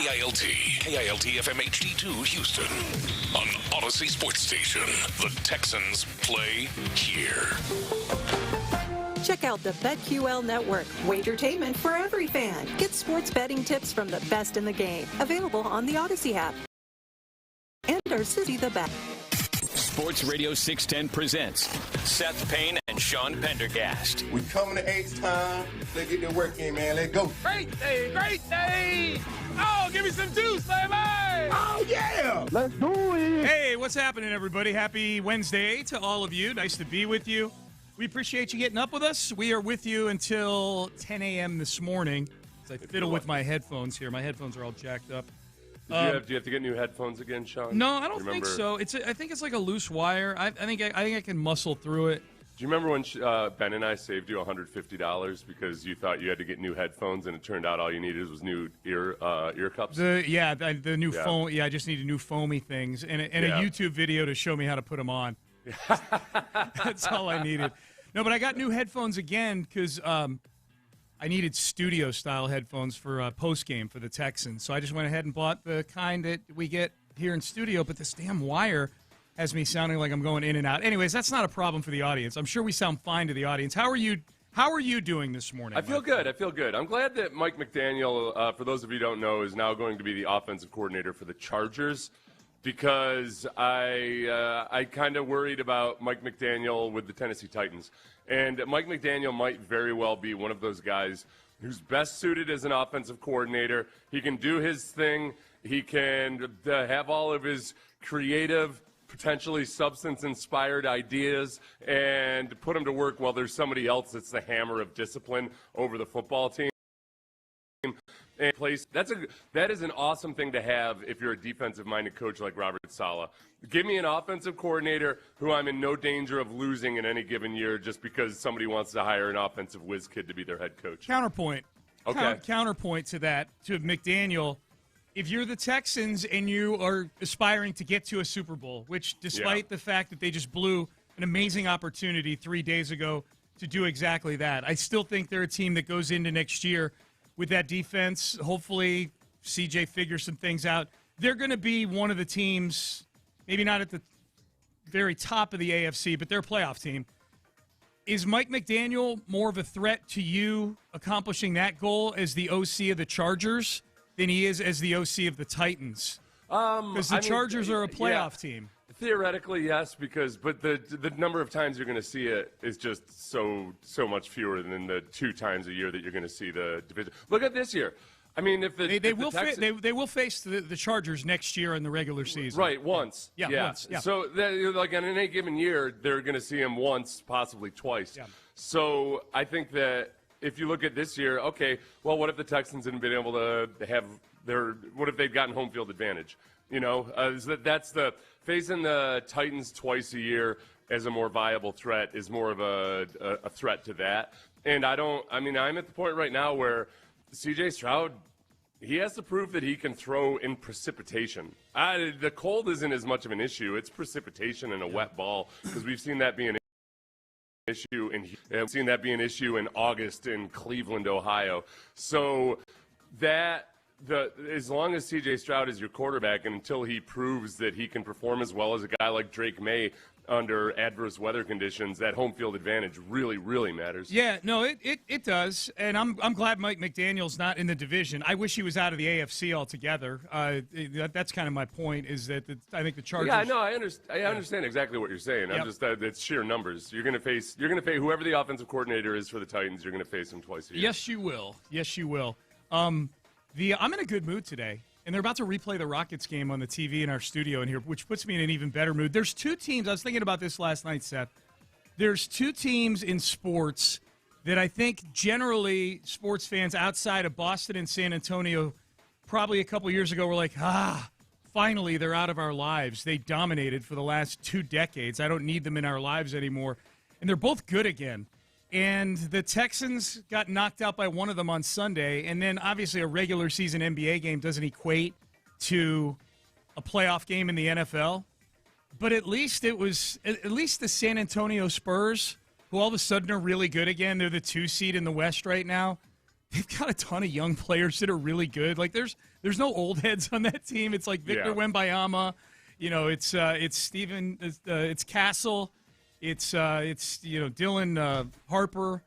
KILT FM HD2 Houston. On Odyssey Sports Station, the Texans play here. Check out the BetQL Network, wagertainment for every fan. Get sports betting tips from the best in the game. Available on the Odyssey app. And our City the Bet. Sports Radio 610 presents Seth Payne and Sean Pendergast. We coming to H-Time. Let's get the work in, man. Let's go. Great day, great day. Oh, give me some juice, baby. Oh, yeah. Let's do it. Hey, what's happening, everybody? Happy Wednesday to all of you. Nice to be with you. We appreciate you getting up with us. We are with you until 10 a.m. this morning. As I fiddle with my headphones here. My headphones are all jacked up. Do you have to get new headphones again, Sean? No, I don't think so. I think it's like a loose wire. I think I can muscle through it. Do you remember when Ben and I saved you $150 because you thought you had to get new headphones and it turned out all you needed was new ear cups? The new foam. Yeah, I just needed new foamy things and a YouTube video to show me how to put them on. That's all I needed. No, but I got new headphones again because I needed studio-style headphones for post-game for the Texans. So I just went ahead and bought the kind that we get here in studio, but this damn wire has me sounding like I'm going in and out. Anyways, that's not a problem for the audience. I'm sure we sound fine to the audience. How are you doing this morning? I feel good. I'm glad that Mike McDaniel, for those of you who don't know, is now going to be the offensive coordinator for the Chargers because I kind of worried about Mike McDaniel with the Tennessee Titans. And Mike McDaniel might very well be one of those guys who's best suited as an offensive coordinator. He can do his thing. He can have all of his creative, potentially substance-inspired ideas and put them to work while there's somebody else that's the hammer of discipline over the football team. That is an awesome thing to have if you're a defensive-minded coach like Robert Saleh. Give me an offensive coordinator who I'm in no danger of losing in any given year just because somebody wants to hire an offensive whiz kid to be their head coach. Counterpoint. Okay. Counterpoint to that, to McDaniel. If you're the Texans and you are aspiring to get to a Super Bowl, which despite the fact that they just blew an amazing opportunity 3 days ago to do exactly that, I still think they're a team that goes into next year with that defense. Hopefully CJ figures some things out. They're going to be one of the teams, maybe not at the very top of the AFC, but they're a playoff team. Is Mike McDaniel more of a threat to you accomplishing that goal as the OC of the Chargers than he is as the OC of the Titans? Because the Chargers are a playoff team. Theoretically, yes, but the number of times you're going to see it is just so much fewer than the 2 times a year that you're going to see the division. Look at this year. I mean, they will face the Chargers next year in the regular season. Right, once. Yeah. Once. Yeah. So like on any given year, they're going to see him once, possibly twice. Yeah. So I think that if you look at this year, okay, well, what if the Texans hadn't been able to have what if they'd gotten home field advantage? You know, that's the facing the Titans twice a year as a more viable threat is more of a threat to that. And I'm at the point right now where CJ Stroud, he has to prove that he can throw in precipitation. The cold isn't as much of an issue. It's precipitation and a wet ball because we've seen that be an issue in August in Cleveland, Ohio. So as long as C.J. Stroud is your quarterback and until he proves that he can perform as well as a guy like Drake May under adverse weather conditions, that home field advantage really, really matters. Yeah, no, it does. And I'm glad Mike McDaniel's not in the division. I wish he was out of the AFC altogether. That's kind of my point is that I think the Chargers. Yeah, no, I understand exactly what you're saying. Yep. I'm just it's sheer numbers. You're going to face whoever the offensive coordinator is for the Titans. You're going to face him twice a year. Yes, you will. Yes, you will. I'm in a good mood today, and they're about to replay the Rockets game on the TV in our studio in here, which puts me in an even better mood. There's 2 teams. I was thinking about this last night, Seth. There's 2 teams in sports that I think generally sports fans outside of Boston and San Antonio probably a couple years ago were like, finally they're out of our lives. They dominated for the last 2 decades. I don't need them in our lives anymore. And they're both good again. And the Texans got knocked out by one of them on Sunday. And then, obviously, a regular season NBA game doesn't equate to a playoff game in the NFL. But at least the San Antonio Spurs, who all of a sudden are really good again. They're the 2 seed in the West right now. they've got a ton of young players that are really good. Like there's no old heads on that team. It's like Victor Wembanyama, it's Steven, it's Castle, it's Dylan Harper.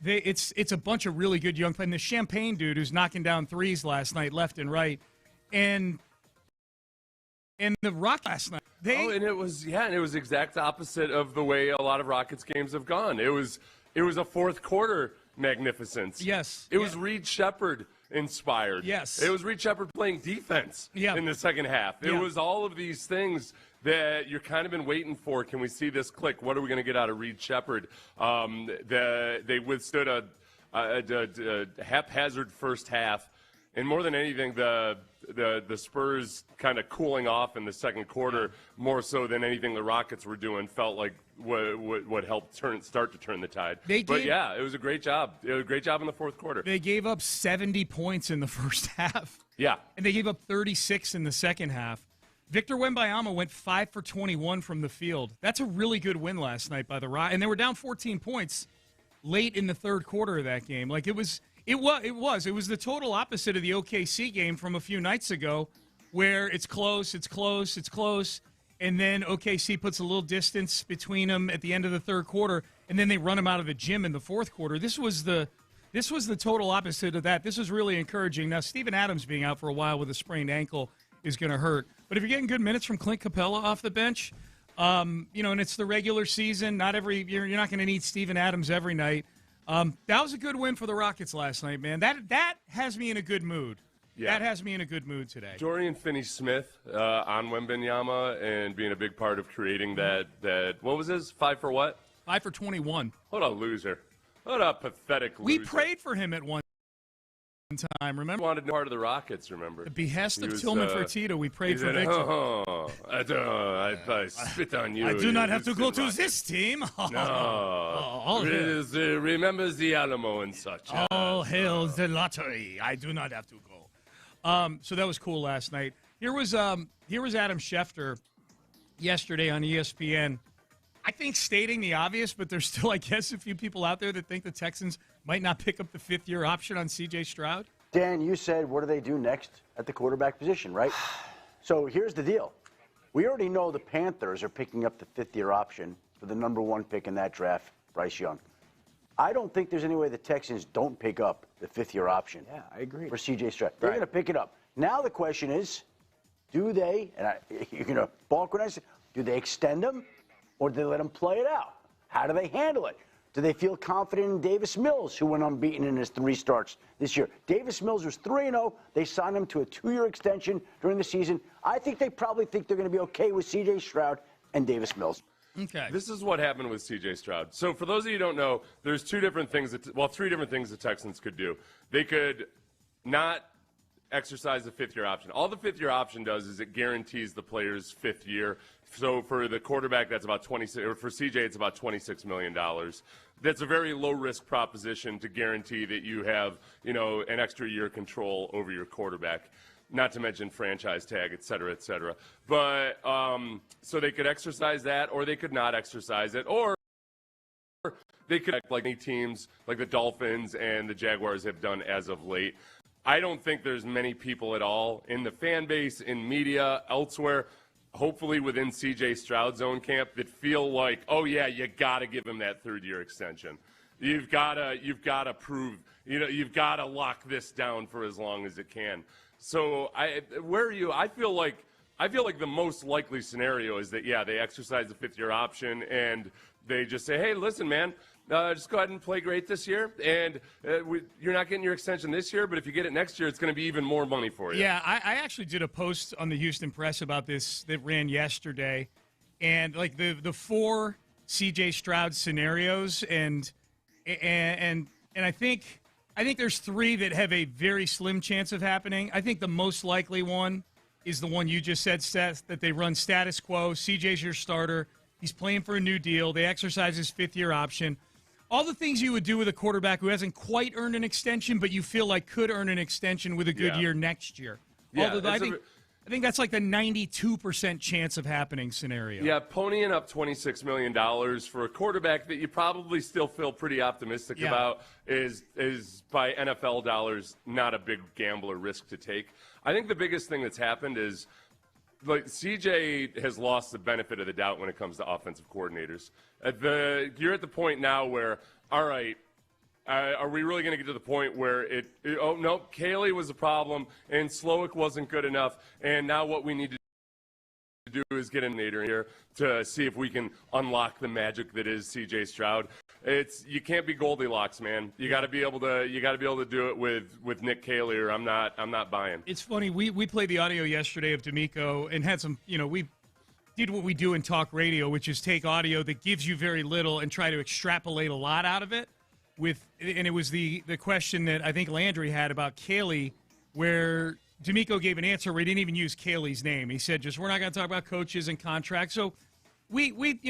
It's a bunch of really good young players. And the Champagne dude who's knocking down threes last night, left and right, and the Rockets last night. It was exact opposite of the way a lot of Rockets games have gone. It was a fourth quarter magnificence. Yes. It was Reed Shepherd inspired. Yes. It was Reed Shepherd playing defense in the second half. It was all of these things that you're kind of been waiting for. Can we see this click? What are we going to get out of Reed Shepherd? They withstood a haphazard first half. And more than anything, the Spurs kind of cooling off in the second quarter, more so than anything the Rockets were doing, felt like what helped start to turn the tide. It was a great job. It was a great job in the fourth quarter. They gave up 70 points in the first half. Yeah. And they gave up 36 in the second half. Victor Wembanyama went 5 for 21 from the field. That's a really good win last night by the Rockets. And they were down 14 points late in the third quarter of that game. Like It was the total opposite of the OKC game from a few nights ago, where it's close, and then OKC puts a little distance between them at the end of the third quarter, and then they run them out of the gym in the fourth quarter. This was the total opposite of that. This is really encouraging. Now, Steven Adams being out for a while with a sprained ankle is going to hurt, but if you're getting good minutes from Clint Capella off the bench, and it's the regular season, you're not going to need Steven Adams every night. That was a good win for the Rockets last night, man. That has me in a good mood. Yeah. That has me in a good mood today. Dorian Finney-Smith on Wembanyama and being a big part of creating that what was his? 5 for what? 5 for 21. What a loser. What a pathetic loser. We prayed for him at one time, remember? He wanted no part of the Rockets, remember? The behest of Tillman Fertitta, we prayed for Victor. I spit on you. I do not have to go to this team. No. Remembers the Alamo and such. All hail the lottery. I do not have to go. So that was cool last night. Here was Adam Schefter yesterday on ESPN. I think stating the obvious, but there's still, I guess, a few people out there that think the Texans might not pick up the fifth-year option on C.J. Stroud. Dan, you said, what do they do next at the quarterback position, right? So here's the deal. We already know the Panthers are picking up the fifth-year option for the number 1 pick in that draft, Bryce Young. I don't think there's any way the Texans don't pick up the fifth-year option. Yeah, I agree. For C.J. Stroud. They're going to pick it up. Now the question is, do they, and you're going to balk when I say, do they extend him or do they let him play it out? How do they handle it? Do they feel confident in Davis Mills, who went unbeaten in his 3 starts this year? Davis Mills was 3-0. They signed him to a 2-year extension during the season. I think they probably think they're going to be okay with C.J. Stroud and Davis Mills. Okay. This is what happened with C.J. Stroud. So for those of you who don't know, there's 3 different things the Texans could do. They could not exercise the fifth-year option. All the fifth-year option does is it guarantees the player's 5th year. So for the quarterback, that's about 26, or for CJ, it's about $26 million. That's a very low-risk proposition to guarantee that you have, an extra year control over your quarterback. Not to mention franchise tag, et cetera, et cetera. But so they could exercise that, or they could not exercise it, or they could act like any teams, like the Dolphins and the Jaguars have done as of late. I don't think there's many people at all in the fan base, in media, elsewhere, hopefully within C.J. Stroud's own camp, that feel like, oh yeah, you got to give him that 3rd-year extension. You've got to prove, you've got to lock this down for as long as it can. So where are you? I feel like the most likely scenario is that, they exercise the 5th-year option and they just say, hey, listen, man, just go ahead and play great this year, and you're not getting your extension this year, but if you get it next year, it's going to be even more money for you. Yeah, I actually did a post on the Houston Press about this that ran yesterday, and like the 4 C.J. Stroud scenarios, and I think there's 3 that have a very slim chance of happening. I think the most likely one is the one you just said, Seth, that they run status quo. C.J.'s your starter. He's playing for a new deal. They exercise his 5th-year option. All the things you would do with a quarterback who hasn't quite earned an extension, but you feel like could earn an extension with a good year next year. Yeah, I think that's like the 92% chance of happening scenario. Yeah, ponying up $26 million for a quarterback that you probably still feel pretty optimistic about is by NFL dollars not a big gamble or risk to take. I think the biggest thing that's happened is like CJ has lost the benefit of the doubt when it comes to offensive coordinators. You're at the point now where, all right, are we really going to get to the point where oh, no, Caley was a problem and Slowick wasn't good enough, and now what we need to do is get a Nader here to see if we can unlock the magic that is CJ Stroud. You can't be Goldilocks, man. You got to be able to do it with Nick Caley, or I'm not buying. It's funny. We played the audio yesterday of D'Amico and had some. We did what we do in talk radio, which is take audio that gives you very little and try to extrapolate a lot out of it. And it was the question that I think Landry had about Caley, where D'Amico gave an answer where he didn't even use Caley's name. He said, we're not going to talk about coaches and contracts. So we went,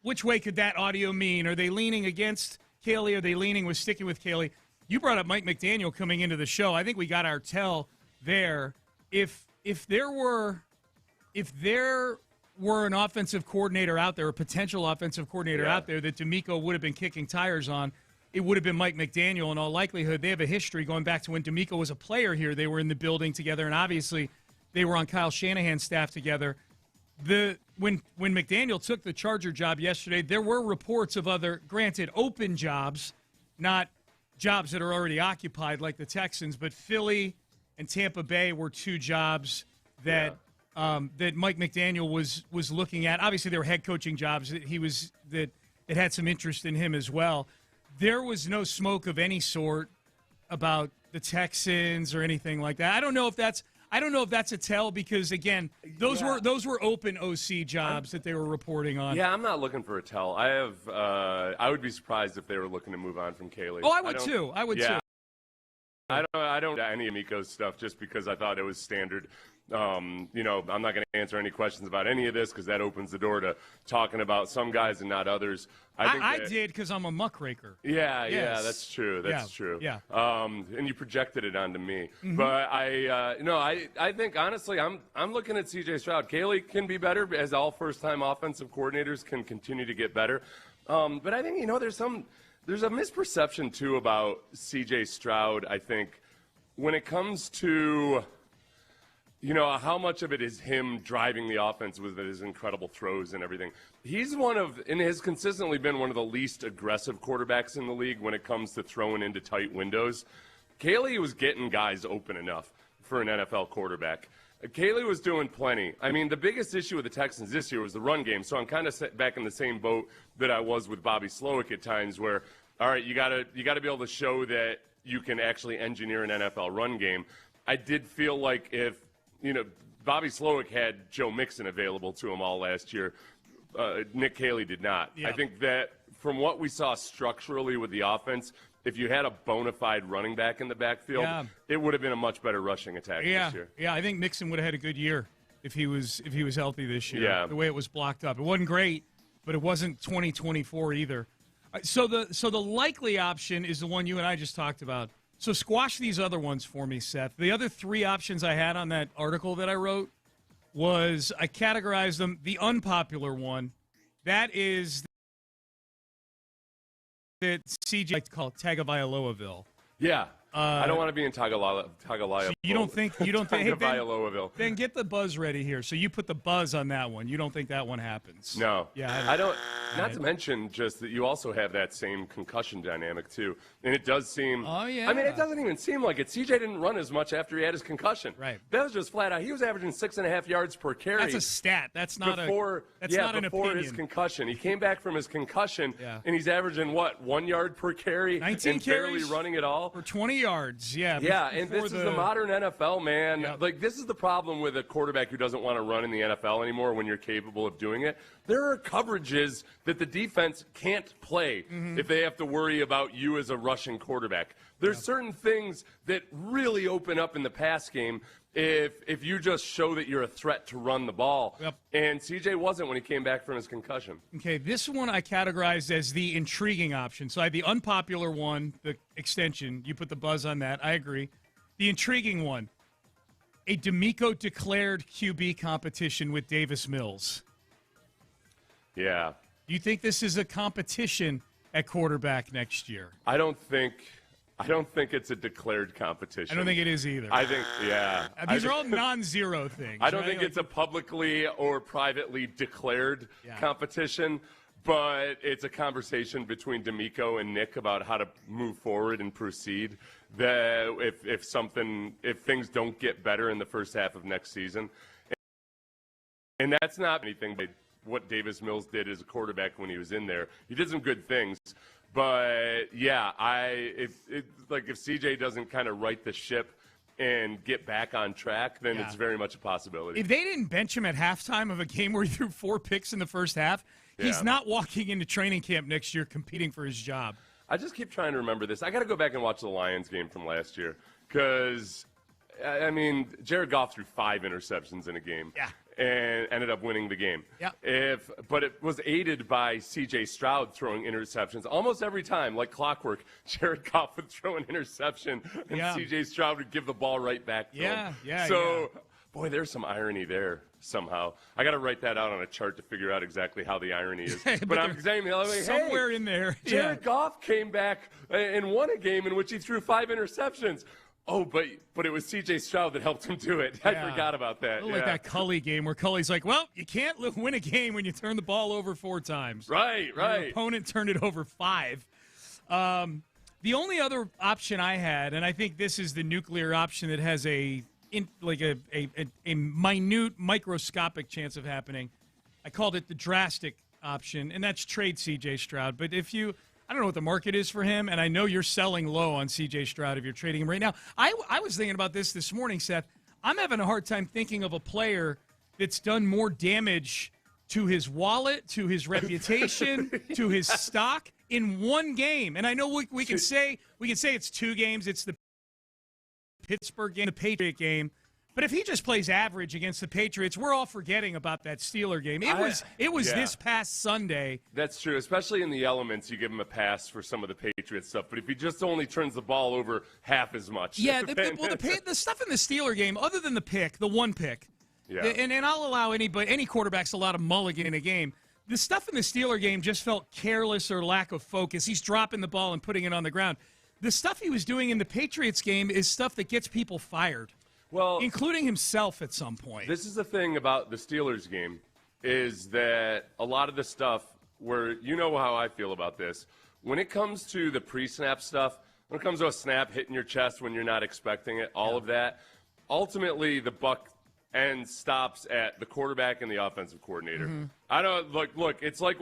which way could that audio mean? Are they leaning against Caley? Are they leaning with sticking with Caley? You brought up Mike McDaniel coming into the show. I think we got our tell there. If there were an offensive coordinator out there, a potential offensive coordinator out there that D'Amico would have been kicking tires on, it would have been Mike McDaniel. In all likelihood, they have a history going back to when D'Amico was a player here. They were in the building together, and obviously they were on Kyle Shanahan's staff together. When McDaniel took the Charger job yesterday, there were reports of other, granted, open jobs, not jobs that are already occupied like the Texans, but Philly and Tampa Bay were two jobs that that Mike McDaniel was looking at. Obviously, there were head coaching jobs that had some interest in him as well. There was no smoke of any sort about the Texans or anything like that. I don't know if that's a tell because again, those were open OC jobs that they were reporting on. Yeah, I'm not looking for a tell. I would be surprised if they were looking to move on from Caley. Oh, I would too. I don't do any Amico's stuff just because I thought it was standard. I'm not going to answer any questions about any of this because that opens the door to talking about some guys and not others. I did because I'm a muckraker. Yeah, that's true. That's true. Yeah. And you projected it onto me. Mm-hmm. But I think honestly, I'm looking at CJ Stroud. Caley can be better, as all first-time offensive coordinators can continue to get better. But I think there's a misperception too about CJ Stroud. I think when it comes to how much of it is him driving the offense with his incredible throws and everything. He's and has consistently been one of the least aggressive quarterbacks in the league when it comes to throwing into tight windows. Caley was getting guys open enough for an NFL quarterback. Caley was doing plenty. I mean, the biggest issue with the Texans this year was the run game, so I'm kind of back in the same boat that I was with Bobby Slowick at times where, all right, you gotta be able to show that you can actually engineer an NFL run game. I did feel like if Bobby Slowick had Joe Mixon available to him all last year. Nick Caley did not. Yeah. I think that from what we saw structurally with the offense, if you had a bona fide running back in the backfield, it would have been a much better rushing attack this year. Yeah, I think Mixon would have had a good year if he was healthy this year. Yeah. The way it was blocked up. It wasn't great, but it wasn't 2024 either. So the likely option is the one you and I just talked about. So squash these other ones for me, Seth. The other three options I had on that article that I wrote was I categorized them. The unpopular one, that is that CJ like to call it Tagovailoaville. Yeah. I don't want to be in Tagovailoa. So you don't think hey, then get the buzz ready here. So you put the buzz on that one. You don't think that one happens? No. Yeah. I don't. Not to mention just that you also have that same concussion dynamic too, and it does seem. Oh yeah. I mean, it doesn't even seem like it. CJ didn't run as much after he had his concussion. Right. That was just flat out. He was averaging 6.5 yards per carry. That's a stat. That's not before an opinion. His concussion. He came back from his concussion, and he's averaging what 1 yard per carry, 19 and carries, barely running at all for 20 yards. Yeah. Yeah, and this is the modern NFL, man. Yep. Like this is the problem with a quarterback who doesn't want to run in the NFL anymore when you're capable of doing it. There are coverages that the defense can't play if they have to worry about you as a rushing quarterback. There's certain things that really open up in the pass game if you just show that you're a threat to run the ball. Yep. And CJ wasn't when he came back from his concussion. Okay, this one I categorized as the intriguing option. So I had the unpopular one, the extension. You put the buzz on that. I agree. The intriguing one, a D'Amico declared QB competition with Davis Mills. Yeah. Do you think this is a competition at quarterback next year? I don't think it's a declared competition. I don't think it is either. I think, yeah. These are all non-zero things. I don't right? think it's a publicly or privately declared competition, but it's a conversation between D'Amico and Nick about how to move forward and proceed. That if things don't get better in the first half of next season, and that's not anything but what Davis Mills did as a quarterback when he was in there. He did some good things, but yeah, if CJ doesn't kind of right the ship and get back on track, then it's very much a possibility. If they didn't bench him at halftime of a game where he threw 4 picks in the first half, he's not walking into training camp next year competing for his job. I just keep trying to remember this. I got to go back and watch the Lions game from last year because, I mean, Jared Goff threw 5 interceptions in a game. Yeah. And ended up winning the game. Yeah. But it was aided by C.J. Stroud throwing interceptions almost every time, like clockwork. Jared Goff would throw an interception, and C.J. Stroud would give the ball right back to him. So, boy, there's some irony there somehow. I got to write that out on a chart to figure out exactly how the irony is. But I'm saying, like, somewhere in there. Jared Goff came back and won a game in which he threw 5 interceptions. Oh, but it was C.J. Stroud that helped him do it. I forgot about that. Like that Culley game where Culley's like, well, you can't win a game when you turn the ball over 4 times. Right. Your opponent turned it over 5. The only other option I had, and I think this is the nuclear option that has a minute, microscopic chance of happening. I called it the drastic option, and that's trade C.J. Stroud. But I don't know what the market is for him, and I know you're selling low on C.J. Stroud if you're trading him right now. I was thinking about this morning, Seth. I'm having a hard time thinking of a player that's done more damage to his wallet, to his reputation, to his stock in one game. And I know we can say it's 2 games. It's the Pittsburgh game, the Patriot game. But if he just plays average against the Patriots, we're all forgetting about that Steeler game. It was this past Sunday. That's true, especially in the elements. You give him a pass for some of the Patriots stuff, but if he just only turns the ball over half as much, the stuff in the Steeler game, other than the one pick, and I'll allow any quarterbacks a lot of mulligan in a game. The stuff in the Steeler game just felt careless or lack of focus. He's dropping the ball and putting it on the ground. The stuff he was doing in the Patriots game is stuff that gets people fired. Well, including himself at some point. This is the thing about the Steelers game is that a lot of the stuff where you know how I feel about this. When it comes to the pre-snap stuff, when it comes to a snap hitting your chest when you're not expecting it, all of that, ultimately the buck stops at the quarterback and the offensive coordinator. Mm-hmm. I don't look. It's like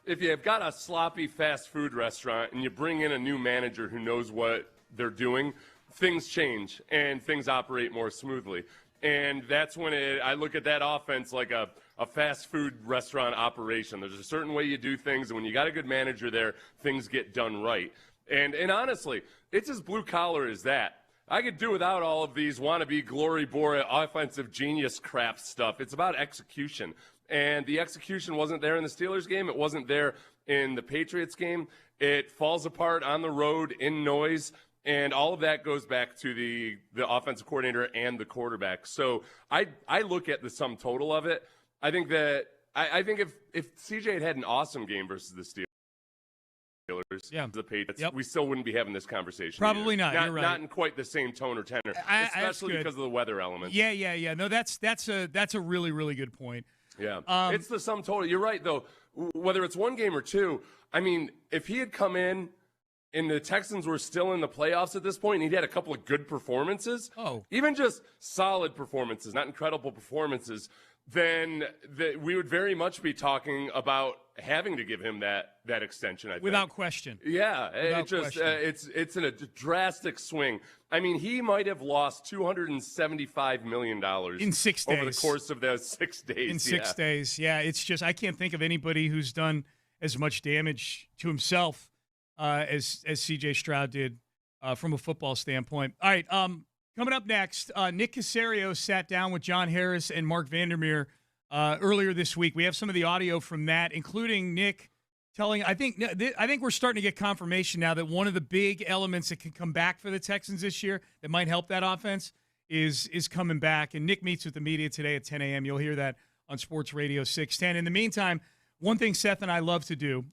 if you've got a sloppy fast food restaurant and you bring in a new manager who knows what they're doing. Things change and things operate more smoothly. And that's when I look at that offense like a fast food restaurant operation. There's a certain way you do things, and when you got a good manager there, things get done right. And honestly, it's as blue collar as that. I could do without all of these wannabe glory bore offensive genius crap stuff. It's about execution. And the execution wasn't there in the Steelers game. It wasn't there in the Patriots game. It falls apart on the road in noise. And all of that goes back to the offensive coordinator and the quarterback. So I look at the sum total of it. I think if CJ had an awesome game versus the Steelers, the Patriots, we still wouldn't be having this conversation. Probably either. not. You're right. Not in quite the same tone or tenor, especially because of the weather elements. Yeah. No, that's a really, really good point. Yeah, it's the sum total. You're right, though. Whether it's one game or 2, I mean, if he had come in and the Texans were still in the playoffs at this point, and he'd had a couple of good performances, even just solid performances, not incredible performances, then we would very much be talking about having to give him that extension, I think. Without question. Yeah, it's a drastic swing. I mean, he might have lost $275 million in 6 days. Over the course of those 6 days. In 6 days, it's just I can't think of anybody who's done as much damage to himself as C.J. Stroud did from a football standpoint. All right, coming up next, Nick Cacerio sat down with John Harris and Mark Vandermeer earlier this week. We have some of the audio from that, including Nick telling. I think we're starting to get confirmation now that one of the big elements that can come back for the Texans this year that might help that offense is coming back. And Nick meets with the media today at 10 a.m. You'll hear that on Sports Radio 610. In the meantime, one thing Seth and I love to do.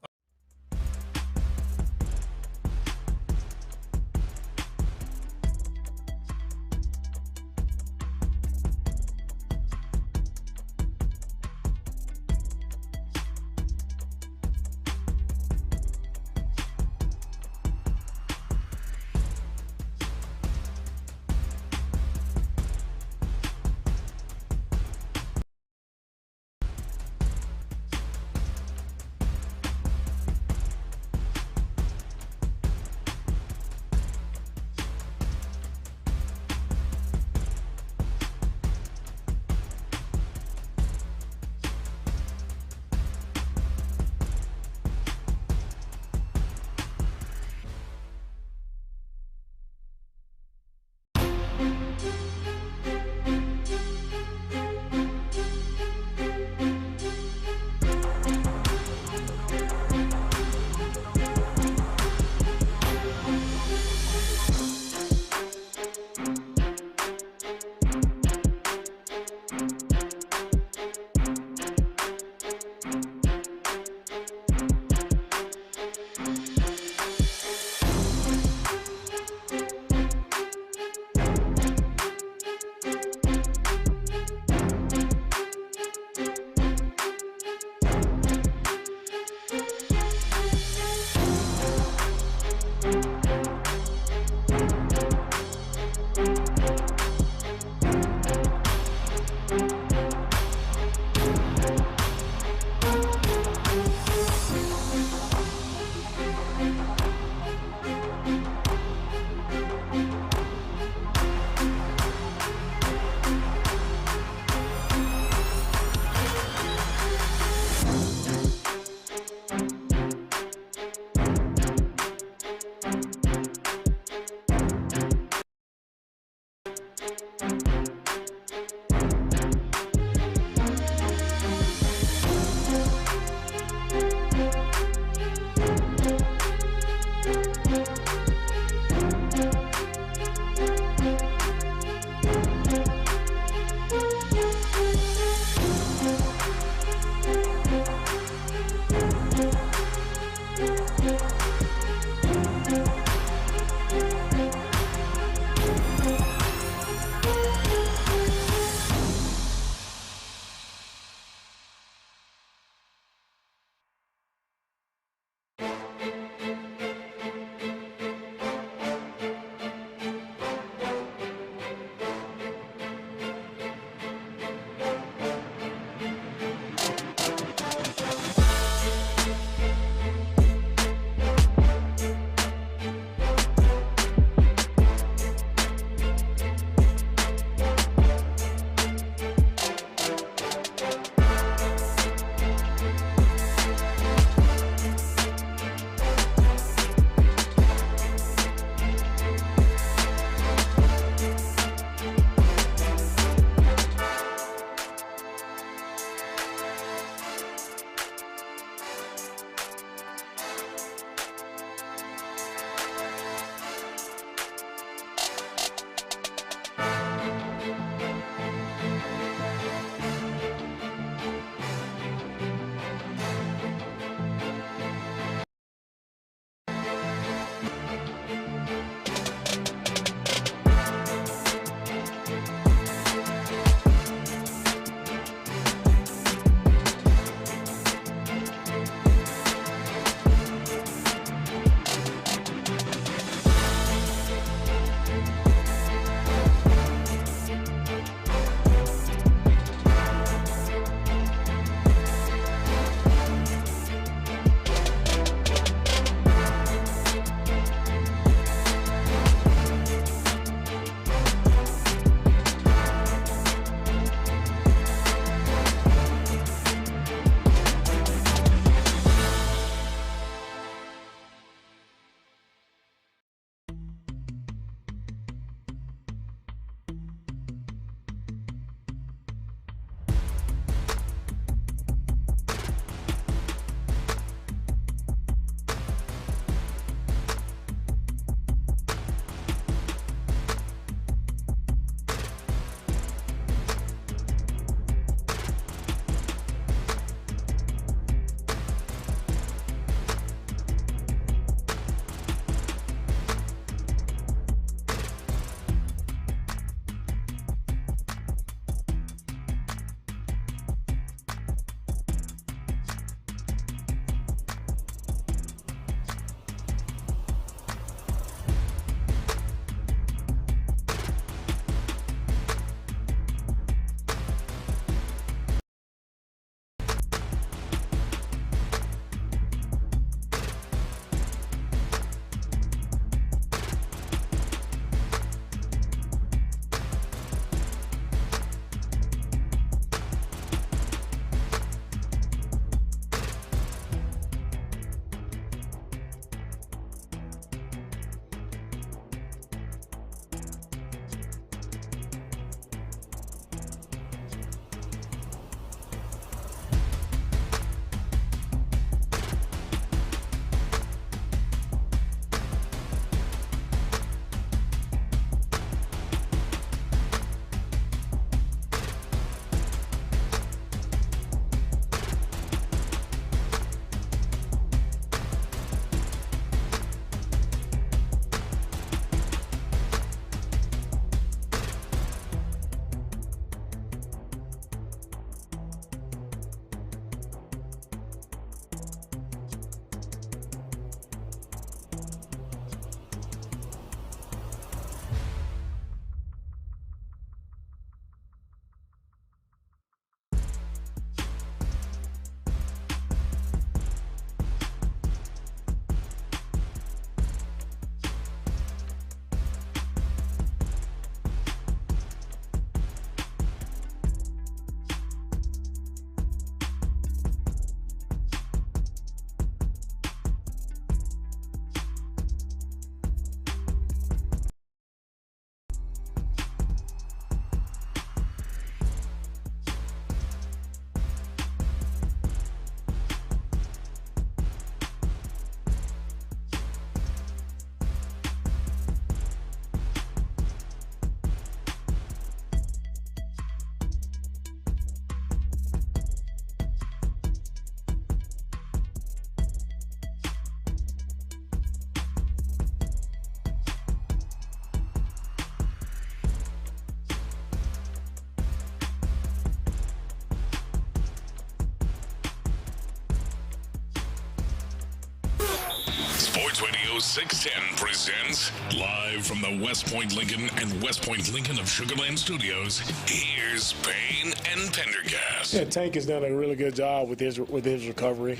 Radio 610 presents live from the West Point Lincoln and West Point Lincoln of Sugar Land Studios. Here's Payne and Pendergast. Yeah, Tank has done a really good job with his recovery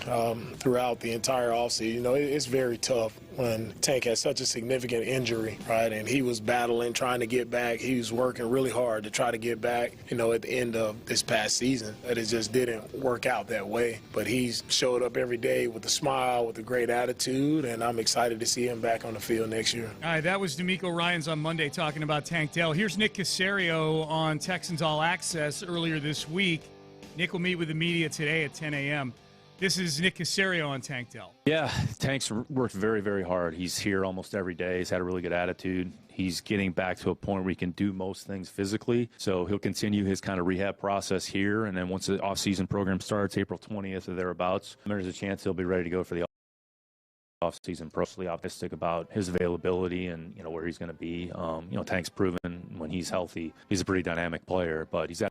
throughout the entire offseason. You know, it's very tough when Tank has such a significant injury, right? And he was battling, trying to get back. He was working really hard to try to get back, you know, at the end of this past season. But it just didn't work out that way. But he's showed up every day with a smile, with a great attitude, and I'm excited to see him back on the field next year. All right, that was D'Amico Ryans on Monday talking about Tank Dell. Here's Nick Cacerio on Texans All Access earlier this week. Nick will meet with the media today at 10 a.m. This is Nick Cacerio on Tank Dell. Yeah, Tank's worked very, very hard. He's here almost every day. He's had a really good attitude. He's getting back to a point where he can do most things physically. So he'll continue his kind of rehab process here. And then once the off-season program starts, April 20th or thereabouts, there's a chance he'll be ready to go for the off-season. Personally optimistic about his availability and, you know, where he's going to be. Tank's proven when he's healthy, he's a pretty dynamic player, but he's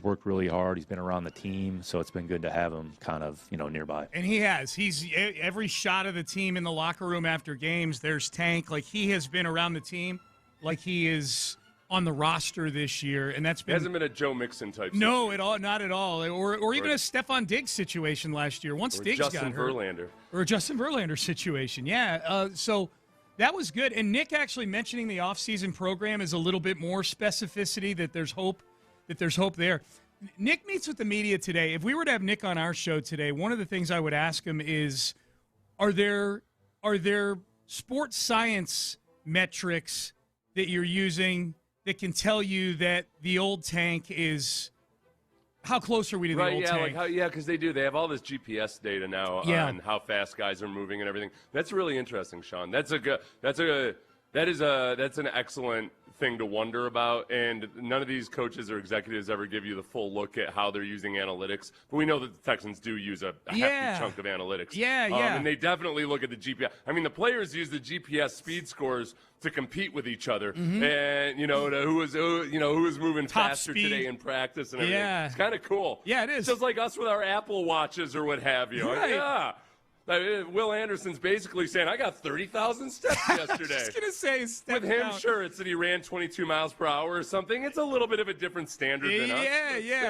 worked really hard. He's been around the team, so it's been good to have him kind of, nearby. And he has. He's every shot of the team in the locker room after games, there's Tank. Like, he has been around the team like he is on the roster this year, and that's been... It hasn't been a Joe Mixon type No, at all, not at all. Or even a Stephon Diggs situation last year. Once Diggs got hurt. Verlander. Or a Justin Verlander situation, yeah. So that was good. And Nick actually mentioning the offseason program is a little bit more specificity that there's hope there. Nick meets with the media today. If we were to have Nick on our show today, one of the things I would ask him is, are there sports science metrics that you're using that can tell you that the old Tank is – how close are we to the old Tank? Because they do. They have all this GPS data now on how fast guys are moving and everything. That's really interesting, Sean. That's an excellent thing to wonder about, and none of these coaches or executives ever give you the full look at how they're using analytics, but we know that the Texans do use a hefty chunk of analytics. And they definitely look at the GPS. I mean, the players use the GPS speed scores to compete with each other, and who was moving top faster speed today in practice and everything. It's kind of cool. Yeah, it is. Just like us with our Apple Watches or what have you. Right. Yeah. Will Anderson's basically saying, I got 30,000 steps yesterday. I was just going to say, with him, sure, it's that he ran 22 miles per hour or something. It's a little bit of a different standard than us. Yeah.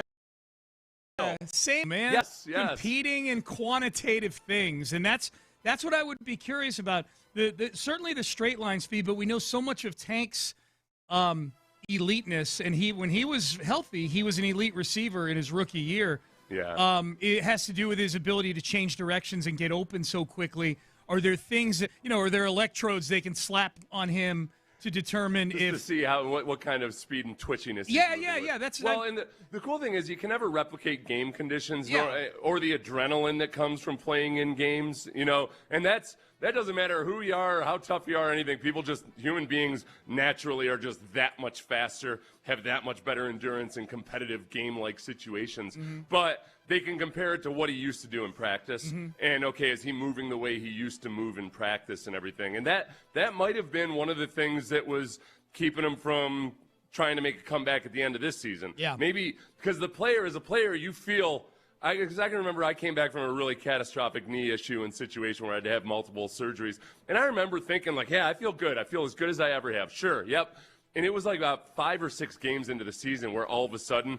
Same, man. Yes. Competing in quantitative things, and that's what I would be curious about. Certainly the straight line speed, but we know so much of Tank's eliteness, and when he was healthy, he was an elite receiver in his rookie year. Yeah. It has to do with his ability to change directions and get open so quickly. Are there things that, are there electrodes they can slap on him to determine to see what kind of speed and twitchiness? Yeah. And the cool thing is you can never replicate game conditions or the adrenaline that comes from playing in games, and that doesn't matter who you are, or how tough you are, or anything. Human beings naturally are just that much faster, have that much better endurance in competitive game-like situations. But they can compare it to what he used to do in practice. And, okay, is he moving the way he used to move in practice and everything? And that might have been one of the things that was keeping him from trying to make a comeback at the end of this season. Yeah. Maybe because as a player, you feel – because I can remember I came back from a really catastrophic knee issue and situation where I had to have multiple surgeries. And I remember thinking, I feel good. I feel as good as I ever have. Sure, yep. And it was like about 5 or 6 games into the season where all of a sudden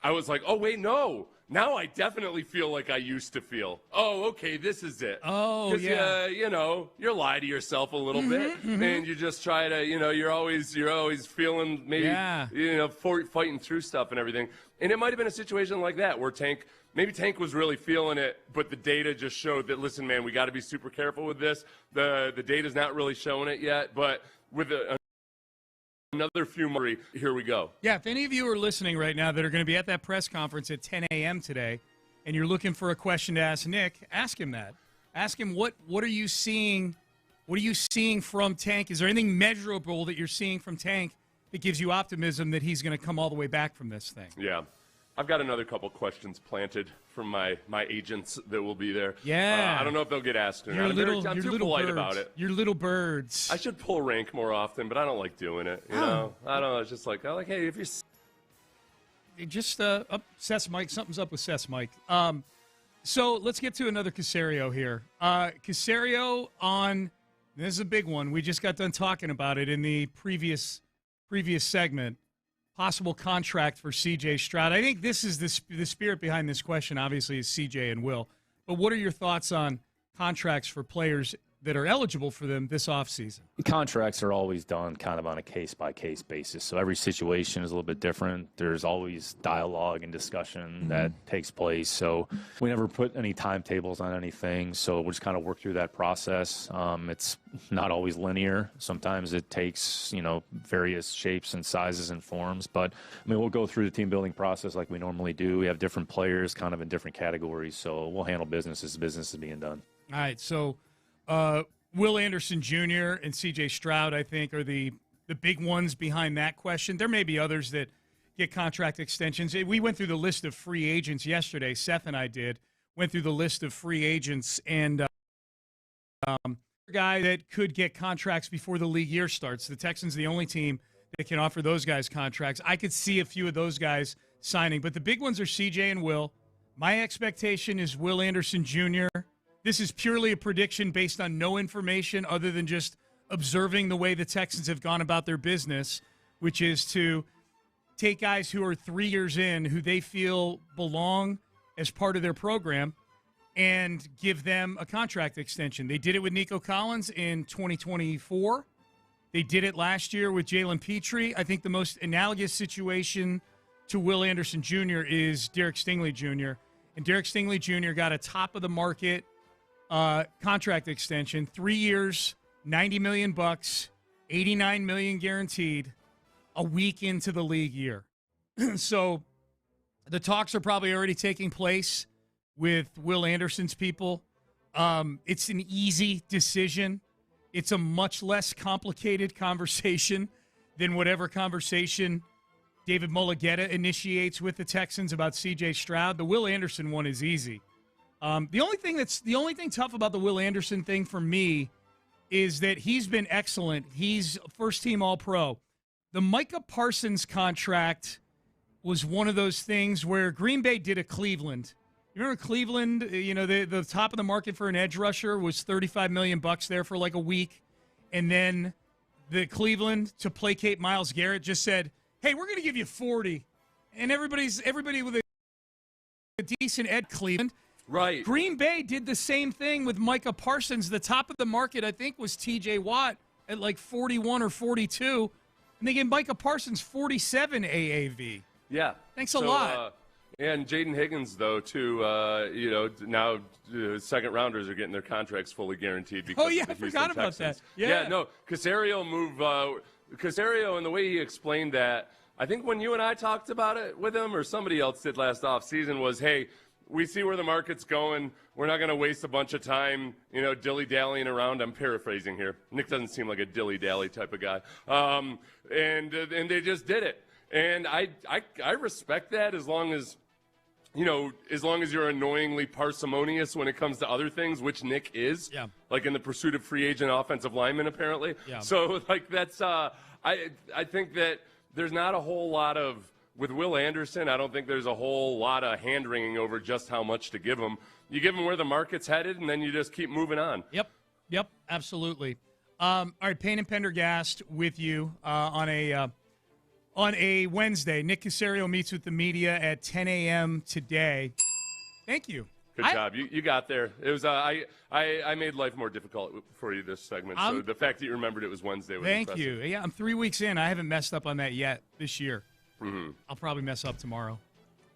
I was like, oh, wait, no. Now I definitely feel like I used to feel. Oh, okay, this is it. Oh, yeah. Because, you lie to yourself a little bit, and you just try to, you're always feeling maybe, fighting through stuff and everything. And it might have been a situation like that where Tank was really feeling it, but the data just showed that, listen, man, we got to be super careful with this. The data's not really showing it yet, but with another few more, here we go. Yeah, if any of you are listening right now that are going to be at that press conference at 10 a.m. today, and you're looking for a question to ask Nick, ask him that. Ask him what are you seeing? What are you seeing from Tank? Is there anything measurable that you're seeing from Tank that gives you optimism that he's going to come all the way back from this thing? Yeah. I've got another couple questions planted from my agents that will be there. Yeah. I don't know if they'll get asked or not. I'm too polite about it. Your little birds. I should pull rank more often, but I don't like doing it. You know? I don't know. It's just like, hey, if you're... Just Seth's mic. Something's up with Seth's mic. So let's get to another Cacerio here. Cacerio on, this is a big one. We just got done talking about it in the previous segment. Possible contract for C.J. Stroud. I think this is the spirit behind this question, obviously, is C.J. and Will. But what are your thoughts on contracts for players that are eligible for them this offseason? Contracts are always done kind of on a case-by-case basis, so every situation is a little bit different. There's always dialogue and discussion that takes place, so we never put any timetables on anything, so we'll just kind of work through that process. It's not always linear. Sometimes it takes, various shapes and sizes and forms, but, we'll go through the team-building process like we normally do. We have different players kind of in different categories, so we'll handle business as business is being done. All right, so Will Anderson Jr. and C.J. Stroud, I think, are the big ones behind that question. There may be others that get contract extensions. We went through the list of free agents yesterday. Seth and I went through the list of free agents, and a guy that could get contracts before the league year starts. The Texans are the only team that can offer those guys contracts. I could see a few of those guys signing, but the big ones are C.J. and Will. My expectation is Will Anderson Jr. This is purely a prediction based on no information other than just observing the way the Texans have gone about their business, which is to take guys who are 3 years in, who they feel belong as part of their program, and give them a contract extension. They did it with Nico Collins in 2024. They did it last year with Jalen Petrie. I think the most analogous situation to Will Anderson Jr. is Derek Stingley Jr., and Derek Stingley Jr. got a top-of-the-market contract extension, 3 years, $90 million, $89 million guaranteed, a week into the league year. So the talks are probably already taking place with Will Anderson's people. It's an easy decision. It's a much less complicated conversation than whatever conversation David Mulugheta initiates with the Texans about C.J. Stroud. The Will Anderson one is easy. The only thing tough about the Will Anderson thing for me is that he's been excellent. He's first-team All-Pro. The Micah Parsons contract was one of those things where Green Bay did a Cleveland. You remember Cleveland? The top of the market for an edge rusher was $35 million there for like a week, and then the Cleveland, to placate Myles Garrett, just said, "Hey, we're going to give you 40," and everybody with a decent ed Cleveland. Right. Green Bay did the same thing with Micah Parsons. The top of the market, I think, was T.J. Watt at like 41 or 42, and they gave Micah Parsons 47 AAV. Yeah. Thanks a lot. And Jaden Higgins, though, too, now second rounders are getting their contracts fully guaranteed. Because I of the Houston forgot about Texans. that. Yeah, no, Cacerio Cacerio, and the way he explained that, I think when you and I talked about it with him, or somebody else did last offseason, was, hey, we see where the market's going. We're not going to waste a bunch of time, dilly-dallying around. I'm paraphrasing here. Nick doesn't seem like a dilly-dally type of guy. And they just did it. And I respect that as long as you're annoyingly parsimonious when it comes to other things, which Nick is. Yeah. Like in the pursuit of free agent offensive linemen, apparently. Yeah. So, that's I think that there's not a whole lot of, with Will Anderson, I don't think there's a whole lot of hand-wringing over just how much to give him. You give him where the market's headed, and then you just keep moving on. Yep, absolutely. All right, Payne and Pendergast with you on a Wednesday. Nick Cacerio meets with the media at 10 a.m. today. Thank you. Good job. You got there. It was I made life more difficult for you this segment. So the fact that you remembered it was Wednesday was Thank impressive. you. Yeah, I'm 3 weeks in. I haven't messed up on that yet this year. Mm-hmm. I'll probably mess up tomorrow.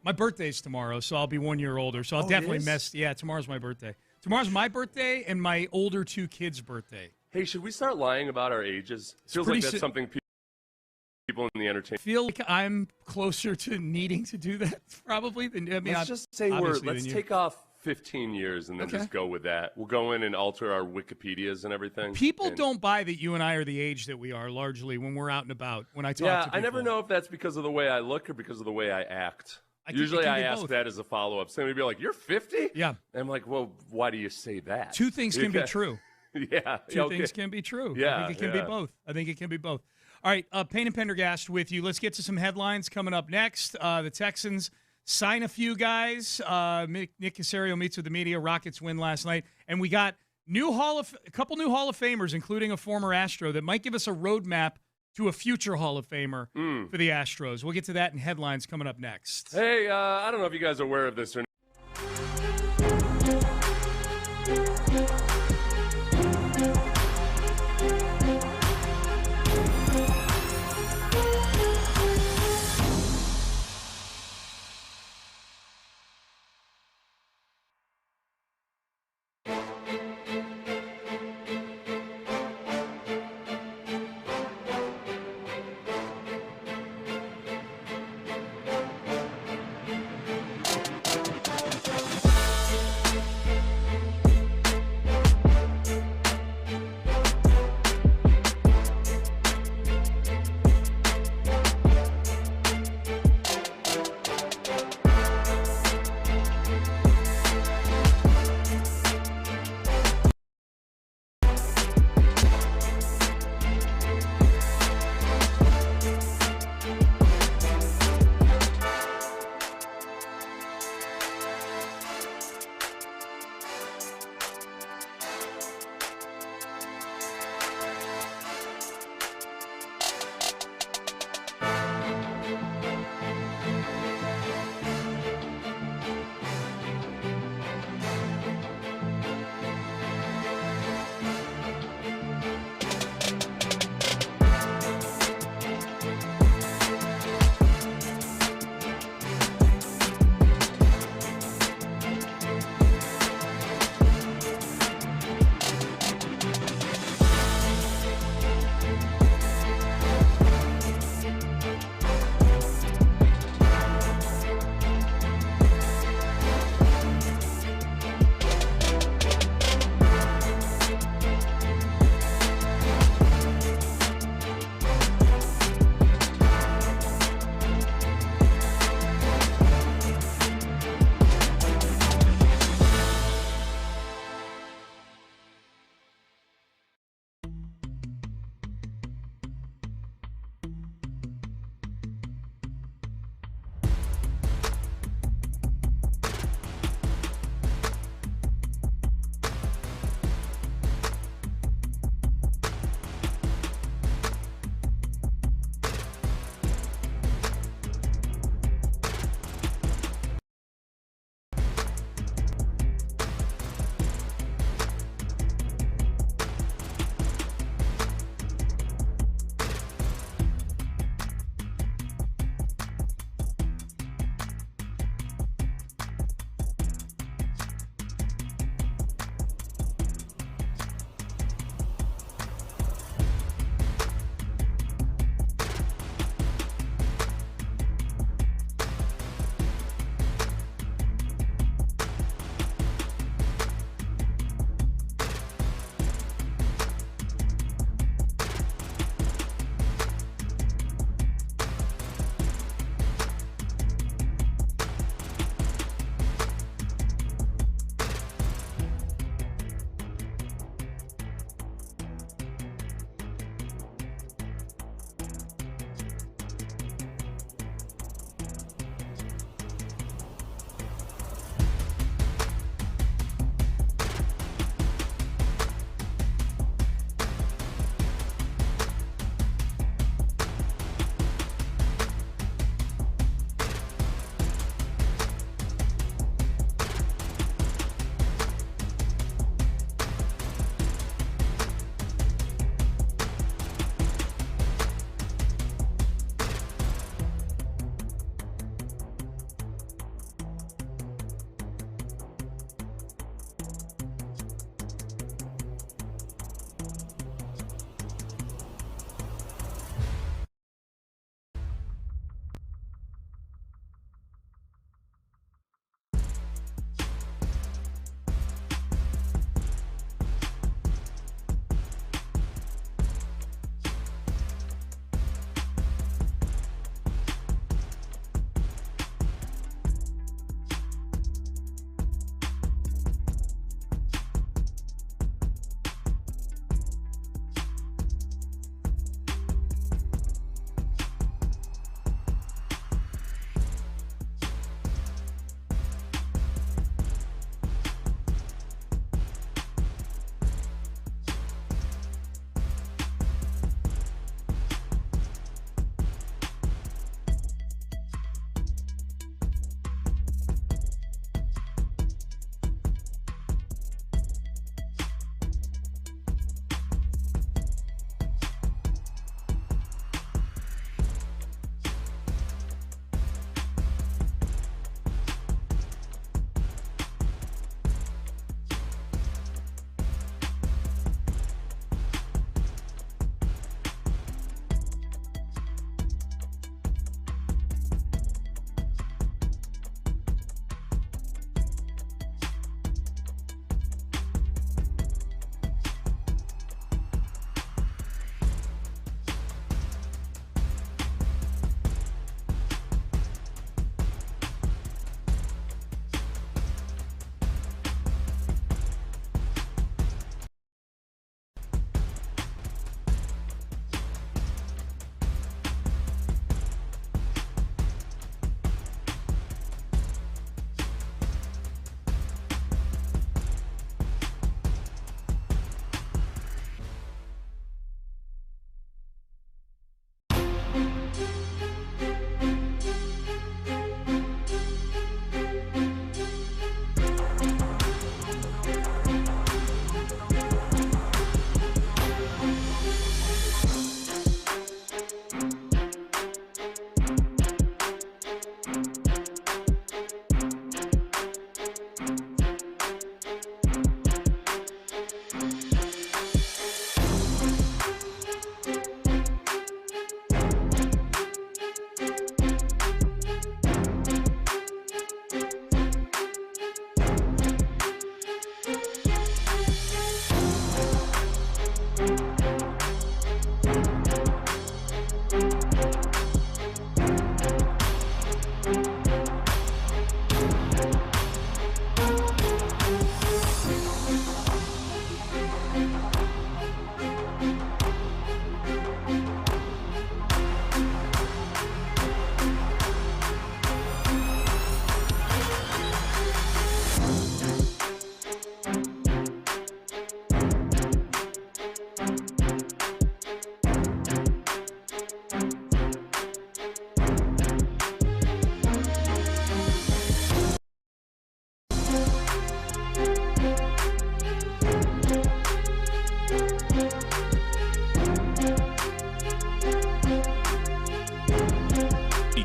My birthday's tomorrow, so I'll be 1 year older. So I'll definitely mess. Yeah, tomorrow's my birthday. Tomorrow's my birthday and my older two kids' birthday. Hey, should we start lying about our ages? Feels like that's something people in the entertainment. I feel like I'm closer to needing to do that probably than let's just say let's take off 15 years and then just go with that. We'll go in and alter our Wikipedias and everything. People don't buy that you and I are the age that we are largely when we're out and about. When I talk to people. I never know if that's because of the way I look or because of the way I act. Usually I ask that as a follow-up. Somebody will be like, "You're 50?" Yeah. And I'm like, "Well, why do you say that?" Two things can be true. Yeah. Two things can be true. Yeah. I think it can be both. All right, Payne and Pendergast with you. Let's get to some headlines coming up next. The Texans sign a few guys. Nick Cacerio meets with the media. Rockets win last night. And we got a couple new Hall of Famers, including a former Astro, that might give us a roadmap to a future Hall of Famer for the Astros. We'll get to that in headlines coming up next. Hey, I don't know if you guys are aware of this or not.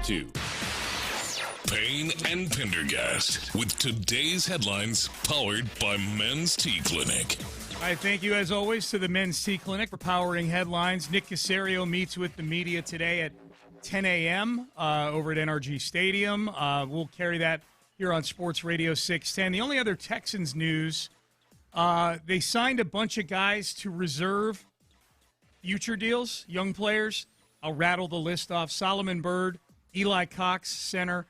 to Payne and Pendergast with today's headlines powered by Men's Tea Clinic. All right, thank you, as always, to the Men's Tea Clinic for powering headlines. Nick Cacerio meets with the media today at 10 a.m. Over at NRG Stadium. We'll carry that here on Sports Radio 610. The only other Texans news, they signed a bunch of guys to reserve future deals, young players. I'll rattle the list off. Solomon Byrd, Eli Cox, center,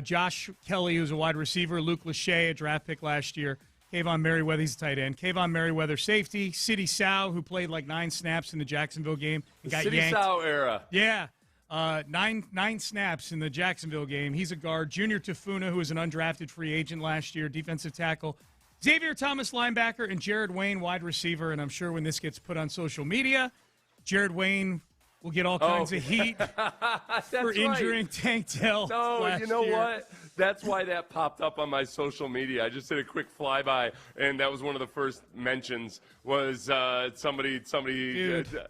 Josh Kelly, who's a wide receiver, Luke Lachey, a draft pick last year, Kayvon Merriweather, he's a tight end, Kayvon Merriweather, safety, Sidney Sow, who played like 9 snaps in the Jacksonville game. He got Sidney yanked. Sow era. Yeah. 9 snaps in the Jacksonville game. He's a guard. Junior Tafuna, who was an undrafted free agent last year, defensive tackle. Xavier Thomas, linebacker, and Jared Wayne, wide receiver. And I'm sure when this gets put on social media, Jared Wayne will get all kinds of heat for injuring Tank Dell. No, you know year. what? That's why that popped up on my social media. I just did a quick flyby, and that was one of the first mentions was somebody. Dude,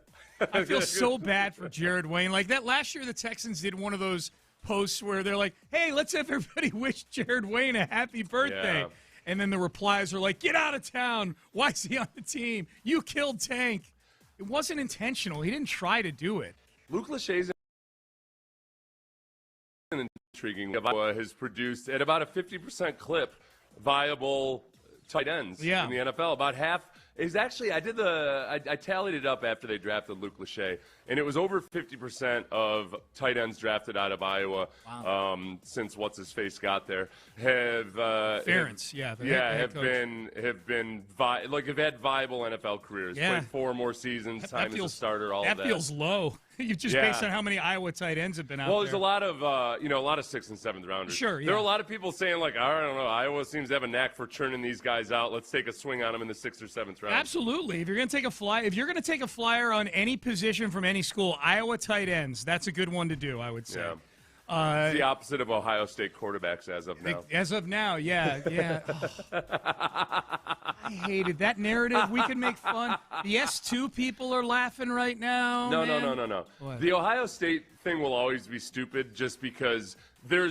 I feel so bad for Jared Wayne. Like that last year, the Texans did one of those posts where they're like, hey, let's have everybody wish Jared Wayne a happy birthday. Yeah. And then the replies are like, get out of town. Why is he on the team? You killed Tank. It wasn't intentional. He didn't try to do it. Luke Lachey's intriguing. Has produced at about a 50% clip viable tight ends in the NFL. About half is actually I tallied it up after they drafted Luke Lachey, and it was over 50% of tight ends drafted out of Iowa since what's his face got there have had viable NFL careers. Yeah. Played 4 more seasons, time as a starter. All of that feels low. You just based on how many Iowa tight ends have been out there. Well, there's a lot of a lot of 6th and 7th rounders. Sure, yeah. There are a lot of people saying like, I don't know, Iowa seems to have a knack for churning these guys out. Let's take a swing on them in the 6th or 7th round. Absolutely. If you're going to take a flyer on any position from any school, Iowa tight ends, that's a good one to do, I would say. Yeah. It's the opposite of Ohio State quarterbacks as of now. As of now, yeah. Oh. I hated that narrative. We could make fun. The S2 people are laughing right now. No. What? The Ohio State thing will always be stupid just because there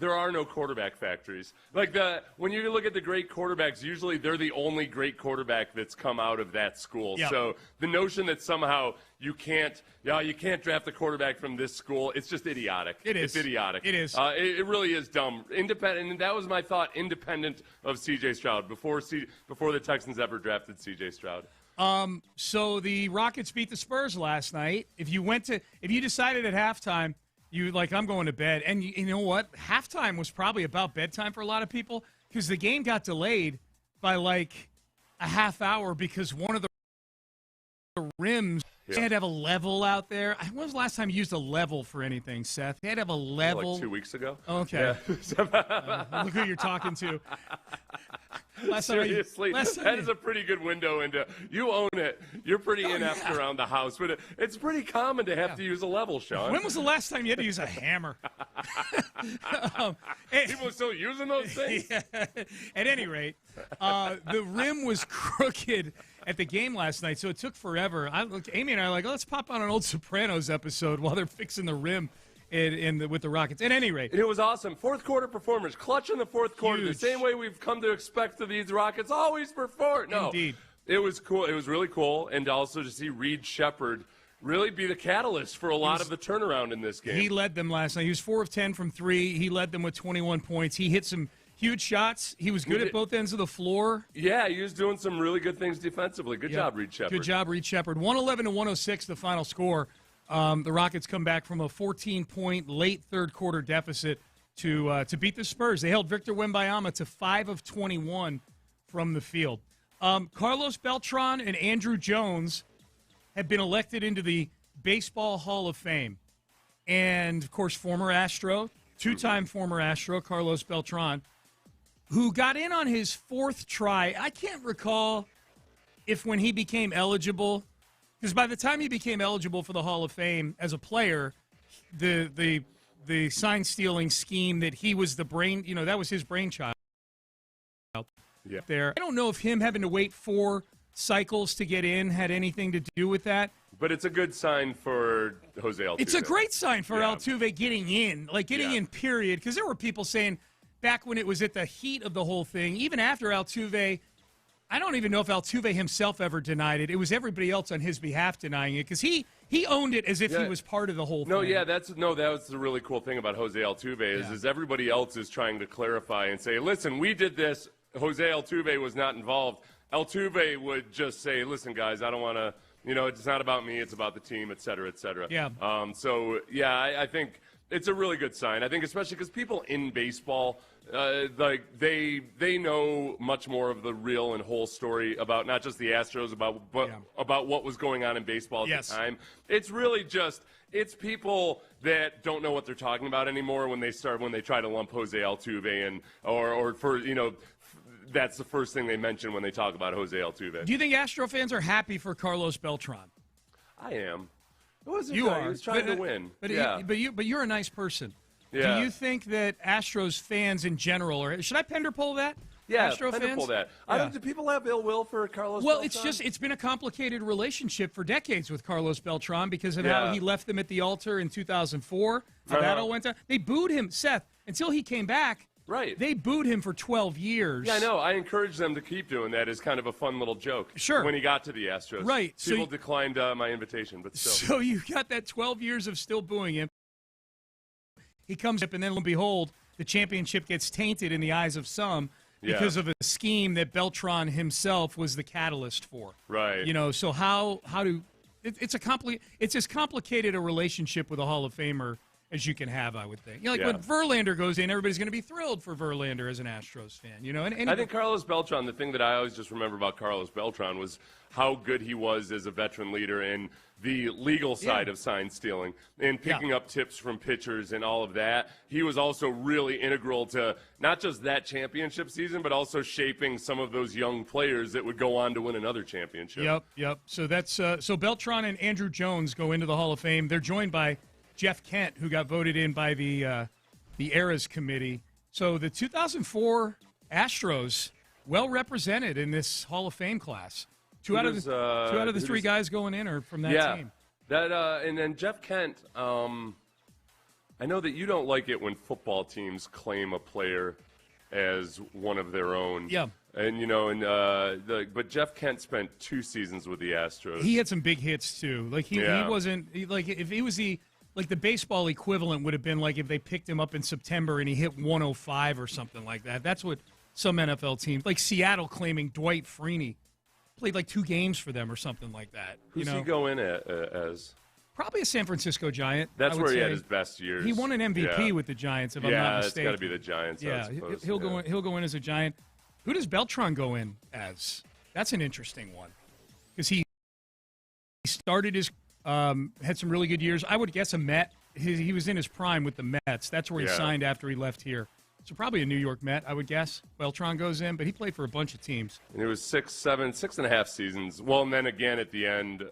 are no quarterback factories. Like when you look at the great quarterbacks, usually they're the only great quarterback that's come out of that school. Yep. So the notion that somehow you can't draft a quarterback from this school, it's just idiotic. It is. It's idiotic. It is. It really is dumb. Independent, and that was my thought. Independent of C.J. Stroud before the Texans ever drafted C.J. Stroud. So the Rockets beat the Spurs last night. If you decided at halftime, I'm going to bed, and you know what? Halftime was probably about bedtime for a lot of people because the game got delayed by like a half hour because one of the rims they had to have a level out there. When was the last time you used a level for anything, Seth? They had to have a level. Like 2 weeks ago. Okay. Yeah. Look who you're talking to. Seriously, that is a pretty good window into. You own it. You're pretty inept around the house, but it's pretty common to have to use a level, Sean. When was the last time you had to use a hammer? People are still using those things? Yeah. At any rate, the rim was crooked at the game last night, so it took forever. Amy and I are like, let's pop on an old Sopranos episode while they're fixing the rim. With the Rockets. At any rate. It was awesome. Fourth quarter performers. Clutch in the fourth quarter. Huge. The same way we've come to expect of these Rockets. Always perform. No. Indeed. It was cool. It was really cool. And also to see Reed Shepherd really be the catalyst for a lot of the turnaround in this game. He led them last night. He was 4 of 10 from 3. He led them with 21 points. He hit some huge shots. He was good at both ends of the floor. Yeah, he was doing some really good things defensively. Good job, Reed Shepherd. Good job, Reed Shepherd. 111-106, the final score. The Rockets come back from a 14-point late third-quarter deficit to beat the Spurs. They held Victor Wembanyama to 5 of 21 from the field. Carlos Beltran and Andrew Jones have been elected into the Baseball Hall of Fame. And, of course, former Astro, two-time former Astro, Carlos Beltran, who got in on his 4th try. I can't recall if when he became eligible – because by the time he became eligible for the Hall of Fame as a player, the sign stealing scheme that he was the brain, that was his brainchild. Yeah. There, I don't know if him having to wait 4 cycles to get in had anything to do with that. But it's a good sign for for Jose Altuve. It's a great sign for Altuve getting in, in, period, because there were people saying back when it was at the heat of the whole thing, even after Altuve, I don't even know if Altuve himself ever denied it. It was everybody else on his behalf denying it because he owned it as if he was part of the whole thing. That was the really cool thing about Jose Altuve is everybody else is trying to clarify and say, listen, we did this. Jose Altuve was not involved. Altuve would just say, listen, guys, I don't want to, it's not about me. It's about the team, et cetera, et cetera. Yeah. I think it's a really good sign. I think especially because people in baseball, they know much more of the real and whole story about not just the Astros, about what was going on in baseball at the time. It's really just it's people that don't know what they're talking about anymore when they try to lump Jose Altuve and or for that's the first thing they mention when they talk about Jose Altuve. Do you think Astro fans are happy for Carlos Beltran? I am. You are. He was trying to win. But you're a nice person. Yeah. Do you think that Astros fans in general, or should I Pender poll that? Yeah, Astro Pender fans? poll that. Do people have ill will for Carlos Beltran? It's been a complicated relationship for decades with Carlos Beltran because of how he left them at the altar in 2004. How that all went down. They booed him, Seth, until he came back. Right. They booed him for 12 years. Yeah, I know. I encouraged them to keep doing that as kind of a fun little joke. Sure. When he got to the Astros. Right. People declined my invitation, but still. So you got that 12 years of still booing him. He comes up, and then, lo and behold, the championship gets tainted in the eyes of some because of a scheme that Beltran himself was the catalyst for. Right. So how do it's as complicated a relationship with a Hall of Famer as you can have, I would think. When Verlander goes in, everybody's going to be thrilled for Verlander as an Astros fan. And I think Carlos Beltran, the thing that I always just remember about Carlos Beltran was how good he was as a veteran leader in the legal side of sign stealing and picking up tips from pitchers and all of that. He was also really integral to not just that championship season, but also shaping some of those young players that would go on to win another championship. Yep. So that's so Beltran and Andrew Jones go into the Hall of Fame. They're joined by Jeff Kent, who got voted in by the Eras Committee. So the 2004 Astros, well represented in this Hall of Fame class. Two out of the three guys going in are from that team. And then Jeff Kent, I know that you don't like it when football teams claim a player as one of their own. Yeah. And, but Jeff Kent spent 2 seasons with the Astros. He had some big hits, too. He wasn't – if he was the – the baseball equivalent would have been if they picked him up in September and he hit 105 or something like that. That's what some NFL teams, like Seattle claiming Dwight Freeney, played 2 games for them or something like that. Who's he go in as? Probably a San Francisco Giant. That's where he had his best years. He won an MVP with the Giants, if I'm not mistaken. Yeah, it's got to be the Giants. Yeah, he'll go in as a Giant. Who does Beltran go in as? That's an interesting one because he started his had some really good years. I would guess a Met. He was in his prime with the Mets. That's where he signed after he left here. So probably a New York Met, I would guess. Beltran goes in, but he played for a bunch of teams. And it was 6.5 seasons. Well, and then again at the end,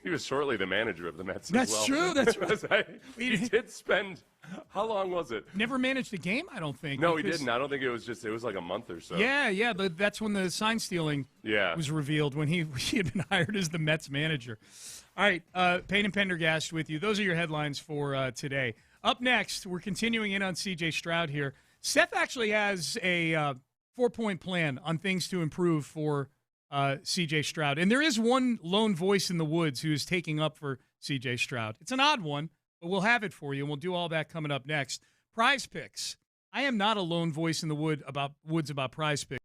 he was shortly the manager of the Mets That's as well. True. That's right. He did spend – how long was it? Never managed a game, I don't think. No, he didn't. I don't think it was like a month or so. Yeah, but that's when the sign stealing was revealed, when he had been hired as the Mets manager. All right, Payne and Pendergast with you. Those are your headlines for today. Up next, we're continuing in on C.J. Stroud here. Seth actually has a 4-point plan on things to improve for C.J. Stroud. And there is one lone voice in the woods who is taking up for C.J. Stroud. It's an odd one, but we'll have it for you, and we'll do all that coming up next. Prize Picks. I am not a lone voice in the woods about Prize Picks.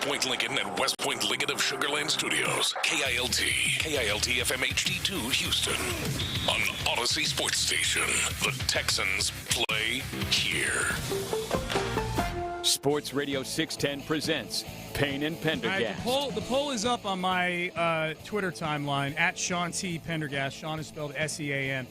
Point Lincoln and West Point Lincoln of Sugar Land Studios. KILT FM HD2 Houston. On Odyssey Sports Station. The Texans play here. Sports Radio 610 presents Payne and Pendergast. The poll is up on my Twitter timeline at Sean T. Pendergast. Sean is spelled S-E-A-N.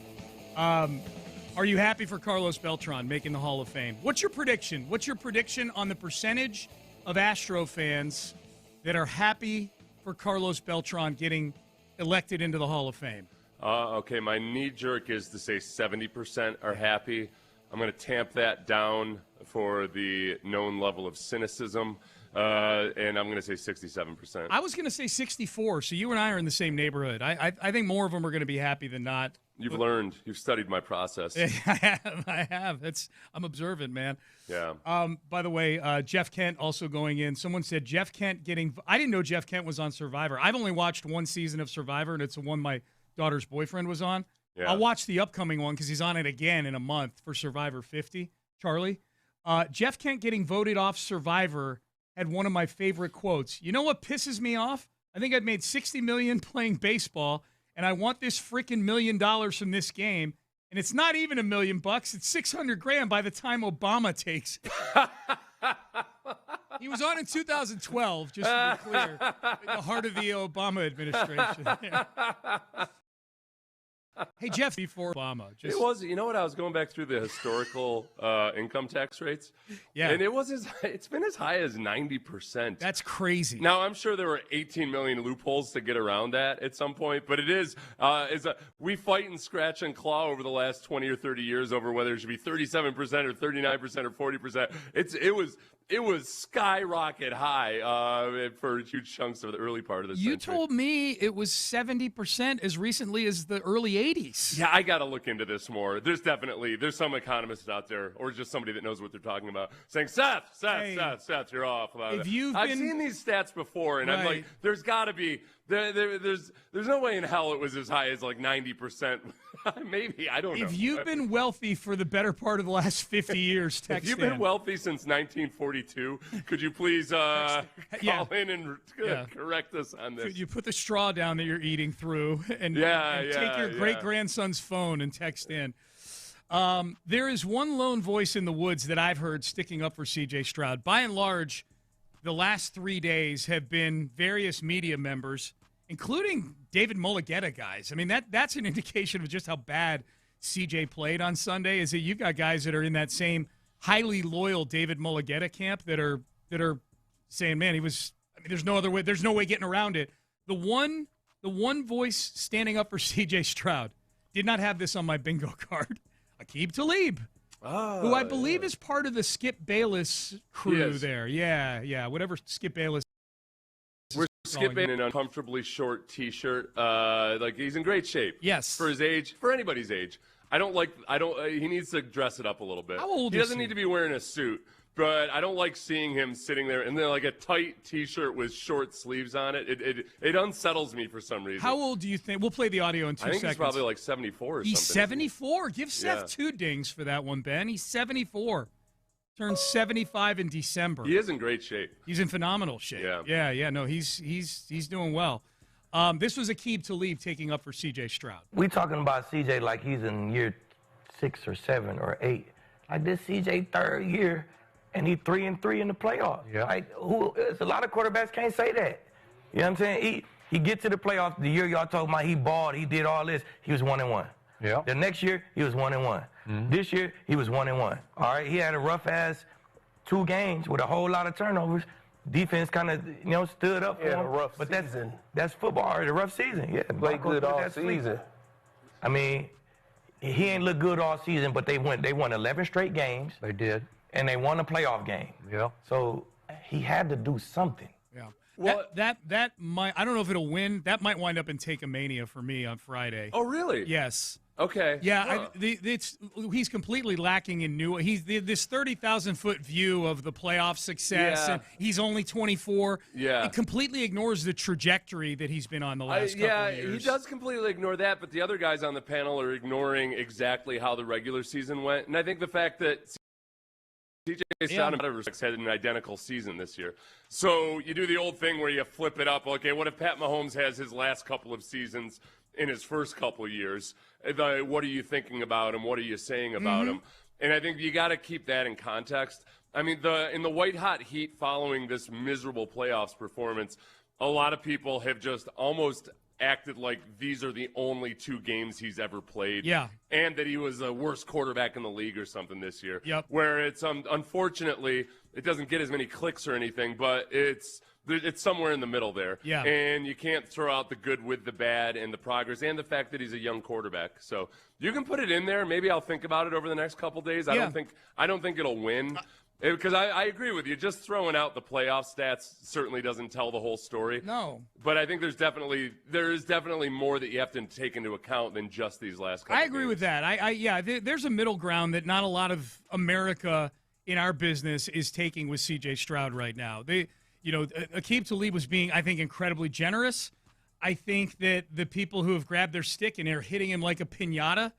Are you happy for Carlos Beltran making the Hall of Fame? What's your prediction? What's your prediction on the percentage of Astro fans that are happy for Carlos Beltran getting elected into the Hall of Fame? Okay, my knee-jerk is to say 70% are happy. I'm going to tamp that down for the known level of cynicism, and I'm going to say 67%. I was going to say 64, so you and I are in the same neighborhood. I think more of them are going to be happy than not. You've learned. You've studied my process. I have. I'm observant, man. Yeah. By the way, Jeff Kent also going in. Someone said Jeff Kent getting – I didn't know Jeff Kent was on Survivor. I've only watched one season of Survivor, and it's the one my daughter's boyfriend was on. Yeah. I'll watch the upcoming one because he's on it again in a month for Survivor 50. Charlie, Jeff Kent getting voted off Survivor had one of my favorite quotes. You know what pisses me off? I think I've made $60 million playing baseball, and I want this freaking $1 million from this game, and it's not even $1 million bucks. It's $600,000 by the time Obama takes it. He was on in 2012, just to be clear, in the heart of the Obama administration. Hey, Jeff, before Obama. It was, you know what, I was going back through the historical income tax rates. Yeah. And it's been as high as 90%. That's crazy. Now, I'm sure there were 18 million loopholes to get around that at some point, but it is, we fight and scratch and claw over the last 20 or 30 years over whether it should be 37% or 39% or 40%. It was skyrocket high for huge chunks of the early part of the century. You told me it was 70% as recently as the early 80s. Yeah, I got to look into this more. There's some economists out there, or just somebody that knows what they're talking about, saying, Seth, you're off. I've seen these stats before, and I'm like, there's got to be, there's no way in hell it was as high as like 90%. Maybe, I don't know. If you've been wealthy for the better part of the last 50 years, text If you've been wealthy since 1942, could you please call in and correct us on this? Could you put the straw down that you're eating through and take your great-grandson's phone and text in? There is one lone voice in the woods that I've heard sticking up for C.J. Stroud. By and large, the last 3 days have been various media members, including David Mulligetta guys. I mean, that's an indication of just how bad C.J. played on Sunday, is that you've got guys that are in that same highly loyal David Mulligetta camp that are saying, man, there's no other way. There's no way getting around it. The one voice standing up for C.J. Stroud did not have this on my bingo card. Aqib Talib, who I believe is part of the Skip Bayless crew there. Yeah, whatever Skip Bayless. We're skipping an uncomfortably short T-shirt. He's in great shape. Yes, for his age, for anybody's age. He needs to dress it up a little bit. How old he is doesn't he? need to be wearing a suit, but I don't like seeing him sitting there and then like a tight T-shirt with short sleeves on it. It unsettles me for some reason. How old do you think? We'll play the audio in 2 seconds. I think he's probably like 74 or something. He's 74. Give Seth 2 dings for that one, Ben. He's 74. Turns 75 in December. He is in great shape. He's in phenomenal shape. Yeah. No, he's doing well. This was Aqib Talib taking up for C.J. Stroud. We talking about C.J. like he's in year 6 or 7 or 8. Like this C.J. third year, and he 3-3 in the playoffs. Yeah. Like a lot of quarterbacks can't say that. You know what I'm saying? He get to the playoffs. The year y'all talking about he balled, he did all this. He was 1-1. Yeah. The next year he was 1-1. Mm-hmm. This year he was 1-1. All right. He had a rough ass 2 games with a whole lot of turnovers. Defense kind of, stood up for him. A rough but season. That's football. The rough season. Yeah. Played good all season. I mean, he ain't looked good all season, but they won 11 straight games. They did. And they won a playoff game. Yeah. So he had to do something. Yeah. Well, that might, I don't know if it'll win. That might wind up in Take-A-Mania for me on Friday. Oh, really? Yes. Okay. Yeah, he's completely lacking in new. He's this 30,000-foot view of the playoff success, and he's only 24. Yeah, it completely ignores the trajectory that he's been on the last couple of years. He does completely ignore that, but the other guys on the panel are ignoring exactly how the regular season went, and I think the fact that C.J. Stroud in other respects had an identical season this year. So you do the old thing where you flip it up. Okay, what if Pat Mahomes has his last couple of seasons in his first couple of years? What are you thinking about him? What are you saying about him? And I think you got to keep that in context. I mean, in the white-hot heat following this miserable playoffs performance, a lot of people have just almost acted like these are the only 2 games he's ever played. Yeah. And that he was the worst quarterback in the league or something this year. Yep. Where it's, unfortunately, it doesn't get as many clicks or anything, but it's somewhere in the middle there. Yeah. And you can't throw out the good with the bad and the progress and the fact that he's a young quarterback. So you can put it in there. Maybe I'll think about it over the next couple days. I don't think it'll win. Because I agree with you. Just throwing out the playoff stats certainly doesn't tell the whole story. No. But I think there is definitely more that you have to take into account than just these last couple I agree games. with that. There's a middle ground that not a lot of America in our business is taking with C.J. Stroud right now. Aqib Talib was being, I think, incredibly generous. I think that the people who have grabbed their stick and are hitting him like a piñata,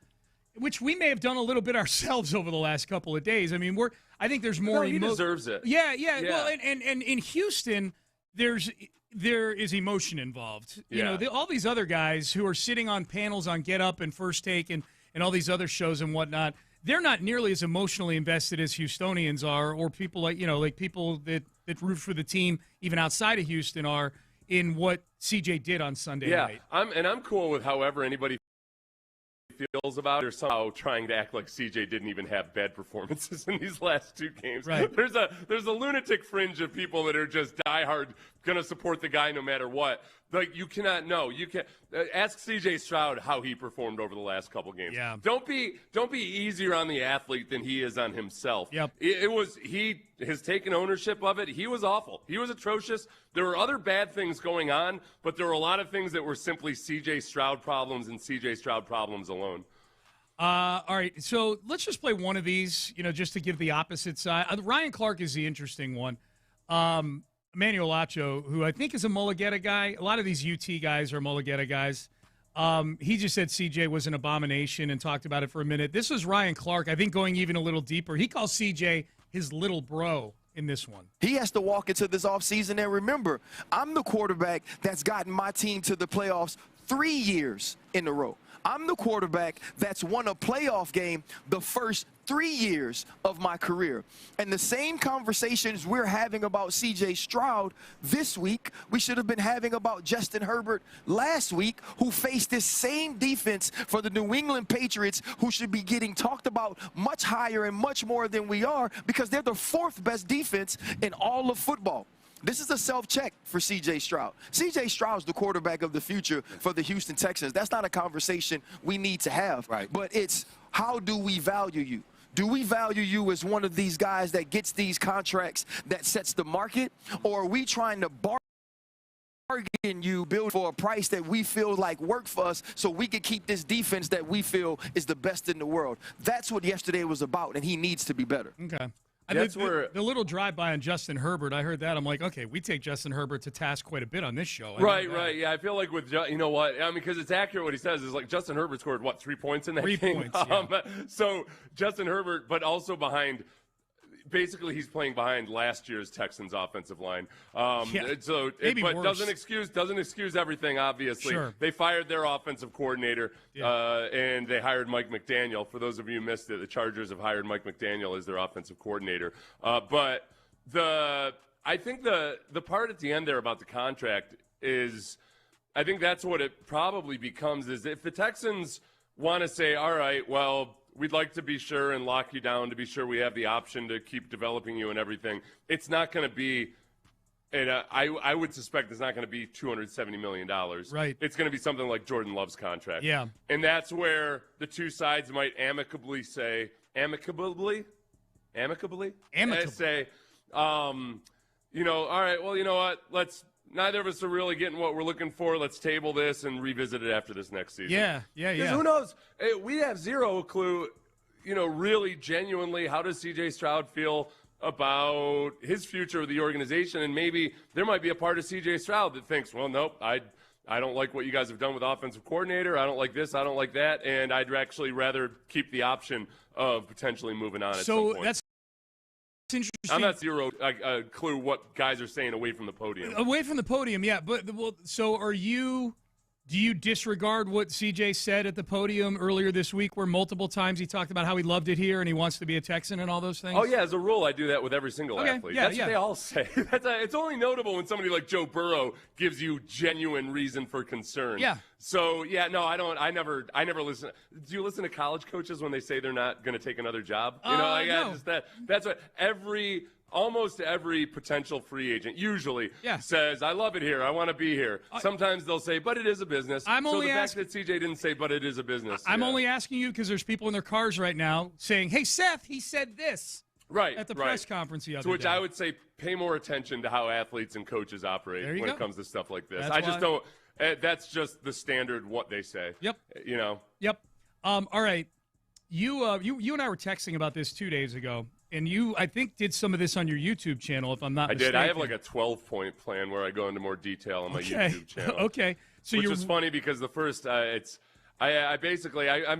which we may have done a little bit ourselves over the last couple of days. I mean, I think there's more. No, he deserves it. Yeah. Well, and in Houston, there is emotion involved. Yeah. All these other guys who are sitting on panels on Get Up and First Take and all these other shows and whatnot, they're not nearly as emotionally invested as Houstonians are, or people like people that root for the team even outside of Houston are in what CJ did on Sunday night. I'm cool with however anybody feels about it, or somehow trying to act like CJ didn't even have bad performances in these last 2 games. Right. There's a lunatic fringe of people that are just diehard going to support the guy no matter what. Like, you cannot know. You can ask CJ Stroud how he performed over the last couple games. Yeah. Don't be easier on the athlete than he is on himself. Yep. He has taken ownership of it. He was awful. He was atrocious. There were other bad things going on, but there were a lot of things that were simply CJ Stroud problems and CJ Stroud problems alone. All right, so let's just play one of these, just to give the opposite side. Ryan Clark is the interesting one. Emmanuel Acho, who I think is a Mulligetta guy. A lot of these UT guys are Mulligetta guys. He just said CJ was an abomination and talked about it for a minute. This is Ryan Clark, I think, going even a little deeper. He calls CJ his little bro in this one. He has to walk into this offseason and remember, I'm the quarterback that's gotten my team to the playoffs 3 years in a row. I'm the quarterback that's won a playoff game the first 3 years of my career. And the same conversations we're having about C.J. Stroud this week, we should have been having about Justin Herbert last week, who faced this same defense for the New England Patriots, who should be getting talked about much higher and much more than we are, because they're the 4th best defense in all of football. This is a self-check for C.J. Stroud. C.J. Stroud's the quarterback of the future for the Houston Texans. That's not a conversation we need to have. Right. But it's, how do we value you? Do we value you as one of these guys that gets these contracts that sets the market? Or are we trying to bargain you, build for a price that we feel like worked for us so we can keep this defense that we feel is the best in the world? That's what yesterday was about, and he needs to be better. Okay. The little drive-by on Justin Herbert, I heard that. I'm like, okay, we take Justin Herbert to task quite a bit on this show. Right. Yeah, I feel like with, you know what, I mean, because it's accurate what he says. Is like Justin Herbert scored, 3 points in that game? 3 points, yeah. So Justin Herbert, but also behind, basically he's playing behind last year's Texans offensive line. So, but doesn't excuse everything, obviously. Sure. They fired their offensive coordinator, and they hired Mike McDaniel. For those of you who missed it, the Chargers have hired Mike McDaniel as their offensive coordinator. But I think the part at the end there about the contract is, I think that's what it probably becomes, is if the Texans want to say, all right, well, we'd like to be sure and lock you down to be sure we have the option to keep developing you and everything. It's not going to be, and I would suspect it's not going to be $270 million. Right. It's going to be something like Jordan Love's contract. Yeah. And that's where the two sides might amicably say, say, all right, well, you know what, neither of us are really getting what we're looking for. Let's table this and revisit it after this next season. Yeah. Because who knows? We have zero clue, really genuinely, how does C.J. Stroud feel about his future with the organization? And maybe there might be a part of C.J. Stroud that thinks, well, nope, I don't like what you guys have done with offensive coordinator. I don't like this. I don't like that. And I'd actually rather keep the option of potentially moving on at some point. interesting. I'm not zero clue what guys are saying away from the podium. Away from the podium, yeah. But so are you? Do you disregard what CJ said at the podium earlier this week, where multiple times he talked about how he loved it here and he wants to be a Texan and all those things? Oh, yeah, as a rule, I do that with every single athlete. Yeah, That's what they all say. It's only notable when somebody like Joe Burrow gives you genuine reason for concern. Yeah. So, yeah, no, I don't. I never listen. Do you listen to college coaches when they say they're not going to take another job? No. That's what almost every potential free agent usually says, I love it here. I want to be here. Sometimes they'll say, but it is a business. Fact that CJ didn't say, but it is a business. I'm only asking you because there's people in their cars right now saying, hey, Seth, he said this. Right. At the press conference the other day. To which I would say pay more attention to how athletes and coaches operate when it comes to stuff like this. That's just the standard what they say. Yep. Yep. All right. You and I were texting about this 2 days ago. And you, I think, did some of this on your YouTube channel, if I'm not mistaken. I did. I have like a 12-point plan where I go into more detail on my YouTube channel. Okay. So which is funny because the first, I'm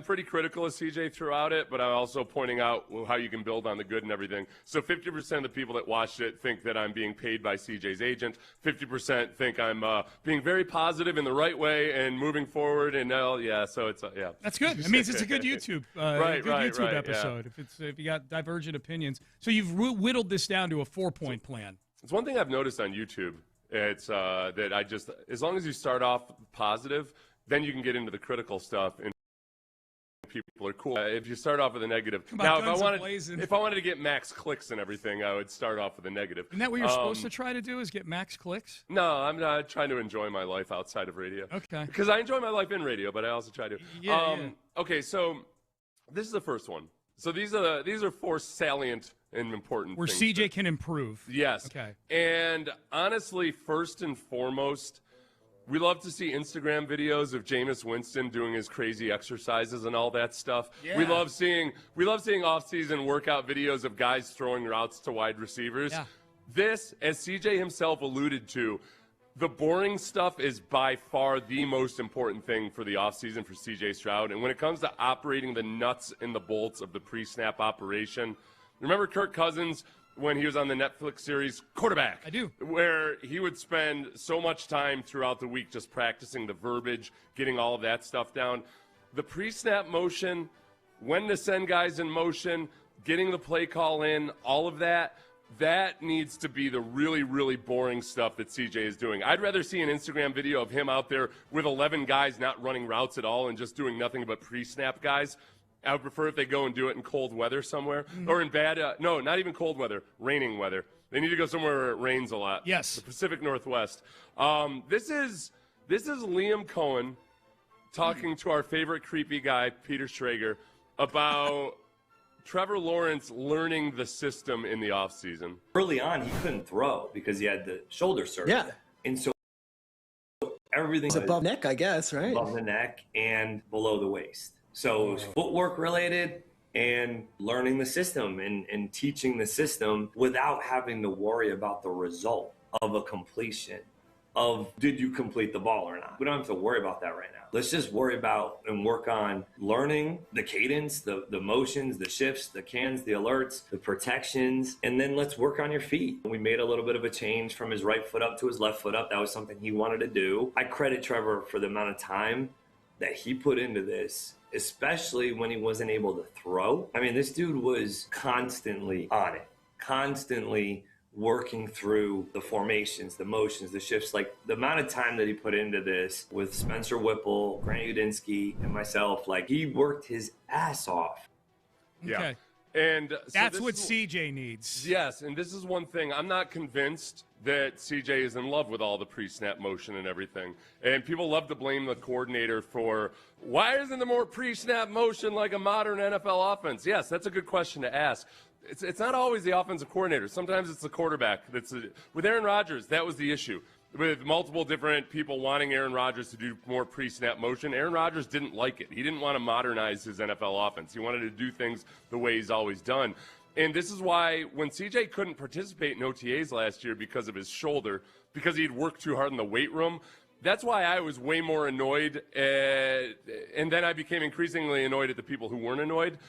pretty critical of CJ throughout it, but I'm also pointing out how you can build on the good and everything. So 50% of the people that watched it think that I'm being paid by CJ's agent. 50% think I'm being very positive in the right way and moving forward. And so it's yeah. That's good. It means it's a good YouTube, YouTube episode. Yeah. If you got divergent opinions. So you've whittled this down to a 4-point plan. It's one thing I've noticed on YouTube. It's that as long as you start off positive, then you can get into the critical stuff, and people are cool. If you start off with a negative, if I wanted to get max clicks and everything, I would start off with a negative. Isn't that what you're supposed to try to do? Is get max clicks? No, I'm not trying to enjoy my life outside of radio. Okay. Because I enjoy my life in radio, but I also try to. Okay, so this is the first one. So these are 4 salient and important where things CJ can improve. Yes. Okay. And honestly, first and foremost, we love to see Instagram videos of Jameis Winston doing his crazy exercises and all that stuff. Yeah. We love seeing off-season workout videos of guys throwing routes to wide receivers. Yeah. This, as CJ himself alluded to, the boring stuff is by far the most important thing for the offseason for CJ Stroud. And when it comes to operating the nuts and the bolts of the pre-snap operation, remember Kirk Cousins when he was on the Netflix series Quarterback? I do. Where he would spend so much time throughout the week just practicing the verbiage, getting all of that stuff down. The pre-snap motion, when to send guys in motion, getting the play call in, all of that needs to be the really, really boring stuff that CJ is doing. I'd rather see an Instagram video of him out there with 11 guys not running routes at all and just doing nothing but pre-snap guys. I would prefer if they go and do it in cold weather somewhere or in bad, no, not even cold weather, raining weather. They need to go somewhere where it rains a lot. Yes. The Pacific Northwest. This is Liam Cohen talking to our favorite creepy guy, Peter Schrager, about Trevor Lawrence learning the system in the offseason. Early on, he couldn't throw because he had the shoulder surgery. Yeah. And so everything was above neck, I guess, right? Above the neck and below the waist. So it was footwork related and learning the system and teaching the system without having to worry about the result of a completion of did you complete the ball or not. We don't have to worry about that right now. Let's just worry about and work on learning the cadence, the motions, the shifts, the cans, the alerts, the protections, and then let's work on your feet. We made a little bit of a change from his right foot up to his left foot up. That was something he wanted to do. I credit Trevor for the amount of time that he put into this, especially when he wasn't able to throw. I mean, this dude was constantly on it, constantly working through the formations, the motions, the shifts. Like the amount of time that he put into this with Spencer Whipple, Grant Udinsky, and myself, like he worked his ass off. Yeah. Okay. And so that's what CJ needs. Yes, and this is one thing. I'm not convinced that CJ is in love with all the pre-snap motion and everything. And people love to blame the coordinator for, why isn't there more pre-snap motion like a modern NFL offense? Yes, that's a good question to ask. It's not always the offensive coordinator. Sometimes it's the quarterback. With Aaron Rodgers, that was the issue. With multiple different people wanting Aaron Rodgers to do more pre-snap motion, Aaron Rodgers didn't like it. He didn't want to modernize his NFL offense. He wanted to do things the way he's always done. And this is why when CJ couldn't participate in OTAs last year because of his shoulder, because he'd worked too hard in the weight room, that's why I was way more annoyed. And then I became increasingly annoyed at the people who weren't annoyed.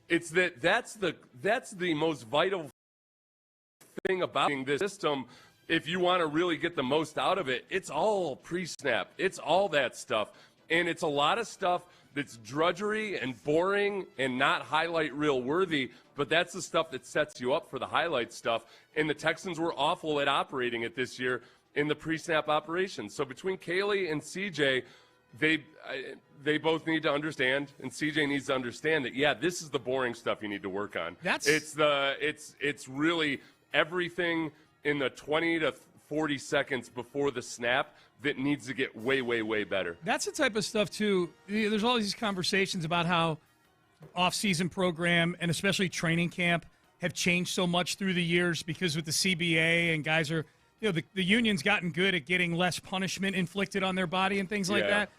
It's that's the most vital thing about this system, if you want to really get the most out of it, it's all pre-snap. It's all that stuff. And it's a lot of stuff that's drudgery and boring and not highlight reel worthy, but that's the stuff that sets you up for the highlight stuff. And the Texans were awful at operating it this year in the pre-snap operations. So between Kaylee and CJ, they both need to understand, and CJ needs to understand that, yeah, this is the boring stuff you need to work on. It's really everything in the 20 to 40 seconds before the snap that needs to get way, way, way better. That's the type of stuff, too. There's all these conversations about how off-season program and especially training camp have changed so much through the years because with the CBA and guys are, the union's gotten good at getting less punishment inflicted on their body and things like that.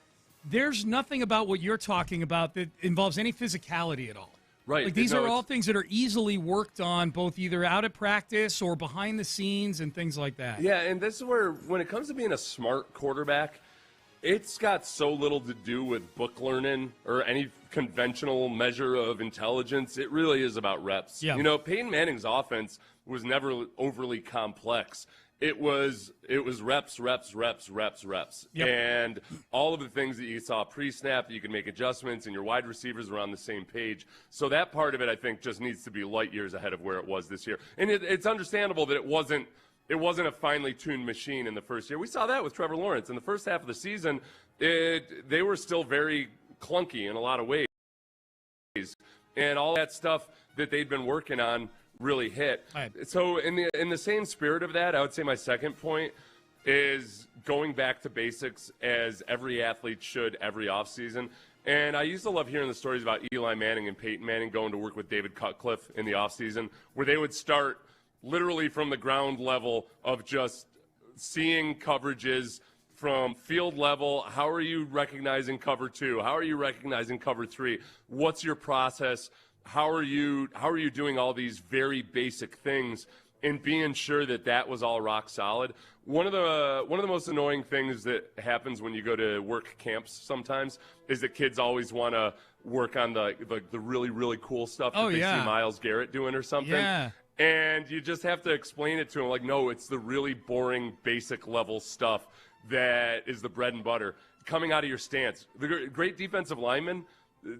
There's nothing about what you're talking about that involves any physicality at all. Right. Like these are all things that are easily worked on, both either out at practice or behind the scenes and things like that. Yeah, and this is where, when it comes to being a smart quarterback, it's got so little to do with book learning or any conventional measure of intelligence. It really is about reps. Yeah. Peyton Manning's offense was never overly complex. It was reps. Yep. And all of the things that you saw pre-snap, you can make adjustments, and your wide receivers are on the same page. So that part of it, I think, just needs to be light years ahead of where it was this year. And it's understandable that it wasn't a finely tuned machine in the first year. We saw that with Trevor Lawrence. In the first half of the season, they were still very clunky in a lot of ways. And all that stuff that they'd been working on really hit. Right. So in the same spirit of that, I would say my second point is going back to basics, as every athlete should every offseason. And I used to love hearing the stories about Eli Manning and Peyton Manning going to work with David Cutcliffe in the offseason, where they would start literally from the ground level of just seeing coverages from field level. How are you recognizing cover 2? How are you recognizing cover 3? What's your process? How are you doing all these very basic things and being sure that was all rock solid? One of the most annoying things that happens when you go to work camps sometimes is that kids always want to work on the really, really cool stuff that they see Myles Garrett doing or something. Yeah. And you just have to explain it to them like, no, it's the really boring, basic level stuff that is the bread and butter coming out of your stance. The great defensive linemen,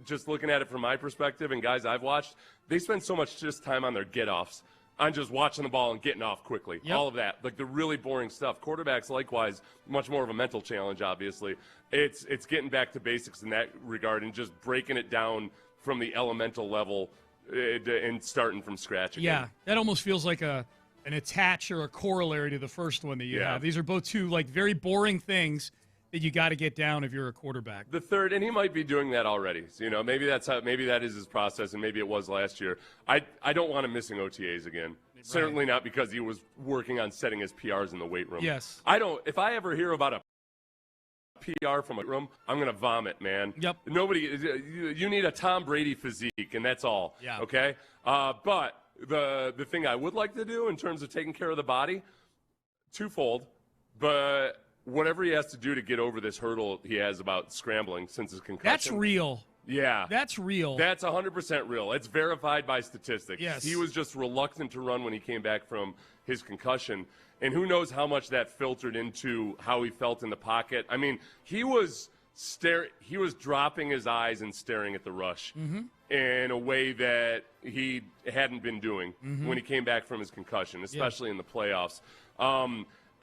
just looking at it from my perspective and guys I've watched, they spend so much just time on their get-offs, on just watching the ball and getting off quickly. Yep. All of that, like the really boring stuff. Quarterbacks, likewise, much more of a mental challenge, obviously. It's getting back to basics in that regard and just breaking it down from the elemental level and starting from scratch again. Yeah, that almost feels like an attach or a corollary to the first one that you have. These are both two very boring things that you got to get down if you're a quarterback. The third, and he might be doing that already. So, maybe that is his process, and maybe it was last year. I don't want him missing OTAs again. Right. Certainly not because he was working on setting his PRs in the weight room. Yes. If I ever hear about a PR from a room, I'm going to vomit, man. Yep. You need a Tom Brady physique, and that's all. Yeah. Okay? But the thing I would like to do in terms of taking care of the body, twofold, but whatever he has to do to get over this hurdle he has about scrambling since his concussion. That's real. Yeah. That's real. That's 100% real. It's verified by statistics. Yes. He was just reluctant to run when he came back from his concussion. And who knows how much that filtered into how he felt in the pocket. I mean, he was dropping his eyes and staring at the rush in a way that he hadn't been doing when he came back from his concussion, especially in the playoffs.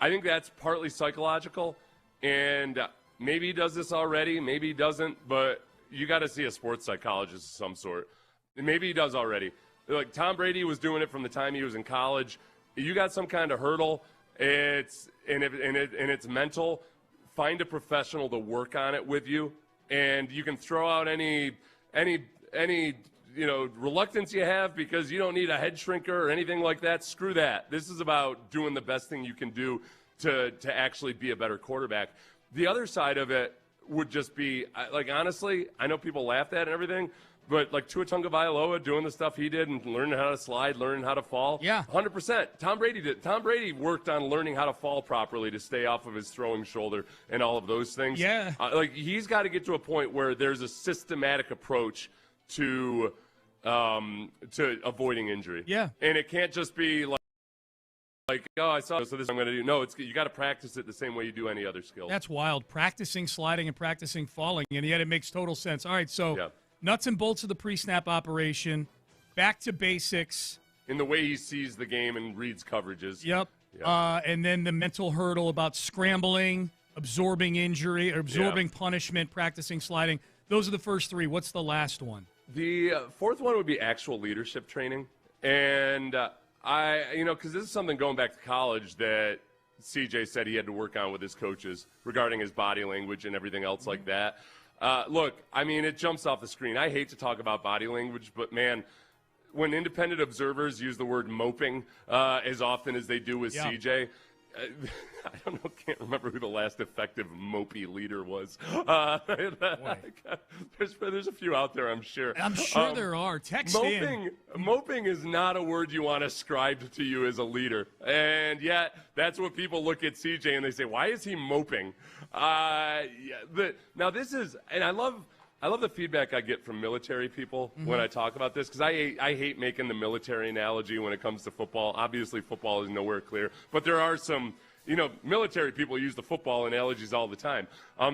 I think that's partly psychological, and maybe he does this already, maybe he doesn't, but you got to see a sports psychologist of some sort. Maybe he does already. Like Tom Brady was doing it from the time he was in college. You got some kind of hurdle, it's mental. Find a professional to work on it with you, and you can throw out any reluctance you have because you don't need a head shrinker or anything like that. Screw that. This is about doing the best thing you can do to actually be a better quarterback. The other side of it would just be, honestly, I know people laughed at it and everything, but Tua Tagovailoa doing the stuff he did and learning how to slide, learning how to fall. Yeah. 100%. Tom Brady did. Tom Brady worked on learning how to fall properly to stay off of his throwing shoulder and all of those things. Yeah. He's got to get to a point where there's a systematic approach to avoiding injury. Yeah. And it can't just be like, oh, I saw this, so this I'm going to do. No, you got to practice it the same way you do any other skill. That's wild. Practicing sliding and practicing falling, and yet it makes total sense. All right, so nuts and bolts of the pre-snap operation, back to basics. In the way he sees the game and reads coverages. Yep. And then the mental hurdle about scrambling, absorbing injury, or absorbing punishment, practicing sliding. Those are the first three. What's the last one? The fourth one would be actual leadership training. And because this is something going back to college that CJ said he had to work on with his coaches regarding his body language and everything else like that. Look, I mean, it jumps off the screen. I hate to talk about body language, but, man, when independent observers use the word moping as often as they do with CJ, can't remember who the last effective mopey leader was. There's a few out there, I'm sure. I'm sure there are. Text in. Moping is not a word you want ascribed to you as a leader. And yet, that's what people look at CJ and they say, why is he moping? Now, this is, and I love the feedback I get from military people when I talk about this, because I hate making the military analogy when it comes to football. Obviously, football is nowhere clear, but there are some, military people use the football analogies all the time.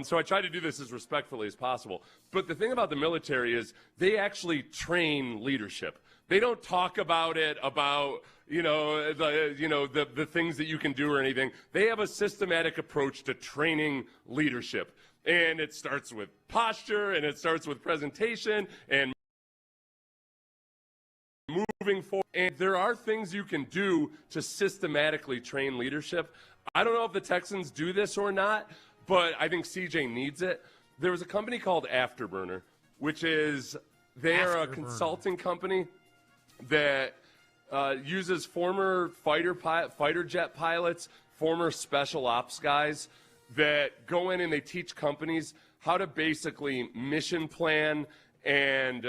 So I try to do this as respectfully as possible. But the thing about the military is they actually train leadership. They don't talk about it, about the things that you can do or anything. They have a systematic approach to training leadership. And it starts with posture, and it starts with presentation, and moving forward. And there are things you can do to systematically train leadership. I don't know if the Texans do this or not, but I think CJ needs it. There was a company called Afterburner, which is they're a consulting company that uses former fighter jet pilots, former special ops guys, that go in and they teach companies how to basically mission plan and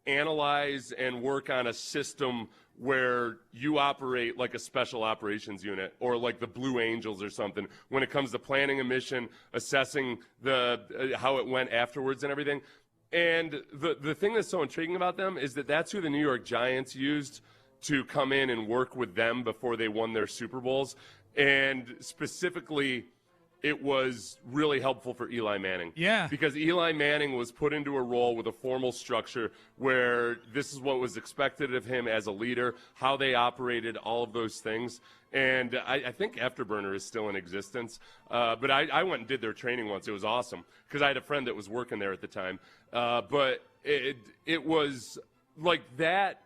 analyze and work on a system where you operate like a special operations unit or like the Blue Angels or something when it comes to planning a mission, assessing how it went afterwards and everything. And the thing that's so intriguing about them is that that's who the New York Giants used to come in and work with them before they won their Super Bowls. And specifically, it was really helpful for Eli Manning. Yeah. Because Eli Manning was put into a role with a formal structure where this is what was expected of him as a leader, how they operated, all of those things. And I think Afterburner is still in existence. But I went and did their training once. It was awesome because I had a friend that was working there at the time. But it was like that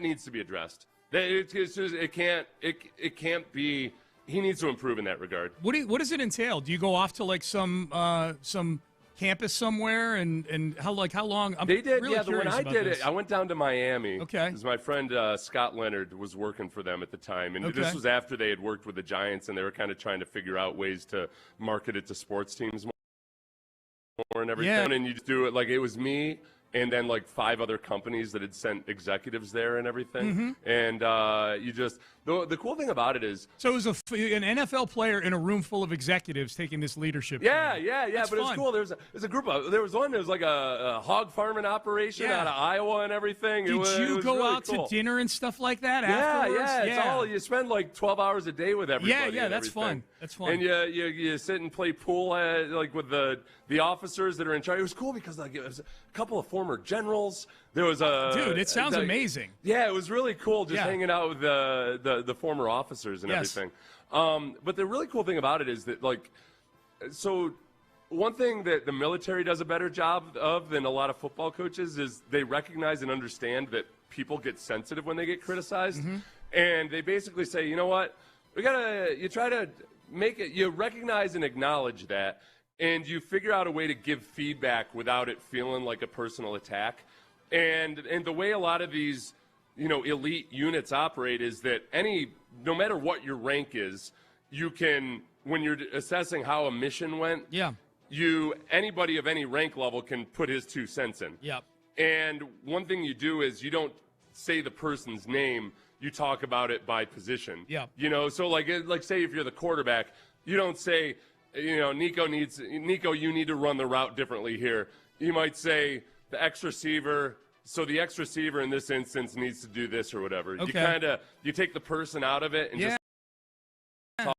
needs to be addressed. It can't be. He needs to improve in that regard. What does it entail? Do you go off to like some campus somewhere and how long? They did, really when I did this. it, I went down to Miami. Okay. Because my friend Scott Leonard was working for them at the time, and Okay. this was after they had worked with the Giants, and they were kind of trying to figure out ways to market it to sports teams more and everything. Yeah. And you just do it like it was me. And then like 5 other companies that had sent executives there and everything. And the cool thing about it is. So it was an NFL player in a room full of executives taking this leadership. Yeah. That's But fun. it's cool. There's a group of, there was like a hog farming operation out of Iowa and everything. Did you go really out cool. to dinner and stuff like that afterwards? Yeah. It's all, you spend like 12 hours a day with everybody. Yeah, that's fun. That's fun. And you sit and play pool like with the officers that are in charge. It was cool because like it was a couple of former generals. There was dude, it sounds amazing. Yeah, it was really cool just hanging out with the former officers and everything. But the really cool thing about it is that one thing that the military does a better job of than a lot of football coaches is they recognize and understand that people get sensitive when they get criticized. And they basically say, you know what, you try to make it, you recognize and acknowledge that, and you figure out a way to give feedback without it feeling like a personal attack. And the way a lot of these, elite units operate is that no matter what your rank is, you can, when you're assessing how a mission went, anybody of any rank level can put his 2 cents in. Yep. And one thing you do is you don't say the person's name, you talk about it by position. Yeah. So like say if you're the quarterback, you don't say, Nico, you need to run the route differently here. You might say the X receiver. So the X receiver in this instance needs to do this or whatever. Okay. You take the person out of it and just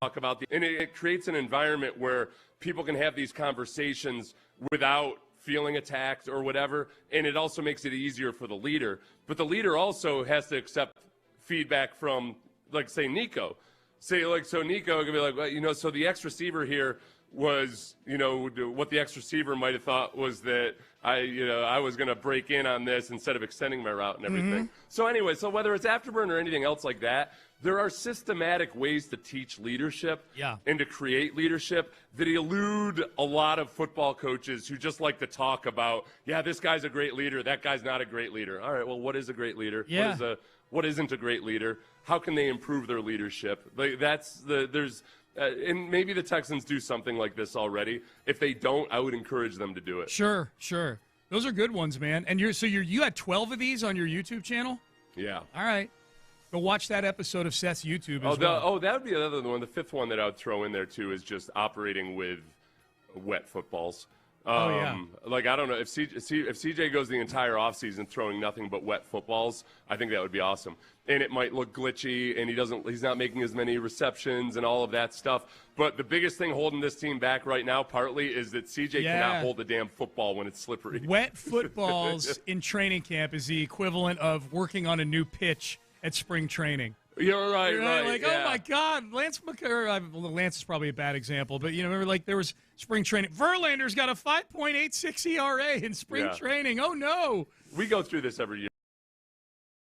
talk about and it creates an environment where people can have these conversations without feeling attacked or whatever, and it also makes it easier for the leader. But the leader also has to accept feedback from, like, say, Nico. So Nico could be like, well, so the X receiver here was, what the X receiver might have thought was that I was going to break in on this instead of extending my route and everything. Mm-hmm. So anyway, so whether it's Afterburn or anything else like that, there are systematic ways to teach leadership and to create leadership that elude a lot of football coaches who just like to talk about, this guy's a great leader, that guy's not a great leader. All right, well, what is a great leader? Yeah. What isn't a great leader? How can they improve their leadership? And maybe the Texans do something like this already. If they don't, I would encourage them to do it. Sure. Those are good ones, man. And you had 12 of these on your YouTube channel? Yeah. All right. Go watch that episode of Seth's YouTube as well. That would be another one. The fifth one that I would throw in there, too, is just operating with wet footballs. Like, I don't know, if CJ goes the entire offseason throwing nothing but wet footballs, I think that would be awesome. And it might look glitchy, and he's not making as many receptions and all of that stuff. But the biggest thing holding this team back right now, partly, is that CJ cannot hold the damn football when it's slippery. Wet footballs in training camp is the equivalent of working on a new pitch at spring training. You're right. Like, oh my God, Lance is probably a bad example, but remember, like, there was spring training. Verlander's got a 5.86 ERA in spring training. Oh no. We go through this every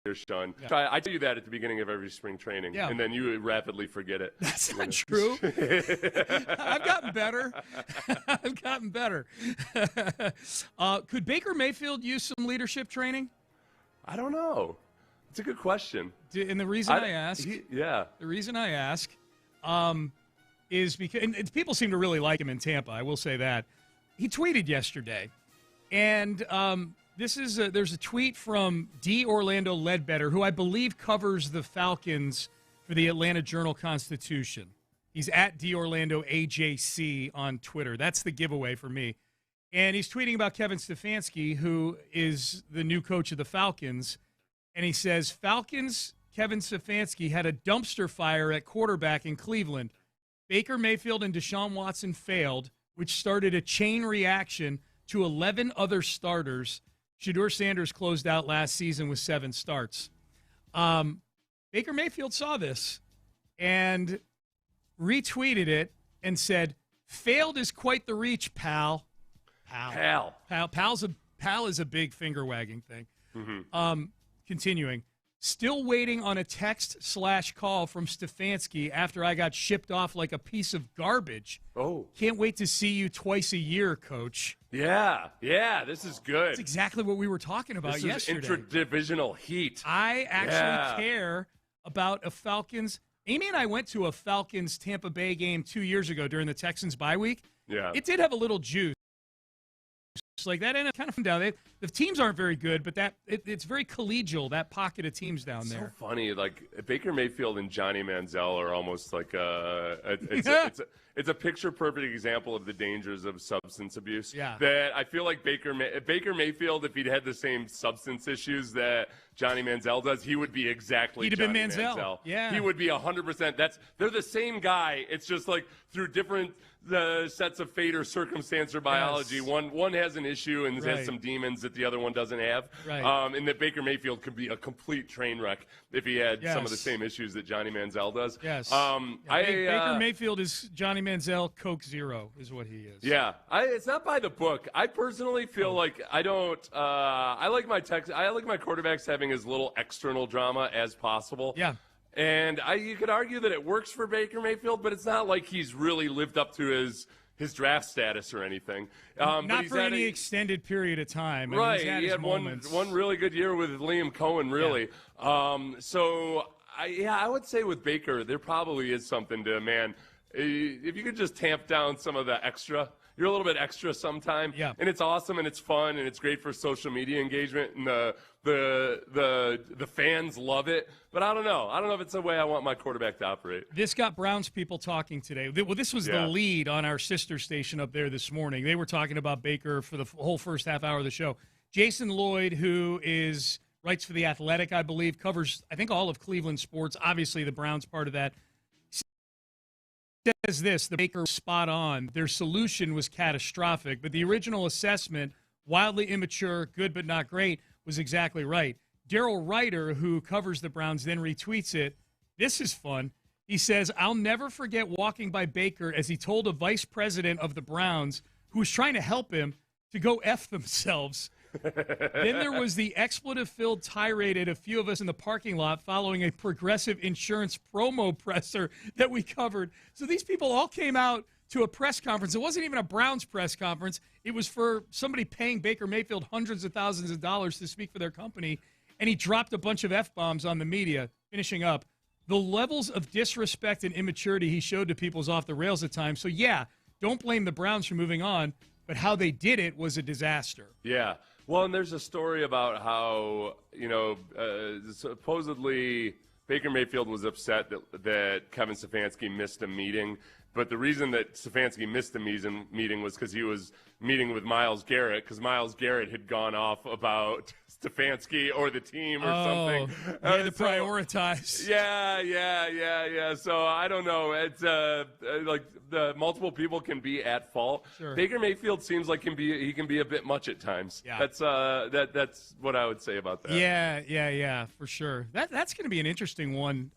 year, Sean. Yeah. I tell you that at the beginning of every spring training, and then you rapidly forget it. That's not true. I've gotten better. Could Baker Mayfield use some leadership training? I don't know. It's a good question. And the reason I ask is because and people seem to really like him in Tampa. I will say that. He tweeted yesterday, and there's a tweet from D. Orlando Ledbetter, who I believe covers the Falcons for the Atlanta Journal-Constitution. He's at D. Orlando AJC on Twitter. That's the giveaway for me. And he's tweeting about Kevin Stefanski, who is the new coach of the Falcons. And he says, Falcons, Kevin Stefanski had a dumpster fire at quarterback in Cleveland. Baker Mayfield and Deshaun Watson failed, which started a chain reaction to 11 other starters. Shedeur Sanders closed out last season with 7 starts. Baker Mayfield saw this and retweeted it and said, failed is quite the reach, pal. Pal is a big finger-wagging thing. Mm-hmm. Continuing, still waiting on a text/call from Stefanski after I got shipped off like a piece of garbage. Oh. Can't wait to see you twice a year, Coach. Yeah, this is good. That's exactly what we were talking about yesterday. This is interdivisional heat. I actually care about a Falcons. Amy and I went to a Falcons-Tampa Bay game 2 years ago during the Texans bye week. Yeah. It did have a little juice. Like that, and kind of down. The teams aren't very good, but it's very collegial, that pocket of teams down there. So funny, like Baker Mayfield and Johnny Manziel are almost like it's a picture-perfect example of the dangers of substance abuse. Yeah. That I feel like Baker Mayfield, if he'd had the same substance issues that Johnny Manziel does, he would be exactly He'd have Johnny been Manziel. Yeah. He would be 100%. They're the same guy. It's just like through different sets of fate or circumstance or biology. Yes. One has an issue and has some demons that the other one doesn't have. Right. And that Baker Mayfield could be a complete train wreck if he had some of the same issues that Johnny Manziel does. Yes. Baker Mayfield is Johnny Manziel, Coke Zero is what he is. Yeah. It's not by the book. I personally feel like I don't. I like my quarterbacks having as little external drama as possible. Yeah. And you could argue that it works for Baker Mayfield, but it's not like he's really lived up to his draft status or anything. Not for any extended period of time. Right. He had one really good year with Liam Cohen, really. Yeah. I would say with Baker, there probably is something to, man, if you could just tamp down some of the extra. You're a little bit extra sometime, and it's awesome and it's fun and it's great for social media engagement and the fans love it. But I don't know if it's the way I want my quarterback to operate. This got Browns people talking today. Well, this was the lead on our sister station up there this morning. They were talking about Baker for the whole first half hour of the show. Jason Lloyd, who writes for The Athletic, I believe, covers I think all of Cleveland sports. Obviously, the Browns part of that. says this, the Baker was spot on. Their solution was catastrophic, but the original assessment, wildly immature, good but not great, was exactly right. Daryl Ryder, who covers the Browns, then retweets it. This is fun. He says, I'll never forget walking by Baker as he told a vice president of the Browns who was trying to help him to go F themselves. Then there was the expletive-filled tirade at a few of us in the parking lot following a Progressive Insurance promo presser that we covered. So these people all came out to a press conference. It wasn't even a Browns press conference. It was for somebody paying Baker Mayfield hundreds of thousands of dollars to speak for their company, and he dropped a bunch of F-bombs on the media. Finishing up, the levels of disrespect and immaturity he showed to people is off the rails at times. So, yeah, don't blame the Browns for moving on, but how they did it was a disaster. Yeah. Well, and there's a story about how, supposedly Baker Mayfield was upset that Kevin Stefanski missed a meeting. But the reason that Stefanski missed the meeting was because he was meeting with Myles Garrett, because Myles Garrett had gone off about Stefanski or the team or something. He had to prioritize. Yeah. So I don't know. It's like the multiple people can be at fault. Sure. Baker Mayfield seems like he can be a bit much at times. Yeah. That's what I would say about that. Yeah, for sure. That's going to be an interesting one.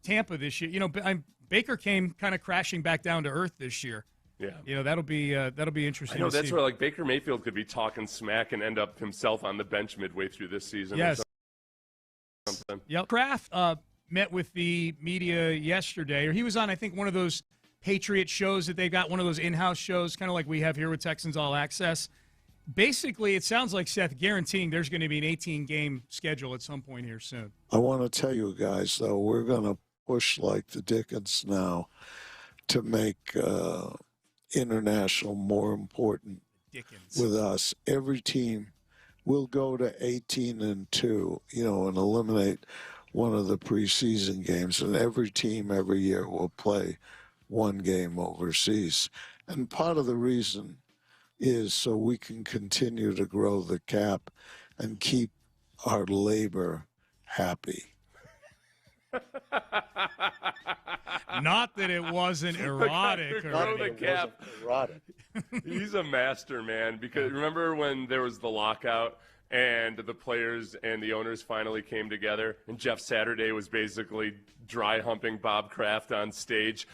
Tampa this year. Baker came kind of crashing back down to earth this year. Yeah. That'll be interesting. I know to that's see. where Baker Mayfield could be talking smack and end up himself on the bench midway through this season. Yes. Or something. Yep. Kraft met with the media yesterday, or he was on, I think, one of those Patriot shows that they've got, one of those in-house shows, kind of like we have here with Texans All Access. Basically, it sounds like, Seth, guaranteeing there's going to be an 18-game schedule at some point here soon. I want to tell you guys, though, we're going to push like the Dickens now to make international more important with us. Every team will go to 18-2, and eliminate one of the preseason games, and every team every year will play one game overseas. And part of the reason is so we can continue to grow the cap and keep our labor happy. Not that it wasn't erotic. Grow the cap. He's a master, man. Because remember when there was the lockout and the players and the owners finally came together, and Jeff Saturday was basically dry humping Bob Kraft on stage.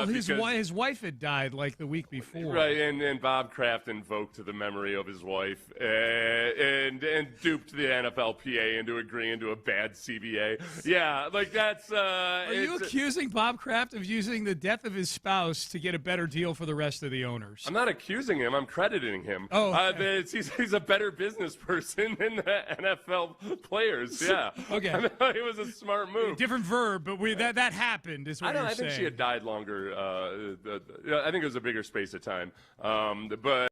His wife had died like the week before. Right, and Bob Kraft invoked the memory of his wife and duped the NFLPA into agreeing to a bad CBA. Yeah, that's... Are you accusing Bob Kraft of using the death of his spouse to get a better deal for the rest of the owners? I'm not accusing him. I'm crediting him. Oh, okay. He's a better business person than the NFL players. Yeah. Okay. It was a smart move. Different verb, but that happened. Is what you're saying. I think she had died longer. I think it was a bigger space of time. But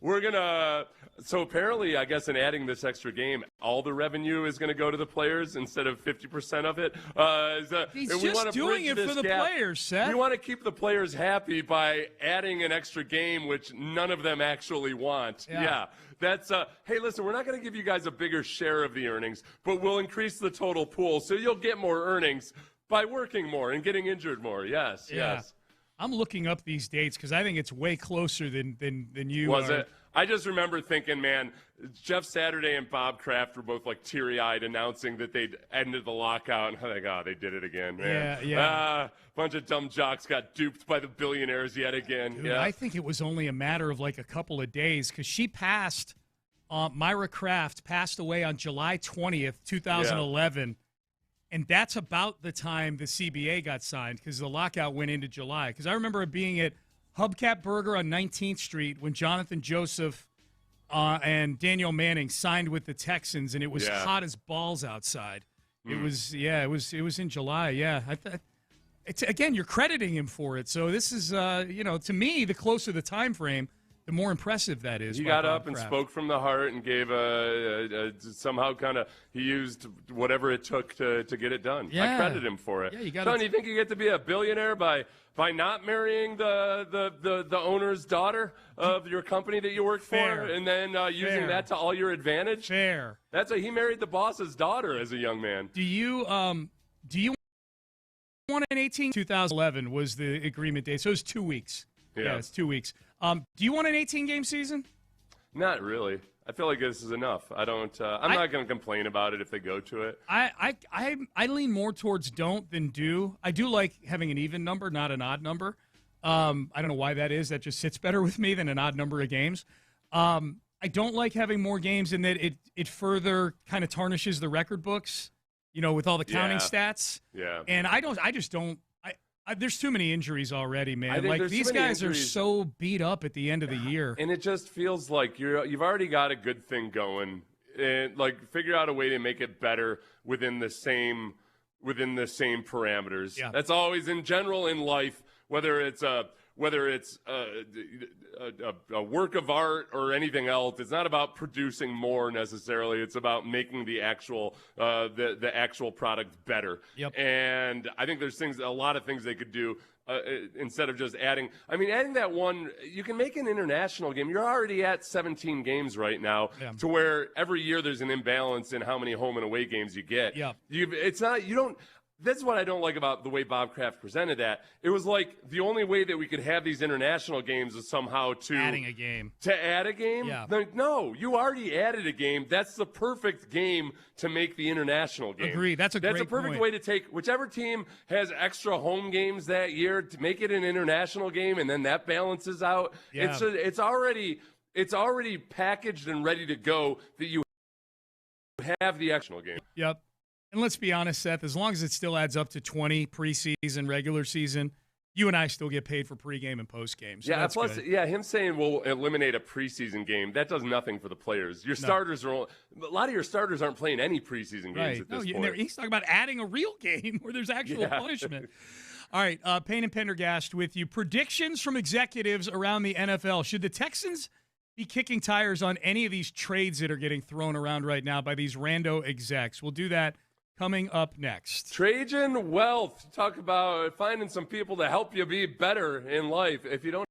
we're gonna. So apparently, I guess in adding this extra game, all the revenue is going to go to the players instead of 50% of it. He's just doing it for the players, Seth. We want to keep the players happy by adding an extra game, which none of them actually want. Yeah. That's hey, listen, we're not going to give you guys a bigger share of the earnings, but we'll increase the total pool, so you'll get more earnings by working more and getting injured more. Yes. I'm looking up these dates because I think it's way closer than you Was are. it? I just remember thinking, man, Jeff Saturday and Bob Kraft were both teary-eyed announcing that they'd ended the lockout, and I'm like, they did it again, man. Yeah. Bunch of dumb jocks got duped by the billionaires yet again. Dude, I think it was only a matter of a couple of days because she passed. Myra Kraft passed away on July 20th, 2011. And that's about the time the CBA got signed because the lockout went into July. Because I remember it being at Hubcap Burger on 19th Street when Jonathan Joseph and Daniel Manning signed with the Texans, and it was hot as balls outside. It was in July. Yeah, it's again, you're crediting him for it. So this is to me, the closer the time frame, the more impressive that is. He got up and spoke from the heart and gave somehow he used whatever it took to get it done. I credit him for it. Yeah, you got. Sean, you think you get to be a billionaire by not marrying the owner's daughter of your company that you work for, and then using that to all your advantage? Fair. He married the boss's daughter as a young man. Do you want an 18? 2011 was the agreement date, so it's 2 weeks. Yeah, it's 2 weeks. Do you want an 18-game season? Not really. I feel like this is enough. I don't. I'm not going to complain about it if they go to it. I lean more towards don't than do. I do like having an even number, not an odd number. I don't know why that is. That just sits better with me than an odd number of games. I don't like having more games in that it further kind of tarnishes the record books, with all the counting stats. Yeah. And I just don't. There's too many injuries already, man. Like, these guys are so beat up at the end of the year. And it just feels like you've already got a good thing going, and figure out a way to make it better within the same parameters. Yeah. That's always in general in life, whether it's a work of art or anything else. It's not about producing more necessarily. It's about making the actual the actual product better. Yep. And I think there's a lot of things they could do instead of just adding. I mean, adding that one, you can make an international game. You're already at 17 games right now, to where every year there's an imbalance in how many home and away games you get. Yeah. That's what I don't like about the way Bob Kraft presented that. It was like the only way that we could have these international games is somehow to adding a game. To add a game? Yeah. No, you already added a game. That's the perfect game to make the international game. Agreed. That's a perfect point. way to take whichever team has extra home games that year to make it an international game, and then that balances out. Yeah. It's already packaged and ready to go that you have the actual game. Yep. And let's be honest, Seth, as long as it still adds up to 20 preseason, regular season, you and I still get paid for pregame and postgame. So yeah, that's plus, good. him saying we'll eliminate a preseason game, that does nothing for the players. A lot of your starters aren't playing any preseason games at this point. He's talking about adding a real game where there's actual punishment. All right, Payne and Pendergast with you. Predictions from executives around the NFL. Should the Texans be kicking tires on any of these trades that are getting thrown around right now by these rando execs? We'll do that coming up next. Trajan Wealth. Talk about finding some people to help you be better in life. If you don't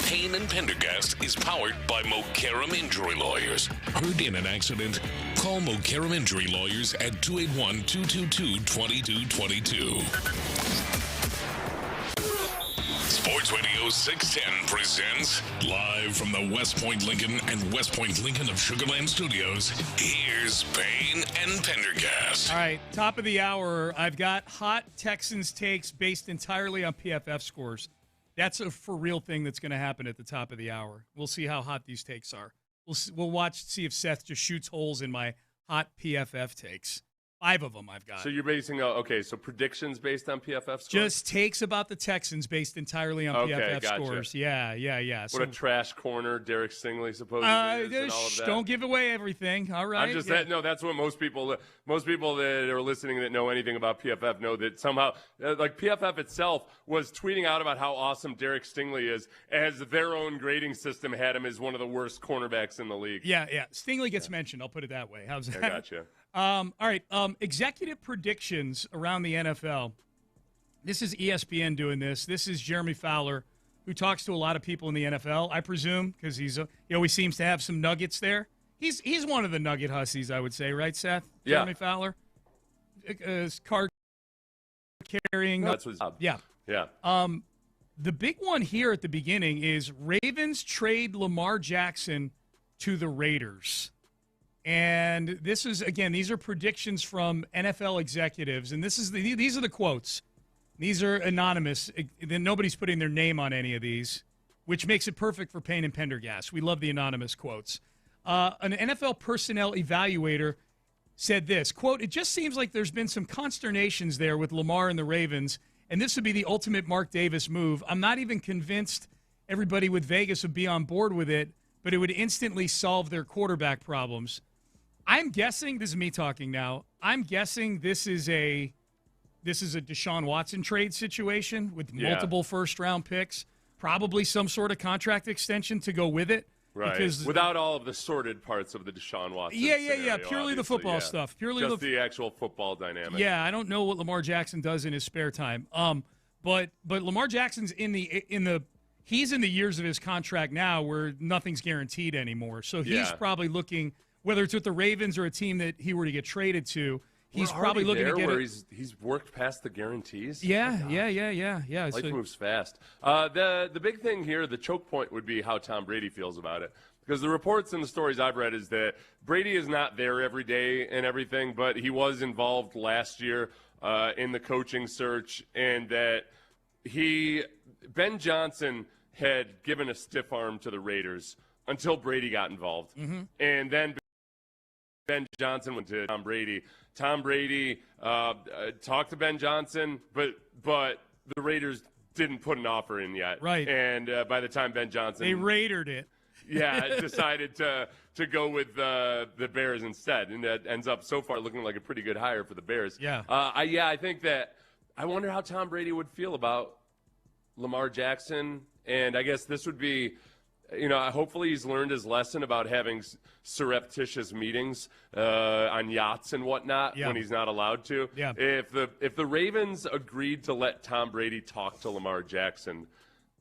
Payne and Pendergast is powered by Mokaram Injury Lawyers. Hurt in an accident? Call Mokaram Injury Lawyers at 281-222-2222. Sports Radio 610 presents, live from the West Point Lincoln and West Point Lincoln of Sugar Land Studios, here's Payne and Pendergast. All right, top of the hour, I've got hot Texans takes based entirely on PFF scores. That's a for real thing that's going to happen at the top of the hour. We'll see how hot these takes are. We'll watch, see if Seth just shoots holes in my hot PFF takes. 5 of them I've got. So you're basing, so predictions based on PFF scores? Just takes about the Texans based entirely on PFF scores. Yeah. What a trash corner Derek Stingley supposedly is and all of that. Don't give away everything, all right? That's what most people that are listening that know anything about PFF know, that somehow, like PFF itself was tweeting out about how awesome Derek Stingley is, as their own grading system had him as one of the worst cornerbacks in the league. Yeah. Stingley gets mentioned, I'll put it that way. How's that? I gotcha. All right, executive predictions around the NFL. This is ESPN doing this. This is Jeremy Fowler, who talks to a lot of people in the NFL, I presume, because he always seems to have some nuggets there. He's one of the nugget hussies, I would say, right, Seth? Yeah. Jeremy Fowler? Card carrying. That's his job. Yeah. The big one here at the beginning is Ravens trade Lamar Jackson to the Raiders. And this is, again, these are predictions from NFL executives, and these are the quotes. These are anonymous. Nobody's putting their name on any of these, which makes it perfect for Payne and Pendergast. We love the anonymous quotes. An NFL personnel evaluator said this, quote, "It just seems like there's been some consternations there with Lamar and the Ravens, and this would be the ultimate Mark Davis move. I'm not even convinced everybody with Vegas would be on board with it, but it would instantly solve their quarterback problems." I'm guessing, this is me talking now, I'm guessing this is a Deshaun Watson trade situation with multiple first-round picks, probably some sort of contract extension to go with it. Right, because, without all of the sordid parts of the Deshaun Watson scenario, purely the football stuff. Just the actual football dynamic. Yeah, I don't know what Lamar Jackson does in his spare time. But Lamar Jackson's he's in the years of his contract now where nothing's guaranteed anymore. So he's probably looking, whether it's with the Ravens or a team that he were to get traded to, he's probably looking to get where he's worked past the guarantees. Yeah. Life moves fast. The big thing here, the choke point would be how Tom Brady feels about it, because the reports and the stories I've read is that Brady is not there every day and everything, but he was involved last year in the coaching search, and that Ben Johnson had given a stiff arm to the Raiders until Brady got involved, and then Ben Johnson went to Tom Brady. Tom Brady talked to Ben Johnson, but the Raiders didn't put an offer in yet. Right. And by the time Ben Johnson... They Raidered it. Decided to go with the Bears instead. And that ends up so far looking like a pretty good hire for the Bears. Yeah. I think that... I wonder how Tom Brady would feel about Lamar Jackson. And I guess this would be... hopefully he's learned his lesson about having surreptitious meetings on yachts and whatnot when he's not allowed to. Yeah. If the Ravens agreed to let Tom Brady talk to Lamar Jackson,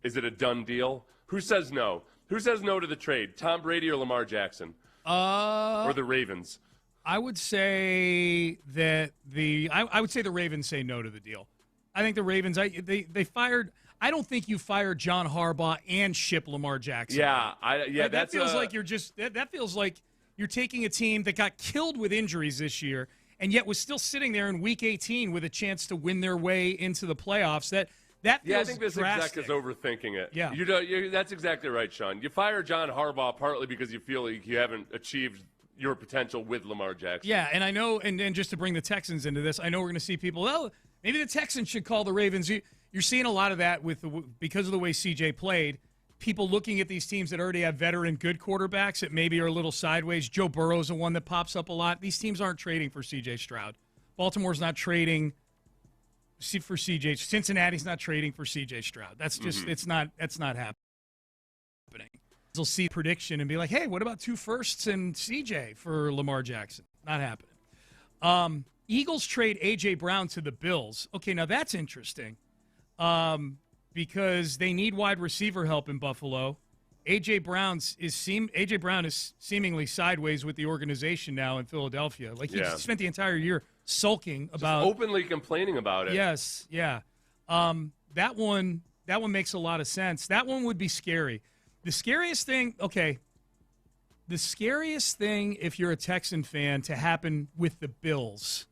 is it a done deal? Who says no? Who says no to the trade? Tom Brady or Lamar Jackson? Or the Ravens? I would say that I would say the Ravens say no to the deal. I think the Ravens they fired. I don't think you fire John Harbaugh and ship Lamar Jackson. That feels like that feels like you're taking a team that got killed with injuries this year and yet was still sitting there in Week 18 with a chance to win their way into the playoffs. That feels I think this exec is overthinking it. Yeah, that's exactly right, Sean. You fire John Harbaugh partly because you feel like you haven't achieved your potential with Lamar Jackson. Yeah, and I know, and just to bring the Texans into this, I know we're going to see people, well, maybe the Texans should call the Ravens. You're seeing a lot of that because of the way CJ played, people looking at these teams that already have veteran good quarterbacks that maybe are a little sideways. Joe Burrow's the one that pops up a lot. These teams aren't trading for CJ Stroud. Baltimore's not trading for CJ. Cincinnati's not trading for CJ Stroud. That's just that's not happening. They'll see prediction and be like, hey, what about 2 firsts and CJ for Lamar Jackson? Not happening. Eagles trade A.J. Brown to the Bills. Okay, now that's interesting. because they need wide receiver help in Buffalo. A.J. Brown is seemingly sideways with the organization now in Philadelphia. Like, he spent the entire year sulking about. Just openly complaining about it. Yes, yeah. That one makes a lot of sense. That one would be scary. The scariest thing if you're a Texan fan to happen with the Bills,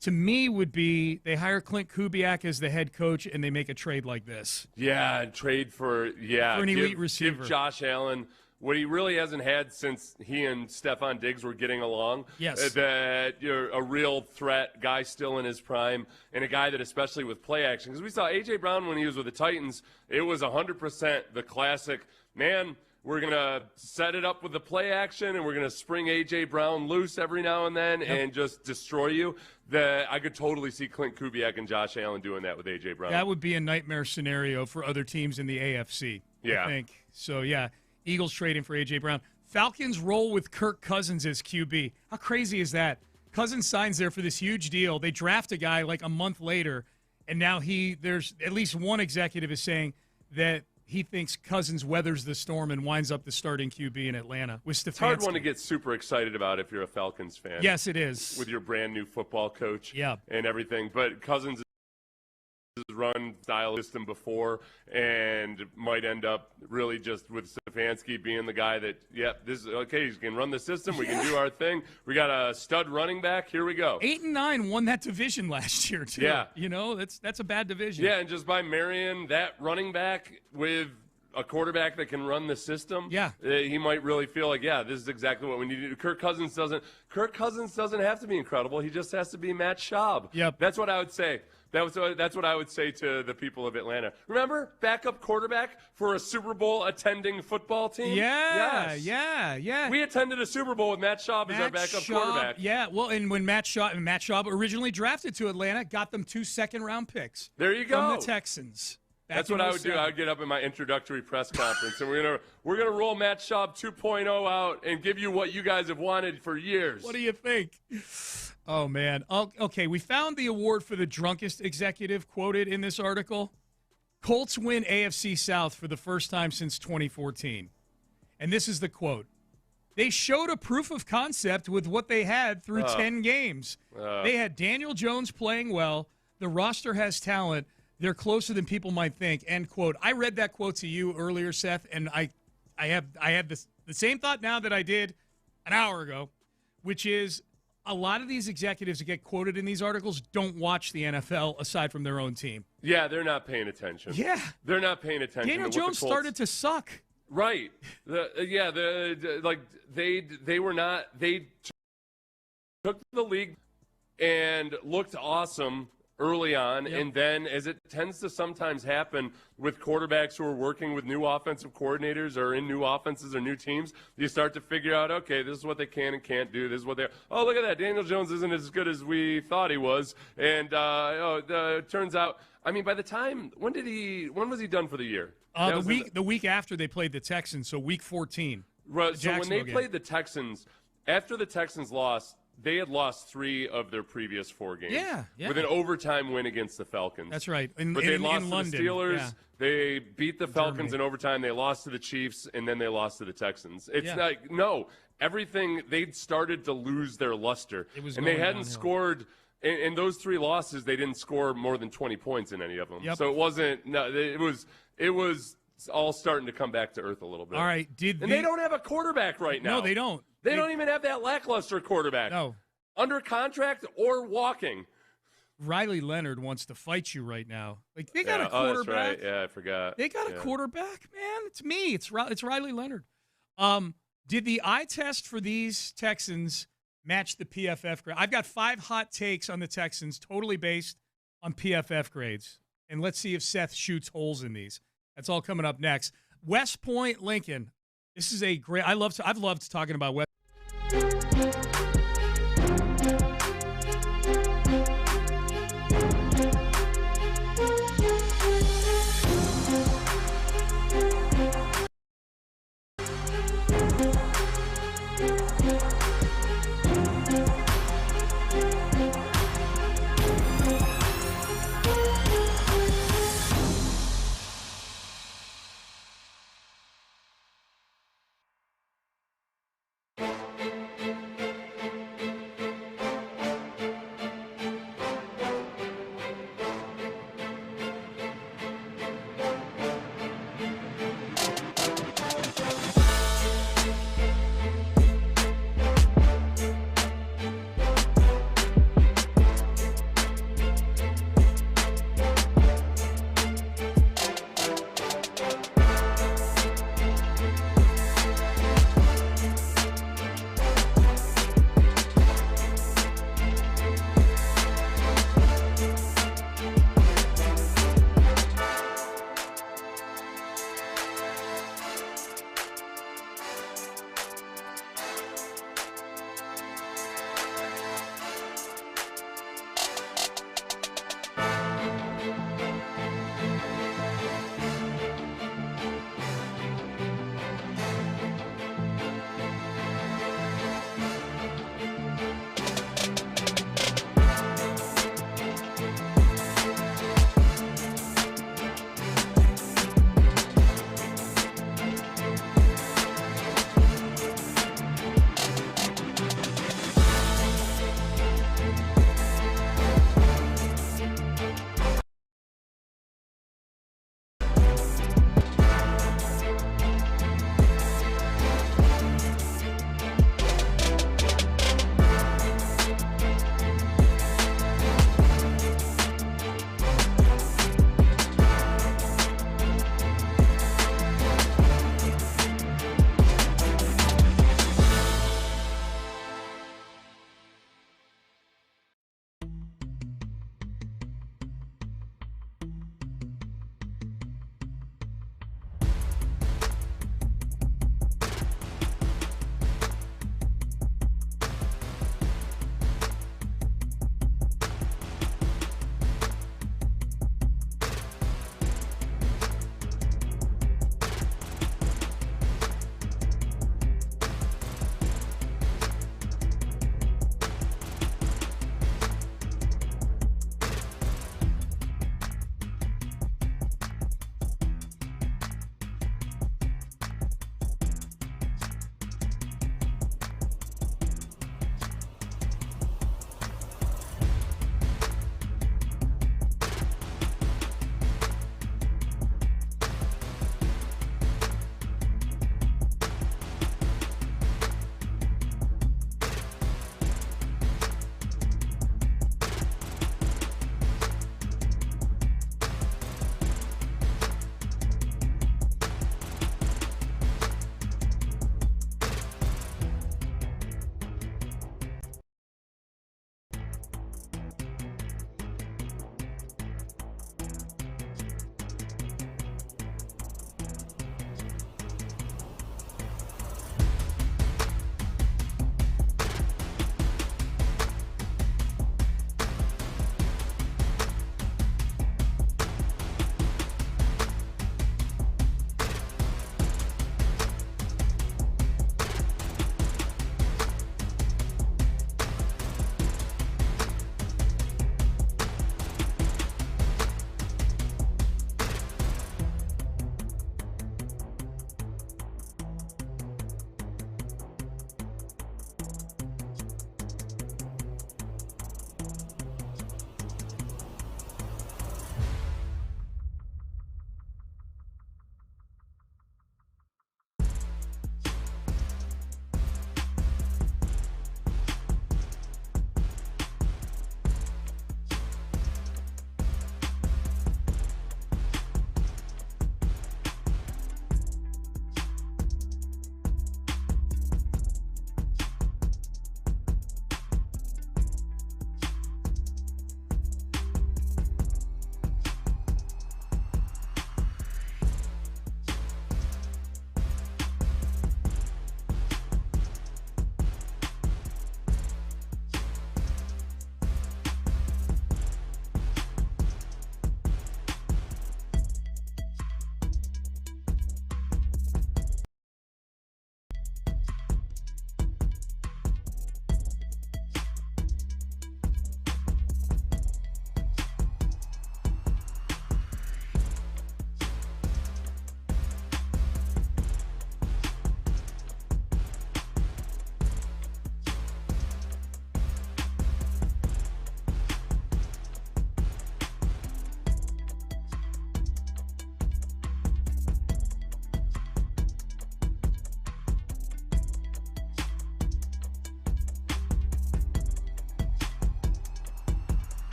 to me, would be they hire Clint Kubiak as the head coach and they make a trade like this. Yeah, trade for an elite receiver. Give Josh Allen what he really hasn't had since he and Stephon Diggs were getting along. Yes. That you're a real threat, guy still in his prime, and a guy that especially with play action. Because we saw A.J. Brown when he was with the Titans, it was 100% the classic, man, we're going to set it up with the play action, and we're going to spring A.J. Brown loose every now and then and just destroy you. I could totally see Clint Kubiak and Josh Allen doing that with A.J. Brown. That would be a nightmare scenario for other teams in the AFC, I think. So, yeah, Eagles trading for A.J. Brown. Falcons roll with Kirk Cousins as QB. How crazy is that? Cousins signs there for this huge deal. They draft a guy like a month later, and now there's at least one executive is saying that he thinks Cousins weathers the storm and winds up the starting QB in Atlanta with Stefanski. It's a hard one to get super excited about if you're a Falcons fan. Yes, it is. With your brand new football coach and everything. But Cousins has run style system before and might end up really just with Stefanski being the guy that, this is okay, he can run the system, we can do our thing. We got a stud running back, here we go. 8-9 won that division last year too. Yeah. You know, that's a bad division. Yeah, and just by marrying that running back with a quarterback that can run the system, he might really feel like, this is exactly what we need to do. Kirk Cousins doesn't have to be incredible. He just has to be Matt Schaub. Yep. That's what I would say. That's what I would say to the people of Atlanta. Remember, backup quarterback for a Super Bowl attending football team? Yeah. We attended a Super Bowl with Matt Schaub as our backup quarterback. Yeah, well, and when Matt Schaub originally drafted to Atlanta, got them 2 second-round picks. There you go. From the Texans. That's what I would do. I would get up in my introductory press conference, and we're gonna roll Matt Schaub 2.0 out and give you what you guys have wanted for years. What do you think? Oh, man. Okay, we found the award for the drunkest executive quoted in this article. Colts win AFC South for the first time since 2014. And this is the quote. They showed a proof of concept with what they had through 10 games. They had Daniel Jones playing well. The roster has talent. They're closer than people might think, end quote. I read that quote to you earlier, Seth, and I have the same thought now that I did an hour ago, which is a lot of these executives that get quoted in these articles don't watch the NFL aside from their own team. Yeah, they're not paying attention. Yeah. They're not paying attention. Daniel to what Jones the Colts started to suck. Right. They were not. They took the league and looked awesome early on, and then, as it tends to sometimes happen with quarterbacks who are working with new offensive coordinators or in new offenses or new teams, you start to figure out, okay, this is what they can and can't do. This is what they're. Oh, look at that! Daniel Jones isn't as good as we thought he was, and it turns out. I mean, by the time when was he done for the year? The week after they played the Texans, so week 14. Right. So when they played the Texans, after the Texans lost. They had lost 3 of their previous 4 games. Yeah. With an overtime win against the Falcons. That's right. But they lost to London. the Steelers. Yeah. They beat the Falcons in overtime. They lost to the Chiefs, and then they lost to the Texans. It's like, no, everything, they'd started to lose their luster. And they hadn't scored, in those 3 losses, they didn't score more than 20 points in any of them. Yep. So it wasn't, it was all starting to come back to earth a little bit. All right. They don't have a quarterback right now. No, they don't. They don't even have that lackluster quarterback. No. Under contract or walking. Riley Leonard wants to fight you right now. Like, they got a quarterback. Oh, that's right. Yeah, I forgot. They got a quarterback, man. It's me. It's Riley Leonard. Did the eye test for these Texans match the PFF grade? I've got 5 hot takes on the Texans, totally based on PFF grades. And let's see if Seth shoots holes in these. That's all coming up next. West Point, Lincoln. This is a great. I've loved talking about West.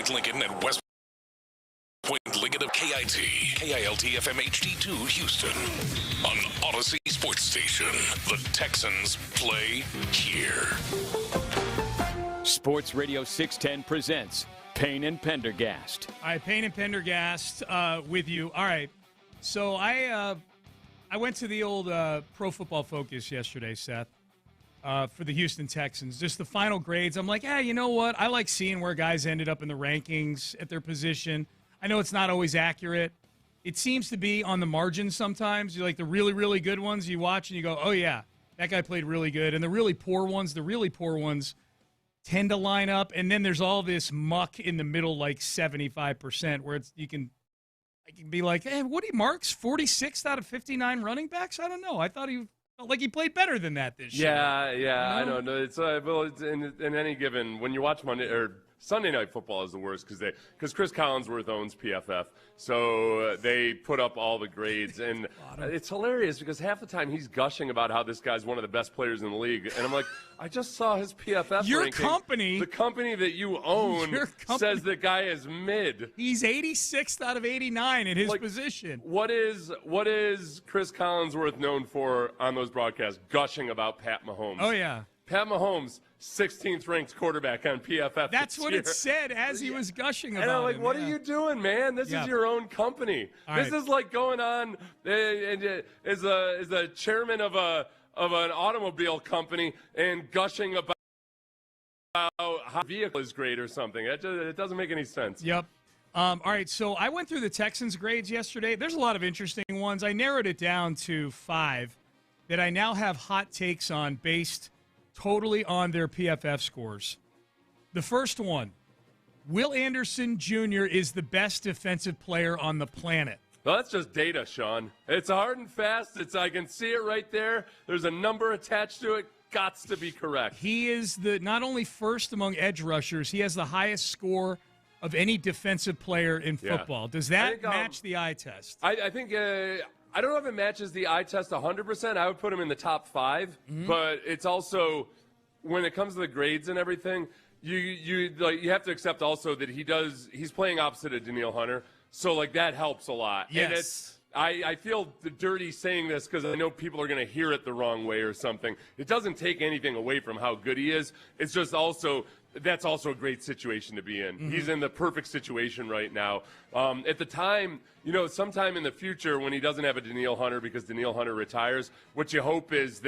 Point Lincoln and West Point Lincoln of KIT, KILT FM HD2 Houston. On Odyssey Sports Station, the Texans play here. Sports Radio 610 presents Payne and Pendergast. All right, Payne and Pendergast with you. All right, so I went to the old Pro Football Focus yesterday, Seth, for the Houston Texans. Just the final grades. I'm like, you know what? I like seeing where guys ended up in the rankings at their position. I know it's not always accurate. It seems to be on the margin sometimes. You like the really, really good ones you watch and you go, oh, yeah, that guy played really good. And the really poor ones tend to line up. And then there's all this muck in the middle, like 75%, where I can be like, hey, Woody Marks, 46th out of 59 running backs? I don't know. I thought he felt like he played better than that this year. Yeah, you know? I don't know. It's in any given, when you watch Monday or Sunday Night Football is the worst because Chris Collinsworth owns PFF, so they put up all the grades, and it's hilarious because half the time he's gushing about how this guy's one of the best players in the league, and I'm like, I just saw his PFF ranking. The company that you own says the guy is mid. He's 86th out of 89 at his position. What is Chris Collinsworth known for on those broadcasts? Gushing about Pat Mahomes. Oh yeah, Pat Mahomes. 16th ranked quarterback on PFF. That's what it said as he was gushing about it. And I'm like, him, what are you doing, man? This is your own company. This is like going on as a chairman of an automobile company and gushing about how a vehicle is great or something. It doesn't make any sense. Yep. All right, so I went through the Texans grades yesterday. There's a lot of interesting ones. I narrowed it down to 5 that I now have hot takes on based totally on their PFF scores. The first one, Will Anderson Jr. is the best defensive player on the planet. Well, that's just data, Sean. It's hard and fast. I can see it right there. There's a number attached to it. Gots to be correct. He is not only first among edge rushers, he has the highest score of any defensive player in football. Yeah. Does that match the eye test? I think I don't know if it matches the eye test 100%. I would put him in the top 5, but it's also, when it comes to the grades and everything, you have to accept also that he's playing opposite of Danielle Hunter, so that helps a lot. Yes. And I feel dirty saying this because I know people are going to hear it the wrong way or something. It doesn't take anything away from how good he is. It's just that's also a great situation to be in. He's in the perfect situation right now. At the time, sometime in the future when he doesn't have a Danielle Hunter because Danielle Hunter retires, what you hope is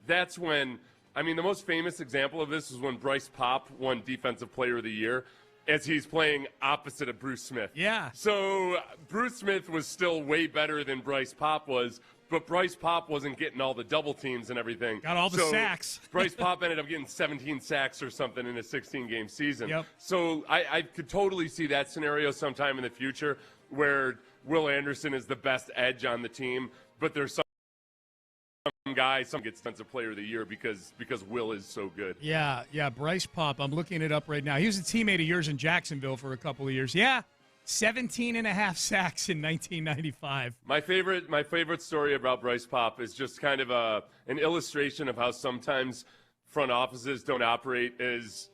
that's when, the most famous example of this is when Bryce Popp won Defensive Player of the Year as he's playing opposite of Bruce Smith. Yeah. So Bruce Smith was still way better than Bryce Popp was, but Bryce Popp wasn't getting all the double teams and everything. Got all the sacks. Bryce Popp ended up getting 17 sacks or something in a 16-game season. Yep. So I could totally see that scenario sometime in the future where Will Anderson is the best edge on the team, but there's some gets Defensive Player of the Year because Will is so good. Yeah, Bryce Popp, I'm looking it up right now. He was a teammate of yours in Jacksonville for a couple of years. Yeah, 17 and a half sacks in 1995. My favorite story about Bryce Popp is just kind of an illustration of how sometimes front offices don't operate as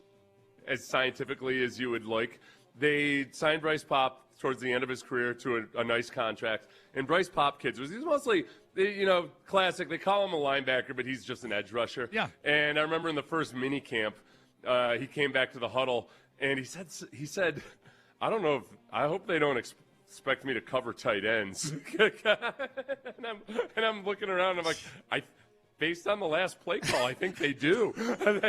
scientifically as you would like. They signed Bryce Popp towards the end of his career to a nice contract. And Bryce Popp, he's mostly, classic. They call him a linebacker, but he's just an edge rusher. Yeah. And I remember in the first mini camp, he came back to the huddle, and he said, I don't know I hope they don't expect me to cover tight ends. and I'm looking around, and I'm like, based on the last play call, I think they do. I'm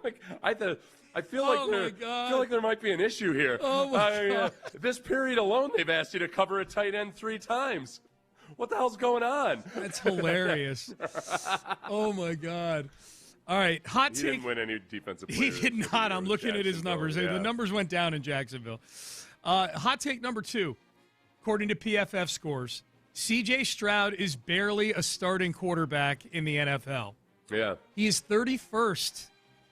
like, I feel like there might be an issue here. Oh my God. This period alone, they've asked you to cover a tight end 3 times. What the hell's going on? That's hilarious. Oh my God. All right, hot take. He didn't win any defensive player. He did not. I'm looking at his numbers. Yeah. The numbers went down in Jacksonville. Hot take number 2, according to PFF scores, C.J. Stroud is barely a starting quarterback in the NFL. Yeah. He is 31st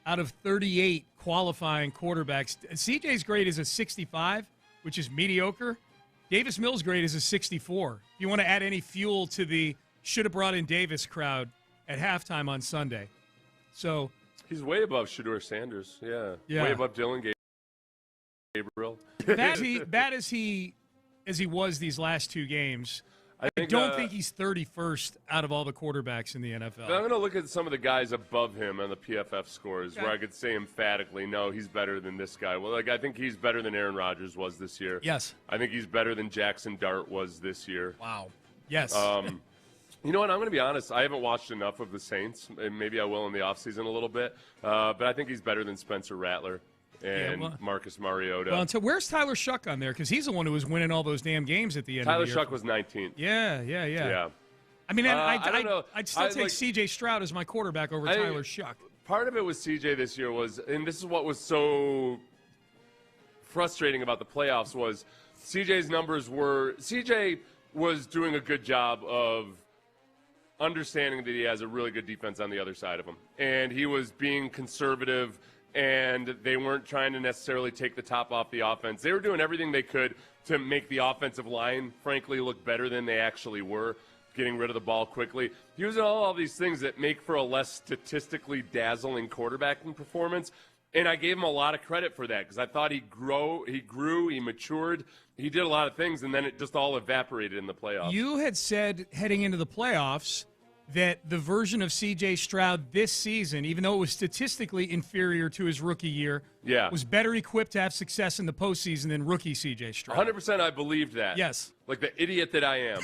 out of 38 qualifying quarterbacks. CJ's grade is a 65, which is mediocre. Davis Mills' grade is a 64. If you want to add any fuel to the should have brought in Davis crowd at halftime on Sunday. So He's way above Shedeur Sanders. Yeah. Way above Dylan Gabriel. Bad as he was these last two games. I don't think he's 31st out of all the quarterbacks in the NFL. I'm going to look at some of the guys above him on the PFF scores where I could say emphatically, no, he's better than this guy. Well, I think he's better than Aaron Rodgers was this year. Yes. I think he's better than Jackson Dart was this year. Wow. Yes. You know what? I'm going to be honest. I haven't watched enough of the Saints. Maybe I will in the offseason a little bit. But I think he's better than Spencer Rattler and Marcus Mariota. Well, so where's Tyler Shuck on there? Because he's the one who was winning all those damn games at the end of the year. Tyler Shuck was 19th. Yeah. I mean, I don't know. I'd still take C.J. Stroud as my quarterback over Tyler Shuck. Part of it with C.J. this year was, and this is what was so frustrating about the playoffs, was C.J.'s numbers were – C.J. was doing a good job of understanding that he has a really good defense on the other side of him. And he was being conservative – and they weren't trying to necessarily take the top off the offense. They were doing everything they could to make the offensive line, frankly, look better than they actually were, getting rid of the ball quickly. Using all these things that make for a less statistically dazzling quarterbacking performance. And I gave him a lot of credit for that because I thought he grew, he matured. He did a lot of things, and then it just all evaporated in the playoffs. You had said heading into the playoffs that the version of C.J. Stroud this season, even though it was statistically inferior to his rookie year, was better equipped to have success in the postseason than rookie C.J. Stroud. 100% I believed that. Yes. Like the idiot that I am.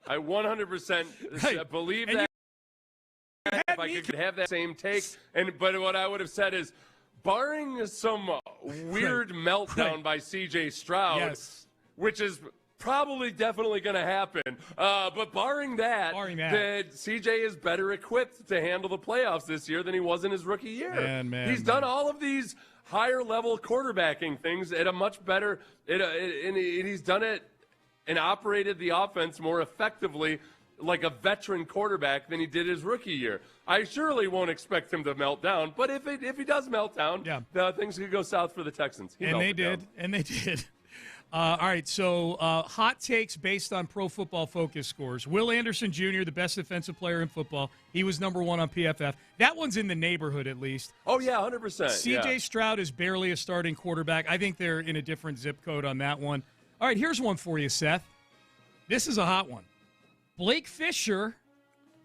I 100% believe that. If I could have that same take. But what I would have said is, barring some weird meltdown by C.J. Stroud, which is probably definitely going to happen. But barring that, that CJ is better equipped to handle the playoffs this year than he was in his rookie year. He's done all of these higher level quarterbacking things at a much better, and he's done it and operated the offense more effectively like a veteran quarterback than he did his rookie year. I surely won't expect him to melt down, but if he does melt down, things could go south for the Texans. And they did. All right, so hot takes based on Pro Football Focus scores. Will Anderson Jr., the best defensive player in football. He was number one on PFF. That one's in the neighborhood at least. Oh, yeah, 100%. C.J. Stroud is barely a starting quarterback. I think they're in a different zip code on that one. All right, here's one for you, Seth. This is a hot one. Blake Fisher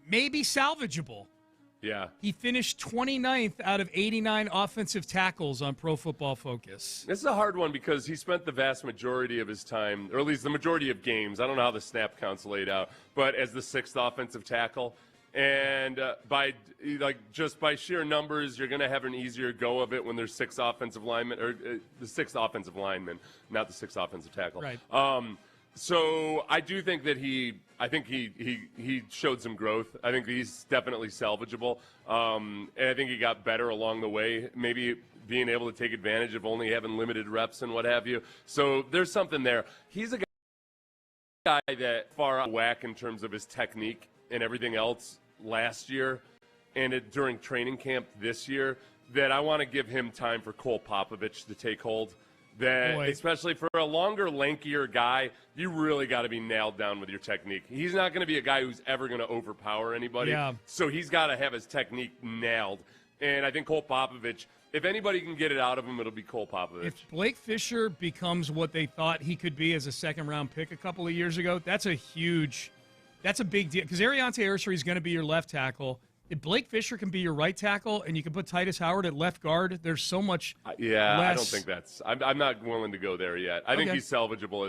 may be salvageable. Yeah. He finished 29th out of 89 offensive tackles on Pro Football Focus. This is a hard one because he spent the vast majority of his time, or at least the majority of games, I don't know how the snap counts laid out, but as the sixth offensive tackle. And just by sheer numbers, you're going to have an easier go of it when there's six offensive linemen, or the sixth offensive lineman, not the sixth offensive tackle. Right. So I do think that he showed some growth. I think he's definitely salvageable. And I think he got better along the way, maybe being able to take advantage of only having limited reps and what have you. So there's something there. He's a guy that far out of whack in terms of his technique and everything else last year and during training camp this year that I want to give him time for Cole Popovich to take hold. Especially for a longer, lankier guy, you really got to be nailed down with your technique. He's not going to be a guy who's ever going to overpower anybody. Yeah. So he's got to have his technique nailed. And I think Cole Popovich, if anybody can get it out of him, it'll be Cole Popovich. If Blake Fisher becomes what they thought he could be as a second-round pick a couple of years ago, that's a big deal. Because Ariante Arcery is going to be your left tackle. If Blake Fisher can be your right tackle and you can put Titus Howard at left guard, there's so much less. I don't think that's – I'm not willing to go there yet. I think he's salvageable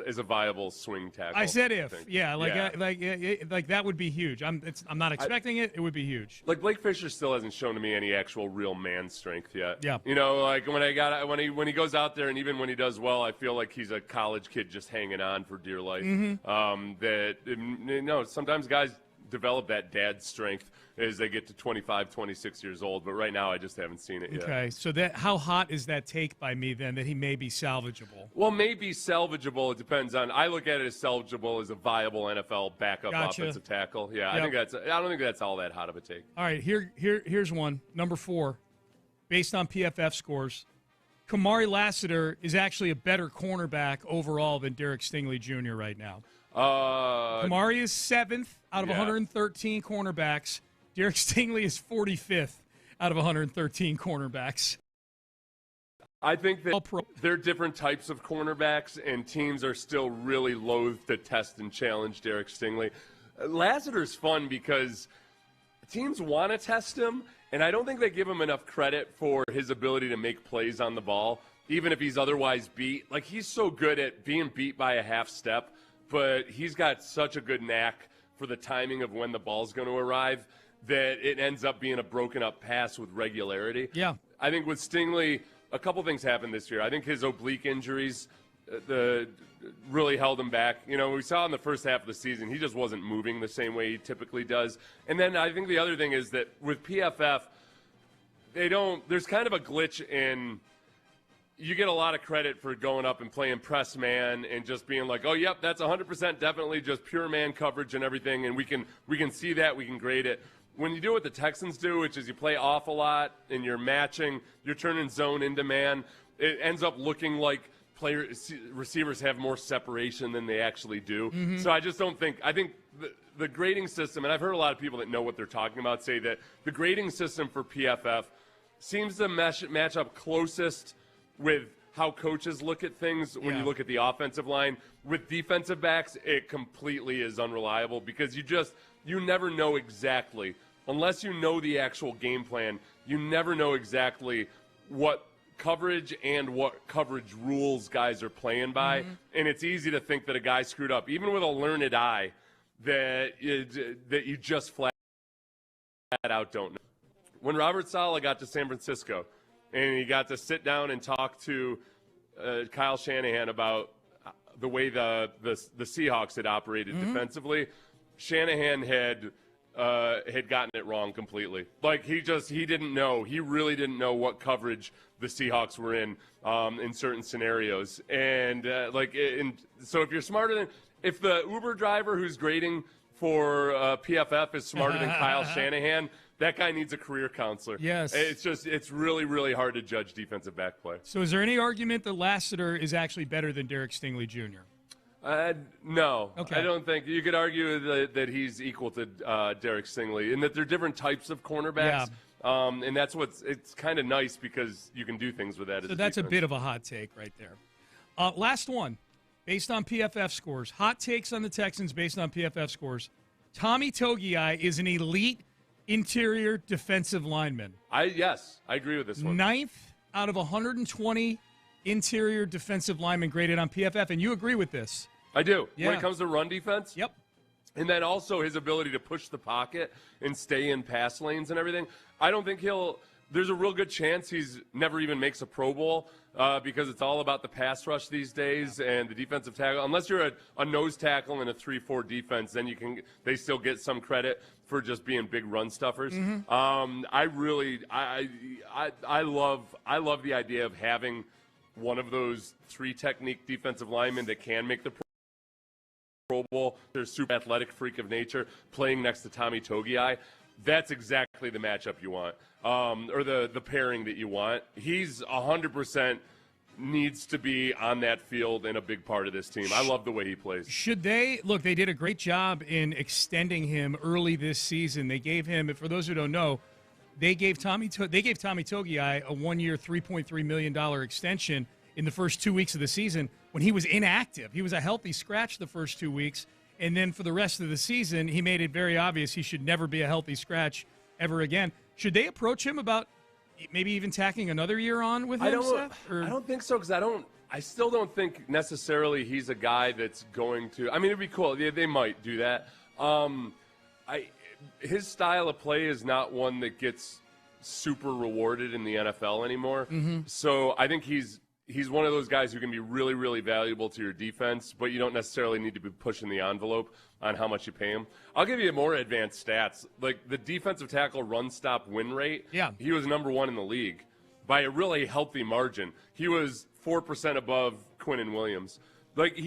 as a viable swing tackle. I said if. Like that would be huge. I'm not expecting it. It would be huge. Like Blake Fisher still hasn't shown to me any actual real man strength yet. Yeah. You know, like when he goes out there and even when he does well, I feel like he's a college kid just hanging on for dear life. Mm-hmm. Sometimes guys – develop that dad strength as they get to 25, 26 years old. But right now, I just haven't seen it yet. Okay, so how hot is that take by me then that he may be salvageable? Well, maybe salvageable. It depends on. I look at it as salvageable as a viable NFL backup offensive tackle. Yeah, yep. I don't think that's all that hot of a take. All right, here's one. Number 4, based on PFF scores, Kamari Lassiter is actually a better cornerback overall than Derek Stingley Jr. right now. Kamari is 7th out of 113 cornerbacks. Derek Stingley is 45th out of 113 cornerbacks. I think that they're different types of cornerbacks, and teams are still really loath to test and challenge Derek Stingley. Lassiter's fun because teams want to test him, and I don't think they give him enough credit for his ability to make plays on the ball, even if he's otherwise beat. Like, he's so good at being beat by a half step, but he's got such a good knack for the timing of when the ball's going to arrive that it ends up being a broken-up pass with regularity. Yeah. I think with Stingley, a couple things happened this year. I think his oblique injuries really held him back. You know, we saw in the first half of the season, he just wasn't moving the same way he typically does. And then I think the other thing is that with PFF, there's kind of a glitch in, you get a lot of credit for going up and playing press man and just being like, oh, yep, that's 100% definitely just pure man coverage and everything, and we can see that, we can grade it. When you do what the Texans do, which is you play off a lot and you're matching, you're turning zone into man, it ends up looking like receivers have more separation than they actually do. Mm-hmm. So I just don't think – I think the grading system – and I've heard a lot of people that know what they're talking about say that the grading system for PFF seems to match up closest with how coaches look at things when you look at the offensive line. With defensive backs, it completely is unreliable because you never know exactly, unless you know the actual game plan, you never know exactly what coverage and what coverage rules guys are playing by. Mm-hmm. And it's easy to think that a guy screwed up, even with a learned eye, that you just flat out don't know. When Robert Saleh got to San Francisco and he got to sit down and talk to Kyle Shanahan about the way the Seahawks had operated defensively, Shanahan had gotten it wrong completely. Like, he didn't know. He really didn't know what coverage the Seahawks were in certain scenarios. And so if you're smarter than, if the Uber driver who's grading for PFF is smarter than Kyle Shanahan, that guy needs a career counselor. Yes. It's really, really hard to judge defensive back play. So is there any argument that Lassiter is actually better than Derek Stingley Jr.? No. Okay. I don't think. You could argue that he's equal to Derek Stingley and that they're different types of cornerbacks. Yeah. And it's kind of nice because you can do things with that. So that's defense. A bit of a hot take right there. Last one, based on PFF scores. Hot takes on the Texans based on PFF scores. Tommy Togiai is an elite interior defensive lineman. Yes, I agree with this one. 9th out of 120 interior defensive linemen graded on PFF, and you agree with this. I do. Yeah. When it comes to run defense? Yep. And then also his ability to push the pocket and stay in pass lanes and everything. I don't think there's a real good chance he's never even makes a Pro Bowl because it's all about the pass rush these days and the defensive tackle. Unless you're a nose tackle in a 3-4 defense, then they still get some credit for just being big run stuffers. Mm-hmm. I love the idea of having one of those 3 technique defensive linemen that can make the Pro Bowl. They're a super athletic freak of nature playing next to Tommy Togiai. That's exactly the matchup you want, or the pairing that you want. He's 100% needs to be on that field and a big part of this team. I love the way he plays. They did a great job in extending him early this season. They gave him, for those who don't know, they gave Tommy Togiai a 1-year, $3.3 million extension in the first 2 weeks of the season when he was inactive. He was a healthy scratch the first 2 weeks, and then for the rest of the season, he made it very obvious he should never be a healthy scratch ever again. Should they approach him about maybe even tacking another year on with him, Seth? I don't think so, because I still don't think necessarily he's a guy that's going to – I mean, it'd be cool. They might do that. His style of play is not one that gets super rewarded in the NFL anymore. Mm-hmm. So I think he's one of those guys who can be really, really valuable to your defense, but you don't necessarily need to be pushing the envelope on how much you pay him. I'll give you more advanced stats. Like the defensive tackle run stop win rate, he was number 1 in the league by a really healthy margin. He was 4% above Quinnen Williams. Like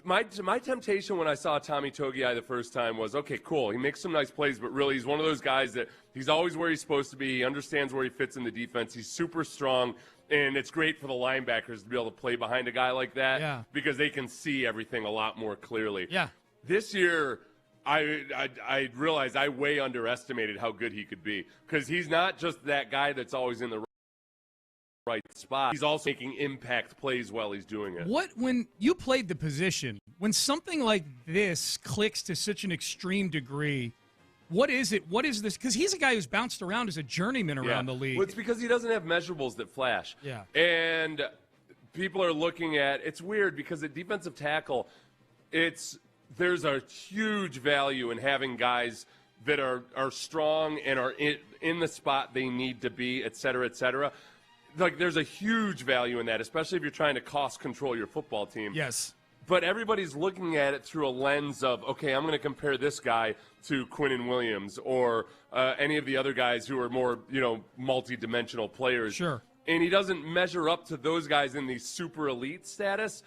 my temptation when I saw Tommy Togiai the first time was, okay, cool. He makes some nice plays, but really he's one of those guys that he's always where he's supposed to be. He understands where he fits in the defense. He's super strong, and it's great for the linebackers to be able to play behind a guy like that because they can see everything a lot more clearly. Yeah. This year, I realized I way underestimated how good he could be, because he's not just that guy that's always in the right spot. He's also making impact plays while he's doing it. When you played the position, when something like this clicks to such an extreme degree, what is it? What is this? Because he's a guy who's bounced around as a joureyman around the league. Well, it's because he doesn't have measurables that flash. Yeah. And people are looking at, it's weird because at defensive tackle, there's a huge value in having guys that are strong and are in the spot they need to be, et cetera, et cetera. Like, there's a huge value in that, especially if you're trying to cost control your football team. Yes. But everybody's looking at it through a lens of, okay, I'm going to compare this guy to Quinnen Williams or any of the other guys who are more, multi-dimensional players. Sure. And he doesn't measure up to those guys in the super elite status,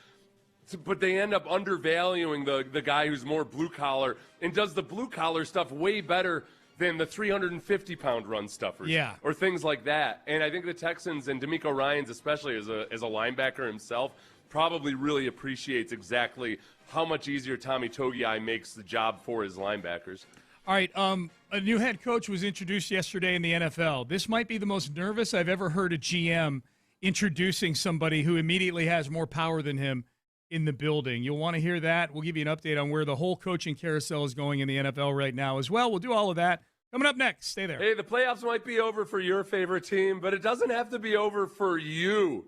but they end up undervaluing the guy who's more blue-collar and does the blue-collar stuff way better than the 350-pound run stuffers, or things like that. And I think the Texans, and DeMeco Ryans especially as a linebacker himself, probably really appreciates exactly how much easier Tommy Togiai makes the job for his linebackers. All right, a new head coach was introduced yesterday in the NFL. This might be the most nervous I've ever heard a GM introducing somebody who immediately has more power than him in the building. You'll want to hear that. We'll give you an update on where the whole coaching carousel is going in the NFL right now as well. We'll do all of that coming up next. Stay there. Hey, the playoffs might be over for your favorite team, but it doesn't have to be over for you.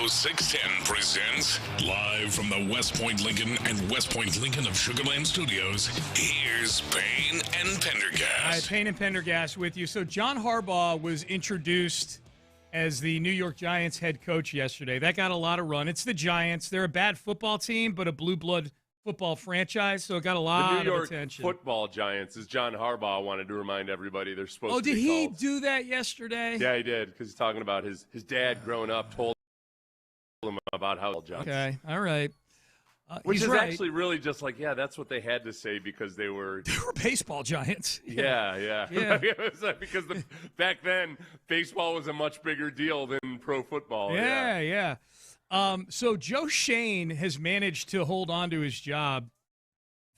Radio 610 presents live from the West Point Lincoln and West Point Lincoln of Sugar Land Studios. Here's Payne and Pendergast. All right, Payne and Pendergast with you. So John Harbaugh was introduced as the New York Giants head coach yesterday. That got a lot of run. It's the Giants. They're a bad football team, but a blue blood football franchise, so it got a lot of attention. The New York football Giants, as John Harbaugh wanted to remind everybody, they're supposed to be Oh, did he called. do that yesterday? Yeah, he did, because he's talking about his dad growing up told him about how Giants. Okay, all right. Which is right. actually really just like, yeah, that's what they had to say because they were baseball giants. Yeah. It was like, because back then, baseball was a much bigger deal than pro football. Yeah. So Joe Shane has managed to hold on to his job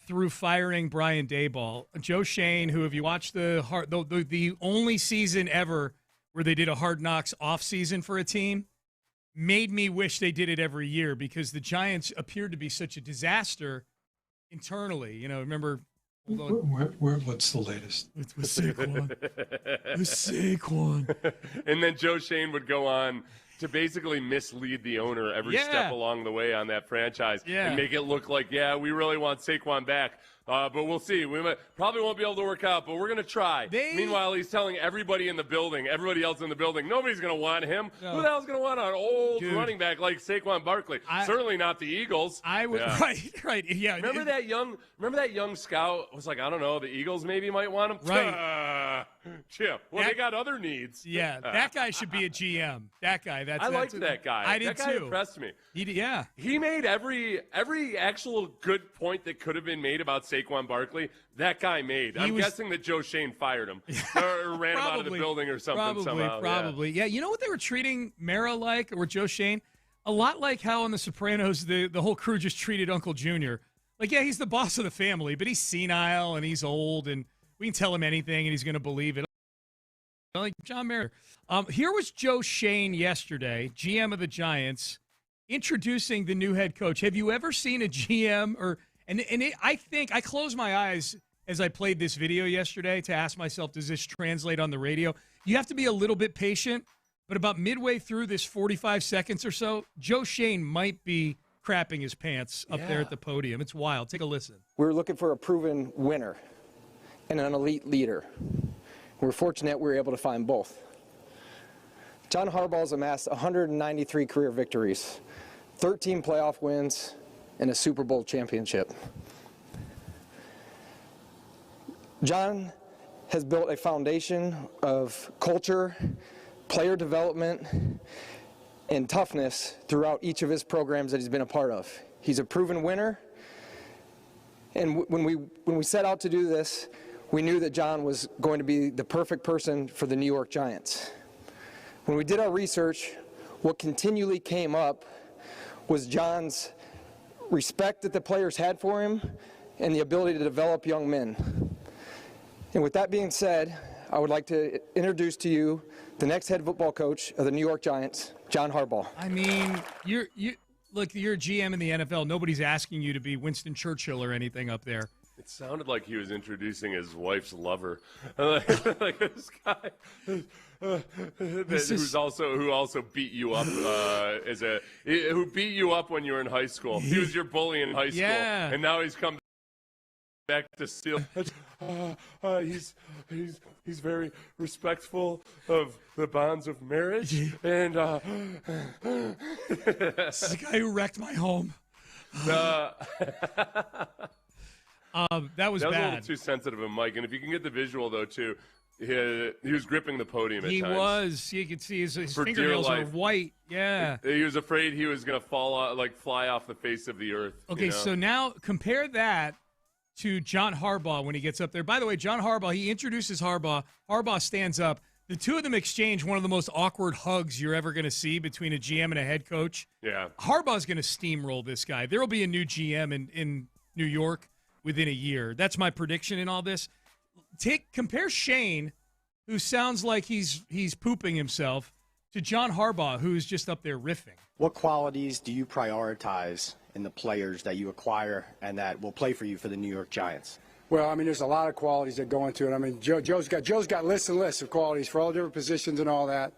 through firing Brian Daboll. Joe Shane, who, if you watch the only season ever where they did a Hard Knocks off season for a team, made me wish they did it every year because the Giants appeared to be such a disaster internally. You know, remember? What's the latest? With Saquon. Saquon. And then Joe Shane would go on to basically mislead the owner every step along the way on that franchise and make it look like, we really want Saquon back. But we'll see. We probably won't be able to work out, but we're going to try. Meanwhile, he's telling everybody else in the building, nobody's going to want him. No. Who the hell's going to want an old running back like Saquon Barkley? Certainly not the Eagles. Right. Yeah. Remember that young scout was like, I don't know, the Eagles maybe might want him? Right. Chip. Well, they got other needs. Yeah, that guy should be a GM. That guy. I liked that guy. I did that guy too. Impressed me. He made every actual good point that could have been made about Saquon Barkley. That guy made. I'm guessing that Joe Shane fired him or ran him out of the building or something. Probably. Yeah. You know what they were treating Mara like, or Joe Shane? A lot like how on The Sopranos the whole crew just treated Uncle Junior. Like, yeah, he's the boss of the family, but he's senile and he's old, and we can tell him anything and he's going to believe it. Like John Mara. Here was Joe Shane yesterday, GM of the Giants, introducing the new head coach. Have you ever seen a GM I think I closed my eyes as I played this video yesterday to ask myself, does this translate on the radio? You have to be a little bit patient, but about midway through this 45 seconds or so, Joe Shane might be crapping his pants up there at the podium. It's wild. Take a listen. We're looking for a proven winner and an elite leader. We're fortunate we were able to find both. John Harbaugh's amassed 193 career victories, 13 playoff wins, and a Super Bowl championship. John has built a foundation of culture, player development, and toughness throughout each of his programs that he's been a part of. He's a proven winner, and when we set out to do this, we knew that John was going to be the perfect person for the New York Giants. When we did our research, what continually came up was John's respect that the players had for him and the ability to develop young men. And with that being said, I would like to introduce to you the next head football coach of the New York Giants, John Harbaugh. I mean, you're a GM in the NFL. Nobody's asking you to be Winston Churchill or anything up there. It sounded like he was introducing his wife's lover, like this guy who also beat you up who beat you up when you were in high school. He was your bully in high school, and now he's come back to steal. He's very respectful of the bonds of marriage, and this is the guy who wrecked my home. That was bad. A little too sensitive of Mike. And if you can get the visual, though, too, he was gripping the podium at times. He was. You could see his fingernails are white. Yeah. He was afraid he was going to fly off the face of the earth. Okay, so now compare that to John Harbaugh when he gets up there. By the way, John Harbaugh, he introduces Harbaugh. Harbaugh stands up. The two of them exchange one of the most awkward hugs you're ever going to see between a GM and a head coach. Yeah. Harbaugh's going to steamroll this guy. There will be a new GM in New York within a year. That's my prediction in all this. Compare Shane, who sounds like he's pooping himself, to John Harbaugh, who's just up there riffing. What qualities do you prioritize in the players that you acquire and that will play for you for the New York Giants? Well, I mean, there's a lot of qualities that go into it. I mean, Joe's got lists and lists of qualities for all different positions and all that.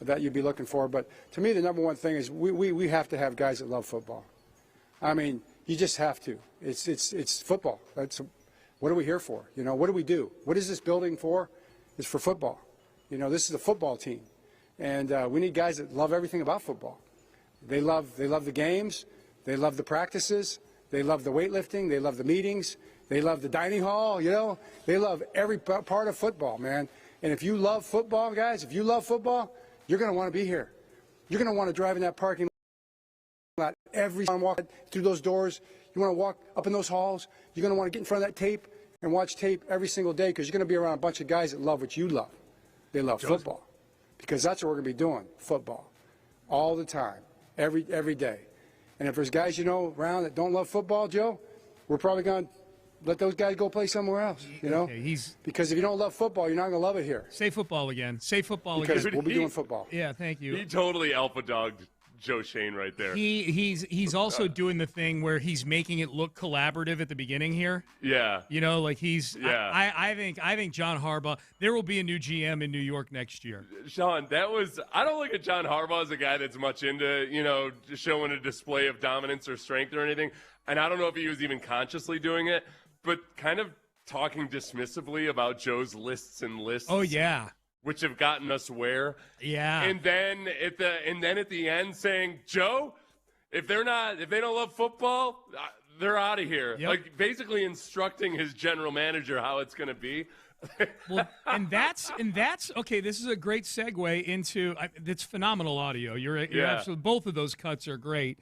that you'd be looking for. But to me, the number one thing is we have to have guys that love football. I mean, you just have to. It's football. What are we here for? You know, what do we do? What is this building for? It's for football. You know, this is a football team. And we need guys that love everything about football. They love the games. They love the practices. They love the weightlifting. They love the meetings. They love the dining hall, you know. They love every part of football, man. And if you love football, guys, if you love football, you're going to want to be here. You're going to want to drive in that parking lot every time you walk through those doors. You want to walk up in those halls. You're going to want to get in front of that tape and watch tape every single day because you're going to be around a bunch of guys that love what you love. They love football because that's what we're going to be doing, football, all the time, every day. And if there's guys you know around that don't love football, Joe, we're probably going to let those guys go play somewhere else, you know? Okay, because if you don't love football, you're not going to love it here. Say football again. Say football because again. We'll be doing football. Yeah, thank you. He totally alpha dogged Joe Shane right there. He's also doing the thing where he's making it look collaborative at the beginning here. Yeah. You know, like he's yeah. I think John Harbaugh, there will be a new GM in New York next year. Sean, I don't look at John Harbaugh as a guy that's much into, you know, showing a display of dominance or strength or anything. And I don't know if he was even consciously doing it, but kind of talking dismissively about Joe's lists and lists. Oh yeah. Which have gotten us where. Yeah. And then at the end saying, Joe, if they don't love football, they're out of here. Yep. Like basically instructing his general manager how it's going to be. Well, and that's okay. This is a great segue into it's phenomenal audio. You're absolutely, both of those cuts are great.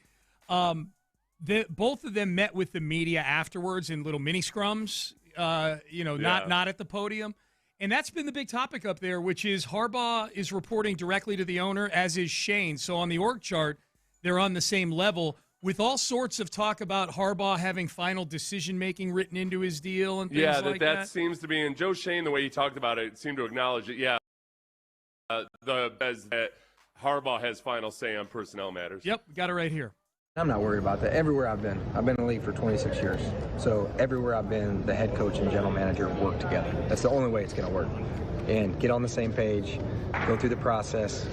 Both of them met with the media afterwards in little mini scrums. Not at the podium. And that's been the big topic up there, which is Harbaugh is reporting directly to the owner, as is Shane. So on the org chart, they're on the same level with all sorts of talk about Harbaugh having final decision-making written into his deal and things like that. Yeah, that seems to be. And Joe Shane, the way he talked about it, seemed to acknowledge it. Yeah, that Harbaugh has final say on personnel matters. Yep, got it right here. I'm not worried about that. Everywhere I've been in the league for 26 years. So everywhere I've been, the head coach and general manager work together. That's the only way it's going to work. And get on the same page, go through the process.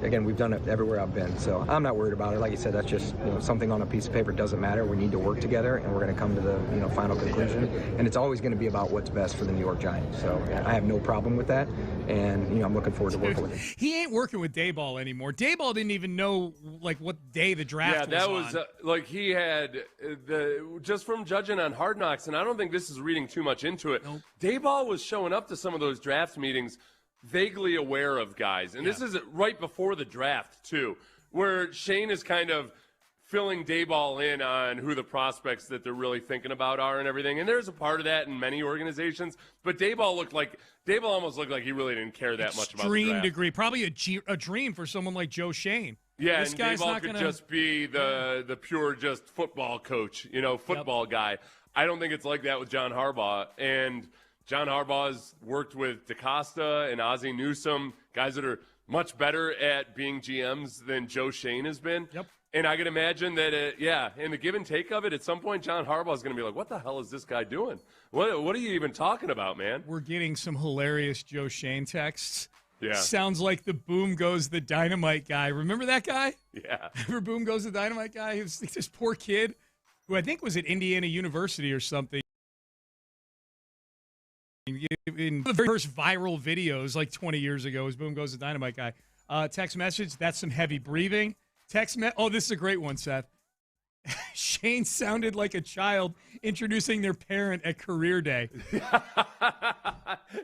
Again, we've done it everywhere I've been. So I'm not worried about it. Like you said, that's just something on a piece of paper. Doesn't matter. We need to work together, and we're going to come to the final conclusion. And it's always going to be about what's best for the New York Giants. So I have no problem with that. And I'm looking forward to working with him. He ain't working with Dayball anymore. Dayball didn't even know what day the draft was. Yeah, that was he had just from judging on Hard Knocks, and I don't think this is reading too much into it. Nope. Dayball was showing up to some of those draft meetings vaguely aware of guys, and this is right before the draft too, where Shane is kind of filling Dayball in on who the prospects that they're really thinking about are and everything. And there's a part of that in many organizations, but Dayball almost looked like he really didn't care that much about the draft. Extreme degree, probably a dream for someone like Joe Shane. Yeah, this and guy's Dayball not could gonna... just be the pure just football coach, football guy. I don't think it's like that with John Harbaugh. And John Harbaugh's worked with DeCosta and Ozzie Newsome, guys that are much better at being GMs than Joe Shane has been. Yep. And I can imagine that, in the give and take of it, at some point, John Harbaugh is going to be like, what the hell is this guy doing? What are you even talking about, man? We're getting some hilarious Joe Shane texts. Yeah. Sounds like the Boom Goes the Dynamite guy. Remember that guy? Yeah. Remember Boom Goes the Dynamite guy? He was this poor kid who I think was at Indiana University or something. In the first viral videos like 20 years ago was Boom Goes the Dynamite guy. Text message, that's some heavy breathing. This is a great one, Seth. Shane sounded like a child introducing their parent at career day.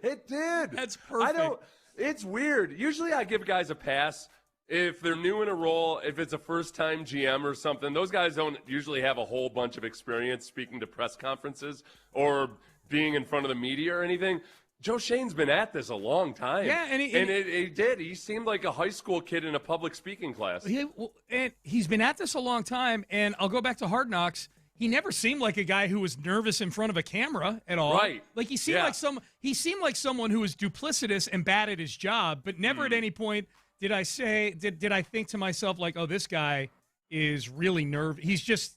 It did. That's perfect. It's weird. Usually I give guys a pass if they're new in a role, if it's a first-time GM or something. Those guys don't usually have a whole bunch of experience speaking to press conferences or being in front of the media or anything. Joe Shane's been at this a long time. Yeah, and he did. He seemed like a high school kid in a public speaking class. And he's been at this a long time, and I'll go back to Hard Knocks. He never seemed like a guy who was nervous in front of a camera at all. Right. Like he seemed like someone who was duplicitous and bad at his job, but never at any point did I think to myself like, oh, this guy is really nervous.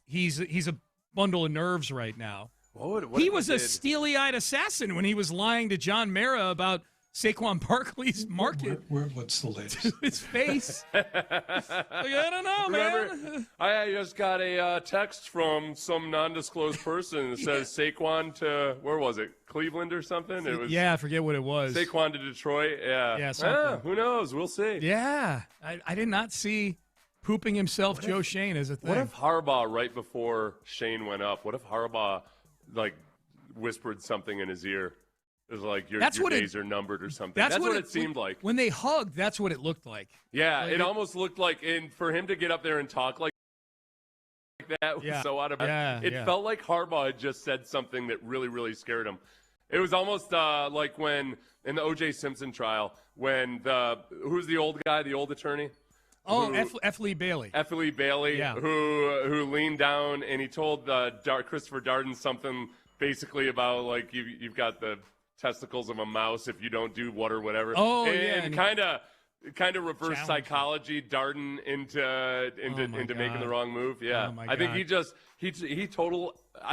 He's a bundle of nerves right now. He was a steely-eyed assassin when he was lying to John Mara about Saquon Barkley's market. What's the latest? His face. Like, I don't know, man. I just got a text from some non-disclosed person that says Saquon to, where was it, Cleveland or something? It was I forget what it was. Saquon to Detroit. Yeah. Who knows? We'll see. Yeah. I did not see pooping himself Joe Schoen as a thing. What if Harbaugh, right before Shane went up, what if Harbaugh, whispered something in his ear? It was like, your days are numbered or something. That's what it seemed like. When they hugged, that's what it looked like. Yeah, it almost looked like, and for him to get up there and talk like that was so out of it felt like Harbaugh had just said something that really, really scared him. It was almost like when, in the O.J. Simpson trial, when who's the old guy, the old attorney? F. Lee Bailey. F. Lee Bailey, who leaned down and he told Christopher Darden something basically about, like, you've got the testicles of a mouse if you don't do what or whatever. And kind of reverse psychology Darden into making the wrong move. Yeah. I think I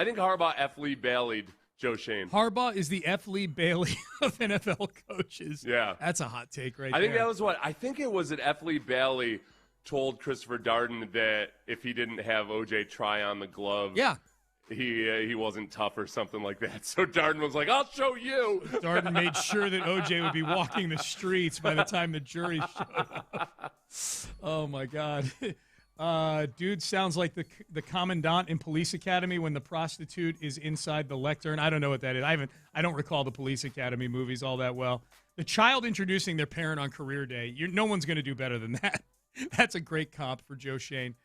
think Harbaugh F. Lee Bailey'd Joe Schoen. Harbaugh is the F. Lee Bailey of NFL coaches. Yeah. That's a hot take there. I think that was I think it was that F. Lee Bailey told Christopher Darden that if he didn't have OJ try on the glove, he wasn't tough or something like that. So Darden was like, I'll show you. Darden made sure that OJ would be walking the streets by the time the jury showed up. Oh, my God. Dude sounds like the commandant in Police Academy when the prostitute is inside the lectern. I don't know what that is. I don't recall the Police Academy movies all that well. The child introducing their parent on career day. No one's going to do better than that. That's a great comp for Joe Schoen.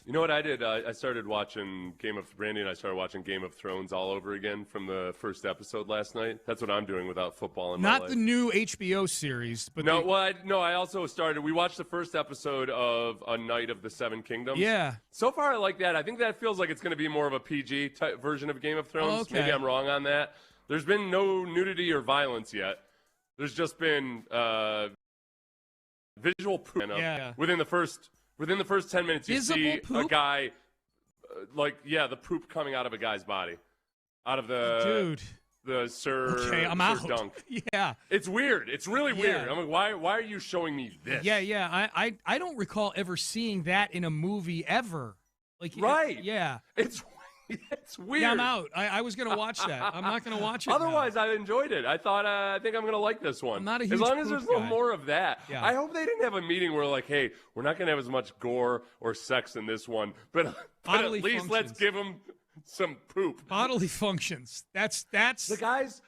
You know what I did? I started watching Brandy and I started watching Game of Thrones all over again from the first episode last night. That's what I'm doing without football in my life. Not the new HBO series, but I also started. We watched the first episode of A Night of the Seven Kingdoms. Yeah. So far, I like that. I think that feels like it's going to be more of a PG type version of Game of Thrones. Okay. Maybe I'm wrong on that. There's been no nudity or violence yet. There's just been visual poop. Within the first 10 minutes, you see a guy, the poop coming out of a guy's body, out of the Sir. Okay, I'm Sir out. Dunk. Yeah, it's weird. It's really weird. I'm like, why are you showing me this? Yeah. I don't recall ever seeing that in a movie ever. Right. It's weird. Yeah, I'm out. I was going to watch that. I'm not going to watch it. Otherwise, I enjoyed it. I thought, I think I'm going to like this one. I'm not a huge as long as poop there's no guy. more of that. Yeah. I hope they didn't have a meeting where like, hey, we're not going to have as much gore or sex in this one, but at least let's give them some poop. Bodily functions. That's the guys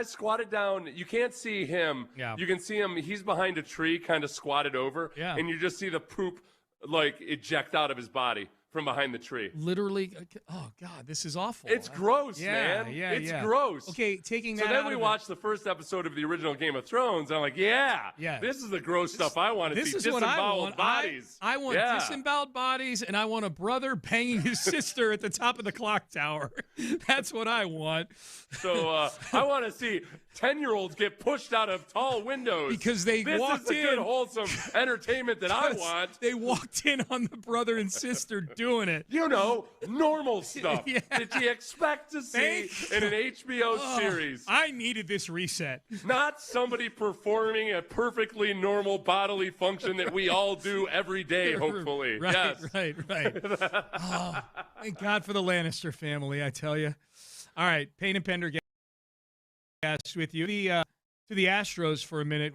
squatted down. You can't see him. Yeah. You can see him. He's behind a tree, kind of squatted over. Yeah. And you just see the poop eject out of his body from behind the tree. Literally, oh God, this is awful. It's gross, man. Yeah, it's gross. Okay, taking that. So then out we of watched the first episode of the original Game of Thrones. And I'm like, this is the gross stuff I want to see. This is what I want. Bodies. I want disemboweled bodies, and I want a brother banging his sister at the top of the clock tower. That's what I want. So I want to see 10-year-olds get pushed out of tall windows because they walked in. This is the good, wholesome entertainment that I want. They walked in on the brother and sister doing it. Normal stuff that you expect to see in an HBO series. I needed this reset. Not somebody performing a perfectly normal bodily function that we all do every day, hopefully. Right. Oh, thank God for the Lannister family, I tell you. All right, Payne and Pendergast with you. To the Astros for a minute.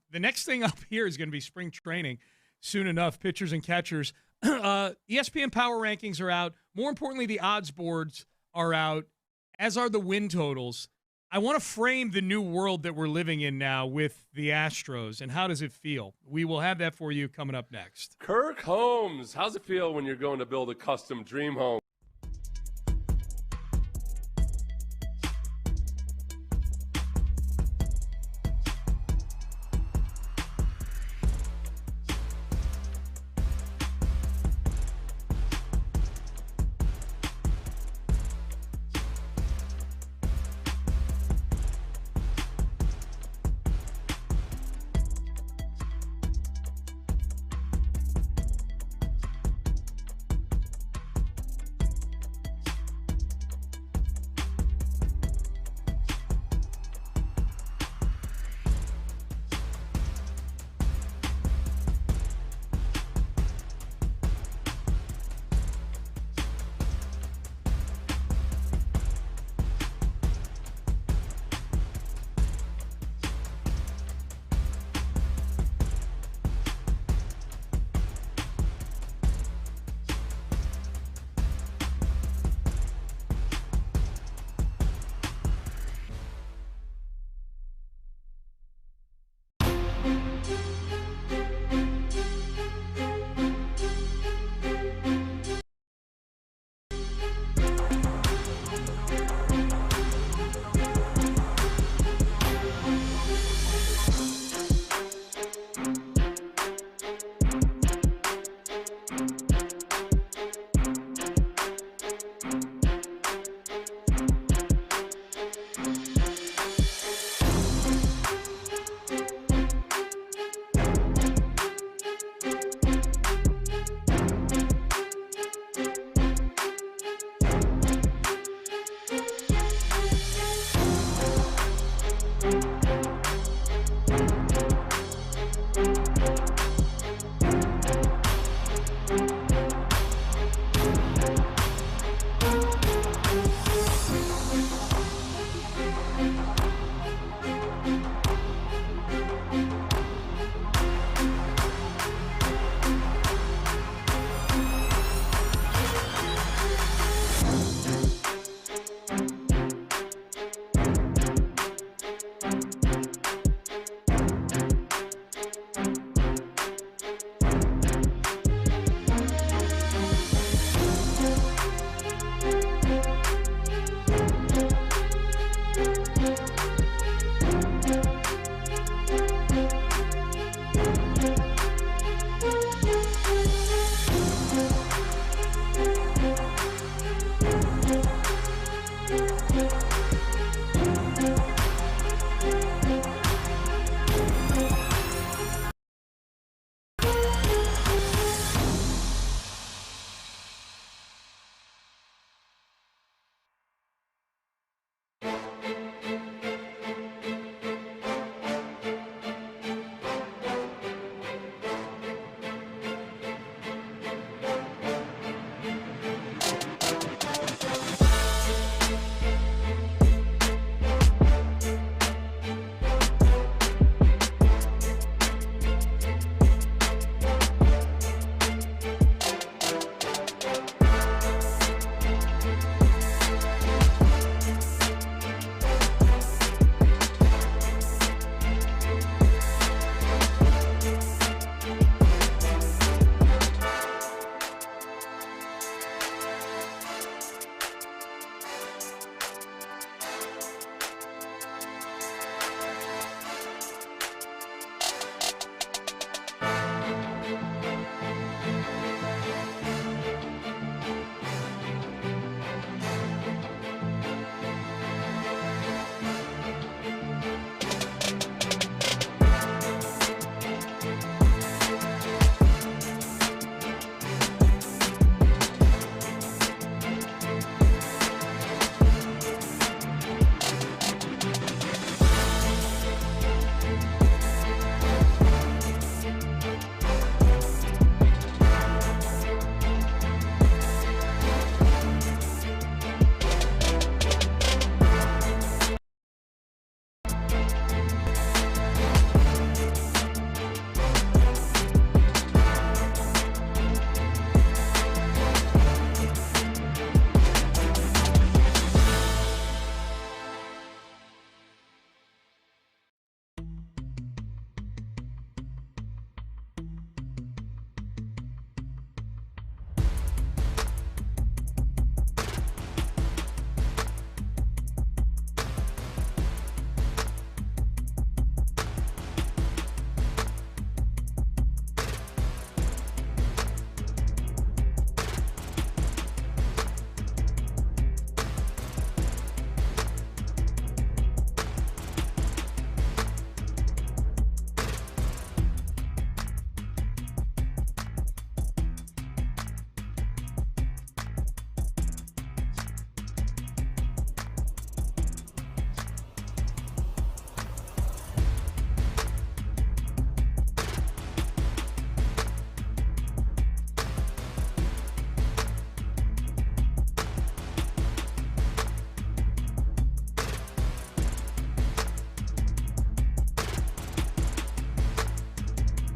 The next thing up here is going to be spring training soon enough. Pitchers and catchers. ESPN power rankings are out. More importantly, the odds boards are out, as are the win totals. I want to frame the new world that we're living in now with the Astros, and how does it feel? We will have that for you coming up next. Kirk Holmes, how's it feel when you're going to build a custom dream home?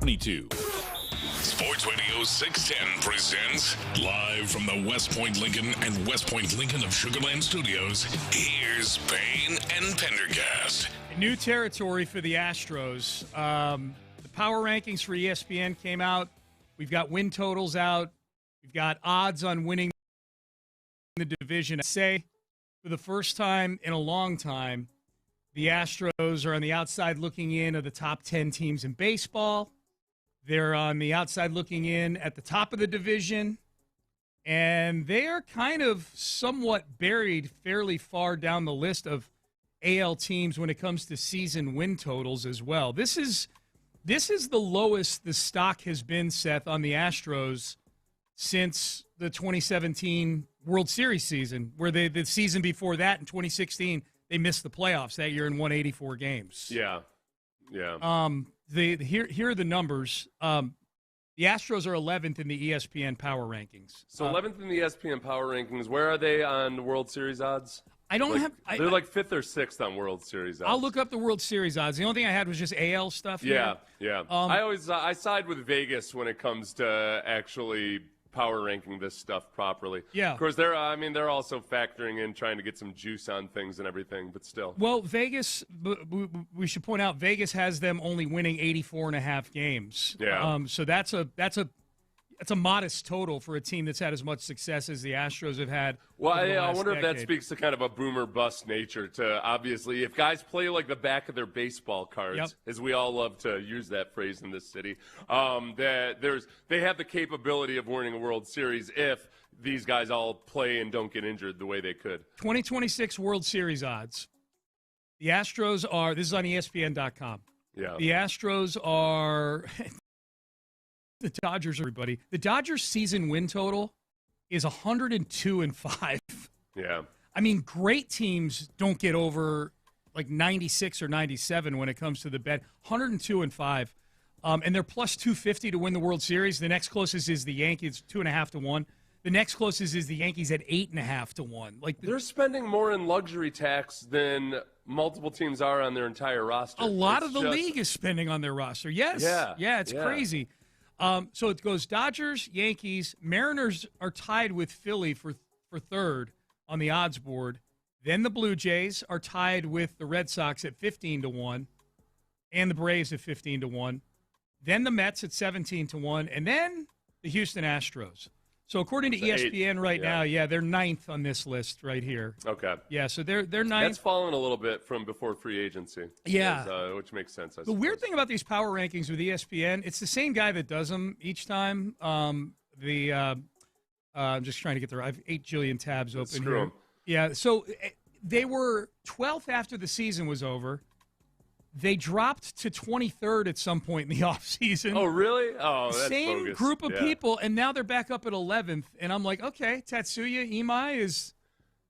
22. Sports Radio 610 presents live from the West Point Lincoln and West Point Lincoln of Sugar Land Studios. Here's Payne and Pendergast. New territory for the Astros. The power rankings for ESPN came out. We've got win totals out. We've got odds on winning the division. I say for the first time in a long time, the Astros are on the outside looking in of the top 10 teams in baseball. They're on the outside looking in at the top of the division. And they are kind of somewhat buried fairly far down the list of AL teams when it comes to season win totals as well. This is the lowest the stock has been, Seth, on the Astros since the 2017 World Series season, where the season before that in 2016, they missed the playoffs that year and won 84 games. Yeah. Here are the numbers. The Astros are 11th in the ESPN Power Rankings. So 11th in the ESPN Power Rankings. Where are they on the World Series odds? I don't have. They're like 5th or 6th on World Series odds. I'll look up the World Series odds. The only thing I had was just AL stuff here. Yeah. I side with Vegas when it comes to actually power ranking this stuff properly. Yeah. Of course, they're also factoring in trying to get some juice on things and everything, but still. Well, Vegas, we should point out, Vegas has them only winning 84.5 games. Yeah. So that's a modest total for a team that's had as much success as the Astros have had. Well, over the I last wonder if that decade. speaks to kind of a boomer bust nature to, obviously, if guys play like the back of their baseball cards, as we all love to use that phrase in this city, they have the capability of winning a World Series if these guys all play and don't get injured the way they could. 2026 World Series odds. The Astros are, this is on ESPN.com. Yeah. The Astros are, the Dodgers, everybody. The Dodgers season win total is 102-5. Yeah. I mean, great teams don't get over like 96 or 97 when it comes to the bet. 102-5. And they're plus 250 to win the World Series. The next closest is the Yankees, 2.5 to 1. The next closest is the Yankees at 8.5 to 1. Like they're spending more in luxury tax than multiple teams are on their entire roster. A lot of the league is spending on their roster. Yes. Yeah, it's crazy. So it goes Dodgers, Yankees, Mariners are tied with Philly for third on the odds board. Then the Blue Jays are tied with the Red Sox at 15 to 1, and the Braves at 15 to 1. Then the Mets at 17 to 1, and then the Houston Astros. So according to ESPN right now, they're ninth on this list right here. Okay. Yeah, so they're ninth. That's fallen a little bit from before free agency. Yeah. Which makes sense. The weird thing about these power rankings with ESPN, it's the same guy that does them each time. I'm just trying to get there. I have 8 jillion tabs open Screw here. 'em. Yeah, so they were 12th after the season was over. They dropped to 23rd at some point in the offseason. Oh, really? Oh, that's Same bogus. group of people, and now they're back up at 11th. And I'm like, okay, Tatsuya Imai is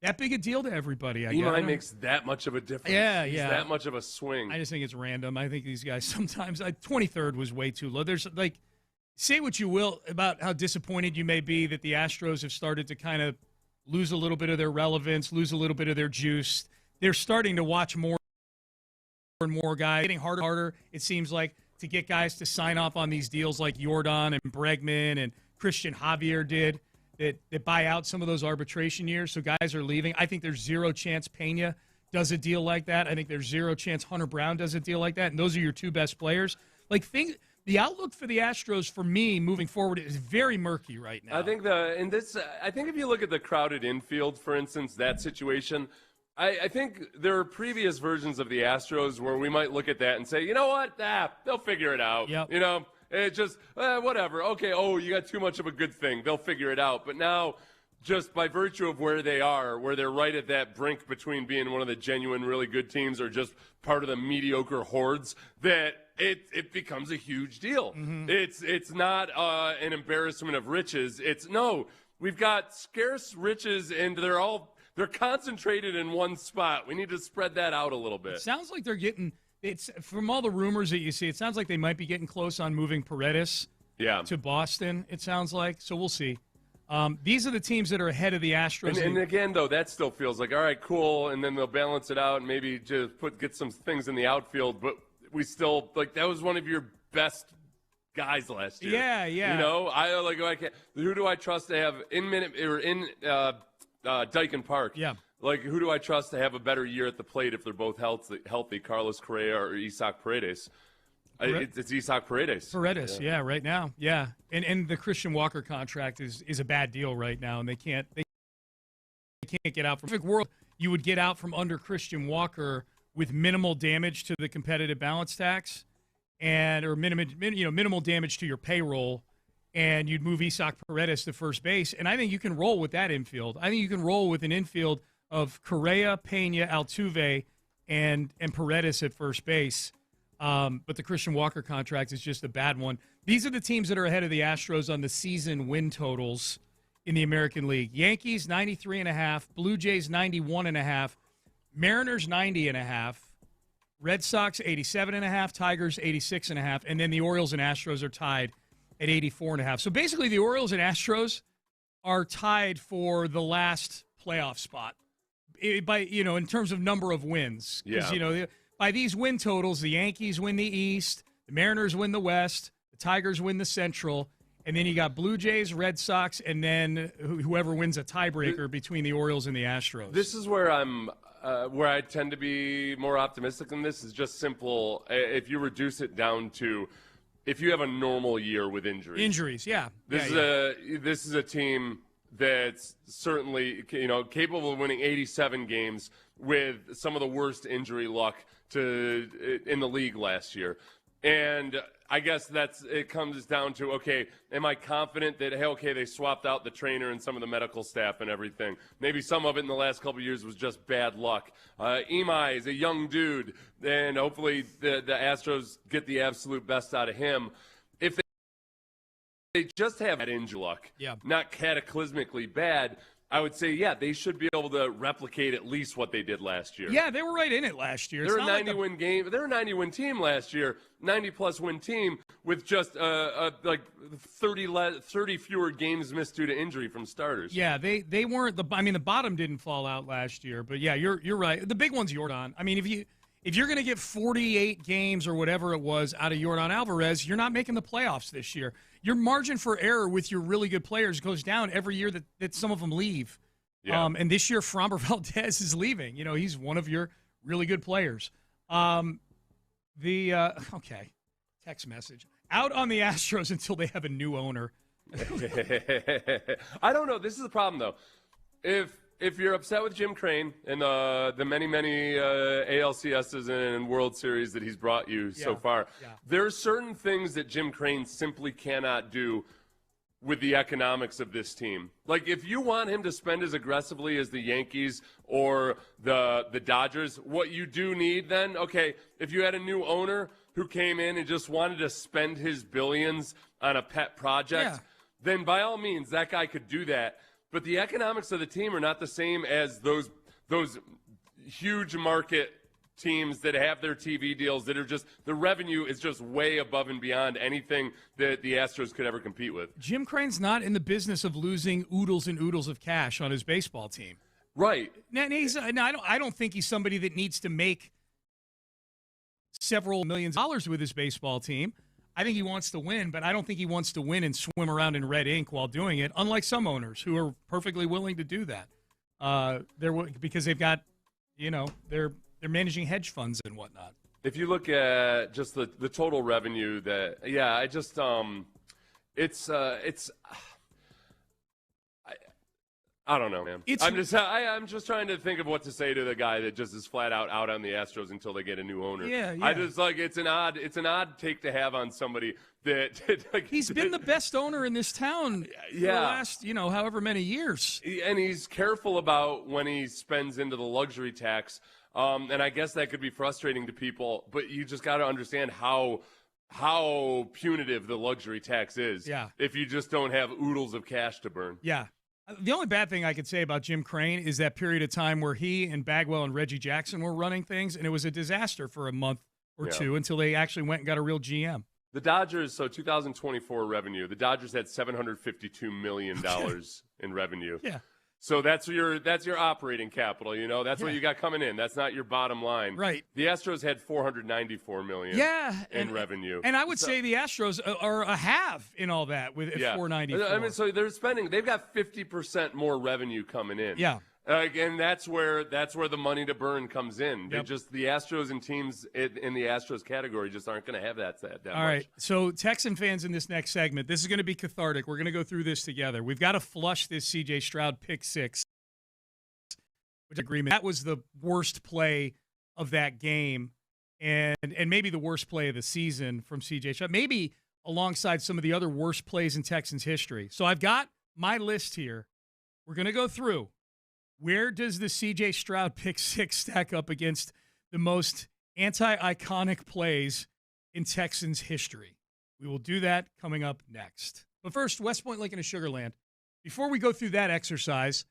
that big a deal to everybody, I guess. Imai makes that much of a difference. Yeah. He's that much of a swing. I just think it's random. I think these guys sometimes 23rd was way too low. There's like, say what you will about how disappointed you may be that the Astros have started to kind of lose a little bit of their relevance, lose a little bit of their juice. They're starting to watch more and more guys, getting harder and harder, it seems like, to get guys to sign off on these deals like Jordan and Bregman and Christian Javier did that buy out some of those arbitration years, so guys are leaving. I think there's zero chance Pena does a deal like that. I think there's zero chance Hunter Brown does a deal like that, and those are your two best players. The outlook for the Astros, for me, moving forward, is very murky right now. I think if you look at the crowded infield, for instance, that situation, I think there are previous versions of the Astros where we might look at that and say, you know what, they'll figure it out. Yep. You know, it's just whatever. Okay, you got too much of a good thing. They'll figure it out. But now, just by virtue of where they are, where they're right at that brink between being one of the genuine, really good teams or just part of the mediocre hordes, that it becomes a huge deal. Mm-hmm. It's not an embarrassment of riches. We've got scarce riches, and they're concentrated in one spot. We need to spread that out a little bit. It sounds like they're getting – it's from all the rumors that you see, it sounds like they might be getting close on moving Paredes to Boston, it sounds like. So we'll see. These are the teams that are ahead of the Astros. And again, though, that still feels like, all right, cool, and then they'll balance it out and maybe just get some things in the outfield. But we still – like that was one of your best guys last year. Yeah. You know, who do I trust to have in Dyken Park? Yeah. Like, who do I trust to have a better year at the plate if they're both healthy? Carlos Correa or Isaac Paredes? It's Isaac Paredes. Paredes, yeah, right now, yeah. And the Christian Walker contract is a bad deal right now, and they can't get out from. Perfect world, you would get out from under Christian Walker with minimal damage to the competitive balance tax, or minimal damage to your payroll, and you'd move Isaac Paredes to first base. And I think you can roll with that infield. I think you can roll with an infield of Correa, Pena, Altuve, and Paredes at first base. But the Christian Walker contract is just a bad one. These are the teams that are ahead of the Astros on the season win totals in the American League. Yankees, 93.5. Blue Jays, 91.5. Mariners, 90.5. Red Sox, 87.5. Tigers, 86.5. And then the Orioles and Astros are tied at 84.5. So basically the Orioles and Astros are tied for the last playoff spot in terms of number of wins. Because, by these win totals, the Yankees win the East, the Mariners win the West, the Tigers win the Central, and then you got Blue Jays, Red Sox, and then whoever wins a tiebreaker between the Orioles and the Astros. This is where where I tend to be more optimistic than this. Is just simple. If you reduce it down to, if you have a normal year with injuries. Injuries, yeah. This is a team that's certainly capable of winning 87 games with some of the worst injury luck in the league last year. And I guess it comes down to, okay, am I confident that, hey, okay, they swapped out the trainer and some of the medical staff and everything. Maybe some of it in the last couple of years was just bad luck. Imai is a young dude, and hopefully the Astros get the absolute best out of him. If they just have that injury luck, not cataclysmically bad, I would say, they should be able to replicate at least what they did last year. Yeah, they were right in it last year. They're a 90-win game. They're a 90-win team last year, 90-plus win team with just 30 fewer games missed due to injury from starters. Yeah, they weren't the bottom didn't fall out last year, but yeah, you're right. The big one's Yordan. I mean, if you're going to get 48 games or whatever it was out of Yordan Alvarez, you're not making the playoffs this year. Your margin for error with your really good players goes down every year that some of them leave. Yeah. And this year, Framber Valdez is leaving. He's one of your really good players. Text message. Out on the Astros until they have a new owner. I don't know. This is the problem, though. If you're upset with Jim Crane and the many ALCSs and World Series that he's brought you so far, there are certain things that Jim Crane simply cannot do with the economics of this team. Like, if you want him to spend as aggressively as the Yankees or the Dodgers, what you do need then, okay, if you had a new owner who came in and just wanted to spend his billions on a pet project, then by all means, that guy could do that. But the economics of the team are not the same as those huge market teams that have their TV deals that are just – the revenue is just way above and beyond anything that the Astros could ever compete with. Jim Crane's not in the business of losing oodles and oodles of cash on his baseball team. Right. I don't think he's somebody that needs to make several millions of dollars with his baseball team. I think he wants to win, but I don't think he wants to win and swim around in red ink while doing it, unlike some owners who are perfectly willing to do that. Because they've got, they're managing hedge funds and whatnot. If you look at just the total revenue I don't know, man. I'm just trying to think of what to say to the guy that just is flat out on the Astros until they get a new owner. Yeah. I just it's an odd take to have on somebody that he's been the best owner in this town for the last, however many years. And he's careful about when he spends into the luxury tax. And I guess that could be frustrating to people, but you just got to understand how punitive the luxury tax is. Yeah. If you just don't have oodles of cash to burn. Yeah. The only bad thing I could say about Jim Crane is that period of time where he and Bagwell and Reggie Jackson were running things, and it was a disaster for a month or two until they actually went and got a real GM. The Dodgers, 2024 revenue, the Dodgers had $752 million in revenue. Yeah. So that's your operating capital, you know. That's what you got coming in. That's not your bottom line. Right. The Astros had $494 million in revenue. And I would say the Astros are a half in all that with $494. I mean, so they've got 50% more revenue coming in. Yeah. And that's where the money to burn comes in. Yep. The Astros and teams in the Astros category just aren't going to have that much. All right, so Texan fans in this next segment, this is going to be cathartic. We're going to go through this together. We've got to flush this C.J. Stroud pick six. Which agreement? That was the worst play of that game, and maybe the worst play of the season from C.J. Stroud. Maybe alongside some of the other worst plays in Texans history. So I've got my list here. We're going to go through. Where does the C.J. Stroud pick six stack up against the most anti-iconic plays in Texans history? We will do that coming up next. But first, West Point, Lincoln, and Sugar Land. Before we go through that exercise,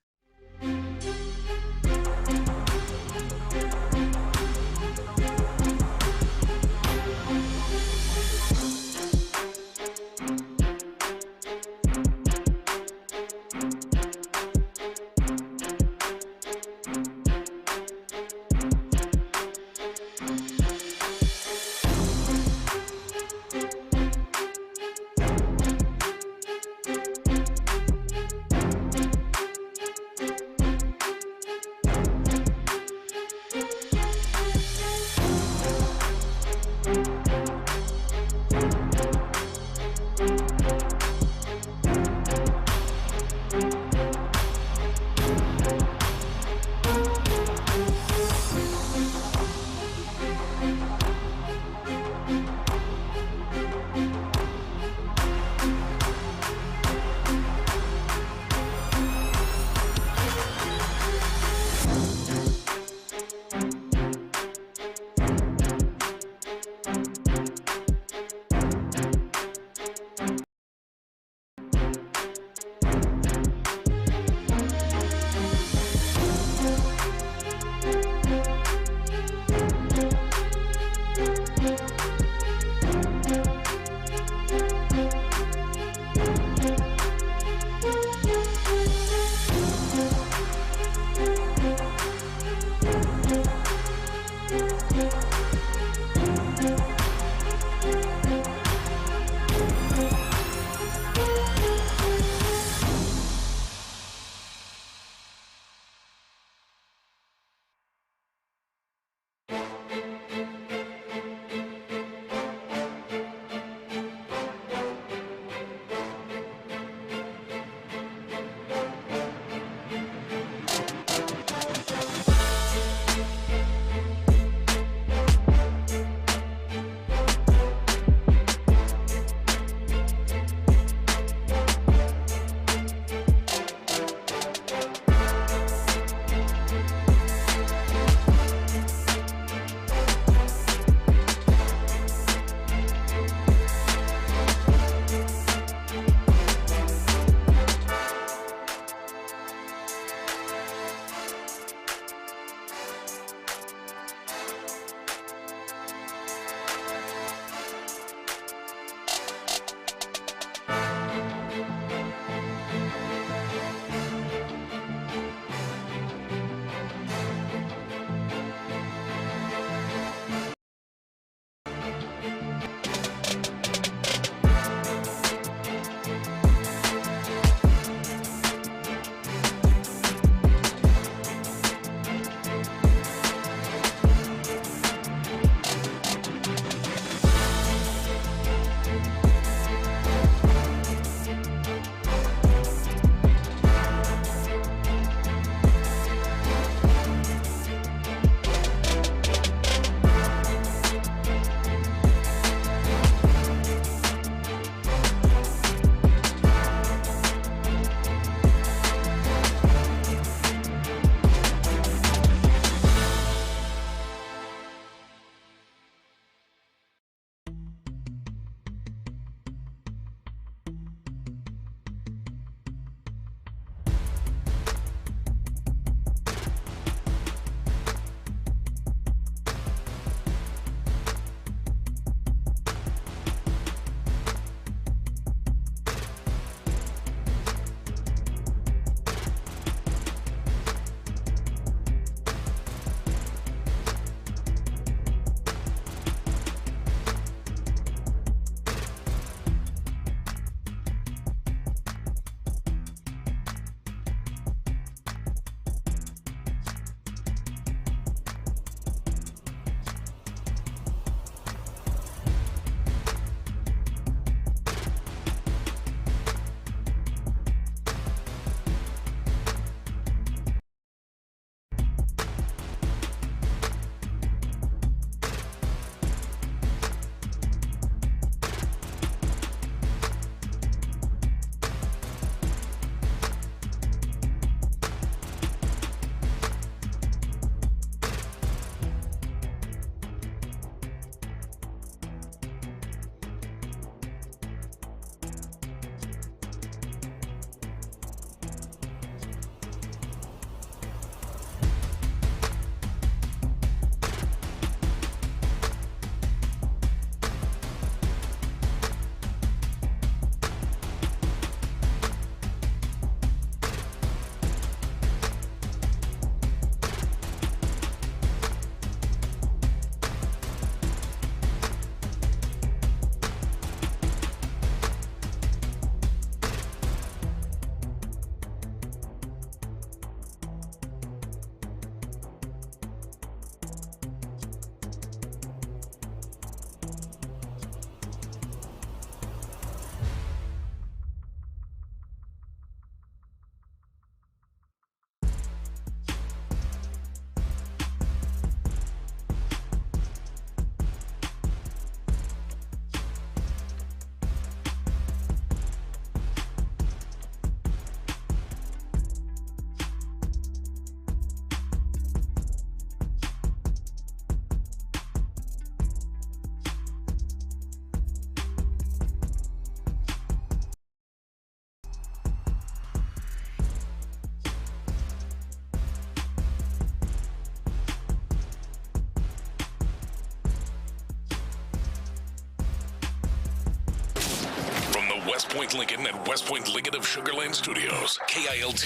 West Point Lincoln and West Point Lincoln of Sugar Land Studios. KILT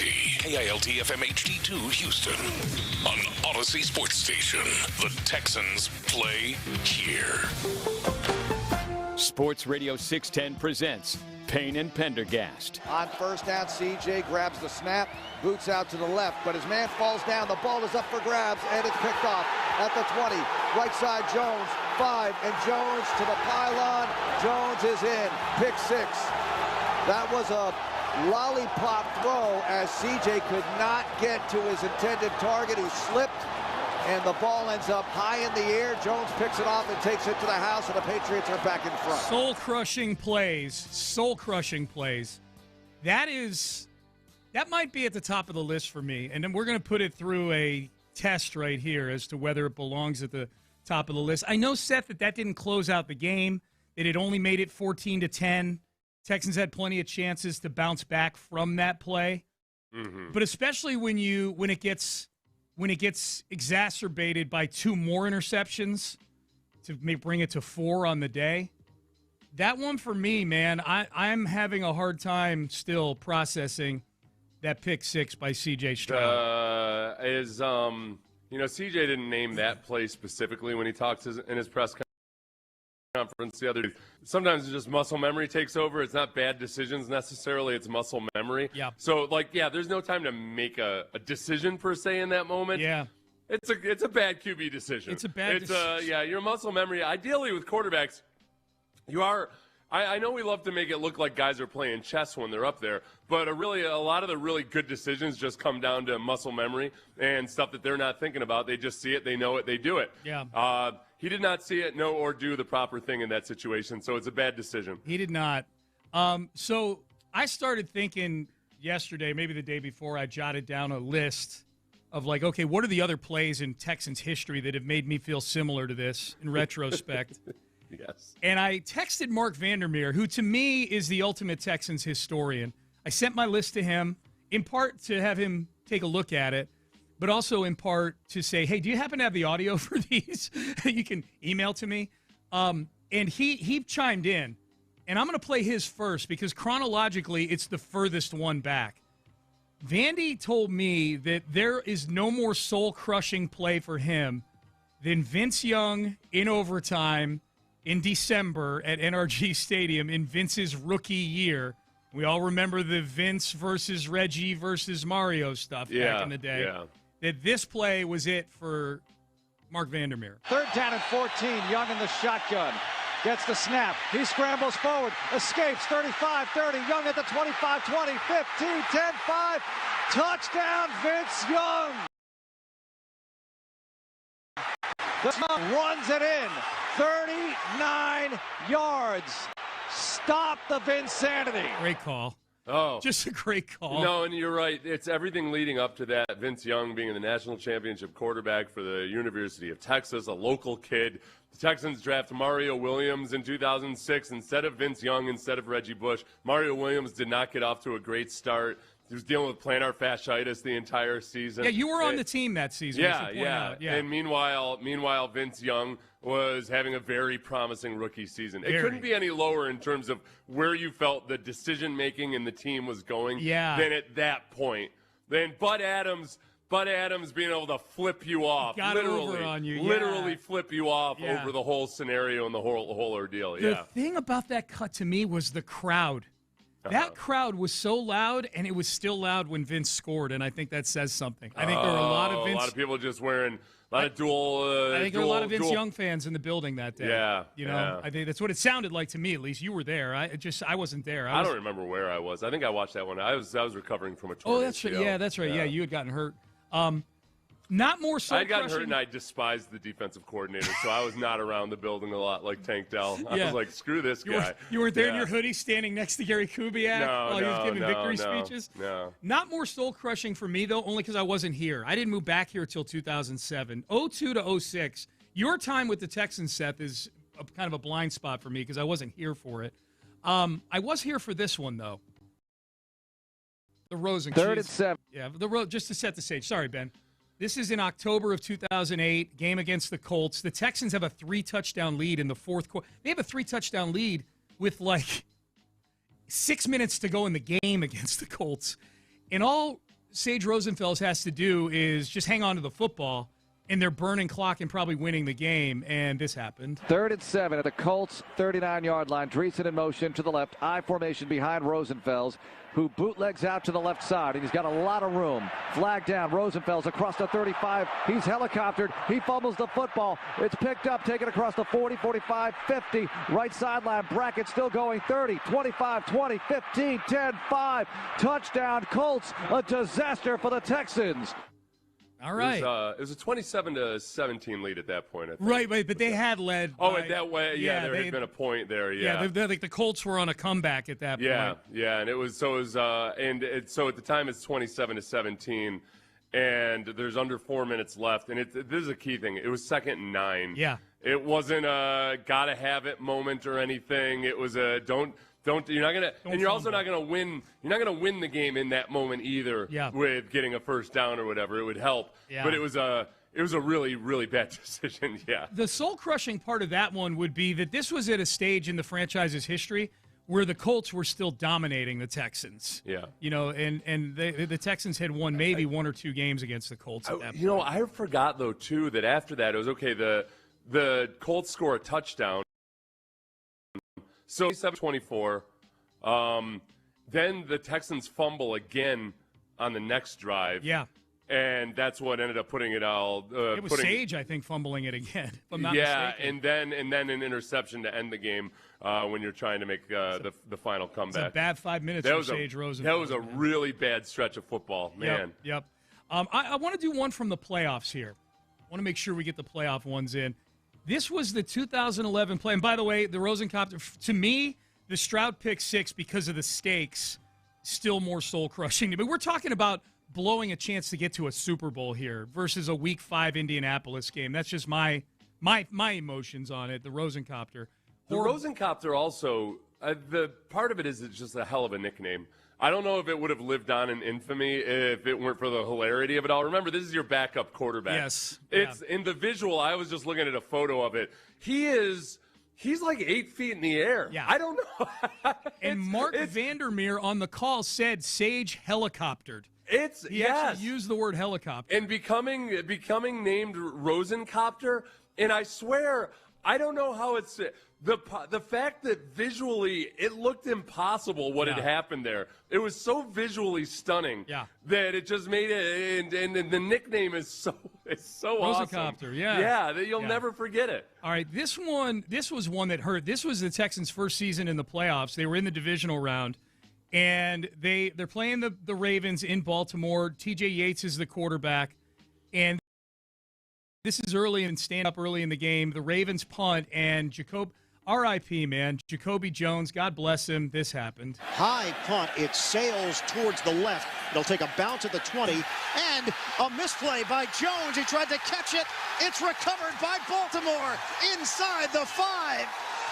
FM HD2 Houston. On Odyssey Sports Station. The Texans play here. Sports Radio 610 presents Payne and Pendergast. On first down, CJ grabs the snap, boots out to the left, but his man falls down. The ball is up for grabs, and it's picked off at the 20. Right side, Jones, 5, and Jones to the pylon. Jones is in. Pick 6. That was a lollipop throw as CJ could not get to his intended target. He slipped, and the ball ends up high in the air. Jones picks it off and takes it to the house, and the Patriots are back in front. Soul-crushing plays. Soul-crushing plays. That might be at the top of the list for me. And then we're going to put it through a test right here as to whether it belongs at the top of the list. I know, Seth, that didn't close out the game. It had only made it 14-10. Texans had plenty of chances to bounce back from that play. Mm-hmm. But especially when it gets exacerbated by 2 more interceptions to bring it to 4 on the day. That one for me, man, I'm having a hard time still processing that pick 6 by C.J. Stroud. CJ didn't name that play specifically when he talked in his press conference the other day. Sometimes it's just muscle memory takes over. It's not bad decisions necessarily. It's muscle memory. Yeah. So, there's no time to make a decision per se in that moment. Yeah. It's a bad QB decision. It's a bad decision. Your muscle memory. Ideally with quarterbacks, you are – I know we love to make it look like guys are playing chess when they're up there, but a lot of the really good decisions just come down to muscle memory and stuff that they're not thinking about. They just see it, they know it, they do it. Yeah. He did not see it, know, or do the proper thing in that situation, so it's a bad decision. He did not. So I started thinking yesterday, maybe the day before, I jotted down a list of okay, what are the other plays in Texans history that have made me feel similar to this in retrospect? Yes. And I texted Mark Vandermeer, who to me is the ultimate Texans historian. I sent my list to him, in part to have him take a look at it, but also in part to say, hey, do you happen to have the audio for these? You can email to me. And he chimed in, and I'm going to play his first because chronologically it's the furthest one back. Vandy told me that there is no more soul-crushing play for him than Vince Young in overtime in December at NRG Stadium in Vince's rookie year. We all remember the Vince versus Reggie versus Mario stuff back in the day. Yeah. That this play was it for Mark Vandermeer. 3rd down and 14. Young in the shotgun. Gets the snap. He scrambles forward. Escapes. 35-30. Young at the 25-20. 15, 10, 5. Touchdown, Vince Young. Runs it in. 39 yards. Stop the Vinsanity. Great call. Oh. Just a great call. No, and you're right. It's everything leading up to that. Vince Young being the national championship quarterback for the University of Texas, a local kid. The Texans draft Mario Williams in 2006 instead of Vince Young, instead of Reggie Bush. Mario Williams did not get off to a great start. He was dealing with plantar fasciitis the entire season. Yeah, you were on the team that season. Yeah. And meanwhile, Vince Young was having a very promising rookie season. It couldn't be any lower in terms of where you felt the decision-making in the team was going than at that point. Then Bud Adams being able to flip you off, literally flip you off over the whole scenario and the whole ordeal. The thing about that cut to me was the crowd. That crowd was so loud, and it was still loud when Vince scored, and I think that says something. I think there were a lot of people just wearing a lot of dual. I think there were a lot of Vince Young fans in the building that day. Yeah, I think that's what it sounded like to me. At least you were there. I wasn't there. I don't remember where I was. I think I watched that one. I was recovering from a tornado. Oh, that's right. Yeah, that's right. Yeah, you had gotten hurt. Not more so. I had gotten hurt, and I despised the defensive coordinator, so I was not around the building a lot like Tank Dell. I was like, screw this guy. You weren't there in your hoodie standing next to Gary Kubiak while he was giving victory speeches? No. Not more soul-crushing for me, though, only because I wasn't here. I didn't move back here until 2007. 02 to 06, your time with the Texans, Seth, is kind of a blind spot for me because I wasn't here for it. I was here for this one, though. The Rosen. 3rd and 7. Yeah, just to set the stage. Sorry, Ben. This is in October of 2008, game against the Colts. The Texans have a 3-touchdown lead in the fourth quarter. They have a 3-touchdown lead with 6 minutes to go in the game against the Colts. And all Sage Rosenfels has to do is just hang on to the football, and they're burning clock and probably winning the game, and this happened. 3rd and 7 at the Colts 39-yard line. Dreesen in motion to the left. I formation behind Rosenfels, who bootlegs out to the left side, and he's got a lot of room. Flag down. Rosenfels across the 35. He's helicoptered. He fumbles the football. It's picked up, taken across the 40, 45, 50. Right sideline. Brackett still going. 30, 25, 20, 15, 10, 5. Touchdown Colts. A disaster for the Texans. All right. It was a 27-17 lead at that point, I think. Right, but they had led. At that way, there had been a point there, like the Colts were on a comeback at that point. Yeah, and so at the time it's 27-17, and there's under 4 minutes left, and this is a key thing. It was 2nd and 9. Yeah. It wasn't a gotta have it moment or anything. It was a don't. You're not gonna, and you're also not gonna win. You're not gonna win the game in that moment either. Yeah. With getting a first down or whatever, it would help. Yeah. But it was a really, really bad decision. Yeah. The soul-crushing part of that one would be that this was at a stage in the franchise's history where the Colts were still dominating the Texans. Yeah. And the Texans had won maybe 1 or 2 games against the Colts at that point. I forgot though too that after that it was okay. The Colts score a touchdown. So 7-24. Then the Texans fumble again on the next drive. Yeah. And that's what ended up putting it all. It was Sage, I think, fumbling it again. If I'm not mistaken. and then an interception to end the game when you're trying to make the final comeback. It's a bad 5 minutes for Sage Rosenfels. That was a really bad stretch of football, man. Yep. I want to do one from the playoffs here. I want to make sure we get the playoff ones in. This was the 2011 play. And by the way, the Rosencopter, to me, the Stroud pick 6, because of the stakes, still more soul-crushing. But we're talking about blowing a chance to get to a Super Bowl here versus a Week 5 Indianapolis game. That's just my emotions on it, the Rosencopter. The Rosencopter also, the part of it is it's just a hell of a nickname. I don't know if it would have lived on in infamy if it weren't for the hilarity of it all. Remember, this is your backup quarterback. Yes. It's in the visual. I was just looking at a photo of it. He's like 8 feet in the air. Yeah. I don't know. And Mark Vandermeer on the call said Sage helicoptered. He actually used the word helicopter. And becoming named Rosencopter, and I swear, I don't know how it's the fact that visually it looked impossible what had happened there. It was so visually stunning that it just made it, and the nickname is so Rosencopter, awesome. Yeah, You'll never forget it. All right, this was one that hurt. This was the Texans' first season in the playoffs. They were in the divisional round, and they're playing the Ravens in Baltimore. T.J. Yates is the quarterback, and this is early and stand up early in the game. The Ravens punt, and R.I.P., man. Jacoby Jones, God bless him. This happened. High punt. It sails towards the left. It'll take a bounce at the 20. And a misplay by Jones. He tried to catch it. It's recovered by Baltimore inside the 5.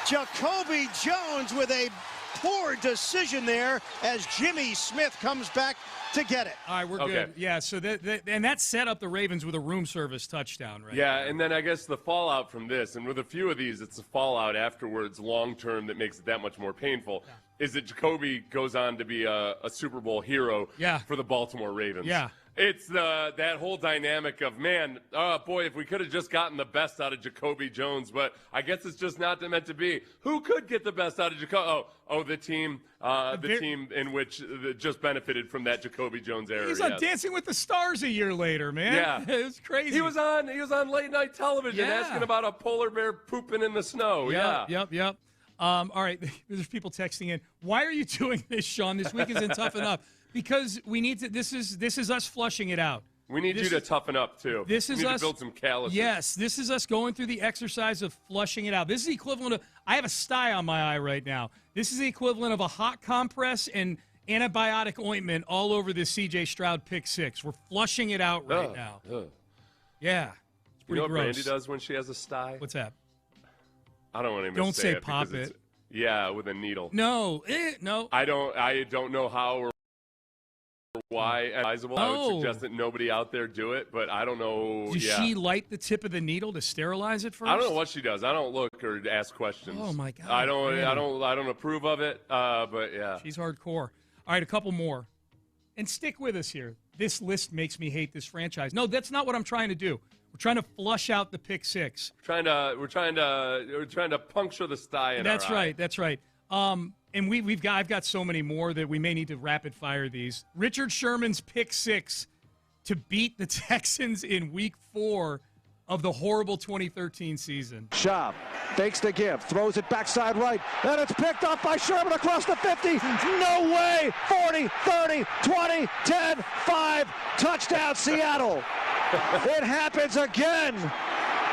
Jacoby Jones with a poor decision there as Jimmy Smith comes back to get it. All right, we're good. Yeah, so that set up the Ravens with a room service touchdown, right? Yeah, and then I guess the fallout from this, and with a few of these, it's the fallout afterwards, long term, that makes it that much more painful, is that Jacoby goes on to be a Super Bowl hero for the Baltimore Ravens. Yeah. It's that whole dynamic of, man, oh boy, if we could have just gotten the best out of Jacoby Jones, but I guess it's just not meant to be. Who could get the best out of Jacoby? The team in which just benefited from that Jacoby Jones era. He's on Dancing with the Stars a year later, man. Yeah, it was crazy. He was on late night television asking about a polar bear pooping in the snow. Yep. All right, there's people texting in. Why are you doing this, Sean? This week isn't tough enough. Because we need to. This is us flushing it out. We need you to toughen up too. This is we need us to build some calluses. Yes, this is us going through the exercise of flushing it out. This is the equivalent of. I have a sty on my eye right now. This is the equivalent of a hot compress and antibiotic ointment all over this C.J. Stroud pick 6. We're flushing it out right now. Yeah, it's pretty what gross. Brandy does when she has a sty? What's that? I don't want to even Don't say pop it. Yeah, with a needle. No, no. I don't know how or why advisable. I would suggest that nobody out there do it, but I don't know. Does she light the tip of the needle to sterilize it first? I don't know what she does. I don't look or ask questions. Oh my God! I don't approve of it. But yeah, she's hardcore. All right, a couple more, and stick with us here. This list makes me hate this franchise. No, that's not what I'm trying to do. We're trying to flush out the pick six. We're trying to puncture the sty in That's our eye. right. That's right. And I've got so many more that we may need to rapid fire these. Richard Sherman's pick six to beat the Texans in week 4 of the horrible 2013 season. Schaub fakes the give, throws it backside right, and it's picked up by Sherman across the 50. No way! 40, 30, 20, 10, 5, touchdown Seattle. It happens again.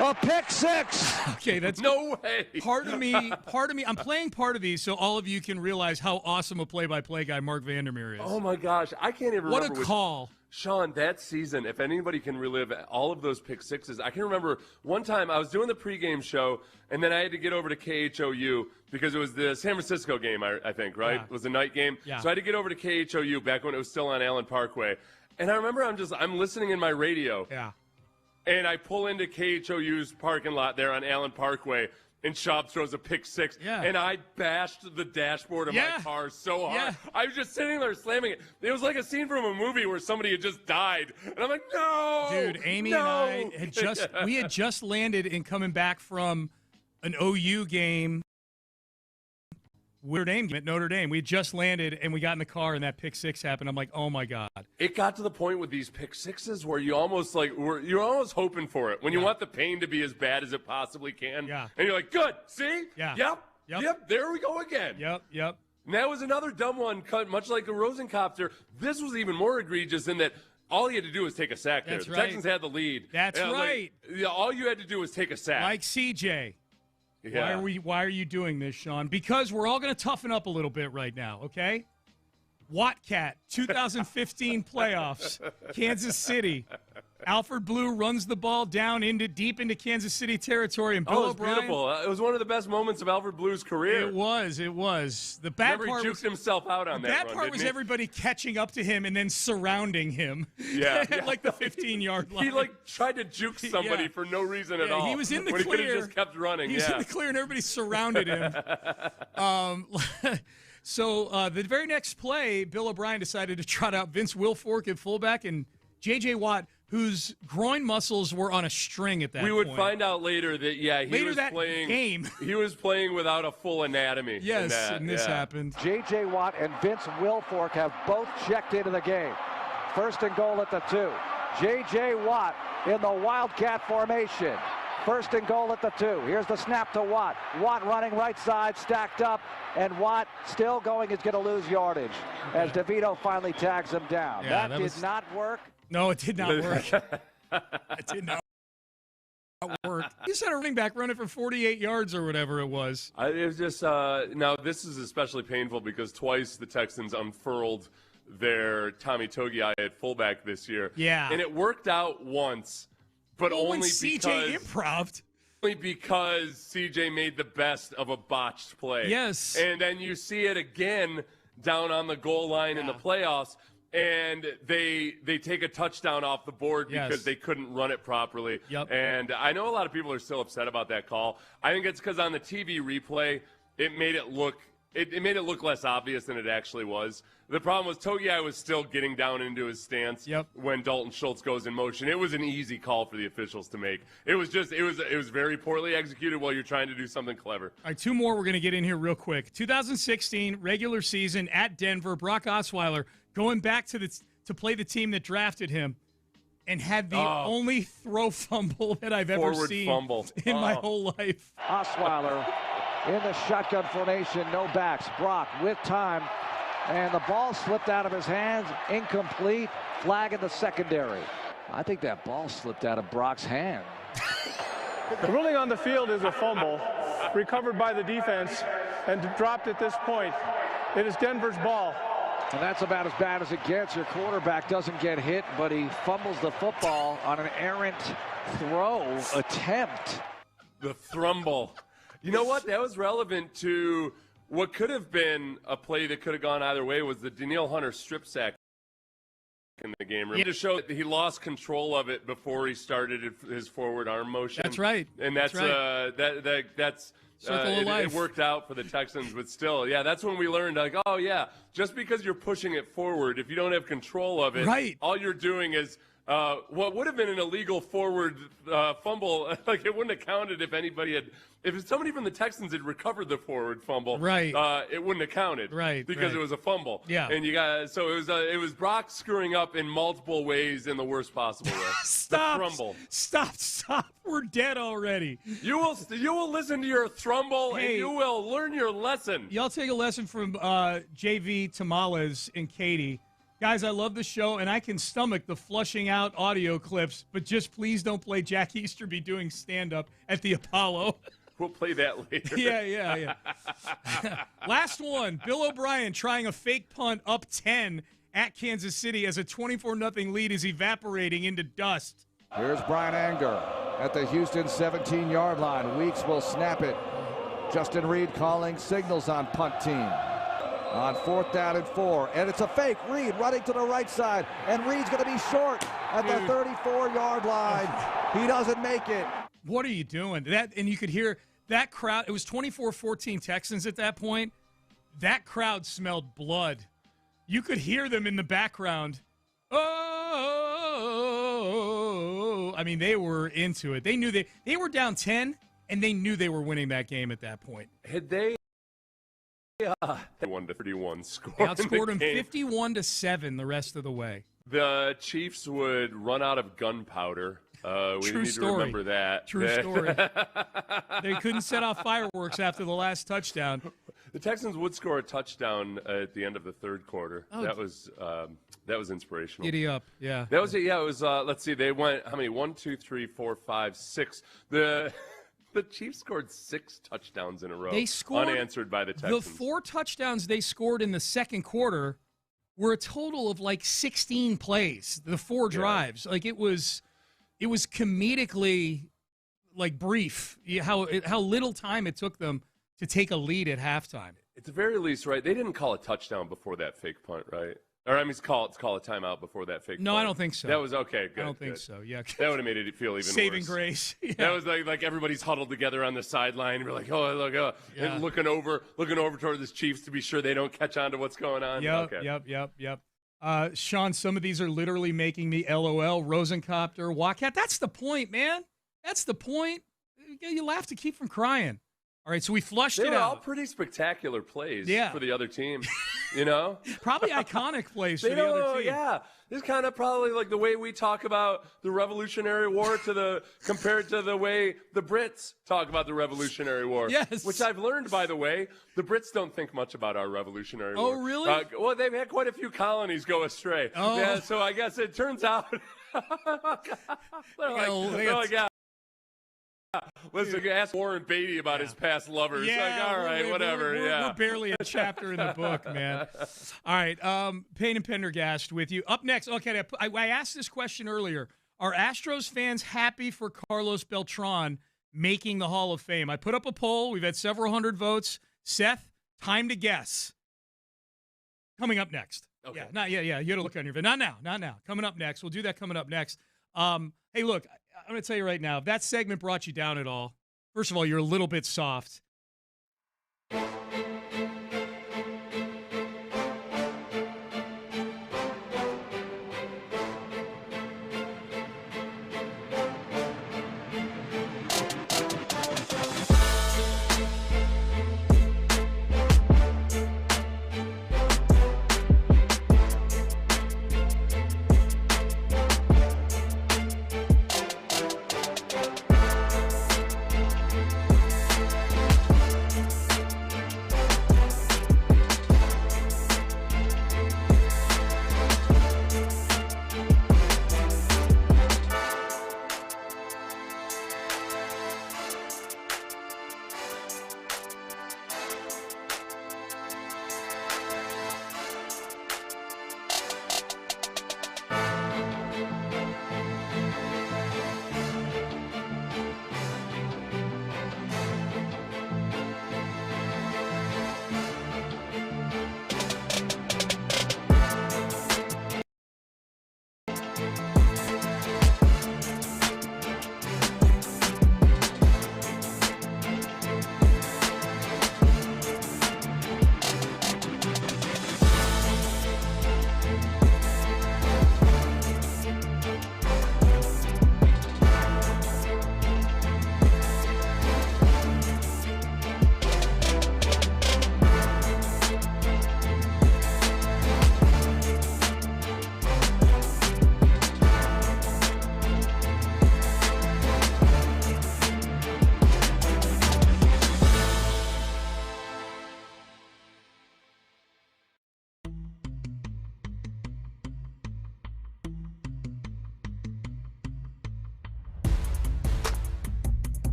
A pick six. Okay, that's no way. Part of me. I'm playing part of these so all of you can realize how awesome a play-by-play guy Mark Vandermeer is. Oh my gosh, I can't even remember. What a call. Sean, that season, if anybody can relive all of those pick sixes, I can remember one time I was doing the pregame show, and then I had to get over to KHOU because it was the San Francisco game, I think, right? Yeah. It was a night game. Yeah. So I had to get over to KHOU back when it was still on Allen Parkway. And I remember I'm listening in my radio. Yeah. And I pull into KHOU's parking lot there on Allen Parkway, and Schaub throws a pick six. Yeah. And I bashed the dashboard of my car so hard. Yeah. I was just sitting there slamming it. It was like a scene from a movie where somebody had just died. And I'm like, no! Dude, Amy no! and I had just landed and coming back from an OU game. Notre Dame game at Notre Dame. We had just landed, and we got in the car, and that pick six happened. I'm like, oh, my God. It got to the point with these pick sixes where you're almost hoping for it. When you want the pain to be as bad as it possibly can. Yeah. And you're like, good, see? Yeah. Yep, there we go again. Yep. And that was another dumb one, cut much like a Rosencopter. This was even more egregious in that all you had to do was take a sack there. That's The right. Texans had the lead. That's right. All you had to do was take a sack. Like CJ. Yeah. Why are you doing this, Sean? Because we're all going to toughen up a little bit right now, okay? Wattcat, 2015 playoffs, Kansas City. Alfred Blue runs the ball down deep into Kansas City territory, and Bill it was O'Brien. beautiful. It was one of the best moments of Alfred Blue's career. It was. The bad Remember, part he juked was himself out on that bad run, part didn't was he? everybody catching up to him and then surrounding him. Yeah. Like the 15-yard line. He tried to juke somebody for no reason at all. He was in the when clear. He could have just kept running. He was in the clear, and everybody surrounded him. So the very next play, Bill O'Brien decided to trot out Vince Wilfork at fullback and J.J. Watt, whose groin muscles were on a string at that point. We would find out later that, he was that playing game. He was playing without a full anatomy. Yes, and this happened. J.J. Watt and Vince Wilfork have both checked into the game. First and goal at the 2. J.J. Watt in the Wildcat formation. First and goal at the 2. Here's the snap to Watt. Watt running right side, stacked up, and Watt still going is going to lose yardage as DeVito finally tags him down. Yeah, that did not work. No, it did not work. It did not work. You said a running back running for 48 yards or whatever it was. It was just now this is especially painful because twice the Texans unfurled their Tommy Togiai at fullback this year. Yeah. And it worked out once, but only when CJ improv'd. Only because CJ made the best of a botched play. Yes. And then you see it again down on the goal line in the playoffs. And they take a touchdown off the board because they couldn't run it properly. Yep. And I know a lot of people are still upset about that call. I think it's because on the TV replay, it made it look less obvious than it actually was. The problem was Togiai was still getting down into his stance when Dalton Schultz goes in motion. It was an easy call for the officials to make. It was very poorly executed while you're trying to do something clever. All right, 2 more we're going to get in here real quick. 2016 regular season at Denver, Brock Osweiler going back to play the team that drafted him and had the only throw fumble that I've ever seen in my whole life. Osweiler in the shotgun formation, no backs. Brock with time, and the ball slipped out of his hands, incomplete, flag in the secondary. I think that ball slipped out of Brock's hand. The ruling on the field is a fumble, recovered by the defense, and dropped at this point. It is Denver's ball. And that's about as bad as it gets. Your quarterback doesn't get hit, but he fumbles the football on an errant throw attempt. The thrumble. You know what? That was relevant to what could have been a play that could have gone either way was the Danielle Hunter strip sack in the game room to show that he lost control of it before he started his forward arm motion. That's right. And that's Circle of life. It worked out for the Texans, but still, yeah, that's when we learned, like, oh, yeah, just because you're pushing it forward, if you don't have control of it, all you're doing is what would have been an illegal forward fumble, like it wouldn't have counted if somebody from the Texans had recovered the forward fumble, it wouldn't have counted, because it was a fumble. Yeah. And it was Brock screwing up in multiple ways in the worst possible way. Stop. We're dead already. You will listen to your thrumble and you will learn your lesson. Y'all take a lesson from JV Tamales and Katie. Guys, I love the show, and I can stomach the flushing out audio clips, but just please don't play Jack Easterby doing stand-up at the Apollo. We'll play that later. Yeah. Last one, Bill O'Brien trying a fake punt up 10 at Kansas City as a 24-0 lead is evaporating into dust. Here's Brian Anger at the Houston 17-yard line. Weeks will snap it. Justin Reed calling signals on punt team. On 4th down and 4, and it's a fake. Reed running to the right side, and Reed's going to be short at the 34-yard line. He doesn't make it. What are you doing? And you could hear that crowd. It was 24-14 Texans at that point. That crowd smelled blood. You could hear them in the background. Oh, I mean, they were into it. They knew they were down 10, and they knew they were winning that game at that point. Had they 1-31 score. They outscored them 51-7 the rest of the way. The Chiefs would run out of gunpowder. We need to remember that. True story. They couldn't set off fireworks after the last touchdown. The Texans would score a touchdown at the end of the third quarter. Oh. That was inspirational. Giddy up, yeah. That was it. Yeah, it was. Let's see. They went how many? 1, 2, 3, 4, 5, 6. The Chiefs scored 6 touchdowns in a row. They scored unanswered by the Texans. The 4 touchdowns they scored in the second quarter were a total of like 16 plays. The 4 drives, like it was comedically like brief. How little time it took them to take a lead at halftime. At the very least, right? They didn't call a touchdown before that fake punt, right? Or I mean, call a timeout before that fake. No, punt. I don't think so. That was okay. Good. I don't think so. Yeah, that would have made it feel even saving worse. grace. Yeah. That was like everybody's huddled together on the sideline. We're like, oh look, and looking over toward the Chiefs to be sure they don't catch on to what's going on. Yep. Sean, some of these are literally making me LOL. Rosencopter, Wildcat. That's the point, man. That's the point. You laugh to keep from crying. All right, so we flushed they it were out. All pretty spectacular plays for the other team, Probably iconic plays for the other team. Yeah, this is kind of probably like the way we talk about the Revolutionary War compared to the way the Brits talk about the Revolutionary War. Yes. Which I've learned, by the way, the Brits don't think much about our Revolutionary War. Oh, really? Well, they've had quite a few colonies go astray. Oh. Yeah, so I guess it turns out they're like, yeah. Listen, ask Warren Beatty about his past lovers. Yeah, like, all right, whatever. We're barely a chapter in the book, man. All right, Payne and Pendergast with you. Up next, okay, I asked this question earlier. Are Astros fans happy for Carlos Beltran making the Hall of Fame? I put up a poll. We've had several hundred votes. Seth, time to guess. Coming up next. Okay. Yeah, not yet. Yeah, you got to look on your video. Not now. Coming up next. We'll do that coming up next. Hey, look, I'm going to tell you right now, if that segment brought you down at all, first of all, you're a little bit soft.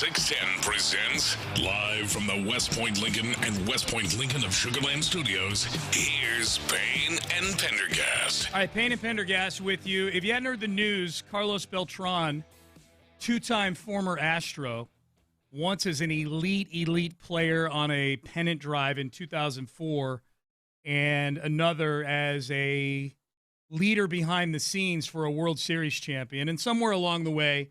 610 presents live from the West Point Lincoln and West Point Lincoln of Sugar Land Studios. Here's Payne and Pendergast. All right, Payne and Pendergast with you. If you hadn't heard the news, Carlos Beltran, two-time former Astro, once as an elite player on a pennant drive in 2004, and another as a leader behind the scenes for a World Series champion. And somewhere along the way,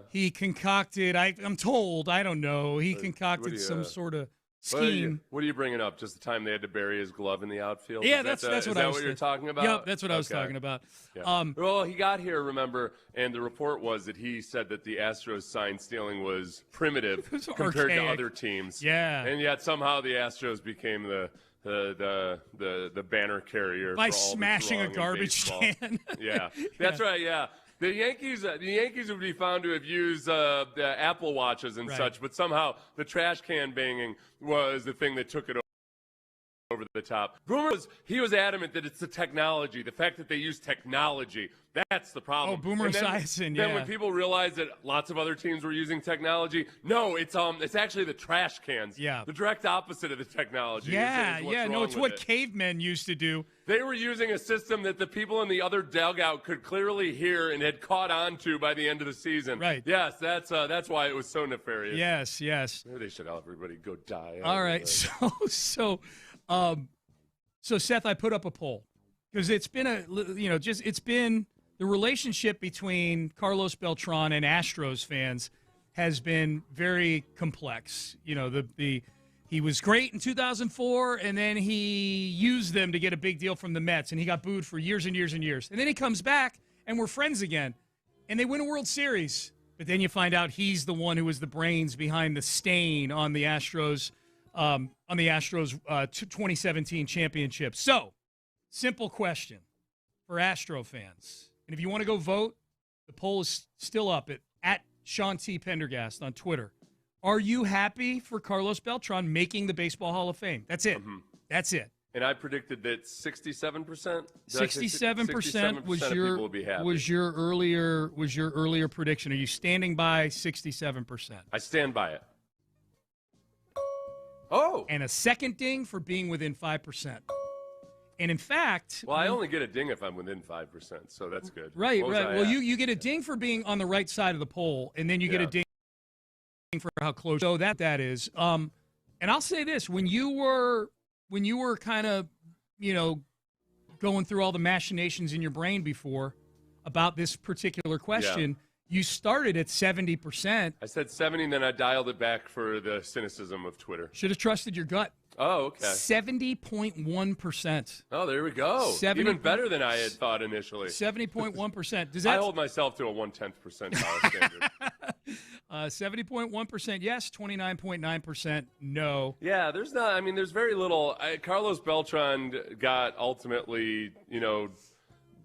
he concocted, I'm told, I don't know, he concocted some sort of scheme. What are you bringing up? Just the time they had to bury his glove in the outfield? Yeah, that's what you're talking about? Yep, that's what I was talking about. Yeah. Well, he got here, remember, and the report was that he said that the Astros sign stealing was primitive compared to other teams. Yeah. And yet somehow the Astros became the banner carrier by for all smashing a that's wrong in garbage baseball. can. Yeah, that's right. Yeah, the Yankees would be found to have used the Apple Watches and such, but somehow the trash can banging was the thing that took it over the top. Boomer was adamant that it's the technology, the fact that they use technology. That's the problem. Oh, Boomer Esiason, yeah. Then when people realized that lots of other teams were using technology, no, it's actually the trash cans. Yeah. The direct opposite of the technology. Yeah, is what's yeah. wrong No, it's with what it. cavemen used to do. They were using a system that the people in the other dugout could clearly hear and had caught on to by the end of the season. Right. Yes, that's why it was so nefarious. Yes. Maybe they should have everybody go die. All right. So Seth, I put up a poll because it's been it's been the relationship between Carlos Beltran and Astros fans has been very complex. You know, he was great in 2004, and then he used them to get a big deal from the Mets, and he got booed for years and years and years. And then he comes back, and we're friends again, and they win a World Series. But then you find out he's the one who was the brains behind the stain on the Astros 2017 championship. So, simple question for Astro fans. And if you want to go vote, the poll is still up at Sean T. Pendergast on Twitter. Are you happy for Carlos Beltran making the Baseball Hall of Fame? That's it. Mm-hmm. That's it. And I predicted that 67%. 67% was your earlier prediction. Are you standing by 67%? I stand by it. Oh. And a second ding for being within 5%. And in fact, well, I only get a ding if I'm within 5%, so that's good. Right. Well, you get a ding for being on the right side of the poll, and then you get a ding for how close. So that is. And I'll say this: when you were kind of, going through all the machinations in your brain before about this particular question, you started at 70%. I said 70, and then I dialed it back for the cynicism of Twitter. Should have trusted your gut. Oh, okay. 70.1%. Oh, there we go. Even better than I had thought initially. 70.1%. Does I hold myself to a 1/10 percentile standard. 70.1% yes, 29.9% no. Yeah, there's very little. Carlos Beltran got ultimately,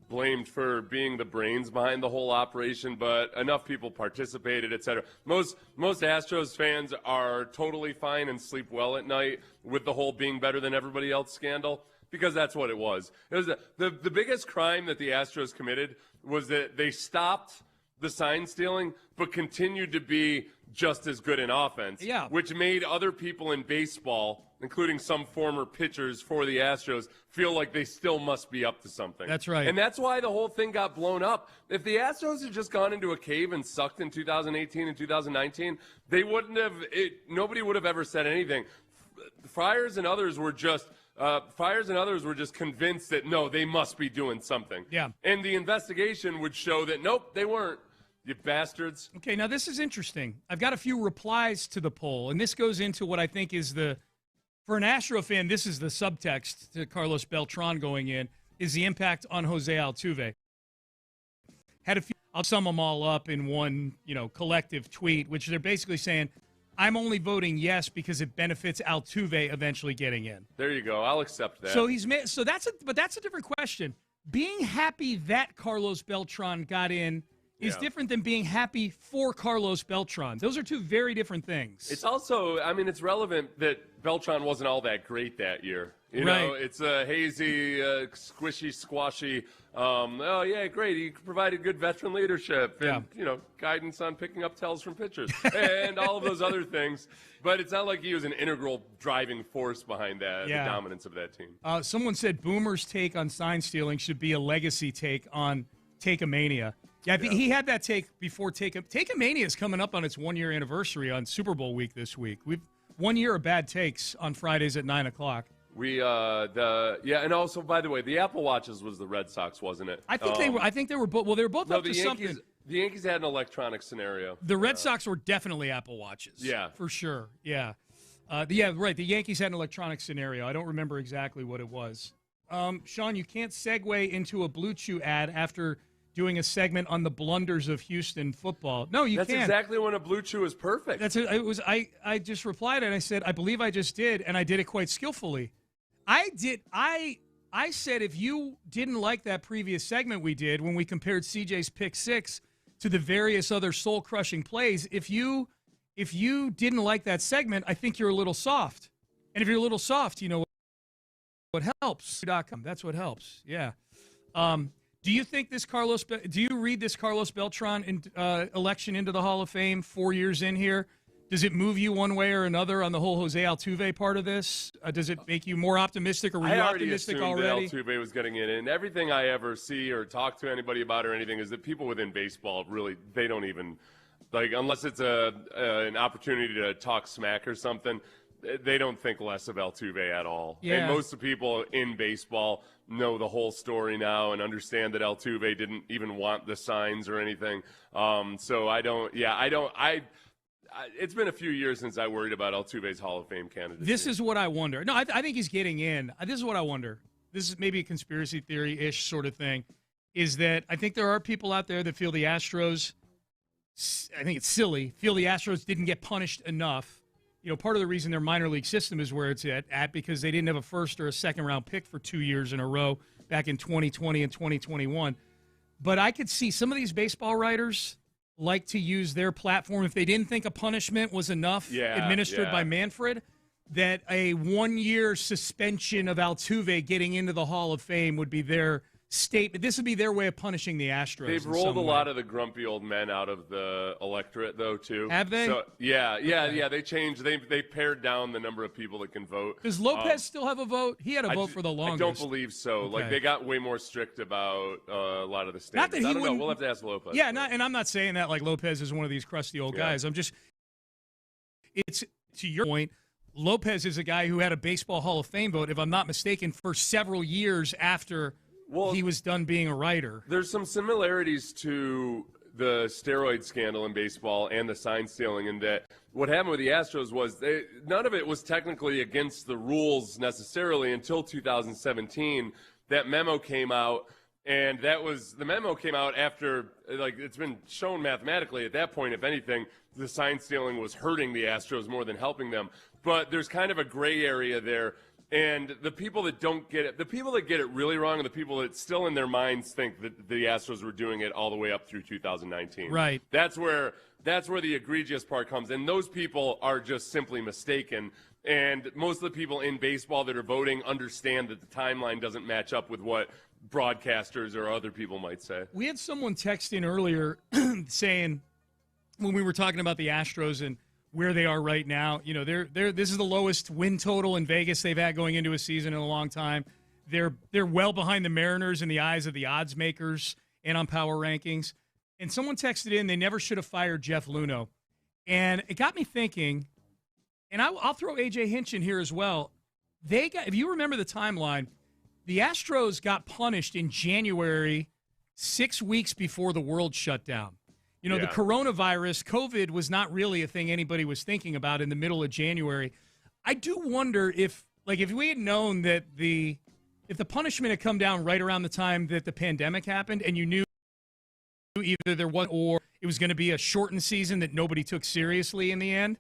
blamed for being the brains behind the whole operation, but enough people participated, etc. Most Astros fans are totally fine and sleep well at night with the whole being better than everybody else scandal, because that's what it was. It was the biggest crime that the Astros committed was that they stopped the sign stealing but continued to be just as good in offense, which made other people in baseball, including some former pitchers for the Astros, feel like they still must be up to something. That's right. And that's why the whole thing got blown up. If the Astros had just gone into a cave and sucked in 2018 and 2019, nobody would have ever said anything. Friars and others were just convinced that, no, they must be doing something. Yeah. And the investigation would show that, nope, they weren't. You bastards. Okay, now this is interesting. I've got a few replies to the poll, and this goes into what I think is for an Astro fan, this is the subtext to Carlos Beltran going in, is the impact on Jose Altuve. Had a few, I'll sum them all up in one, collective tweet, which they're basically saying, I'm only voting yes because it benefits Altuve eventually getting in. There you go. I'll accept that. So that's a different question. Being happy that Carlos Beltran got in is different than being happy for Carlos Beltran. Those are two very different things. It's also, it's relevant that Beltran wasn't all that great that year. You know, it's a hazy, squishy, squashy. Oh yeah, great. He provided good veteran leadership and guidance on picking up tells from pitchers and all of those other things. But it's not like he was an integral driving force behind that, the dominance of that team. Someone said Boomer's take on sign stealing should be a legacy take on Take-A-Mania. Yeah, he had that take before Take-A-Mania is coming up on its 1-year anniversary on Super Bowl week this week. We've 1 year of bad takes on Fridays at 9 o'clock. And also, by the way, the Apple Watches was the Red Sox, wasn't it? I think they were both. Well, they were both up to something. The Yankees had an electronic scenario. The Red Sox were definitely Apple Watches. Yeah, for sure. Yeah, right. The Yankees had an electronic scenario. I don't remember exactly what it was. Sean, you can't segue into a Blue Chew ad after doing a segment on the blunders of Houston football. No, you can't. That's exactly when a Blue Chew is perfect. I just replied and I said, I believe I just did, and I did it quite skillfully. I said if you didn't like that previous segment we did when we compared CJ's pick six to the various other soul-crushing plays, if you didn't like that segment, I think you're a little soft. And if you're a little soft, you know what helps. That's what helps. Yeah. Do you think this do you read this Carlos Beltran election into the Hall of Fame 4 years in here? Does it move you one way or another on the whole Jose Altuve part of this? Does it make you more optimistic, or were you optimistic already? I already assumed that Altuve was getting it in. Everything I ever see or talk to anybody about or anything is that people within baseball really, they don't even, unless it's an opportunity to talk smack or something, they don't think less of Altuve at all. Yeah. And most of the people in baseball know the whole story now and understand that Altuve didn't even want the signs or anything. It's been a few years since I worried about Altuve's Hall of Fame candidacy. This is what I wonder. No, I think he's getting in. This is what I wonder. This is maybe a conspiracy theory-ish sort of thing, is that I think there are people out there that feel the Astros, I think it's silly, feel the Astros didn't get punished enough. You know, part of the reason their minor league system is where it's at because they didn't have a first or a second round pick for 2 years in a row back in 2020 and 2021. But I could see some of these baseball writers like to use their platform if they didn't think a punishment was enough administered by Manfred, that a 1 year suspension of Altuve getting into the Hall of Fame would be their statement. This would be their way of punishing the Astros. They've rolled a lot of the grumpy old men out of the electorate, though, too. Have they? So, yeah. They changed. They pared down the number of people that can vote. Does Lopez still have a vote? He had a vote for the longest. I don't believe so. Okay. They got way more strict about a lot of the standards. I don't know. We'll have to ask Lopez. Yeah, and I'm not saying that like Lopez is one of these crusty old guys. It's to your point. Lopez is a guy who had a Baseball Hall of Fame vote, if I'm not mistaken, for several years after he was done being a writer. There's some similarities to the steroid scandal in baseball and the sign stealing in that what happened with the Astros was none of it was technically against the rules necessarily until 2017. That memo came out, and the memo came out after, it's been shown mathematically at that point, if anything, the sign stealing was hurting the Astros more than helping them. But there's kind of a gray area there. And the people that don't get it, the people that get it really wrong are the people that still in their minds think that the Astros were doing it all the way up through 2019. Right. That's where the egregious part comes. And those people are just simply mistaken. And most of the people in baseball that are voting understand that the timeline doesn't match up with what broadcasters or other people might say. We had someone text in earlier saying, when we were talking about the Astros and where they are right now, you know, this is the lowest win total in Vegas they've had going into a season in a long time. They're well behind the Mariners in the eyes of the odds makers and on power rankings. And someone texted in, they never should have fired Jeff Luhnow. And it got me thinking, and I'll throw A.J. Hinch in here as well. If you remember the timeline, the Astros got punished in January, 6 weeks before the world shut down. You know, the coronavirus, COVID was not really a thing anybody was thinking about in the middle of January. I do wonder if we had known that if the punishment had come down right around the time that the pandemic happened and you knew either there was or it was going to be a shortened season that nobody took seriously in the end,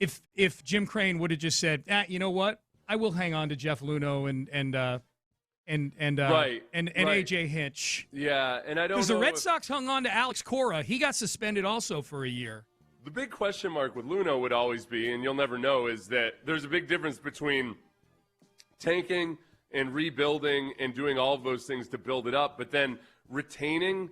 if Jim Crane would have just said, you know what, I will hang on to Jeff Luhnow and A.J. Hinch. Yeah, and I don't know. Because the Red Sox hung on to Alex Cora. He got suspended also for a year. The big question mark with Luno would always be, and you'll never know, is that there's a big difference between tanking and rebuilding and doing all of those things to build it up, but then retaining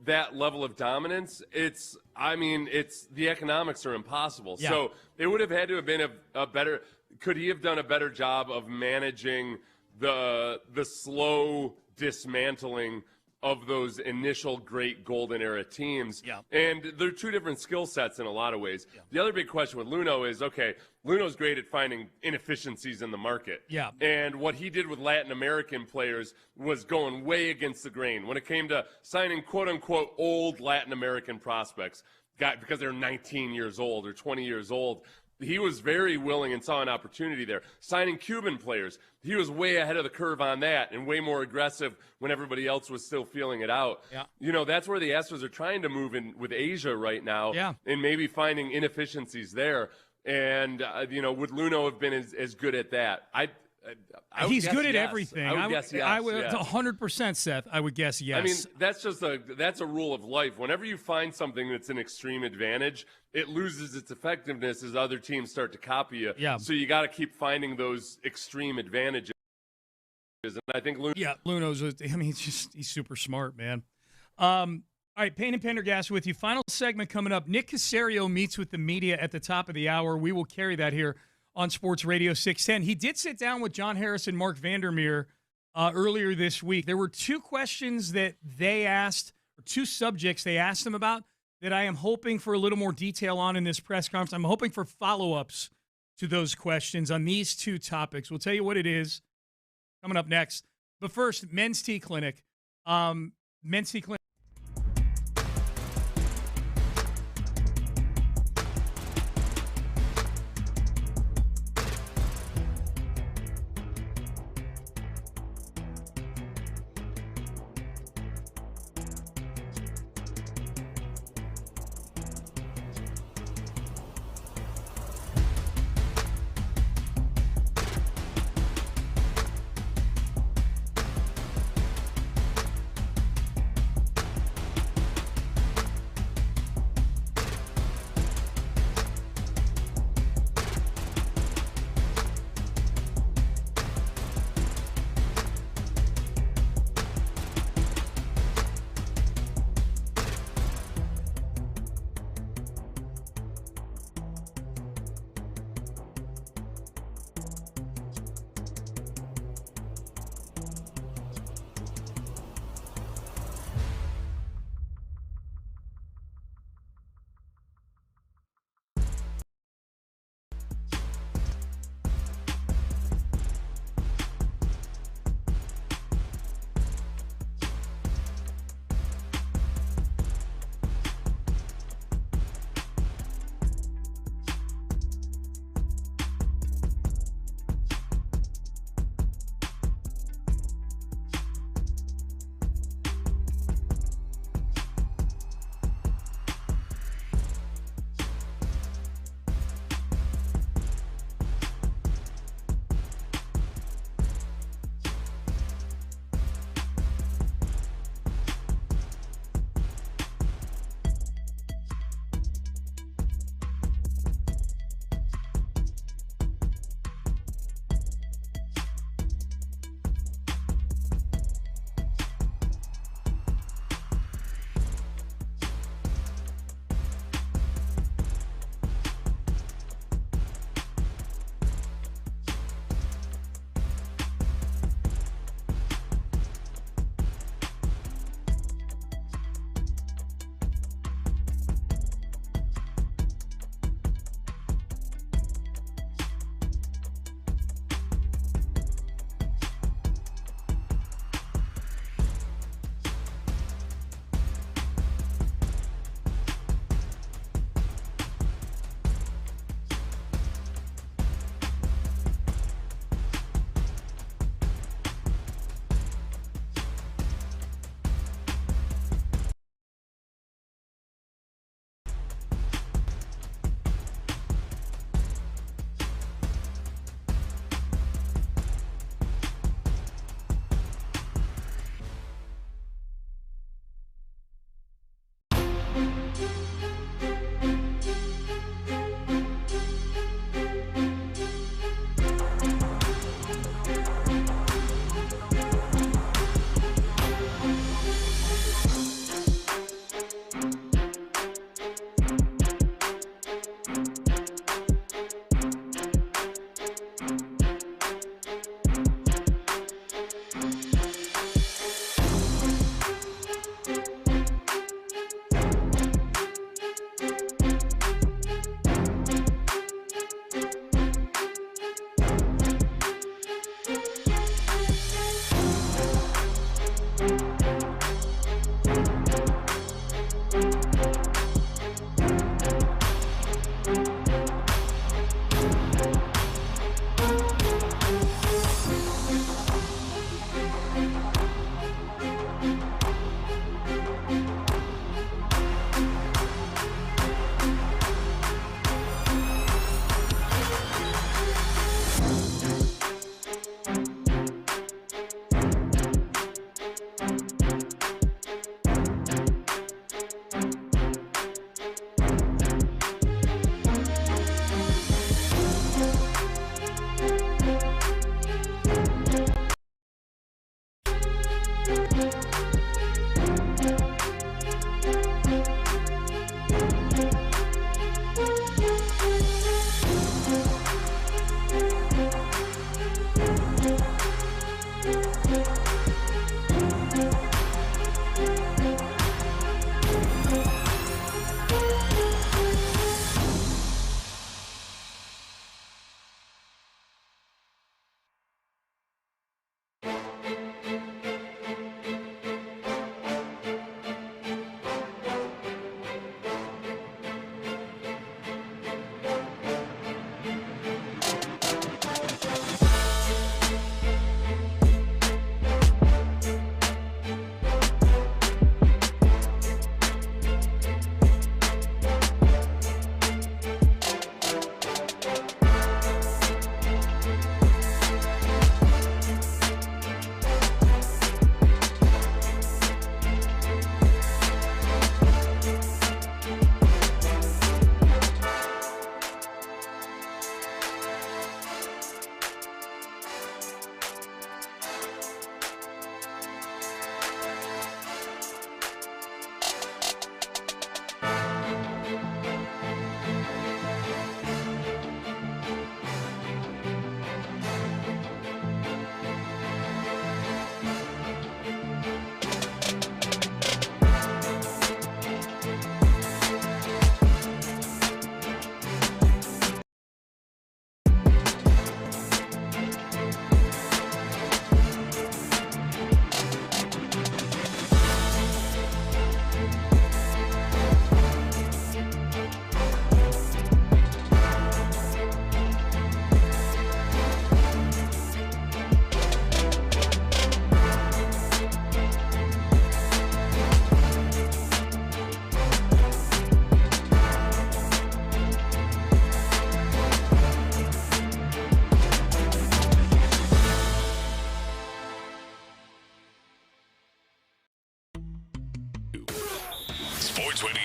that level of dominance. The economics are impossible. Yeah. So it would have had to have been a better. Could he have done a better job of managing the slow dismantling of those initial great golden era teams? Yeah. And they're two different skill sets in a lot of ways. Yeah. The other big question with Luno is, okay, Luno's great at finding inefficiencies in the market. Yeah. And what he did with Latin American players was going way against the grain when it came to signing quote unquote old Latin American prospects, because they're 19 years old or 20 years old. He was very willing and saw an opportunity there. Signing Cuban players, he was way ahead of the curve on that and way more aggressive when everybody else was still feeling it out. Yeah. That's where the Astros are trying to move in with Asia right now. Yeah. And maybe finding inefficiencies there. And, would Luno have been as good at that? He's good at everything. I would guess yes. I would 100%, Seth. I would guess yes. I mean, that's a rule of life. Whenever you find something that's an extreme advantage, it loses its effectiveness as other teams start to copy you. Yeah. So you got to keep finding those extreme advantages. And I think Luno's. He's super smart, man. All right, Payne and Pendergast with you. Final segment coming up. Nick Cacerio meets with the media at the top of the hour. We will carry that here on Sports Radio 610. He did sit down with John Harris and Mark Vandermeer earlier this week. There were two questions that they asked, or two subjects they asked him about, that I am hoping for a little more detail on in this press conference. I'm hoping for follow-ups to those questions on these two topics. We'll tell you what it is coming up next. But first, Men's Tea Clinic. Men's Tea Clinic.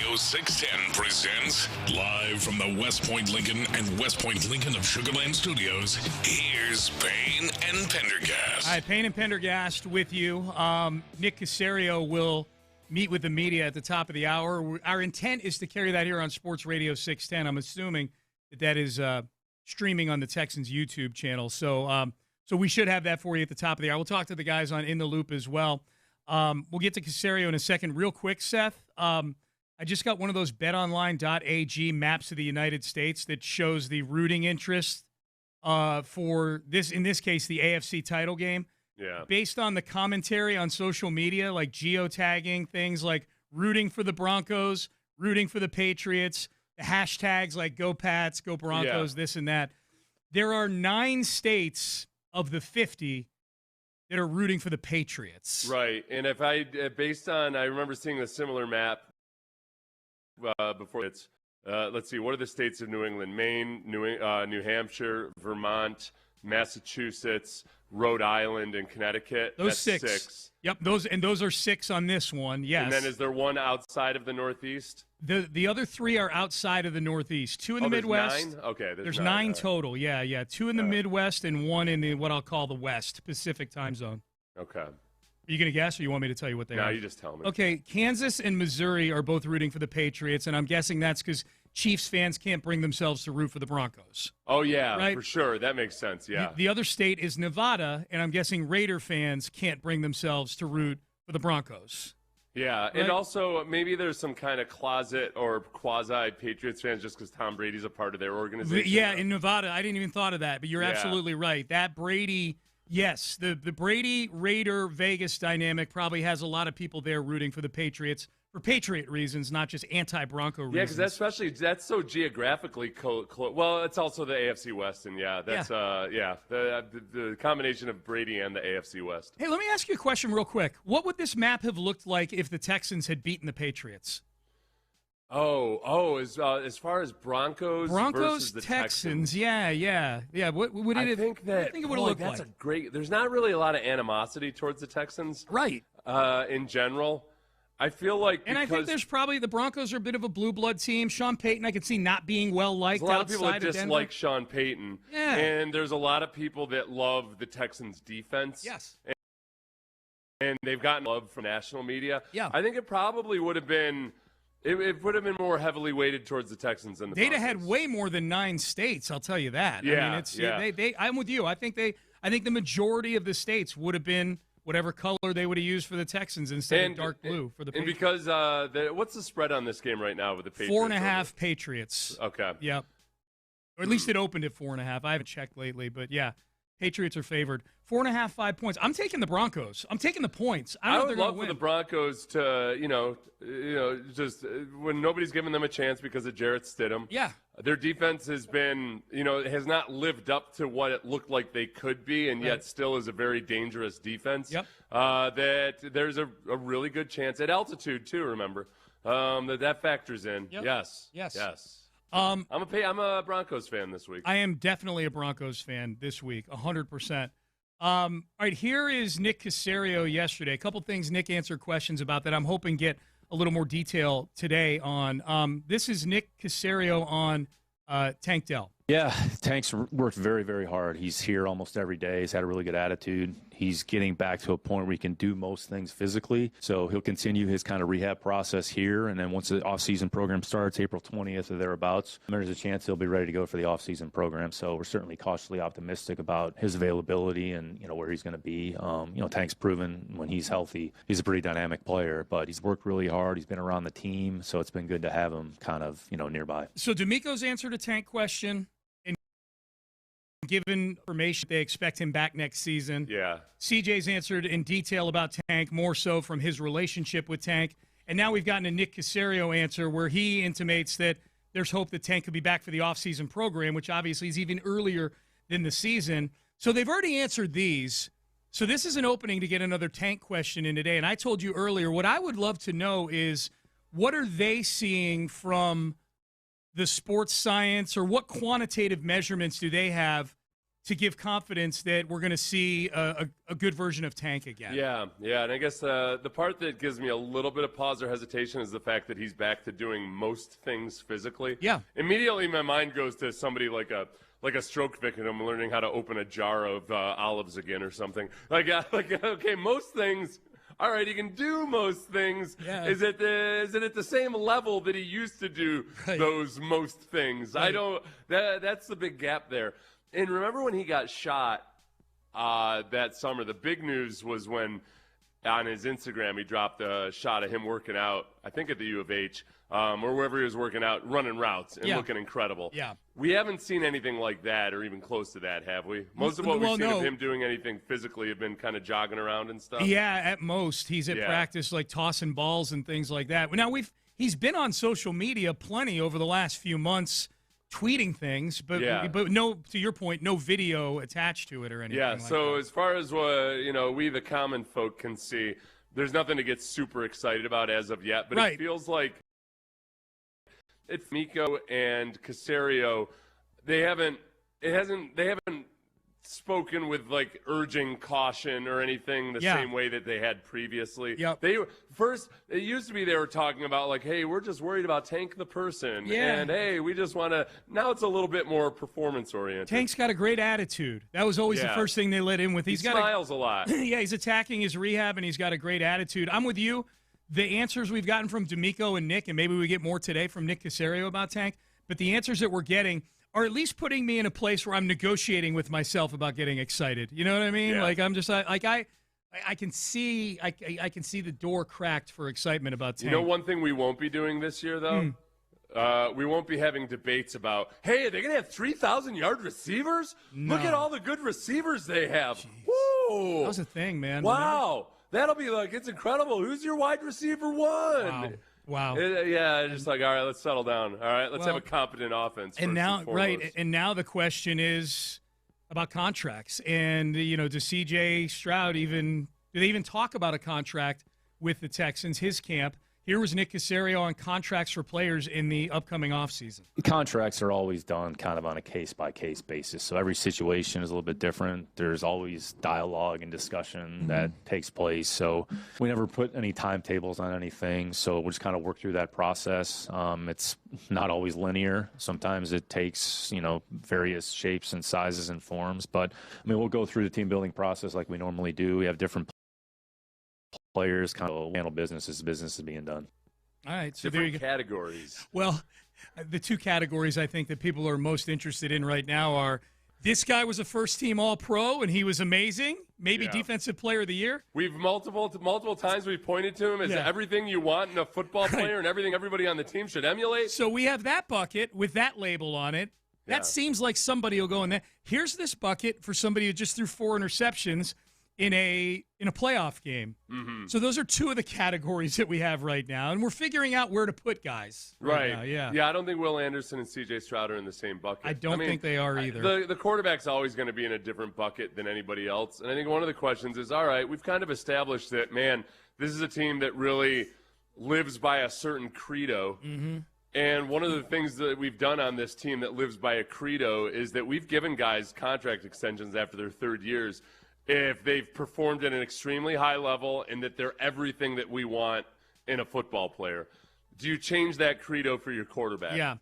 Radio 610 presents live from the West Point Lincoln and West Point Lincoln of Sugar Land Studios. Here's Payne and Pendergast. All right, Payne and Pendergast with you. Nick Cacerio will meet with the media at the top of the hour. Our intent is to carry that here on Sports Radio 610. I'm assuming that is streaming on the Texans YouTube channel. So we should have that for you at the top of the hour. We'll talk to the guys on In the Loop as well. We'll get to Cacerio in a second. Real quick, Seth, I just got one of those betonline.ag maps of the United States that shows the rooting interest for this, in this case, the AFC title game. Yeah. Based on the commentary on social media, like geotagging, things like rooting for the Broncos, rooting for the Patriots, the hashtags like Go Pats, Go Broncos, this and that. There are 9 states of the 50 that are rooting for the Patriots. Right. And if I remember seeing a similar map before it's, let's see, what are the states of New England? Maine, New Hampshire, Vermont, Massachusetts, Rhode Island, and Connecticut. That's 6. 6. Yep, those are 6 on this one, yes. And then is there one outside of the Northeast? The other 3 are outside of the Northeast. 2 in the Midwest. 9? Okay, there's 9 total. Yeah. 2 in the Midwest and 1 in the what I'll call the West Pacific time zone. Okay. Are you going to guess, or you want me to tell you what they are? No, you just tell me. Okay, Kansas and Missouri are both rooting for the Patriots, and I'm guessing that's because Chiefs fans can't bring themselves to root for the Broncos. Oh, yeah, right? For sure. That makes sense, yeah. The other state is Nevada, and I'm guessing Raider fans can't bring themselves to root for the Broncos. Yeah, right? And also maybe there's some kind of closet or quasi-Patriots fans just because Tom Brady's a part of their organization. Yeah, in Nevada, I didn't even thought of that, but you're absolutely right. That Brady, yes, the Brady-Raider-Vegas dynamic probably has a lot of people there rooting for the Patriots for Patriot reasons, not just anti-Bronco reasons. Yeah, because that's so geographically close. Well, it's also the AFC West, and the combination of Brady and the AFC West. Hey, let me ask you a question real quick. What would this map have looked like if the Texans had beaten the Patriots? As far as Broncos versus the Texans. Yeah. What would it? I think it would look like. That's there's not really a lot of animosity towards the Texans, right? In general. I feel like I think there's probably the Broncos are a bit of a blue blood team. Sean Payton, I could see not being well liked. There's a lot of people that dislike Denver. Sean Payton. Yeah. And there's a lot of people that love the Texans defense. Yes. And they've gotten love from national media. Yeah. I think it probably would have been it would have been more heavily weighted towards the Texans than the They'd Broncos. have had way more than 9 states, I'll tell you that. Yeah. I mean, I'm with you. I think the majority of the states would have been whatever color they would have used for the Texans instead of dark blue for the Patriots. And because what's the spread on this game right now with the Patriots? 4.5 Patriots. Okay. Yep. Or at least it opened at 4.5. I haven't checked lately, but yeah, Patriots are favored. 4.5, 5 points. I'm taking the Broncos. I'm taking the points. I would love for the Broncos to, just when nobody's giving them a chance because of Jarrett Stidham. Yeah. Their defense has been, has not lived up to what it looked like they could be, and yet still is a very dangerous defense. Yep. That there's a really good chance at altitude too. Remember, that factors in. Yep. Yes. I'm a Broncos fan this week. I am definitely a Broncos fan this week, 100%. All right, here is Nick Cacerio yesterday. A couple things Nick answered questions about that I'm hoping get a little more detail today on. This is Nick Cacerio on Tank Dell. Yeah, Tank's worked very, very hard. He's here almost every day. He's had a really good attitude. He's getting back to a point where he can do most things physically. So he'll continue his kind of rehab process here. And then once the offseason program starts, April 20th or thereabouts, there's a chance he'll be ready to go for the offseason program. So we're certainly cautiously optimistic about his availability and, where he's going to be. Tank's proven when he's healthy, he's a pretty dynamic player. But he's worked really hard. He's been around the team. So it's been good to have him kind of, nearby. So D'Amico's answered a Tank question. Given information, they expect him back next season. Yeah. CJ's answered in detail about Tank, more so from his relationship with Tank. And now we've gotten a Nick Cacerio answer where he intimates that there's hope that Tank could be back for the offseason program, which obviously is even earlier than the season. So they've already answered these. So this is an opening to get another Tank question in today. And I told you earlier, what I would love to know is what are they seeing from the sports science, or what quantitative measurements do they have to give confidence that we're going to see a good version of Tank again. Yeah, and I guess the part that gives me a little bit of pause or hesitation is the fact that he's back to doing most things physically. Yeah. Immediately my mind goes to somebody like a stroke victim learning how to open a jar of olives again or something. Okay, most things. All right, he can do most things. Yeah. Is it at the same level that he used to do those most things? Right. That's the big gap there. And remember when he got shot that summer, the big news was when on his Instagram he dropped a shot of him working out, I think at the U of H, or wherever he was working out, running routes and looking incredible. Yeah. We haven't seen anything like that or even close to that, have we? Most of what we've seen of him doing anything physically have been kind of jogging around and stuff. Yeah, at most. He's at practice like tossing balls and things like that. Now, he's been on social media plenty over the last few months, tweeting things, but no, to your point, no video attached to it or anything. Yeah, like so that. as far as what we the common folk can see, there's nothing to get super excited about as of yet. But it feels like it's Miko and Cacerio. They haven't spoken with like urging caution or anything the same way that they had previously. Yep. It used to be they were talking about like, hey, we're just worried about Tank the person, and hey, we just want to. Now it's a little bit more performance oriented. Tank's got a great attitude. That was always the first thing they let in with. He smiles a lot. Yeah, he's attacking his rehab and he's got a great attitude. I'm with you. The answers we've gotten from D'Amico and Nick, and maybe we get more today from Nick Cacerio about Tank, but the answers that we're getting are at least putting me in a place where I'm negotiating with myself about getting excited. You know what I mean? Yeah. Like I'm just like I can see the door cracked for excitement about Tank. You know, one thing we won't be doing this year though. We won't be having debates about, hey, are they going to have 3,000-yard receivers? No. Look at all the good receivers they have. Jeez. Woo! That was a thing, man. Wow. That'll be like, it's incredible. Who's your wide receiver one? Wow. Just like, all right, let's settle down. All right, let's have a competent offense. And now, and now the question is about contracts. And, does CJ Stroud do they even talk about a contract with the Texans, his camp? Here was Nick Cacerio on contracts for players in the upcoming offseason. Contracts are always done kind of on a case-by-case basis, so every situation is a little bit different. There's always dialogue and discussion that takes place, so we never put any timetables on anything, so we'll just kind of work through that process. It's not always linear. Sometimes it takes, various shapes and sizes and forms, but, we'll go through the team-building process like we normally do. We have different players kind of handle business as business is being done. All right, so different there you go. Categories. Well, the two categories I think that people are most interested in right now are this guy was a first-team All-Pro and he was amazing, maybe Defensive Player of the Year. We've multiple times we've pointed to him as everything you want in a football player and everything everybody on the team should emulate. So we have that bucket with that label on it. That seems like somebody will go in there. Here's this bucket for somebody who just threw 4 interceptions in a playoff game. Mm-hmm. So those are two of the categories that we have right now, and we're figuring out where to put guys. Right. Now, yeah. Yeah, I don't think Will Anderson and C.J. Stroud are in the same bucket. I don't think they are either. The quarterback's always going to be in a different bucket than anybody else, and I think one of the questions is, all right, we've kind of established that, man, this is a team that really lives by a certain credo. Mm-hmm. And one of the things that we've done on this team that lives by a credo is that we've given guys contract extensions after their third years if they've performed at an extremely high level and that they're everything that we want in a football player. Do you change that credo for your quarterback? Yeah.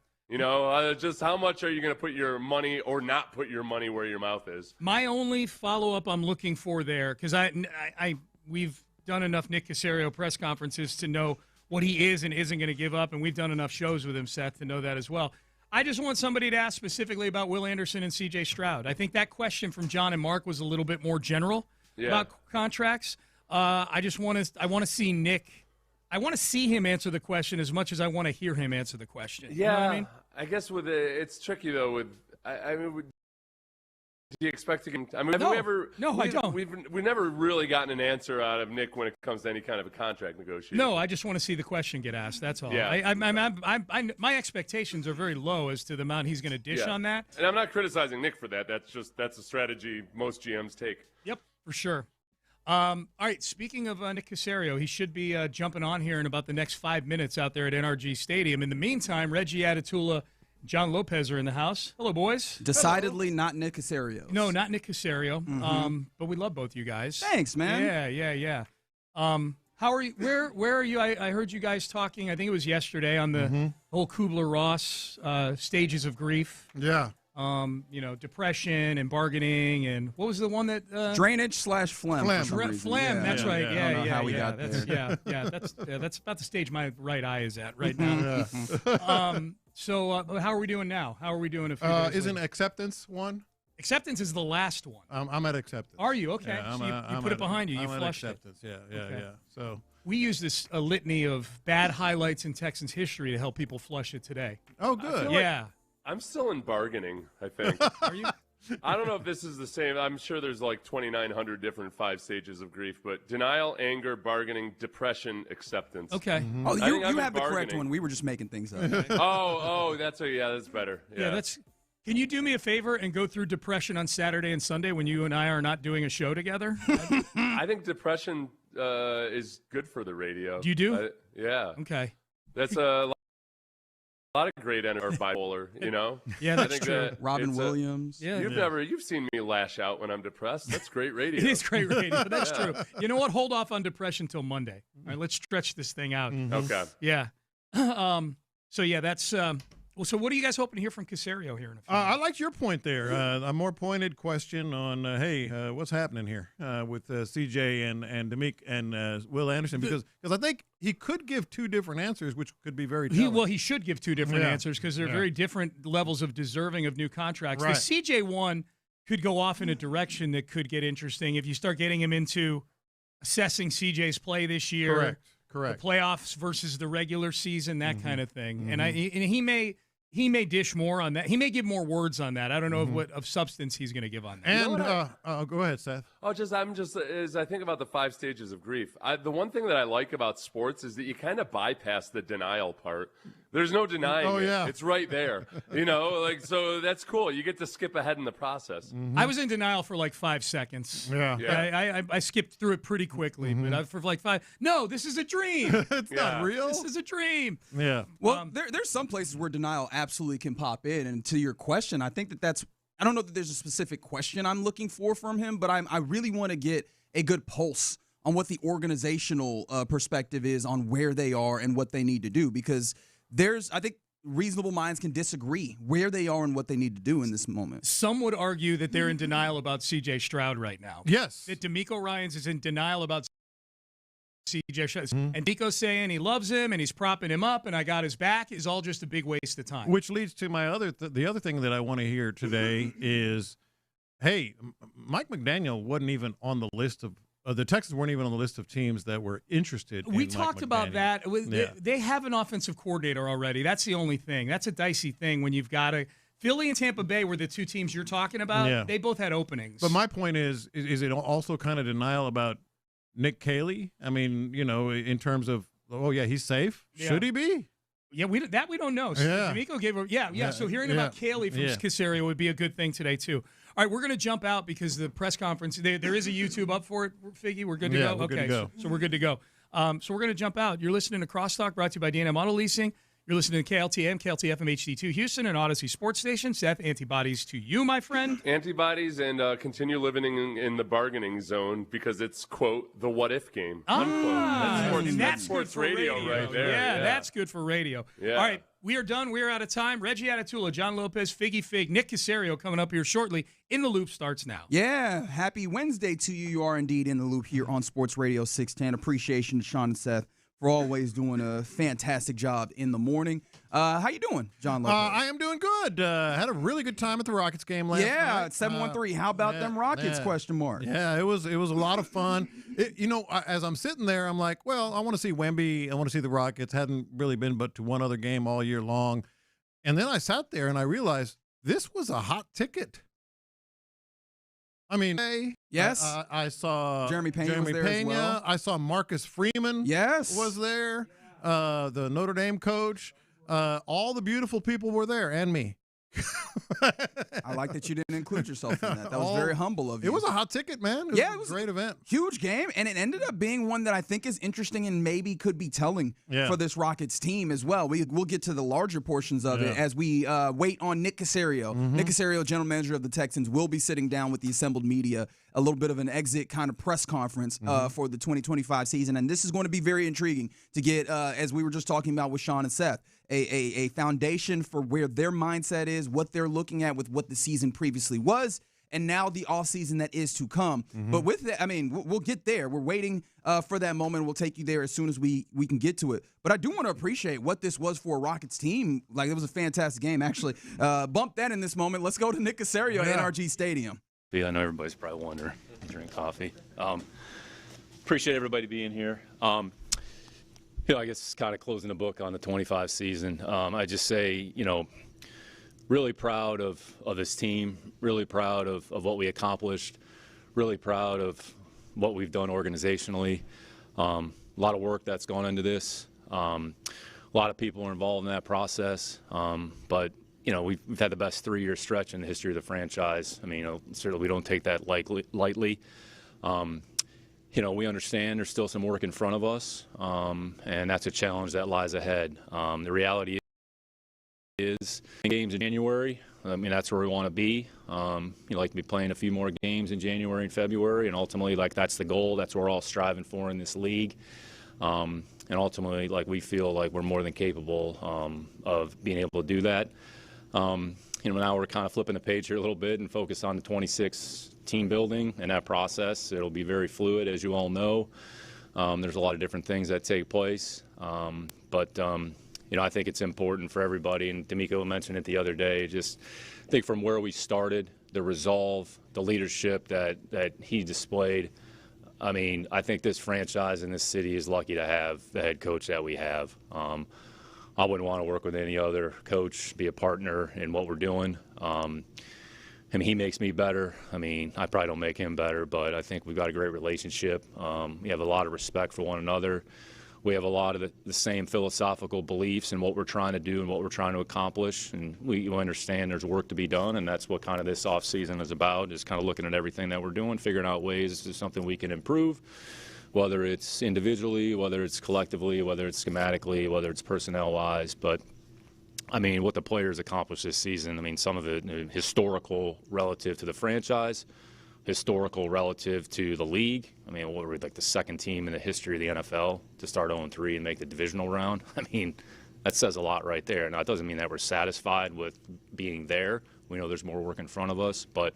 Just how much are you going to put your money or not put your money where your mouth is? My only follow-up I'm looking for there, because we've done enough Nick Cacerio press conferences to know what he is and isn't going to give up, and we've done enough shows with him, Seth, to know that as well. I just want somebody to ask specifically about Will Anderson and C.J. Stroud. I think that question from John and Mark was a little bit more general about contracts. I want to see Nick. I want to see him answer the question as much as I want to hear him answer the question. Yeah, you know what I mean? I guess it's tricky though. Do you expect to get? I mean, I don't. We've never really gotten an answer out of Nick when it comes to any kind of a contract negotiation. No, I just want to see the question get asked. That's all. Yeah. My expectations are very low as to the amount he's going to dish on that. And I'm not criticizing Nick for that. That's a strategy most GMs take. Yep, for sure. All right, speaking of Nick Cacerio, he should be jumping on here in about the next 5 minutes out there at NRG Stadium. In the meantime, Reggie Atatula John Lopez are in the house. Hello, boys. Decidedly not Nick Cacerio. No, not Nick Cacerio. But we love both you guys. Thanks, man. Yeah. How are you? Where are you? I heard you guys talking. I think it was yesterday on the whole Kubler-Ross stages of grief. Yeah. Depression and bargaining, and what was the one that drainage/phlegm? Phlegm. That's right. I don't know how we got there. That's about the stage my right eye is at right now. So how are we doing now? How are we doing? Isn't acceptance one? Acceptance is the last one. I'm at acceptance. Are you okay? Yeah, so you put it behind you. You I'm flushed at acceptance. it. Yeah. So we use this a litany of bad highlights in Texans history to help people flush it today. Oh, good. Yeah. I'm still in bargaining, I think. Are you? I don't know if this is the same. I'm sure there's like 2,900 different 5 stages of grief, but denial, anger, bargaining, depression, acceptance. Okay. Oh, you have the correct one. We were just making things up. That's better. Yeah, that's. Can you do me a favor and go through depression on Saturday and Sunday when you and I are not doing a show together? I think depression is good for the radio. You do? Yeah. Okay. That's a lot of great are bipolar, Yeah, that's true. Robin Williams. You've seen me lash out when I'm depressed. That's great radio. It is great radio. That's true. You know what? Hold off on depression till Monday. All right, let's stretch this thing out. Okay. Yeah. That's. So what are you guys hoping to hear from Cacerio here in a few minutes? I liked your point there. A more pointed question on, what's happening here with CJ and Demick and Will Anderson? Because I think he could give 2 different answers, which could be very telling. He should give 2 different answers because they're very different levels of deserving of new contracts. Right. The CJ one could go off in a direction that could get interesting if you start getting him into assessing CJ's play this year. Correct. The playoffs versus the regular season, that kind of thing. And he may dish more on that. He may give more words on that. I don't know what substance he's going to give on that. And go ahead, Seth. As I think about the 5 stages of grief, the one thing that I like about sports is that you kind of bypass the denial part. There's no denying it. Yeah. It's right there. So that's cool. You get to skip ahead in the process. I was in denial for like 5 seconds. Yeah. I skipped through it pretty quickly, but for like 5. No, this is a dream. It's not real. This is a dream. Yeah. Well, there's some places where denial absolutely can pop in. And to your question, I think that's – I don't know that there's a specific question I'm looking for from him, but I really want to get a good pulse on what the organizational perspective is on where they are and what they need to do, because I think reasonable minds can disagree where they are and what they need to do in this moment. Some would argue that they're in denial about C.J. Stroud right now. Yes. That DeMeco Ryans is in denial about C.J. Stroud. And Nico's saying he loves him and he's propping him up and I got his back is all just a big waste of time. Which leads to my the other thing that I want to hear today is, hey, Mike McDaniel wasn't even on the list of the Texans weren't even on the list of teams that were interested in We talked about that. Yeah. They have an offensive coordinator already. That's the only thing. That's a dicey thing when you've got Philly and Tampa Bay were the 2 teams you're talking about. Yeah. They both had openings. But my point is it also kind of denial about Nick Caley? I mean, in terms of, he's safe. Yeah. Should he be? Yeah, we don't know. So Yeah. D'Amico gave her. So hearing about Caley from Cacerio would be a good thing today too. All right, we're going to jump out because the press conference. There is a YouTube up for it. Figgy, we're good to go. We're good to go. So we're good to go. So we're going to jump out. You're listening to Crosstalk, brought to you by D&M Auto Leasing. You're listening to KLTM, KLTFM HD2 Houston, and Odyssey Sports Station. Seth, antibodies to you, my friend. Antibodies and continue living in the bargaining zone because it's, quote, the what-if game, unquote. That's sports radio right there. Yeah, that's good for radio. Yeah. All right, we are done. We are out of time. Reggie Atatula, John Lopez, Figgy Fig, Nick Cacerio coming up here shortly. In the Loop starts now. Yeah, happy Wednesday to you. You are indeed in the Loop here on Sports Radio 610. Appreciation to Sean and Seth for always doing a fantastic job in the morning. How you doing, John Lopez? I am doing good. Had a really good time at the Rockets game last night. Yeah, 7-1-3. How about them Rockets, question mark? Yeah, it was a lot of fun. As I'm sitting there, I'm like, well, I want to see Wemby. I want to see the Rockets. Hadn't really been but to one other game all year long. And then I sat there and I realized this was a hot ticket. I mean, yes, I saw Jeremy Pena was there as well. I saw Marcus Freeman. Was there. The Notre Dame coach. All the beautiful people were there, and me. I like that you didn't include yourself in that. That was very humble of you. It was a hot ticket, man. It was a great event. Huge game, and it ended up being one that I think is interesting and maybe could be telling for this Rockets team as well. We'll get to the larger portions of it as we wait on Nick Cacerio. Nick Cacerio, general manager of the Texans, will be sitting down with the assembled media, a little bit of an exit kind of press conference for the 2025 season. And this is going to be very intriguing to get, as we were just talking about with Sean and Seth, a foundation for where their mindset is, what they're looking at with what the season previously was, and now the offseason that is to come. But with that, I mean, we'll get there. We're waiting for that moment. We'll take you there as soon as we can get to it. But I do want to appreciate what this was for a Rockets team. Like, it was a fantastic game, actually. Bump that in this moment. Let's go to Nick Cacerio at NRG Stadium. Yeah, I know everybody's probably wondering. Drink coffee. Appreciate everybody being here. I guess it's kind of closing the book on the 25 season. I just say, really proud of this team, really proud of what we accomplished, really proud of what we've done organizationally. A lot of work that's gone into this. A lot of people are involved in that process. But we've had the best 3-year stretch in the history of the franchise. I mean, certainly we don't take that lightly. We understand there's still some work in front of us, and that's a challenge that lies ahead. The reality is games in January. I mean, that's where we want to be. You like to be playing a few more games in January and February, and ultimately, that's the goal. That's what we're all striving for in this league. And ultimately, we feel like we're more than capable of being able to do that. Now we're kind of flipping the page here a little bit and focus on the 26 team building and that process. It'll be very fluid, as you all know. There's a lot of different things that take place. But I think it's important for everybody, and D'Amico mentioned it the other day, just I think from where we started, the resolve, the leadership that he displayed. I mean, I think this franchise and this city is lucky to have the head coach that we have. I wouldn't want to work with any other coach, be a partner in what we're doing. He makes me better. I mean, I probably don't make him better, but I think we've got a great relationship. We have a lot of respect for one another. We have a lot of the same philosophical beliefs in what we're trying to do and what we're trying to accomplish. And we understand there's work to be done, and that's what kind of this offseason is about, just kind of looking at everything that we're doing, figuring out ways to something we can improve, whether it's individually, whether it's collectively, whether it's schematically, whether it's personnel-wise. But, I mean, what the players accomplished this season, I mean, some of it historical relative to the franchise, historical relative to the league. I mean, what were we, the second team in the history of the NFL to start 0-3 and make the divisional round? I mean, that says a lot right there. Now, it doesn't mean that we're satisfied with being there. We know there's more work in front of us. But,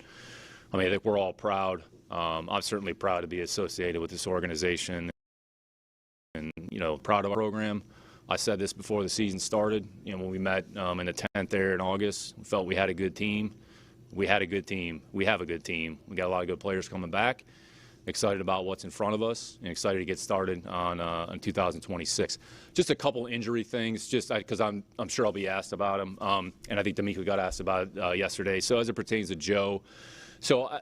I mean, I think we're all proud. I'm certainly proud to be associated with this organization and, proud of our program. I said this before the season started. When we met in the 10th there in August, we felt we had a good team. We had a good team. We have a good team. We got a lot of good players coming back. Excited about what's in front of us and excited to get started on 2026. Just a couple injury things, just because I'm sure I'll be asked about them. And I think D'Amico got asked about it yesterday. So as it pertains to Joe,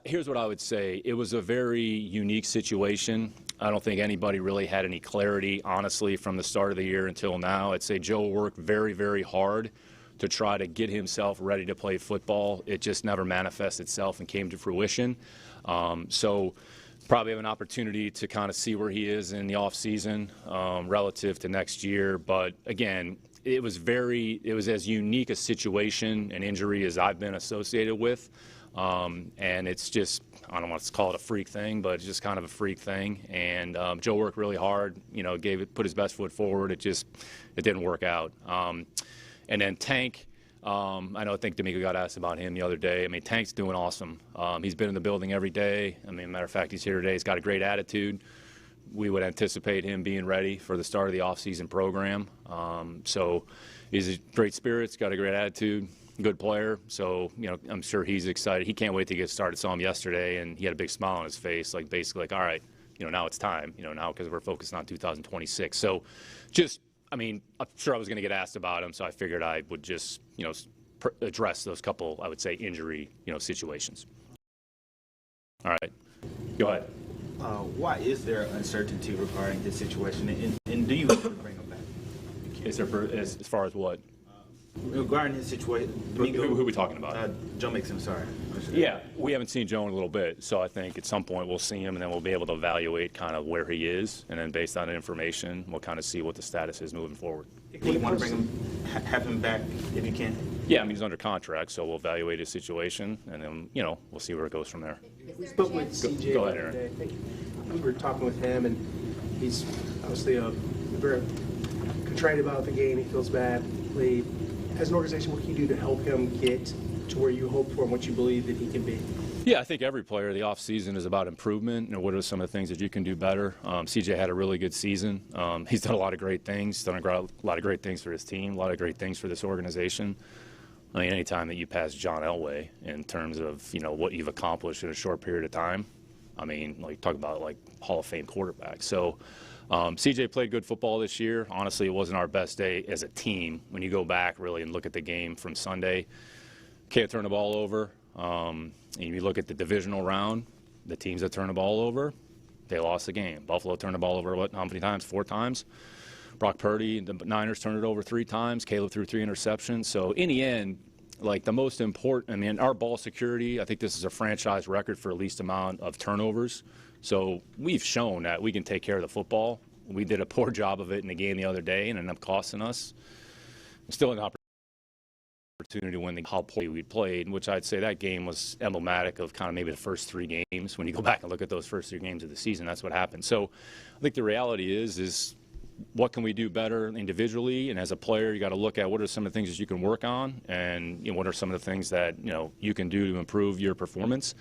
here's what I would say. It was a very unique situation. I don't think anybody really had any clarity, honestly, from the start of the year until now. I'd say Joe worked very, very hard to try to get himself ready to play football. It just never manifested itself and came to fruition. So probably have an opportunity to kind of see where he is in the offseason relative to next year. But, again, it was as unique a situation and injury as I've been associated with. And it's just, I don't want to call it a freak thing, but it's just kind of a freak thing. And Joe worked really hard, put his best foot forward. It didn't work out. And then Tank, I think D'Amico got asked about him the other day. I mean, Tank's doing awesome. He's been in the building every day. I mean, matter of fact, he's here today. He's got a great attitude. We would anticipate him being ready for the start of the offseason program. So he's a great spirits, got a great attitude, good player. So, I'm sure he's excited. He can't wait to get started. Saw him yesterday, and he had a big smile on his face, basically all right, now it's time, now because we're focused on 2026. So I'm sure I was going to get asked about him, so I figured I would just, address those couple, I would say, injury, situations. All right. Go ahead. Why is there uncertainty regarding this situation, and do you want to bring him back? Is there, as far as what? Regarding his situation, Who are we talking about? Joe Mixon, sorry. Yeah, we haven't seen Joe in a little bit, so I think at some point we'll see him, and then we'll be able to evaluate kind of where he is, and then based on the information, we'll kind of see what the status is moving forward. Do you want to bring him, have him back if you can? Yeah, I mean, he's under contract, so we'll evaluate his situation, and then, we'll see where it goes from there. We spoke with CJ. Go ahead, Aaron. I think we were talking with him, and he's obviously very contrite about the game. He feels bad. As an organization, what can you do to help him get to where you hope for and what you believe that he can be? Yeah, I think every player, the offseason is about improvement. What are some of the things that you can do better? CJ had a really good season. He's done a lot of great things, done a lot of great things for his team, a lot of great things for this organization. I mean, anytime that you pass John Elway in terms of, what you've accomplished in a short period of time, I mean, talk about Hall of Fame quarterback. So CJ played good football this year. Honestly, it wasn't our best day as a team. When you go back really and look at the game from Sunday, can't turn the ball over. And you look at the divisional round, the teams that turn the ball over, they lost the game. Buffalo turned the ball over, how many times? 4 times. Brock Purdy, the Niners turned it over 3 times. Caleb threw 3 interceptions. So in the end, the most important, our ball security, I think this is a franchise record for least amount of turnovers. So we've shown that we can take care of the football. We did a poor job of it in the game the other day and ended up costing us. Still an opportunity to win how poorly we played, which I'd say that game was emblematic of kind of maybe the first 3 games. When you go back and look at those first 3 games of the season, that's what happened. So I think the reality is what can we do better individually, and as a player, you got to look at what are some of the things that you can work on, and what are some of the things that you can do to improve your performance.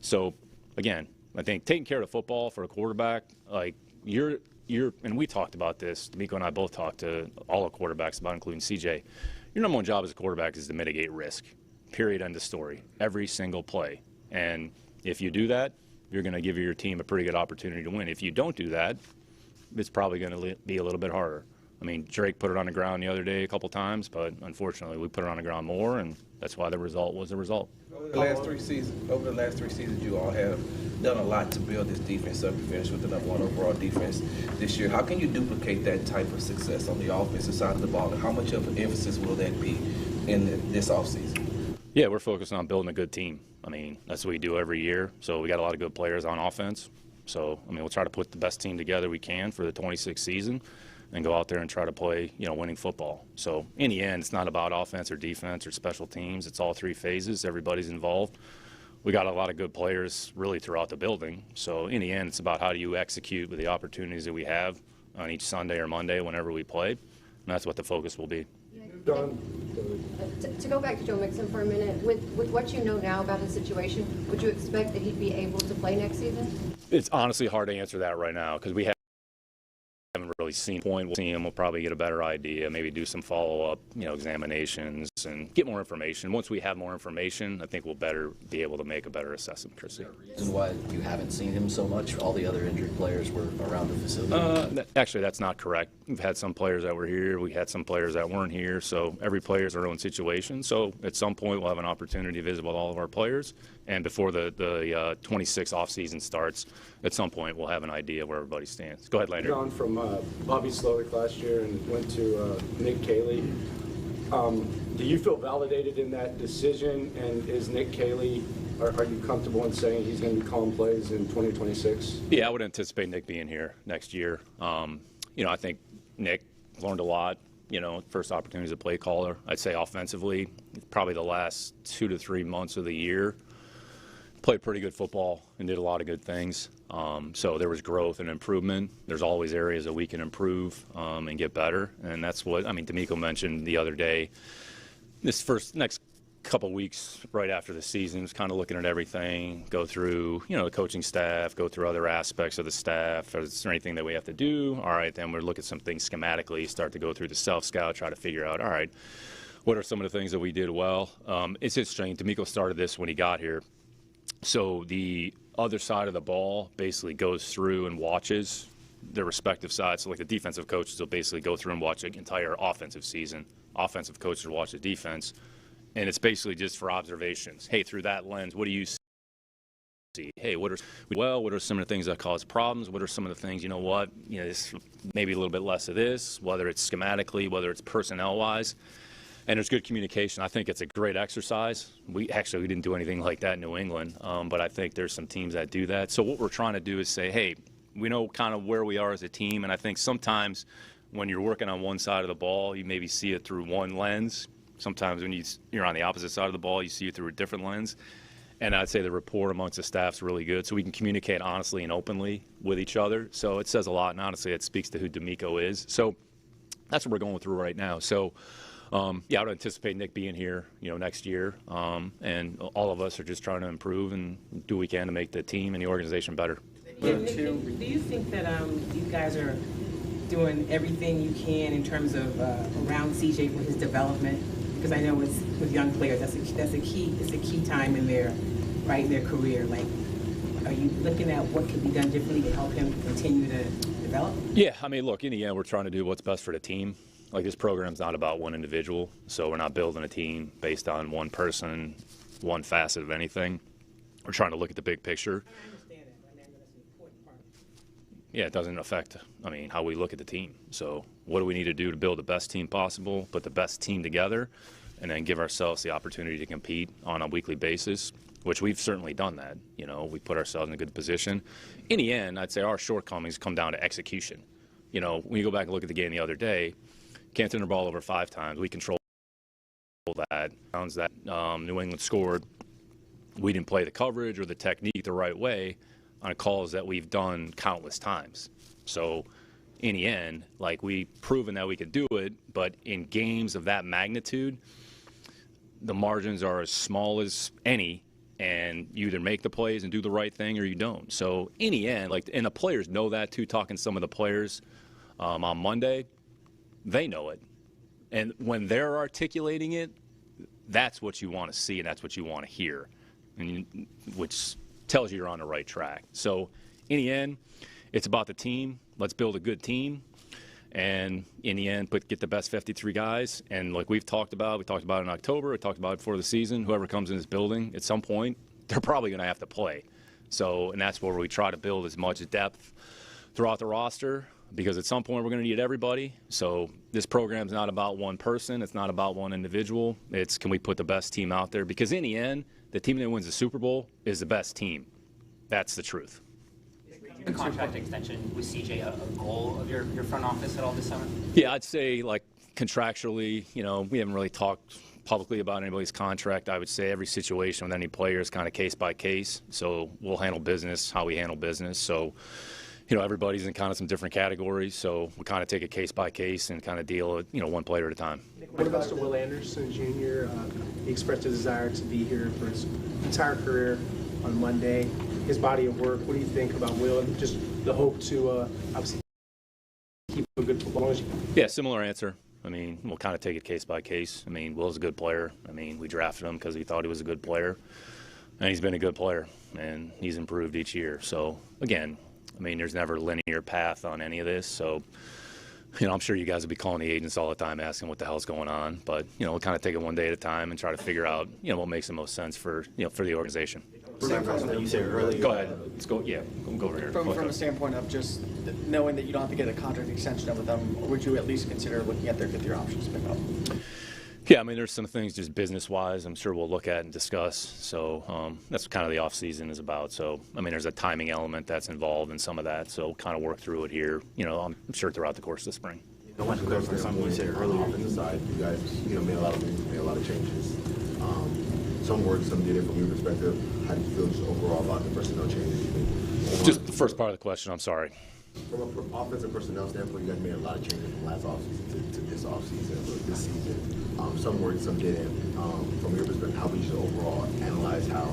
So again, I think taking care of the football for a quarterback, you're and we talked about this. D'Amico and I both talked to all the quarterbacks about, including CJ. Your number one job as a quarterback is to mitigate risk. Period. End of story. Every single play. And if you do that, you're going to give your team a pretty good opportunity to win. If you don't do that, it's probably going to be a little bit harder. I mean, Drake put it on the ground the other day a couple times, but unfortunately we put it on the ground more, and that's why the result was the result. Over the last three seasons, you all have done a lot to build this defense up to finish with the number 1 overall defense this year. How can you duplicate that type of success on the offensive side of the ball, and how much of an emphasis will that be in this offseason? Yeah, we're focused on building a good team. I mean, that's what we do every year. So we got a lot of good players on offense. So, I mean, we'll try to put the best team together we can for the 26th season and go out there and try to play, winning football. So, in the end, it's not about offense or defense or special teams. It's all 3 phases. Everybody's involved. We got a lot of good players really throughout the building. So, in the end, it's about how do you execute with the opportunities that we have on each Sunday or Monday whenever we play. And that's what the focus will be. To go back to Joe Mixon for a minute, with what you know now about his situation, would you expect that he'd be able to play next season? It's honestly hard to answer that right now because we haven't really seen point. We'll see him. We'll probably get a better idea, maybe do some follow-up, examinations and get more information. Once we have more information, I think we'll better be able to make a better assessment, Chrissy. Reason why you haven't seen him so much? All the other injured players were around the facility? Actually, that's not correct. We've had some players that were here. We had some players that weren't here. So every player is their own situation. So at some point, we'll have an opportunity to visit with all of our players. And before the 26 offseason starts, at some point, we'll have an idea of where everybody stands. Go ahead, Lander. Gone from Bobby Slowick last year and went to Nick Caley. Do you feel validated in that decision? And is Nick Caley, are you comfortable in saying he's going to be calling plays in 2026? Yeah, I would anticipate Nick being here next year. I think Nick learned a lot. First opportunity as a play caller. I'd say offensively, probably the last 2 to 3 months of the year, played pretty good football and did a lot of good things. So there was growth and improvement. There's always areas that we can improve and get better. And that's what, D'Amico mentioned the other day. This next couple weeks right after the season is kind of looking at everything, go through, the coaching staff, go through other aspects of the staff. Is there anything that we have to do? All right, then we'll look at some things schematically, start to go through the self-scout, try to figure out, all right, what are some of the things that we did well? It's interesting. D'Amico started this when he got here. So the other side of the ball basically goes through and watches their respective sides. So like the defensive coaches will basically go through and watch the entire offensive season. Offensive coaches will watch the defense. And it's basically just for observations. Hey, through that lens, what do you see? see, hey, what are some of the things that cause problems? What are some of the things, this, maybe a little bit less of this, whether it's schematically, whether it's personnel-wise. And there's good communication. I think it's a great exercise. We didn't do anything like that in New England, but I think there's some teams that do that. So what we're trying to do is say, hey, we know kind of where we are as a team, and I think sometimes when you're working on one side of the ball, you maybe see it through one lens. Sometimes when you're on the opposite side of the ball, you see it through a different lens. And I'd say the rapport amongst the staff is really good, so we can communicate honestly and openly with each other. So it says a lot, and honestly, it speaks to who D'Amico is. So that's what we're going through right now. So, I would anticipate Nick being here, next year. And all of us are just trying to improve and do what we can to make the team and the organization better. Yeah, Nick, do you think that you guys are doing everything you can in terms of around CJ for his development? Because I know with young players, that's a key time in their career. Like, are you looking at what can be done differently to help him continue to develop? Yeah, I mean, look, in the end, we're trying to do what's best for the team. Like, this program's not about one individual, so we're not building a team based on one person, one facet of anything. We're trying to look at the big picture. I understand that. I mean, that's an important part. Yeah, it doesn't affect, how we look at the team. So what do we need to do to build the best team possible, put the best team together, and then give ourselves the opportunity to compete on a weekly basis, which we've certainly done that. We put ourselves in a good position. In the end, I'd say our shortcomings come down to execution. When you go back and look at the game the other day, can't turn the ball over 5 times. We controlled that. Sounds that New England scored. We didn't play the coverage or the technique the right way on calls that we've done countless times. So in the end, we've proven that we could do it, but in games of that magnitude, the margins are as small as any, and you either make the plays and do the right thing or you don't. So in the end, and the players know that too, talking to some of the players on Monday, they know it. And when they're articulating it, that's what you want to see and that's what you want to hear, which tells you you're on the right track. So in the end, it's about the team. Let's build a good team. And in the end, get the best 53 guys. And like we talked about it in October, we talked about it before the season, whoever comes in this building, at some point, they're probably going to have to play. So, and that's where we try to build as much depth throughout the roster, because at some point we're going to need everybody. So this program's not about one person. It's not about one individual. It's, can we put the best team out there? Because in the end, the team that wins the Super Bowl is the best team. That's the truth. The contract extension with CJ a goal of your front office at all this summer? Yeah, I'd say contractually, we haven't really talked publicly about anybody's contract. I would say every situation with any player is kind of case by case. So we'll handle business how we handle business. So, everybody's in kind of some different categories. So we kind of take it case by case and kind of deal with, one player at a time. What about Will Anderson Jr.? He expressed a desire to be here for his entire career on Monday. His body of work, what do you think about Will and just the hope to obviously keep a good football? Yeah, similar answer. We'll kind of take it case by case. Will's a good player. We drafted him because we thought he was a good player. And he's been a good player, and he's improved each year. So, again, there's never a linear path on any of this. So, I'm sure you guys will be calling the agents all the time asking what the hell's going on. But, we'll kind of take it one day at a time and try to figure out, what makes the most sense for the organization. You said earlier. Go ahead. Let's go. Yeah, go over here. From a standpoint of just knowing that you don't have to get a contract extension with them, would you at least consider looking at their fifth-year options to pick up? Yeah, there's some things just business-wise I'm sure we'll look at and discuss. So that's what kind of the off-season is about. So, there's a timing element that's involved in some of that. So we'll kind of work through it here, I'm sure throughout the course of the spring. I want to clarify something you said earlier. On the side, you guys, made a lot of moves, made a lot of changes. Some worked, some didn't. From your perspective, how do you feel just overall about the personnel changes you made? Just the first part of the question, I'm sorry. From an offensive personnel standpoint, you guys made a lot of changes from last offseason to this offseason, this season. Some worked, some didn't. From your perspective, how would you overall analyze how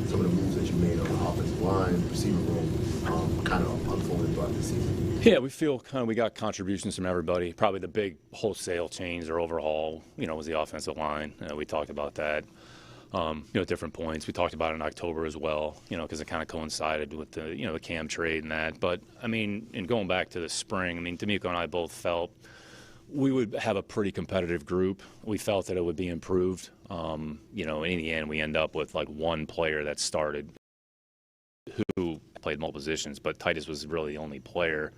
some of the moves that you made on the offensive line, receiver room, kind of unfolded throughout the season? Yeah, we feel we got contributions from everybody. Probably the big wholesale change or overhaul, was the offensive line. We talked about that. At different points. We talked about it in October as well, because it kind of coincided with the, the Cam trade and that. But, in going back to the spring, D'Amico and I both felt we would have a pretty competitive group. We felt that it would be improved. In the end, we end up with one player that started who played multiple positions, but Titus was really the only player.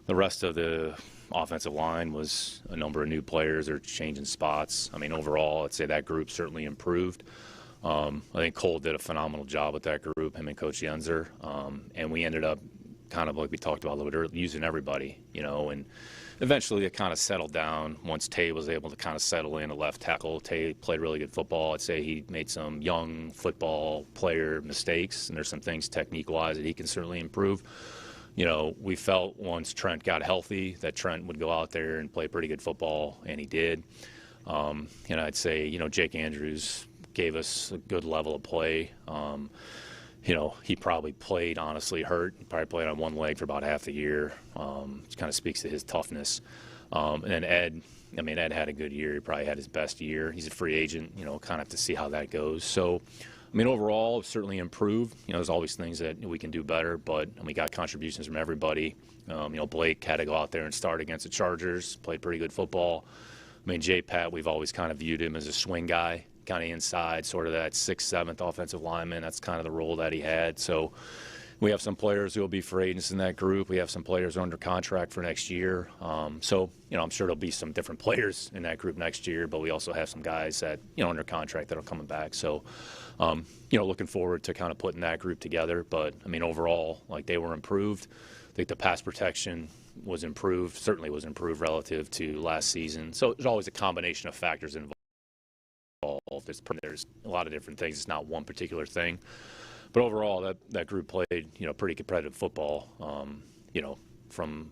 The rest of the offensive line was a number of new players or changing spots. I mean, overall, I'd say that group certainly improved. I think Cole did a phenomenal job with that group, him and Coach Yenzer, and we ended up kind of like we talked about a little bit earlier, using everybody, and eventually it kind of settled down once Tay was able to kind of settle in at left tackle. Tay played really good football. I'd say he made some young football player mistakes, and there's some things technique-wise that he can certainly improve. We felt once Trent got healthy that Trent would go out there and play pretty good football, and he did. I'd say, Jake Andrews gave us a good level of play. He probably played, honestly, hurt. He probably played on one leg for about half the year. It kind of speaks to his toughness. And then Ed had a good year. He probably had his best year. He's a free agent, kind of have to see how that goes. So, overall, certainly improved. There's always things that we can do better, but we got contributions from everybody. Blake had to go out there and start against the Chargers, played pretty good football. J. Pat, we've always kind of viewed him as a swing guy, kind of inside, sort of that 6th, 7th offensive lineman. That's kind of the role that he had. So we have some players who will be free agents in that group. We have some players who are under contract for next year. I'm sure there'll be some different players in that group next year, but we also have some guys that, under contract that are coming back. So, looking forward to kind of putting that group together. But, overall, they were improved. I think the pass protection was improved, certainly was improved relative to last season. So there's always a combination of factors involved. There's a lot of different things. It's not one particular thing. But overall, that group played, pretty competitive football, from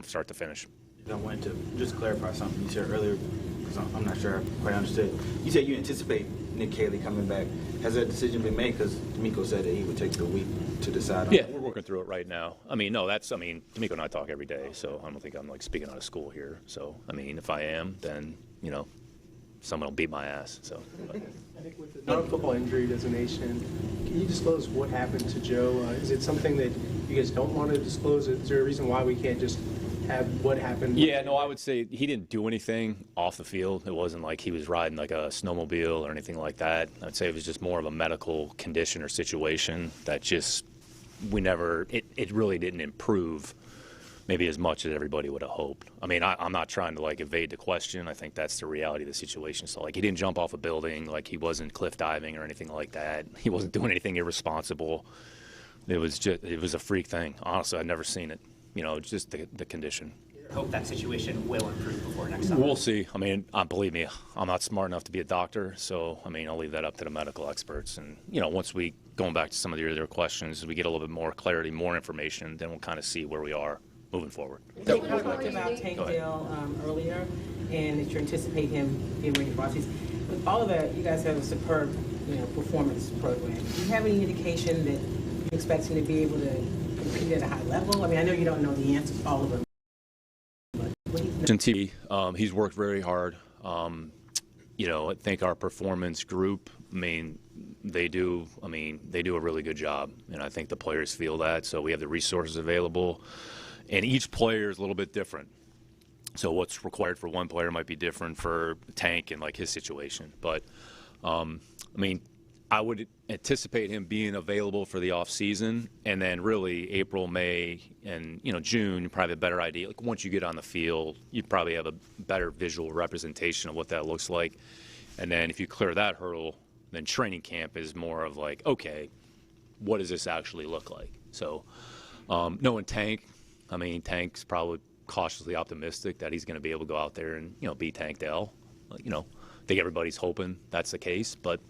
start to finish. I wanted to just clarify something you said earlier, because I'm not sure I quite understood. You said you anticipate Nick Cayley coming back. Has that decision been made? Because D'Amico said that he would take the week to decide on Yeah, that. we're working through it right now. D'Amico and I talk every day, so I don't think I'm speaking out of school here. So, if I am, then, someone will beat my ass. So. I think with the non-football injury designation, can you disclose what happened to Joe? Is it something that you guys don't want to disclose? Is there a reason why we can't just have what happened? Yeah, no, I would say he didn't do anything off the field. It wasn't like he was riding like a snowmobile or anything like that. I'd say it was just more of a medical condition or situation that just it really didn't improve maybe as much as everybody would have hoped. I'm not trying to evade the question. I think that's the reality of the situation. So he didn't jump off a building, he wasn't cliff diving or anything like that. He wasn't doing anything irresponsible. It was a freak thing. Honestly, I've never seen it. Just the condition. Hope that situation will improve before next summer. We'll see. Believe me, I'm not smart enough to be a doctor, so I'll leave that up to the medical experts. And once going back to some of the other questions, we get a little bit more clarity, more information, then we'll kind of see where we are moving forward. You talked about Tank Dell earlier, and that you anticipate him being ready for offseason. With all of that, you guys have a superb, performance program. Do you have any indication that you expect him to be able to compete at a high level? I know you don't know the answer to all of them. He's worked very hard. I think our performance group, they do a really good job, and I think the players feel that. So we have the resources available, and each player is a little bit different. So what's required for one player might be different for Tank and his situation. But I would anticipate him being available for the off season, and then really April, May, and June, you probably have a better idea. Once you get on the field, you probably have a better visual representation of what that looks like. And then if you clear that hurdle, then training camp is more of okay, what does this actually look like? So knowing Tank, Tank's probably cautiously optimistic that he's going to be able to go out there and beat Tank Dell. I think everybody's hoping that's the case, but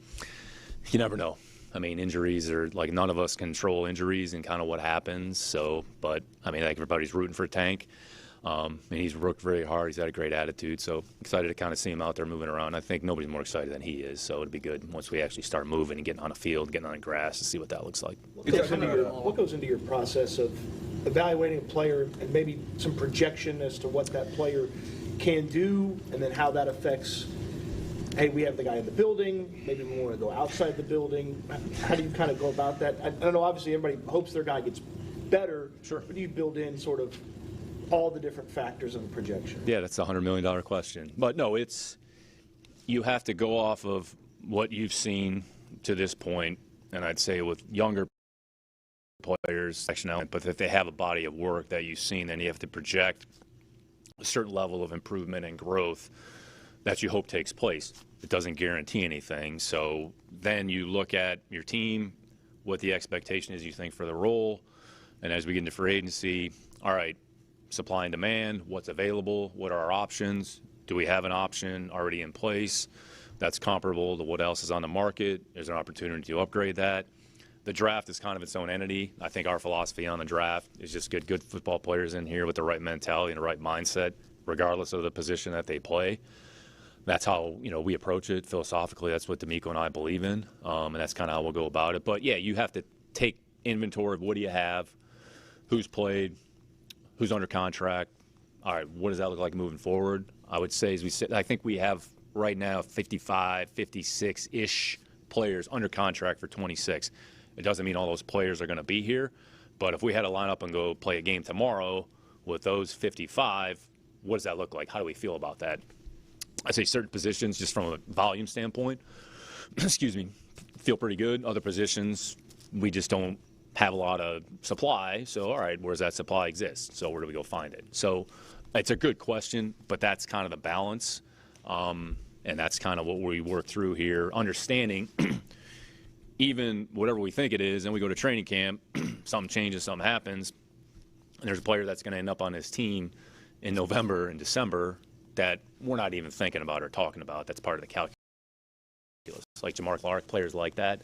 you never know. Injuries are none of us control injuries and kind of what happens. So, but everybody's rooting for Tank. He's worked very hard. He's had a great attitude. So excited to kind of see him out there moving around. I think nobody's more excited than he is. So it'd be good once we actually start moving and getting on a field, getting on the grass to see what that looks like. What goes into your process of evaluating a player and maybe some projection as to what that player can do, and then how that affects? Hey, we have the guy in the building, maybe we want to go outside the building. How do you kind of go about that? I don't know, obviously everybody hopes their guy gets better. Sure. But do you build in sort of all the different factors of a projection? Yeah, that's a $100 million question. But no, you have to go off of what you've seen to this point, and I'd say with younger players, section element, but if they have a body of work that you've seen, then you have to project a certain level of improvement and growth that you hope takes place. It doesn't guarantee anything. So then you look at your team, what the expectation is you think for the role, and as we get into free agency, all right, supply and demand, what's available, what are our options, do we have an option already in place that's comparable to what else is on the market? There's an opportunity to upgrade that. The draft is kind of its own entity. I think our philosophy on the draft is just get good football players in here with the right mentality and the right mindset, regardless of the position that they play. That's how, we approach it philosophically. That's what D'Amico and I believe in, and that's kind of how we'll go about it. But, yeah, you have to take inventory of what do you have, who's played, who's under contract. All right, what does that look like moving forward? I would say, as we said, I think we have right now 55, 56-ish players under contract for 26. It doesn't mean all those players are going to be here, but if we had to line up and go play a game tomorrow with those 55, what does that look like? How do we feel about that? I say certain positions, just from a volume standpoint, feel pretty good. Other positions, we just don't have a lot of supply. So, all right, where does that supply exist? So where do we go find it? So it's a good question, but that's kind of the balance. And that's kind of what we work through here, understanding even whatever we think it is, and we go to training camp, something changes, something happens, and there's a player that's going to end up on this team in November and December that we're not even thinking about or talking about. That's part of the calculus. Like Jamar Clark, players like that.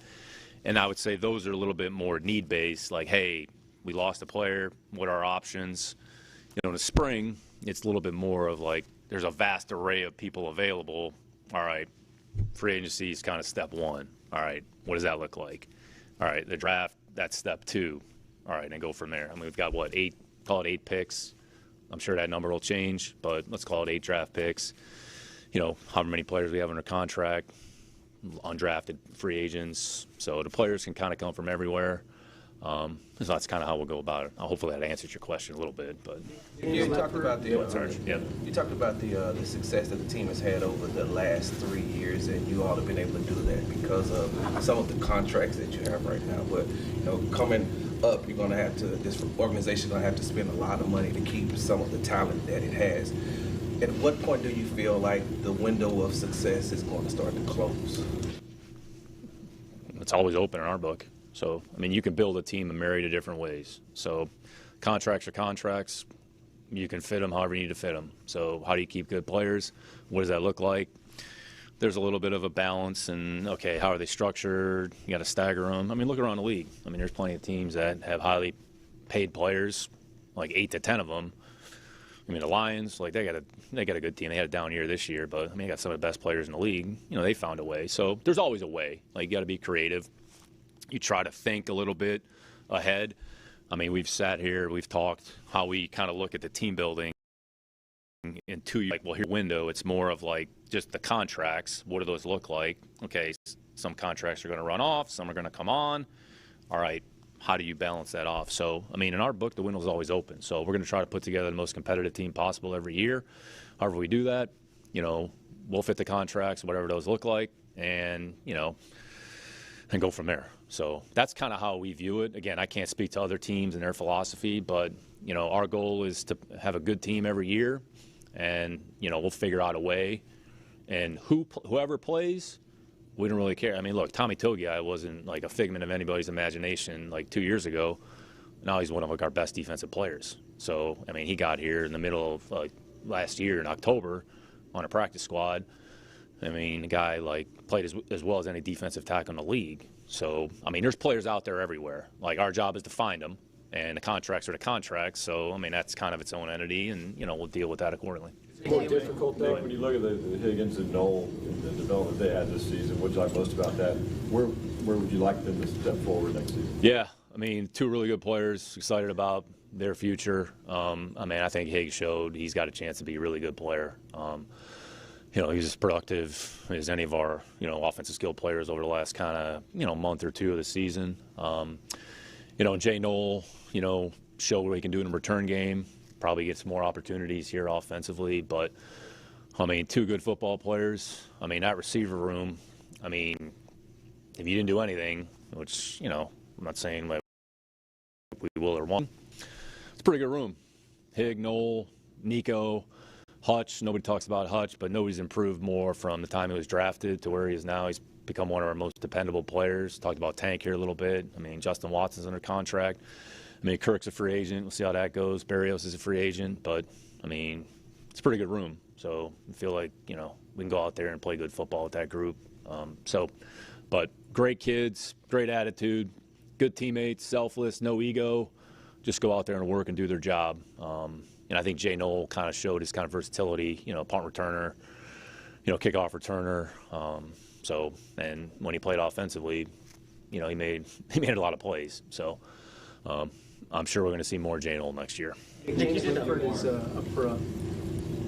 And I would say those are a little bit more need-based, like, hey, we lost a player, what are our options? In the spring, it's a little bit more of like there's a vast array of people available. All right, free agency is kind of step one. All right, what does that look like? All right, the draft, that's step two. All right, and go from there. I mean, we've got, call it 8 picks. I'm sure that number will change, but let's call it 8 draft picks. However many players we have under contract, undrafted free agents. So the players can kind of come from everywhere. So that's kind of how we'll go about it. Hopefully that answers your question a little bit. But you talked about the success that the team has had over the last 3 years, and you all have been able to do that because of some of the contracts that you have right now. But coming up, you're going to have to. This organization going to have to spend a lot of money to keep some of the talent that it has. At what point do you feel like the window of success is going to start to close? It's always open in our book. So, I mean, you can build a team in myriad of different ways. So, contracts are contracts. You can fit them however you need to fit them. So, how do you keep good players? What does that look like? There's a little bit of a balance, and, okay, how are they structured? You got to stagger them. I mean, look around the league. I mean, there's plenty of teams that have highly paid players, like 8 to 10 of them. I mean, the Lions, like, they got a good team. They had a down year this year, but, I mean, they got some of the best players in the league. They found a way. So, there's always a way. Like, you got to be creative. You try to think a little bit ahead. I mean, we've sat here, we've talked how we kind of look at the team building in 2 years. Like, well, here window, it's more of like just the contracts. What do those look like? Okay, some contracts are going to run off, some are going to come on. All right, how do you balance that off? So, I mean, in our book, the window's always open. So we're going to try to put together the most competitive team possible every year. However we do that, we'll fit the contracts, whatever those look like, and, and go from there. So that's kind of how we view it. Again, I can't speak to other teams and their philosophy, but, our goal is to have a good team every year, and, we'll figure out a way. And whoever plays, we don't really care. I mean, look, Tommy Togiai wasn't like a figment of anybody's imagination like 2 years ago. Now he's one of our best defensive players. So, I mean, he got here in the middle of last year in October on a practice squad. I mean, the guy played as well as any defensive tackle in the league. So, I mean, there's players out there everywhere. Like, our job is to find them, and the contracts are the contracts. So, I mean, that's kind of its own entity, and, we'll deal with that accordingly. It's more difficult, though, when you look at the Higgins and Knoll and the development they had this season. What do you like most about that? Where would you like them to step forward next season? Yeah, I mean, 2 really good players, excited about their future. I mean, I think Higgs showed he's got a chance to be a really good player. He's as productive as any of our, offensive skill players over the last kind of, month or two of the season. Jay Knoll, show what he can do in a return game. Probably get some more opportunities here offensively. But, I mean, 2 good football players. I mean, that receiver room, I mean, if you didn't do anything, which, I'm not saying Willer won. It's a pretty good room. Hig, Knoll, Nico, Hutch. Nobody talks about Hutch, but nobody's improved more from the time he was drafted to where he is now. He's become one of our most dependable players. Talked about Tank here a little bit. I mean, Justin Watson's under contract. I mean, Kirk's a free agent. We'll see how that goes. Berrios is a free agent, but I mean, it's a pretty good room. So I feel like, we can go out there and play good football with that group. But great kids, great attitude, good teammates, selfless, no ego. Just go out there and work and do their job. And I think Jay Knoll kind of showed his kind of versatility, punt returner, kickoff returner. And when he played offensively, he made a lot of plays. So I'm sure we're going to see more Jay Knoll next year. James Whitford is up for a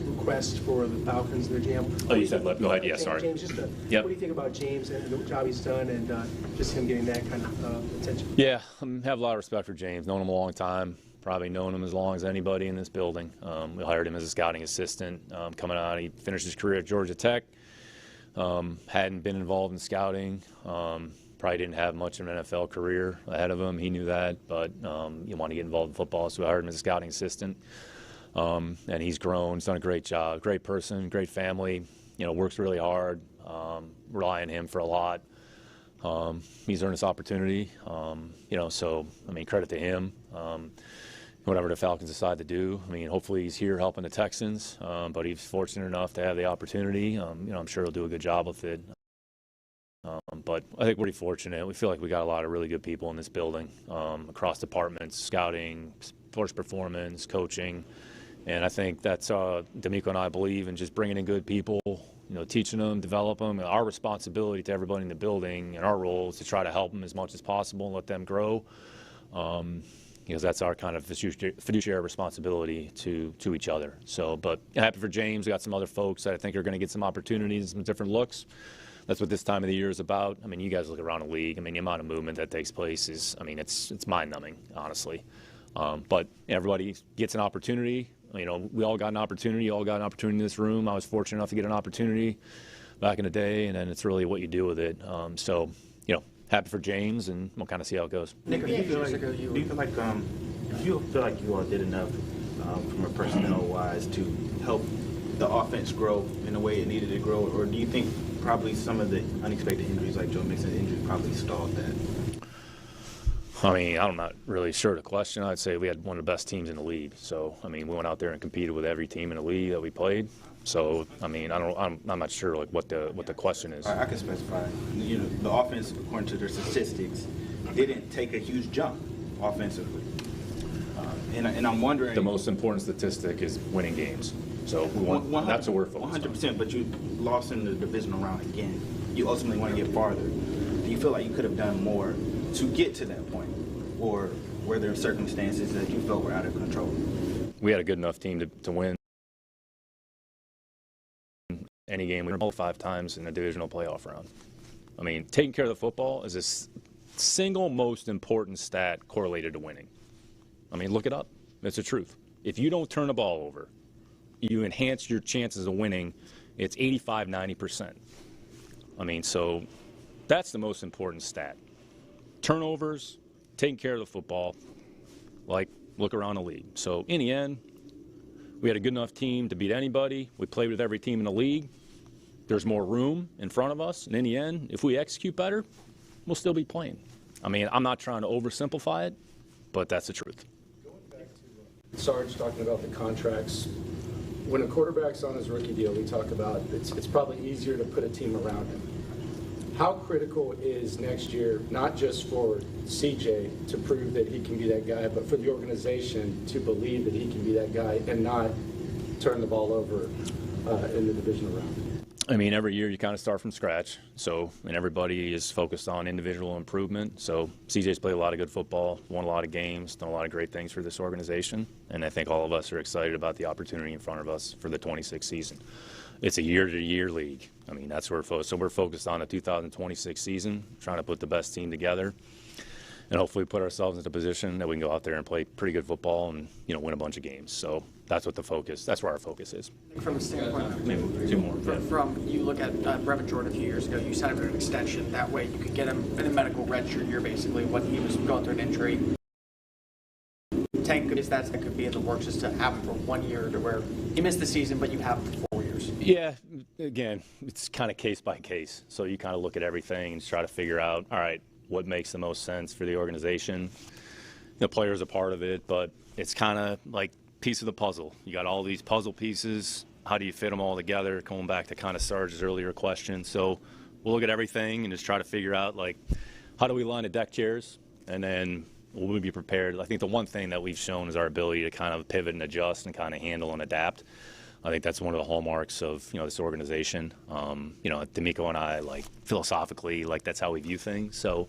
request for the Falcons, their GM. Oh, you said, go ahead. Yeah, sorry. James, what do you think about James and the job he's done and just him getting that kind of attention? Yeah, I have a lot of respect for James. Known him a long time. Probably known him as long as anybody in this building. We hired him as a scouting assistant coming out. He finished his career at Georgia Tech. Hadn't been involved in scouting. Probably didn't have much of an NFL career ahead of him. He knew that, but you want to get involved in football, so we hired him as a scouting assistant. And he's grown. He's done a great job. Great person, great family. Works really hard. Rely on him for a lot. He's earned this opportunity. So I mean, credit to him. Whatever the Falcons decide to do, I mean, hopefully he's here helping the Texans. But he's fortunate enough to have the opportunity. I'm sure he'll do a good job with it. But I think we're pretty fortunate. We feel like we got a lot of really good people in this building, across departments, scouting, sports performance, coaching. And I think that's D'Amico and I believe in just bringing in good people, teaching them, develop them. And our responsibility to everybody in the building and our role is to try to help them as much as possible and let them grow. Because that's our kind of fiduciary responsibility to each other. So, but happy for James. We got some other folks that I think are going to get some opportunities, some different looks. That's what this time of the year is about. I mean, you guys look around the league. I mean, the amount of movement that takes place is, it's mind-numbing, honestly. But everybody gets an opportunity. We all got an opportunity. You all got an opportunity in this room. I was fortunate enough to get an opportunity back in the day, and then it's really what you do with it. Happy for James, and we'll kind of see how it goes. Nick, do you feel like you all did enough from a personnel-wise to help the offense grow in the way it needed to grow, or do you think probably some of the unexpected injuries, like Joe Mixon's injury, probably stalled that? I mean, I'm not really sure of the question. I'd say we had one of the best teams in the league. So, I mean, we went out there and competed with every team in the league that we played. So, I mean, I'm not sure like what the question is. I can specify. The offense, according to their statistics, didn't take a huge jump offensively. And I'm wondering. The most important statistic is winning games. So that's what we're focused on. 100%, but you lost in the divisional round again. You ultimately want to get farther. Do you feel like you could have done more to get to that point? Or were there circumstances that you felt were out of control? We had a good enough team to win any game. We were 5 times in the divisional playoff round. I mean, taking care of the football is the single most important stat correlated to winning. I mean, look it up. It's the truth. If you don't turn the ball over, you enhance your chances of winning. It's 85, 90%. I mean, so that's the most important stat. Turnovers, taking care of the football, look around the league. So in the end, we had a good enough team to beat anybody. We played with every team in the league. There's more room in front of us. And in the end, if we execute better, we'll still be playing. I mean, I'm not trying to oversimplify it, but that's the truth. Going back to Sarge talking about the contracts, when a quarterback's on his rookie deal, we talk about it's probably easier to put a team around him. How critical is next year, not just for CJ to prove that he can be that guy, but for the organization to believe that he can be that guy and not turn the ball over in the divisional round? I mean, every year you kind of start from scratch. And everybody is focused on individual improvement. So CJ's played a lot of good football, won a lot of games, done a lot of great things for this organization. And I think all of us are excited about the opportunity in front of us for the 26th season. It's a year-to-year league. I mean, that's where we're focused. So we're focused on the 2026 season, trying to put the best team together. And hopefully put ourselves into a position that we can go out there and play pretty good football and, win a bunch of games. So that's where our focus is. From a standpoint, maybe 2 more. From you look at Brevin Jordan a few years ago, you signed him an extension. That way you could get him in a medical redshirt year, basically, when he was going through an injury. case that could be in the works, just to have him for 1 year, to where he missed the season, but you have him for 4 years? Yeah, again, it's kind of case by case. So you kind of look at everything and try to figure out, all right, what makes the most sense for the organization. The player's a part of it, but it's kind of like piece of the puzzle. You got all these puzzle pieces. How do you fit them all together? Going back to kind of Sarge's earlier question. So we'll look at everything and just try to figure out, like, how do we line the deck chairs? And then we'll be prepared. I think the one thing that we've shown is our ability to kind of pivot and adjust and kind of handle and adapt. I think that's one of the hallmarks of, this organization. D'Amico and I, like, philosophically, like, that's how we view things. So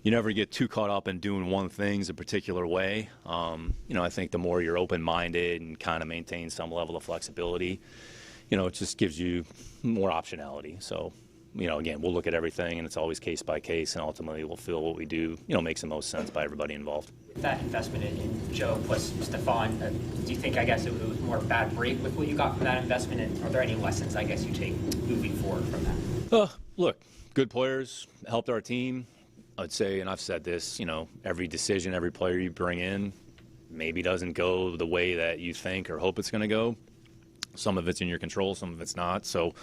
you never get too caught up in doing one thing a particular way. I think the more you're open-minded and kind of maintain some level of flexibility, it just gives you more optionality. So, again, we'll look at everything, and it's always case by case, and ultimately we'll feel what we do, makes the most sense by everybody involved. That investment in Joe plus Stephon, do you think, I guess, it was more a bad break with what you got from that investment? And are there any lessons, I guess, you take moving forward from that? Look, good players helped our team. I'd say, and I've said this, every decision, every player you bring in maybe doesn't go the way that you think or hope it's going to go. Some of it's in your control, some of it's not. So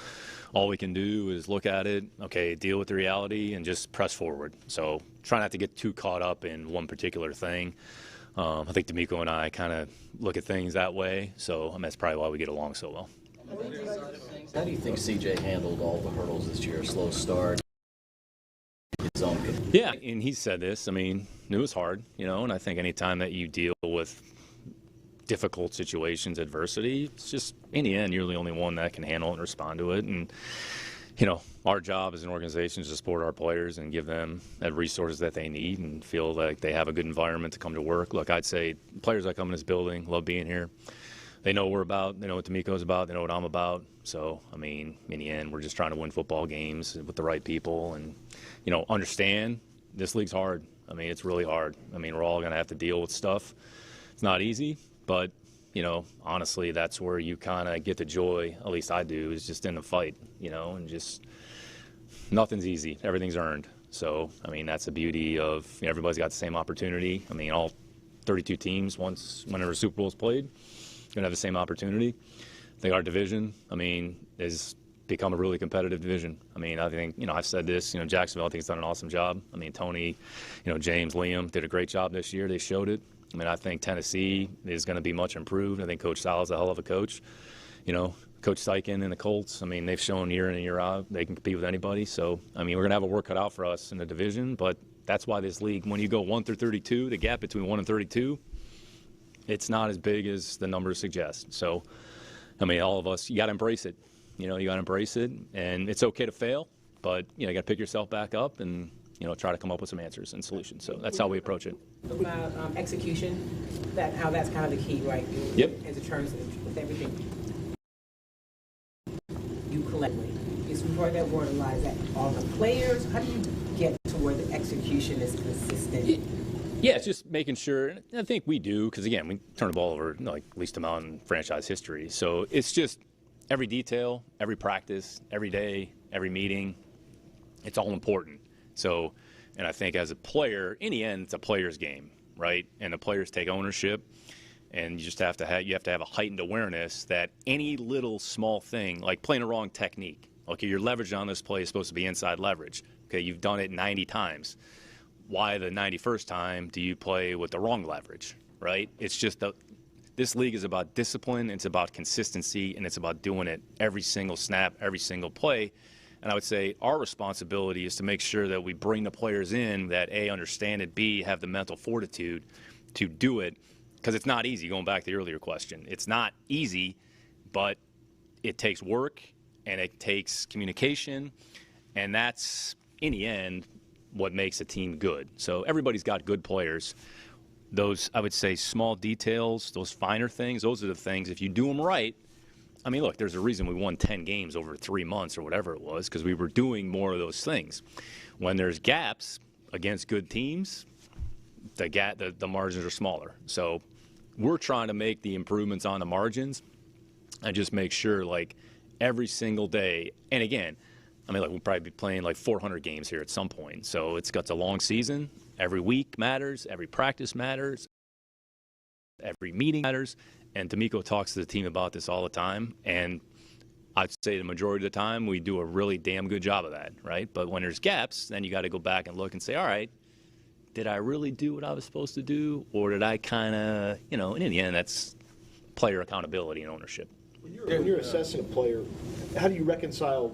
all we can do is look at it, okay, deal with the reality, and just press forward. So try not to get too caught up in one particular thing. I think D'Amico and I kind of look at things that way. So that's probably why we get along so well. How do you think CJ handled all the hurdles this year? Slow start. Yeah, and he said this. I mean, it was hard, and I think anytime that you deal with difficult situations, adversity, it's just, in the end, you're the only one that can handle it and respond to it. And, our job as an organization is to support our players and give them the resources that they need and feel like they have a good environment to come to work. Look, I'd say players that come in this building love being here. They know what we're about. They know what D'Amico's about. They know what I'm about. So, I mean, in the end, we're just trying to win football games with the right people and, understand this league's hard. I mean, it's really hard. I mean, we're all going to have to deal with stuff. It's not easy, but, honestly, that's where you kind of get the joy, at least I do, is just in the fight, and just nothing's easy. Everything's earned. So, I mean, that's the beauty of everybody's got the same opportunity. I mean, all 32 teams, whenever Super Bowl's played, going to have the same opportunity. I think our division, is become a really competitive division. I mean, I think, I've said this, Jacksonville, I think, has done an awesome job. I mean, Tony, James, Liam did a great job this year. They showed it. I mean, I think Tennessee is going to be much improved. I think Coach Sal's a hell of a coach. Coach Steichen and the Colts, I mean, they've shown year in and year out they can compete with anybody. So, I mean, we're going to have a work cut out for us in the division, but that's why this league, when you go 1 through 32, the gap between 1 and 32, it's not as big as the numbers suggest. So, I mean, all of us, you got to embrace it. You got to embrace it, and it's okay to fail, but, you got to pick yourself back up and, try to come up with some answers and solutions. So that's how we approach it. About execution, how that's kind of the key, right? Yep. In terms of with everything you collectively. Is where that word lies at all the players. How do you get to where the execution is consistent? Yeah, it's just making sure, and I think we do, because, again, we turn the ball over like least amount in franchise history. So it's just every detail, every practice, every day, every meeting, it's all important. So, and I think as a player, in the end, it's a player's game, right? And the players take ownership, and you just have to have a heightened awareness that any little small thing, like playing a wrong technique, okay, your leverage on this play is supposed to be inside leverage. Okay, you've done it 90 times. Why the 91st time do you play with the wrong leverage, right? It's just this league is about discipline, it's about consistency, and it's about doing it every single snap, every single play. And I would say our responsibility is to make sure that we bring the players in that, A, understand it, B, have the mental fortitude to do it, because it's not easy, going back to the earlier question. It's not easy, but it takes work, and it takes communication, and that's, in the end, what makes a team good. So everybody's got good players. Those, I would say, small details, those finer things, those are the things, if you do them right, I mean, look, there's a reason we won 10 games over 3 months or whatever it was, because we were doing more of those things. When there's gaps against good teams, the margins are smaller. So we're trying to make the improvements on the margins and just make sure, like, every single day. And again, I mean, like, we'll probably be playing like 400 games here at some point. So it's a long season. Every week matters. Every practice matters. every meeting matters. And D'Amico talks to the team about this all the time. And I'd say the majority of the time we do a really damn good job of that, right? But when there's gaps, then you got to go back and look and say, all right, did I really do what I was supposed to do? Or did I kind of, and in the end, that's player accountability and ownership. When you're assessing a player, how do you reconcile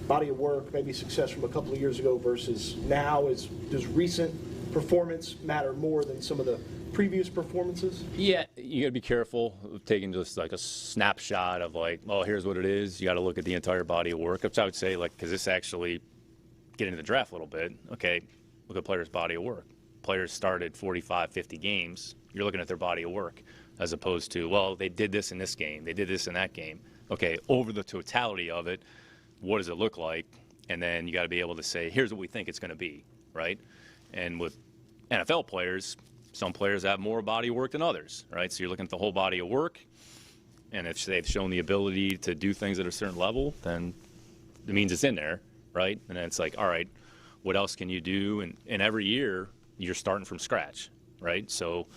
body of work, maybe success from a couple of years ago versus now? Does recent performance matter more than some of the previous performances? Yeah, you got to be careful of taking just like a snapshot of like, oh, here's what it is. You got to look at the entire body of work. Which I would say, because this actually get into the draft a little bit. Okay, look at players' body of work. Players started 45, 50 games. You're looking at their body of work as opposed to, well, they did this in this game. They did this in that game. Okay, over the totality of it, what does it look like? And then you got to be able to say, here's what we think it's going to be, right? And with NFL players, some players have more body of work than others, right? So you're looking at the whole body of work, and if they've shown the ability to do things at a certain level, then it means it's in there, right? And then it's like, all right, what else can you do? And every year, you're starting from scratch, right? So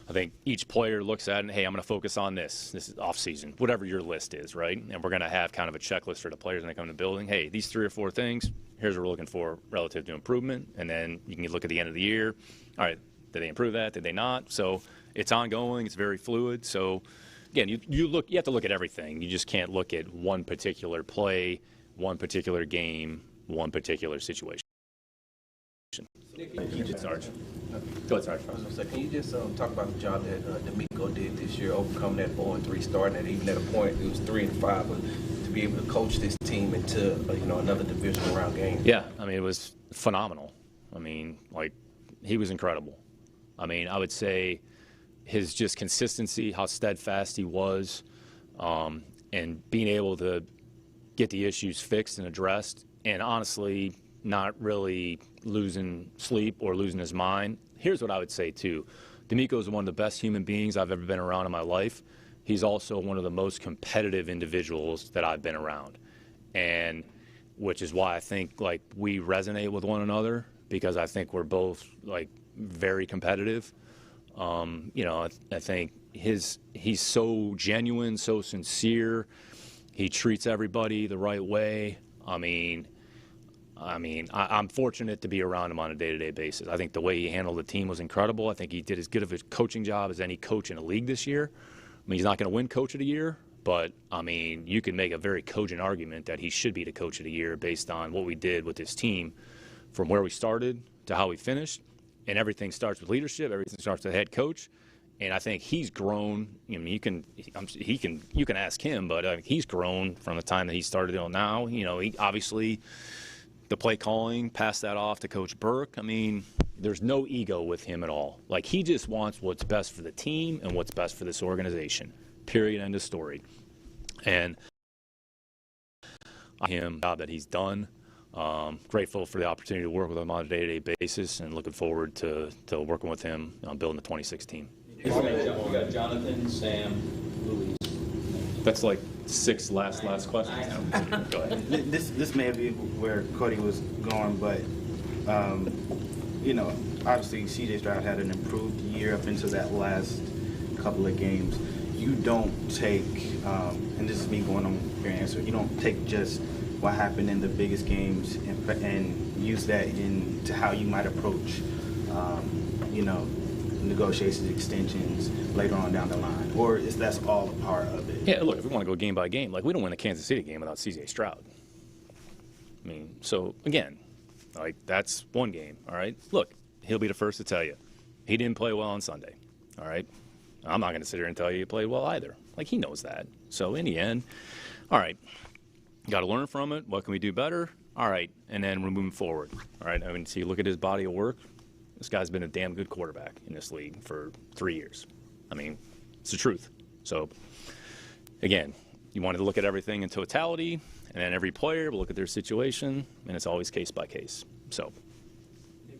I think each player looks at it and, hey, I'm going to focus on this. This is off-season, whatever your list is, right? And we're going to have kind of a checklist for the players when they come in the building. Hey, these 3 or 4 things, here's what we're looking for relative to improvement. And then you can look at the end of the year. All right, did they improve that? Did they not? So it's ongoing. It's very fluid. So, again, you have to look at everything. You just can't look at one particular play, one particular game, one particular situation. Sarge. Go ahead, Sarge. I was going to say, can you just talk about the job that D'Amico did this year, overcoming that 0-3 start, and even at a point it was 3-5, but to be able to coach this team into another divisional round game? Yeah, I mean, it was phenomenal. I mean, he was incredible. I mean, I would say his just consistency, how steadfast he was, and being able to get the issues fixed and addressed, and honestly not really losing sleep or losing his mind. Here's what I would say, too. D'Amico is one of the best human beings I've ever been around in my life. He's also one of the most competitive individuals that I've been around, and which is why I think, we resonate with one another, because I think we're both, very competitive. I think he's so genuine, so sincere. He treats everybody the right way. I'm fortunate to be around him on a day-to-day basis. I think the way he handled the team was incredible. I think he did as good of a coaching job as any coach in the league this year. I mean, he's not going to win Coach of the Year, but, you can make a very cogent argument that he should be the Coach of the Year based on what we did with this team from where we started to how we finished. And everything starts with leadership. Everything starts with the head coach. And I think he's grown. You can ask him, but he's grown from the time that he started till now. He obviously, the play calling, passed that off to Coach Burke. There's no ego with him at all. He just wants what's best for the team and what's best for this organization. Period. End of story. And him, job that he's done. Grateful for the opportunity to work with him on a day-to-day basis, and looking forward to working with him on building the 26 team. We got Jonathan, Sam, Louise. That's 6 last questions now. Go ahead. This may be where Cody was going, but obviously CJ Stroud had an improved year up into that last couple of games. You don't take, and this is me going on your answer, you don't take just what happened in the biggest games and use that into how you might approach, negotiations, extensions later on down the line, or that's all a part of it? Yeah, look, if we want to go game by game, we don't win the Kansas City game without CJ Stroud. So again, that's one game, all right? Look, he'll be the first to tell you he didn't play well on Sunday, all right? I'm not going to sit here and tell you he played well either. He knows that. So in the end, all right, got to learn from it. What can we do better? All right, and then we're moving forward. All right, so you look at his body of work. This guy's been a damn good quarterback in this league for 3 years. It's the truth. So, again, you wanted to look at everything in totality, and then every player will look at their situation, and it's always case by case. So,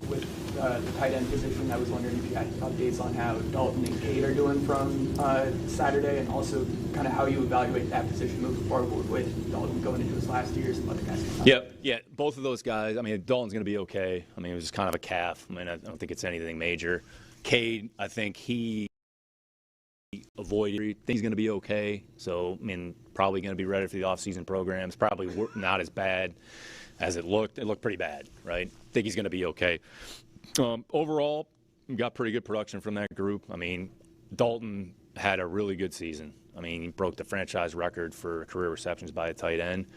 with the tight end position, I was wondering if you had updates on how Dalton and Cade are doing from Saturday, and also kind of how you evaluate that position moving forward with Dalton going into his last year, some other guys. Yeah, both of those guys. Dalton's going to be okay. It was just kind of a calf. I don't think it's anything major. Cade, I think he avoid it. I think he's going to be okay. So, I mean, probably going to be ready for the offseason programs. Probably not as bad as it looked. It looked pretty bad, right? I think he's going to be okay. Overall, we got pretty good production from that group. I mean, Dalton had a really good season. I mean, he broke the franchise record for career receptions by a tight end.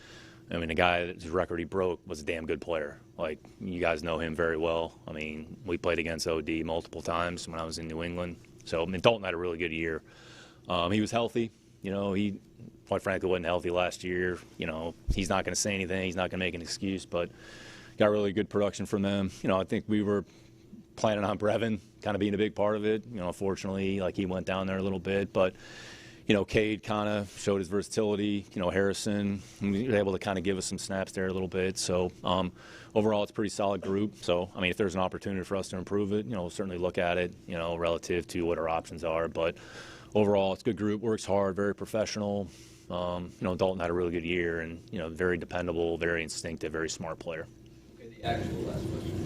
I mean, the guy whose record he broke was a damn good player. Like, you guys know him very well. I mean, we played against OD multiple times when I was in New England. So, I mean, Dalton had a really good year. He was healthy. You know, he, quite frankly, wasn't healthy last year. You know, he's not going to say anything. He's not going to make an excuse, but got really good production from them. You know, I think we were planning on Brevin kind of being a big part of it. You know, unfortunately, like, he went down there a little bit. But, you know, Cade kind of showed his versatility. You know, Harrison, he was able to kind of give us some snaps there a little bit. So, overall, it's a pretty solid group. So, I mean, if there's an opportunity for us to improve it, you know, we'll certainly look at it, you know, relative to what our options are. But overall, it's a good group, works hard, very professional. You know, Dalton had a really good year and, you know, very dependable, very instinctive, very smart player. Okay, the actual last question.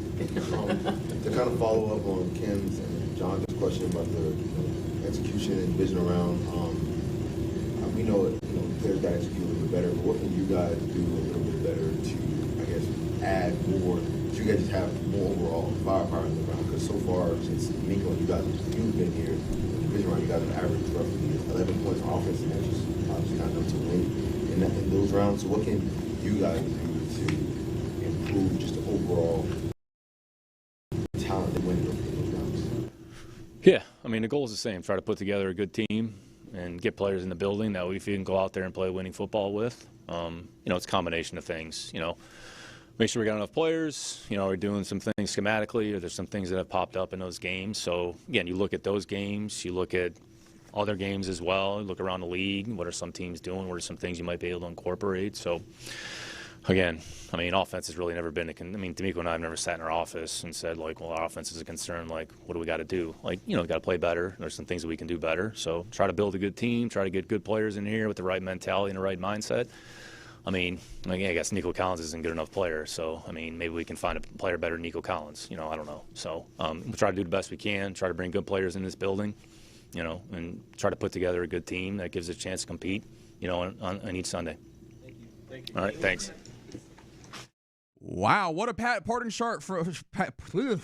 To kind of follow up on Kim's and Jonathan's question about the execution and vision around, we know that, you know, players got to execute a little bit better, but what can you guys do a little bit better to, I guess, add more, so you guys just have more overall firepower in the ground? Because so far, since Nico and you've been here, the vision around, you guys have averaged roughly 11 points on offense, and that's just obviously not enough to win in those rounds. So what can you guys do to improve just the overall talent that win in those rounds? Yeah, I mean, the goal is the same. Try to put together a good team and get players in the building that we can go out there and play winning football with. You know, it's a combination of things. You know, make sure we got enough players. You know, we're doing some things schematically, or there's some things that have popped up in those games. So, again, you look at those games, you look at other games as well, you look around the league, what are some teams doing, what are some things you might be able to incorporate. So, again, I mean, offense has really never been D'Amico and I have never sat in our office and said, like, well, our offense is a concern. Like, what do we got to do? Like, you know, got to play better. There's some things that we can do better. So try to build a good team, try to get good players in here with the right mentality and the right mindset. I mean, I guess Nico Collins isn't a good enough player. So, I mean, maybe we can find a player better than Nico Collins. You know, I don't know. So we'll try to do the best we can, try to bring good players in this building, you know, and try to put together a good team that gives us a chance to compete, you know, on each Sunday. Thank you. All right, thanks. Wow, what a parting shot from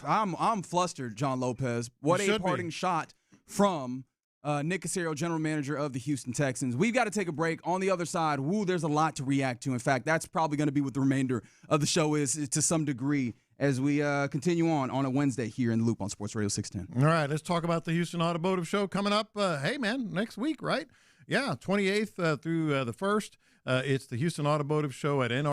I'm flustered, John Lopez. What a parting shot from Nick Cacerio, general manager of the Houston Texans. We've got to take a break. On the other side, there's a lot to react to. In fact, that's probably going to be what the remainder of the show is to some degree as we continue on a Wednesday here in the Loop on Sports Radio 610. All right, let's talk about the Houston Automotive Show coming up. Hey, man, next week, right? Yeah, 28th through the 1st. It's the Houston Automotive Show at NR.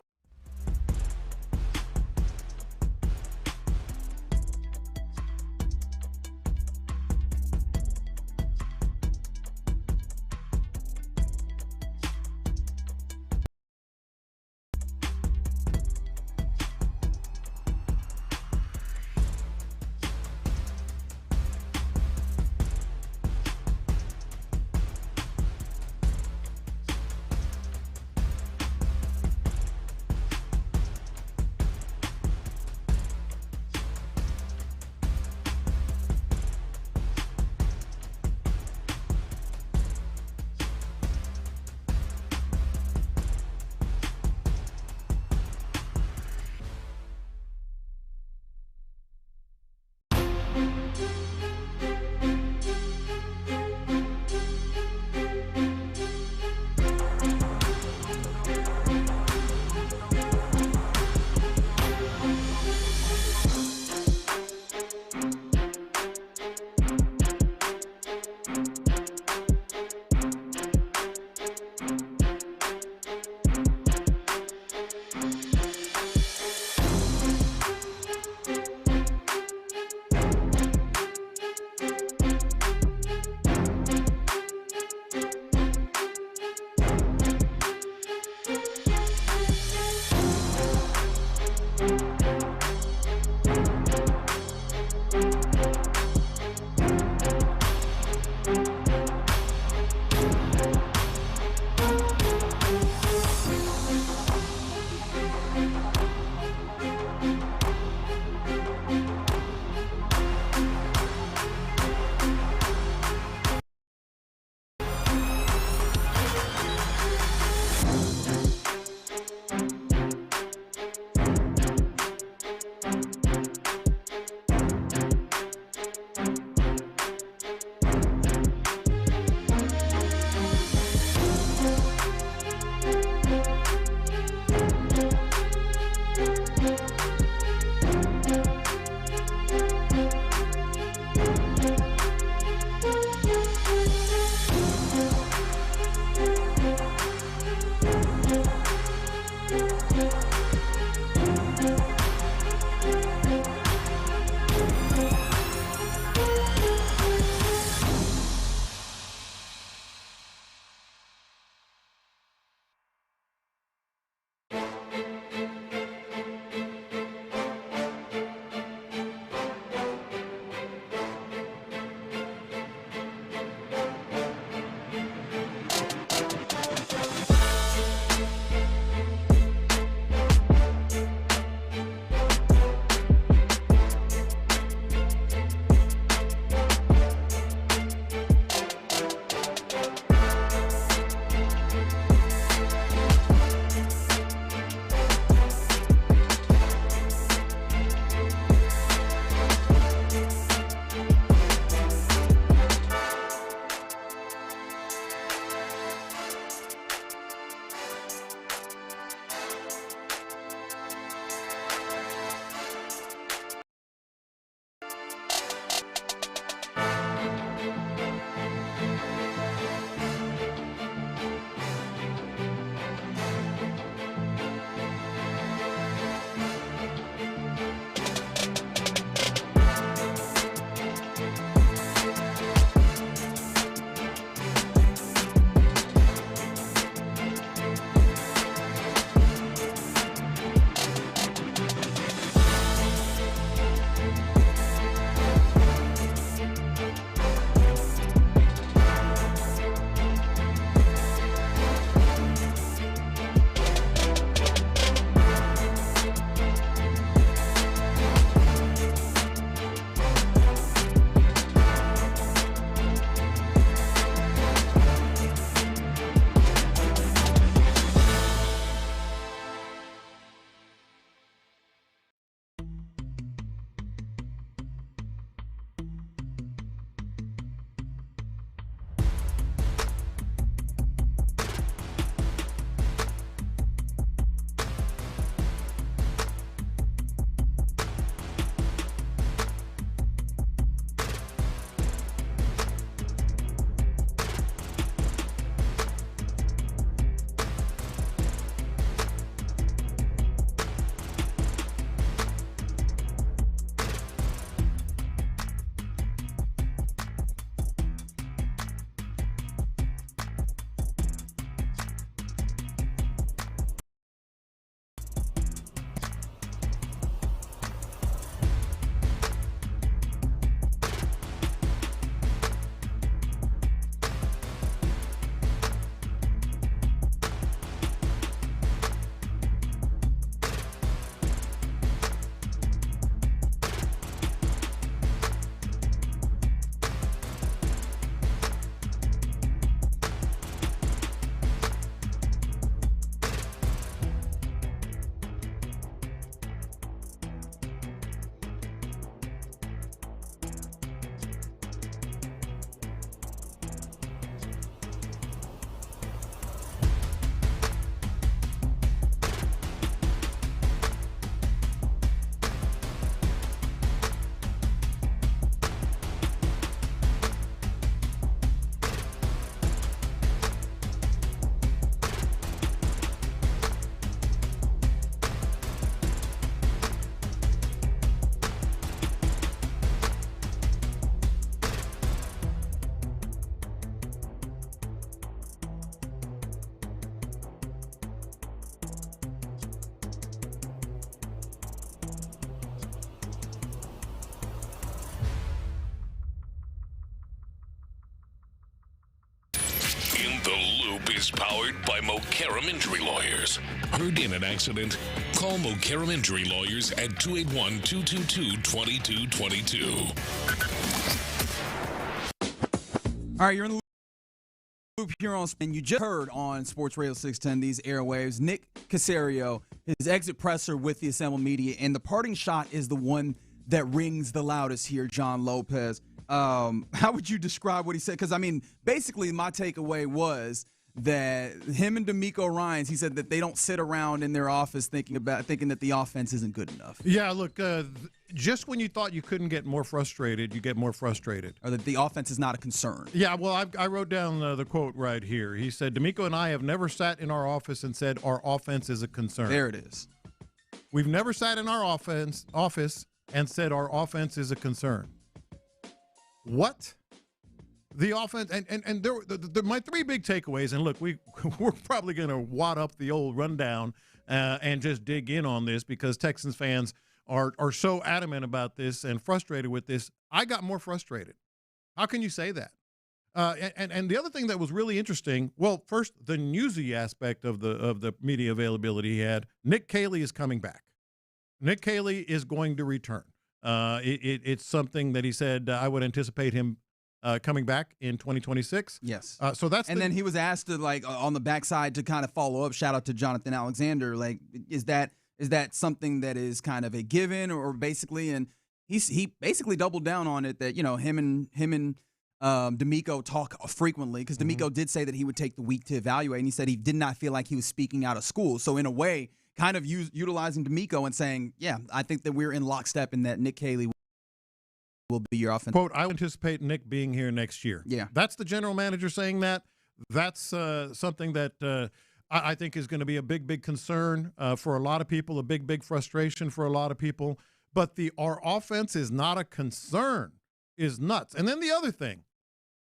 The Loop is powered by Mokaram Injury Lawyers. Heard in an accident? Call Mokaram Injury Lawyers at 281-222-2222. All right, you're in the Loop here on, and you just heard on Sports Radio 610 these airwaves, Nick Cacerio, his exit presser with the assembled media, and the parting shot is the one that rings the loudest here, John Lopez. How would you describe what he said? Because, I mean, basically my takeaway was that him and D'Amico Ryans, he said that they don't sit around in their office thinking that the offense isn't good enough. Yeah, look, just when you thought you couldn't get more frustrated, you get more frustrated. Or that the offense is not a concern. Yeah, well, I wrote down the quote right here. He said, D'Amico and I have never sat in our office and said our offense is a concern. There it is. We've never sat in our office and said our offense is a concern. What? The offense, and my three big takeaways, and look, we're probably going to wad up the old rundown and just dig in on this because Texans fans are so adamant about this and frustrated with this. I got more frustrated. How can you say that? And the other thing that was really interesting, well, first, the newsy aspect of the media availability he had, Nick Caley is coming back. Nick Caley is going to return. It's something that he said I would anticipate him coming back in 2026. Yes. So that's then he was asked to, like, on the backside to kind of follow up. Shout out to Jonathan Alexander. Like, is that something that is kind of a given or basically? And he basically doubled down on it that, you know, him and D'Amico talk frequently because D'Amico did say that he would take the week to evaluate, and he said he did not feel like he was speaking out of school. So in a way, kind of utilizing D'Amico and saying, yeah, I think that we're in lockstep in that Nick Caley will be your offense. Quote, I anticipate Nick being here next year. Yeah. That's the general manager saying that. That's something that I think is going to be a big concern for a lot of people, a big frustration for a lot of people. But our offense is not a concern is nuts. And then the other thing,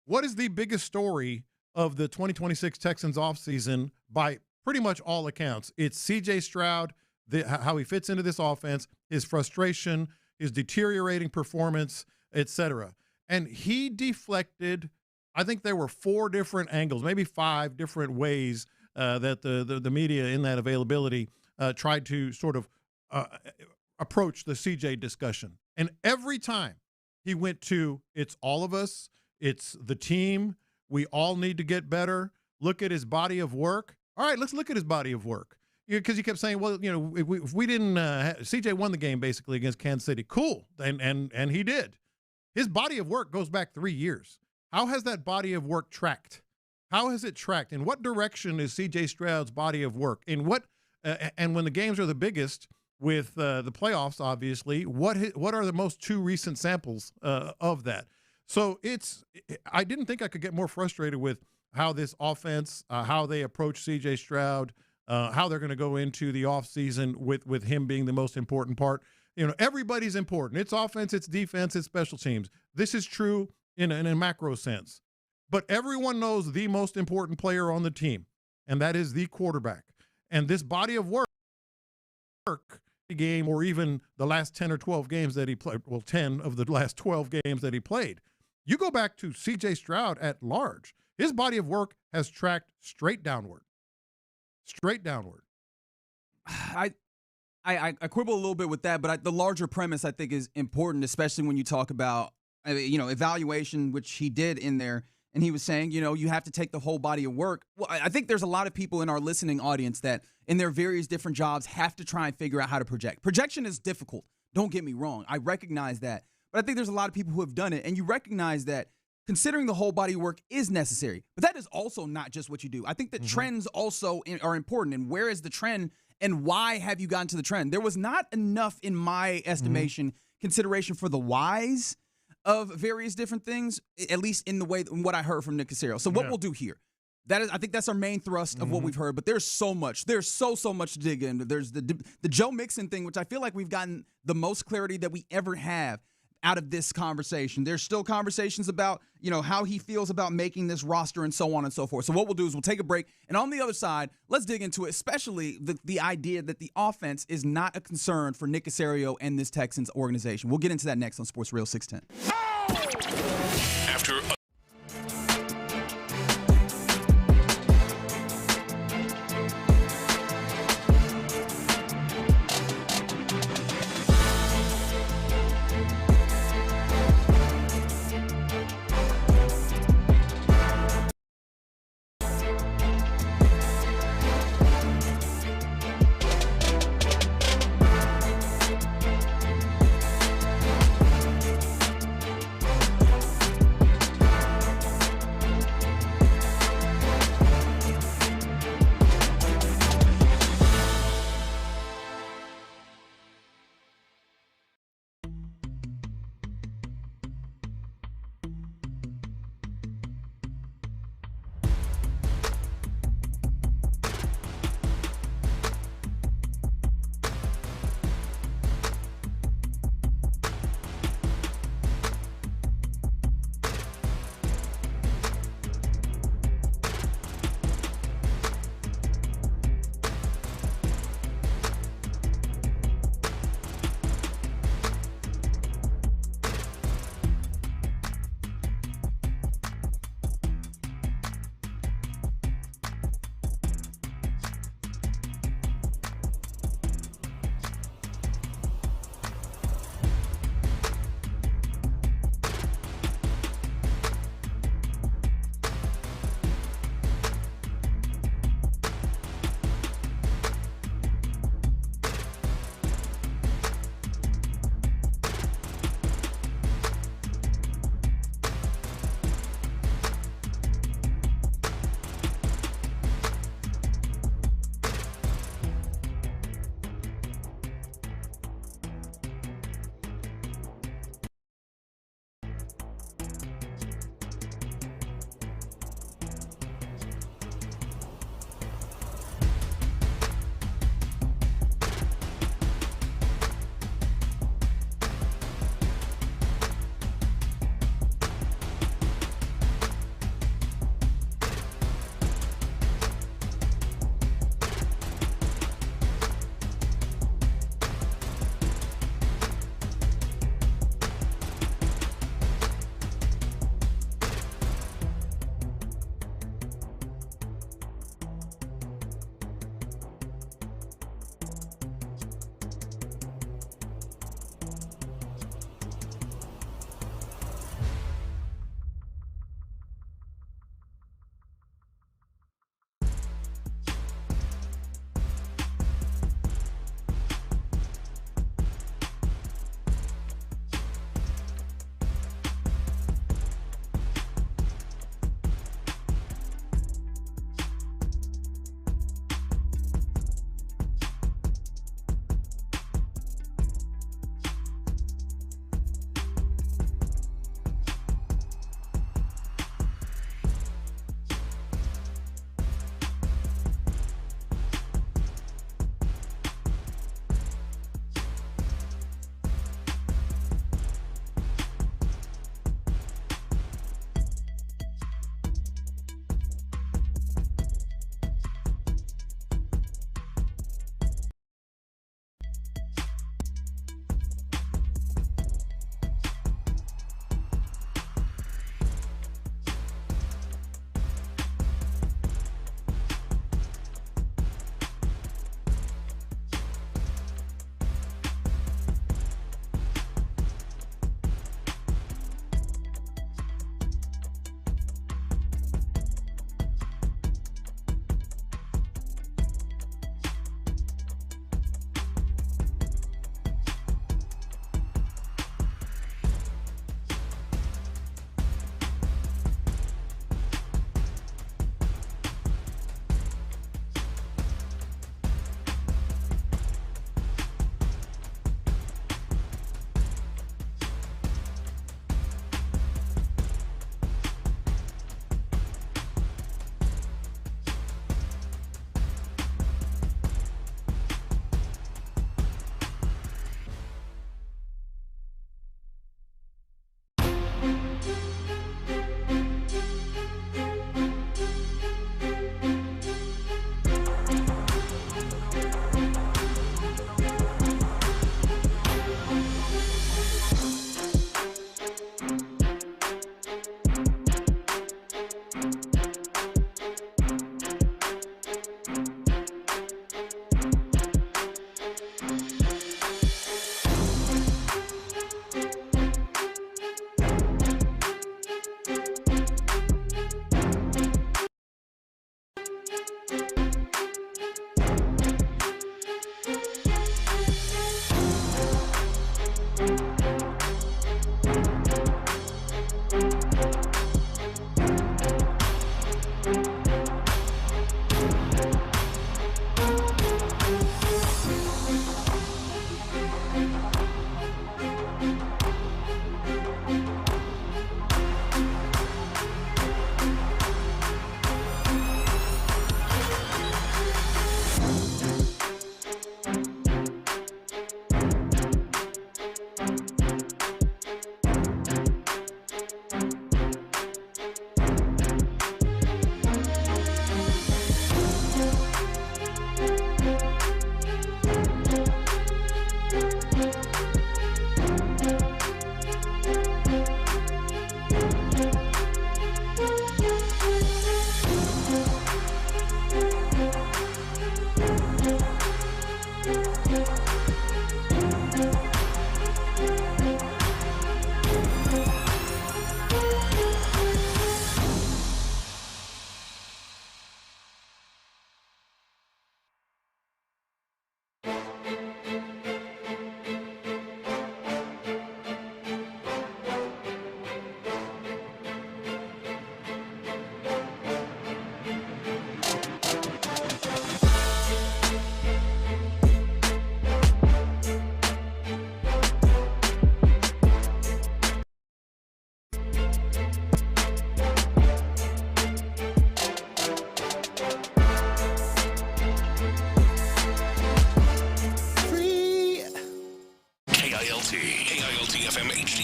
what is the biggest story of the 2026 Texans offseason by pretty much all accounts? It's C.J. Stroud, how he fits into this offense, his frustration, his deteriorating performance, etc. And he deflected, I think there were 4 different angles, maybe 5 different ways that the media in that availability tried to sort of approach the CJ discussion. And every time he went to, it's all of us, it's the team, we all need to get better, look at his body of work. All right, let's look at his body of work. Because he kept saying, well, you know, if we didn't, CJ won the game basically against Kansas City. Cool, and he did. His body of work goes back 3 years. How has that body of work tracked? How has it tracked? In what direction is CJ Stroud's body of work? In what, and when the games are the biggest with the playoffs, obviously, what are the most 2 recent samples of that? So I didn't think I could get more frustrated with how this offense, how they approach CJ Stroud, how they're going to go into the offseason with him being the most important part. You know, everybody's important. It's offense, it's defense, it's special teams. This is true in a macro sense. But everyone knows the most important player on the team, and that is the quarterback. And this body of work, game, or even the last 10 or 12 games that he played, well, 10 of the last 12 games that he played, you go back to C.J. Stroud at large, his body of work has tracked straight downward. Straight downward. I quibble a little bit with that, but the larger premise I think is important, especially when you talk about, you know, evaluation, which he did in there. And he was saying, you know, you have to take the whole body of work. Well, I think there's a lot of people in our listening audience that in their various different jobs have to try and figure out how to project. Projection is difficult. Don't get me wrong. I recognize that. But I think there's a lot of people who have done it. And you recognize that considering the whole body of work is necessary. But that is also not just what you do. I think that trends also are important. And where is the trend and why have you gotten to the trend? There was not enough, in my estimation, consideration for the whys of various different things, at least in what I heard from Nick Cacerio. So what we'll do here, I think that's our main thrust of what we've heard, but there's so much. There's so much to dig into. There's the Joe Mixon thing, which I feel like we've gotten the most clarity that we ever have out of this conversation. There's still conversations about, you know, how he feels about making this roster and so on and so forth. So what we'll do is we'll take a break, and on the other side, let's dig into it, especially the idea that the offense is not a concern for Nick Cacerio and this Texans organization. We'll get into that next on Sports Radio 610. After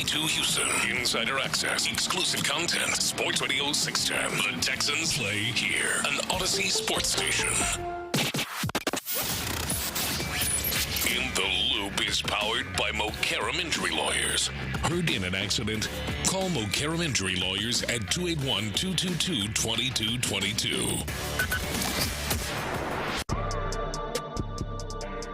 HD2 Houston. Insider access, exclusive content. Sports Radio 610. The Texans play here. An Odyssey sports station. In the Loop is powered by Mokaram Injury Lawyers. Heard in an accident? Call Mokaram Injury Lawyers at 281-222-2222.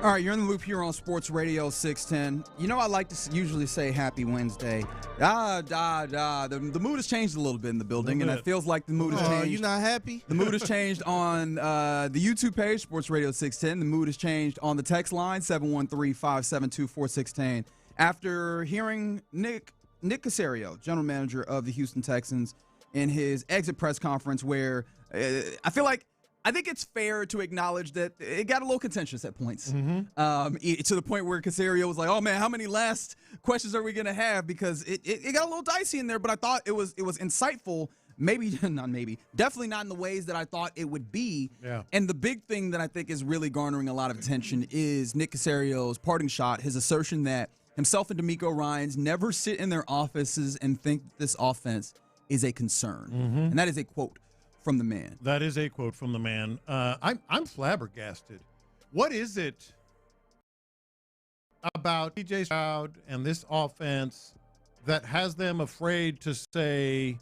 All right, you're in the Loop here on Sports Radio 610. You know, I like to usually say Happy Wednesday. The mood has changed a little bit in the building, and it feels like the mood has changed. You not happy? The mood has changed on the YouTube page, Sports Radio 610. The mood has changed on the text line, 713-572-4610. After hearing Nick Cacerio, general manager of the Houston Texans, in his exit press conference where I think it's fair to acknowledge that it got a little contentious at points. To the point where Cacerio was like, oh, man, how many last questions are we going to have? Because it got a little dicey in there, but I thought it was insightful. Definitely not in the ways that I thought it would be. Yeah. And the big thing that I think is really garnering a lot of attention is Nick Cacerio's parting shot, his assertion that himself and D'Amico Ryans never sit in their offices and think that this offense is a concern. And that is a quote from the man. That is a quote from the man. I'm flabbergasted. What is it about DJ Stroud and this offense that has them afraid to say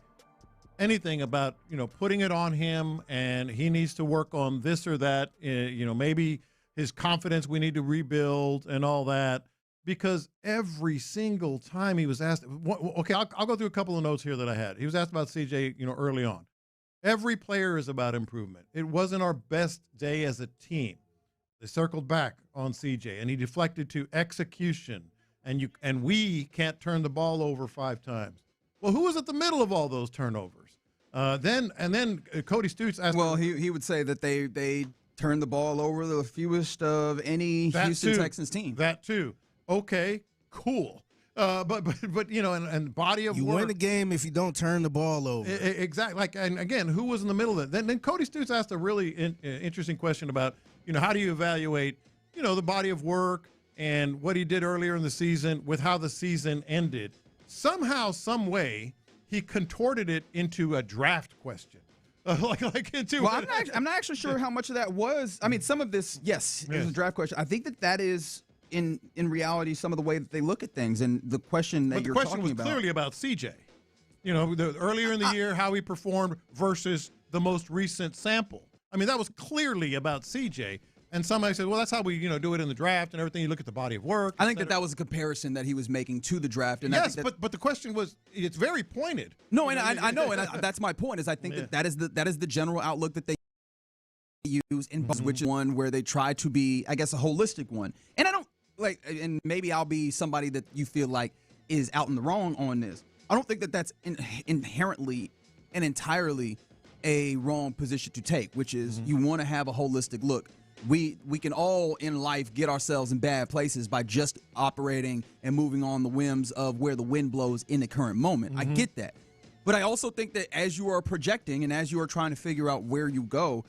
anything about, putting it on him and he needs to work on this or that, maybe his confidence we need to rebuild and all that? Because every single time he was asked, okay, I'll go through a couple of notes here that I had. He was asked about CJ, early on. Every player is about improvement. It wasn't our best day as a team. They circled back on CJ, and he deflected to execution, and we can't turn the ball over 5 times. Well, who was at the middle of all those turnovers? Then Cody Stutes asked. Well, he would say that they turned the ball over the fewest of any Houston Texans team. That too. Okay, cool. But and body of work. You win the game if you don't turn the ball over. Exactly. And again, who was in the middle of it? Then Cody Stutes asked a really interesting question about, how do you evaluate, the body of work and what he did earlier in the season with how the season ended. Somehow, some way, he contorted it into a draft question. I'm not actually sure how much of that was. I mean, some of this, yes, it was a draft question. I think that is in reality some of the way that they look at things, and the question that you're talking about. The question was clearly about CJ. Earlier in the year, how he performed versus the most recent sample. I mean, that was clearly about CJ. And somebody said, well, that's how we, do it in the draft and everything. You look at the body of work. I think that was a comparison that he was making to the draft. And yes, but the question was, it's very pointed. No, and I know, and that's my point. Is I think that is the general outlook that they use in which is one where they try to be, I guess, a holistic one. And I don't and maybe I'll be somebody that you feel like is out in the wrong on this. I don't think that that's inherently and entirely a wrong position to take, which is you want to have a holistic look. We can all in life get ourselves in bad places by just operating and moving on the whims of where the wind blows in the current moment. I get that. But I also think that as you are projecting and as you are trying to figure out where you go,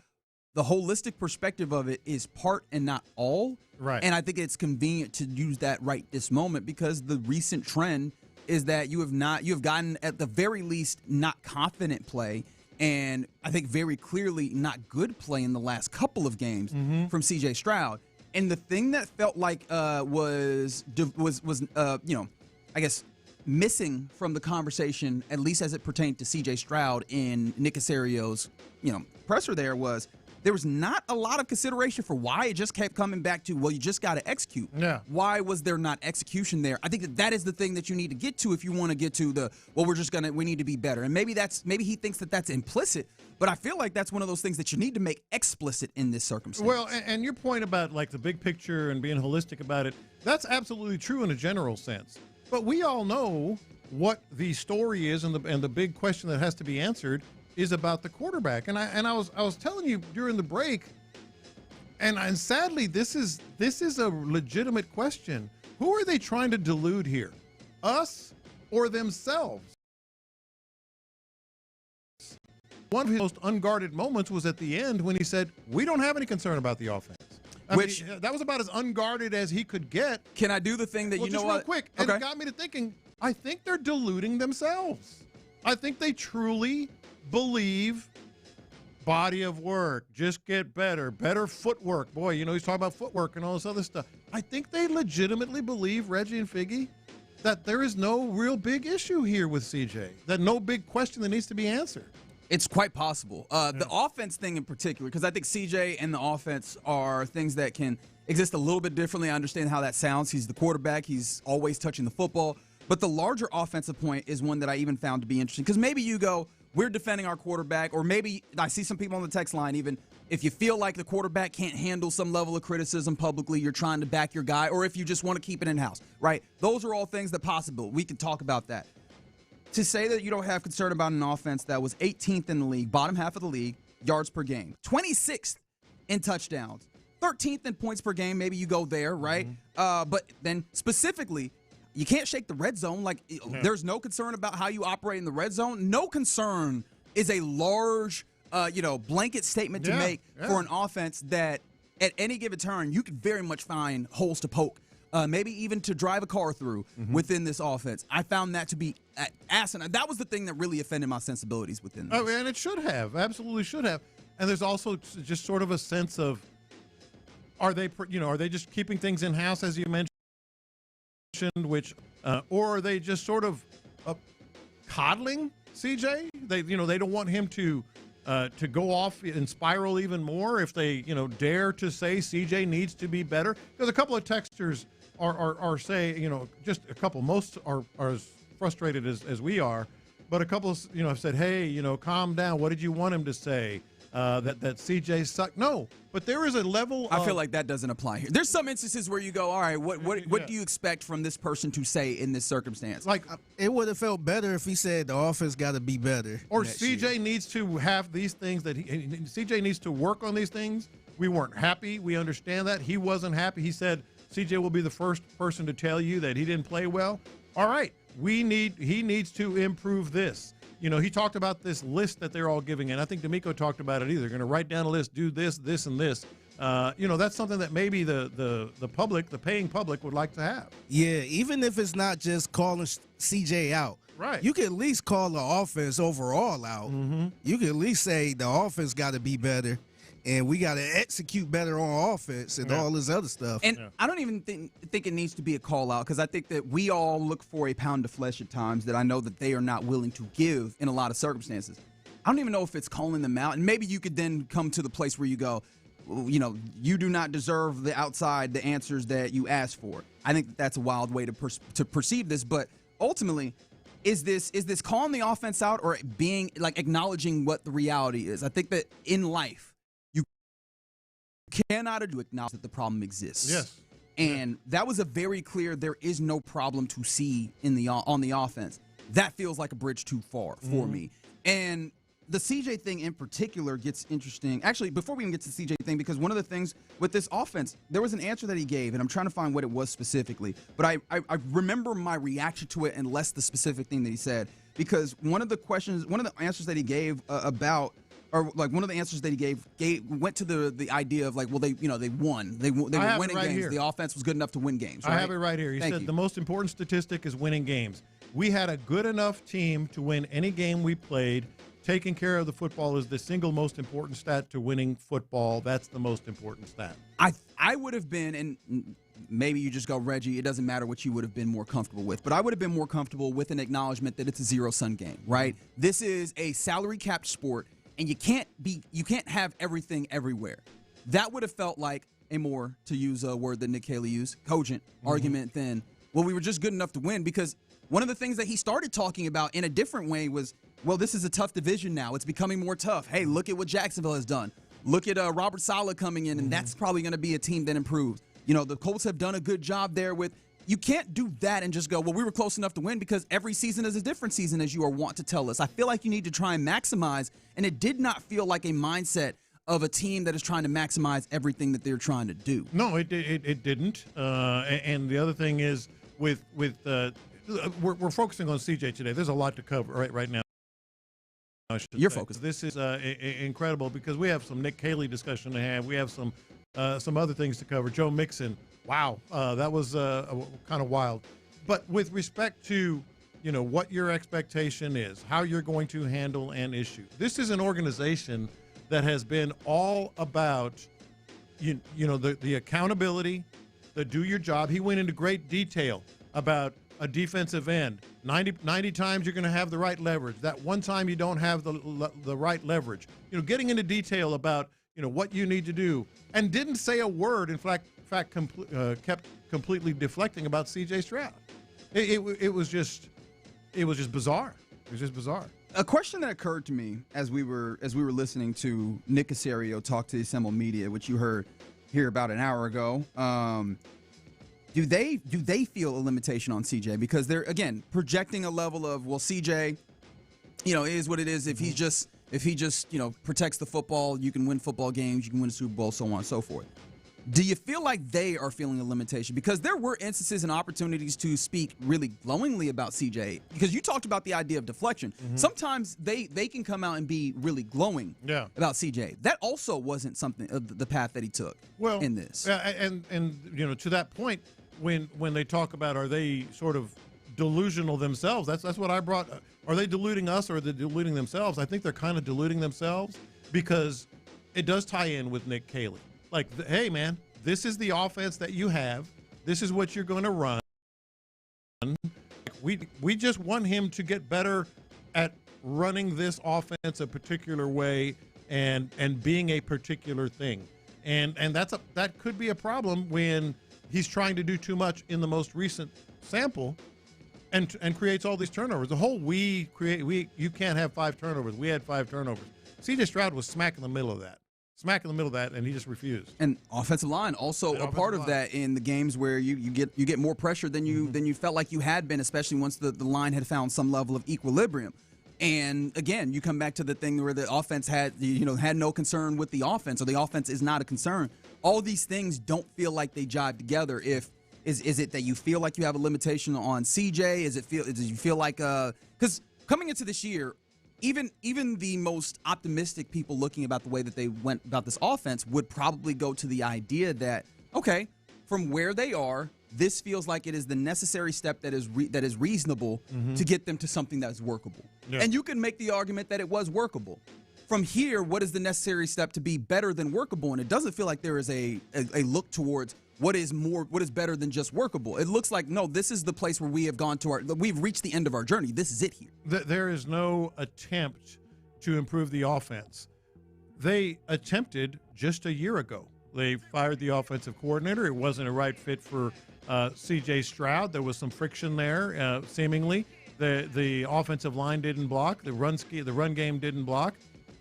the holistic perspective of it is part and not all. Right. And I think it's convenient to use that right this moment because the recent trend is that you have gotten at the very least not confident play, and I think very clearly not good play in the last couple of games from C.J. Stroud. And the thing that felt like was I guess missing from the conversation, at least as it pertained to C.J. Stroud in Nick Cacerio's presser, there was not a lot of consideration for why it just kept coming back to, well, you just got to execute. Yeah. Why was there not execution there? I think that is the thing that you need to get to if you want to get to we need to be better. And maybe he thinks that that's implicit, but I feel like that's one of those things that you need to make explicit in this circumstance. Well, and your point about like the big picture and being holistic about it, that's absolutely true in a general sense. But we all know what the story is and the big question that has to be answered is about the quarterback. And I was telling you during the break, and sadly this is a legitimate question. Who are they trying to delude here? Us or themselves? One of his most unguarded moments was at the end when he said, we don't have any concern about the offense. I mean, that was about as unguarded as he could get. Can I do the thing that real quick, and it got me to thinking, I think they're deluding themselves. I think they truly believe body of work, just get better footwork. Boy, you know, he's talking about footwork and all this other stuff. I think they legitimately believe, Reggie and Figgy, that there is no real big issue here with CJ, that no big question that needs to be answered. It's quite possible. The offense thing in particular, because I think CJ and the offense are things that can exist a little bit differently. I understand how that sounds. He's the quarterback. He's always touching the football. But the larger offensive point is one that I even found to be interesting, because maybe you go, we're defending our quarterback, or maybe I see some people on the text line even, if you feel like the quarterback can't handle some level of criticism publicly, you're trying to back your guy, or if you just want to keep it in-house, right? Those are all things that possible. We can talk about that. To say that you don't have concern about an offense that was 18th in the league, bottom half of the league, yards per game, 26th in touchdowns, 13th in points per game, maybe you go there, right? But then specifically, you can't shake the red zone. Like, there's no concern about how you operate in the red zone. No concern is a large, blanket statement to make for an offense that at any given turn, you could very much find holes to poke. Maybe even to drive a car through within this offense. I found that to be asinine. That was the thing that really offended my sensibilities within this. Oh, and it should have. Absolutely should have. And there's also just sort of a sense of, are they just keeping things in-house, as you mentioned, or are they just sort of coddling CJ? They don't want him to go off and spiral even more if they, dare to say CJ needs to be better. Because a couple of texters are saying, just a couple, most are as frustrated as we are, but a couple, have said, hey, calm down. What did you want him to say? That CJ sucked? No, but there is a level I feel like that doesn't apply here. There's some instances where you go, all right, what do you expect from this person to say in this circumstance? Like, it would have felt better if he said the offense got to be better. Or CJ needs to have these things CJ needs to work on these things. We weren't happy. We understand that. He wasn't happy. He said CJ will be the first person to tell you that he didn't play well. All right, he needs to improve this. He talked about this list that they're all giving, and I think D'Amico talked about it either. They're going to write down a list, do this, this, and this. That's something that maybe the public, the paying public, would like to have. Yeah, even if it's not just calling CJ out. Right. You can at least call the offense overall out. You can at least say the offense got to be better, and we got to execute better on offense and all this other stuff. And I don't even think it needs to be a call out, because I think that we all look for a pound of flesh at times that I know that they are not willing to give in a lot of circumstances. I don't even know if it's calling them out. And maybe you could then come to the place where you go, you do not deserve the answers that you asked for. I think that's a wild way to perceive this. But ultimately, is this calling the offense out, or being like acknowledging what the reality is? I think that in life, cannot acknowledge that the problem exists. Yes. And that was a very clear, there is no problem to see on the offense. That feels like a bridge too far for me. And the CJ thing in particular gets interesting. Actually, before we even get to the CJ thing, because one of the things with this offense, there was an answer that he gave, and I'm trying to find what it was specifically. But I remember my reaction to it and less the specific thing that he said. Because one of the answers that he gave one of the answers that he gave went to the idea of, like, well, they won. They were winning games. Here. The offense was good enough to win games. Right? I have it right here. He said the most important statistic is winning games. We had a good enough team to win any game we played. Taking care of the football is the single most important stat to winning football. That's the most important stat. I would have been, and maybe you just go, Reggie, it doesn't matter what you would have been more comfortable with, but I would have been more comfortable with an acknowledgement that it's a zero-sum game, right? This is a salary-capped sport. And you can't have everything everywhere. That would have felt like a more, to use a word that Nick Haley used, cogent argument than, well, we were just good enough to win. Because one of the things that he started talking about in a different way was, well, this is a tough division now. It's becoming more tough. Hey, look at what Jacksonville has done. Look at Robert Saleh coming in, and that's probably going to be a team that improves. The Colts have done a good job there with. You can't do that and just go, well, we were close enough to win, because every season is a different season, as you are wont to tell us. I feel like you need to try and maximize, and it did not feel like a mindset of a team that is trying to maximize everything that they're trying to do. No, it didn't. And the other thing is, we're focusing on CJ today. There's a lot to cover right now. You're focused. This is incredible, because we have some Nick Haley discussion to have. We have some other things to cover. Joe Mixon. Wow, that was kind of wild. But with respect to what your expectation is, how you're going to handle an issue. This is an organization that has been all about, the accountability, the do your job. He went into great detail about a defensive end. 90 times you're going to have the right leverage. That one time you don't have the right leverage. Getting into detail about, what you need to do, and didn't say a word. In fact, kept completely deflecting about C.J. Stroud. It was just bizarre. It was just bizarre. A question that occurred to me as we were listening to Nick Cacerio talk to the assembled media, which you heard here about an hour ago. Do they feel a limitation on CJ? Because they're, again, projecting a level of, well, CJ, is what it is. If he just protects the football, you can win football games, you can win a Super Bowl, so on and so forth. Do you feel like they are feeling a limitation? Because there were instances and opportunities to speak really glowingly about CJ. Because you talked about the idea of deflection. Mm-hmm. Sometimes they can come out and be really glowing about CJ. That also wasn't something of the path that he took in this. And to that point, when they talk about, are they sort of delusional themselves? That's what I brought. Are they deluding us, or are they deluding themselves? I think they're kind of deluding themselves, because it does tie in with Nick Caley. Like, hey, man, this is the offense that you have. This is what you're going to run. We just want him to get better at running this offense a particular way and being a particular thing. And that could be a problem when he's trying to do too much in the most recent sample and creates all these turnovers. The whole you can't have 5 turnovers. We had 5 turnovers. C.J. Stroud was smack in the middle of that. And he just refused. And offensive line also a part of that in the games where you get more pressure than you felt like you had been, especially once the line had found some level of equilibrium. And again, you come back to the thing where the offense had no concern with the offense, or the offense is not a concern. All these things don't feel like they jive together. Is it that you feel like you have a limitation on CJ? Do you feel like because coming into this year, even the most optimistic people looking about the way that they went about this offense would probably go to the idea that, okay, from where they are, this feels like it is the necessary step that is reasonable to get them to something that's workable. Yeah. And you can make the argument that it was workable. From here, what is the necessary step to be better than workable? And it doesn't feel like there is a look towards what is better than just workable. It looks like, no, this is the place where we have we've reached the end of our journey. This is it here. There is no attempt to improve the offense. They attempted just a year ago. They fired the offensive coordinator. It wasn't a right fit for C.J. Stroud. There was some friction there, seemingly. The offensive line didn't block. The run game didn't block.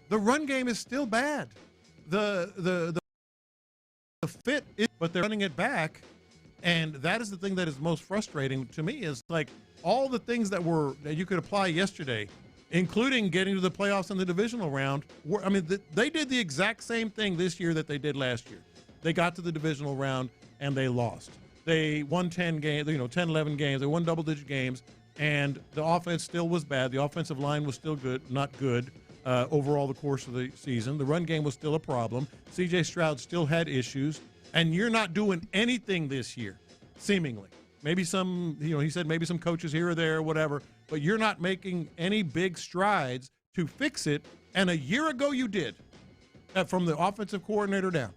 The run game is still bad. The fit is, but they're running it back, and that is the thing that is most frustrating to me. Is like all the things that you could apply yesterday, including getting to the playoffs in the divisional round. They did the exact same thing this year that they did last year. They got to the divisional round and they lost. They won 10 games, 10, 11 games. They won double-digit games, and the offense still was bad. The offensive line was still not good. Overall the course of the season. The run game was still a problem. C.J. Stroud still had issues, and you're not doing anything this year, seemingly. Maybe some, he said maybe some coaches here or there or whatever, but you're not making any big strides to fix it, and a year ago you did, from the offensive coordinator down.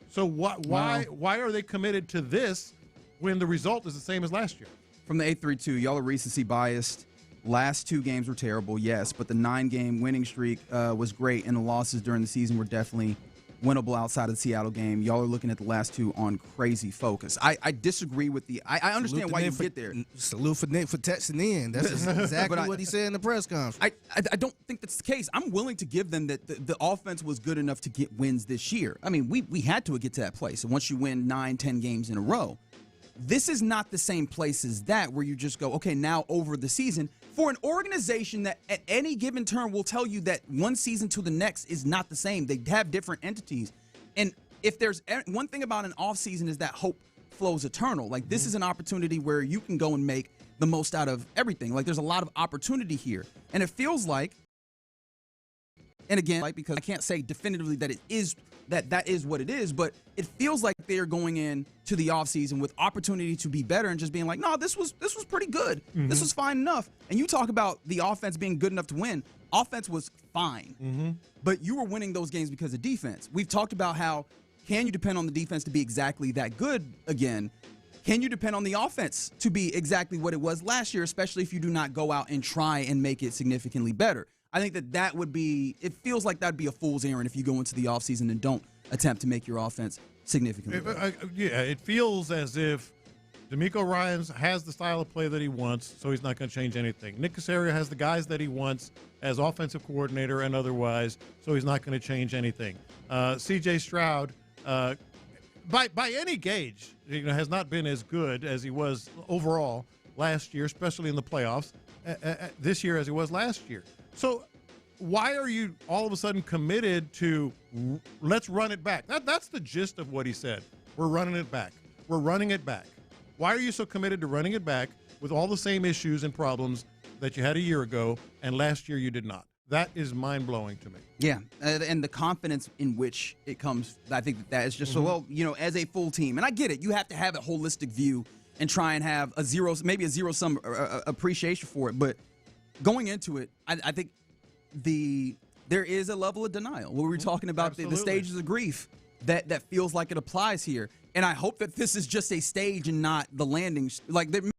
So why are they committed to this when the result is the same as last year? From the 832, y'all are recency biased. Last 2 games were terrible, yes, but the 9-game winning streak was great, and the losses during the season were definitely winnable outside of the Seattle game. Y'all are looking at the last 2 on crazy focus. I disagree with I understand why you get there. Salute for Nick for texting in. That's exactly what he said in the press conference. I don't think that's the case. I'm willing to give them that the offense was good enough to get wins this year. I mean, we had to get to that place. And once you win 9, 10 games in a row, this is not the same place as that where you just go, okay, now over the season, for an organization that at any given turn will tell you that one season to the next is not the same. They have different entities. And if there's one thing about an offseason is that hope flows eternal. Like, this is an opportunity where you can go and make the most out of everything. Like, there's a lot of opportunity here. And it feels like, and again, because I can't say definitively that it is that is what it is, but it feels like they're going in to the offseason with opportunity to be better and just being like, no, this was pretty good. This was fine enough. And you talk about the offense being good enough to win. Offense was fine, but you were winning those games because of defense. We've talked about how can you depend on the defense to be exactly that good again? Can you depend on the offense to be exactly what it was last year, especially if you do not go out and try and make it significantly better? I think that would be – it feels like that would be a fool's errand if you go into the offseason and don't attempt to make your offense significantly better. It feels as if DeMeco Ryans has the style of play that he wants, so he's not going to change anything. Nick Cacerio has the guys that he wants as offensive coordinator and otherwise, so he's not going to change anything. C.J. Stroud by any gauge, has not been as good as he was overall last year, especially in the playoffs, this year as he was last year. So why are you all of a sudden committed to let's run it back? That's the gist of what he said. We're running it back. We're running it back. Why are you so committed to running it back with all the same issues and problems that you had a year ago and last year you did not? That is mind-blowing to me. Yeah, and the confidence in which it comes, I think that is just so, well, as a full team. And I get it. You have to have a holistic view and try and have maybe a zero-sum appreciation for it. But going into it, I think there is a level of denial. When we're talking about the stages of grief, that feels like it applies here. And I hope that this is just a stage and not the landing. Like, maybe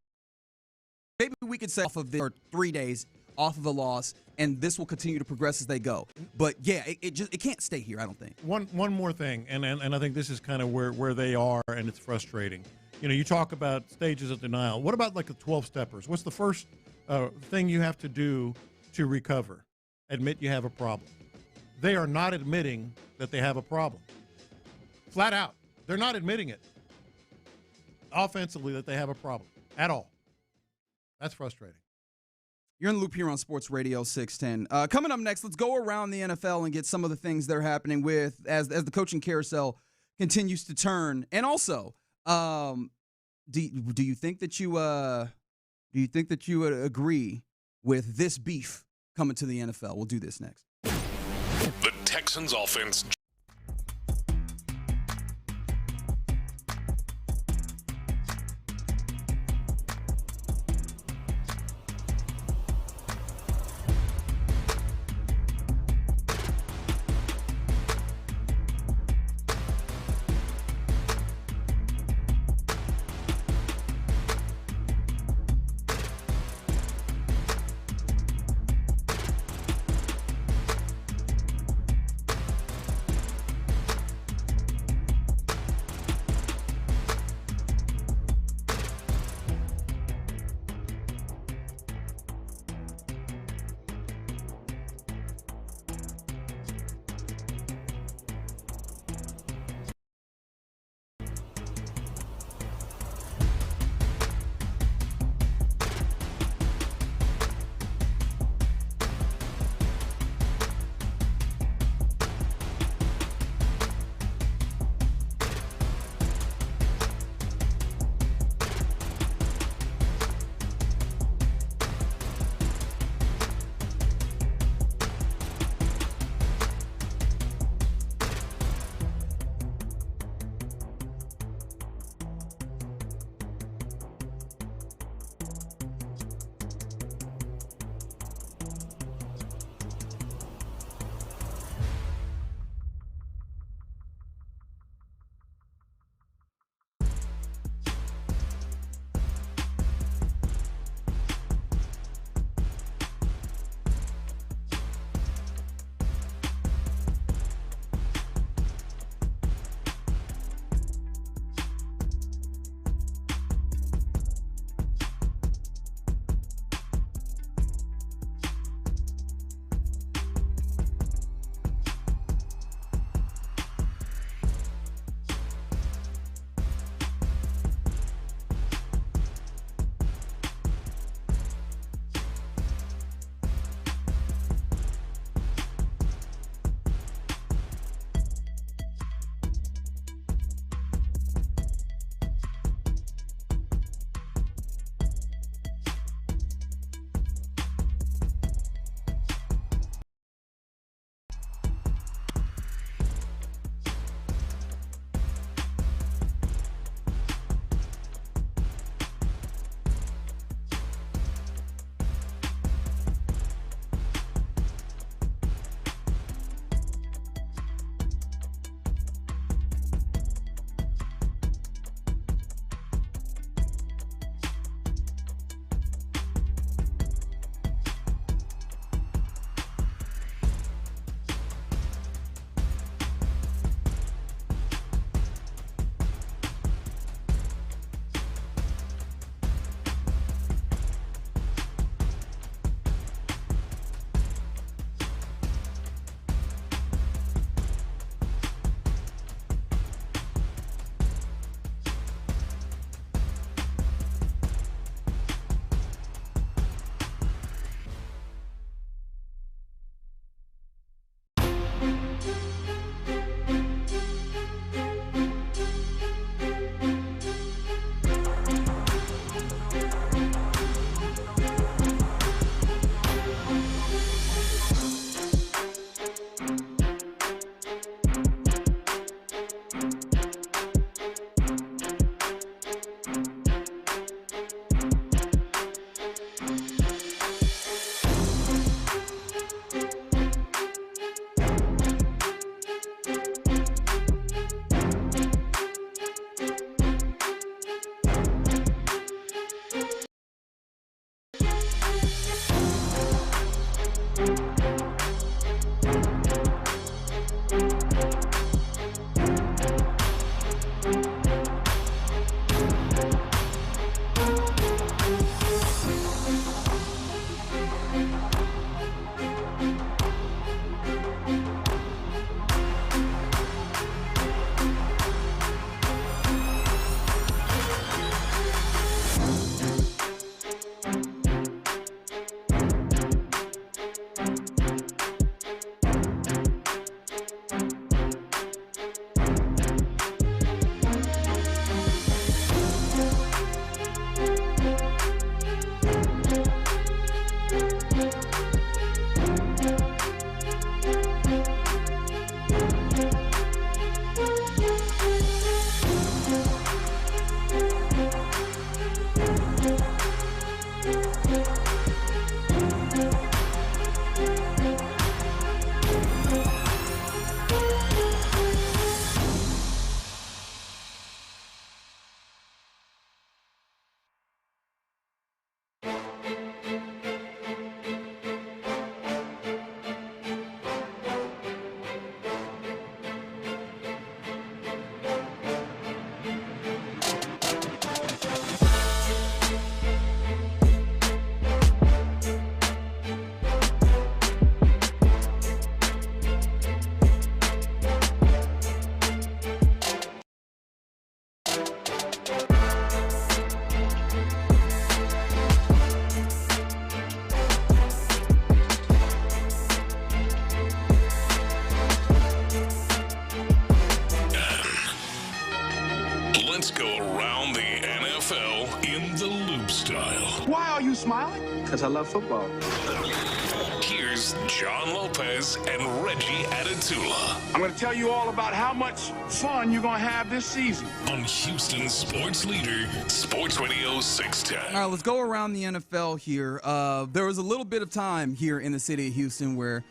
we could say off of 3 days off of a loss, and this will continue to progress as they go. But yeah, it can't stay here, I don't think. One more thing, and I think this is kind of where they are, and it's frustrating. You talk about stages of denial. What about like the 12-steppers? What's the first thing you have to do to recover? Admit you have a problem. They are not admitting that they have a problem. Flat out. They're not admitting it offensively that they have a problem at all. That's frustrating. You're in the loop here on Sports Radio 610. Coming up next, let's go around the NFL and get some of the things that are happening as the coaching carousel continues to turn. And also, do you think that you would agree with this beef coming to the NFL? We'll do this next. The Texans offense. Let's go around the NFL in the Loop style. Why are you smiling? Because I love football. Here's John Lopez and Reggie Adetula. I'm going to tell you all about how much fun you're going to have this season. On Houston sports leader, Sports Radio 610. All right, let's go around the NFL here. There was a little bit of time here in the city of Houston where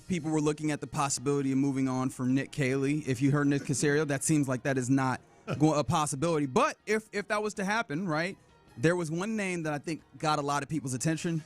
people were looking at the possibility of moving on from Nick Caley. If you heard Nick Cacerio, that seems like that is not a possibility. But if that was to happen, right, there was one name that I think got a lot of people's attention.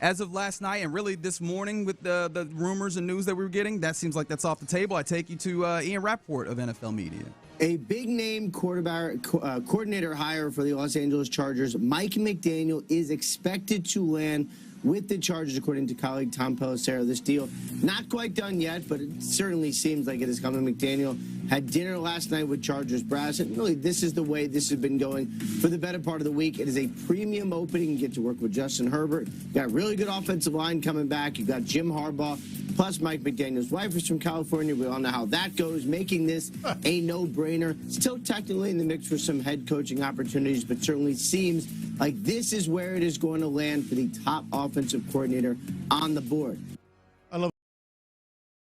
As of last night and really this morning with the rumors and news that we were getting, that seems like that's off the table. I take you to Ian Rappaport of NFL Media. A big-name coordinator hire for the Los Angeles Chargers, Mike McDaniel, is expected to land with the Chargers, according to colleague Tom Pelissero. This deal not quite done yet, but it certainly seems like it is coming. McDaniel had dinner last night with Chargers brass, and really this is the way this has been going for the better part of the week. It is a premium opening. You get to work with Justin Herbert. You got really good offensive line coming back. You got Jim Harbaugh, plus Mike McDaniel's wife is from California. We all know how that goes, making this a no-brainer. Still technically in the mix for some head coaching opportunities, but certainly seems like this is where it is going to land for the top offensive coordinator on the board. I love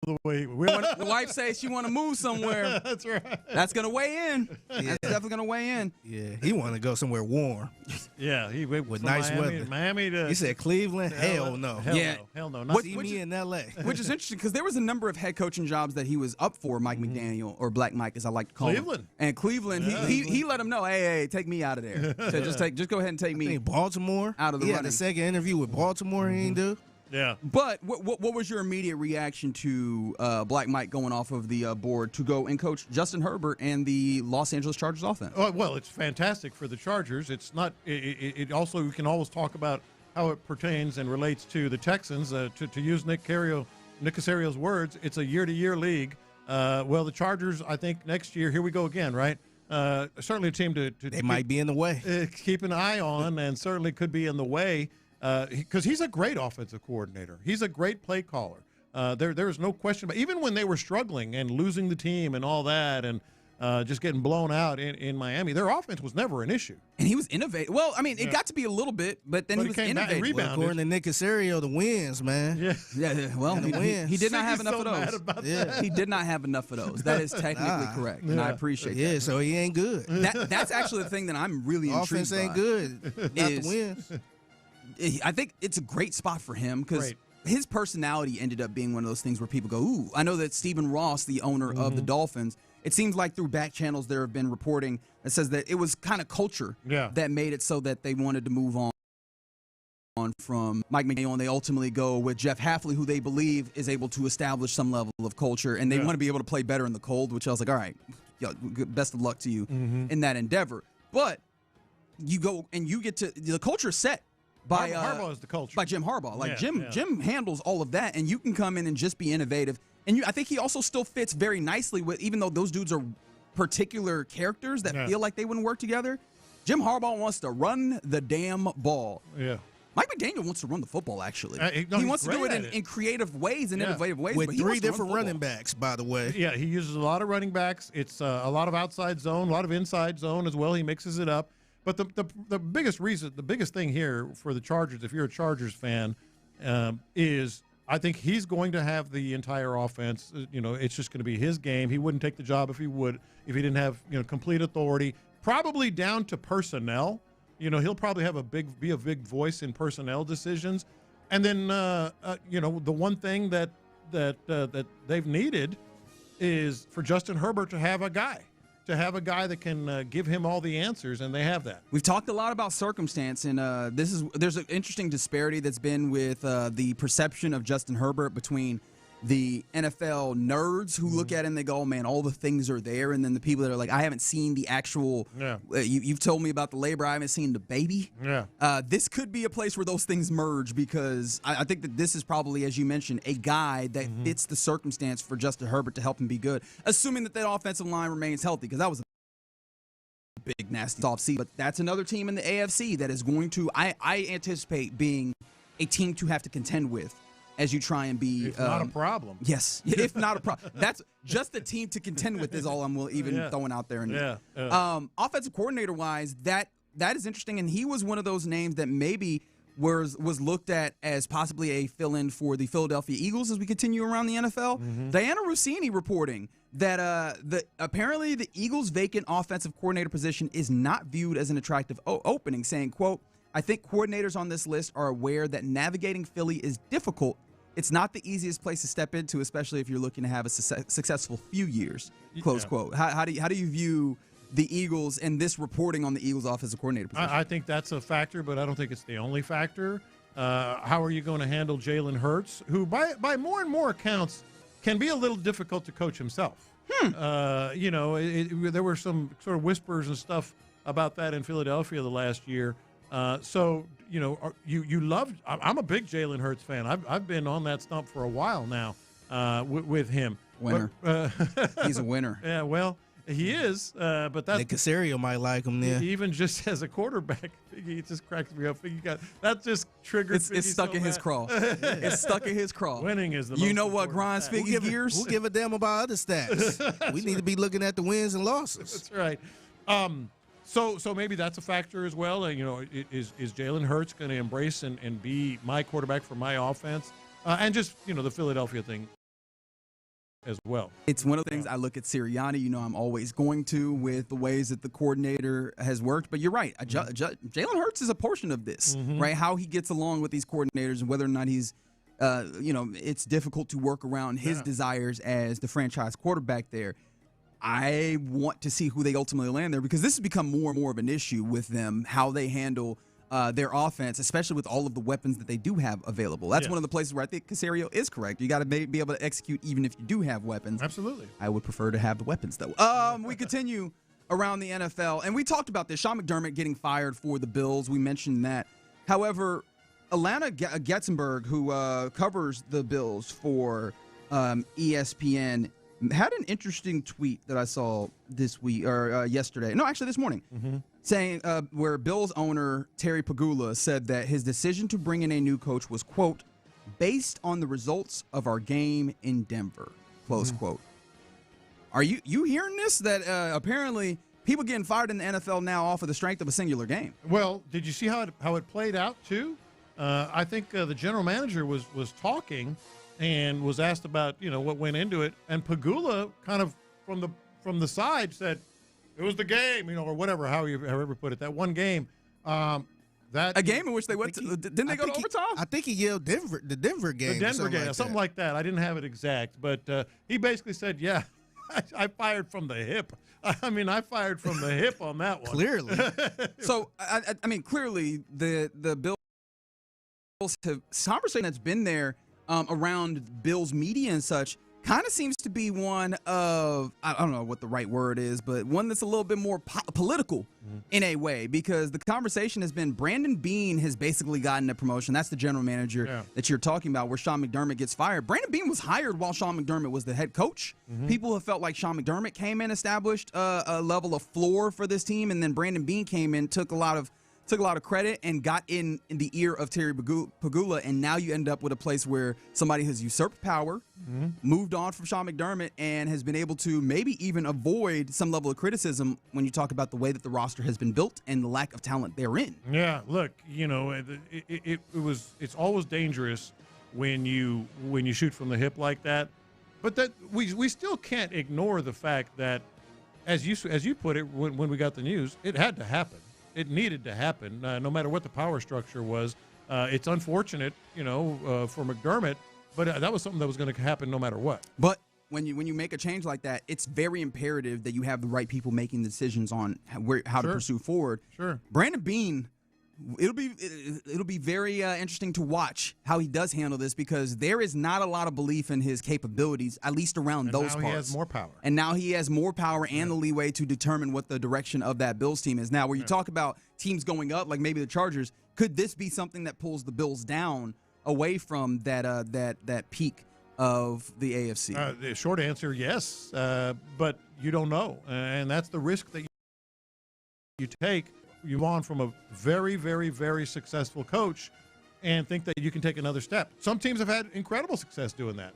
the way the wife says she want to move somewhere. That's right. That's going to weigh in. Yeah. That's definitely going to weigh in. Yeah, he want to go somewhere warm. Yeah, he went with nice weather. Miami to. He said Cleveland. Hell no. Hell no. Not see me in L.A. Which is interesting because there was a number of head coaching jobs that he was up for, Mike McDaniel, or Black Mike as I like to call Cleveland. him. And Cleveland, he let him know, hey, take me out of there. So just go ahead and take me. Baltimore out of the running. He running. had the second interview with Baltimore. He didn't do. Yeah. But what was your immediate reaction to Black Mike going off of the board to go and coach Justin Herbert and the Los Angeles Chargers offense? Oh, well, it's fantastic for the Chargers. It's not. It also, we can always talk about how it pertains and relates to the Texans. To use Nick Cacerio's words, it's a year-to-year league. Well, the Chargers, I think next year, here we go again, right? Certainly a team to they might be in the way. Keep an eye on, and certainly could be in the way. Because he's a great offensive coordinator. He's a great play caller. There's no question about even when they were struggling and losing the team and all that and just getting blown out in Miami, their offense was never an issue. And he was innovative. Well, I mean, it got to be a little bit, but then he was innovative. Well, according to Nick Cacerio, the wins, man. Yeah. Well, he did not have enough of those. Yeah. He did not have enough of those. That is technically correct, and I appreciate that. Yeah, so he ain't good. That's actually the thing that I'm really intrigued by. Offense ain't good. Not the wins. I think it's a great spot for him because his personality ended up being one of those things where people go, ooh. I know that Stephen Ross, the owner of the Dolphins, it seems like through back channels there have been reporting that says that it was kind of culture that made it so that they wanted to move on from Mike McDaniel, and they ultimately go with Jeff Hafley, who they believe is able to establish some level of culture, and they want to be able to play better in the cold, which I was like, all right, best of luck to you in that endeavor. But you go and you get to the culture set by Harbaugh is the culture. By Jim Harbaugh. Like Jim handles all of that, and you can come in and just be innovative. And I think he also still fits very nicely with, even though those dudes are particular characters that feel like they wouldn't work together. Jim Harbaugh wants to run the damn ball. Yeah. Mike McDaniel wants to run the football, actually. No, he wants to do it in creative ways and innovative ways. With but he 3 different running backs, by the way. Yeah, he uses a lot of running backs. It's a lot of outside zone, a lot of inside zone as well. He mixes it up. But the biggest reason, the biggest thing here for the Chargers, if you're a Chargers fan, is I think he's going to have the entire offense. It's just going to be his game. He wouldn't take the job if he didn't have complete authority. Probably down to personnel. He'll probably have be a big voice in personnel decisions. And then the one thing that they've needed is for Justin Herbert to have a guy. That can give him all the answers, and they have that. We've talked a lot about circumstance, and there's an interesting disparity that's been with the perception of Justin Herbert between the NFL nerds who look at it and they go, oh, man, all the things are there, and then the people that are like, I haven't seen the actual you've told me about the labor, I haven't seen the baby. This could be a place where those things merge, because I think that this is probably, as you mentioned, a guy that fits the circumstance for Justin Herbert to help him be good, assuming that offensive line remains healthy, because that was a big, nasty offseason. But that's another team in the AFC that is going to, I anticipate being a team to have to contend with. as you try and be. It's not a problem. Yes, if not a problem. That's just the team to contend with is all I'm even throwing out there. Offensive coordinator wise, that is interesting, and he was one of those names that maybe was looked at as possibly a fill-in for the Philadelphia Eagles as we continue around the NFL. Diana Rossini reporting that apparently the Eagles' vacant offensive coordinator position is not viewed as an attractive opening, saying, quote, "I think coordinators on this list are aware that navigating Philly is difficult. It's not the easiest place to step into, especially if you're looking to have a successful few years," close quote. How do you view the Eagles and this reporting on the Eagles' offensive coordinator position? I think that's a factor, but I don't think it's the only factor. How are you going to handle Jalen Hurts, who by more and more accounts can be a little difficult to coach himself? There were some sort of whispers and stuff about that in Philadelphia the last year. You loved. I'm a big Jalen Hurts fan. I've been on that stump for a while now with him. Winner. He's a winner. Yeah, well, he is. But that's Cacerio might like him there. Even just as a quarterback, it just cracks me up. That just triggered. It's stuck in his craw. It's stuck in his craw. Winning is the. You know what grinds Figgy's gears? We'll give a damn about other stats. We need to be looking at the wins and losses. That's right. So maybe that's a factor as well. Is Jalen Hurts going to embrace and be my quarterback for my offense? And just, the Philadelphia thing as well. It's one of the things I look at Sirianni. I'm always going to with the ways that the coordinator has worked. But you're right. Jalen Hurts is a portion of this, right? How he gets along with these coordinators and whether or not he's, it's difficult to work around his desires as the franchise quarterback there. I want to see who they ultimately land there because this has become more and more of an issue with them, how they handle their offense, especially with all of the weapons that they do have available. That's one of the places where I think Cacerio is correct. You got to be able to execute even if you do have weapons. Absolutely. I would prefer to have the weapons, though. We continue around the NFL, and we talked about this. Sean McDermott getting fired for the Bills. We mentioned that. However, Alana Getzenberg, who covers the Bills for ESPN, had an interesting tweet that I saw this week or yesterday. No, actually this morning, saying where Bills owner Terry Pegula said that his decision to bring in a new coach was, quote, based on the results of our game in Denver, close quote. Are you hearing this? That apparently people getting fired in the NFL now off of the strength of a singular game. Well, did you see how it played out too? I think the general manager was talking and was asked about what went into it, and Pegula kind of from the side said it was the game, or whatever, however put it, that one game. That a game in which they went to, didn't they go to overtime? I think he yelled the Denver game. The Denver game, something like that. I didn't have it exact, but he basically said, yeah, I fired from the hip. I mean, I fired from the hip on that one. Clearly. So, I mean, clearly the Bills have conversation that's been there around Bills media and such kind of seems to be one of, I don't know what the right word is, but one that's a little bit more political in a way, because the conversation has been Brandon Beane has basically gotten a promotion. That's the general manager that you're talking about, where Sean McDermott gets fired. Brandon Beane was hired while Sean McDermott was the head coach. People have felt like Sean McDermott came in, established a level of floor for this team, and then Brandon Beane came in, took a lot of credit and got in the ear of Terry Pegula, and now you end up with a place where somebody has usurped power, moved on from Sean McDermott, and has been able to maybe even avoid some level of criticism when you talk about the way that the roster has been built and the lack of talent therein. Yeah, look, it's always dangerous when you shoot from the hip like that, but that we still can't ignore the fact that, as you put it when we got the news, it had to happen. It needed to happen, no matter what the power structure was. It's unfortunate, for McDermott, but that was something that was going to happen no matter what. But when you make a change like that, it's very imperative that you have the right people making decisions on how to pursue forward. Sure. Brandon Beane, it'll be very interesting to watch how he does handle this, because there is not a lot of belief in his capabilities, at least around those parts. Now he has more power. And now he has more power and the leeway to determine what the direction of that Bills team is. Now, where you talk about teams going up, like maybe the Chargers, could this be something that pulls the Bills down away from that peak of the AFC? The short answer, yes, but you don't know, and that's the risk that you take. You on from a very, very, very successful coach and think that you can take another step. Some teams have had incredible success doing that,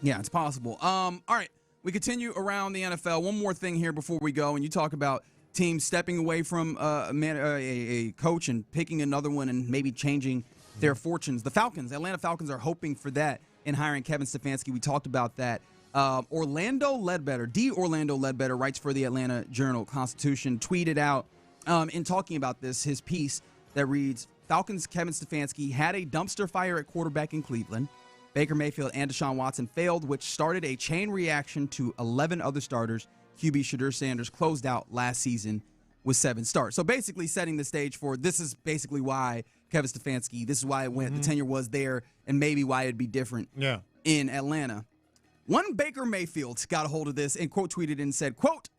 Yeah, it's possible. All right, we continue around the NFL. One more thing here before we go, and you talk about teams stepping away from a coach and picking another one and maybe changing their fortunes. The Atlanta Falcons are hoping for that in hiring Kevin Stefanski. We talked about that. Orlando Ledbetter writes for the Atlanta Journal-Constitution, tweeted out in talking about this, his piece that reads, Falcons Kevin Stefanski had a dumpster fire at quarterback in Cleveland. Baker Mayfield and Deshaun Watson failed, which started a chain reaction to 11 other starters. QB Shedeur Sanders closed out last season with 7 starts. So basically setting the stage for this is basically why Kevin Stefanski, this is why it went, the tenure was there, and maybe why it'd be different in Atlanta. One Baker Mayfield got a hold of this and quote tweeted and said, quote,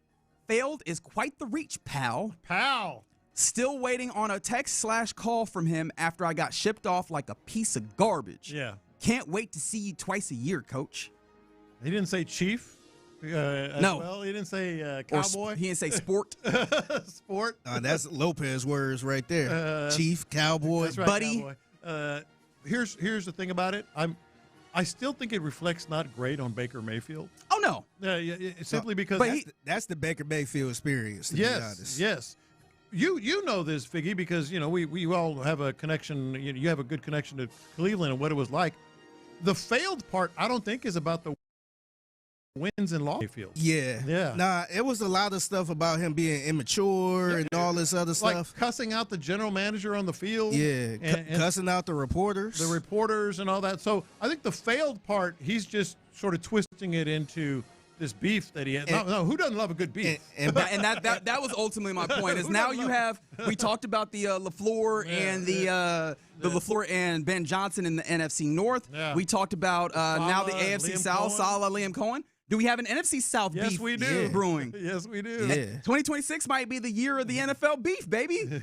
failed is quite the reach, pal. Still waiting on a text/call from him after I got shipped off like a piece of garbage. Yeah. Can't wait to see you twice a year, coach. He didn't say chief. No. Well, he didn't say cowboy. He didn't say sport. Sport. That's Lopez words right there. Chief, cowboy, that's right, buddy. Cowboy. Here's the thing about it. I still think it reflects not great on Baker Mayfield. Oh no. Simply because that's the Baker Mayfield experience. To be honest. Yes. You know this, Figgy, because we all have a connection. You have a good connection to Cleveland and what it was like. The failed part, I don't think, is about the wins and losses. Yeah. Nah, it was a lot of stuff about him being immature and all this other stuff. Like cussing out the general manager on the field. Yeah, and cussing out the reporters. The reporters and all that. So I think the failed part, he's just sort of twisting it into this beef that he had. No, who doesn't love a good beef? And that was ultimately my point. Is now you have, we talked about the LaFleur and the LaFleur and Ben Johnson in the NFC North. Yeah. We talked about now the AFC South, Saleh, Liam Cohen. Do we have an NFC South beef we do. brewing? Yes, we do. Yeah. 2026 might be the year of the NFL beef, baby.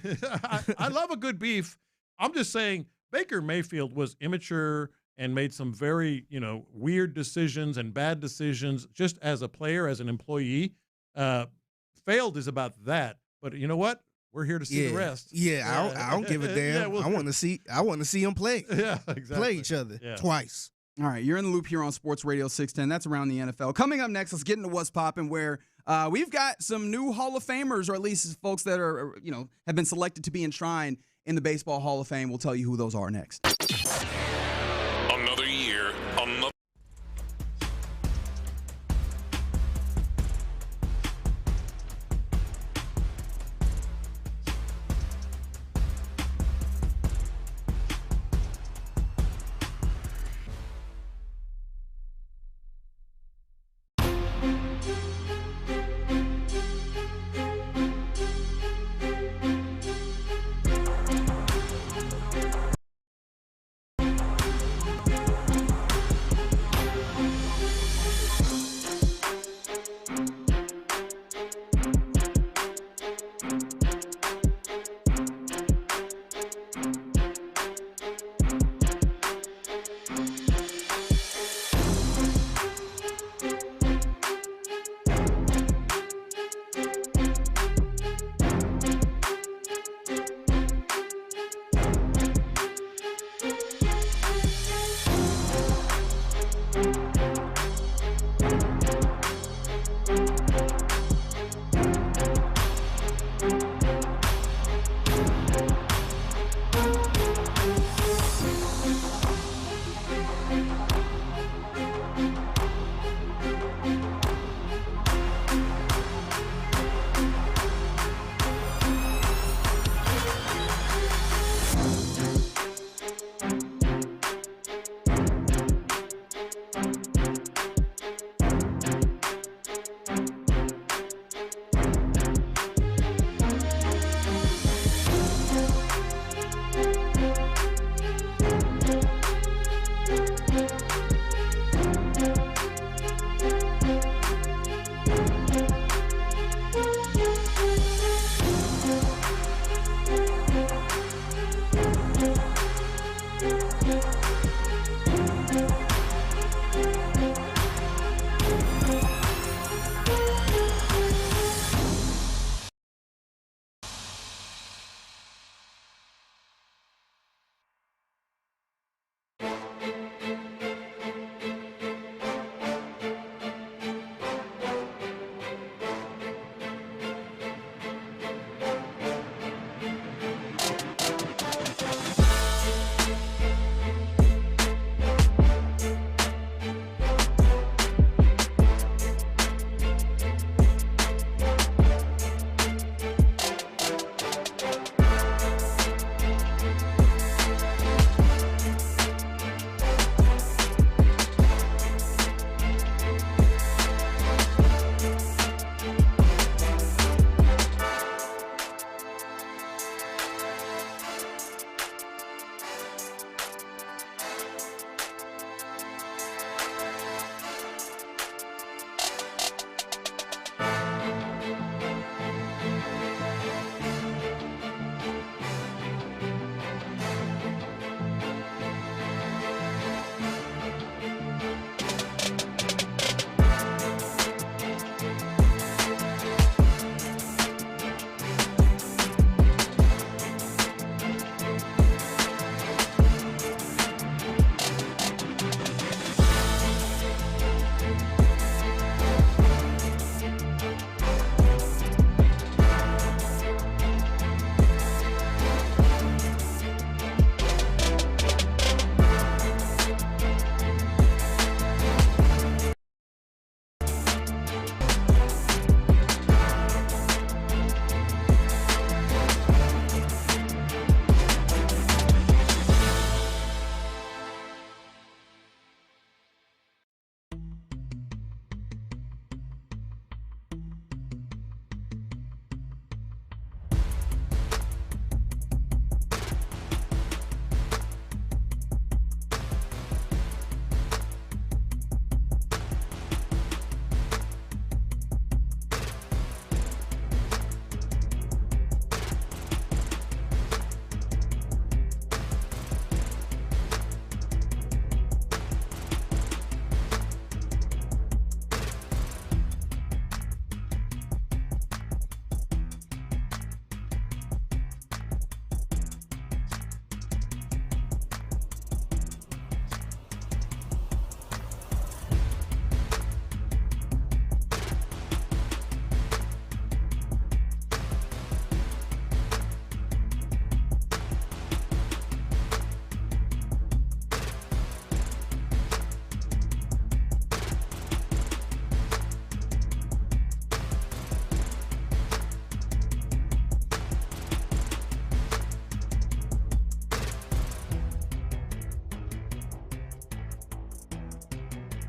I love a good beef. I'm just saying Baker Mayfield was immature and made some very, weird decisions and bad decisions just as a player, as an employee. Failed is about that. But you know what? We're here to see the rest. Yeah, I don't give a damn. I want to see them play. Yeah, exactly. Play each other twice. All right, you're in the loop here on Sports Radio 610. That's around the NFL. Coming up next, let's get into what's popping, where we've got some new Hall of Famers, or at least folks that are, have been selected to be enshrined in the Baseball Hall of Fame. We'll tell you who those are next. Another year, another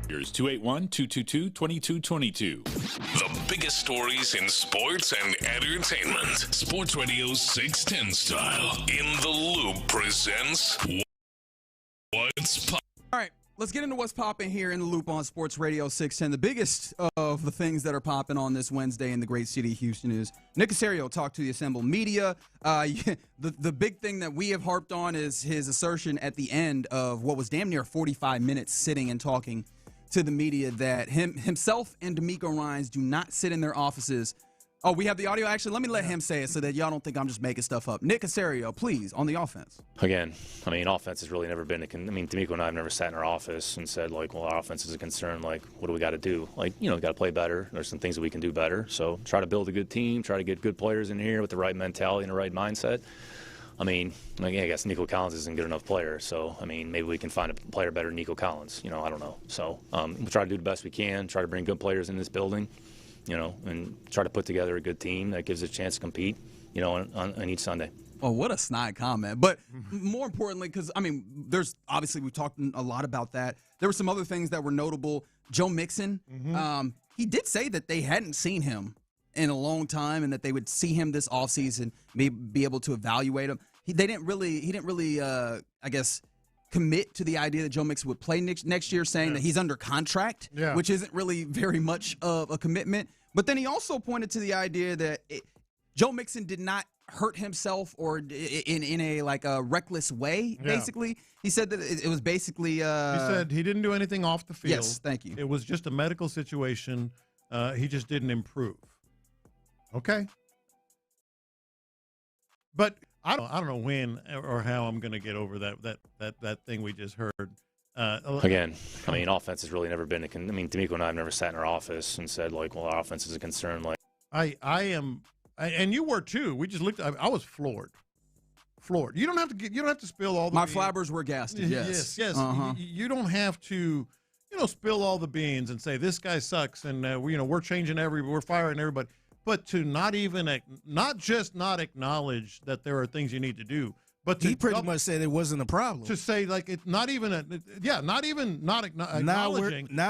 Here's 281-222-2222. The biggest stories in sports and entertainment. Sports Radio 610 style. In the Loop presents What's Pop. All right, let's get into what's popping here in the Loop on Sports Radio 610. The biggest of the things that are popping on this Wednesday in the great city of Houston is Nick Cacerio talked to the assembled media. The big thing that we have harped on is his assertion at the end of what was damn near 45 minutes sitting and talking to the media that himself and D'Amico Ryans do not sit in their offices. Oh, we have the audio? Actually, let me let him say it so that y'all don't think I'm just making stuff up. Nick Cacerio, please, on the offense. Again, I mean, offense has really never been D'Amico and I have never sat in our office and said, like, well, our offense is a concern. Like, what do we got to do? Like, we got to play better. There's some things that we can do better. So try to build a good team, try to get good players in here with the right mentality and the right mindset. I mean, I guess Nico Collins isn't a good enough player. So, maybe we can find a player better than Nico Collins. I don't know. So we'll try to do the best we can, try to bring good players in this building, and try to put together a good team that gives us a chance to compete, on each Sunday. Oh, what a snide comment. But more importantly, because, there's obviously we talked a lot about that. There were some other things that were notable. Joe Mixon, he did say that they hadn't seen him in a long time and that they would see him this offseason, be able to evaluate him. He didn't really, I guess, commit to the idea that Joe Mixon would play next year, saying that he's under contract, which isn't really very much of a commitment. But then he also pointed to the idea that Joe Mixon did not hurt himself or in a reckless way, basically. He said that it was basically he said he didn't do anything off the field. Yes, thank you. It was just a medical situation. He just didn't improve. Okay. But I don't know when or how I'm going to get over that thing we just heard. Again, offense has really never been D'Amico and I have never sat in our office and said, like, well, our offense is a concern. Like, I am, and you were too. We just looked. I was floored. You don't have to spill all the. My beans. flabbers were gassed. Yes. Uh-huh. You don't have to, spill all the beans and say this guy sucks and we're changing we're firing everybody. But to not just not acknowledge that there are things you need to do, but he pretty much said it wasn't a problem. To say like it's not even acknowledging.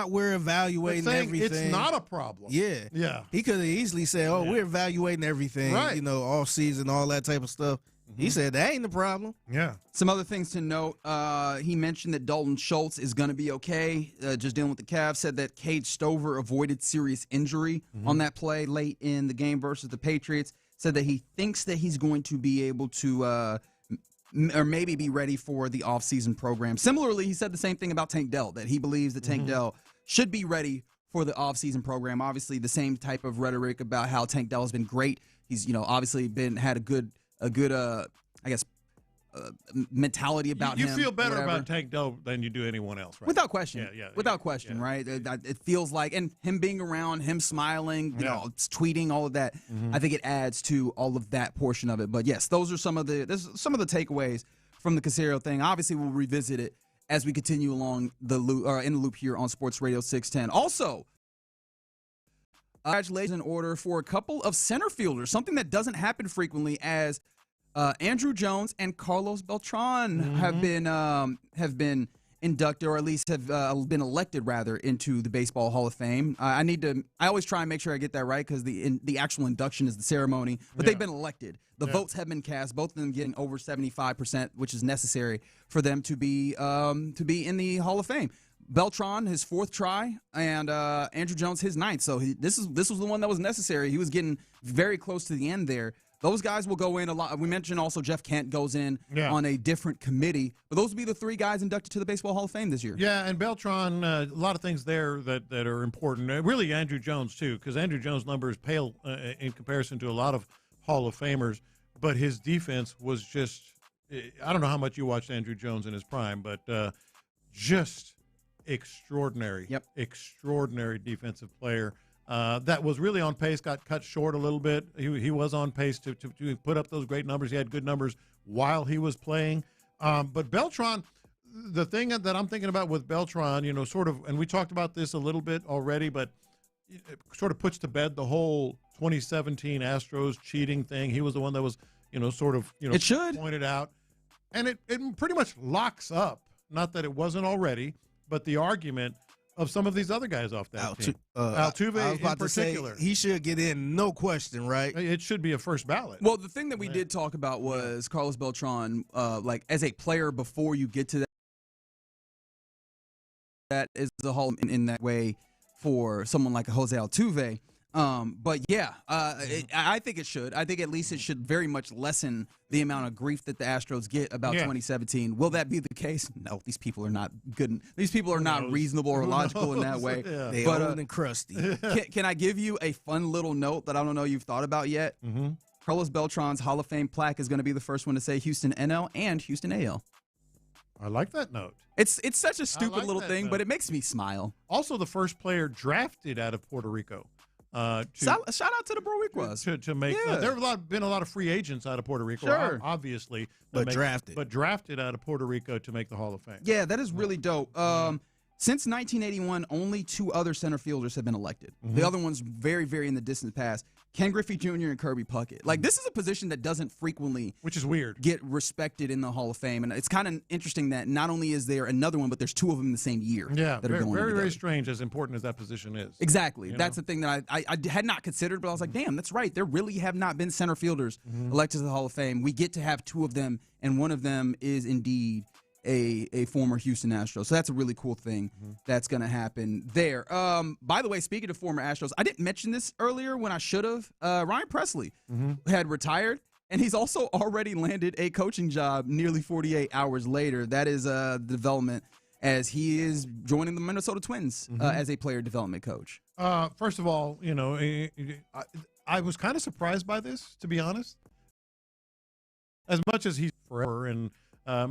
We're evaluating everything. It's not a problem. Yeah. He could have easily said, we're evaluating everything. Right. Off season, all that type of stuff. He said that ain't the problem. Yeah. Some other things to note. He mentioned that Dalton Schultz is going to be okay, just dealing with the Cavs. Said that Cade Stover avoided serious injury on that play late in the game versus the Patriots. Said that he thinks that he's going to be able to or maybe be ready for the offseason program. Similarly, he said the same thing about Tank Dell, that he believes that Tank Dell should be ready for the offseason program. Obviously, the same type of rhetoric about how Tank Dell has been great. He's, obviously had a good mentality about him. You feel better about Tank Dell than you do anyone else, right? Without question. Without question, right? It feels like, and him being around, him smiling, tweeting, all of that, I think it adds to all of that portion of it. But yes, those are some of the takeaways from the Cacerio thing. Obviously, we'll revisit it as we continue along the loop, or in the loop here on Sports Radio 610. Also, congratulations in order for a couple of center fielders, something that doesn't happen frequently, as Andrew Jones and Carlos Beltran have been inducted, or at least have been elected rather, into the Baseball Hall of Fame. I always try and make sure I get that right, because the actual induction is the ceremony, but they've been elected. The votes have been cast, both of them getting over 75%, which is necessary for them to be in the Hall of Fame. Beltran, his fourth try, and Andrew Jones, his ninth. So this was the one that was necessary. He was getting very close to the end there. Those guys will go in a lot. We mentioned also Jeff Kent goes in on a different committee. But those will be the three guys inducted to the Baseball Hall of Fame this year. Yeah, and Beltran, a lot of things there that are important. Really Andrew Jones, too, because Andrew Jones' numbers pale in comparison to a lot of Hall of Famers. But his defense was just – I don't know how much you watched Andrew Jones in his prime, but just extraordinary. Extraordinary defensive player. That was really on pace, got cut short a little bit. He was on pace to put up those great numbers. He had good numbers while he was playing. But Beltran, the thing that I'm thinking about with Beltran, sort of, and we talked about this a little bit already, but it sort of puts to bed the whole 2017 Astros cheating thing. He was the one that was, it should pointed out. And it pretty much locks up, not that it wasn't already, but the argument of some of these other guys off that team. Altuve Altuve I was about in to say, particular. he should get in, no question, right? It should be a first ballot. Well, the thing that we did talk about was Carlos Beltran, like as a player before you get to that is the whole in that way for someone like a Jose Altuve. But yeah, I think it should. I think at least it should very much lessen the amount of grief that the Astros get about 2017. Will that be the case? No, these people are not good. These people are not reasonable or logical in that way. Yeah. They But, old and crusty. can I give you a fun little note that I don't know you've thought about yet? Mm-hmm. Carlos Beltran's Hall of Fame plaque is going to be the first one to say Houston NL and Houston AL. I like that note. It's such a stupid like little that thing, note. but it makes me smile. Also, the first player drafted out of Puerto Rico. Shout out to the Boricuas. To make there have been a lot of free agents out of Puerto Rico, Sure. obviously, But drafted out of Puerto Rico to make the Hall of Fame. Yeah, that is really dope. Since 1981, only 2 other center fielders have been elected. The other one's very, very in the distant past. Ken Griffey Jr. and Kirby Puckett. Like, this is a position that doesn't frequently, which is weird, get respected in the Hall of Fame. And it's kind of interesting that not only is there another one, but there's 2 of them in the same year. Yeah, that are going very, together. very strange, as important as that position is. Exactly. You That's know? the thing that I had not considered, but I was like, damn, that's right. There really have not been center fielders elected to the Hall of Fame. We get to have 2 of them, and one of them is indeed a former Houston Astro. So that's a really cool thing that's going to happen there. By the way, speaking of former Astros, I didn't mention this earlier when I should have. Ryan Presley had retired, and he's also already landed a coaching job nearly 48 hours later. That is a development as he is joining the Minnesota Twins as a player development coach. First of all, you know, I was kind of surprised by this, to be honest. As much as he's forever and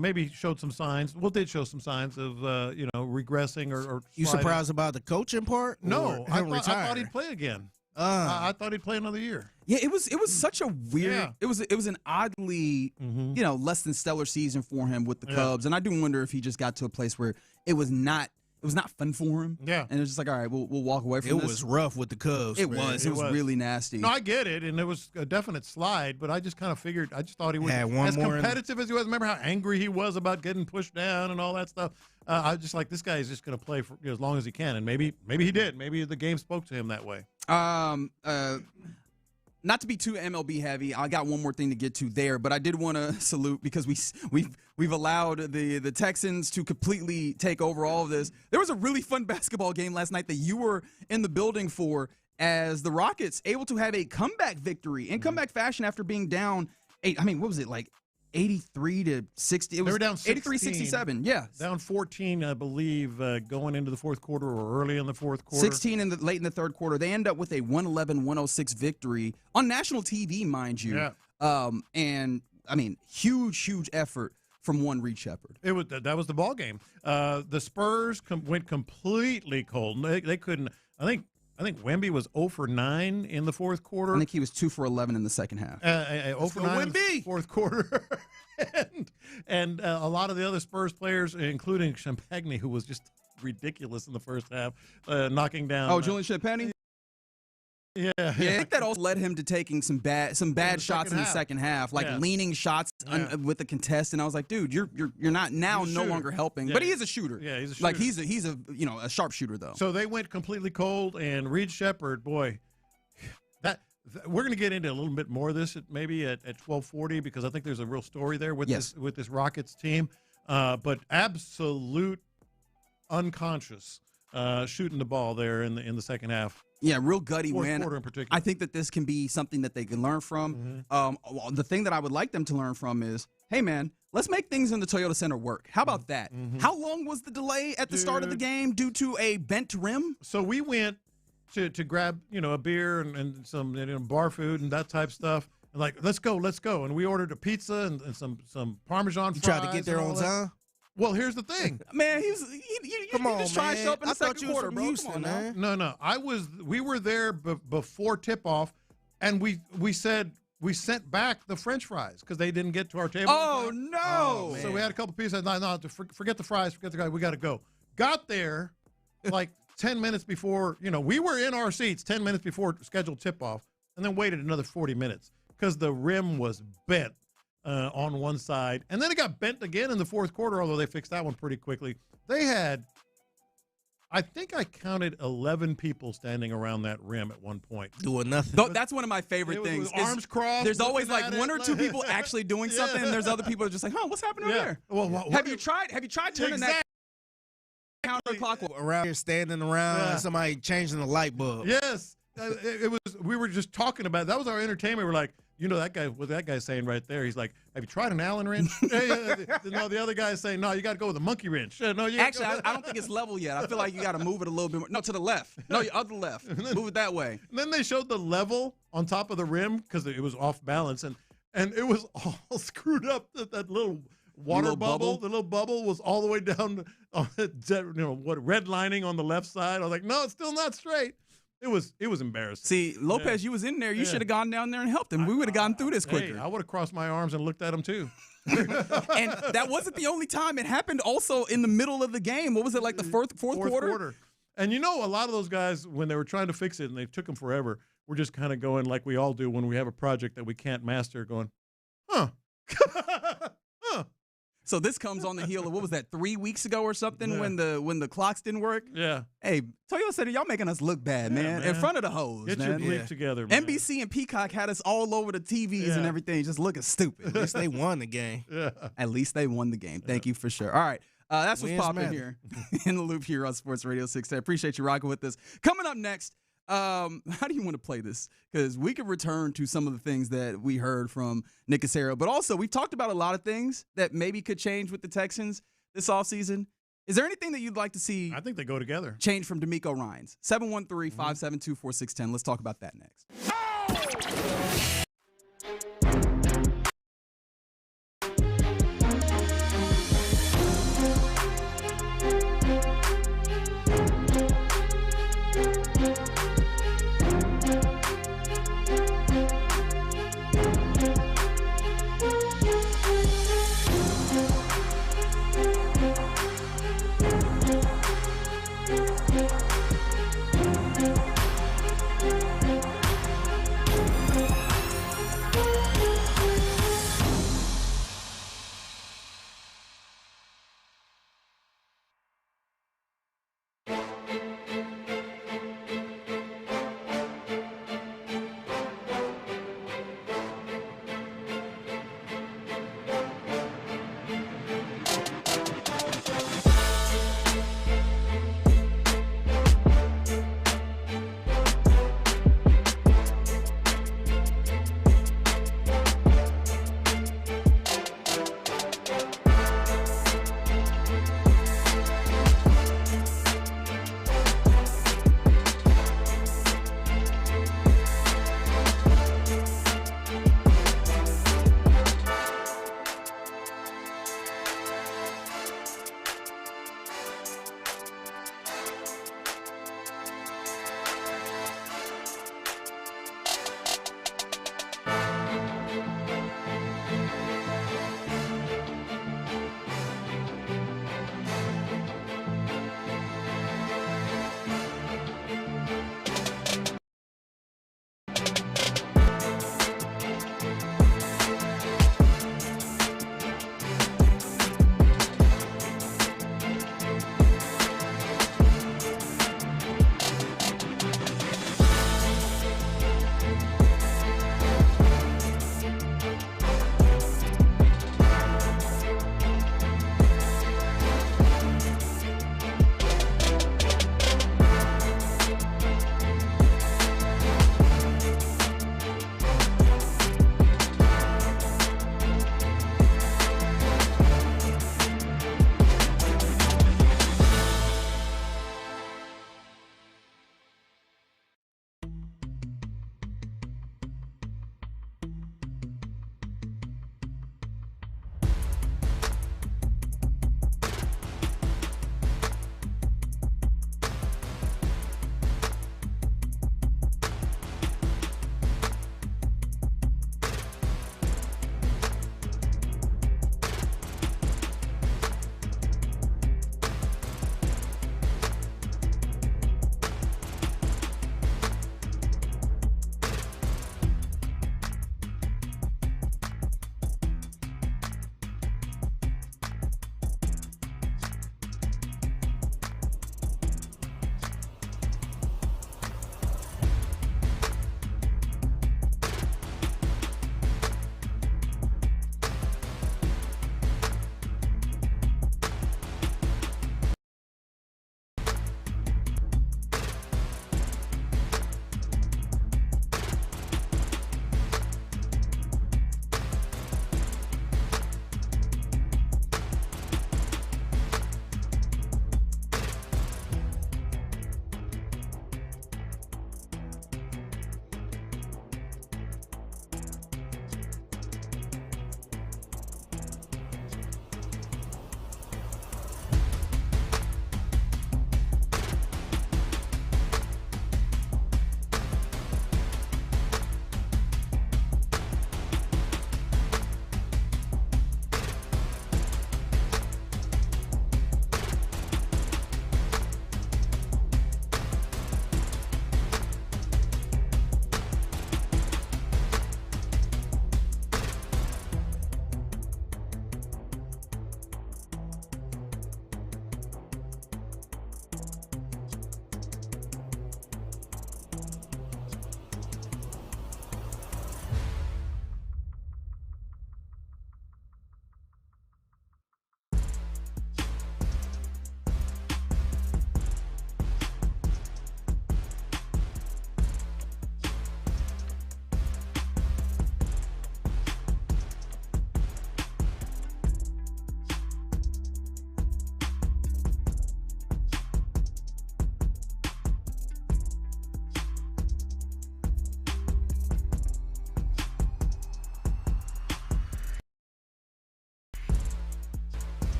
maybe showed some signs. Well, did show some signs of regressing or You sliding. surprised about the coaching part? No, or I him thought retiring? he'd play again. I thought he'd play another year. Yeah, it was such a weird. Yeah. It was an oddly less than stellar season for him with the Cubs, and I do wonder if he just got to a place where it was not fun for him. Yeah, and it was just like, all right, we'll walk away from It this. was rough with the Cubs. It man. was really nasty. No, I get it, and it was a definite slide, but I just kind of figured, I just thought he was Had one as more in- competitive as he was. Remember how angry he was about getting pushed down and all that stuff? I was just like, this guy is just going to play for as long as he can, and maybe he did. Maybe the game spoke to him that way. Not to be too MLB heavy, I got one more thing to get to there, but I did want to salute because we've allowed the Texans to completely take over all of this. There was a really fun basketball game last night that you were in the building for, as the Rockets able to have a comeback victory in comeback fashion after being down 83 to 60. It was They were down 83-67. Yeah, down 14, I believe, going into the fourth quarter or early in the fourth quarter. 16 late in the third quarter. They end up with a 111-106 victory on national TV, mind you. Yeah. And I mean, huge effort from one Reed Shepherd. That was the ball game. The Spurs went completely cold. They couldn't. I think Wemby was 0 for 9 in the fourth quarter. I think he was 2 for 11 in the second half. 0 for 9 in the fourth quarter. and a lot of the other Spurs players, including Champagne, who was just ridiculous in the first half, knocking down. Julian Champagne? Yeah. I think that also led him to taking some bad shots in the half. second half, like Yeah. leaning shots with the contest. And I was like, dude, you're not now He's a no shooter. loher helping. Yeah. But he is a shooter. Yeah, he's a Like shooter. he's a sharpshooter though. So they went completely cold, and Reed Shepherd, boy, we're going to get into a little bit more of this maybe at 12:40, because I think there's a real story there with this Rockets team. But absolute unconscious shooting the ball there in the second half. Yeah, real gutty Fourth win. quarter in particular. I think that this can be something that they can learn from. The thing that I would like them to learn from is, hey, man, let's make things in the Toyota Center work. How about that? How long was the delay at the start of the game due to a bent rim? So we went to grab, a beer and some bar food and that type stuff. And like, let's go. And we ordered a pizza and some Parmesan fries. You tried to get there and on all that. time? Well, here's the thing. Man, he just trying to show up in the second quarter, bro. Houston, Come on, man. No. We were there before tip-off, and we said we sent back the French fries because they didn't get to our table. Oh, no. So we had a couple pieces. No, forget the fries. Forget the guy. We got to go. Got there like 10 minutes before, we were in our seats 10 minutes before scheduled tip-off, and then waited another 40 minutes because the rim was bent on one side. And then it got bent again in the fourth quarter, although they fixed that one pretty quickly. They had I think I counted 11 people standing around that rim at one point. Doing nothing. That's one of my favorite things. With arms crossed. There's always like looking one at or it, two people actually doing something, and there's other people that are just like, what's happening over there? Well, have you tried turning that counterclockwise? Around here, standing around, and somebody changing the light bulb. Yes. It was. We were just talking about it. That was our entertainment. We're like, that guy. What that guy's saying right there? He's like, "Have you tried an Allen wrench?" No, the other guy's saying, "No, you got to go with a monkey wrench." No, actually, I don't think it's level yet. I feel like you got to move it a little bit more. No, to the left. No, your other left. Move it that way. And then they showed the level on top of the rim because it was off balance, and it was all screwed up. That little water bubble, the little bubble was all the way down on redlining on the left side. I was like, no, it's still not straight. It was embarrassing. See, Lopez, you was in there. You should have gone down there and helped him. We would have gotten through this quicker. Hey, I would have crossed my arms and looked at him too. And that wasn't the only time. It happened also in the middle of the game. What was it, like the fourth quarter? And a lot of those guys, when they were trying to fix it and they took them forever, were just kind of going like we all do when we have a project that we can't master, going, huh. So this comes on the heel of, what was that, 3 weeks ago or something, when the clocks didn't work? Yeah. Hey, Toyota Center, y'all making us look bad, man. In front of the hoes, Get man. your league together, man. NBC and Peacock had us all over the TVs and everything, just looking stupid. At least they won the game. Yeah. At least they won the game. Thank you for sure. All right. That's what's Wins popping matter. here in the loop here on Sports Radio 610. Appreciate you rocking with us. Coming up next, how do you want to play this? Because we could return to some of the things that we heard from Nick Cacerio, but also we've talked about a lot of things that maybe could change with the Texans this offseason. Is there anything that you'd like to see? I think they go together. Change from D'Amico Ryans. 713-572-4610. Let's talk about that next.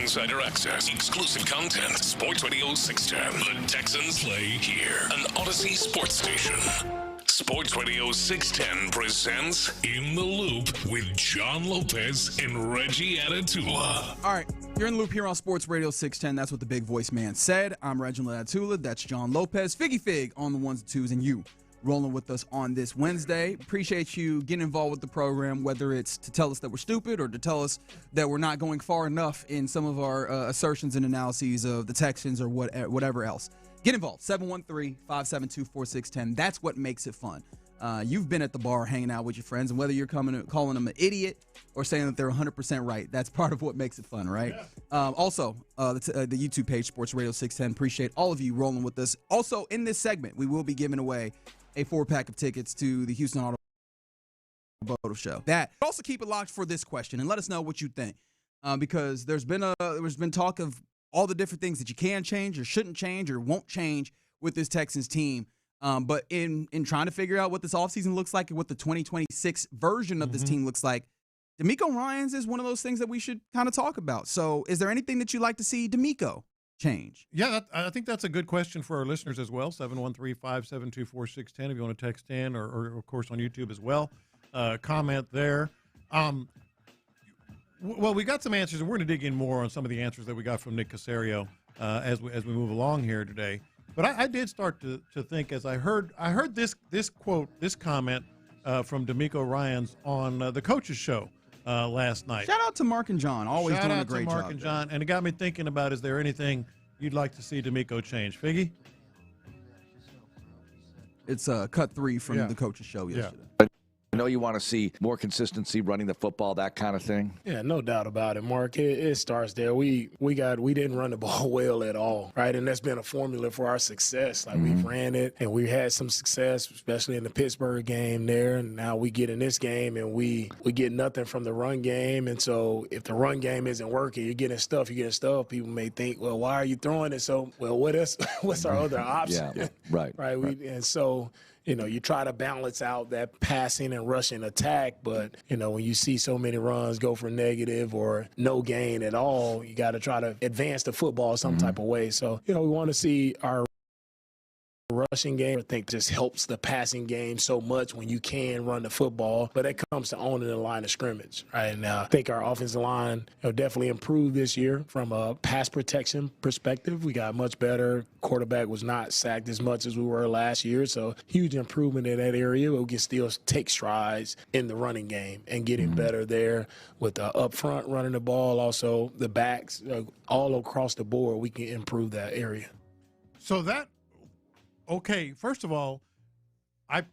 Insider access, exclusive content. Sports Radio 610. The Texans play here. An Odyssey sports station. Sports Radio 610 presents In the Loop with John Lopez and Reggie Atatula. All right, you're in the loop here on Sports Radio 610. That's what the big voice man said. I'm Reginald Atatula. That's John Lopez. Figgy Fig on the ones and twos, and you rolling with us on this Wednesday. Appreciate you getting involved with the program, whether it's to tell us that we're stupid or to tell us that we're not going far enough in some of our assertions and analyses of the Texans or whatever else. Get involved, 713-572-4610. That's what makes it fun. You've been at the bar hanging out with your friends, and whether you're calling them an idiot or saying that they're 100% right, that's part of what makes it fun, right? Yeah. Also, the YouTube page, Sports Radio 610. Appreciate all of you rolling with us. Also, in this segment, we will be giving away a 4-pack of tickets to the Houston Auto Show. Also keep it locked for this question and let us know what you think, because there's been talk of all the different things that you can change or shouldn't change or won't change with this Texans team. But in trying to figure out what this offseason looks like and what the 2026 version of this team looks like, DeMeco Ryans is one of those things that we should kind of talk about. So is there anything that you'd like to see DeMeco change? Yeah, I think that's a good question for our listeners as well. 713-572-4610 if you want to text in, or of course on YouTube as well. Comment there. Well, we got some answers, and we're going to dig in more on some of the answers that we got from Nick Cacerio as we move along here today. But I did start to think as I heard this quote, this comment from DeMeco Ryans on the coaches show last night. Shout out to Mark and John, always doing a great job. Shout out to Mark and John, and it got me thinking about, is there anything you'd like to see DeMeco change? Figgy? It's cut 3 from the coaches show yesterday. I know you want to see more consistency running the football, that kind of thing. Yeah, no doubt about it, Mark. It starts there. We didn't run the ball well at all, right? And that's been a formula for our success. Like we've ran it, and we had some success, especially in the Pittsburgh game there. And now we get in this game, and we get nothing from the run game. And so if the run game isn't working, you're getting stuff. People may think, well, why are you throwing it? So, well, what's our other option? Yeah, right. Right. And so, you try to balance out that passing and rushing attack, but, when you see so many runs go for negative or no gain at all, you got to try to advance the football some type of way. So, we want to see our rushing game. I think just helps the passing game so much when you can run the football, but it comes to owning the line of scrimmage, right? And I think our offensive line definitely improved this year from a pass protection perspective. We got much better. Quarterback was not sacked as much as we were last year, so huge improvement in that area. But we can still take strides in the running game and getting better there with the up front running the ball, also the backs, all across the board. We can improve that area. So okay, first of all,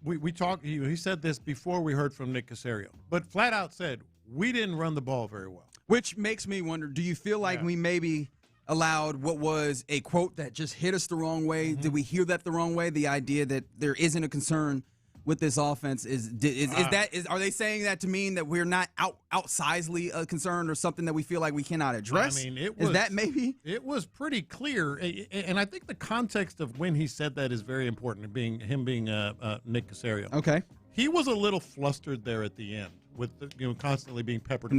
we talked. He said this before we heard from Nick Cacerio, but flat out said we didn't run the ball very well. Which makes me wonder, do you feel like we maybe allowed what was a quote that just hit us the wrong way? Did we hear that the wrong way? The idea that there isn't a concern with this offense are they saying that to mean that we're not outsizely concerned or something that we feel like we cannot address? I mean, is that maybe? It was pretty clear, and I think the context of when he said that is very important. Being Nick Cacerio. Okay, he was a little flustered there at the end with constantly being peppered.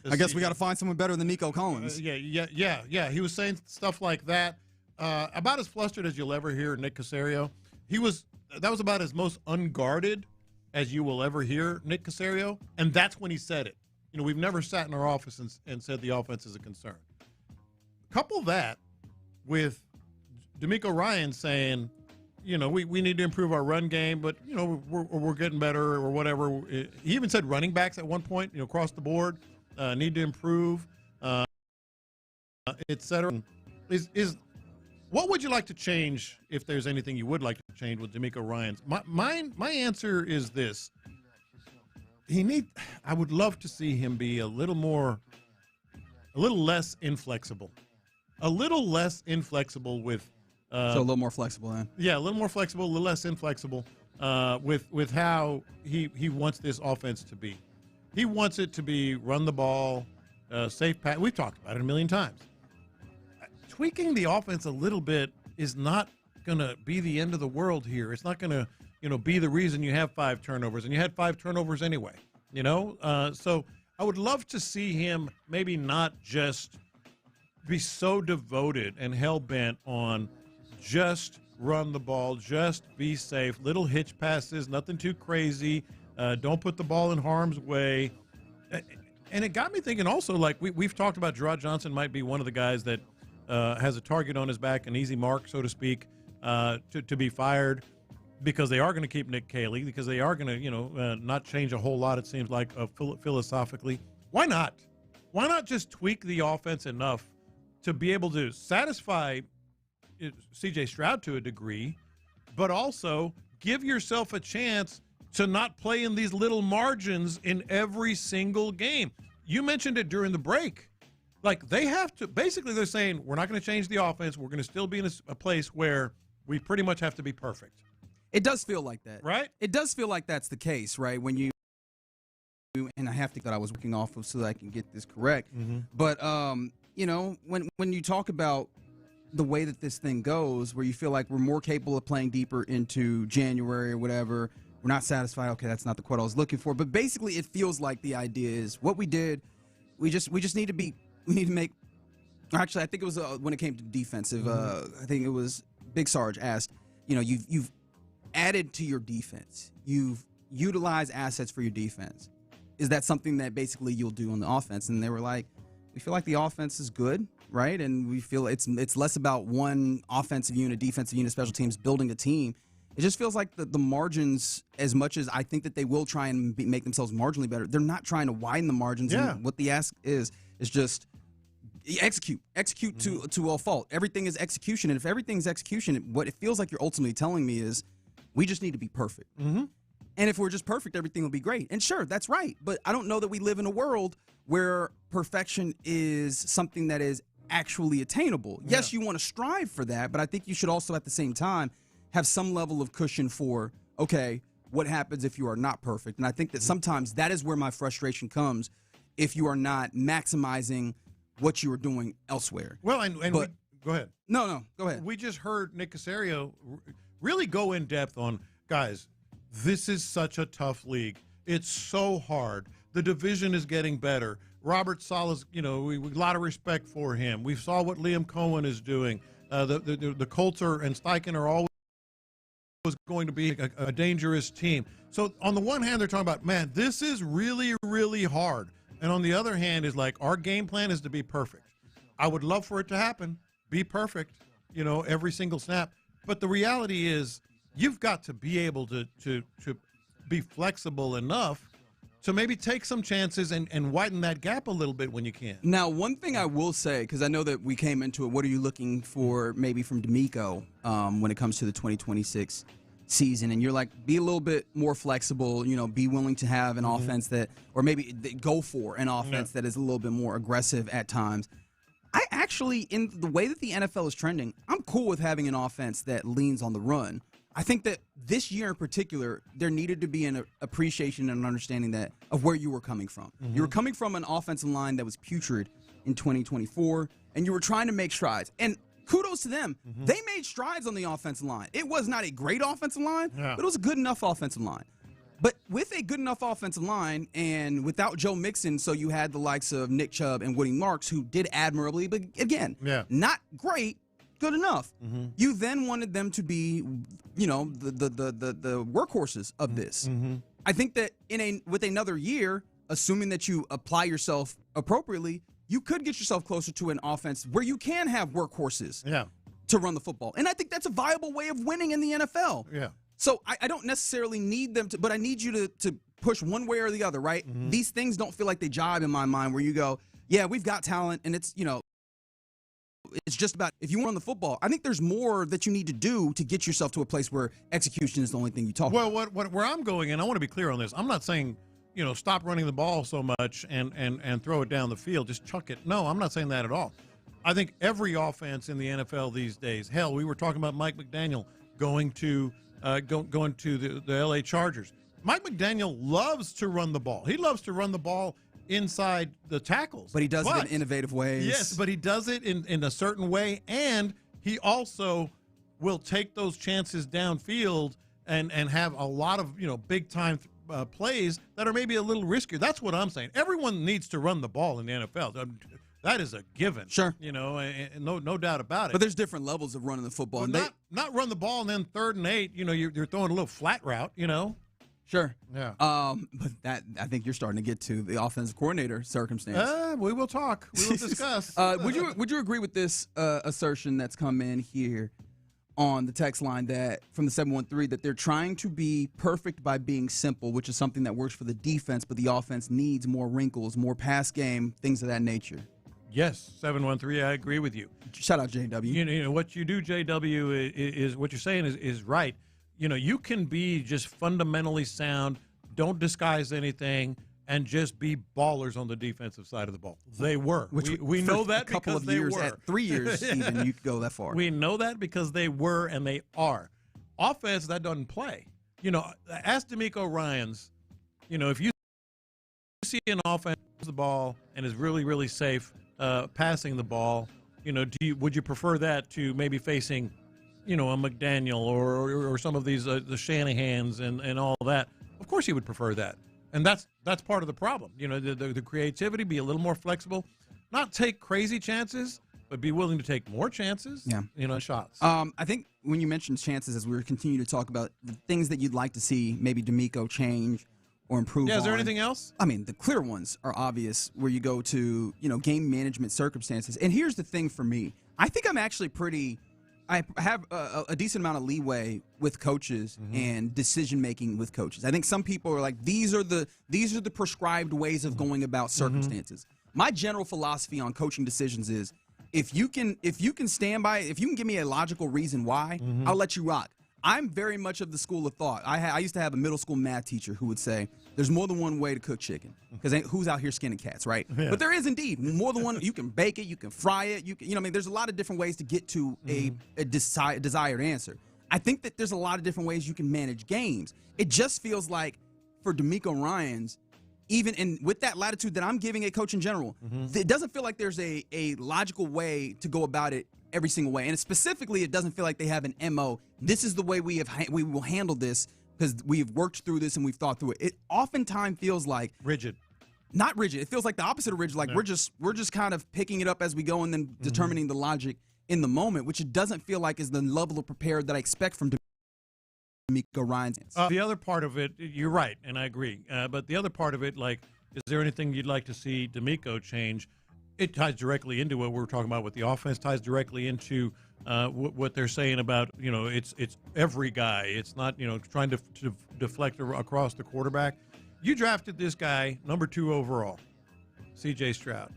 I guess we got to find someone better than Nico Collins. Yeah. He was saying stuff like that, about as flustered as you'll ever hear Nick Cacerio. That was about as most unguarded as you will ever hear Nick Cacerio, and that's when he said it. We've never sat in our office and said the offense is a concern. Couple that with DeMeco Ryans saying, we need to improve our run game, but, we're getting better or whatever. He even said running backs at one point, across the board, need to improve, et cetera. What would you like to change, if there's anything you would like to change with DeMeco Ryans? My answer is this. I would love to see him be a little less inflexible. A little less inflexible with so a little more flexible then. Yeah, a little more flexible, a little less inflexible with how he wants this offense to be. He wants it to be run the ball, safe pass. We've talked about it a million times. Tweaking the offense a little bit is not going to be the end of the world here. It's not going to, be the reason you have 5 turnovers, and you had 5 turnovers anyway. So I would love to see him maybe not just be so devoted and hell-bent on just run the ball, just be safe, little hitch passes, nothing too crazy, don't put the ball in harm's way. And it got me thinking also, like we've talked about Gerard Johnson might be one of the guys that has a target on his back, an easy mark, so to speak, to be fired, because they are going to keep Nick Caley, because they are going to, not change a whole lot, it seems like, philosophically. Why not? Why not just tweak the offense enough to be able to satisfy C.J. Stroud to a degree, but also give yourself a chance to not play in these little margins in every single game? You mentioned it during the break. Like, they have to – basically they're saying, we're not going to change the offense. We're going to still be in a place where we pretty much have to be perfect. It does feel like that. Right? It does feel like that's the case, right? When you – and I have to that I was working off of so that I can get this correct. Mm-hmm. But, when you talk about the way that this thing goes, where you feel like we're more capable of playing deeper into January or whatever, we're not satisfied. Okay, that's not the quote I was looking for. But basically, it feels like the idea is what we did. We just need to be. We need to make. Actually, I think it was when it came to defensive. I think it was Big Sarge asked. You've added to your defense. You've utilized assets for your defense. Is that something that basically you'll do on the offense? And they were like, we feel like the offense is good, right? And we feel it's less about one offensive unit, defensive unit, special teams, building a team. It just feels like the margins, as much as I think that they will try and make themselves marginally better, they're not trying to widen the margins. Yeah. And what the ask is just execute to a fault. Everything is execution. And if everything's execution, what it feels like you're ultimately telling me is we just need to be perfect. Mm-hmm. And if we're just perfect, everything will be great. And sure, that's right. But I don't know that we live in a world where perfection is something that is actually attainable. Yeah. Yes, you want to strive for that, but I think you should also at the same time have some level of cushion for, okay, what happens if you are not perfect? And I think that sometimes that is where my frustration comes if you are not maximizing what you are doing elsewhere. Well, go ahead. No, go ahead. We just heard Nick Cacerio really go in depth on, guys, this is such a tough league. It's so hard. The division is getting better. Robert Saleh's, we a lot of respect for him. We saw what Liam Cohen is doing. The Colts and Steichen are always going to be a dangerous team. So on the one hand, they're talking about, man, this is really, really hard. And on the other hand is like, our game plan is to be perfect. I would love for it to happen, be perfect, every single snap. But the reality is you've got to be able to be flexible enough to maybe take some chances and widen that gap a little bit when you can. Now, one thing I will say, because I know that we came into it, what are you looking for maybe from D'Amico when it comes to the 2026 season? And you're like, be a little bit more flexible, be willing to have an offense that, or maybe go for an offense that is a little bit more aggressive at times. I actually, in the way that the NFL is trending, I'm cool with having an offense that leans on the run. I think that this year in particular, there needed to be an appreciation and an understanding of where you were coming from. Mm-hmm. You were coming from an offensive line that was putrid in 2024, and you were trying to make strides. And kudos to them. Mm-hmm. They made strides on the offensive line. It was not a great offensive line, but it was a good enough offensive line. But with a good enough offensive line and without Joe Mixon, so you had the likes of Nick Chubb and Woody Marks, who did admirably, but again, not great, good enough. Mm-hmm. You then wanted them to be, the workhorses of this. Mm-hmm. I think that with another year, assuming that you apply yourself appropriately, you could get yourself closer to an offense where you can have workhorses to run the football. And I think that's a viable way of winning in the NFL. Yeah. So I don't necessarily need them to, but I need you to push one way or the other, right? Mm-hmm. These things don't feel like they jive in my mind where you go, yeah, we've got talent, and it's, it's just about if you want to run the football. I think there's more that you need to do to get yourself to a place where execution is the only thing you talk about. Well, where I'm going, and I want to be clear on this, I'm not saying, stop running the ball so much and throw it down the field, just chuck it. No, I'm not saying that at all. I think every offense in the NFL these days, hell, we were talking about Mike McDaniel going to the LA Chargers. Mike McDaniel loves to run the ball. He loves to run the ball inside the tackles. But he does it in innovative ways. Yes, but he does it in a certain way, and he also will take those chances downfield and have a lot of big-time plays that are maybe a little riskier. That's what I'm saying. Everyone needs to run the ball in the NFL. That is a given. Sure. And no doubt about it. But there's different levels of running the football. Well, not run the ball and then 3rd and 8, you're throwing a little flat route, Sure. Yeah. But that I think you're starting to get to the offensive coordinator circumstance. We will talk. We will discuss. Would you agree with this assertion that's come in here on the text line that from the 713 that they're trying to be perfect by being simple, which is something that works for the defense, but the offense needs more wrinkles, more pass game, things of that nature? Yes, 713. I agree with you. Shout out JW. What you do, JW, is what you're saying is right. You can be just fundamentally sound, don't disguise anything, and just be ballers on the defensive side of the ball. They were. Which we know that a couple because of they years, were. at 3 years even, you could go that far. We know that because they were and they are. Offense, that doesn't play. Ask D'Amico Ryans, if you see an offense the ball and is really, really safe passing the ball, would you prefer that to maybe facing, a McDaniel or some of these the Shanahans and all that? Of course you would prefer that. And that's part of the problem. The creativity, be a little more flexible, not take crazy chances, but be willing to take more chances. Yeah. Shots. I think when you mentioned chances, as we were continuing to talk about the things that you'd like to see maybe D'Amico change or improve. Yeah, is there on. anything else? I mean, the clear ones are obvious where you go to, game management circumstances. And here's the thing for me. I think I'm actually I have a decent amount of leeway with coaches and decision-making with coaches. I think some people are like, these are the prescribed ways of going about circumstances. My general philosophy on coaching decisions is if you can stand by, if you can give me a logical reason why, I'll let you rock. I'm very much of the school of thought. I used to have a middle school math teacher who would say, there's more than one way to cook chicken. Because who's out here skinning cats, right? Yeah. But there is indeed more than one. You can bake it, you can fry it, there's a lot of different ways to get to a desired answer. I think that there's a lot of different ways you can manage games. It just feels like for D'Amico Ryans, even with that latitude that I'm giving a coach in general, it doesn't feel like there's a logical way to go about it every single way. And specifically, it doesn't feel like they have an MO. This is the way we will handle this because we've worked through this and we've thought through it. It oftentimes feels like rigid. Not rigid. It feels like the opposite of rigid. Like we're just kind of picking it up as we go and then determining the logic in the moment, which it doesn't feel like is the level of prepared that I expect from D'Amico Ryans. The other part of it, you're right, and I agree. But the other part of it, is there anything you'd like to see D'Amico change? It ties directly into what we're talking about with the offense, ties directly into what they're saying about, it's every guy. It's not, trying to deflect across the quarterback. You drafted this guy number 2 overall, C.J. Stroud.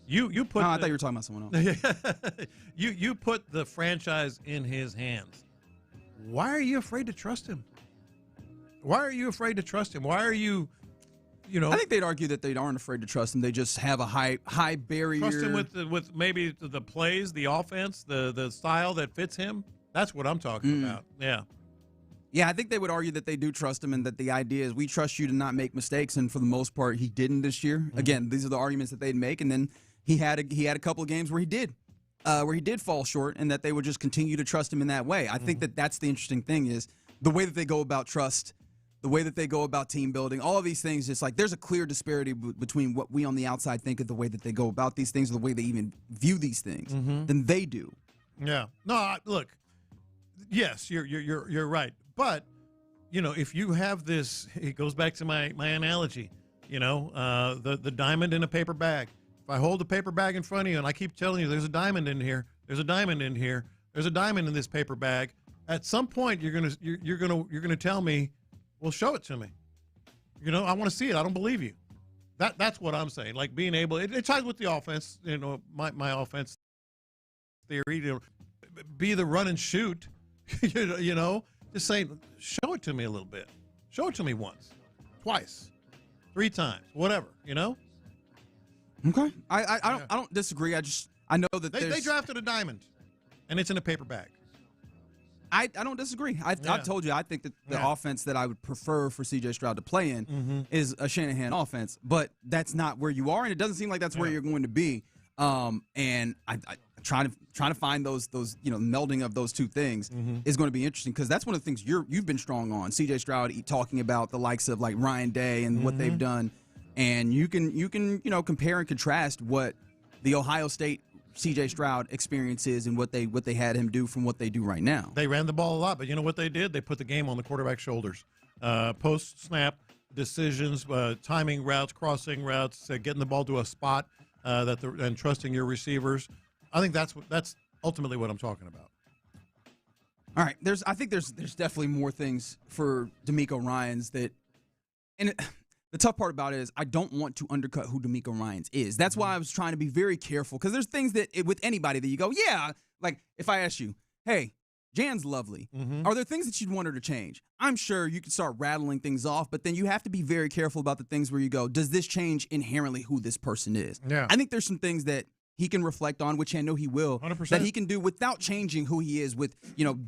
You put. I thought you were talking about someone else. You put the franchise in his hands. Why are you afraid to trust him? Why are you afraid to trust him? Why are you? I think they'd argue that they aren't afraid to trust him. They just have a high barrier. Trust him with maybe the plays, the offense, the style that fits him. That's what I'm talking about. Yeah. Yeah, I think they would argue that they do trust him and that the idea is we trust you to not make mistakes. And for the most part, he didn't this year. Again, these are the arguments that they'd make. And then he had a couple of games where he did fall short, and that they would just continue to trust him in that way. I think that's the interesting thing is the way that they go about trust. The way that they go about team building, all of these things, just like there's a clear disparity between what we on the outside think of the way that they go about these things, or the way they even view these things, than they do. Yeah. No, look. Yes, you're right. But if you have this, it goes back to my analogy. The diamond in a paper bag. If I hold the paper bag in front of you and I keep telling you there's a diamond in here, there's a diamond in here, there's a diamond in this paper bag, at some point you're gonna tell me, well, show it to me. I want to see it. I don't believe you. That's what I'm saying. Like being able, it ties with the offense. My offense theory. Be the run and shoot. Just saying, show it to me a little bit. Show it to me once, twice, 3 times, whatever. Okay. I don't disagree. I know that they drafted a diamond, and it's in a paper bag. I don't disagree. I've told you I think that the offense that I would prefer for C.J. Stroud to play in is a Shanahan offense, but that's not where you are, and it doesn't seem like that's where you're going to be. And I trying to find those melding of those two things is going to be interesting because that's one of the things you've been strong on. C.J. Stroud talking about the likes of like Ryan Day and what they've done, and you can compare and contrast what the Ohio State C.J. Stroud experience is and what they had him do from what they do right now. They ran the ball a lot, but you know what they did? They put the game on the quarterback's shoulders. Post-snap decisions, timing routes, crossing routes, getting the ball to a spot and trusting your receivers. I think that's ultimately what I'm talking about. All right, I think there's definitely more things for DeMeco Ryans the tough part about it is I don't want to undercut who DeMeco Ryans is. That's why I was trying to be very careful, because there's things that with anybody that you go, yeah, like if I ask you, hey, Jan's lovely. Are there things that you'd want her to change? I'm sure you could start rattling things off, but then you have to be very careful about the things where you go, does this change inherently who this person is? Yeah. I think there's some things that he can reflect on, which I know he will, 100%. that he can do without changing who he is with,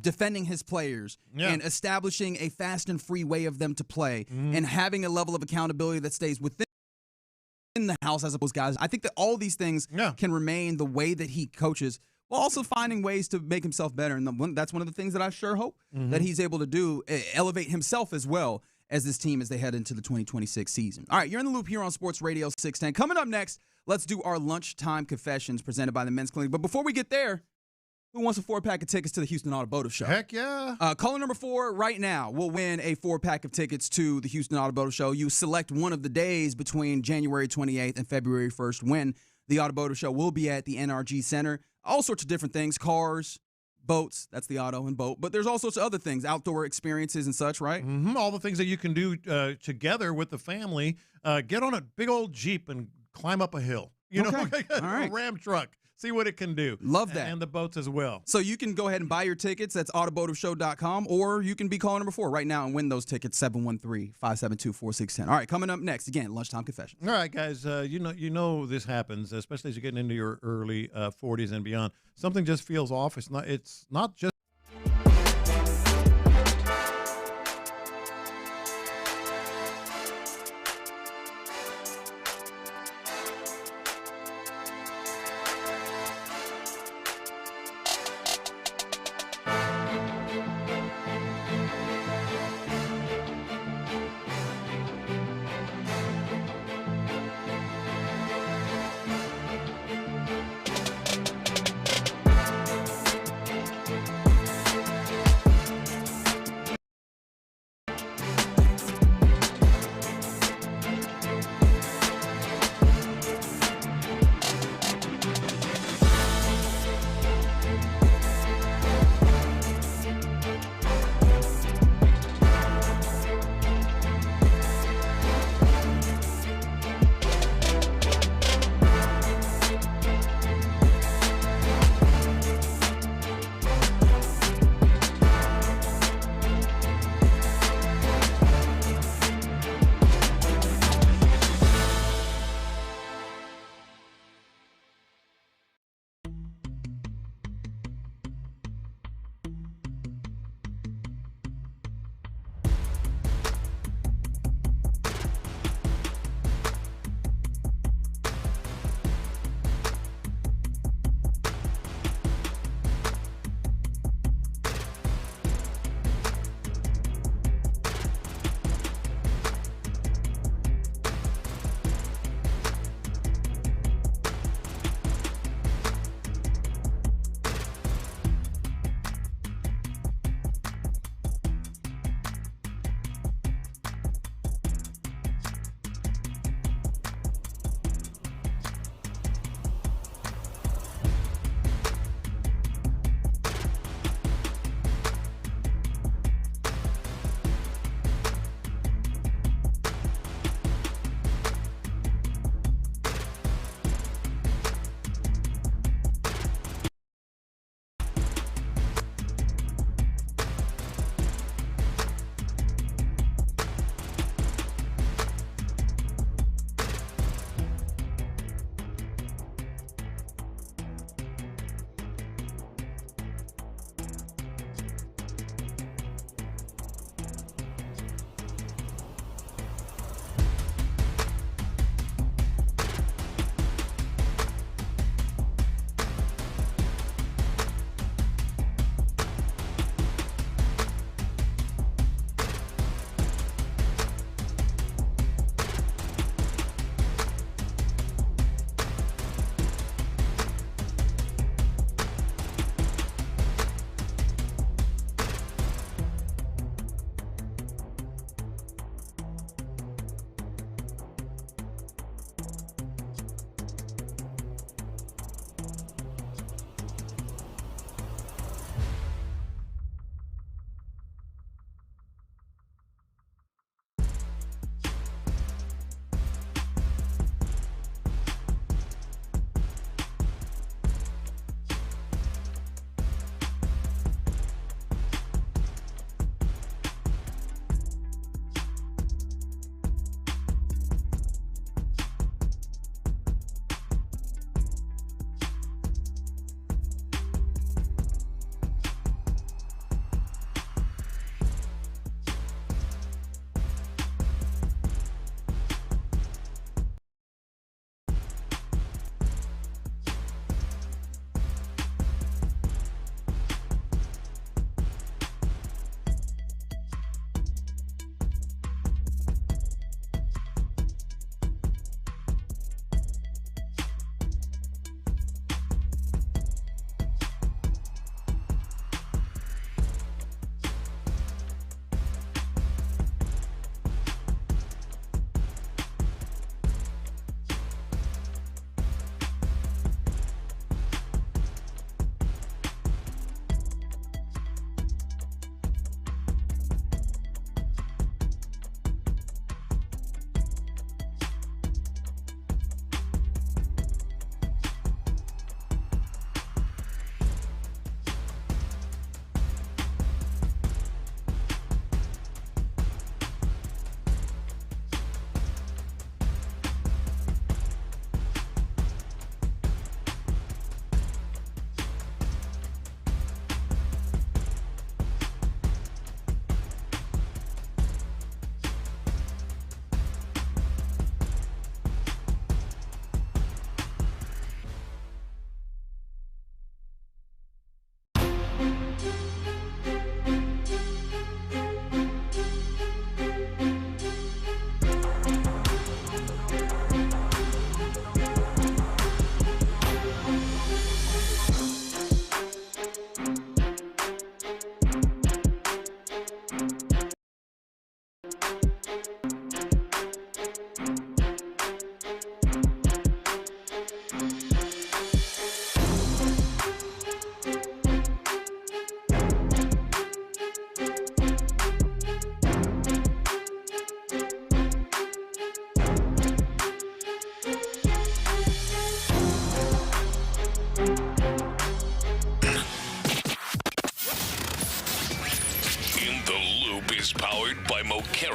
defending his players and establishing a fast and free way of them to play and having a level of accountability that stays within the house as opposed to guys. I think that all these things can remain the way that he coaches while also finding ways to make himself better. And that's one of the things that I sure hope that he's able to do, elevate himself as well as this team as they head into the 2026 season. All right, you're in the loop here on Sports Radio 610. Coming up next, let's do our lunchtime confessions presented by the Men's Clinic. But before we get there, who wants a 4-pack of tickets to the Houston Automotive Show? Heck yeah. Caller number 4 right now will win a 4-pack of tickets to the Houston Automotive Show. You select one of the days between January 28th and February 1st when the Automotive Show will be at the NRG Center. All sorts of different things, cars, boats, that's the auto and boat, but there's all sorts of other things, outdoor experiences and such, right? All the things that you can do together with the family. Get on a big old Jeep and climb up a hill. All right. A Ram truck. See what it can do. Love that. And the boats as well. So you can go ahead and buy your tickets. That's automotiveshow.com, or you can be caller number 4 right now and win those tickets, 713-572-4610. All right, coming up next, again, Lunchtime Confession. All right, guys, you know this happens, especially as you're getting into your early 40s and beyond. Something just feels off. It's not just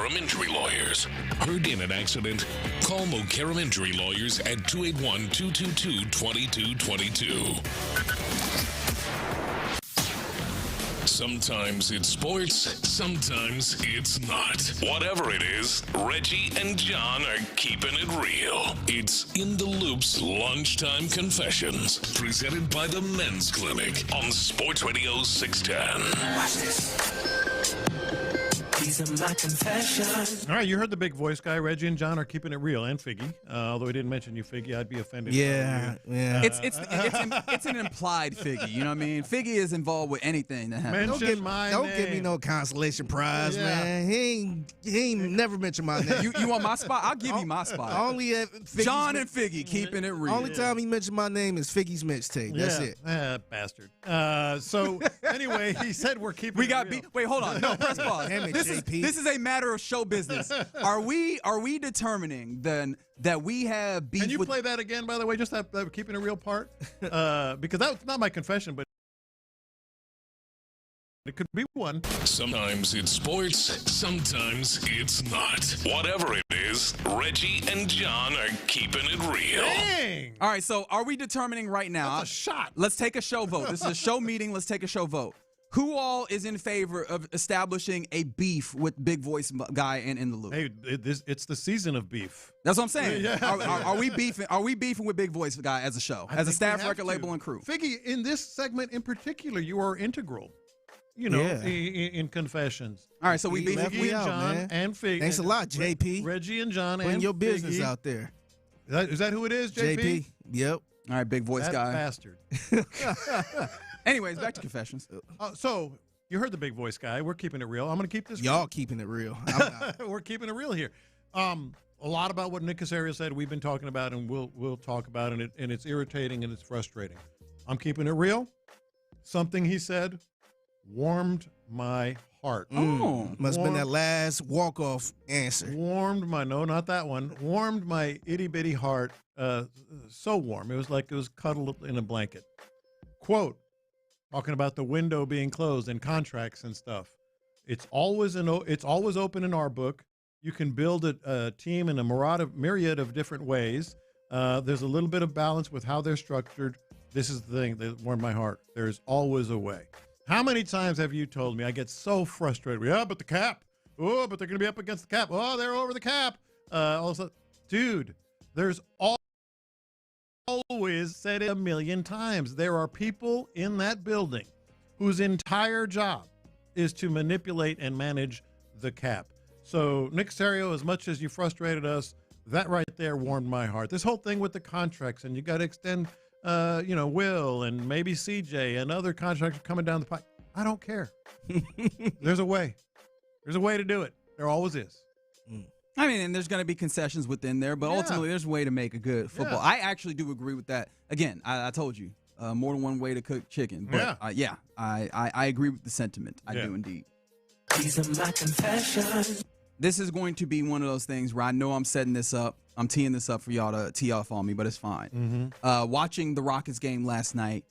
Mokaram Injury Lawyers. Heard in an accident? Call Mokaram Injury Lawyers at 281-222-2222. Sometimes it's sports, sometimes it's not. Whatever it is, Reggie and John are keeping it real. It's In the Loop's Lunchtime Confessions, presented by the Men's Clinic on Sports Radio 610. Watch this. These are my confessions. All right, you heard the big voice guy. Reggie and John are keeping it real, and Figgy. Although he didn't mention you, Figgy, I'd be offended. Yeah. It's an implied Figgy. You know what I mean? Figgy is involved with anything that happens. Mention Don't give me no consolation prize, man. He ain't never mentioned my name. You want my spot? I'll give you my spot. Only at Figgy's John and Figgy keeping it real. Only time he mentioned my name is Figgy's mixtape. That's it. Bastard. So anyway, he said we're keeping. We got beat. Wait, hold on. No, press pause. Damn it, This is a matter of show business. Are we determining then that we have beef? Can you with play that again, by the way? Just that keeping it real part, because that's not my confession, but it could be one. Sometimes it's sports, sometimes it's not. Whatever it is, Reggie and John are keeping it real. Dang. All right, so are we determining right now? That's a shot. Let's take a show vote. This is a show meeting. Let's take a show vote. Who all is in favor of establishing a beef with Big Voice Guy and In the Loop? Hey, it's the season of beef. That's what I'm saying. Yeah. Are we beefing? Are we beefing with Big Voice Guy as a show, as a staff, record label, and crew? Figgy, in this segment in particular, you are integral. You know, in confessions. All right, so we beef Figgy and John and Figgy. Thanks a lot, JP. Reggie and John Putting and your business Figgy. out there. Is that who it is, JP? Yep. All right, Big Voice That Guy. bastard. Anyways, back to confessions. So you heard the Big Voice Guy. We're keeping it real. I'm going to keep this. Y'all keeping it real. We're keeping it real here. A lot about what Nick Cacerio said we've been talking about, and we'll talk about it, and it's irritating and it's frustrating. I'm keeping it real. Something he said warmed my heart. Must have been that last walk-off answer. No, not that one. Warmed my itty-bitty heart. So warm. It was like it was cuddled in a blanket. Quote, talking about the window being closed and contracts and stuff. It's always open in our book. You can build a team in a myriad of different ways. There's a little bit of balance with how they're structured. This is the thing that warmed my heart. There's always a way. How many times have you told me? I get so frustrated. Yeah, but the cap. Oh, but they're going to be up against the cap. Oh, they're over the cap. Also, dude, there's always said it a million times. There are people in that building whose entire job is to manipulate and manage the cap. So, Nick Cacerio, as much as you frustrated us, that right there warmed my heart. This whole thing with the contracts, and you got to extend Will and maybe CJ and other contracts coming down the pipe. I don't care. There's a way. There's a way to do it. There always is. I mean, and there's going to be concessions within there, but ultimately there's a way to make a good football. I actually do agree with that. Again, I told you, more than one way to cook chicken. But I agree with the sentiment. I do indeed. These are my confessions. This is going to be one of those things where I know I'm setting this up. I'm teeing this up for y'all to tee off on me, but it's fine. Watching the Rockets game last night,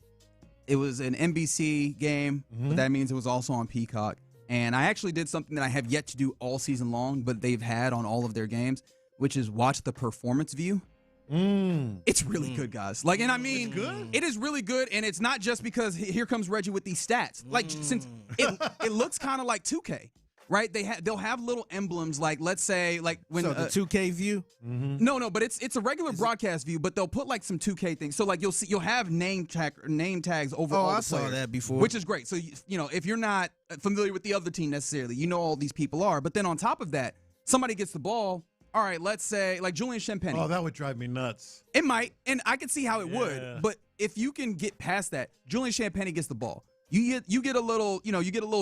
it was an NBC game, but that means it was also on Peacock. And I actually did something that I have yet to do all season long, but they've had on all of their games, which is watch the performance view. It's really good, guys. Like, and I mean, it is really good, and it's not just because here comes Reggie with these stats. Like, since it looks kind of like 2K. Right, they'll have little emblems like, let's say, like when the 2K view. No, but it's a regular broadcast view, but they'll put like some 2K things. So like you'll have name tags over all the players. I saw that before, which is great. So you know, if you're not familiar with the other team necessarily, you know all these people are. But then on top of that, somebody gets the ball. All right, let's say like Julian Champagnie. Oh, that would drive me nuts. It might, and I could see how it would. But if you can get past that, Julian Champagnie gets the ball. You get a little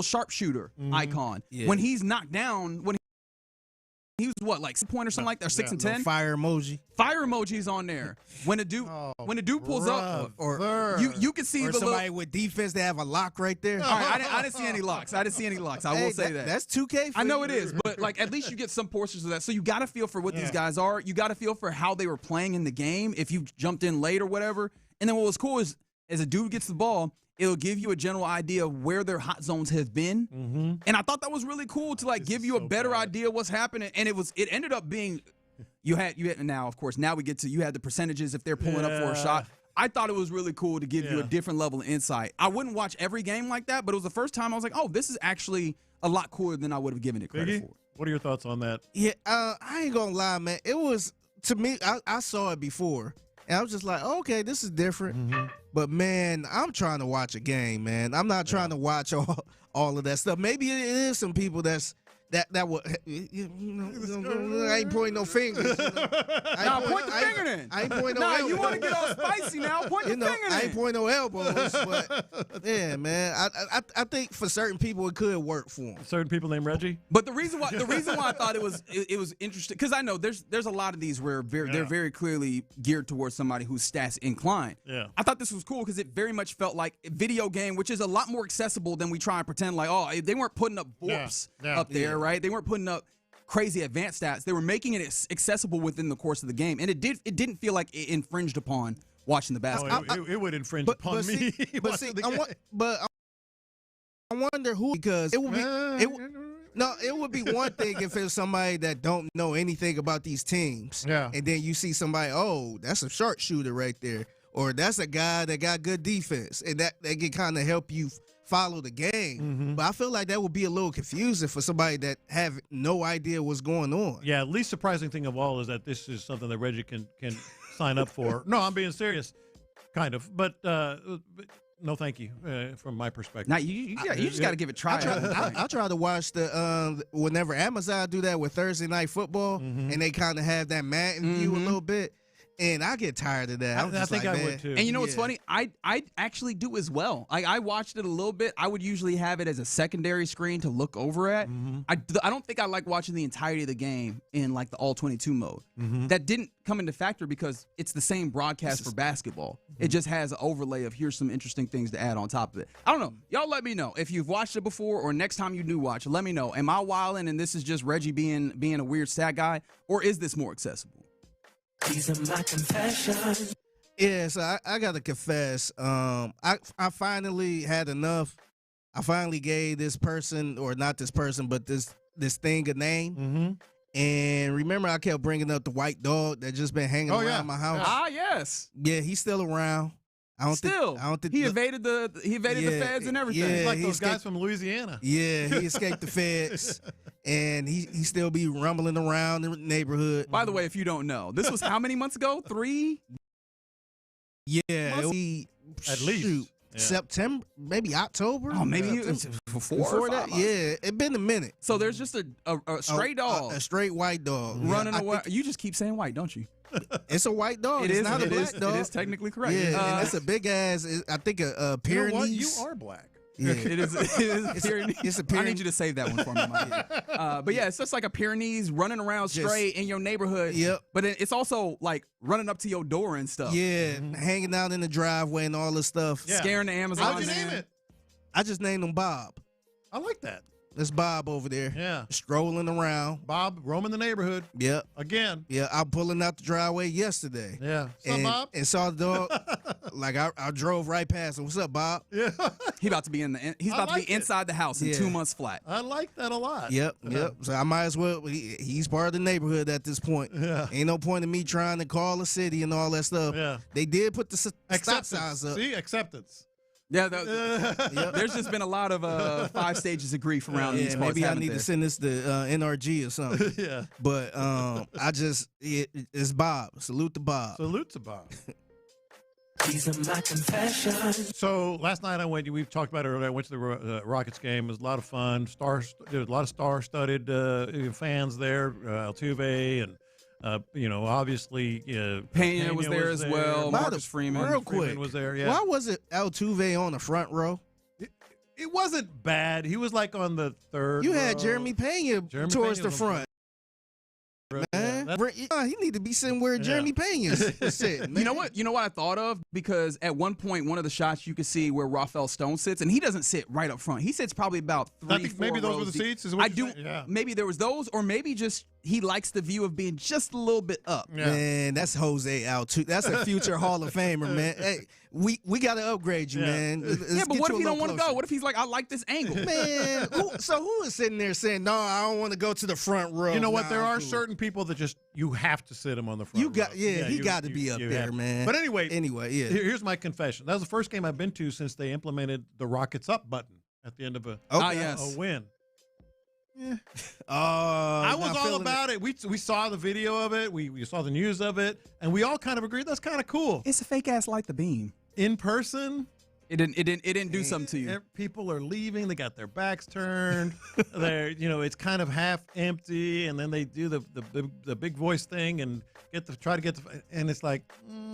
sharpshooter icon when he's knocked down. When he was what, like 6 point or something like that, or 6 and 10. Fire emoji. Fire emoji's on there. When a dude pulls up, or you can see or the somebody with defense that have a lock right there. All right, I didn't see any locks. I will say that. That's 2K. I know it is, but like at least you get some portions of that. So you got to feel for what these guys are. You got to feel for how they were playing in the game. If you jumped in late or whatever. And then what was cool is as a dude gets the ball. It'll give you a general idea of where their hot zones have been. Mm-hmm. And I thought that was really cool to give you a better idea what's happening. And it ended up being you had now, of course, now we get to you had the percentages if they're pulling up for a shot. I thought it was really cool to give you a different level of insight. I wouldn't watch every game like that, but it was the first time I was like, oh, this is actually a lot cooler than I would have given it credit for. What are your thoughts on that? Yeah, I ain't gonna lie, man. It was, to me, I saw it before, and I was just like, okay, this is different. Mm-hmm. But, man, I'm trying to watch a game, man. I'm not trying to watch all of that stuff. Maybe it is some people that would, I ain't pointing no fingers. Point the finger then. I ain't pointing no Nah, elbows. you want to get all spicy now? Point the finger I ain't pointing no elbows, but yeah, man. I think for certain people it could work for them. Certain people named Reggie. But the reason why I thought it was interesting, because I know there's a lot of these where they're very clearly geared towards somebody who's stats inclined. Yeah. I thought this was cool because it very much felt like a video game, which is a lot more accessible than we try and pretend like, oh, they weren't putting up warps up there, right? They weren't putting up crazy advanced stats. They were making it accessible within the course of the game, and it didn't feel like it infringed upon watching the basketball. It would infringe upon me. I wonder who, because it would be it would be one thing if it's somebody that don't know anything about these teams. Yeah. And then you see somebody, oh, that's a sharpshooter right there, or that's a guy that got good defense, and that can kind of help you follow the game. Mm-hmm. But I feel like that would be a little confusing for somebody that have no idea what's going on. Yeah, least surprising thing of all is that this is something that Reggie can sign up for. No, I'm being serious, kind of. But no, thank you from my perspective. Now you just got to give it a try. I try to watch the whenever Amazon do that with Thursday Night Football, and they kind of have that Madden view a little bit. And I get tired of that. I think I would too. And you know what's funny? I actually do as well. I watched it a little bit. I would usually have it as a secondary screen to look over at. Mm-hmm. I don't think I like watching the entirety of the game in like the all 22 mode. Mm-hmm. That didn't come into factor because it's the same broadcast for basketball. It just has an overlay of here's some interesting things to add on top of it. I don't know. Y'all let me know if you've watched it before, or next time you do watch it, let me know. Am I wilding and this is just Reggie being a weird stat guy, or is this more accessible? These are my confessions. Yeah, so I got to confess. I finally had enough. I finally gave this person, or not this person, but this thing a name. Mm-hmm. And remember, I kept bringing up the white dog that just been hanging around my house. Ah, yes. Yeah, he's still around. I don't think he evaded the feds and everything. Yeah, He's like those guys from Louisiana. Yeah, he escaped the feds, and he still be rumbling around the neighborhood. By the way, if you don't know, this was how many months ago? 3? Yeah, At least. Yeah. September, maybe October. Oh, maybe before that. Yeah, it been a minute. So there's just a stray dog, a straight white dog running away. You just keep saying white, don't you? It's a white dog. It's not a black dog. It is technically correct. Yeah, and it's a big ass. I think a Pyrenees. You know what? You are black. Yeah. It is Pyrenees. It's a I Pyrenees. need you to save that one for me, Mike. But yeah, it's just like a Pyrenees running around straight in your neighborhood. Yep. But it's also like running up to your door and stuff. Yeah, hanging out in the driveway and all this stuff. Yeah. Scaring the Amazon. How'd you name it? I just named him Bob. I like that. That's Bob over there. Yeah. Strolling around. Bob roaming the neighborhood. Yep. Again. Yeah, I'm pulling out the driveway yesterday. Yeah. What's up, Bob? And saw the dog. Like I drove right past him. What's up, Bob? Yeah. He's about to be inside the house in 2 months flat. I like that a lot. Yep. So I might as well. He's part of the neighborhood at this point. Yeah. Ain't no point in me trying to call the city and all that stuff. Yeah. They did put the stop signs up. See, acceptance. Yeah, there's just been a lot of 5 stages of grief around these parts. Maybe I need to send this to NRG or something. Yeah. But it's Bob. Salute to Bob. Salute to Bob. These are my confessions. So last night we've talked about it earlier. I went to the Rockets game. It was a lot of fun. There was a lot of star-studded fans there. Altuve and obviously Payne was there as well. Marcus Freeman. Real quick, Freeman was there. Yeah. Why was it Altuve on the front row? It wasn't bad. He was like on the third. You row. had Jeremy Pena towards the front. Man, he need to be sitting where Jeremy Pena is sitting. Man. You know what I thought of? Because at one point, one of the shots you could see where Rafael Stone sits, and he doesn't sit right up front. He sits probably about 3-4 maybe those rows were the deep. seats. Is what I do. saying? Yeah. Maybe there was those, or maybe just he likes the view of being just a little bit up. Yeah. Man, that's Jose Altuve. That's a future Hall of Famer, man. Hey, we got to upgrade you, man. Let's but get what you if he a don't want little to go? closer. What if he's like, I like this angle? Man, who is sitting there saying, no, I don't want to go to the front row? You know what? Nah, There I'm are cool. certain people that just you have to sit him on the front. You got, row. he got to be up you there, have to. man. But anyway, yeah. Here's my confession. That was the first game I've been to since they implemented the Rockets Up button at the end of a win. Yeah. I was all about it. We saw the video of it. We saw the news of it, and we all kind of agreed that's kind of cool. It's a fake ass light the beam. In person, it didn't do something to you. People are leaving. They got their backs turned. They're it's kind of half empty, and then they do the big voice thing and and it's like,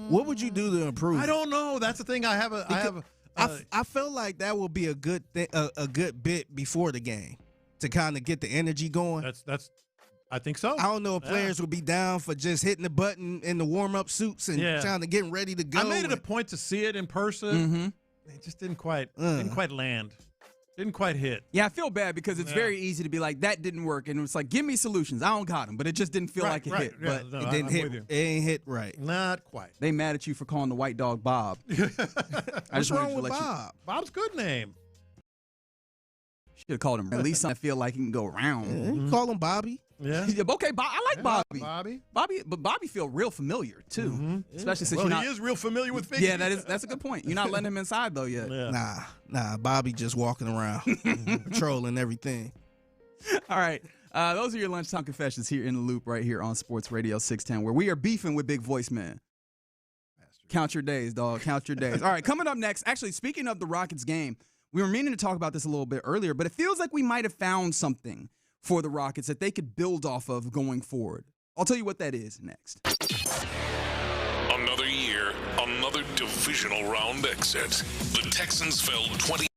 what would you do to improve? I don't know. That's the thing. I feel like that will be a good thing, a good bit before the game to kind of get the energy going. That's I think so. I don't know if players would be down for just hitting the button in the warm-up suits and trying to get ready to go. I made it a point to see it in person. Mm-hmm. It just didn't quite land. Didn't quite hit. Yeah, I feel bad because it's very easy to be like, that didn't work. And it's like, give me solutions. I don't got them. But it just didn't feel like it hit. Yeah, But no, it didn't hit. It ain't hit right. Not quite. They mad at you for calling the white dog Bob. What's wrong with Bob? Bob's good name. Should have called him. At least I feel like he can go around. You call him Bobby. Yeah. Okay, I like Bobby. Bobby. But Bobby feel real familiar too. Mm-hmm. Especially since he is real familiar with figures. Yeah, that's a good point. You're not letting him inside though yet. Yeah. Nah. Bobby just walking around, trolling everything. All right. Those are your lunchtime confessions here in the loop right here on Sports Radio 610, where we are beefing with Big Voice Man. Count your days, dog. Count your days. All right, coming up next, actually, speaking of the Rockets game, we were meaning to talk about this a little bit earlier, but it feels like we might have found something for the Rockets that they could build off of going forward. I'll tell you what that is next. Another year, another divisional round exit. The Texans fell 20.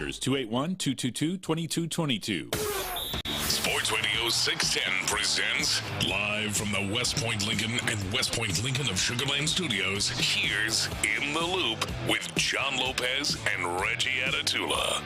Warriors 281-222-2222. Sports Radio 610 presents live from the West Point Lincoln and West Point Lincoln of Sugar Land Studios. Here's In the Loop with John Lopez and Reggie Atatula.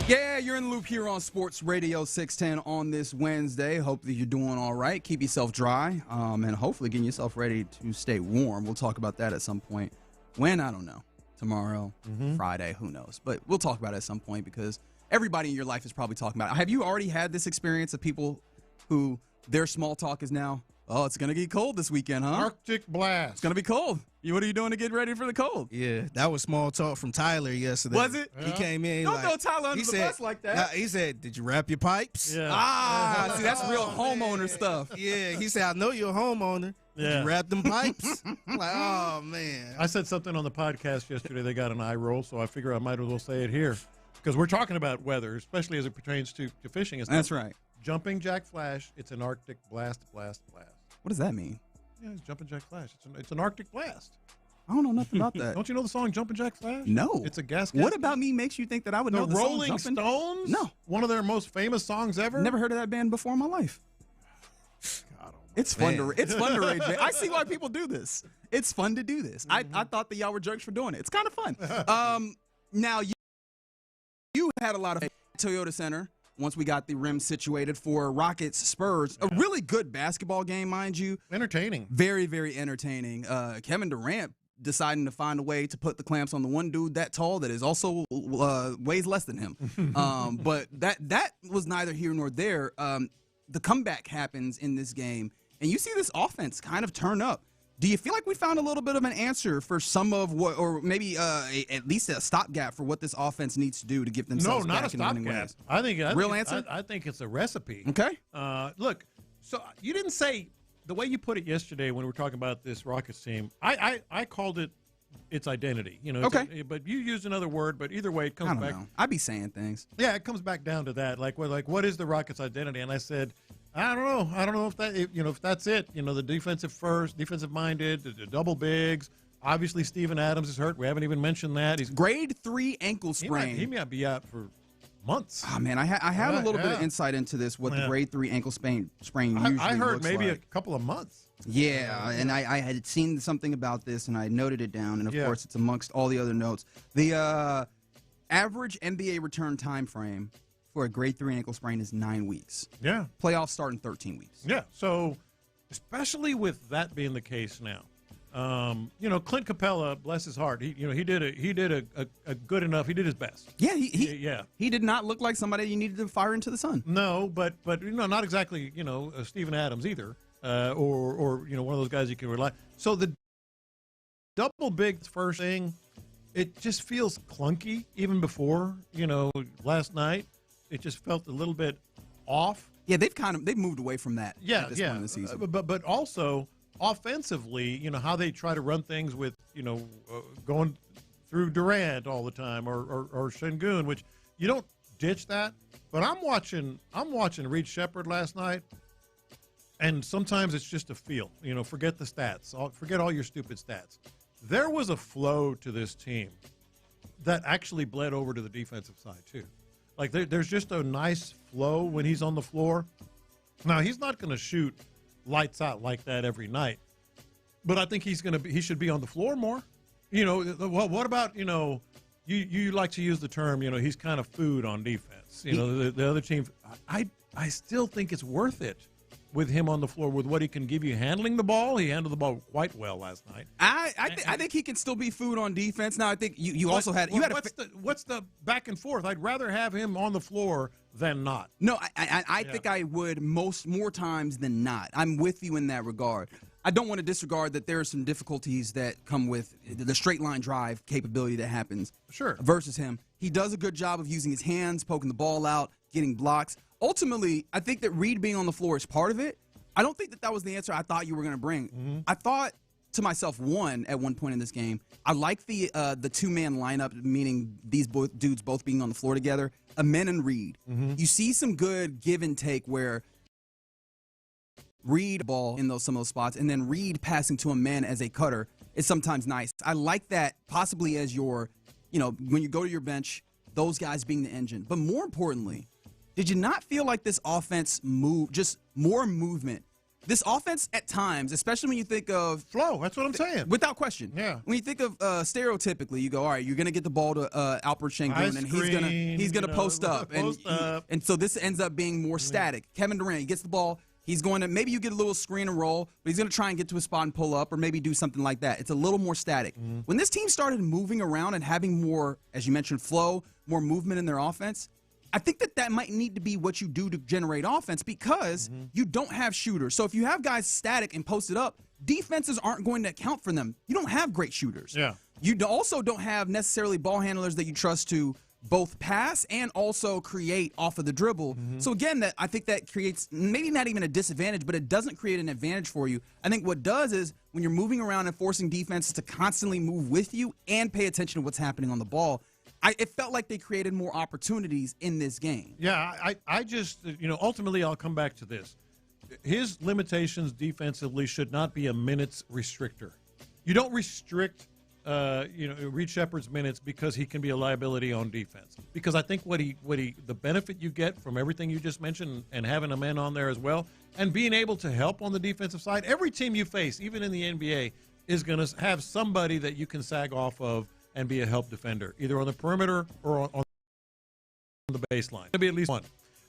Yeah, you're in the loop here on Sports Radio 610 on this Wednesday. Hope that you're doing all right. Keep yourself dry, and hopefully getting yourself ready to stay warm. We'll talk about that at some point. When? I don't know. Tomorrow, Friday, who knows? But we'll talk about it at some point because everybody in your life is probably talking about it. Have you already had this experience of people who their small talk is now, oh, it's going to get cold this weekend, huh? Arctic blast. It's going to be cold. What are you doing to get ready for the cold? Yeah, that was small talk from Tyler yesterday. Was it? He came in. Don't throw Tyler under the bus like that. He said, "Did you wrap your pipes?" Yeah. See, that's real homeowner stuff. Yeah, he said, "I know you're a homeowner. Did you wrap them pipes?" I'm like, oh man. I said something on the podcast yesterday. They got an eye roll, so I figure I might as well say it here because we're talking about weather, especially as it pertains to fishing. That's right. Jumping Jack Flash. It's an Arctic blast. What does that mean? Yeah, it's Jumping Jack Flash. It's an Arctic blast. I don't know nothing about that. Don't you know the song Jumping Jack Flash? No. It's a gas. What about me makes you think that I would know the song Rolling Jumpin'? Stones? No. One of their most famous songs ever? Never heard of that band before in my life. It's fun to rage. I see why people do this. It's fun to do this. I thought that y'all were jerks for doing it. It's kind of fun. Now, you had a lot of Toyota Center once we got the rim situated for Rockets Spurs. A really good basketball game, mind you. Entertaining. Very, very entertaining. Kevin Durant deciding to find a way to put the clamps on the one dude that tall that is also weighs less than him. But that was neither here nor there. The comeback happens in this game, and you see this offense kind of turn up. Do you feel like we found a little bit of an answer for some of what, or maybe at least a stopgap for what this offense needs to do to get themselves back in winning ways? I think real answer. I think it's a recipe. Okay. Look, so you didn't say the way you put it yesterday when we were talking about this Rockets team. I called it its identity. You know. Okay. But you used another word. But either way, it comes back. I don't know. I be saying things. Yeah, it comes back down to that. Like what is the Rockets' identity? And I said, I don't know. I don't know if if that's it. You know, the defensive first, defensive minded, the double bigs. Obviously, Steven Adams is hurt. We haven't even mentioned that. He's grade 3 ankle sprain. He might be out for months. Oh man, I have a little bit of insight into this. What the grade 3 ankle sprain usually I heard looks maybe like. a couple of months. Yeah, and I had seen something about this, and I noted it down, and of course, it's amongst all the other notes. The average NBA return time frame for a grade 3 ankle sprain is 9 weeks. Yeah. Playoffs start in 13 weeks. Yeah. So, especially with that being the case now, Clint Capella, bless his heart, he did a good enough. He did his best. Yeah. He did not look like somebody you needed to fire into the sun. No, but not exactly Steven Adams either, or one of those guys you can rely. So the double big first thing, it just feels clunky. Even before last night, it just felt a little bit off. Yeah, they've moved away from that. Yeah, at this point in the season. But also offensively, how they try to run things with going through Durant all the time or Şengün, which you don't ditch that. But I'm watching Reed Shepherd last night, and sometimes it's just a feel. Forget the stats. Forget all your stupid stats. There was a flow to this team that actually bled over to the defensive side too. Like there's just a nice flow when he's on the floor. Now he's not going to shoot lights out like that every night, but I think he should be on the floor more. What about you like to use the term? He's kind of food on defense. The other team. I still think it's worth it with him on the floor with what he can give you handling the ball. He handled the ball quite well last night. I think he can still be food on defense. Now I think you also had what's the back and forth? I'd rather have him on the floor than not. No, I think I would more times than not. I'm with you in that regard. I don't want to disregard that there are some difficulties that come with the straight line drive capability that happens. Sure. Versus him, he does a good job of using his hands, poking the ball out, getting blocks. Ultimately, I think that Reed being on the floor is part of it. I don't think that was the answer I thought you were going to bring. Mm-hmm. I thought to myself, at one point in this game, I like the two-man lineup, meaning these dudes both being on the floor together, Amen and Reed. Mm-hmm. You see some good give and take where Reed ball in some of those spots, and then Reed passing to Amen as a cutter is sometimes nice. I like that possibly as your, when you go to your bench, those guys being the engine. But more importantly, did you not feel like this offense just more movement? This offense at times, especially when you think of flow, that's what I'm saying. Without question. Yeah. When you think of stereotypically, you go, all right, you're going to get the ball to Alpert Şengün, and he's going to post up. And so this ends up being more static. Kevin Durant, he gets the ball. He's going to, maybe you get a little screen and roll, but he's going to try and get to a spot and pull up or maybe do something like that. It's a little more static. Mm-hmm. When this team started moving around and having more, as you mentioned, flow, more movement in their offense, I think that might need to be what you do to generate offense because you don't have shooters. So if you have guys static and posted up, defenses aren't going to account for them. You don't have great shooters. Yeah. You also don't have necessarily ball handlers that you trust to both pass and also create off of the dribble. So again, I think that creates maybe not even a disadvantage, but it doesn't create an advantage for you. I think what does is when you're moving around and forcing defenses to constantly move with you and pay attention to what's happening on the ball, it felt like they created more opportunities in this game. Yeah, I just, ultimately I'll come back to this. His limitations defensively should not be a minutes restrictor. You don't restrict, Reed Sheppard's minutes because he can be a liability on defense. Because I think the benefit you get from everything you just mentioned and having a man on there as well and being able to help on the defensive side, every team you face, even in the NBA, is going to have somebody that you can sag off of and be a help defender, either on the perimeter or on the baseline. There'll be at least one.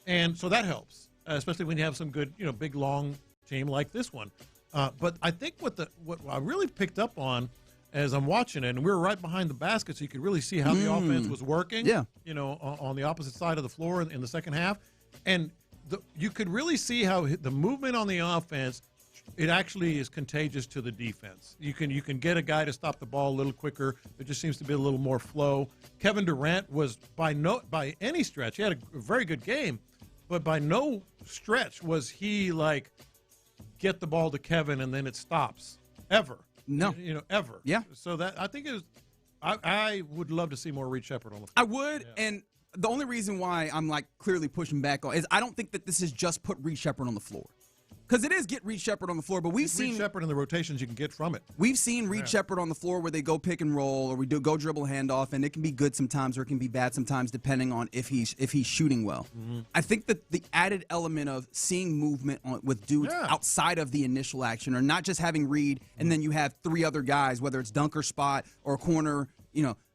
And so that helps, especially when you have some good, big, long team like this one. But I think what I really picked up on as I'm watching it, and we were right behind the basket, so you could really see how the offense was working, on the opposite side of the floor in the second half. And you could really see how the movement on the offense, it actually is contagious to the defense. You can get a guy to stop the ball a little quicker. There just seems to be a little more flow. Kevin Durant was by any stretch, he had a very good game, but by no stretch was he like get the ball to Kevin and then it stops ever. No, ever. Yeah. So that I think is, I would love to see more Reed Sheppard on the floor. I would, and the only reason why I'm like clearly pushing back on is I don't think that this is just put Reed Sheppard on the floor. Because it is get Reed Sheppard on the floor, but we've seen Reed Sheppard in the rotations you can get from it. We've seen Reed Sheppard on the floor where they go pick and roll, or we do go dribble handoff, and it can be good sometimes or it can be bad sometimes, depending on if he's shooting well. I think that the added element of seeing movement with dudes outside of the initial action, or not just having Reed and then you have three other guys, whether it's dunker spot or corner,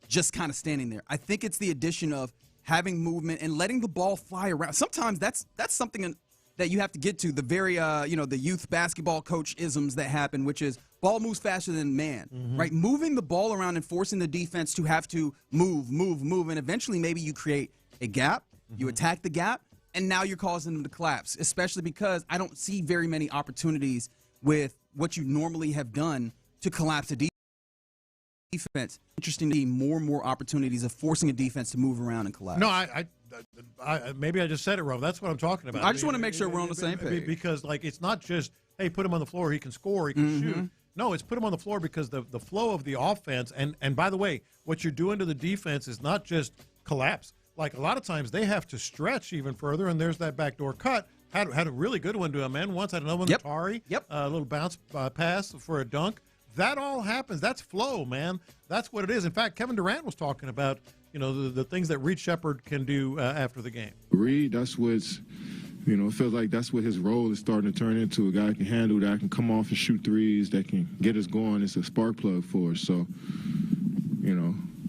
just kind of standing there. I think it's the addition of having movement and letting the ball fly around. Sometimes that's something that you have to get to, the very, the youth basketball coach isms that happen, which is ball moves faster than man, right? Moving the ball around and forcing the defense to have to move, and eventually maybe you create a gap, you attack the gap, and now you're causing them to collapse, especially because I don't see very many opportunities with what you normally have done to collapse a defense. Interesting to see more and more opportunities of forcing a defense to move around and collapse. No, I maybe I just said it wrong. That's what I'm talking about. I just want to make sure we're on the same page. Because, it's not just, hey, put him on the floor, he can score, he can shoot. No, it's put him on the floor because the flow of the offense, and by the way, what you're doing to the defense is not just collapse. Like, a lot of times they have to stretch even further, and there's that backdoor cut. Had a really good one to him, man. Once had another one to Tari. A little bounce pass for a dunk. That all happens. That's flow, man. That's what it is. In fact, Kevin Durant was talking about, the things that Reed Sheppard can do after the game. Reed, that's what's, it feels like that's what his role is starting to turn into. A guy that can handle that, can come off and shoot threes, that can get us going. It's a spark plug for us. So,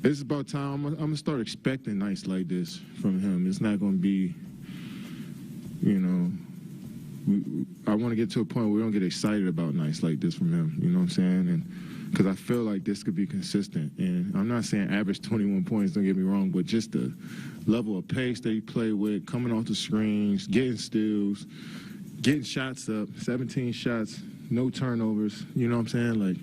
it's about time. I'm going to start expecting nights like this from him. It's not going to be you know, I want to get to a point where we don't get excited about nights like this from him. You know what I'm saying? And because I feel like this could be consistent. And I'm not saying average 21 points, don't get me wrong, but just the level of pace that he played with, coming off the screens, getting steals, getting shots up, 17 shots, no turnovers. You know what I'm saying? Like,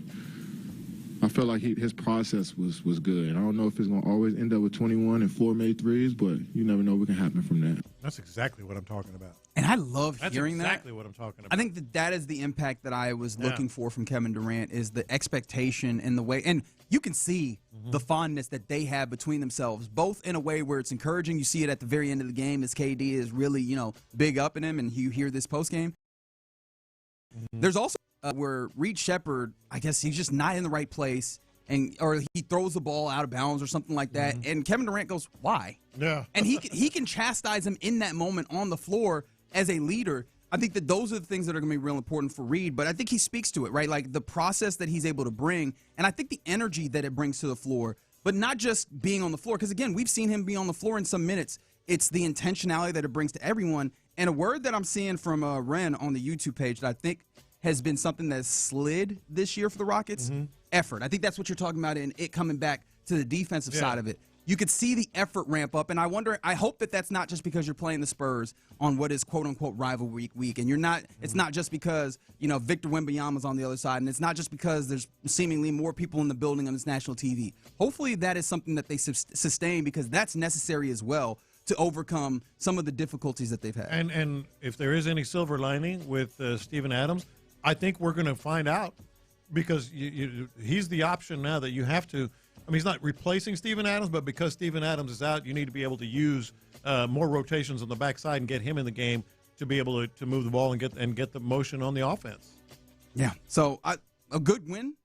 I felt like his process was good. And I don't know if it's going to always end up with 21 and 4 made threes, but you never know what can happen from that. That's exactly what I'm talking about. And I love That's hearing exactly that. what I'm talking about. I think that is the impact that I was looking for from Kevin Durant, is the expectation and the way. And you can see the fondness that they have between themselves, both in a way where it's encouraging. You see it at the very end of the game as KD is really, big up in him, and you hear this postgame. There's also where Reed Shepherd, I guess he's just not in the right place, or he throws the ball out of bounds or something like that, and Kevin Durant goes, "Why?" Yeah, and he can chastise him in that moment on the floor as a leader. I think that those are the things that are going to be real important for Reed, but I think he speaks to it, right? Like the process that he's able to bring, and I think the energy that it brings to the floor, but not just being on the floor, because again, we've seen him be on the floor in some minutes. It's the intentionality that it brings to everyone. And a word that I'm seeing from Ren on the YouTube page that I think has been something that's slid this year for the Rockets, effort. I think that's what you're talking about in it coming back to the defensive side of it. You could see the effort ramp up, and I hope that that's not just because you're playing the Spurs on what is quote-unquote rivalry week, and you're not. It's not just because Victor Wembanyama's on the other side, and it's not just because there's seemingly more people in the building on this national TV. Hopefully that is something that they sustain, because that's necessary as well to overcome some of the difficulties that they've had. And if there is any silver lining with Steven Adams, I think we're going to find out, because he's the option now that you have to. I mean, he's not replacing Steven Adams, but because Steven Adams is out, you need to be able to use more rotations on the backside and get him in the game to be able to move the ball and get the motion on the offense. Yeah, so a good win,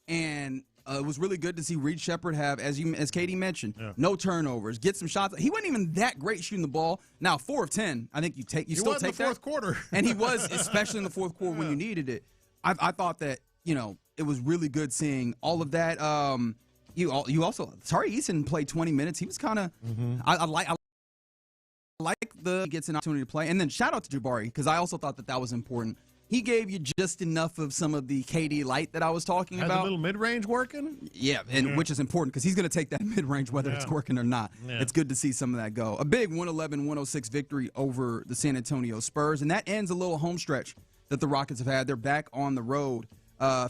and it was really good to see Reed Shepherd have, as Katie mentioned, no turnovers, get some shots. He wasn't even that great shooting the ball. Now 4 of 10, I think you still take that. He was in the fourth quarter, and he was, especially in the fourth quarter when you needed it. I thought that it was really good seeing all of that. You also, Tari Eason played 20 minutes. He was kind of I like the gets an opportunity to play, and then shout out to Jabari, because I also thought that was important. He gave you just enough of some of the KD light that I was talking Has about. a little mid-range working? Yeah, and which is important, because he's going to take that mid-range whether it's working or not. Yeah. It's good to see some of that go. A big 111-106 victory over the San Antonio Spurs, and that ends a little home stretch that the Rockets have had. They're back on the road,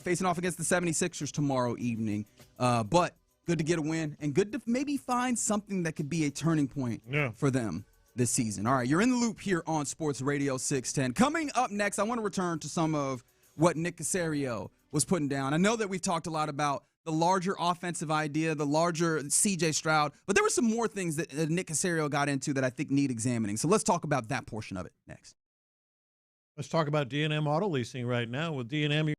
facing off against the 76ers tomorrow evening. But good to get a win, and good to maybe find something that could be a turning point for them this season. All right, you're in the loop here on Sports Radio 610. Coming up next, I want to return to some of what Nick Cacerio was putting down. I know that we've talked a lot about the larger offensive idea, the larger C.J. Stroud, but there were some more things that Nick Cacerio got into that I think need examining. So let's talk about that portion of it next. Let's talk about D&M Auto Leasing right now. With D&M,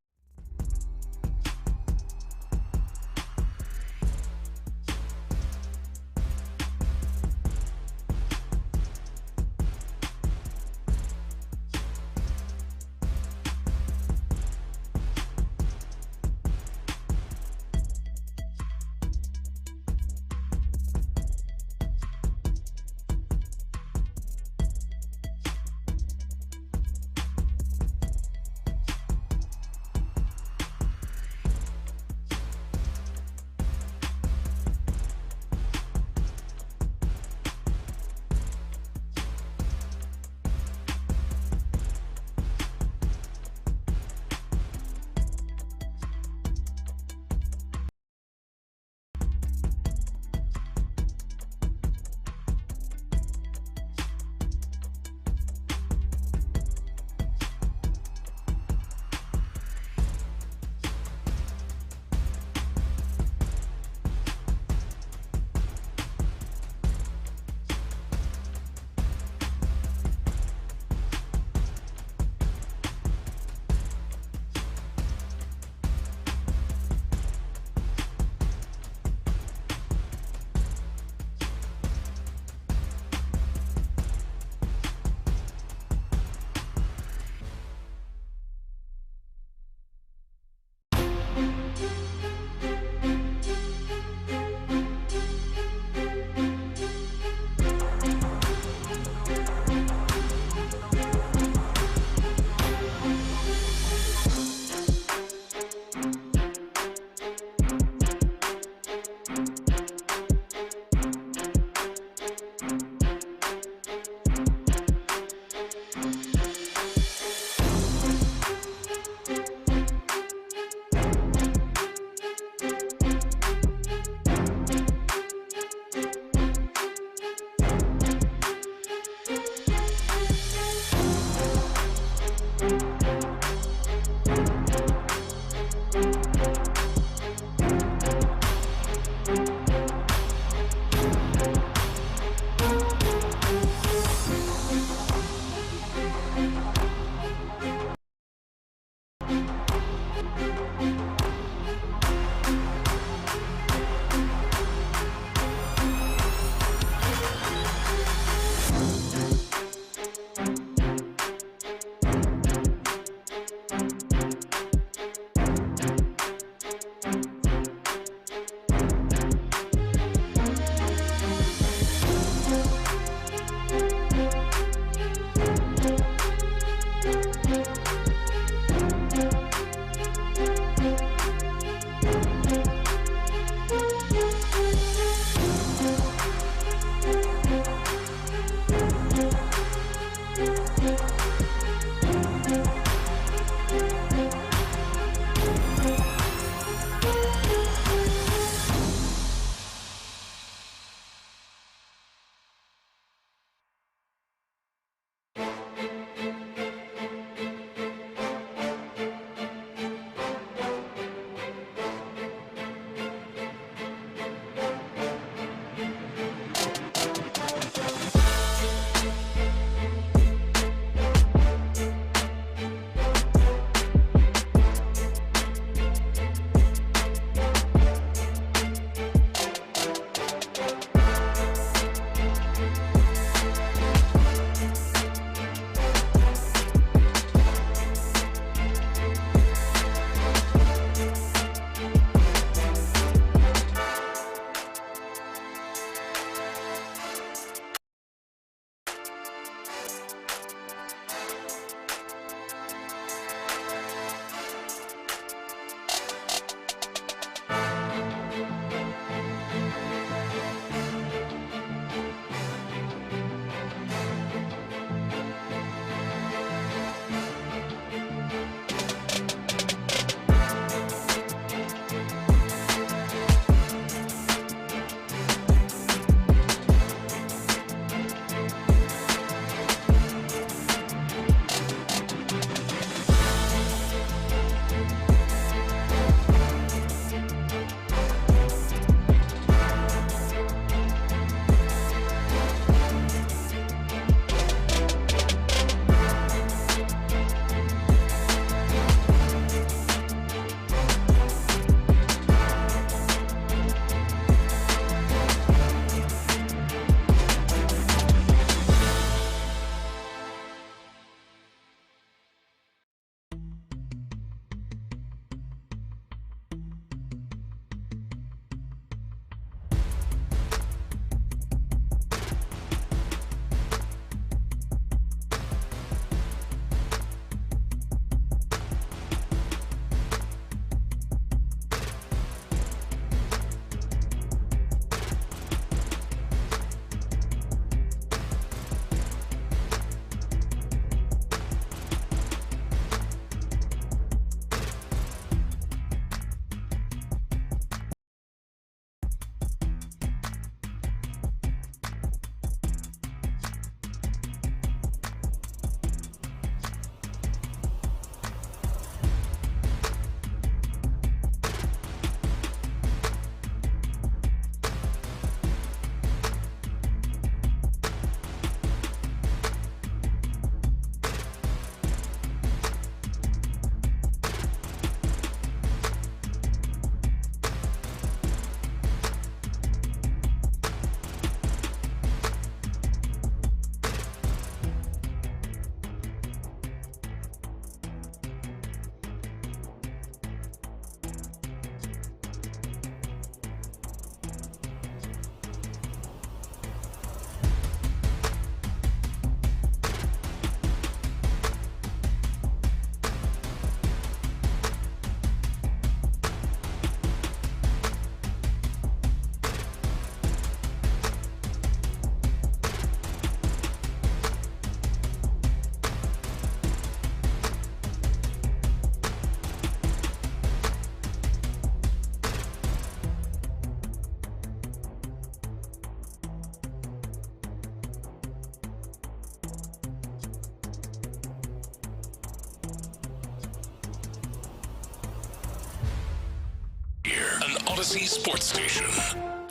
Odyssey Sports Station.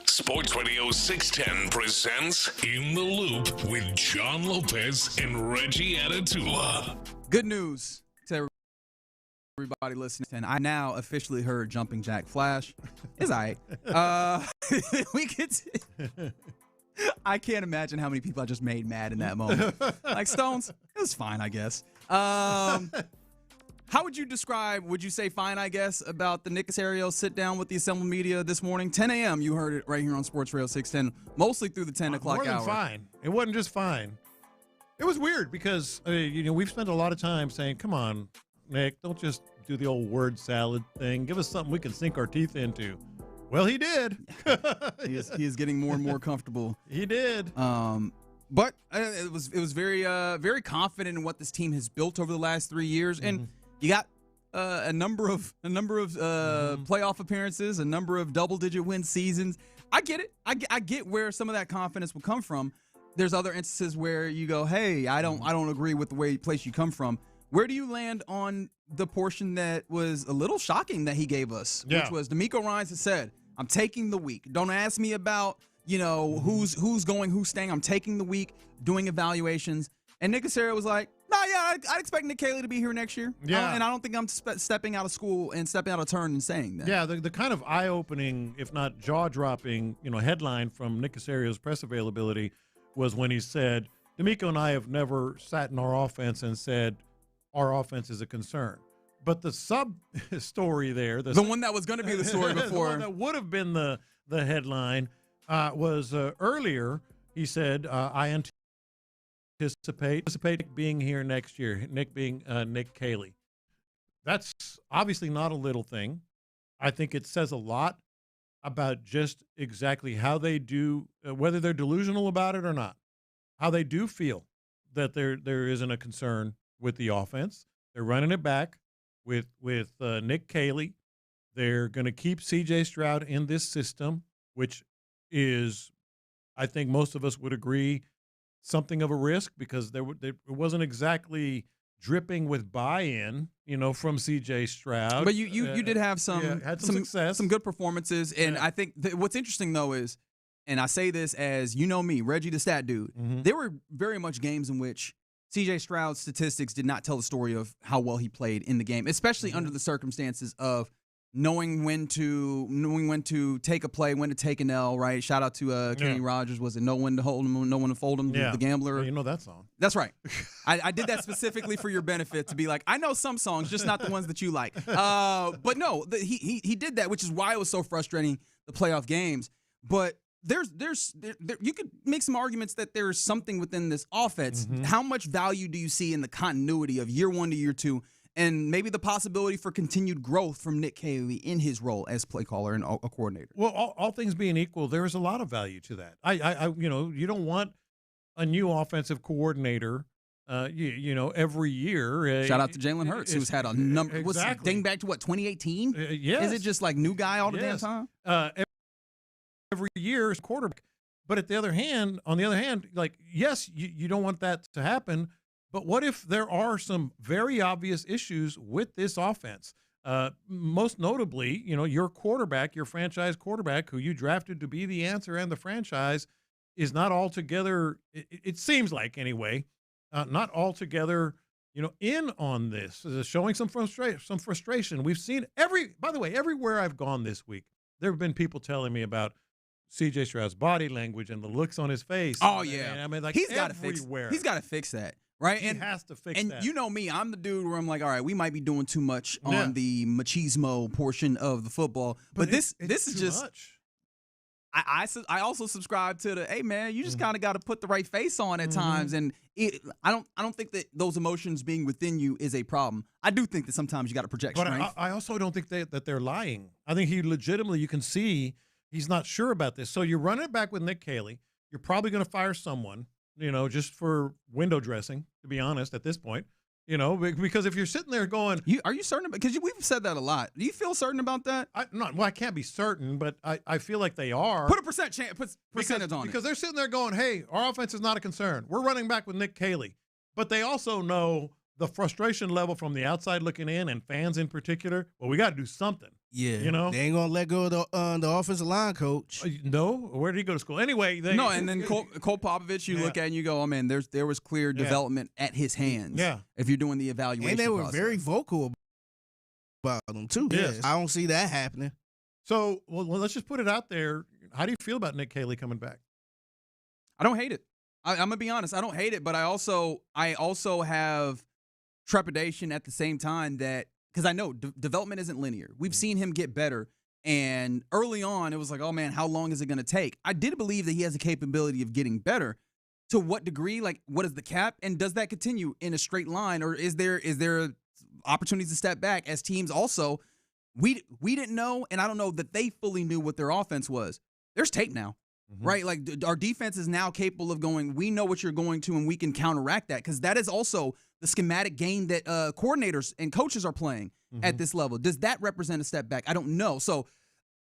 Sports Radio 610 presents In the Loop with John Lopez and Reggie Atatula. Good news to everybody listening. And I now officially heard Jumping Jack Flash. It's all right. We could. I can't imagine how many people I just made mad in that moment. Like Stones, it was fine, I guess. How would you describe, would you say fine, I guess, about the Nick Cacerio sit down with the assembled media this morning? 10 a.m., you heard it right here on Sports Radio 610, mostly through the 10 o'clock More than hour. fine. It wasn't just fine. It was weird because, we've spent a lot of time saying, come on, Nick, don't just do the old word salad thing. Give us something we can sink our teeth into. Well, he did. He is getting more and more comfortable. He did. But it was very very confident in what this team has built over the last 3 years, and you got a number of playoff appearances, a number of double-digit win seasons. I get it. I get where some of that confidence will come from. There's other instances where you go, hey, I don't agree with the place you come from. Where do you land on the portion that was a little shocking that he gave us, which was DeMeco Ryans has said, I'm taking the week. Don't ask me about, who's going, who's staying. I'm taking the week, doing evaluations. And Nick Cacerio was like, I'd expect Nick Cayley to be here next year. Yeah. And I don't think I'm stepping out of school and stepping out of turn and saying that. Yeah, the kind of eye-opening, if not jaw-dropping, headline from Nick Cacerio's press availability was when he said, DeMeco and I have never sat in our offense and said, our offense is a concern. But the sub-story there, the one that was going to be the story before. The one that would have been the headline was earlier. He said, I anticipate being here next year, Nick being Nick Cayley. That's obviously not a little thing. I think it says a lot about just exactly how they do, whether they're delusional about it or not, how they do feel that there isn't a concern with the offense. They're running it back with Nick Cayley. They're going to keep C.J. Stroud in this system, which is, I think most of us would agree, something of a risk because it wasn't exactly dripping with buy-in, from C.J. Stroud. But you did have some success, some good performances, and I think what's interesting though is, and I say this as me, Reggie the stat dude, there were very much games in which C.J. Stroud's statistics did not tell the story of how well he played in the game, especially under the circumstances of knowing when to take a play, when to take an L, right? Shout out to Kenny Rogers. Was it know when to hold him, know when to fold him, the gambler? Yeah, you know that song. That's right. I did that specifically for your benefit to be like, I know some songs, just not the ones that you like. But no, he did that, which is why it was so frustrating, the playoff games. But there you could make some arguments that there is something within this offense. How much value do you see in the continuity of year one to year two, and maybe the possibility for continued growth from Nick Cayley in his role as play caller and a coordinator? Well, all things being equal, there is a lot of value to that. You don't want a new offensive coordinator, every year. Shout out to Jalen Hurts, who's had a number. Exactly. Dating back to what, 2018? Yes. Is it just like new guy all the damn time? Every year is quarterback. But on the other hand, like, yes, you don't want that to happen. But what if there are some very obvious issues with this offense? Most notably, your quarterback, your franchise quarterback, who you drafted to be the answer and the franchise, is not altogether, it seems like anyway, not altogether, in on this, showing some frustration. We've seen by the way, everywhere I've gone this week, there have been people telling me about C.J. Stroud's body language and the looks on his face. Oh, yeah. I mean, like, he's got to fix that. Right? He has to fix that. And you know me, I'm the dude where I'm like, all right, we might be doing too much on the machismo portion of the football. But this is just much. I also subscribe to the, hey man, you just kind of got to put the right face on at times, and I don't think that those emotions being within you is a problem. I do think that sometimes you got to project strength. I also don't think that they're lying. I think he legitimately, you can see he's not sure about this. So you're running it back with Nick Cayley. You're probably going to fire someone, just for window dressing, to be honest, at this point. Because if you're sitting there going, are you certain? Because we've said that a lot. Do you feel certain about that? I can't be certain, but I feel like they are. Put a percentage on it. Because they're sitting there going, hey, our offense is not a concern. We're running back with Nick Cayley. But they also know the frustration level from the outside looking in and fans in particular, well, we got to do something. Yeah, you know, they ain't gonna let go of the offensive line coach. No, where did he go to school? Anyway, no, and then Cole Popovich, you look at and you go, oh man, there was clear development at his hands. Yeah, if you're doing the evaluation, and they were process. very vocal about them too. Yes. I don't see that happening. So, well, let's just put it out there. How do you feel about Nick Caley coming back? I don't hate it. I'm gonna be honest. I don't hate it, but I also have trepidation at the same time that. Because I know development isn't linear. We've seen him get better, and early on, it was like, oh, man, how long is it going to take? I did believe that he has the capability of getting better. To what degree? Like, what is the cap? And does that continue in a straight line, or is there opportunities to step back as teams also? We didn't know, and I don't know that they fully knew what their offense was. There's tape now, right? Like, our defense is now capable of going, we know what you're going to, and we can counteract that, because that is also – the schematic game that coordinators and coaches are playing at this level. Does that represent a step back? I don't know. So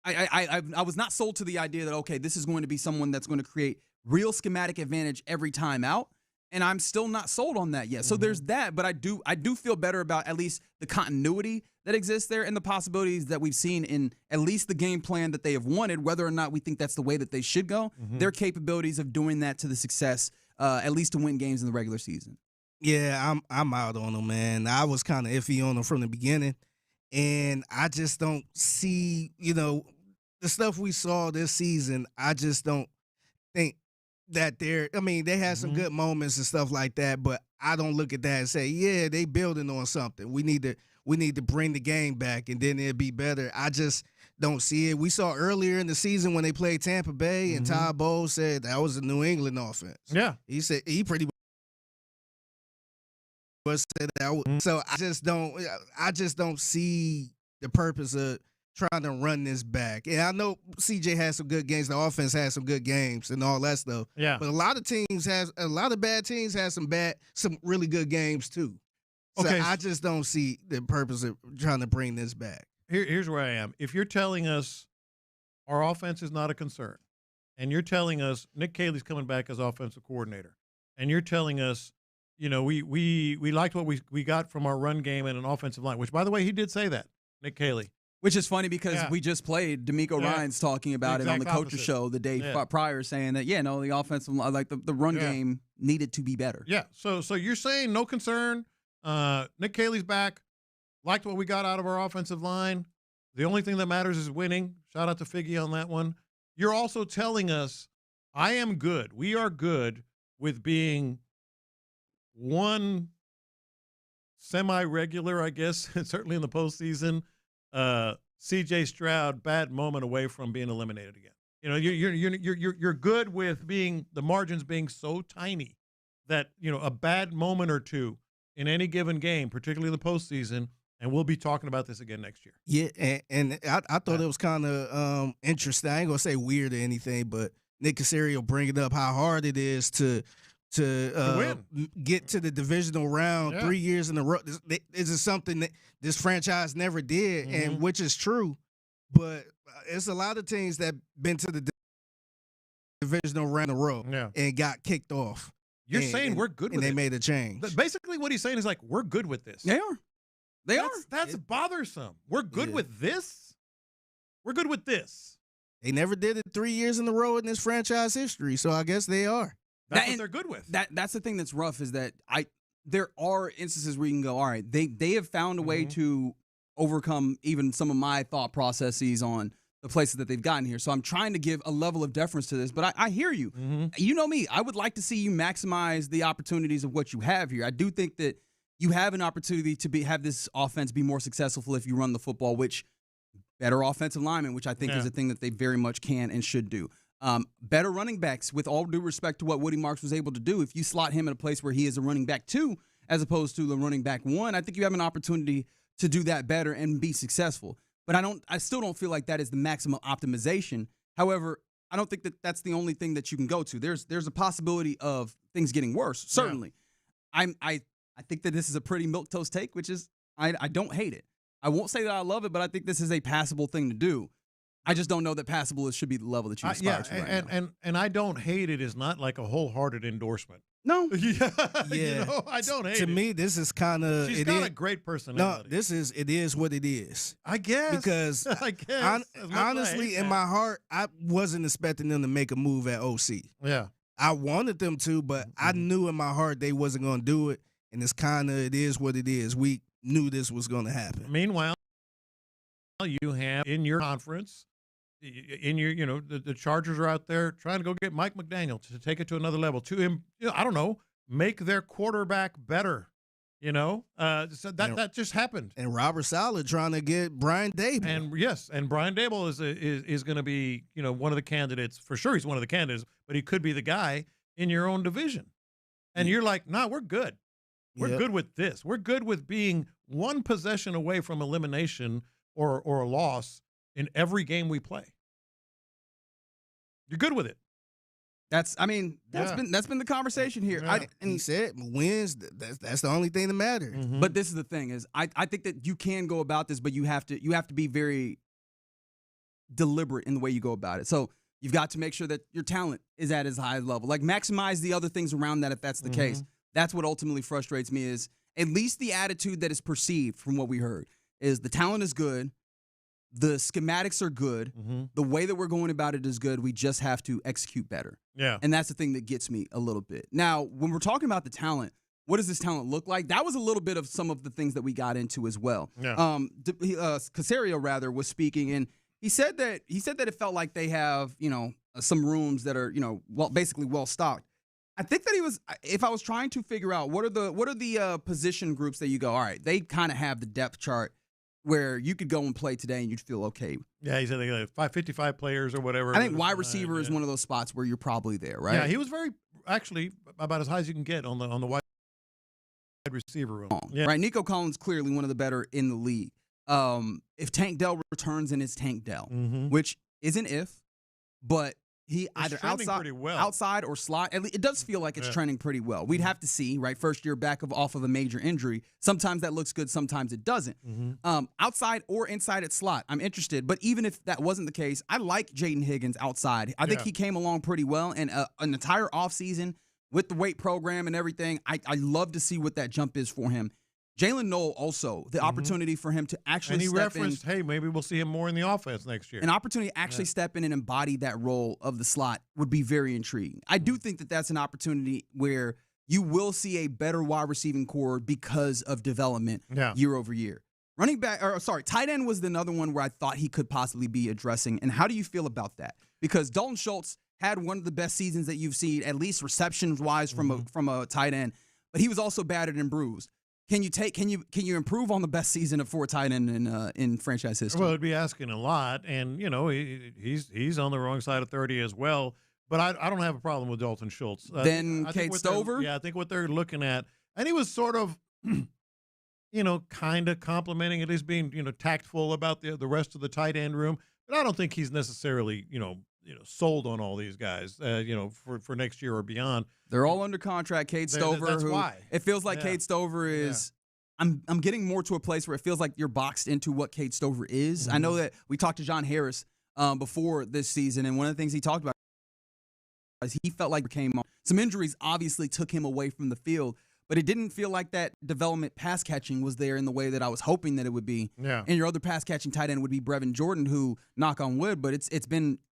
I was not sold to the idea that, okay, this is going to be someone that's going to create real schematic advantage every time out, and I'm still not sold on that yet. So there's that, but I do feel better about at least the continuity that exists there and the possibilities that we've seen in at least the game plan that they have wanted, whether or not we think that's the way that they should go, their capabilities of doing that to the success, at least to win games in the regular season. Yeah, I'm out on him, man. I was kind of iffy on him from the beginning, and I just don't see, the stuff we saw this season. I just don't think that they had some good moments and stuff like that, but I don't look at that and say, yeah, they building on something. We need to bring the game back, and then it'll be better. I just don't see it. We saw earlier in the season when they played Tampa Bay, and Todd Bowles said that was a New England offense. Yeah, he said he pretty. So I just don't see the purpose of trying to run this back. And I know CJ has some good games, the offense has some good games and all that stuff. Yeah. But a lot of bad teams have some really good games too. So Okay. I just don't see the purpose of trying to bring this back. Here's where I am. If you're telling us our offense is not a concern, and you're telling us Nick Caley's coming back as offensive coordinator, and you're telling us, we liked what we got from our run game and an offensive line, which, by the way, he did say that, Nick Caley. Which is funny because we just played D'Amico Ryans talking about it on the coach's show the day prior, saying that, the offensive line, like the run game needed to be better. Yeah, so you're saying no concern. Nick Caley's back. Liked what we got out of our offensive line. The only thing that matters is winning. Shout out to Figgy on that one. You're also telling us I am good. We are good with being one semi-regular, I guess, certainly in the postseason. C.J. Stroud, bad moment away from being eliminated again. You're good with being the margins being so tiny that a bad moment or two in any given game, particularly in the postseason, and we'll be talking about this again next year. Yeah, and I thought it was kind of interesting. I ain't gonna say weird or anything, but Nick Cacerio bringing up how hard it is to get to the divisional round 3 years in a row. This is something that this franchise never did, and which is true. But it's a lot of teams that been to the divisional round in a row and got kicked off. You're saying we're good with it. And they made a change. Basically what he's saying is like, we're good with this. They are. That's bothersome. We're good with this? We're good with this. They never did it 3 years in a row in this franchise history, so I guess they are. That's what they're good with. That's the thing that's rough is that there are instances where you can go, all right, they have found a way to overcome even some of my thought processes on the places that they've gotten here. So I'm trying to give a level of deference to this, but I hear you. You know me. I would like to see you maximize the opportunities of what you have here. I do think that you have an opportunity to have this offense be more successful if you run the football, which better offensive linemen, which I think is a thing that they very much can and should do. Better running backs, with all due respect to what Woody Marks was able to do. If you slot him in a place where he is a running back 2 as opposed to the running back 1, I think you have an opportunity to do that better and be successful. But I still don't feel like that is the maximum optimization. However, I don't think that that's the only thing that you can go to. There's a possibility of things getting worse. Certainly. I think that this is a pretty milquetoast take, which is I don't hate it. I won't say that I love it, but I think this is a passable thing to do. I just don't know that passable should be the level that you aspire to right now. And I don't hate it is not like a wholehearted endorsement. No. Yeah. Yeah. I don't hate To it. me, this is kind of. She's got a great personality. No, it is what it is. I guess. Because I guess. As much as I honestly, hate in that. my heart, I wasn't expecting them to make a move at OC. Yeah. I wanted them to, but I knew in my heart they wasn't going to do it. And it's kind of, it is what it is. We knew this was going to happen. Meanwhile, you have in your conference, in your, the Chargers are out there trying to go get Mike McDaniel to take it to another level, to him, I don't know, make their quarterback better. So that just happened. And Robert Saleh trying to get Brian Dable. And yes, and Brian Dable is going to be, one of the candidates. For sure he's one of the candidates, but he could be the guy in your own division. And you're like, nah, we're good. We're good with this. We're good with being one possession away from elimination or a loss in every game we play. You're good with it. That's been the conversation here. Yeah. And he said wins. That's the only thing that matters. Mm-hmm. But this is the thing: is I think that you can go about this, but you have to be very deliberate in the way you go about it. So you've got to make sure that your talent is at as high a level. Like maximize the other things around that if that's the case. That's what ultimately frustrates me is at least the attitude that is perceived from what we heard is the talent is good. The schematics are good. The way that we're going about it is good. We just have to execute better. Yeah. And that's the thing that gets me a little bit. Now, when we're talking about the talent, what does this talent look like? That was a little bit of some of the things that we got into as well. Yeah. Cacerio was speaking, and he said that it felt like they have, some rooms that are, basically well stocked. I think that if I was trying to figure out what are the position groups that you go, all right, they kind of have the depth chart where you could go and play today and you'd feel okay. Yeah, he said they got 55 players or whatever. I think wide receiver is one of those spots where you're probably there, right? Yeah, he was actually about as high as you can get on the wide receiver room. Yeah. Right, Nico Collins clearly one of the better in the league. If Tank Dell returns, and it's Tank Dell, which is an if, but he either outside or slot. It does feel like it's trending pretty well. We'd have to see, right? First year back off of a major injury. Sometimes that looks good, sometimes it doesn't. Outside or inside at slot, I'm interested. But even if that wasn't the case, I like Jaden Higgins outside. I think he came along pretty well, and an entire offseason with the weight program and everything, I love to see what that jump is for him. Jalen Noel also, the opportunity for him to actually step in. Hey, maybe we'll see him more in the offense next year. An opportunity to actually step in and embody that role of the slot would be very intriguing. I do think that that's an opportunity where you will see a better wide receiving core because of development year over year. Tight end was another one where I thought he could possibly be addressing. And how do you feel about that? Because Dalton Schultz had one of the best seasons that you've seen, at least receptions-wise from a tight end, but he was also battered and bruised. Can you improve on the best season for a tight end in franchise history? Well, it'd be asking a lot, and he's on the wrong side of 30 as well. But I don't have a problem with Dalton Schultz. Then Cade Stover? Yeah, I think what they're looking at, and he was sort of, kind of complimenting, at least being tactful about the rest of the tight end room. But I don't think he's necessarily sold on all these guys, for next year or beyond. They're all under contract. Cade Stover, that's why. It feels like Cade Stover is. I'm getting more to a place where it feels like you're boxed into what Cade Stover is. I know that we talked to John Harris before this season, and one of the things he talked about is he felt like some injuries obviously took him away from the field, but it didn't feel like that development pass catching was there in the way that I was hoping that it would be. Yeah. And your other pass catching tight end would be Brevin Jordan, who, knock on wood, but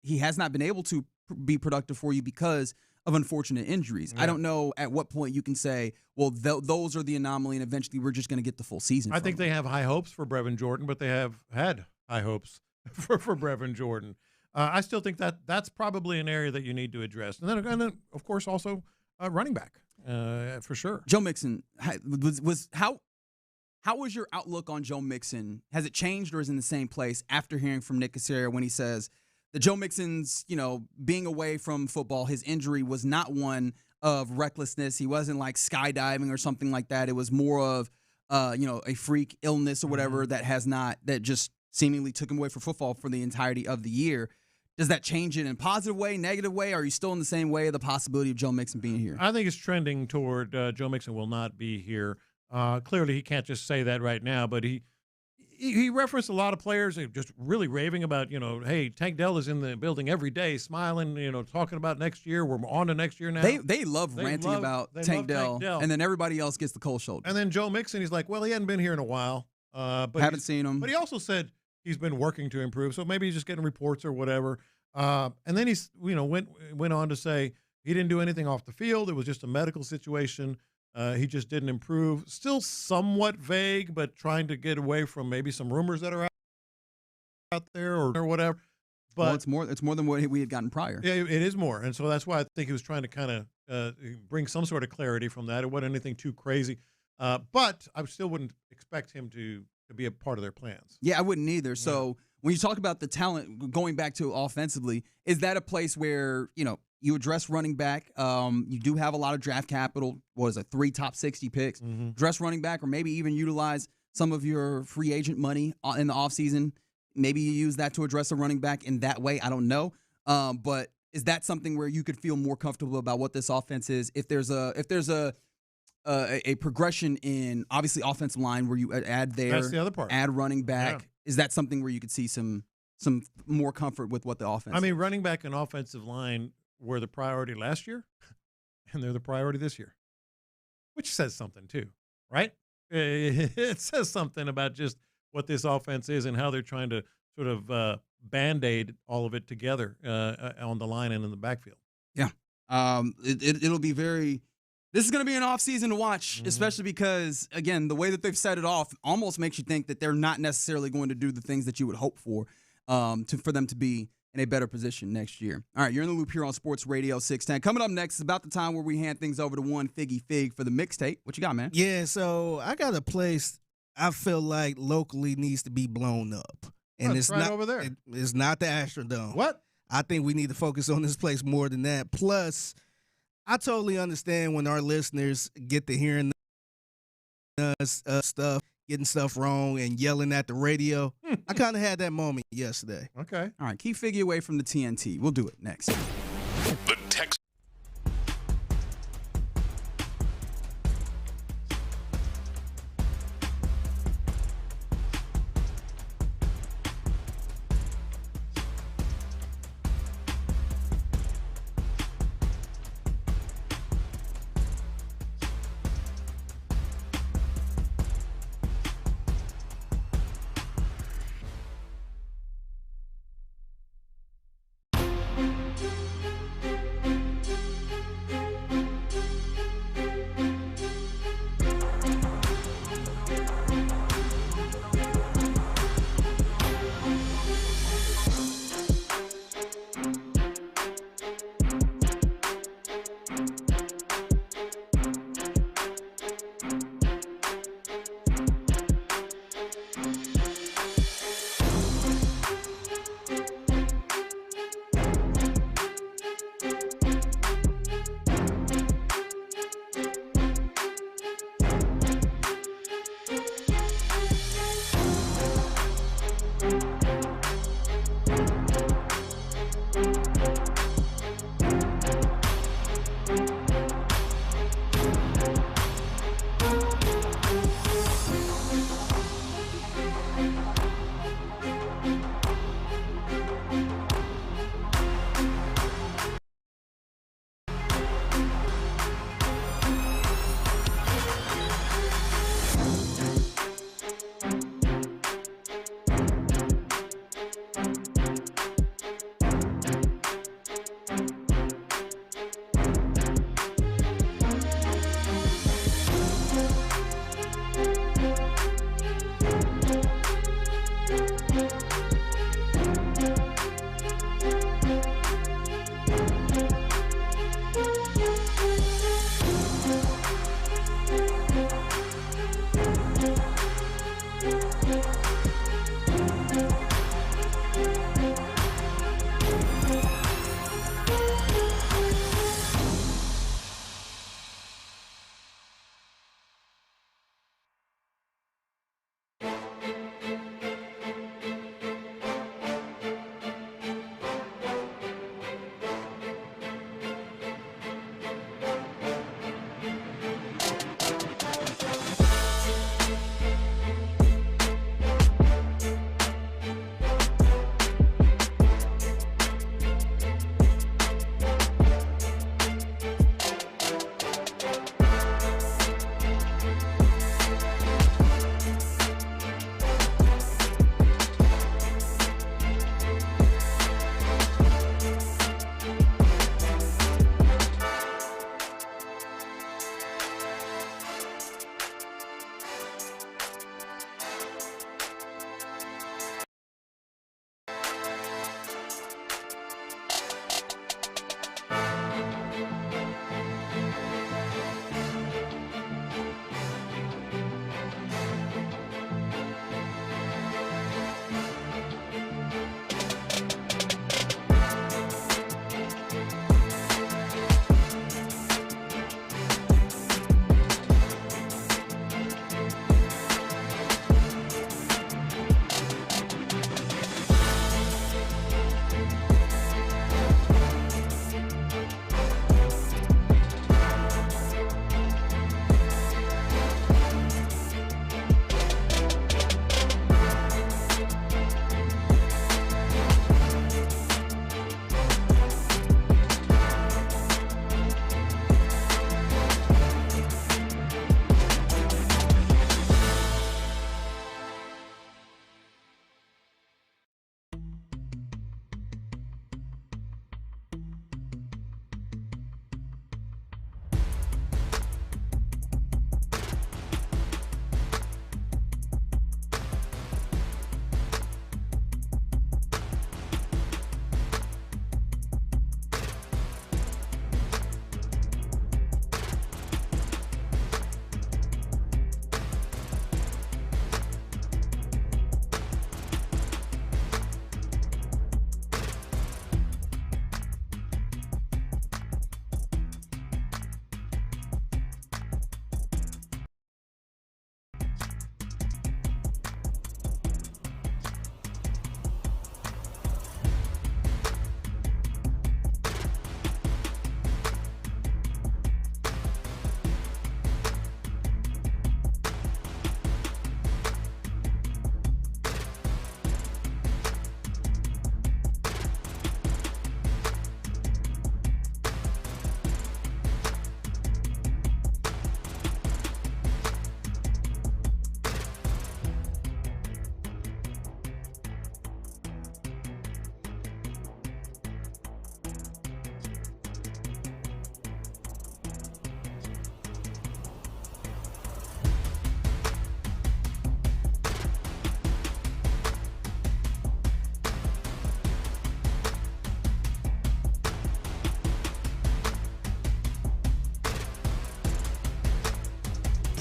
he has not been able to be productive for you because of unfortunate injuries. I don't know at what point you can say, well, those are the anomaly, and eventually we're just going to get the full season. I think they have high hopes for Brevin Jordan, but they have had high hopes for Brevin Jordan. I still think that's probably an area that you need to address. And then of course, also running back, for sure. Joe Mixon, how was your outlook on Joe Mixon? Has it changed or is it in the same place after hearing from Nick Cacerio when he says that Joe Mixon's, being away from football, his injury was not one of recklessness. He wasn't like skydiving or something like that. It was more of, a freak illness or whatever that just seemingly took him away from football for the entirety of the year. Does that change it in a positive way, negative way? Are you still in the same way of the possibility of Joe Mixon being here? I think it's trending toward Joe Mixon will not be here. Clearly, he can't just say that right now, but he referenced a lot of players just really raving about, hey, Tank Dell is in the building every day, smiling, talking about next year. We're on to next year now. They love ranting about Tank Dell, and then everybody else gets the cold shoulder. And then Joe Mixon, he's like, well, he hadn't been here in a while. But haven't seen him. But he also said he's been working to improve, so maybe he's just getting reports or whatever. And then he's, went on to say he didn't do anything off the field. It was just a medical situation. He just didn't improve. Still somewhat vague, but trying to get away from maybe some rumors that are out there or whatever. But well, it's more than what we had gotten prior. Yeah, it is more. And so that's why I think he was trying to kind of bring some sort of clarity from that. It wasn't anything too crazy. But I still wouldn't expect him to be a part of their plans. Yeah, I wouldn't either. So when you talk about the talent going back to offensively, is that a place where, you address running back? You do have a lot of draft capital. What is it, 3 top 60 picks? Address running back, or maybe even utilize some of your free agent money in the offseason. Maybe you use that to address a running back in that way. I don't know. But is that something where you could feel more comfortable about what this offense is? If there's a progression in obviously offensive line where you add That's the other part. Add running back. Yeah. Is that something where you could see some more comfort with what the offense is? Running back and offensive line were the priority last year, and they're the priority this year, which says something too, right? It says something about just what this offense is and how they're trying to sort of Band-Aid all of it together on the line and in the backfield. Yeah. It'll be this is going to be an offseason to watch, especially because, again, the way that they've set it off almost makes you think that they're not necessarily going to do the things that you would hope for them to be in a better position next year. All right, you're in the loop here on Sports Radio 610. Coming up next is about the time where we hand things over to one Figgy Fig for the mixtape. What you got, man? Yeah, so I got a place I feel like locally needs to be blown up. And it's right not over there. It's not the Astrodome. What? I think we need to focus on this place more than that. Plus, I totally understand when our listeners get to hearing stuff, getting stuff wrong, and yelling at the radio. I kind of had that moment yesterday. Okay. All right, keep Figgy away from the TNT. We'll do it next. The Texans.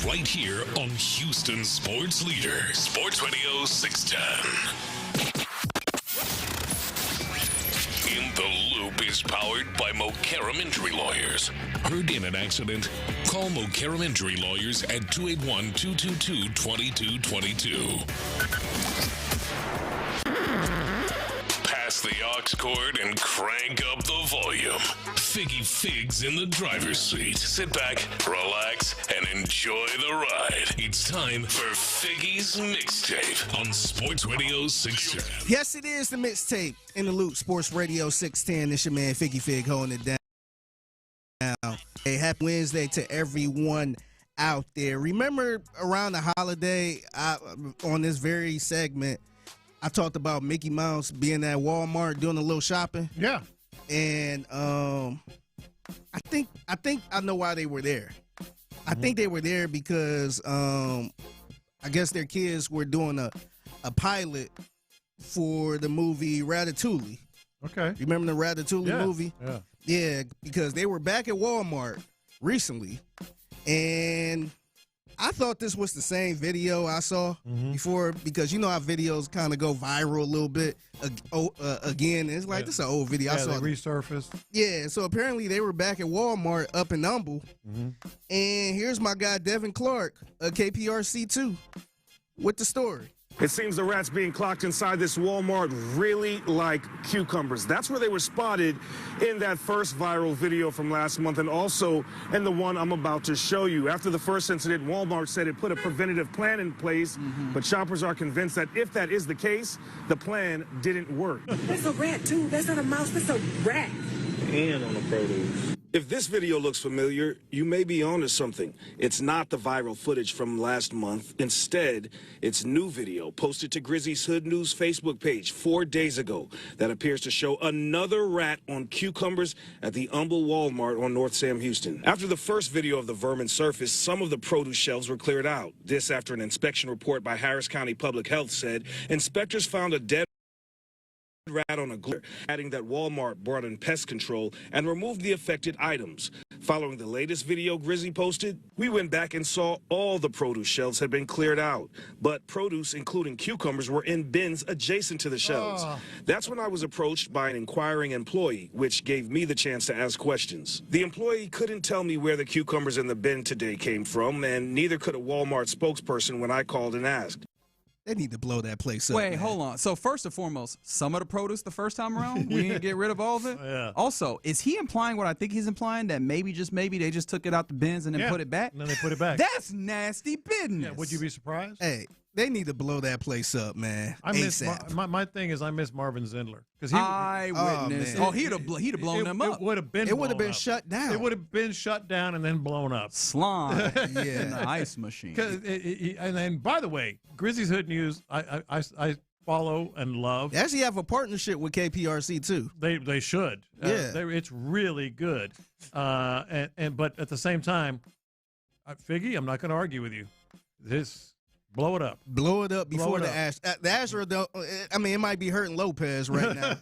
right here on Houston Sports Leader, Sports Radio 610. In the Loop is powered by Mokaram Injury Lawyers. Heard in an accident? Call Mokaram Injury Lawyers at 281-222-2222. Pass the aux cord and crank up the volume. Figgy Figs in the driver's seat. Sit back, relax, and enjoy the ride. It's time for Figgy's Mixtape on Sports Radio 610. Yes, it is the mixtape in the Loop, Sports Radio 610. It's your man Figgy Fig holding it down. Hey, happy Wednesday to everyone out there. Remember around the holiday, on this very segment, I talked about Mickey Mouse being at Walmart doing a little shopping. Yeah. And I think I know why they were there. I think they were there because I guess their kids were doing a pilot for the movie Ratatouille. Okay. You remember the Ratatouille movie? Yeah. Yeah, because they were back at Walmart recently, and I thought this was the same video I saw before, because you know how videos kind of go viral a little bit again. It's like, this is an old video. I saw they resurfaced. Yeah, so apparently they were back at Walmart up in Humble, and here's my guy Devin Clark, KPRC2, with the story. It seems the rats being clocked inside this Walmart really like cucumbers. That's where they were spotted in that first viral video from last month, and also in the one I'm about to show you. After the first incident, Walmart said it put a preventative plan in place, but shoppers are convinced that if that is the case, the plan didn't work. That's a rat, too. That's not a mouse. That's a rat. And on the produce. If this video looks familiar, you may be onto something. It's not the viral footage from last month. Instead, it's new video posted to Grizzy's Hood News Facebook page 4 days ago that appears to show another rat on cucumbers at the Humble Walmart on North Sam Houston. After the first video of the vermin surfaced, some of the produce shelves were cleared out. This after an inspection report by Harris County Public Health said inspectors found a dead rat on a glider, adding that Walmart brought in pest control and removed the affected items. Following the latest video Grizzy posted, we went back and saw all the produce shelves had been cleared out, but produce, including cucumbers, were in bins adjacent to the shelves. That's when I was approached by an inquiring employee, which gave me the chance to ask questions. The employee couldn't tell me where the cucumbers in the bin today came from, and neither could a Walmart spokesperson when I called and asked. They need to blow that place up. Wait, man. hold on. So first and foremost, some of the produce the first time around, we didn't get rid of all of it. Yeah. Also, is he implying what I think he's implying, that maybe, just maybe, they just took it out the bins and then put it back? And then they put it back. That's nasty business. Yeah, would you be surprised? Hey, they need to blow that place up, man. I miss ASAP. my thing is I miss Marvin Zindler because Eyewitness. He'd have blown them up. It would have been. It would have been shut down. It would have been shut down and then blown up. Slime in the ice machine. And then, by the way, Grizzy's Hood News, I follow and love. They actually have a partnership with KPRC too. They should. Yeah, it's really good. But at the same time, Figgy, I'm not going to argue with you. Blow it up. Blow it up before the Astros. I mean, it might be hurting Lopez right now,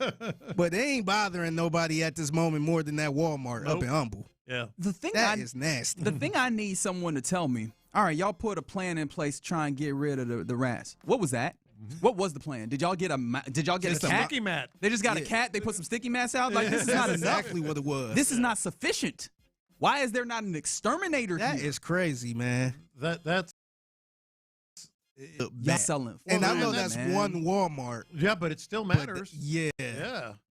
but they ain't bothering nobody at this moment more than that Walmart up in Humble. Yeah, the thing that is nasty. The thing I need someone to tell me. All right, y'all put a plan in place to try and get rid of the rats. What was that? What was the plan? Did y'all get a cat? Sticky mat. They just got a cat. They put some sticky mats out. Like, this is not exactly what it was. This is not sufficient. Why is there not an exterminator? That is crazy, man. That's selling. And I know that's one Walmart. Yeah, but it still matters. Yeah.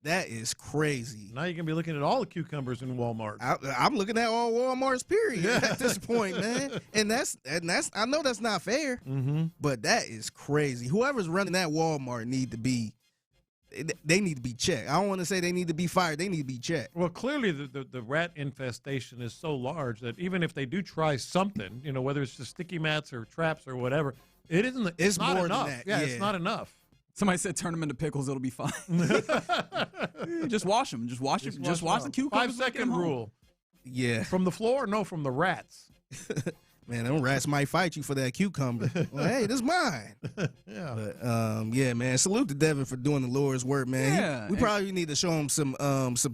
That is crazy. Now you can be looking at all the cucumbers in Walmart. I'm looking at all Walmarts, period, at this point, man. And that's I know that's not fair, but that is crazy. Whoever's running that Walmart they need to be checked. I don't want to say they need to be fired. They need to be checked. Well, clearly the rat infestation is so large that even if they do try something, whether it's just sticky mats or traps or whatever, it's not more enough. than that. Yeah, it's not enough. Somebody said turn them into pickles, it'll be fine. Just wash them. Just wash the cucumbers. 5-second rule. Yeah. From the floor? No, from the rats. Man, them rats might fight you for that cucumber. Well, hey, this is mine. Yeah. But, yeah, man. Salute to Devin for doing the Lord's work, man. Yeah. We probably need to show him some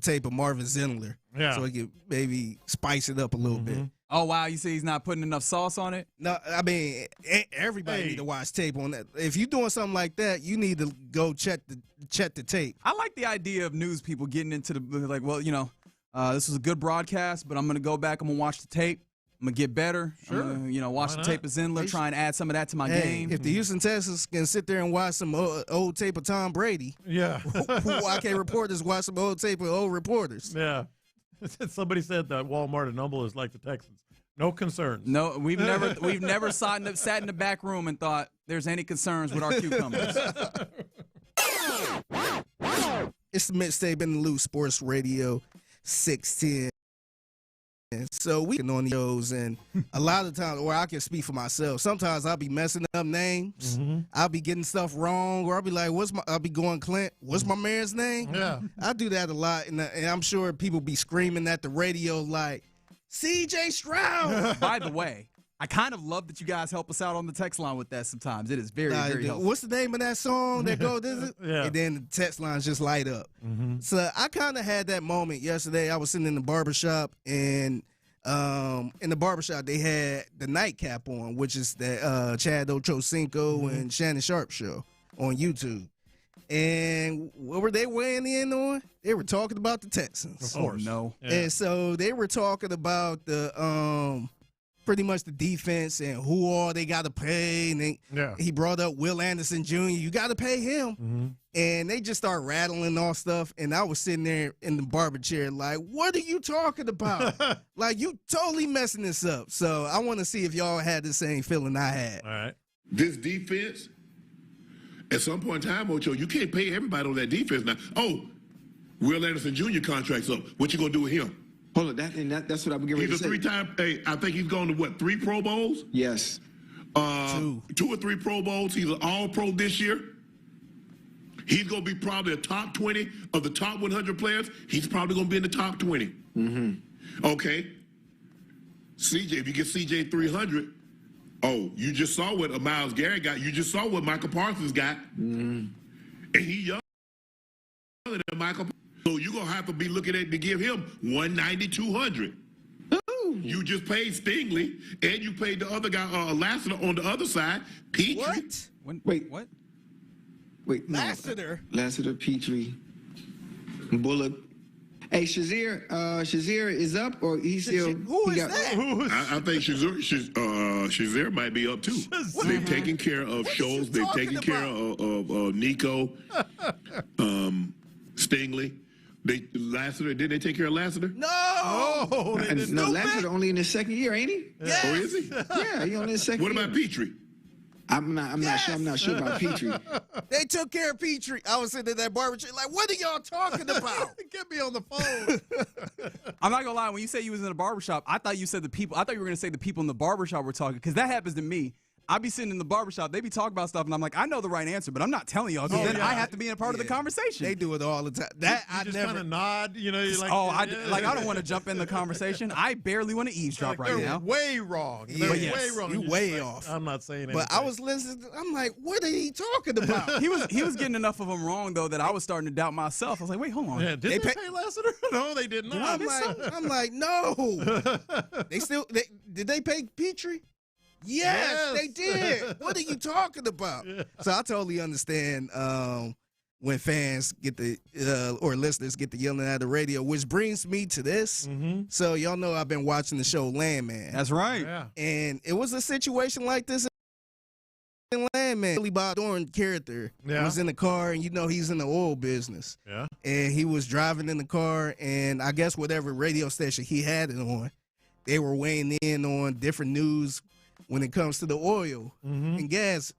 tape of Marvin Zindler. Yeah. So he can maybe spice it up a little bit. Oh, wow. You say he's not putting enough sauce on it? No, I mean, everybody need to watch tape on that. If you're doing something like that, you need to go check the tape. I like the idea of news people getting into like, well, this was a good broadcast, but I'm going to go back. I'm going to watch the tape. I'm going to get better. Sure. I'm gonna, watch the tape of Zindler, try and add some of that to my game. If the Houston Texans can sit there and watch some old tape of Tom Brady, why can't reporters watch some old tape of old reporters? Yeah. Somebody said that Walmart and Humble is like the Texans. No concerns. No, we've never sat in the back room and thought there's any concerns with our cucumbers. It's the mixtape in the loop, Sports Radio 610. So we can on the shows, and a lot of times, or I can speak for myself. Sometimes I'll be messing up names. I'll be getting stuff wrong, or I'll be like, I'll be going, Clint, what's my man's name? Yeah. I do that a lot, and I'm sure people be screaming at the radio like, CJ Stroud. By the way, I kind of love that you guys help us out on the text line with that sometimes. It is very, very helpful. What's the name of that song that goes, Yeah. And then the text lines just light up. So I kind of had that moment yesterday. I was sitting in the barbershop, and in the barbershop, they had the nightcap on, which is the Chad Ochocinco and Shannon Sharp show on YouTube. And what were they weighing in on? They were talking about the Texans. Of course. Oh, no. Yeah. And so they were talking about the pretty much the defense and who all they got to pay. And he brought up Will Anderson Jr. You got to pay him. And they just start rattling off stuff. And I was sitting there in the barber chair like, what are you talking about? Like, you totally messing this up. So I want to see if y'all had the same feeling I had. All right. This defense, at some point in time, Ocho, you can't pay everybody on that defense now. Oh, Will Anderson Jr. contract's up. What you going to do with him? Hold on, that's what I'm getting ready to say. He's a three-time, I think he's gone to what, 3 Pro Bowls? Yes. 2 or 3 Pro Bowls. He's an All-Pro this year. He's going to be probably a top 20 of the top 100 players. He's probably going to be in the top 20. Okay. CJ, if you get CJ 300, you just saw what Myles Garrett got. You just saw what Michael Parsons got. And he younger than Michael Parsons. So you're going to have to be looking at to give him 190, 200. You just paid Stingley, and you paid the other guy, Lassiter, on the other side. Petrie. What? Wait, no. Lassiter, Petrie, Bullock. Hey, Shazier is up, or he's still? Who is that? I think Shazier might be up too. They've taken care of Scholes. They've taken care of Nico, Stingley. Lassiter, did they take care of Lassiter? No. No, Lassiter only in his second year, ain't he? Yes. Oh, is he? Yeah, he only in his second year. What about Petrie? I'm not sure about Petrie. They took care of Petrie. I was sitting in that barber chair like, what are y'all talking about? Get me on the phone. I'm not gonna lie. When you say you was in a barbershop, I thought you said the people. I thought you were gonna say the people in the barbershop were talking, because that happens to me. I be sitting in the barbershop, they be talking about stuff, and I'm like, I know the right answer, but I'm not telling y'all, because I have to be a part of the conversation. They do it all the time. I just kind of nod, you're like. I don't want to jump in the conversation. I barely want to eavesdrop right now. Way wrong. Yeah. They're way wrong. You way off. I'm not saying anything. But I was listening. I'm like, what are he talking about? He was getting enough of them wrong, though, that I was starting to doubt myself. I was like, wait, hold on. Yeah, did they pay Lassiter? No, they did not. I'm like, no. Did they pay Petrie? Yes, they did. What are you talking about? So I totally understand when fans get or listeners get the yelling at the radio, which brings me to this. So y'all know I've been watching the show Landman. That's right. Yeah. And it was a situation like this in Landman. Billy Bob Thornton character was in the car, and he's in the oil business. Yeah. And he was driving in the car, and I guess whatever radio station he had it on, they were weighing in on different news when it comes to the oil and gas,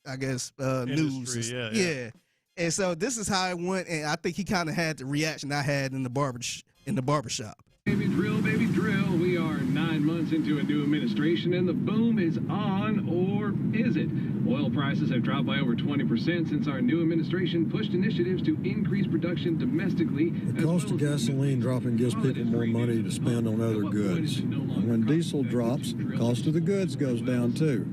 I guess, news. Yeah. And so this is how it went, and I think he kind of had the reaction I had in the barbershop. Baby drill. We are 9 months into a new administration, and the boom is on, or is it? Oil prices have dropped by over 20% since our new administration pushed initiatives to increase production domestically. The cost of gasoline dropping gives people more money to spend on other goods. And when diesel drops, the cost of the goods goes down too.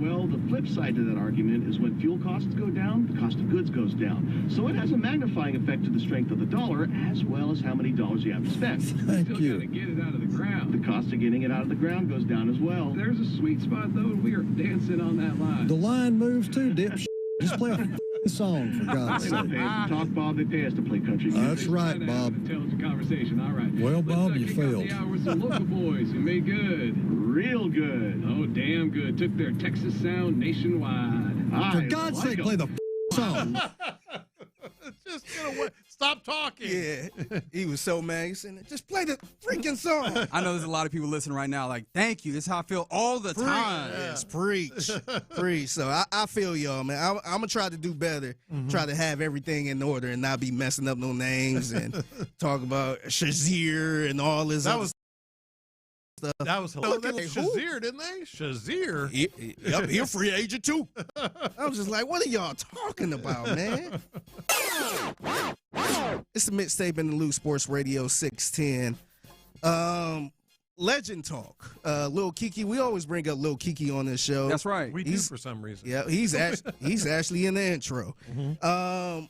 Well, the flip side to that argument is when fuel costs go down, the cost of goods goes down. So it has a magnifying effect to the strength of the dollar as well as how many dollars you have to spend. Thank you. Gotta get it out of the ground. The cost of getting it out of the ground goes down as well. There's a sweet spot, though, and we are dancing on that line. The line moves too, dipshit. Just play a song, for God's They sake. don't pay us to talk, Bob. They pay us to play country music. That's right, Bob. Intelligent conversation. All right. Well, Bob, you kick off failed. the hour with some local boys who made good. Real good. Oh, damn good. Took their Texas sound nationwide. For God's sake, play the song. Just stop talking. Yeah, he was so mad. He said, just play the freaking song. I know there's a lot of people listening right now like, thank you. This is how I feel all the time. Yes, preach. Preach. So I feel y'all, man. I'm going to try to do better, try to have everything in order and not be messing up no names and talk about Shazier and all this other stuff. That was hilarious. They looked at Shazier, didn't they? Shazier. Yep, he a free agent too. I was just like, what are y'all talking about, man? It's the mixtape in the Loop Sports Radio 610. Legend talk. Lil Kiki. We always bring up Lil Kiki on this show. That's right. We do for some reason. Yeah, he's actually in the intro. On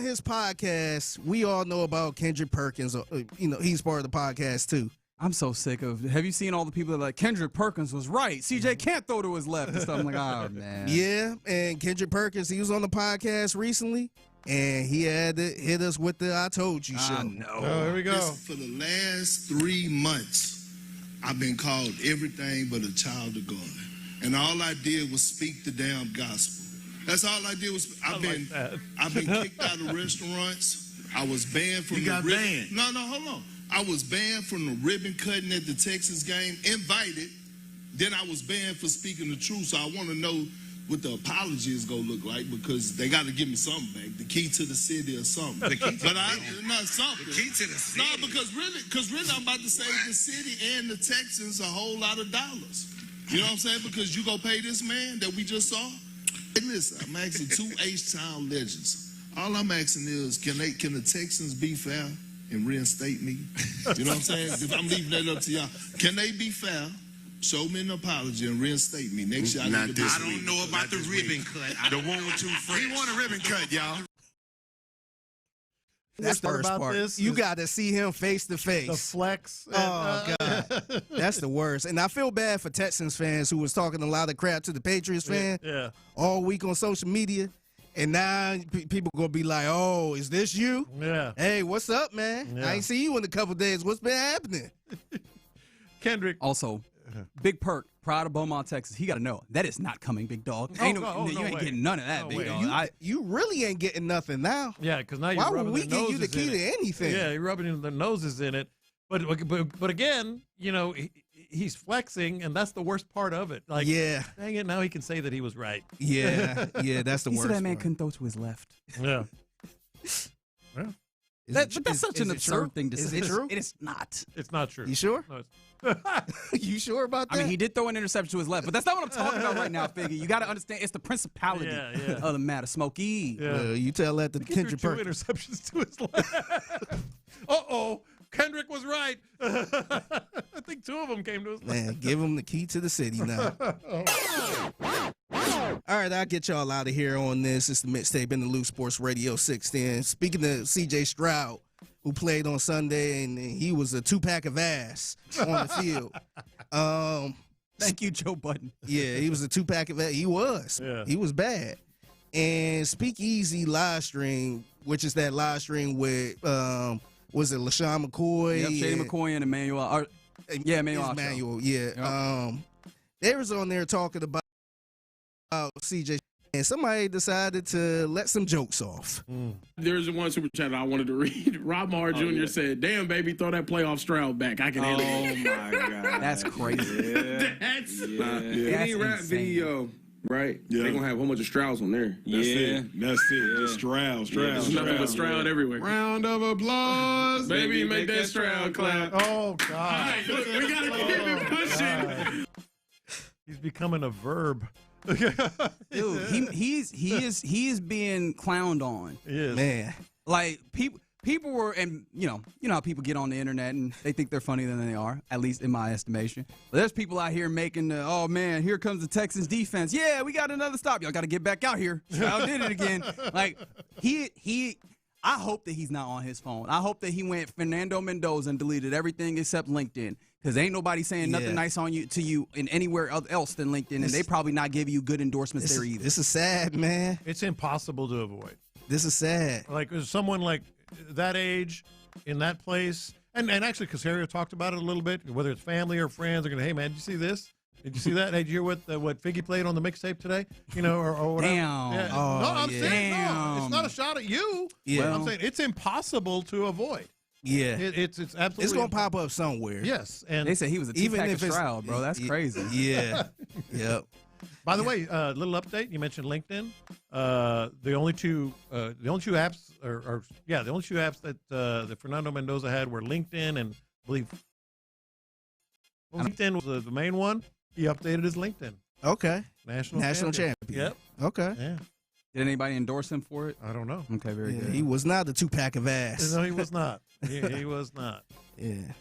his podcast, we all know about Kendrick Perkins. He's part of the podcast too. I'm so sick of. Have you seen all the people that are like Kendrick Perkins was right? CJ can't throw to his left and stuff. I'm like, oh man. Yeah, and Kendrick Perkins, he was on the podcast recently, and he had to hit us with the "I told you" show. No. Oh, here we go. For the last 3 months, I've been called everything but a child of God, and all I did was speak the damn gospel. That's all I did was. I've been kicked out of restaurants. I was banned from. Banned? No, hold on. I was banned from the ribbon cutting at the Texas game, invited. Then I was banned for speaking the truth. So I want to know what the apology is going to look like because they got to give me something back. The key to the city or something. The key to the city. Not something. The key to the city. No, because really I'm about to save the city and the Texans a whole lot of dollars. You know what I'm saying? Because you go pay this man that we just saw. Hey, listen, I'm asking 2 H-Town legends. All I'm asking is, can the Texans be fair and reinstate me? You know what I'm saying? If I'm leaving that up to y'all. Can they be fair, show me an apology, and reinstate me? Next year I don't know about the ribbon cut. The one with 2 friends. He want a ribbon cut, y'all. That's the worst part. You got to see him face to face. The flex. Oh, God. That's the worst. And I feel bad for Texans fans who was talking a lot of crap to the Patriots fan all week on social media. And now people going to be like, oh, is this you? Yeah. Hey, what's up, man? Yeah. I ain't seen you in a couple of days. What's been happening? Kendrick. Also, Big Perk, proud of Beaumont, Texas. He got to know that is not coming, big dog. You ain't getting none of that, big dog. You really ain't getting nothing now. Yeah, because now you're Why rubbing would we their give you the noses key in to it. anything? Yeah, you're rubbing their noses in it. But again, he's flexing, and that's the worst part of it. Like, yeah, dang it, now he can say that he was right. Yeah, that's the he worst. said that man part. couldn't throw to his left. Yeah. But that's such an absurd thing to say. Is it true? It is not. It's not true. You sure? No, You sure about that? I mean, he did throw an interception to his left, but that's not what I'm talking about right now, Figgy. You got to understand, it's the principality of the matter. Smokey. Yeah. You tell that to Kendrick Two Perkins. interceptions to his left. Uh-oh. Kendrick was right. I think 2 of them came to his left. Man, give him the key to the city now. All right, I'll get y'all out of here on this. It's the mixtape in the Loop Sports Radio 610. Speaking of C.J. Stroud, who played on Sunday, and he was a 2-pack of ass on the field. Thank you, Joe Budden. Yeah, he was a 2-pack of ass. He was. Yeah. He was bad. And Speakeasy live stream, which is that live stream with, was it LaShawn McCoy? Yep, Shady McCoy and Emmanuel. Emmanuel, yeah. Yep. They was on there talking about CJ, and somebody decided to let some jokes off. There's one super chat I wanted to read. Rob Maher Jr. said, damn, baby, throw that playoff Stroud back. I can handle it. Oh, my God. That's crazy. That's Any rap video, right? Yeah. They're going to have a whole bunch of Strouds on there. That's it. The Stroud. There's nothing but Stroud everywhere. Round of applause. Baby, make that Stroud clap. Oh, God. All right, look, we got to keep it pushing. He's becoming a verb. Dude, he is being clowned on. He is. Man. Like people people were, and you know how people get on the internet and they think they're funnier than they are, at least in my estimation. But there's people out here making the, oh man, here comes the Texans defense. Yeah, we got another stop. Y'all got to get back out here. Stroud did it again. Like I hope that he's not on his phone. I hope that he went Fernando Mendoza and deleted everything except LinkedIn. Because ain't nobody saying nothing nice to you in anywhere else than LinkedIn, and they probably not giving you good endorsements there either. This is sad, man. It's impossible to avoid. This is sad. Like someone like that age in that place, and actually Cacerio talked about it a little bit, whether it's family or friends, they're going to, hey, man, did you see this? Did you see that? Hey, did you hear what Figgy played on the mixtape today? You know, or whatever. Damn. Yeah. Oh, no, I'm yeah. saying Damn. no. It's not a shot at you. Yeah. Well, I'm saying it's impossible to avoid. Yeah. It's absolutely. It's going to pop up somewhere. Yes. And they said he was a two-pack of Stroud, bro. That's crazy. Yeah. Yep. By the way, little update. You mentioned LinkedIn. The only two apps that that Fernando Mendoza had were LinkedIn and I believe LinkedIn was the main one. He updated his LinkedIn. Okay. National champion. Yep. Okay. Yeah. Did anybody endorse him for it? I don't know. Okay, very good. He was not the 2-pack of ass. No, he was not. He was not. Yeah.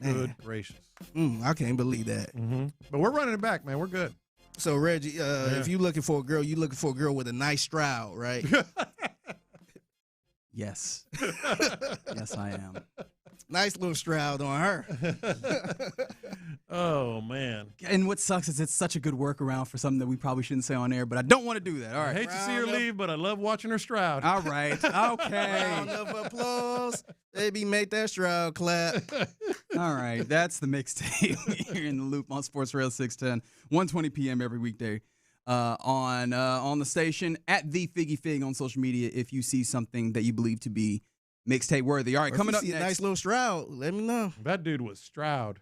Good gracious. I can't believe that. Mm-hmm. But we're running it back, man. We're good. So, Reggie, if you're looking for a girl, you're looking for a girl with a nice Stroud, right? Yes. Yes, I am. Nice little Stroud on her. Oh, man. And what sucks is it's such a good workaround for something that we probably shouldn't say on air, but I don't want to do that. All right. I hate to see her leave, but I love watching her Stroud. All right. Okay. Round of applause. Baby, make that Stroud clap. All right. That's the mixtape here in the Loop on SportsRadio 610, 1:20 p.m. every weekday on the station at the Figgy Fig on social media if you see something that you believe to be mixtape worthy. All right, coming up next. A nice little Stroud, let me know. That dude was Stroud.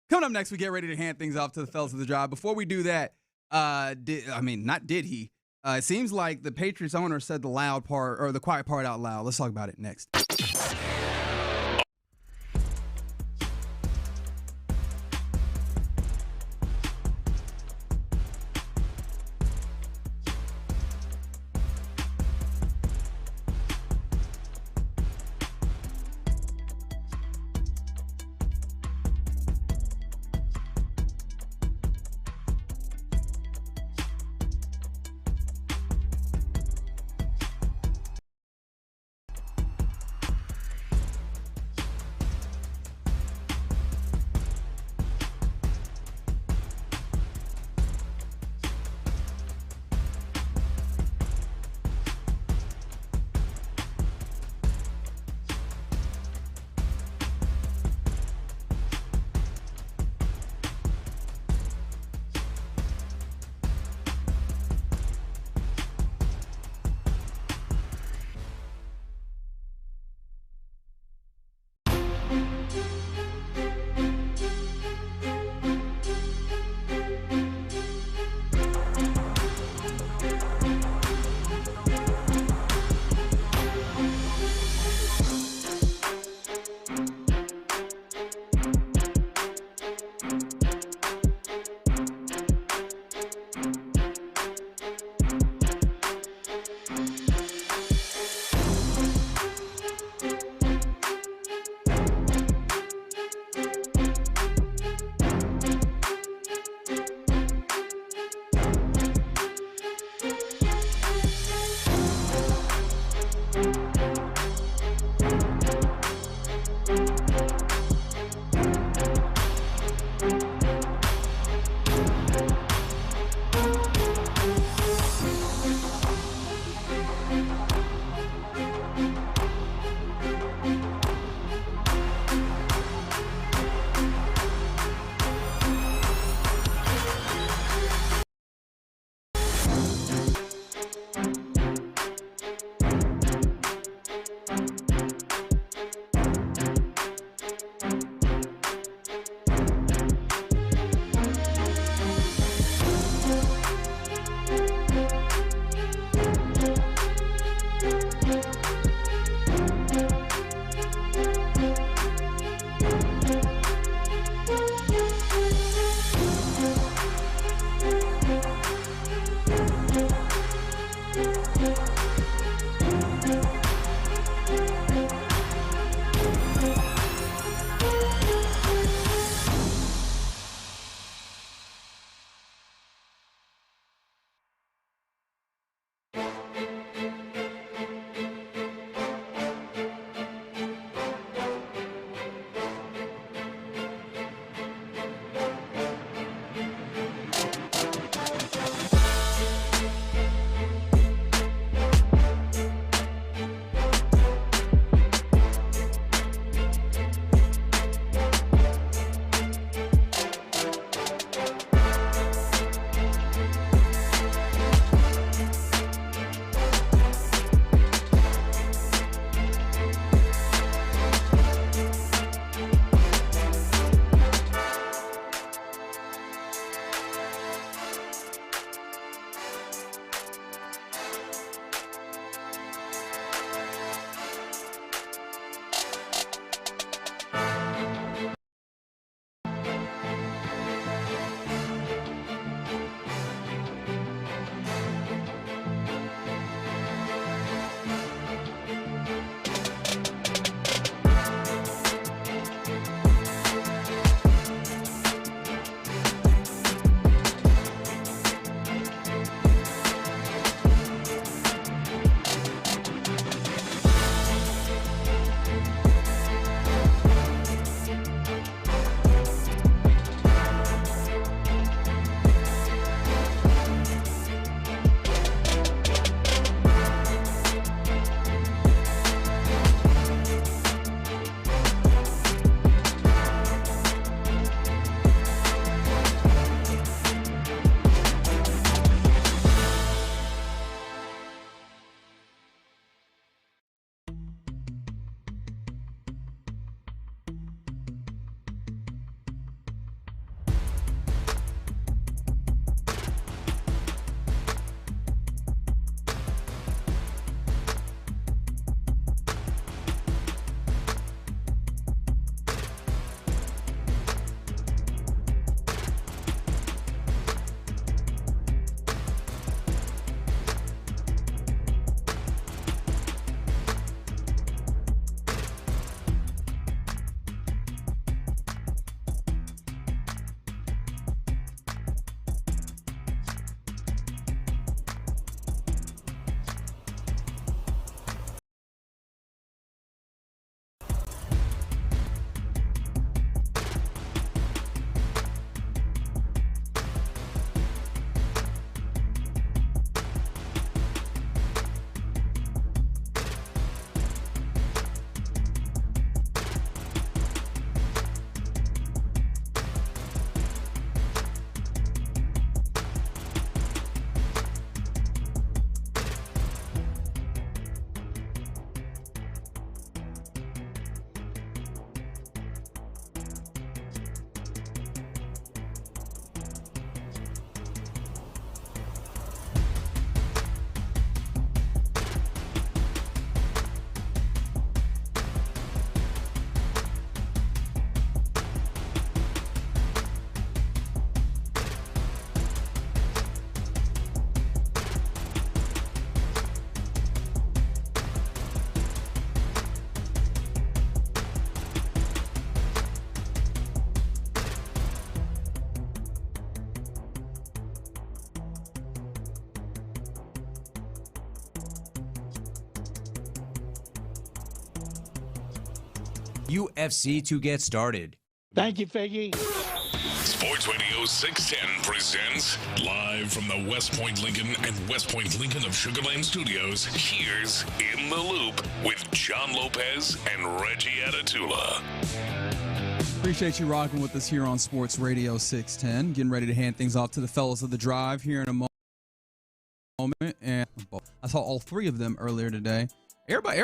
Coming up next, we get ready to hand things off to the fellas of the job. Before we do that, it seems like the Patriots owner said the loud part or the quiet part out loud. Let's talk about it next. UFC to get started. Thank you, Figgy. Sports Radio 610 presents live from the West Point Lincoln and West Point Lincoln of Sugar Land Studios. Here's In the Loop with John Lopez and Reggie Atatula. Appreciate you rocking with us here on Sports Radio 610. Getting ready to hand things off to the fellas of the drive here in a moment. And I saw all three of them earlier today. Everybody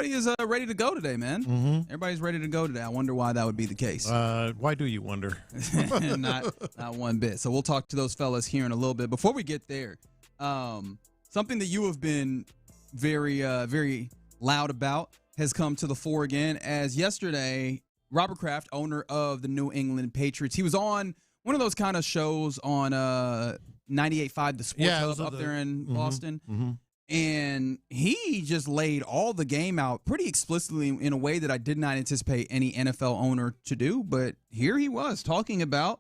is ready to go today, man. Mm-hmm. Everybody's ready to go today. I wonder why that would be the case. Why do you wonder? not one bit. So we'll talk to those fellas here in a little bit. Before we get there, something that you have been very, very loud about has come to the fore again. As yesterday, Robert Kraft, owner of the New England Patriots, he was on one of those kind of shows on 98.5 The Sports Hub up there in Boston. Mm-hmm. And he just laid all the game out pretty explicitly in a way that I did not anticipate any NFL owner to do. But here he was talking about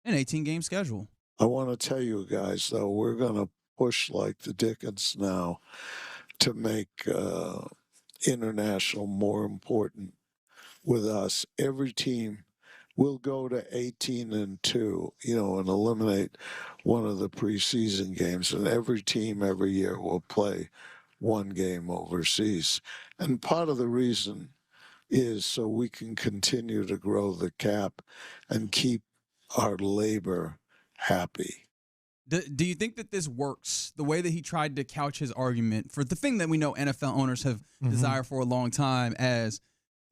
an 18-game schedule. I want to tell you guys, though, we're going to push like the Dickens now to make international more important with us. Every team will go to 18-2, and eliminate one of the preseason games. And every team every year will play one game overseas. And part of the reason is so we can continue to grow the cap and keep our labor happy. Do you think that this works, the way that he tried to couch his argument for the thing that we know NFL owners have desired for a long time as,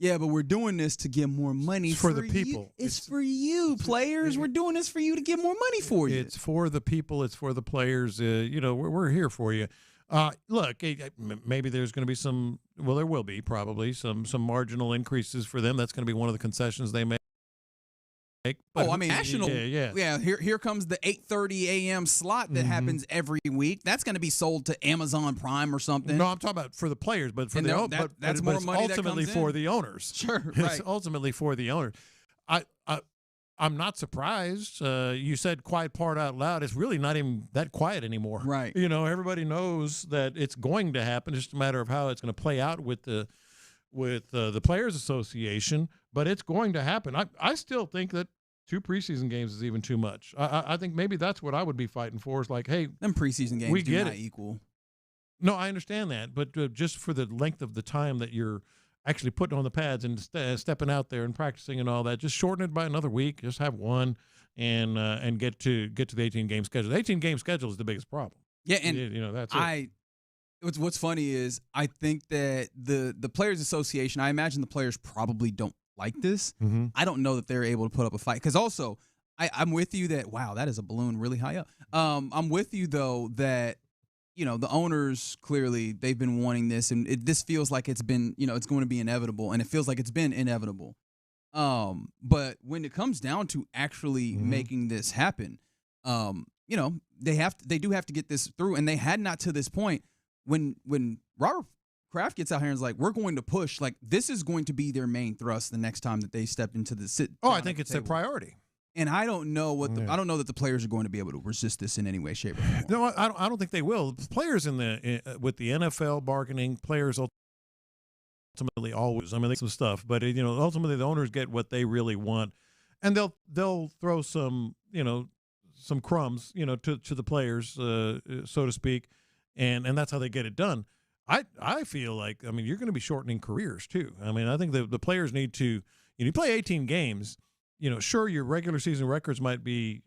yeah, but we're doing this to get more money for the people. It's for you, players. We're doing this for you to get more money for you. It's for the people. It's for the players. We're here for you. Look, maybe there's going to be some. Well, there will be probably some marginal increases for them. That's going to be one of the concessions they make. But national. Yeah. Here comes the 8:30 a.m. slot that happens every week. That's going to be sold to Amazon Prime or something. No, I'm talking about for the players, but for that's more money ultimately that comes for in. the owners. Sure, It's right. ultimately for the owners. I'm not surprised. You said quiet part out loud. It's really not even that quiet anymore. Right. Everybody knows that it's going to happen. It's just a matter of how it's going to play out with the Players Association. But it's going to happen. I still think that 2 preseason games is even too much. I think maybe that's what I would be fighting for is like, hey, them preseason games do not equal. No, I understand that, but just for the length of the time that you're actually putting on the pads and stepping out there and practicing and all that, just shorten it by another week. Just have one and get to the 18-game schedule. The 18-game schedule is the biggest problem. Yeah, and that's it. What's funny is I think that the Players Association, I imagine the players probably don't like this. Mm-hmm. I don't know that they're able to put up a fight because also I'm with you that that is a balloon really high up. I'm with you though that the owners clearly they've been wanting this and this feels like it's been it's going to be inevitable and it feels like it's been inevitable. But when it comes down to actually making this happen, they do have to get this through and they had not to this point when Robert Kraft gets out here and is like, we're going to push. Like, this is going to be their main thrust the next time that they step into the sit. I think it's their priority. And I don't know I don't know that the players are going to be able to resist this in any way, shape, or form. No, I don't think they will. The players with the NFL bargaining, players ultimately always. I mean, some stuff, but ultimately the owners get what they really want, and they'll throw some some crumbs to the players, so to speak, and that's how they get it done. I feel like, you're going to be shortening careers too. I think the players need to, you play 18 games, sure, your regular season records might be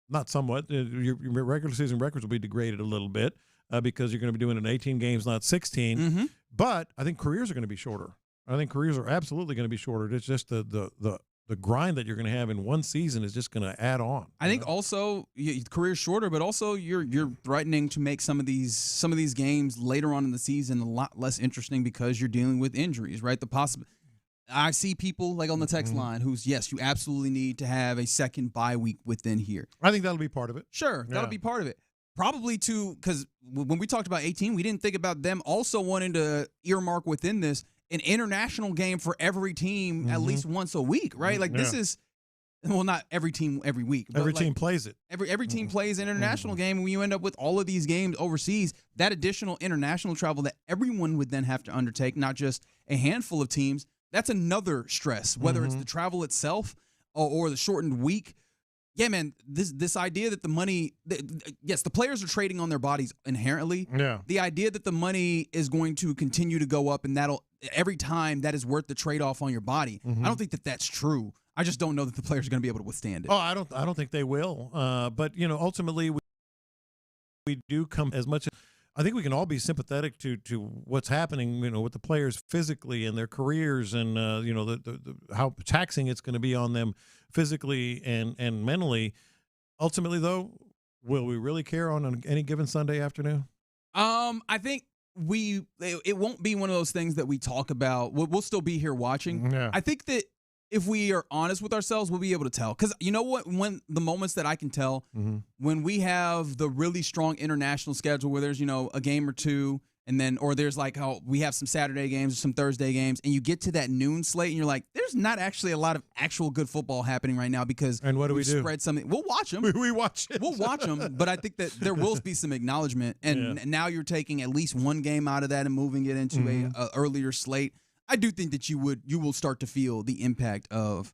not somewhat, your regular season records will be degraded a little bit because you're going to be doing it in 18 games, not 16. Mm-hmm. But I think careers are going to be shorter. I think careers are absolutely going to be shorter. It's just the grind that you're going to have in one season is just going to add on. I think also career's shorter, but also you're threatening to make some of these games later on in the season a lot less interesting because you're dealing with injuries, right? I see people like on the text line who's, yes, you absolutely need to have a second bye week within here. I think that'll be part of it. Sure, that'll be part of it. Probably too, because when we talked about 18, we didn't think about them also wanting to earmark within this an international game for every team at least once a week, right? Like this is well, not every team every week. But every team plays it. Every team plays an international game, and when you end up with all of these games overseas, that additional international travel that everyone would then have to undertake, not just a handful of teams, that's another stress, whether it's the travel itself or the shortened week. Yeah, man, this idea that the money, yes, the players are trading on their bodies inherently. Yeah. The idea that the money is going to continue to go up and that'll every time that is worth the trade-off on your body. I don't think that that's true. I just don't know that the players are going to be able to withstand it. Oh, I don't think they will. But ultimately we do come as much. I think we can all be sympathetic to what's happening, with the players physically and their careers, and the how taxing it's going to be on them physically and mentally. Ultimately, though, will we really care on any given Sunday afternoon? I think it won't be one of those things that we talk about. We'll still be here watching. Yeah. I think that if we are honest with ourselves, we'll be able to tell. Because you know what? When the moments that I can tell, when we have the really strong international schedule where there's, a game or two, and then, or there's like how we have some Saturday games or some Thursday games, and you get to that noon slate and you're like, there's not actually a lot of actual good football happening right now because and what do we do? Spread something. We'll watch them. We watch it. We'll watch them, but I think that there will be some acknowledgement. And now you're taking at least one game out of that and moving it into a earlier slate. I do think that you will start to feel the impact of it.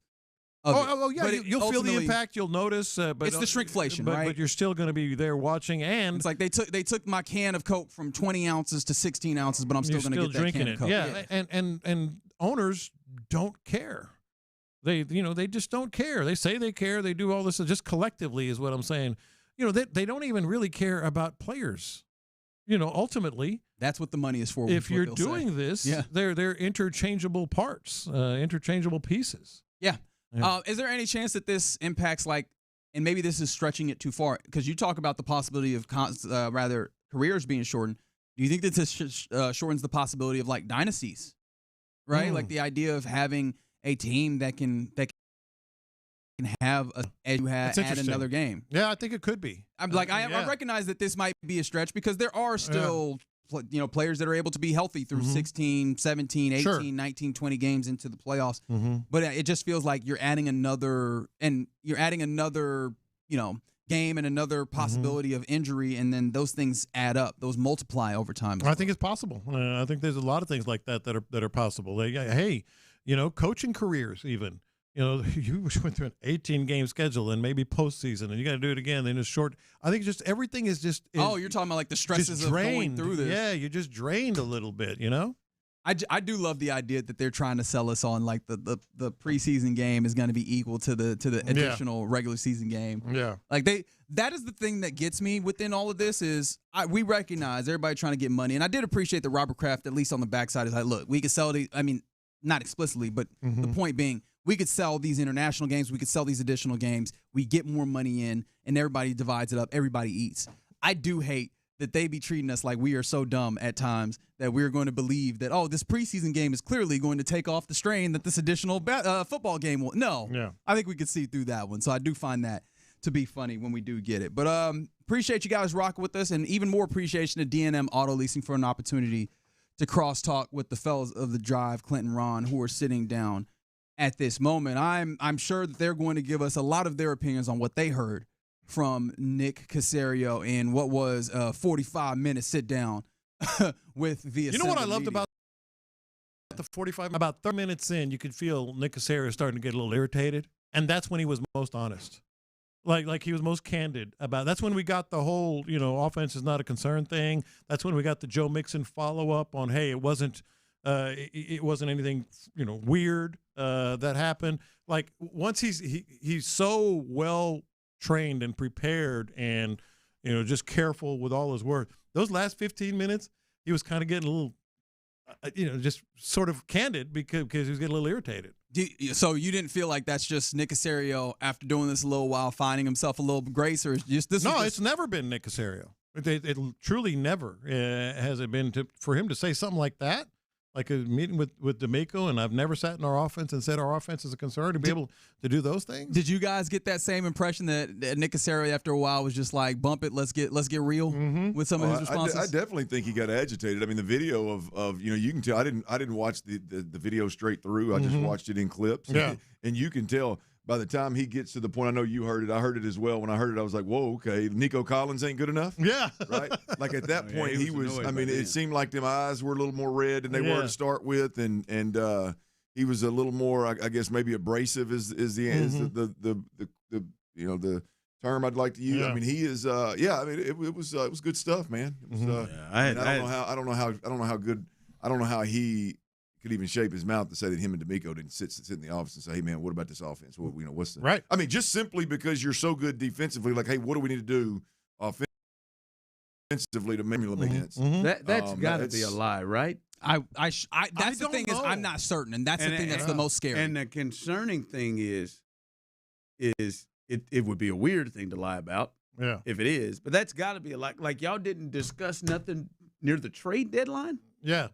Yeah, But you'll feel the impact. You'll notice. But it's the shrinkflation, but, right? But you're still going to be there watching, and it's like they took my can of Coke from 20 ounces to 16 ounces, but I'm still going to get that drinking can it. of Coke. Yeah, and owners don't care. They just don't care. They say they care. They do all this just collectively is what I'm saying. They don't even really care about players. Ultimately, that's what the money is for. If you're doing this, they're interchangeable parts, interchangeable pieces. Yeah. Is there any chance that this impacts and maybe this is stretching it too far? Because you talk about the possibility of careers being shortened. Do you think that this shortens the possibility of dynasties, right? Like the idea of having a team that can have add another game. Yeah, I think it could be. I recognize that this might be a stretch because there are still players that are able to be healthy through 16, 17, 18, 19, 20 games into the playoffs. But it just feels like you're adding another game and another possibility of injury, and then those things add up. Those multiply over time. I think it's possible. I think there's a lot of things like that are possible. Hey, coaching careers even. You went through an 18-game schedule and maybe postseason, and you got to do it again. Then it's short. I think just everything is just. You're talking about the stresses of going through this. Yeah, you're just drained a little bit. I do love the idea that they're trying to sell us on the preseason game is going to be equal to the additional regular season game. Yeah, that is the thing that gets me within all of this is we recognize everybody trying to get money, and I did appreciate that Robert Kraft, at least on the backside, is like, look, we could sell these. I mean, not explicitly, but the point being, we could sell these international games. We could sell these additional games. We get more money in, and everybody divides it up. Everybody eats. I do hate that they be treating us like we are so dumb at times that we're going to believe that, this preseason game is clearly going to take off the strain that this additional football game will. No. Yeah. I think we could see through that one. So I do find that to be funny when we do get it. But appreciate you guys rocking with us, and even more appreciation to D&M Auto Leasing for an opportunity to crosstalk with the fellas of the Drive, Clint and Ron, who are sitting down at this moment. I'm sure that they're going to give us a lot of their opinions on what they heard from Nick Cacerio in what was a 45-minute sit-down with the You know what I loved about the 45? About 30 minutes in, you could feel Nick Cacerio starting to get a little irritated, and that's when he was most honest. Like he was most candid about. That's when we got the whole, offense is not a concern thing. That's when we got the Joe Mixon follow-up on, hey, it wasn't anything, weird that happened. Like once he's so well trained and prepared and just careful with all his work. Those last 15 minutes, he was kind of getting a little, just sort of candid because he was getting a little irritated. So you didn't feel like that's just Nick Cacerio after doing this a little while, finding himself a little grace, or just this? No, it's never been Nick Cacerio. It truly never has it been for him to say something like that. Like a meeting with D'Amico, and I've never sat in our offense and said our offense is a concern to be able to do those things. Did you guys get that same impression that Nick Cacerio after a while was just like, bump it, let's get real with some of his responses? I definitely think he got agitated. I mean, the video of you can tell. I didn't watch the video straight through. I just watched it in clips. Yeah. And you can tell by the time he gets to the point, I know you heard it. I heard it as well. When I heard it, I was like, whoa, okay. Nico Collins ain't good enough? Yeah. Right? Like at that point, he was I mean, it seemed like them eyes were a little more red than they were to start with. And he was a little more, I guess, maybe abrasive is the term I'd like to use. I mean, he is. I mean, it was good stuff, man. It was, I don't know how he could even shape his mouth to say that him and D'Amico didn't sit in the office and say, "Hey, man, what about this offense? What's the right?" I mean, just simply because you're so good defensively, like, hey, what do we need to do offensively to make sense? That's got to be a lie, right? That's the thing is I'm not certain, and that's the thing that's the most scary. And the concerning thing is it would be a weird thing to lie about, if it is. But that's got to be a lie. Like y'all didn't discuss nothing near the trade deadline. Yeah.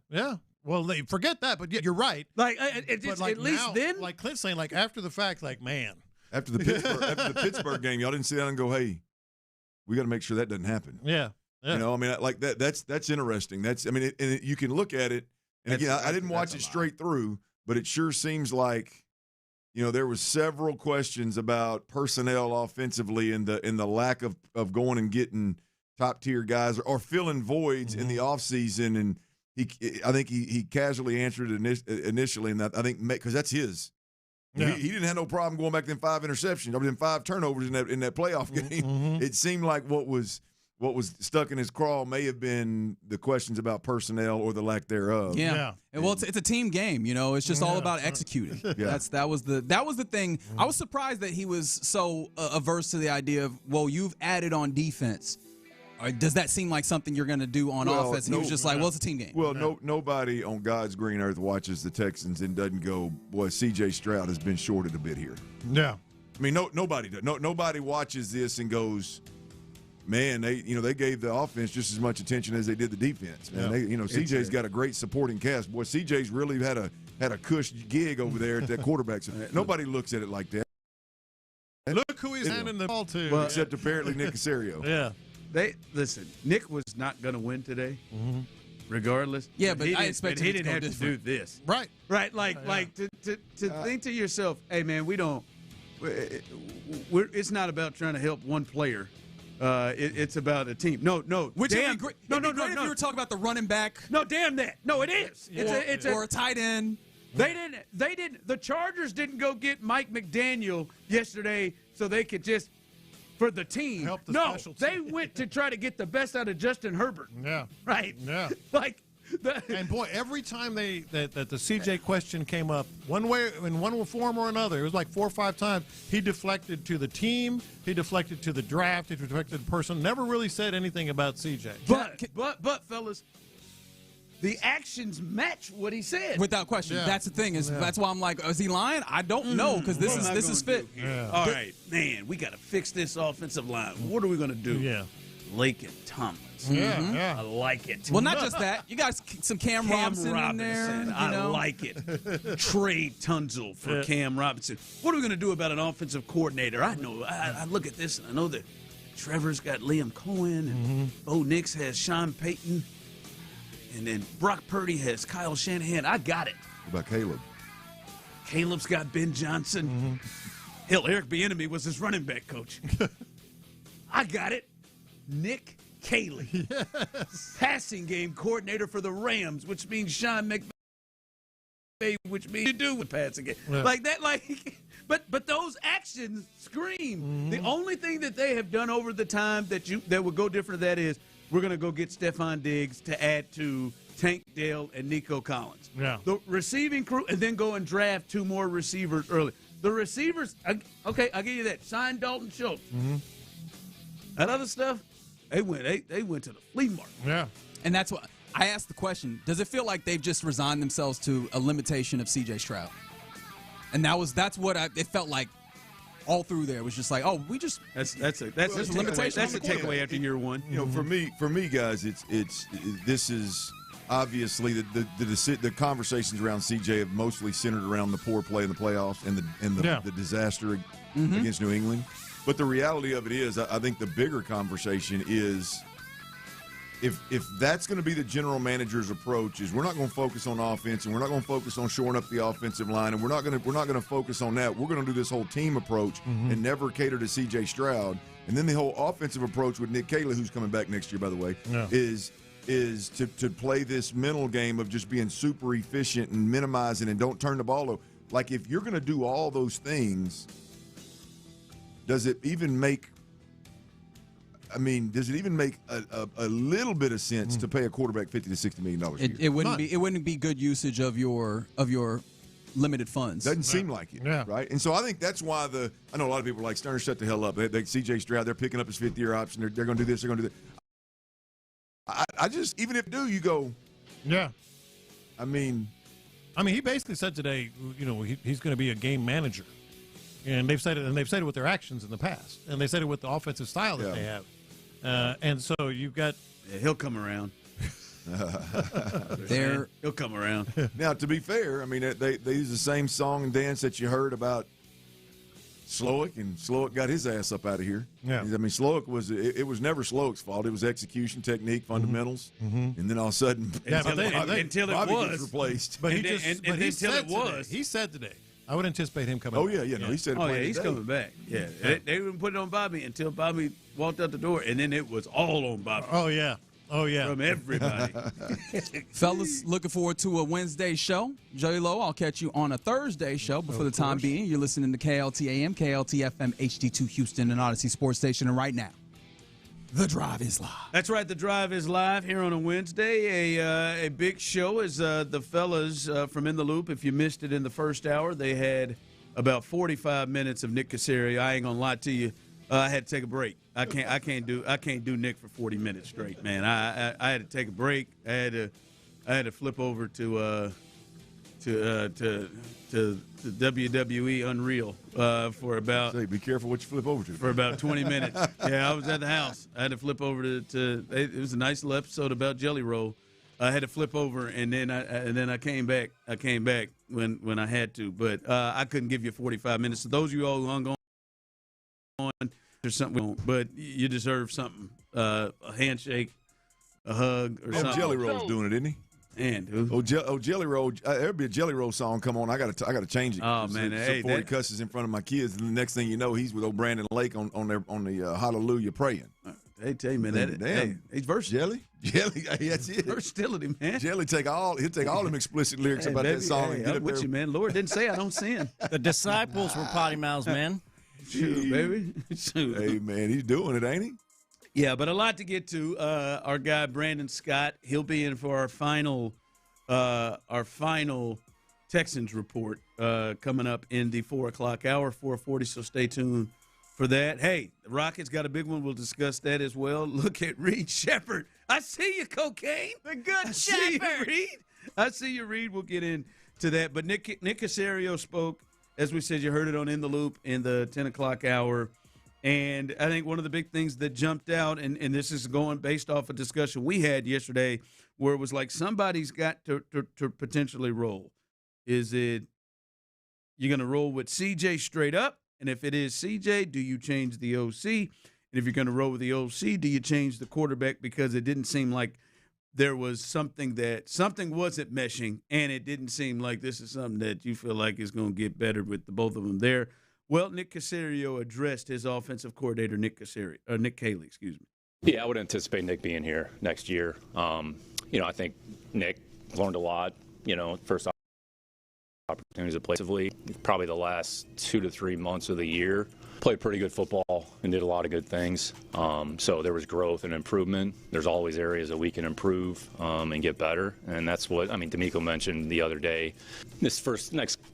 Well, forget that, but you're right. Like at least then, like Clint's saying, like after the fact, like man, after the Pittsburgh game, y'all didn't sit down and go, hey, we got to make sure that doesn't happen. Yeah. You know, I mean, like that's interesting. You can look at it, and again, I didn't watch it straight through, but it sure seems like, you know, there was several questions about personnel offensively and the lack of going and getting top tier guys or filling voids in the offseason. And I think he casually answered it initially, and I think because that's his. Yeah. He didn't have no problem going back to 5 interceptions. I mean, 5 turnovers in that playoff game. It seemed like what was stuck in his craw may have been the questions about personnel or the lack thereof. Yeah. Well, it's a team game, you know. It's just all about executing. That was the thing. I was surprised that he was so averse to the idea of, well, you've added on defense. Or does that seem like something you're going to do on offense? And he was just like, well, it's a team game. Well, nobody on God's green earth watches the Texans and doesn't go, boy, C.J. Stroud has been shorted a bit here. Yeah. I mean, nobody does. Nobody watches this and goes, man, they gave the offense just as much attention as they did the defense. Man, CJ's got a great supporting cast. Boy, CJ's really had a cush gig over there at that quarterback. Nobody looks at it like that. Look who he's handing the ball to. Except apparently Nick Cacerio. Yeah. Listen, Nick was not going to win today, regardless. Yeah, but I expected he didn't have to do this. Right. Like to think to yourself, hey man, it's not about trying to help one player. It's about a team. No. Which damn, if you were talking about the running back. No, damn that. No, it is. It's a tight end. They didn't. The Chargers didn't go get Mike McDaniel yesterday so they could just for the team. Help the special they team. went to try to get the best out of Justin Herbert. Yeah. Right. Yeah. And boy, every time that the CJ question came up, one way in one form or another, it was like 4 or 5 times. He deflected to the team, he deflected to the draft, he deflected the person. Never really said anything about CJ. But fellas, the actions match what he said without question. Yeah. That's the thing that's why I'm like, is he lying? I don't know because this is fit. Yeah. All right, man, we got to fix this offensive line. What are we going to do? Yeah, Laken Tomlinson. Yeah. I like it. Well, not just that. You got some Cam Robinson in there. I like it. Trade Tunzel for Cam Robinson. What are we going to do about an offensive coordinator? I know. I look at this and I know that Trevor's got Liam Cohen and Bo Nix has Sean Payton. And then Brock Purdy has Kyle Shanahan. I got it. What about Caleb? Caleb's got Ben Johnson. Hell, Eric Bieniemy was his running back coach. I got it. Nick Caley. Yes. Passing game coordinator for the Rams, which means Sean McVay, which means you do with passing game. Yeah. Like that, but those actions scream. The only thing that they have done over the time that would go different than that is we're going to go get Stephon Diggs to add to Tank Dell and Nico Collins. Yeah. The receiving crew, and then go and draft 2 more receivers early. The receivers, okay, I'll give you that. Sign Dalton Schultz. That other stuff, they went to the flea market. Yeah. And that's what I asked the question. Does it feel like they've just resigned themselves to a limitation of C.J. Stroud? And that's what it felt like. All through there was just like, oh, we just that's a limitation. That's a takeaway after year one. You know, for me, guys, this is obviously the conversations around CJ have mostly centered around the poor play in the playoffs and the disaster against New England. But the reality of it is, I think the bigger conversation is if that's going to be the general manager's approach, is we're not going to focus on offense and we're not going to focus on shoring up the offensive line and we're not going to focus on that. We're going to do this whole team approach and never cater to C.J. Stroud. And then the whole offensive approach with Nick Cacerio, who's coming back next year, by the way, is to play this mental game of just being super efficient and minimizing and don't turn the ball over. Like, if you're going to do all those things, does it even make a little bit of sense to pay a quarterback $50 to $60 million a year? It wouldn't be good usage of your limited funds. Doesn't seem like it, right? And so I think that's why I know a lot of people are like, Stoerner, shut the hell up. They C.J. Stroud, they're picking up his fifth-year option. They're going to do this. They're going to do that. I just, even if you do, you go. Yeah. I mean, he basically said today, he's going to be a game manager, and they've said it with their actions in the past, and they said it with the offensive style that they have, and so you've got. Yeah, he'll come around. He'll come around. Now, to be fair, they use the same song and dance that you heard about Slowick, and Slowick got his ass up out of here. Yeah. Slowick was never Slowick's fault. It was execution, technique, fundamentals, and then all of a sudden, until it was gets replaced. But he said today, I would anticipate him coming. Oh yeah. He said. Oh yeah, he's coming back. Yeah, they didn't put it on Bobby until Bobby walked out the door, and then it was all on Bobby. Oh yeah. From everybody. Fellas, looking forward to a Wednesday show. Joey Lowe, I'll catch you on a Thursday show. But for the time being, you're listening to KLT AM, KLT FM, HD2 Houston, and Odyssey Sports Station. And right now, The Drive is live. That's right. The Drive is live here on a Wednesday. A big show is the fellas from In the Loop. If you missed it in the first hour, they had about 45 minutes of Nick Cacerio. I ain't going to lie to you. I had to take a break. I can't do Nick for 40 minutes straight, man. I had to take a break. I had to flip over to WWE Unreal for about. Say, be careful what you flip over to. For about 20 minutes. Yeah, I was at the house. I had to flip over to it was a nice little episode about Jelly Roll. I had to flip over and then I came back. I came back when I had to, but I couldn't give you 45 minutes. So those of you all who hung on. There's something, but you deserve something. A handshake, a hug, or something. Jelly Roll's doing it, isn't he? And dude. Jelly Roll. There'll be a Jelly Roll song come on. I gotta change it. Oh man, before he cusses in front of my kids, and the next thing you know, he's with old Brandon Lake on the Hallelujah praying. Hey, tell you, man, he's versatile. Jelly, that's it. Versatility, man. Jelly he'll take all them explicit lyrics about that song and get up with you, man. Lord didn't say I don't sin. The disciples were potty mouths, man. Shoot, baby. Shoot. Hey, man, he's doing it, ain't he? Yeah, but a lot to get to. Our guy, Brandon Scott, he'll be in for our final Texans report coming up in the 4 o'clock hour, 4:40, so stay tuned for that. Hey, the Rockets got a big one. We'll discuss that as well. Look at Reed Shepherd. I see you, Cocaine. The good Shepherd. I see you, Reed. We'll get into that. But Nick Cacerio spoke. As we said, you heard it on In the Loop in the 10 o'clock hour. And I think one of the big things that jumped out, and this is going based off a discussion we had yesterday, where it was like somebody's got to potentially roll. Is it you're going to roll with CJ straight up? And if it is CJ, do you change the OC? And if you're going to roll with the OC, do you change the quarterback? Because it didn't seem like there was something wasn't meshing, and it didn't seem like this is something that you feel like is going to get better with the both of them there. Well, Nick Cacerio addressed his offensive coordinator, Nick Cacerio, excuse me. Yeah, I would anticipate Nick being here next year. I think Nick learned a lot, first opportunities to play. Probably the last 2 to 3 months of the year. Played pretty good football and did a lot of good things. So there was growth and improvement. There's always areas that we can improve and get better. And that's what, D'Amico mentioned the other day. Next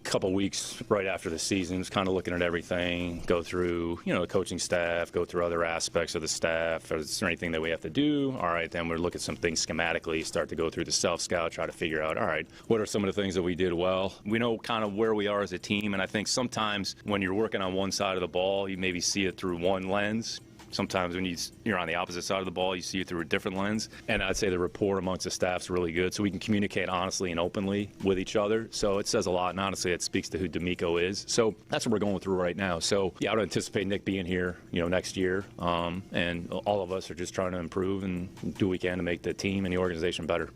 couple weeks right after the season, was kind of looking at everything, go through, the coaching staff, go through other aspects of the staff. Is there anything that we have to do? All right, then we'll look at some things schematically, start to go through the self-scout, try to figure out, all right, what are some of the things that we did well? We know kind of where we are as a team, and I think sometimes when you're working on one side of the ball, you maybe see it through one lens. sometimes when you're on the opposite side of the ball, you see it through a different lens. And I'd say the rapport amongst the staff's really good, so we can communicate honestly and openly with each other. So it says a lot, and honestly, it speaks to who D'Amico is. So that's what we're going through right now. So yeah, I would anticipate Nick being here, next year, and all of us are just trying to improve and do what we can to make the team and the organization better.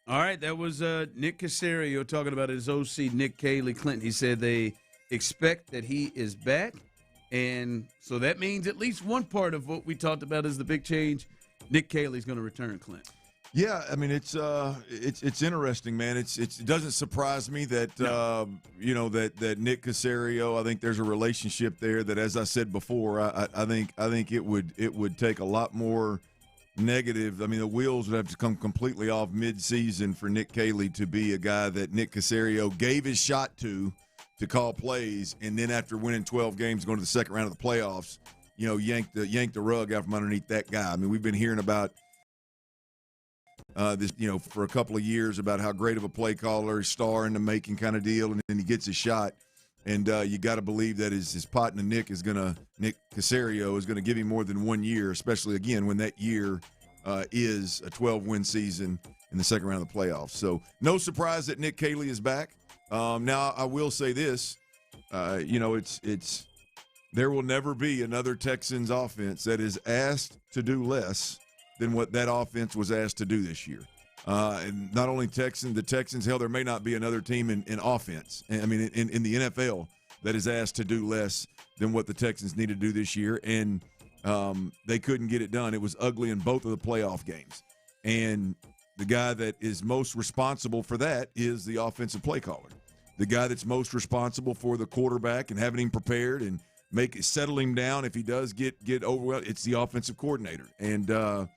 All right, that was Nick Cacerio talking about his OC, Nick Clinton. He said they expect that he is back, and so that means at least one part of what we talked about is the big change. Nick Caley's going to return, Clint. Yeah, I mean it's interesting, man. It doesn't surprise me that that Nick Cacerio. I think there's a relationship there that, as I said before, I think it would take a lot more negative. I mean, the wheels would have to come completely off mid-season for Nick Caley to be a guy that Nick Cacerio gave his shot to call plays, and then after winning 12 games, going to the second round of the playoffs, yanked the rug out from underneath that guy. I mean, we've been hearing about this, for a couple of years about how great of a play caller, star in the making kind of deal, and then he gets his shot. And you got to believe that his partner Nick Cacerio is going to give him more than 1 year, especially, again, when that year is a 12-win season in the second round of the playoffs. So no surprise that Nick Caley is back. Now, I will say this, it's there will never be another Texans offense that is asked to do less than what that offense was asked to do this year. And not only the Texans, hell, there may not be another team in offense, in the NFL that is asked to do less than what the Texans need to do this year. And they couldn't get it done. It was ugly in both of the playoff games. And the guy that is most responsible for that is the offensive play caller. The guy that's most responsible for the quarterback and having him prepared and settle him down if he does get overwhelmed, it's the offensive coordinator. And I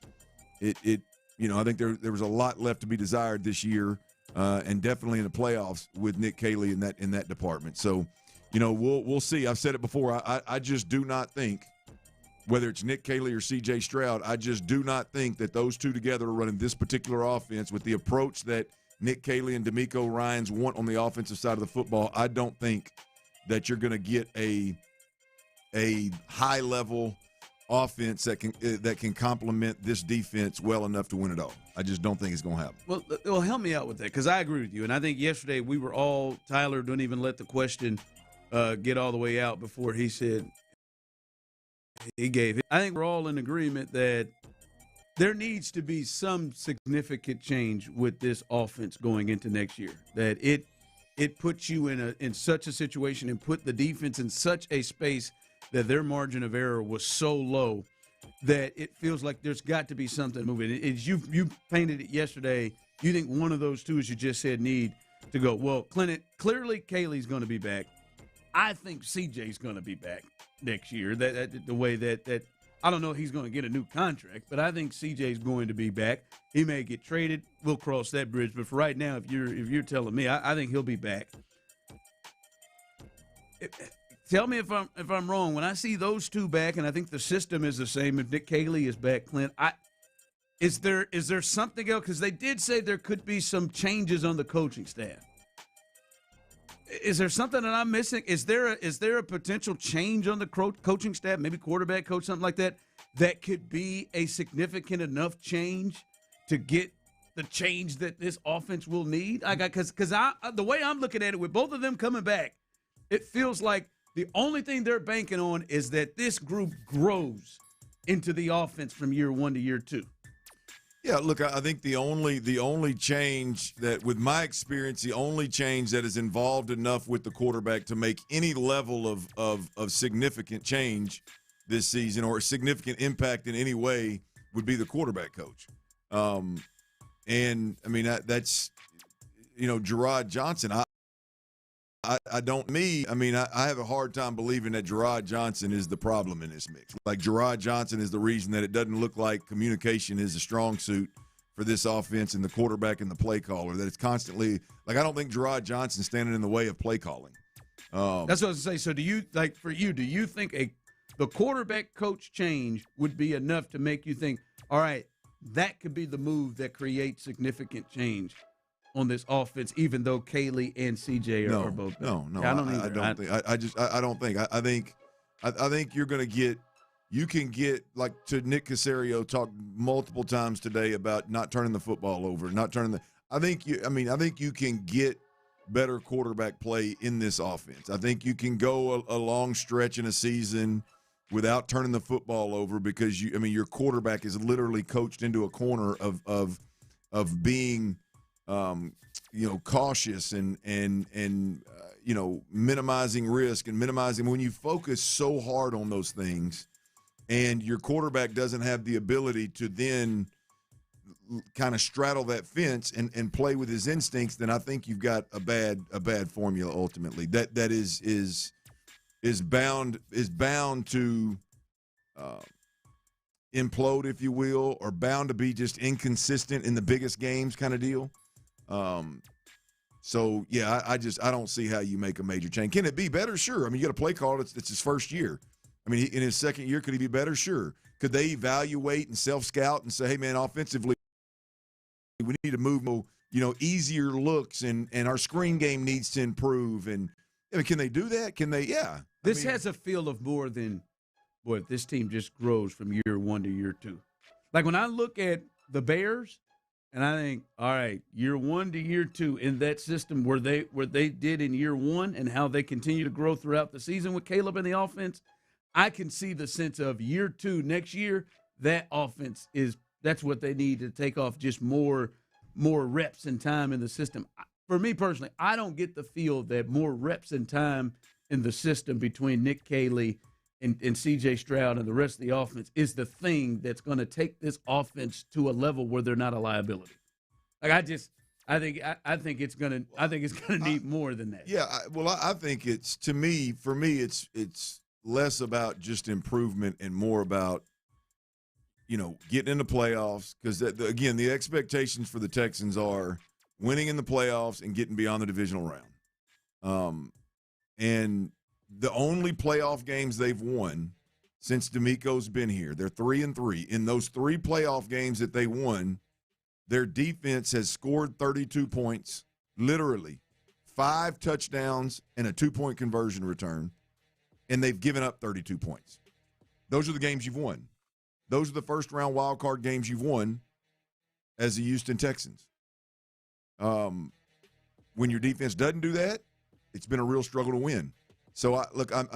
think there was a lot left to be desired this year, and definitely in the playoffs with Nick Caley in that department. So, we'll see. I've said it before. I just do not think, whether it's Nick Caley or C.J. Stroud, I just do not think that those two together are running this particular offense with the approach that Nick Caley and D'Amico Ryans want on the offensive side of the football. I don't think that you're going to get a high-level offense that can complement this defense well enough to win it all. I just don't think it's going to happen. Well, help me out with that, because I agree with you. And I think yesterday we were all – Tyler didn't even let the question get all the way out before he said he gave it. I think we're all in agreement that there needs to be some significant change with this offense going into next year, that it puts you in such a situation and put the defense in such a space that their margin of error was so low that it feels like there's got to be something moving. You painted it yesterday. You think one of those two, as you just said, need to go. Well, clearly Caley's going to be back. I think CJ's going to be back next year. The way that I don't know if he's going to get a new contract, but I think CJ's going to be back. He may get traded. We'll cross that bridge. But for right now, if you're telling me, I think he'll be back. Tell me if I'm wrong. When I see those two back, and I think the system is the same, if Nick Caley is back, Clint, is there something else? Because they did say there could be some changes on the coaching staff. Is there something that I'm missing? Is there a potential change on the coaching staff, maybe quarterback coach, something like that could be a significant enough change to get the change that this offense will need? Because the way I'm looking at it, with both of them coming back, it feels like the only thing they're banking on is that this group grows into the offense from year one to year two. Yeah, look, I think the only change that, with my experience, the only change that is involved enough with the quarterback to make any level of significant change this season or a significant impact in any way would be the quarterback coach. And I mean that's Gerard Johnson. I have a hard time believing that Gerard Johnson is the problem in this mix. Like, Gerard Johnson is the reason that it doesn't look like communication is a strong suit for this offense and the quarterback and the play caller, that it's constantly – like, I don't think Gerard Johnson's standing in the way of play calling. That's what I was going to say. So do you think the quarterback coach change would be enough to make you think, all right, that could be the move that creates significant change on this offense, even though Caley and CJ are both back? No. I don't think. I don't think. I think you're going to get you can get, like, to Nick Cacerio talked multiple times today about not turning the football over, not turning the – I think you can get better quarterback play in this offense. I think you can go a long stretch in a season without turning the football over because your quarterback is literally coached into a corner of being cautious and minimizing risk and minimizing. When you focus so hard on those things and your quarterback doesn't have the ability to then kind of straddle that fence and play with his instincts, then I think you've got a bad formula ultimately that is bound to implode, if you will, or bound to be just inconsistent in the biggest games kind of deal. So yeah, I don't see how you make a major change. Can it be better? Sure. I mean, you got a play call. It's his first year. I mean, in his second year, could he be better? Sure. Could they evaluate and self-scout and say, hey man, offensively, we need to move, easier looks and our screen game needs to improve. And can they do that? Can they? Yeah. This has a feel of more than, boy, this team just grows from year one to year two. Like when I look at the Bears and I think, all right, year one to year two in that system where they did in year one and how they continue to grow throughout the season with Caleb and the offense, I can see the sense of year two next year, that offense that's what they need to take off just more reps and time in the system. For me personally, I don't get the feel that more reps and time in the system between Nick Caley and C.J. Stroud and the rest of the offense is the thing that's going to take this offense to a level where they're not a liability. Like I think it's going to need more than that. Yeah, I think for me, it's less about just improvement and more about, getting in the playoffs. Because, again, the expectations for the Texans are winning in the playoffs and getting beyond the divisional round. And the only playoff games they've won since D'Amico's been here, they're 3-3. In those 3 playoff games that they won, their defense has scored 32 points, literally 5 touchdowns and a 2-point conversion return. And they've given up 32 points. Those are the games you've won. Those are the first-round wild card games you've won as the Houston Texans. When your defense doesn't do that, it's been a real struggle to win. So, I don't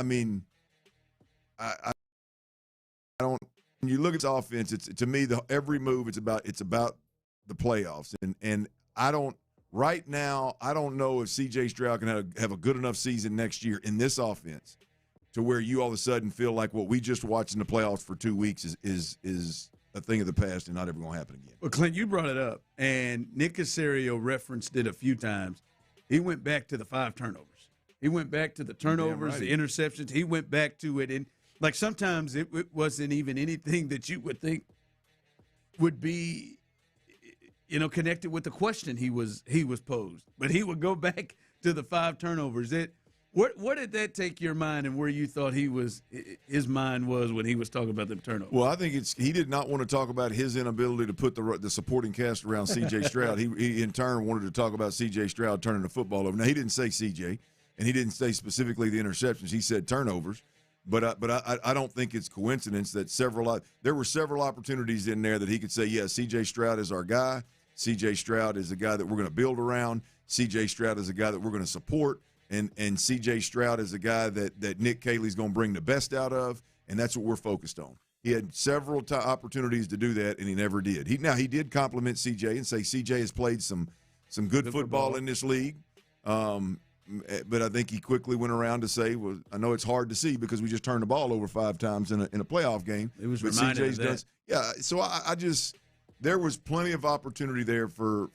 – when you look at this offense, it's to me, every move, it's about the playoffs. And I don't – right now, I don't know if C.J. Stroud can have a good enough season next year in this offense to where you all of a sudden feel like what we just watched in the playoffs for 2 weeks is a thing of the past and not ever going to happen again. Well, Clint, you brought it up, and Nick Cacerio referenced it a few times. He went back to the 5 turnovers. He went back to the turnovers, the interceptions. He went back to it. And, like, sometimes it wasn't even anything that you would think would be, connected with the question he was posed. But he would go back to the 5 turnovers. What did that take your mind, and where you thought his mind was when he was talking about the turnover? Well, I think he did not want to talk about his inability to put the supporting cast around C.J. Stroud. He in turn wanted to talk about C.J. Stroud turning the football over. Now, he didn't say C.J., and he didn't say specifically the interceptions. He said turnovers. But I don't think it's coincidence that there were several opportunities in there that he could say, yeah, C.J. Stroud is our guy. C.J. Stroud is the guy that we're going to build around. C.J. Stroud is the guy that we're going to support. And C.J. Stroud is a guy that Nick Caley's going to bring the best out of, and that's what we're focused on. He had several opportunities to do that, and he never did. He did compliment C.J. and say C.J. has played some good football in this league, but I think he quickly went around to say, well, I know it's hard to see because we just turned the ball over 5 times in a playoff game. It was reminded of that. Yeah, so I just there was plenty of opportunity there for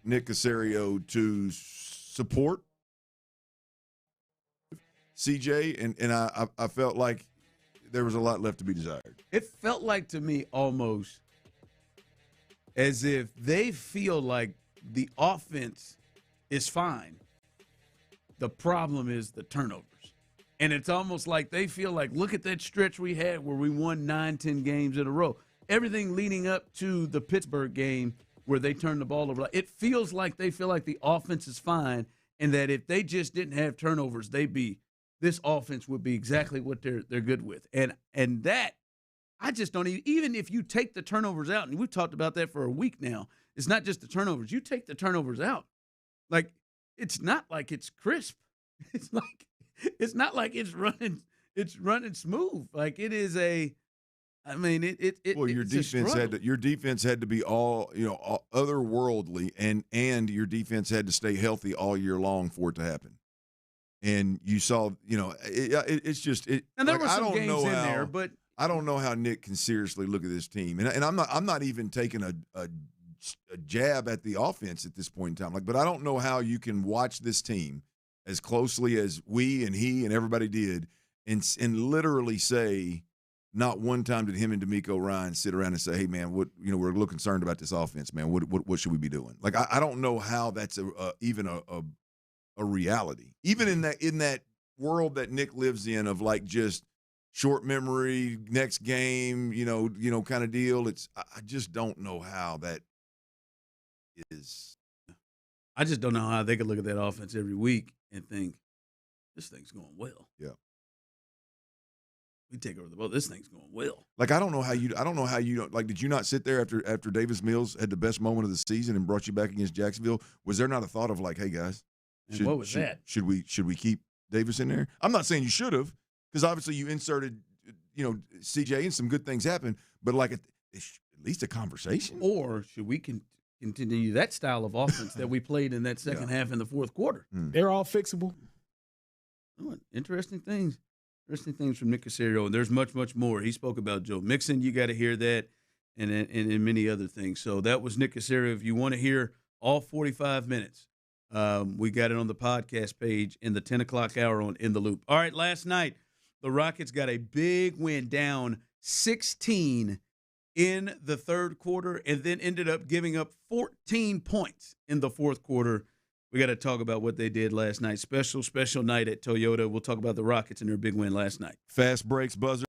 Nick Cacerio to support CJ, and I felt like there was a lot left to be desired. It felt like to me almost as if they feel like the offense is fine. The problem is the turnovers. And it's almost like they feel like, look at that stretch we had where we won 9-10 games in a row. Everything leading up to the Pittsburgh game where they turned the ball over. It feels like they feel like the offense is fine and that if they just didn't have turnovers, they'd be this offense would be exactly what they're good with. And that, I just don't even if you take the turnovers out, and we've talked about that for a week now, it's not just the turnovers. You take the turnovers out. Like, it's not like it's crisp. It's not like it's running smooth. Like, it is well, your defense had to be all otherworldly, and your defense had to stay healthy all year long for it to happen. And you saw, it's just it. And there were some games in there, but I don't know how Nick can seriously look at this team, and I'm not even taking a jab at the offense at this point in time. But I don't know how you can watch this team as closely as we and he and everybody did, and literally say, not one time did him and D'Amico Ryan sit around and say, "Hey, man, we're a little concerned about this offense, man. What should we be doing?" Like, I don't know how that's even a reality, even in that world that Nick lives in of like just short memory, next game, kind of deal. I just don't know how that is. I just don't know how they could look at that offense every week and think, this thing's going well. Yeah. We take over the ball. This thing's going well. Like, I don't know how you don't, like, did you not sit there after Davis Mills had the best moment of the season and brought you back against Jacksonville? Was there not a thought of like, hey guys, what was that? Should we keep Davis in there? I'm not saying you should have, because obviously you inserted, CJ and some good things happened, but like at least a conversation. Or should we continue that style of offense that we played in that second half in the fourth quarter? They're all fixable. Oh, interesting things from Nick Cacerio, and there's much, much more. He spoke about Joe Mixon. You got to hear that, and many other things. So that was Nick Cacerio. If you want to hear all 45 minutes, we got it on the podcast page in the 10 o'clock hour on In the Loop. All right, last night, the Rockets got a big win, down 16 in the third quarter, and then ended up giving up 14 points in the fourth quarter. We got to talk about what they did last night. Special night at Toyota. We'll talk about the Rockets and their big win last night. Fast breaks, buzzer.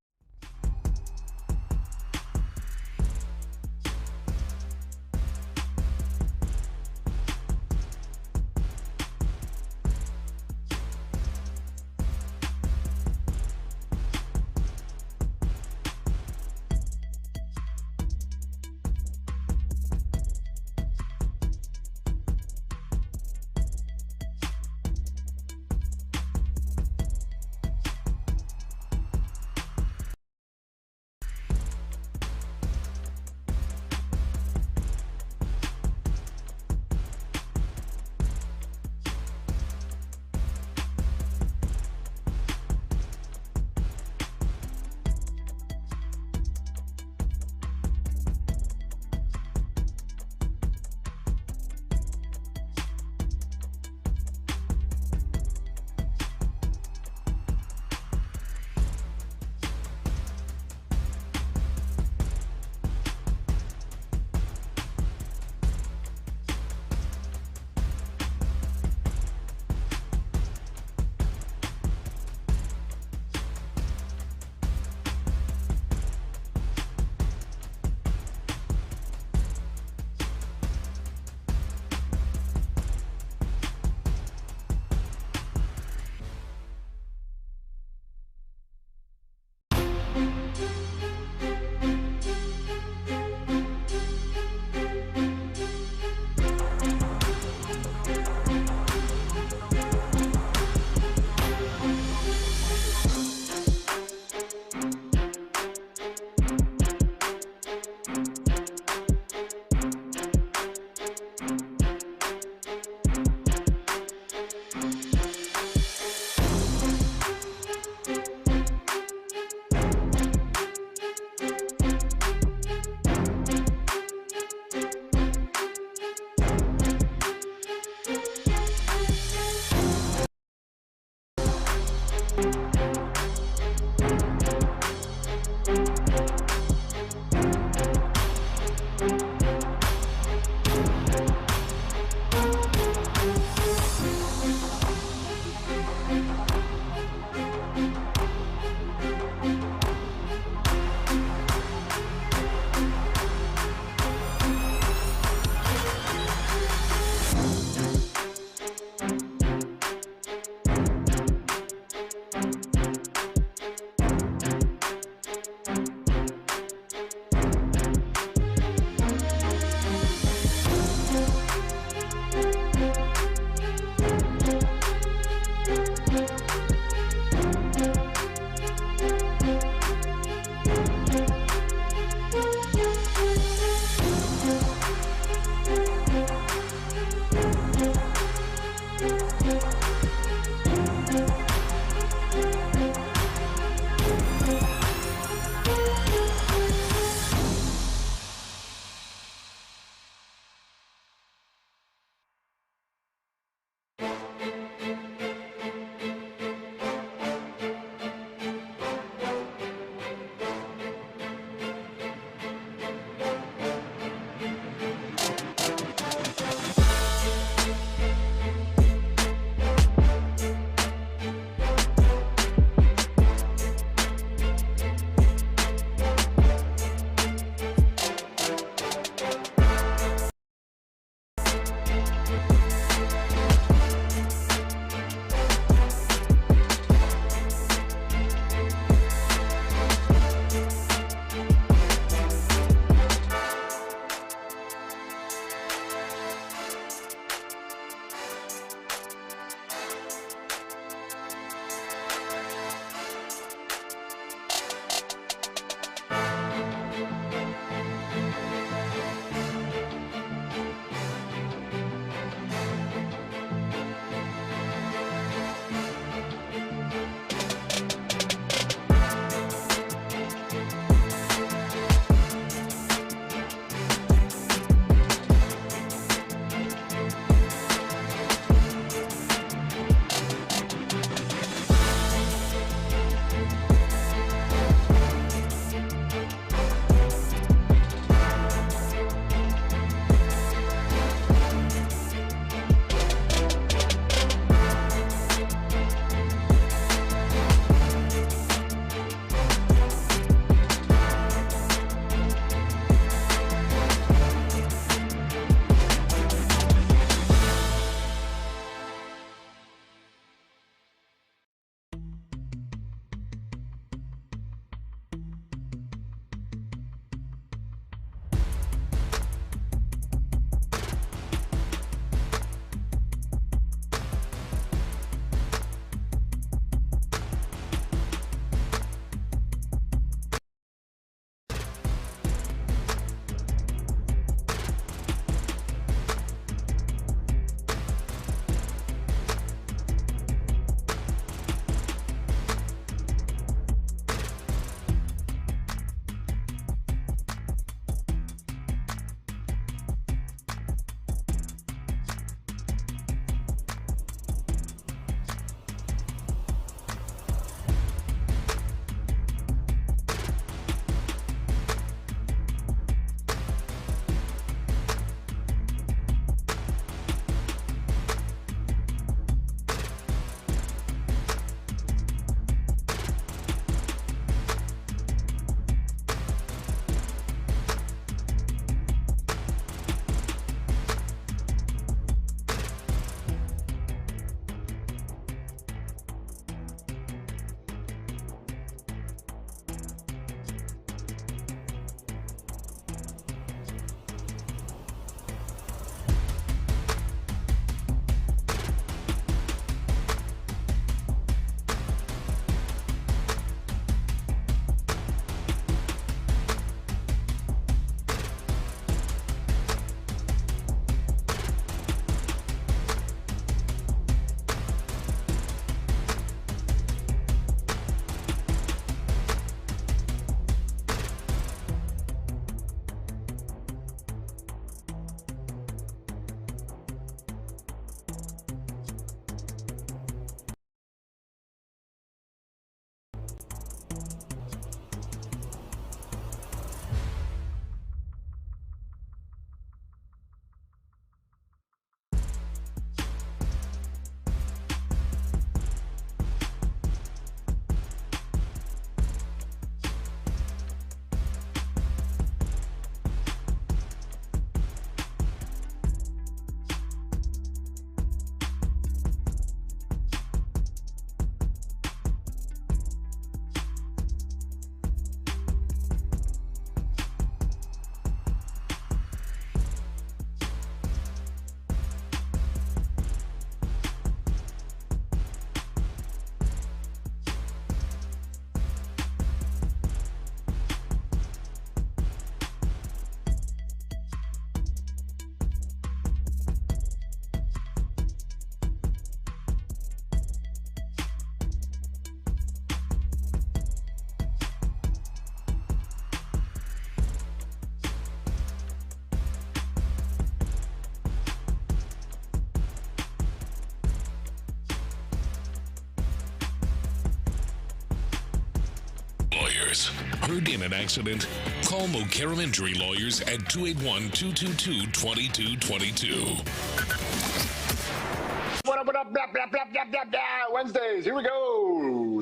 Heard in an accident? Call Mokaram Injury Lawyers at 281-222-2222. What up, blah, blah, blah, blah, blah, blah. Wednesdays, here we go.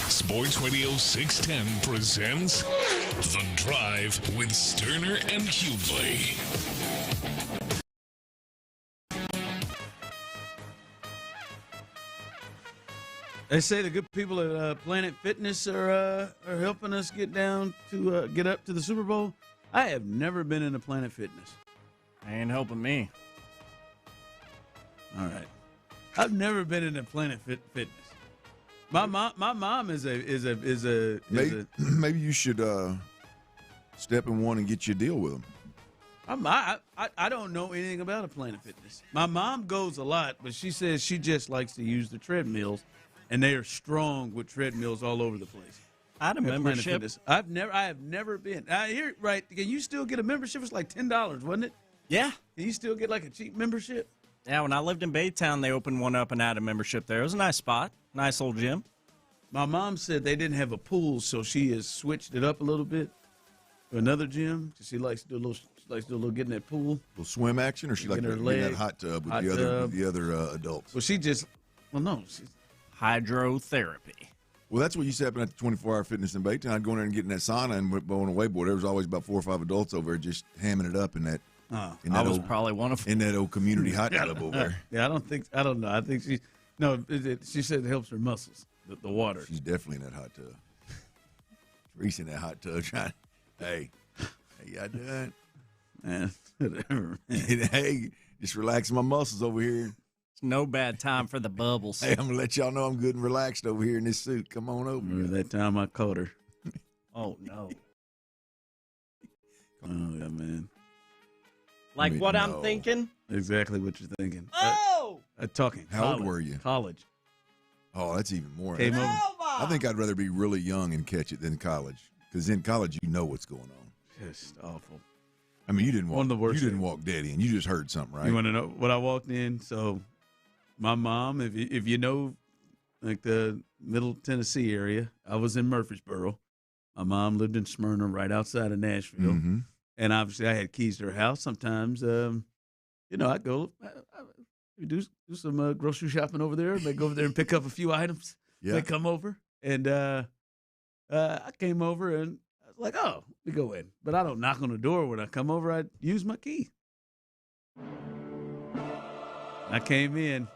Sports Radio 610 presents The Drive with Stoerner and Hughley. They say the good people at Planet Fitness are helping us get up to the Super Bowl. I have never been into Planet Fitness. Ain't helping me. All right, I've never been into Planet Fitness. My mom is a maybe you should step in one and get you a deal with them. I don't know anything about a Planet Fitness. My mom goes a lot, but she says she just likes to use the treadmills. And they are strong with treadmills all over the place. I had a membership. I have never been. Right? Can you still get a membership? It's like $10, wasn't it? Yeah. Can you still get like a cheap membership? Yeah. When I lived in Baytown, they opened one up and had a membership there. It was a nice spot, nice old gym. My mom said they didn't have a pool, so she has switched it up a little bit to another gym. She likes to do a little get in that pool, A little swim action, or she like to get in that hot tub with the other adults. Well, she's hydrotherapy. Well, that's what used to happen at the 24-hour fitness in Baytown. I'd go in there and get in that sauna and going away board. There was always about 4 or 5 adults over there just hamming it up in that. I was probably one of them. In that old community hot tub over there. Yeah, I don't know. I think she said it helps her muscles, the water. She's definitely in that hot tub. Reese in that hot tub trying. Hey, y'all done? Man, whatever. Hey, just relaxing my muscles over here. It's no bad time for the bubbles. Hey, I'm going to let y'all know I'm good and relaxed over here in this suit. Come on over. Remember that time I caught her. Oh, no. Oh, yeah, man. Like what I'm thinking? Exactly what you're thinking. Oh! Talking. How old were you? College. Oh, that's even more. Came over. I think I'd rather be really young and catch it than college. Because in college, you know what's going on. Just awful. I mean, you didn't walk. One of the worst. You didn't walk daddy, and you just heard something, right? You want to know what I walked in? So, my mom, if you know, like the Middle Tennessee area, I was in Murfreesboro. My mom lived in Smyrna, right outside of Nashville, and obviously I had keys to her house. Sometimes, I'd go do some grocery shopping over there. May go over there and pick up a few items. Yeah. They come over, and I came over and. Like, oh, we go in. But I don't knock on the door. When I come over, I use my key. I came in.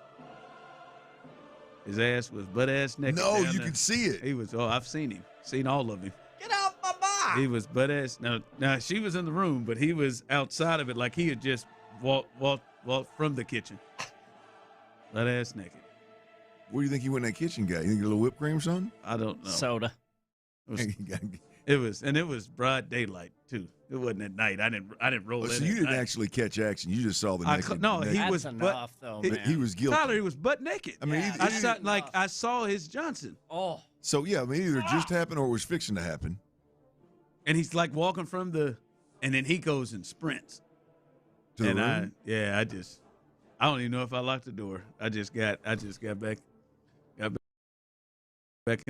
His ass was butt-ass naked. No, you could see it. He was, I've seen him. Seen all of him. Get off my bar! He was butt-ass. Now, she was in the room, but he was outside of it like he had just walked from the kitchen. Butt-ass naked. What do you think he went in that kitchen got? You think a little whipped cream or something? I don't know. Soda. It was broad daylight too. It wasn't at night. I didn't roll in. So you didn't actually catch action. You just saw the naked. He was enough, though, man. He was guilty. Tyler, he was butt naked. I mean, I saw his Johnson. Oh. So yeah, I mean, either it just happened or it was fixing to happen. And he's like walking from and then he goes and sprints. To the room? I don't even know if I locked the door. I just got back in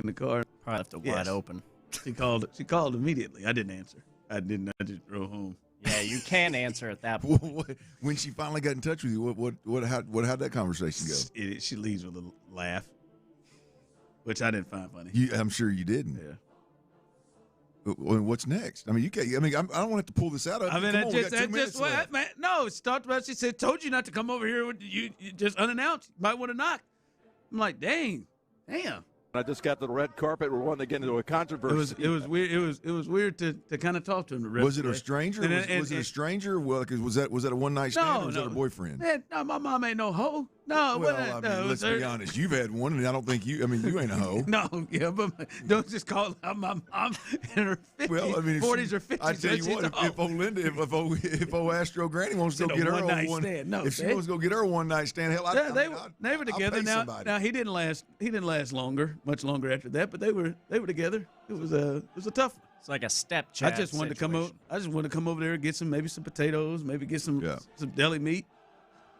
the car. Probably left it wide open. She called immediately. I didn't answer. I didn't. I just drove home. Yeah, you can answer at that point. When she finally got in touch with you, how'd that conversation go? She leaves with a little laugh, which I didn't find funny. I'm sure you didn't. Yeah. What's next? I mean, I don't want to pull this out. No, it's talked about. She said, "Told you not to come over here. You just unannounced. You might want to knock." I'm like, damn. I just got the red carpet. We're wanting to get into a controversy. It was weird. It was weird to kind of talk to him. Was it a stranger? Was it a stranger? Well, was that a one night stand or was that a boyfriend? No, my mom ain't no hoe. No, let's be honest. You've had one, and I don't think you. I mean, you ain't a hoe. No, yeah, but don't just call out my mom in her 50s, well, I mean, 40s or 50s. I tell you what, if old Linda, if old Astro Granny wants to go get her a one night stand, if she wants to go get her a one night stand, hell, they were together. Now he didn't last. He didn't last much longer after that. But they were together. It was a tough one. It's like a stepchild. I just wanted to come over. I just wanted to come over there and get some potatoes, maybe get some deli meat.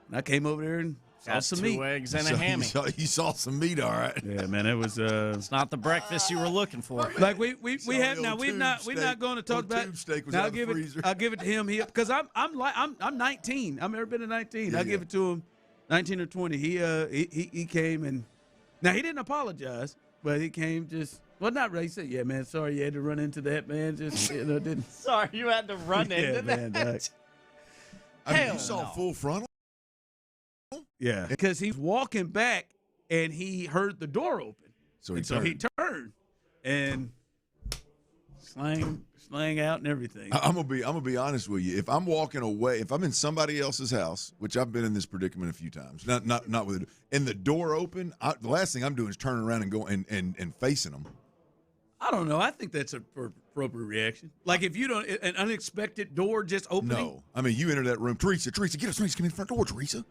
And I came over there and Got some two meat. eggs and a hammy. You saw some meat, all right. Yeah, man, it was. It's not the breakfast you were looking for. Like we have now. We're not going to talk about. Steak was Now out of the freezer. I'll give it to him here because I'm 19. I've never been to 19. I'll give it to him. 19 or 20. He came and now he didn't apologize, but he came not really. He said, "Yeah, man, sorry you had to run into that, man. Just didn't." Sorry, you had to run into man, that. I mean, you saw full frontal. Yeah, because he's walking back and he heard the door open. So he turned and slang out and everything. I'm gonna be honest with you. If I'm walking away, if I'm in somebody else's house, which I've been in this predicament a few times, not with it, and the door open, the last thing I'm doing is turning around and going and facing them. I don't know. I think that's an appropriate reaction. Like if you don't, an unexpected door just opening. No, I mean you enter that room, Teresa, get us, come in the front door, Teresa.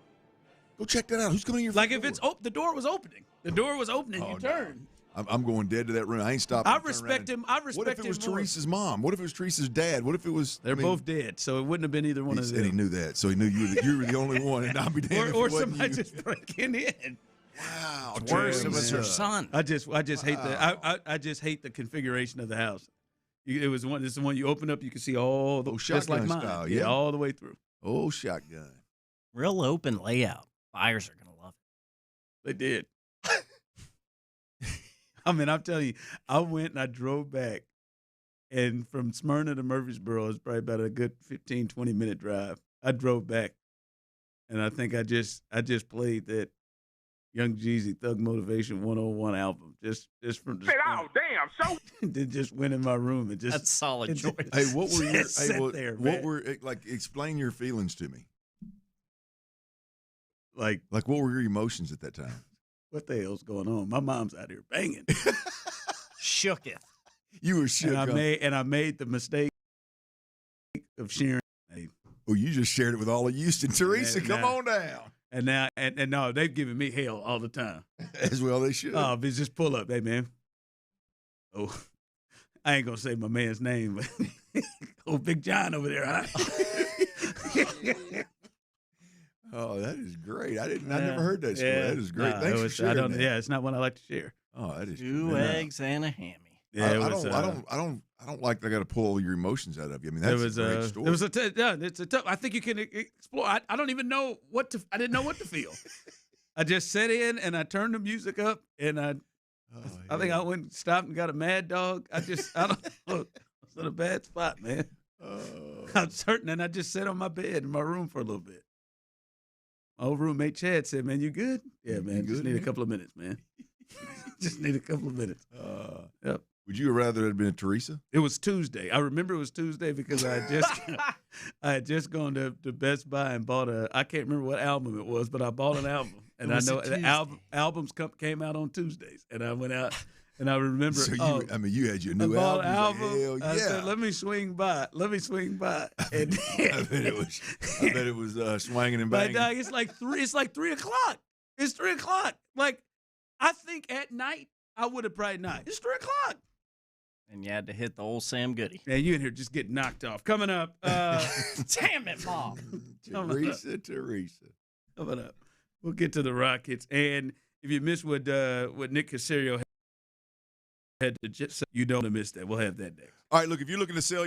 Go check that out. Who's coming in your front door? Like if it's the door was opening. The door was opening. You turn. I'm going dead to that room. I ain't stopping. I respect him. What if it was Teresa's mom? What if it was Teresa's dad? What if it was? They're both dead, so it wouldn't have been either one of them. And he knew that, so he knew you were the only one, and I'd be damned or if it wasn't somebody you. just breaking in. Wow, it's worse. It was her son. I just hate I just hate the configuration of the house. It was one. This is the one you open up, you can see all the just like mine. Style, yeah, all the way through. Oh, shotgun. Real open layout. Buyers are gonna love it. They did. I mean, I'm telling you, I went and I drove back, and from Smyrna to Murfreesboro is probably about a good 15, 20-minute drive. I drove back, and I think I just played that Young Jeezy Thug Motivation 101 album just from the damn, so then just went in my room and just that's solid choice. Hey, what were explain your feelings to me? Like what were your emotions at that time? What the hell's going on? My mom's out here banging. Shooketh. You were shook. And I made the mistake of sharing. Well, you just shared it with all of Houston. Teresa, come on down. And now, and no, they've given me hell all the time. As well they should. Oh, but just pull up. Hey, man. Oh, I ain't going to say my man's name, but old Big John over there, huh? Oh, that is great. I never heard that story. Yeah, that is great. Thanks for sharing that. Yeah, it's not one I like to share. Oh, that is two eggs and a hammy. Yeah, I don't like that I got to pull your emotions out of you. I mean, that's a great story. It's a tough. I think you can explore. I don't even know I didn't know what to feel. I just sat in and I turned the music up and I think I went and stopped and got a Mad Dog. I don't know. I was in a bad spot, man. I'm certain, and I just sat on my bed in my room for a little bit. My old roommate Chad said, "Man, you good?" Yeah, man. Just need a couple of minutes, man. Just need a couple of minutes. Yep. Would you have rather it had been Teresa? It was Tuesday. I remember it was Tuesday because I had just gone to Best Buy and bought I can't remember what album it was, but I bought an album. And I know the albums came out on Tuesdays. And I went out and I remember. So you had your new album. Hell yeah. I said, let me swing by. And I bet it was swinging and banging. But it's like 3 o'clock. It's 3 o'clock. Like, I think at night I would have probably not. It's 3 o'clock. And you had to hit the old Sam Goody. Yeah, you in here just getting knocked off. Coming up. Damn it, Mom. Teresa. Coming up. We'll get to the Rockets. And if you missed what Nick Cacerio had to just say, you don't miss that. We'll have that next. All right, look, if you're looking to sell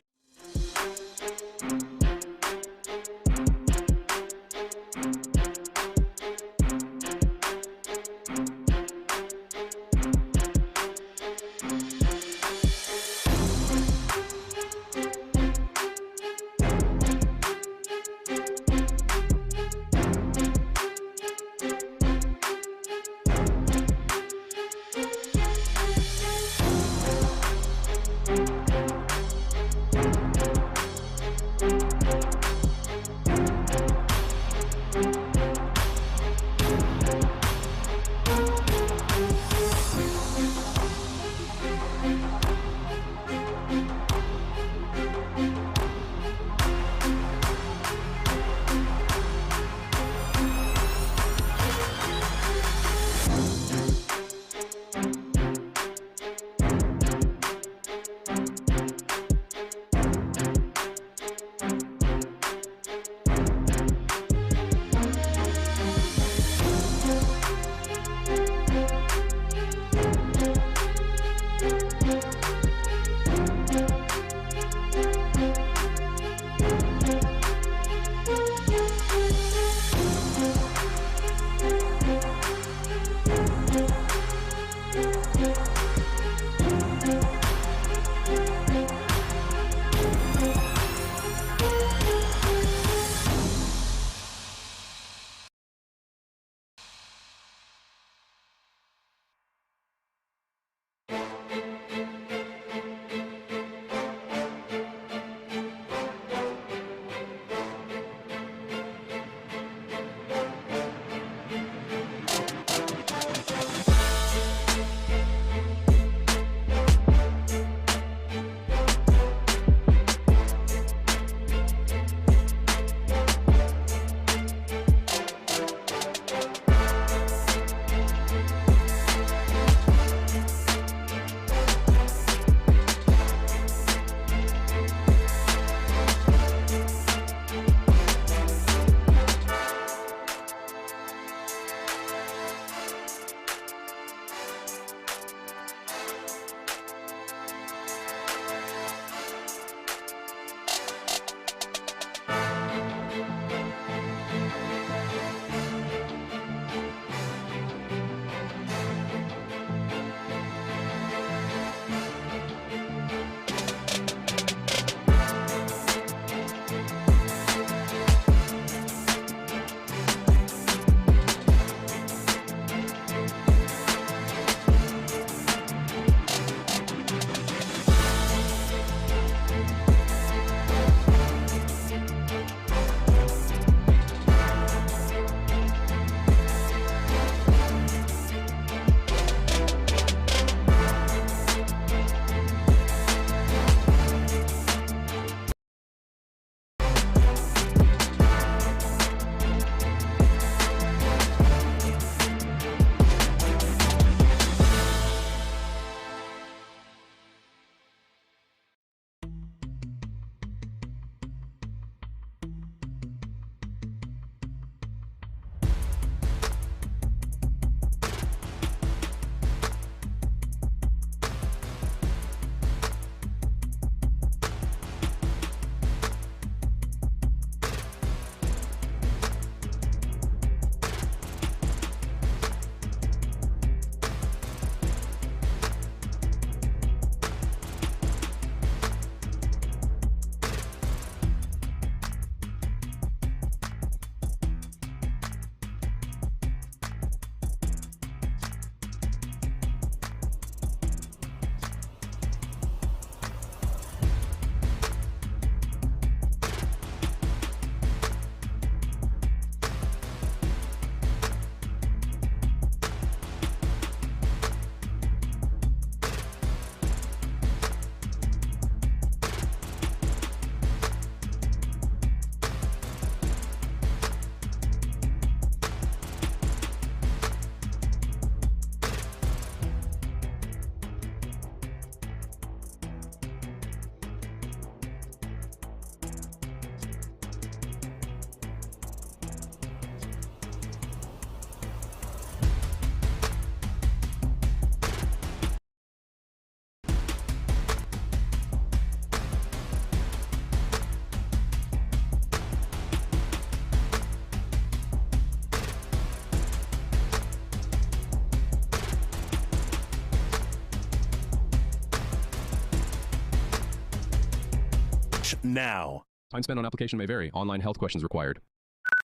now. Time spent on application may vary. Online health questions required.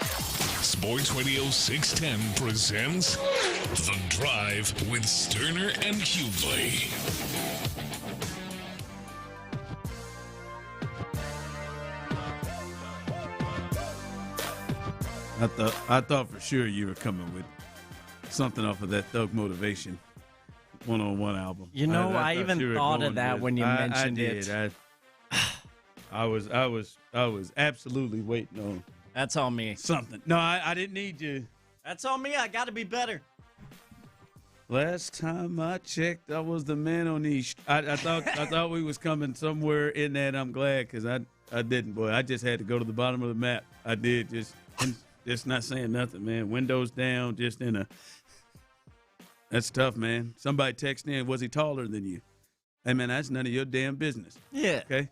Sports Radio 610 presents The Drive with Stoerner and Hughley. I thought for sure you were coming with something off of that Thug Motivation one-on-one album. You know, I even thought of that when you mentioned it. I was absolutely waiting on. That's on me. Something. No, I didn't need you. That's on me. I got to be better. Last time I checked, I was the man on these. I thought we was coming somewhere in that. I'm glad because I didn't. Boy, I just had to go to the bottom of the map. I did just not saying nothing, man. Windows down, just in a. That's tough, man. Somebody texted in, was he taller than you? Hey, man, that's none of your damn business. Yeah. Okay?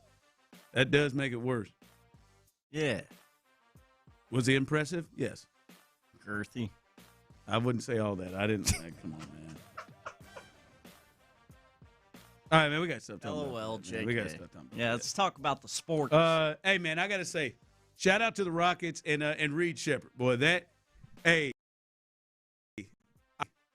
That does make it worse. Yeah. Was he impressive? Yes. Girthy. I wouldn't say all that. I didn't. Come on, man. All right, man, we got stuff talking about. LOL, JK. We got stuff talking about. Yeah, let's talk about the sport. Hey, man, I got to say, shout out to the Rockets and Reed Shepherd. Boy, the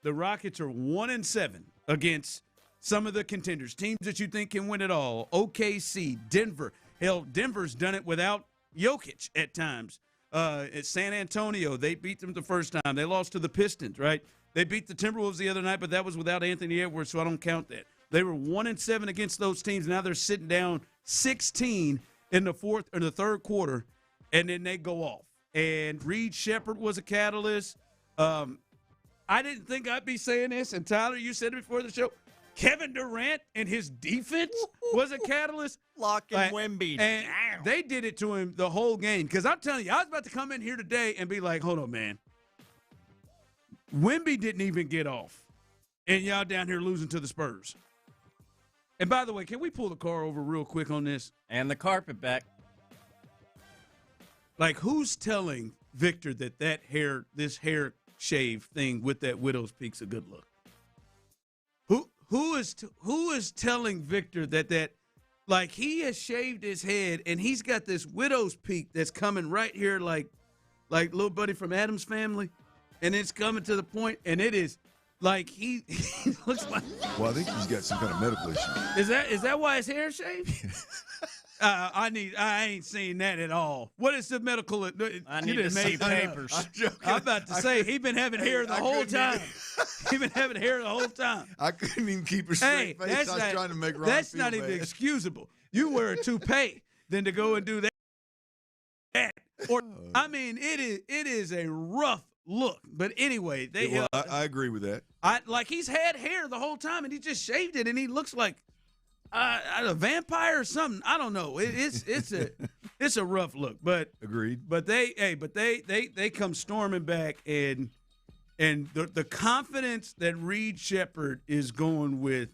Rockets are 1-7 against some of the contenders, teams that you think can win it all. OKC, Denver. Hell, Denver's done it without Jokic at times. At San Antonio, they beat them the first time. They lost to the Pistons, right? They beat the Timberwolves the other night, but that was without Anthony Edwards, so I don't count that. They were 1-7 against those teams. Now they're sitting down 16 in the third quarter, and then they go off. And Reed Shepherd was a catalyst. I didn't think I'd be saying this, and Tyler, you said it before the show. Kevin Durant and his defense was a catalyst. Locking Wemby and down. They did it to him the whole game. Because I'm telling you, I was about to come in here today and be like, hold on, man. Wemby didn't even get off. And y'all down here losing to the Spurs. And by the way, can we pull the car over real quick on this? And the carpet back. Like, who's telling Victor that this hair shave thing with that widow's peak's a good look? Who is telling Victor that like he has shaved his head and he's got this widow's peak that's coming right here like little buddy from Addams Family, and it's coming to the point, and it is like he looks like. Well, I think he's got some kind of medical issue. Is that why his hair shaved? I ain't seen that at all. What is the medical? I need to see papers. I'm about to say he's been having hair the whole time. He's been having hair the whole time. I couldn't even keep a straight face. I was trying to make Ron That's feel not bad. even excusable. You wear a toupee than to go and do that. Or I mean, it is a rough look. But anyway, I agree with that. Like he's had hair the whole time and he just shaved it and he looks like a vampire or something. I don't know. It's a rough look. But agreed. But they come storming back and the confidence that Reed Shepherd is going with.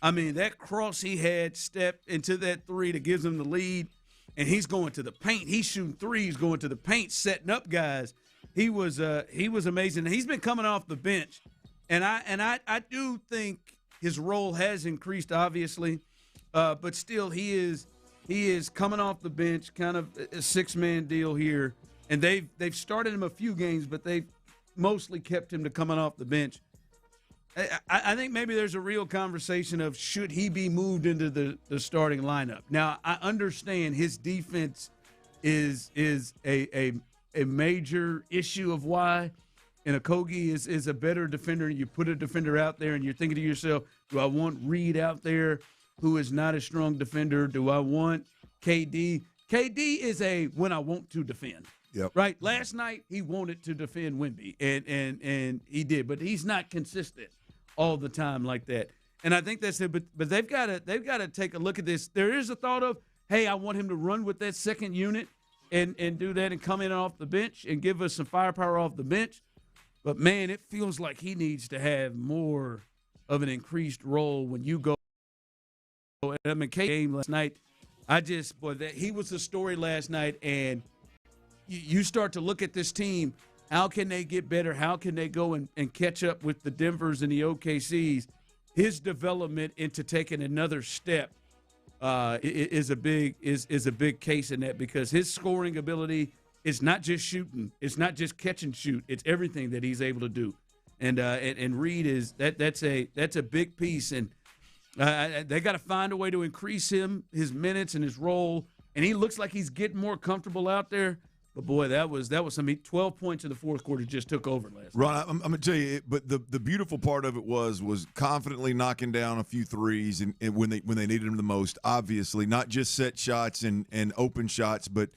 I mean, that cross he had stepped into that three that gives him the lead, and he's going to the paint. He's shooting threes, going to the paint, setting up guys. He was amazing. He's been coming off the bench, and I do think his role has increased, obviously, but still he is coming off the bench, kind of a six-man deal here, and they've started him a few games, but they've mostly kept him to coming off the bench. I think maybe there's a real conversation of should he be moved into the starting lineup. Now, I understand his defense is a major issue of why, and Okogie is a better defender. You put a defender out there, and you're thinking to yourself, do I want Reed out there who is not a strong defender? Do I want KD? KD is a when I want to defend. Yep. Right. Last night he wanted to defend Wemby, and he did, but he's not consistent all the time like that. And I think that's it. But they've got to take a look at this. There is a thought of, hey, I want him to run with that second unit and do that and come in off the bench and give us some firepower off the bench. But man, it feels like he needs to have more of an increased role when you go. I mean, game last night, he was the story last night, and you start to look at this team. How can they get better? How can they go and catch up with the Denvers and the OKCs? His development into taking another step is a big case in that, because his scoring ability is not just shooting, it's not just catch and shoot, it's everything that he's able to do. And Reed is that's a big piece, and they got to find a way to increase his minutes and his role. And he looks like he's getting more comfortable out there. But boy, that was something. 12 points in the fourth quarter just took over last night. Ron, I'm gonna tell you, but the beautiful part of it was confidently knocking down a few threes and when they needed them the most. Obviously, not just set shots and open shots, but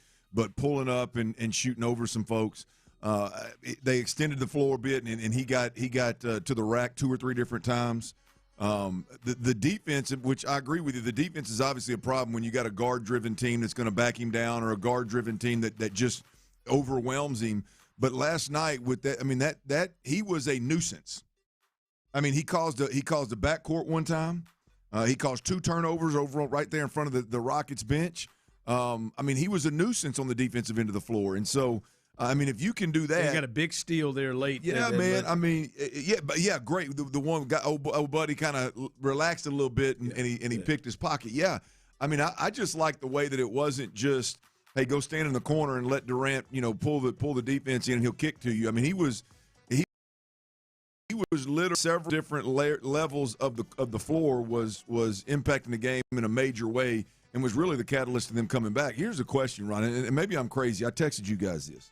pulling up and shooting over some folks. They extended the floor a bit, and he got to the rack 2 or 3 different times. The defense, which I agree with you, the defense is obviously a problem when you got a guard-driven team that's going to back him down, or a guard-driven team that just overwhelms him. But last night with that, I mean that he was a nuisance. I mean, he caused the backcourt one time. He caused 2 turnovers over right there in front of the Rockets bench. I mean, he was a nuisance on the defensive end of the floor, and so. I mean, if you can do that, he got a big steal there late. Yeah, man. I mean, great. The one got old buddy kind of relaxed a little bit, and he picked his pocket. Yeah, I mean, I just like the way that it wasn't just, hey, go stand in the corner and let Durant, pull the defense in and he'll kick to you. I mean, he was literally several different levels of the floor was impacting the game in a major way, and was really the catalyst to them coming back. Here's a question, Ron, and maybe I'm crazy. I texted you guys this.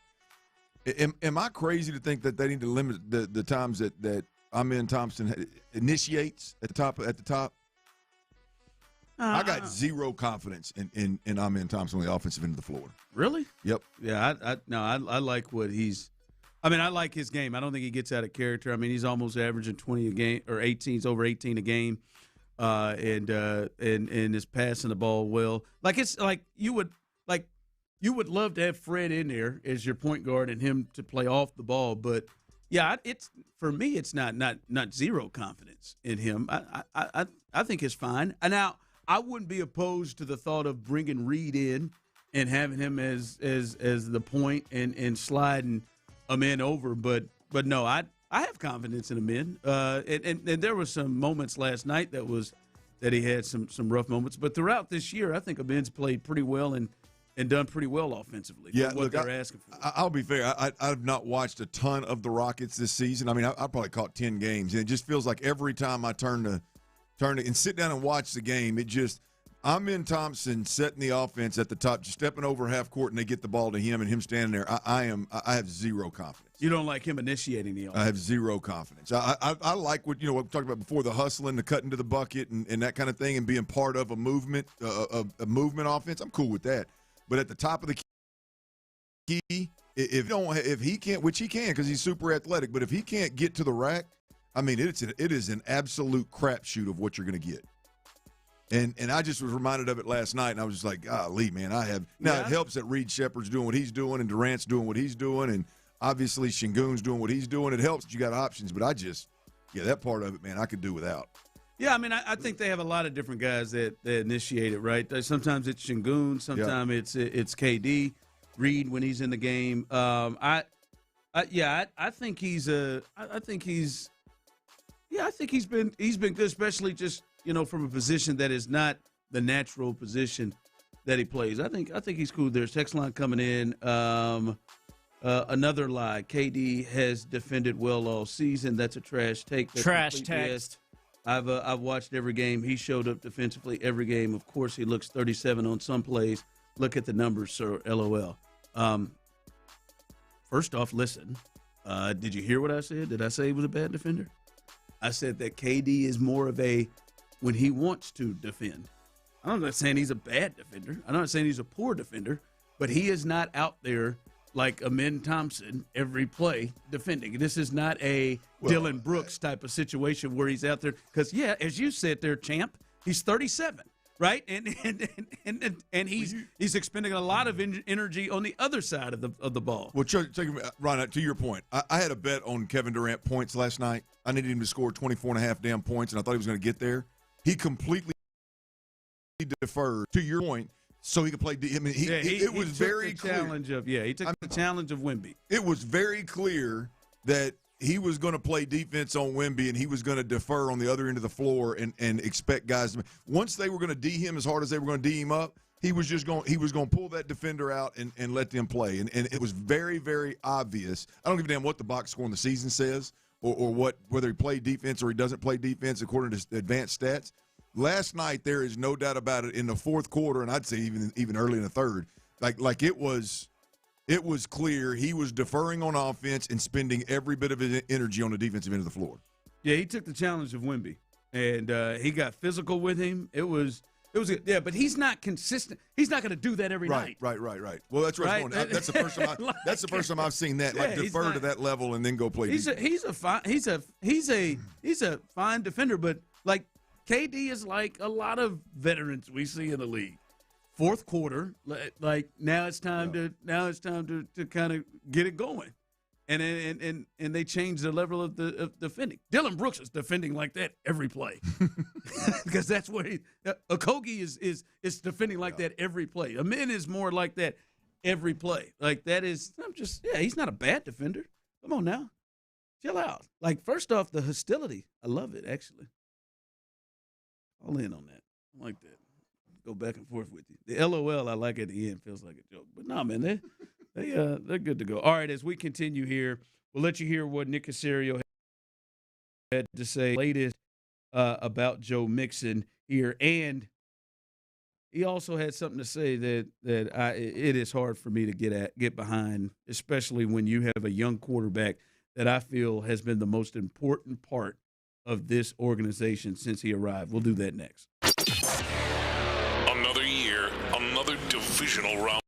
Am I crazy to think that they need to limit the times that Amen Thompson initiates at the top? I got zero confidence in Amen Thompson on the offensive end of the floor. Really? Yep. Yeah, I like what he's – I mean, I like his game. I don't think he gets out of character. I mean, he's almost averaging 20 a game, or 18. He's over 18 a game, and is passing the ball well. Like, it's like you would love to have Fred in there as your point guard and him to play off the ball, but yeah, it's for me, it's not zero confidence in him. I think it's fine. And now I wouldn't be opposed to the thought of bringing Reed in and having him as the point and sliding Amen over, but no, I have confidence in Amen. And there were some moments last night that he had some rough moments, but throughout this year, I think Amen's played pretty well and done pretty well offensively. Yeah, what they're asking for. I'll be fair. I've not watched a ton of the Rockets this season. I mean, I probably caught 10 games, and it just feels like every time I turn to and sit down and watch the game, Amen Thompson setting the offense at the top, just stepping over half court, and they get the ball to him, and him standing there. I have zero confidence. You don't like him initiating the offense? I have zero confidence. I like what we talked about before, the hustling, the cutting to the bucket, and that kind of thing, and being part of a movement offense. I'm cool with that. But at the top of the key, if he can't, which he can because he's super athletic, but if he can't get to the rack, I mean, it is an absolute crapshoot of what you're going to get. And I just was reminded of it last night, and I was just like, golly, man, It helps that Reed Shepherd's doing what he's doing, and Durant's doing what he's doing, and obviously Şengün's doing what he's doing. It helps that you got options, but that part of it, man, I could do without. Yeah, I mean, I think they have a lot of different guys that initiate it, right? Sometimes it's Şengün, sometimes it's KD, Reed when he's in the game. I think he's been good, especially just from a position that is not the natural position that he plays. I think he's cool. There's text line coming in. Another lie. KD has defended well all season. That's a trash take. Trash text. I've watched every game. He showed up defensively every game. Of course, he looks 37 on some plays. Look at the numbers, sir. LOL. First off, listen. Did you hear what I said? Did I say he was a bad defender? I said that KD is more of when he wants to defend. I'm not saying he's a bad defender. I'm not saying he's a poor defender, but he is not out there like Amen Thompson every play defending. This is not a Dylan Brooks type of situation where he's out there. Because, as you said there, champ, he's 37, right? And he's expending a lot of energy on the other side of the ball. Well, Ron, to your point, I had a bet on Kevin Durant points last night. I needed him to score 24.5 damn points, and I thought he was going to get there. He completely deferred, to your point, so he could play. I mean, it was very clear. He took the challenge of Wemby. It was very clear that he was going to play defense on Wemby, and he was going to defer on the other end of the floor and expect guys to – once they were going to D him as hard as they were going to D him up, he was going to pull that defender out and let them play. And it was very, very obvious. I don't give a damn what the box score in the season says or whether he played defense or he doesn't play defense according to advanced stats. Last night, there is no doubt about it, in the fourth quarter, and I'd say even early in the third, like it was clear he was deferring on offense and spending every bit of his energy on the defensive end of the floor. Yeah, he took the challenge of Wemby, and he got physical with him. It was yeah, but he's not consistent. He's not going to do that every night. Right. Well, that's where it's going. That's the first time. That's the first time I've seen that. Yeah, defer to that level and then go play. He's a fine defender, but like KD is like a lot of veterans we see in the league. Fourth quarter, like now it's time to kind of get it going, and they change the level of defending. Dylan Brooks is defending like that every play, because that's where Okogie is defending like that every play. Amin is more like that every play. Like that is he's not a bad defender. Come on now, chill out. Like first off, the hostility, I love it actually. All in on that. I like that. Go back and forth with you. The LOL I like at the end feels like a joke, but no, man, they're good to go. All right, as we continue here, we'll let you hear what Nick Cacerio had to say latest about Joe Mixon here, and he also had something to say that it is hard for me to get behind, especially when you have a young quarterback that I feel has been the most important part of this organization since he arrived. We'll do that next. Another year, another divisional round.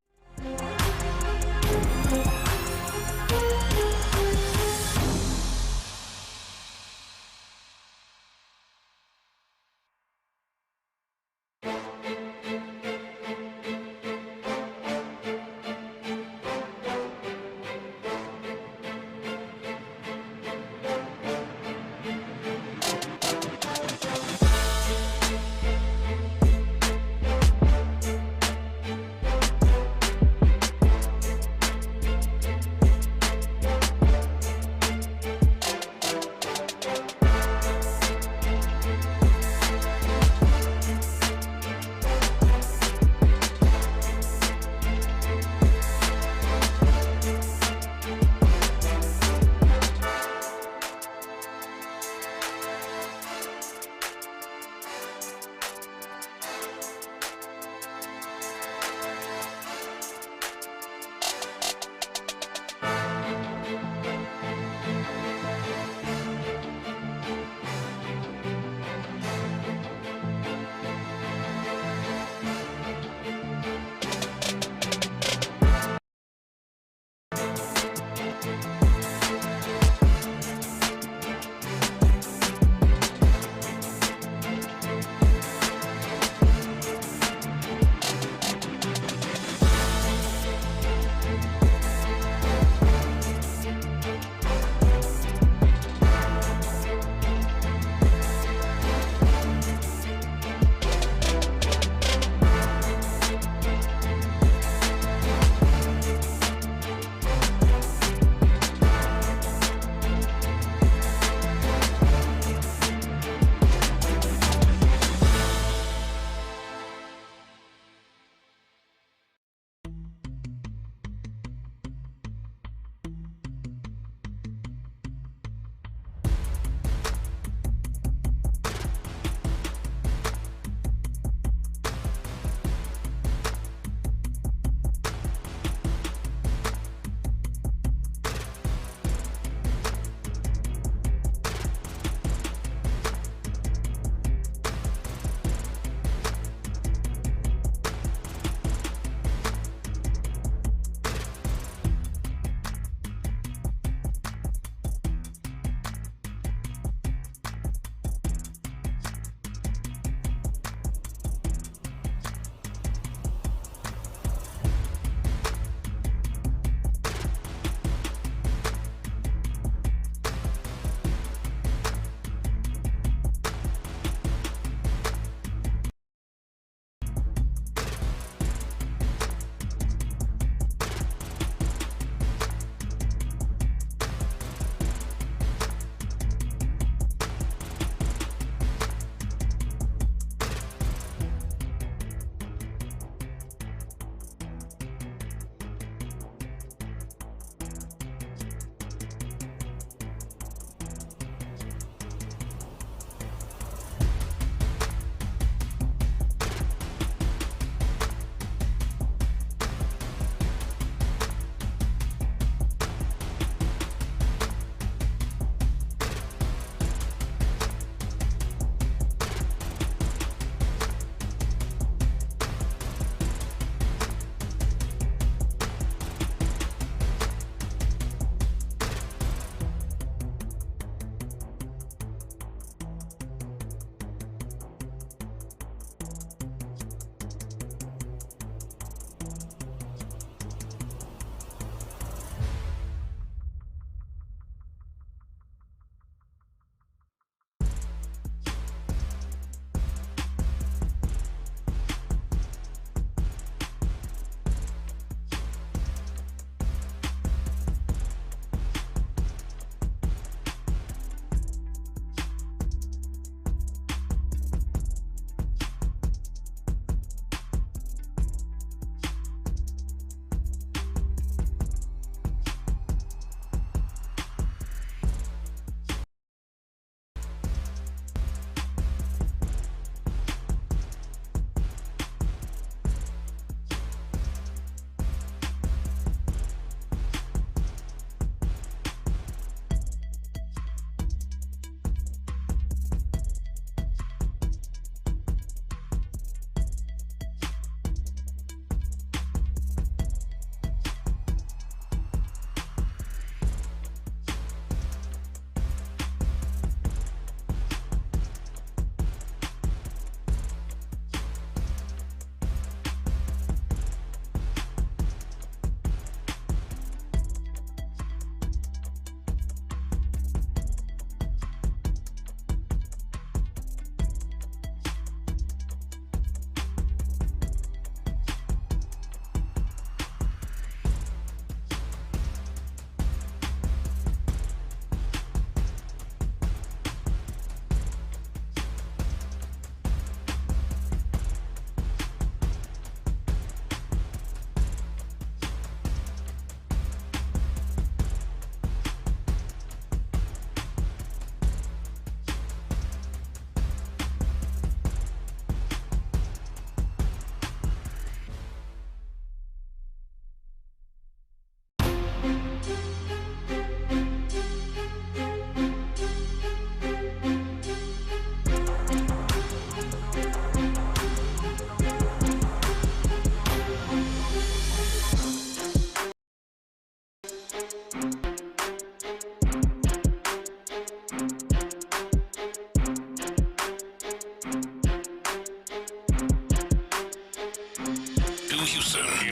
Houston,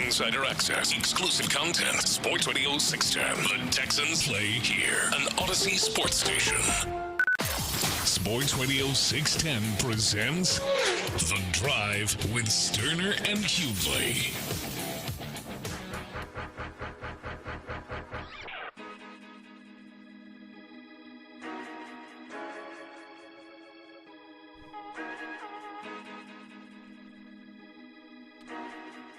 insider access, exclusive content. Sports Radio 610. The Texans play here. An Odyssey sports station. Sports Radio 610 presents The Drive with Stoerner and Hughley.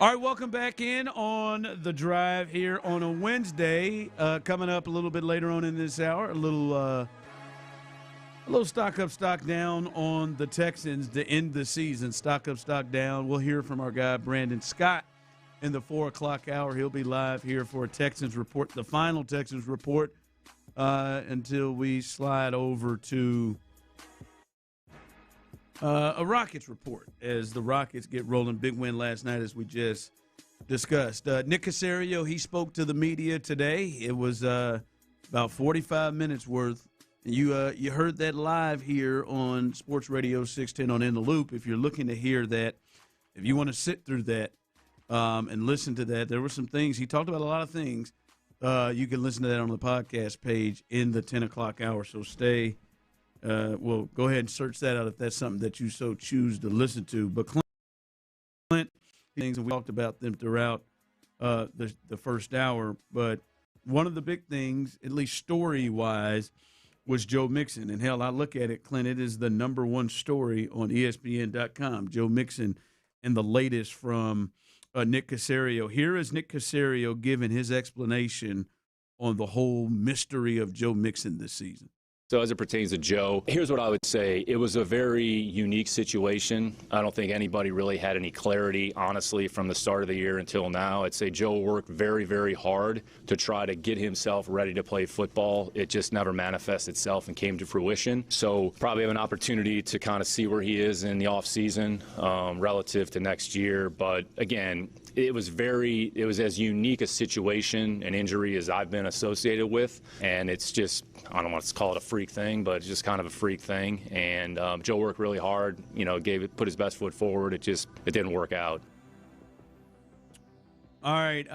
All right, welcome back in on The Drive here on a Wednesday. Coming up a little bit later on in this hour, a little stock up, stock down on the Texans to end the season. Stock up, stock down. We'll hear from our guy Brandon Scott in the 4 o'clock hour. He'll be live here for a Texans report, the final Texans report, until we slide over to a Rockets report as the Rockets get rolling. Big win last night, as we just discussed. Nick Cacerio, he spoke to the media today. It was about 45 minutes worth. You heard that live here on Sports Radio 610 on In the Loop. If you're looking to hear that, if you want to sit through that and listen to that, there were some things. He talked about a lot of things. You can listen to that on the podcast page in the 10 o'clock hour, so stay. Well, go ahead and search that out if that's something that you so choose to listen to. But Clint, things, and we talked about them throughout the first hour. But one of the big things, at least story-wise, was Joe Mixon. And, hell, I look at it, Clint, it is the number one story on ESPN.com. Joe Mixon and the latest from Nick Cacerio. Here is Nick Cacerio giving his explanation on the whole mystery of Joe Mixon this season. So as it pertains to Joe, here's what I would say. It was a very unique situation. I don't think anybody really had any clarity, honestly, from the start of the year until now. I'd say Joe worked very, very hard to try to get himself ready to play football. It just never manifested itself and came to fruition. So probably have an opportunity to kind of see where he is in the offseason relative to next year. But again, it was as unique a situation, an injury, as I've been associated with. And it's just, I don't want to call it a freak thing, but it's just kind of a freak thing. And Joe worked really hard, put his best foot forward. It didn't work out. All right.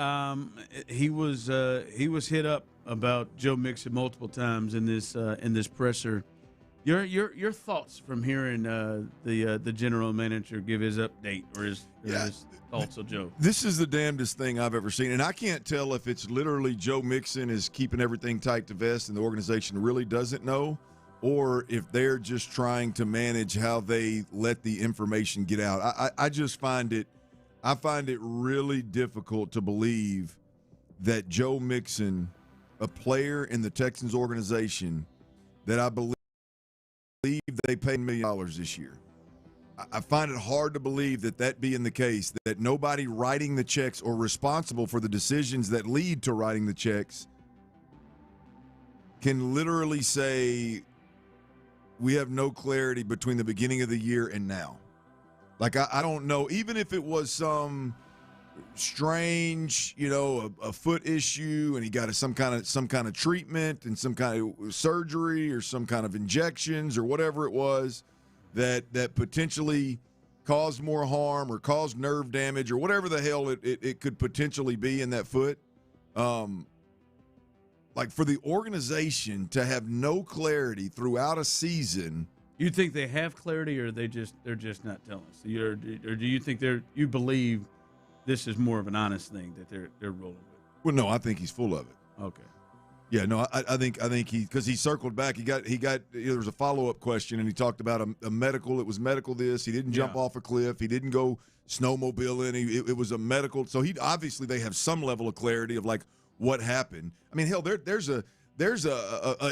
He was hit up about Joe Mixon multiple times in this presser. Your thoughts from hearing the general manager give his update or his thoughts of Joe? This is the damnedest thing I've ever seen, and I can't tell if it's literally Joe Mixon is keeping everything tight to vest and the organization really doesn't know, or if they're just trying to manage how they let the information get out. I just find it really difficult to believe that Joe Mixon, a player in the Texans organization that I believe they paid $1 million this year. I find it hard to believe that being the case, that nobody writing the checks or responsible for the decisions that lead to writing the checks can literally say we have no clarity between the beginning of the year and now. Like, I don't know, even if it was some strange, a foot issue and he got some kind of treatment and some kind of surgery or some kind of injections or whatever it was that potentially caused more harm or caused nerve damage or whatever the hell it could potentially be in that foot. Like, for the organization to have no clarity throughout a season. You think they have clarity, or they're just not telling us? Or do you think you believe this is more of an honest thing that they're rolling with? Well, no, I think he's full of it. Okay. Yeah, no, I think because he circled back. He got there was a follow-up question, and he talked about a medical. It was medical this. He didn't jump off a cliff. He didn't go snowmobiling. It was a medical. So they have some level of clarity of like what happened. I mean, hell, there's a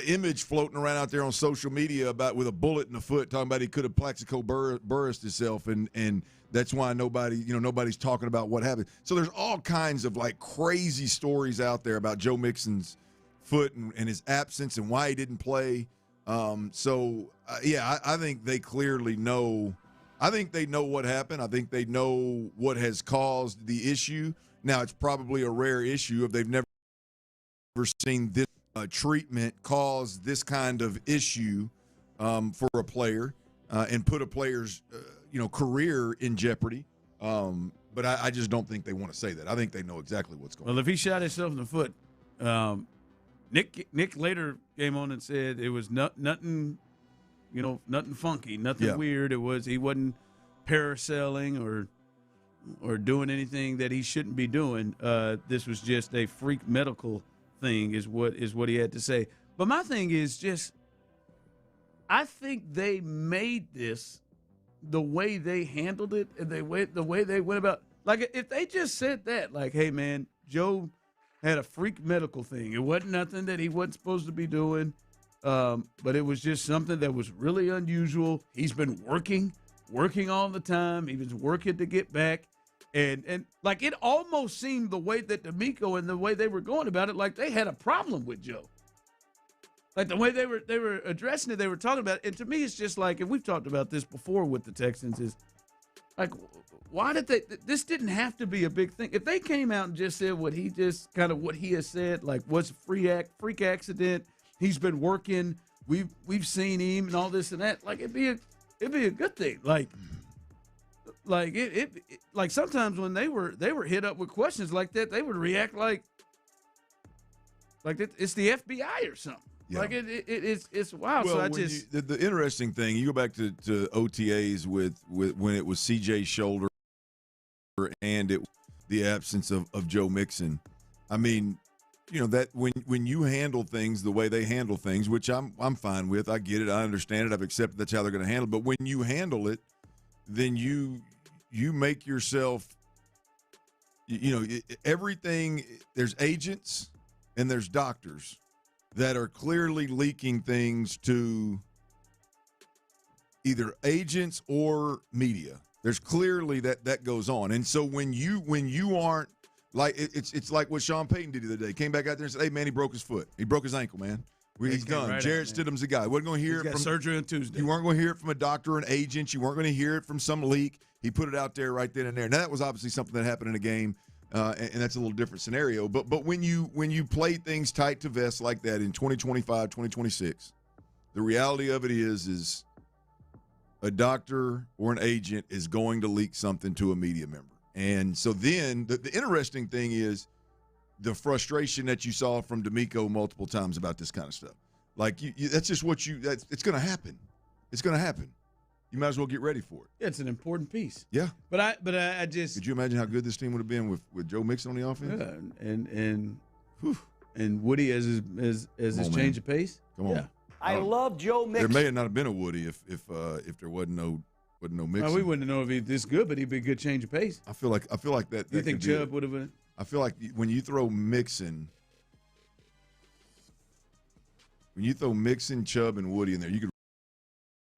image floating around out there on social media about with a bullet in the foot, talking about he could have Plaxico Burressed himself, and that's why nobody's talking about what happened. So there's all kinds of like crazy stories out there about Joe Mixon's foot and his absence and why he didn't play. I think they clearly know. I think they know what happened. I think they know what has caused the issue. Now, it's probably a rare issue if they've never ever seen this treatment cause this kind of issue for a player and put a player's career in jeopardy. But I just don't think they want to say that. I think they know exactly what's going on. Well, if he shot himself in the foot, Nick later came on and said it was nothing, nothing funky, nothing weird. He wasn't parasailing or doing anything that he shouldn't be doing. This was just a freak medical thing, is what he had to say. But my thing is just, I think they made this the way they handled it and the way they went about. Like, if they just said that, like, hey man, Joe had a freak medical thing. It wasn't nothing that he wasn't supposed to be doing, but it was just something that was really unusual. He's been working all the time. He was working to get back. And like, it almost seemed the way that D'Amico and the way they were going about it, like they had a problem with Joe. Like the way they were addressing it, they were talking about it. And to me, it's just like, and we've talked about this before with the Texans, is like, why did this didn't have to be a big thing. If they came out and just said what he has said, like, was a freak accident, he's been working, we've seen him and all this and that, like, it'd be a good thing. Like like sometimes when they were hit up with questions like that, they would react like it's the FBI or something. Yeah. Like it's wild. Well, so the interesting thing, you go back to OTAs with when it was CJ's shoulder and the absence of Joe Mixon. I mean, that when you handle things the way they handle things, which I'm fine with, I get it, I understand it, I've accepted that's how they're going to handle it. But when you handle it, then you make yourself, everything. There's agents and there's doctors that are clearly leaking things to either agents or media. There's clearly that goes on. And so when you aren't, like, it's like what Sean Payton did the other day. Came back out there and said, hey, man, he broke his foot. He broke his ankle, man. He's done. Right Jarrett Stidham's the guy. Wasn't going to hear it from surgery on Tuesday. You weren't going to hear it from a doctor or an agent. You weren't going to hear it from some leak. He put it out there right then and there. Now, that was obviously something that happened in a game, and that's a little different scenario. But when you play things tight to vest like that in 2025, 2026, the reality of it is a doctor or an agent is going to leak something to a media member. And so then the interesting thing is the frustration that you saw from D'Amico multiple times about this kind of stuff. Like, that's just it's going to happen. It's going to happen. You might as well get ready for it. Yeah, it's an important piece. Yeah. But I just. Could you imagine how good this team would have been with Joe Mixon on the offense? Yeah, and Woody as his change of pace. Come on. Yeah. I love Joe Mixon. There may not have been a Woody if there wasn't no Mixon. Well, we wouldn't know if he's this good, but he'd be a good change of pace. I feel like that. You think Chubb would have been? I feel like when you throw Mixon, Chubb, and Woody in there, you could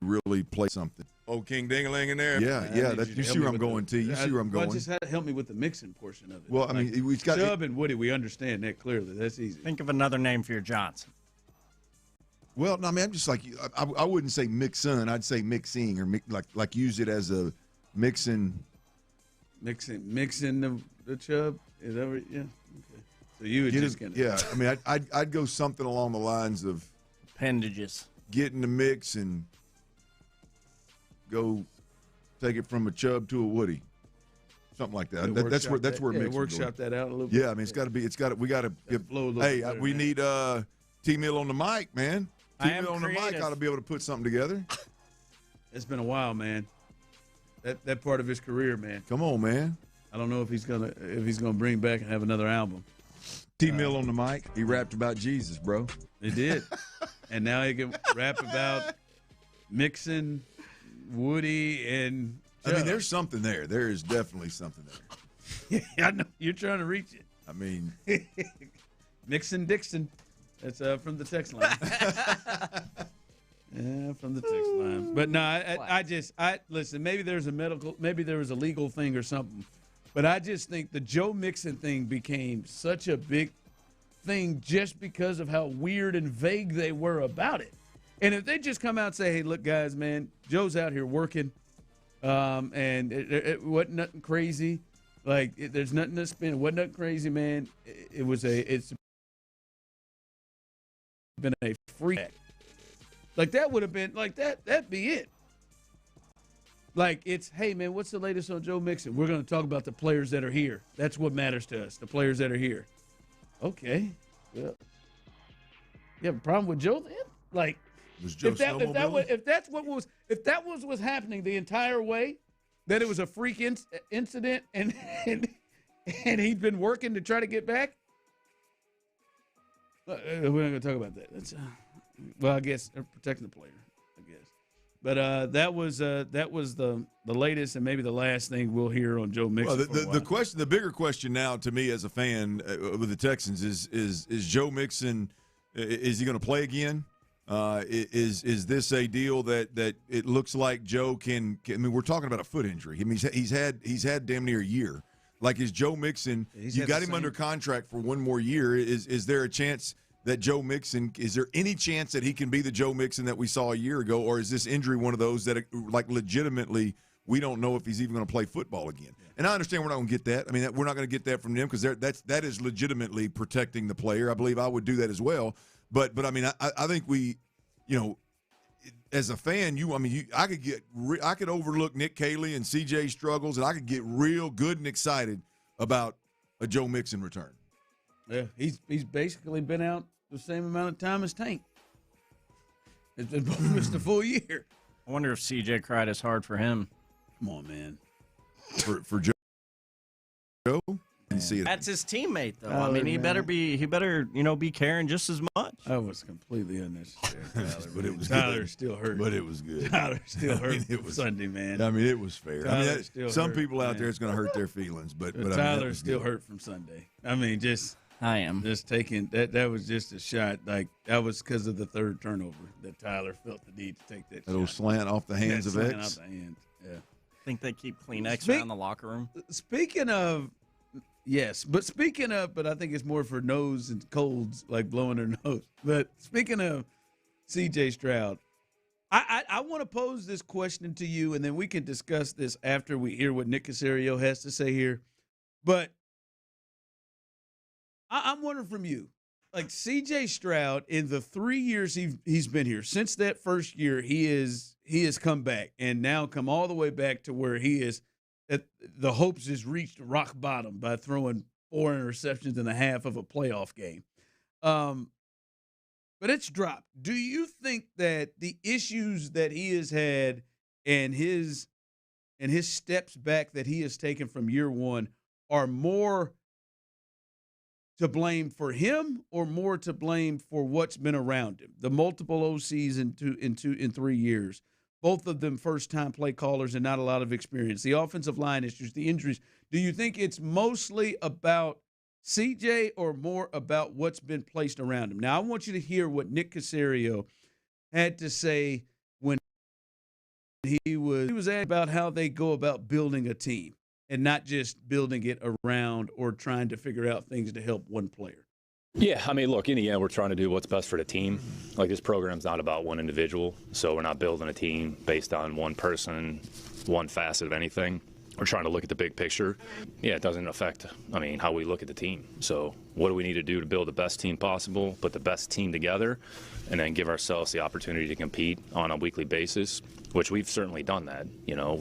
really play something. Oh, King Ding-a-ling in there. Yeah. You see where I'm going, T. You see where I'm going. Just had to help me with the Mixon portion of it. Well, I mean, we've got Chubb and Woody. We understand that clearly. That's easy. Think of another name for your Johnson. Well, no, I mean, I'm just like, I wouldn't say Mixon. I'd say mixing or like use it as a mixing. Mixing the Chubb. Is that what? Yeah. Okay. So you would just kind of. Yeah. I mean, I'd go something along the lines of appendages. Get in the mix and go take it from a Chubb to a Woody. Something like that. That's where Mixon workshop that out a little bit. Yeah, I mean, we got to give. Hey, we need T-Mill on the mic, man. T-Mill on the mic ought to be able to put something together. It's been a while, man. That part of his career, man. Come on, man. I don't know if he's gonna bring back and have another album. T-Mill on the mic. He rapped about Jesus, bro. He did. And now he can rap about Mixon, Woody, and Chubb. I mean, there's something there. There is definitely something there. Yeah, I know. You're trying to reach it. I mean. Mixon Dixon. That's from the text line. Yeah, from the text line. But no, I listen, maybe there was a legal thing or something. But I just think the Joe Mixon thing became such a big thing just because of how weird and vague they were about it. And if they just come out and say, hey, look, guys, man, Joe's out here working, and it wasn't nothing crazy. Like, there's nothing to spin. It wasn't nothing crazy, man. It's been a freak. Like, that would have been, like, that'd be it. Like, it's, hey, man, what's the latest on Joe Mixon? We're going to talk about the players that are here. That's what matters to us, the players that are here. Okay. Well, you have a problem with Joe then? Like, was Joe if that was happening the entire way, that it was a freak incident and he'd been working to try to get back, we're not going to talk about that. That's well, I guess protecting the player, I guess. But that was the latest and maybe the last thing we'll hear on Joe Mixon. Well, the bigger question now to me as a fan with the Texans is Joe Mixon, is he going to play again? Is this a deal that it looks like Joe can? I mean, we're talking about a foot injury. I mean, he's had damn near a year. Like, is Joe Mixon? You got him under contract for one more year. Is there a chance that Joe Mixon? Is there any chance that he can be the Joe Mixon that we saw a year ago, or is this injury one of those that, like, legitimately we don't know if he's even going to play football again? Yeah. And I understand we're not going to get that. I mean, we're not going to get that from them because that is legitimately protecting the player. I believe I would do that as well. But I mean, I think we, as a fan, I could overlook Nick Caley and CJ struggles, and I could get real good and excited about a Joe Mixon return. Yeah, he's basically been out the same amount of time as Tank. It's been almost a full year. I wonder if CJ cried as hard for him. Come on, man. For Joe. See it. That's his teammate, though. I mean, he better be caring just as much. That was completely unnecessary, Tyler. But it was Tyler good. Still hurt. But it was good. Tyler still hurt. It was Sunday, man. I mean, it was fair. Tyler some people out there, it's going to hurt their feelings, but Tyler still hurt from Sunday. I mean, I am just taking that. That was just a shot. Like, that was because of the third turnover that Tyler felt the need to take that. Little slant off the hands of X. Off the hands. Yeah. I think they keep Kleenex around the locker room. Speaking of. Yes, but I think it's more for nose and colds, like blowing their nose. But speaking of C.J. Stroud, I want to pose this question to you, and then we can discuss this after we hear what Nick Cacerio has to say here. But I'm wondering from you, like C.J. Stroud, in the 3 years he's been here, since that first year, he has come back and now come all the way back to where he is. The hopes has reached rock bottom by throwing 4 interceptions in the half of a playoff game. But it's dropped. Do you think that the issues that he has had and his steps back that he has taken from year one are more to blame for him or more to blame for what's been around him? The multiple OCs in 3 years. Both of them first-time play callers and not a lot of experience. The offensive line issues, the injuries. Do you think it's mostly about CJ or more about what's been placed around him? Now, I want you to hear what Nick Cacerio had to say when he was asked about how they go about building a team and not just building it around or trying to figure out things to help one player. Yeah, I mean, look, in the end, we're trying to do what's best for the team. Like, this program's not about one individual, so we're not building a team based on one person, one facet of anything. We're trying to look at the big picture. Yeah, it doesn't affect, how we look at the team. So what do we need to do to build the best team possible, put the best team together, and then give ourselves the opportunity to compete on a weekly basis, which we've certainly done that.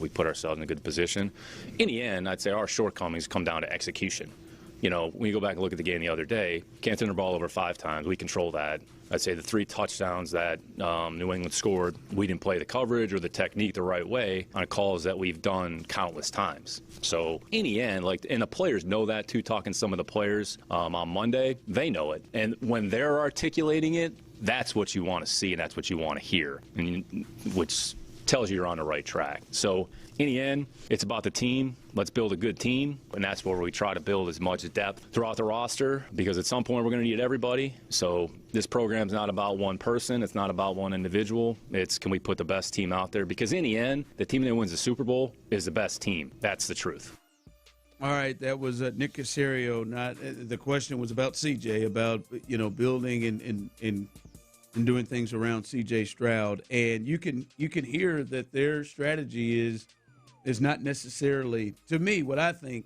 We put ourselves in a good position. In the end, I'd say our shortcomings come down to execution. When you go back and look at the game the other day, can't turn the ball over 5 times. We control that. I'd say the 3 touchdowns that New England scored, we didn't play the coverage or the technique the right way on calls that we've done countless times. So in the end, and the players know that too, talking to some of the players on Monday, they know it. And when they're articulating it, that's what you want to see and that's what you want to hear, which tells you you're on the right track. So in the end, it's about the team. Let's build a good team, and that's where we try to build as much depth throughout the roster, because at some point we're going to need everybody. So this program's not about one person. It's not about one individual. It's, can we put the best team out there? Because in the end, the team that wins the Super Bowl is the best team. That's the truth. All right, that was Nick Cacerio. The question was about CJ, about building and doing things around C.J. Stroud, and you can hear that their strategy is not necessarily, to me, what I think.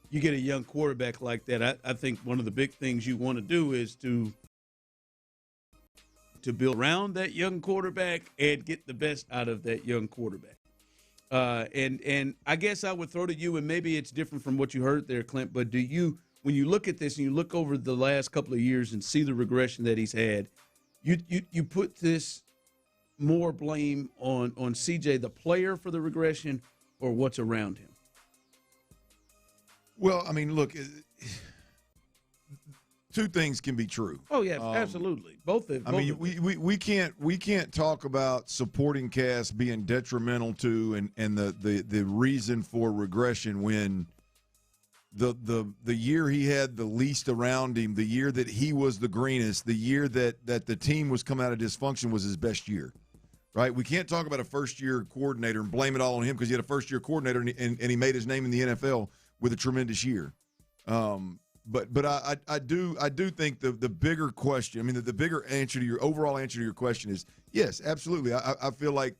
You get a young quarterback like that, I think one of the big things you want to do is to to build around that young quarterback and get the best out of that young quarterback. And I guess I would throw to you, and maybe it's different from what you heard there, Clint, but do you, when you look at this and you look over the last couple of years and see the regression that he's had, you put this more blame on CJ, the player, for the regression, or what's around him? Well, I mean, look, two things can be true. Oh yeah, absolutely. Both. I mean, we can't talk about supporting cast being detrimental to and the reason for regression when the year he had the least around him, the year that he was the greenest, the year that the team was coming out of dysfunction was his best year. Right? We can't talk about a first-year coordinator and blame it all on him because he had a first-year coordinator and he made his name in the NFL with a tremendous year. But I do think the bigger question, I mean, the bigger answer to your overall answer to your question is yes, absolutely. I feel like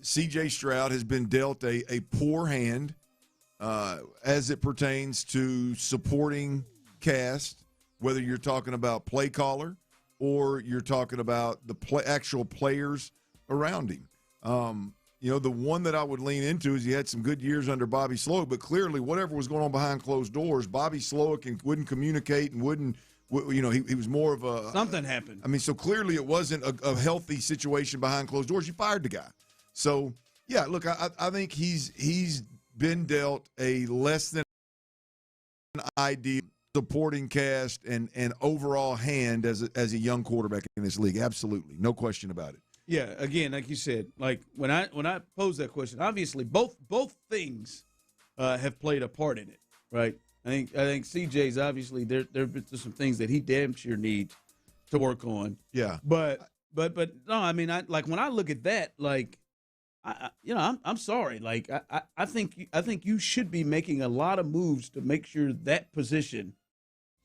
C.J. Stroud has been dealt a poor hand as it pertains to supporting cast, whether you're talking about play caller or you're talking about the actual players around him. The one that I would lean into is he had some good years under Bobby Slowick, but clearly whatever was going on behind closed doors, Bobby Slowick wouldn't communicate and wouldn't, he was more of a – something happened. I mean, so clearly it wasn't a healthy situation behind closed doors. You fired the guy. So, yeah, look, I think he's been dealt a less than ideal supporting cast and overall hand as a young quarterback in this league. Absolutely. No question about it. Yeah, again, like you said, like when I posed that question, obviously both things have played a part in it, right? I think CJ's obviously there's some things that he damn sure needs to work on. Yeah. But no, I mean, when I look at that, like, I'm sorry, like I think you should be making a lot of moves to make sure that position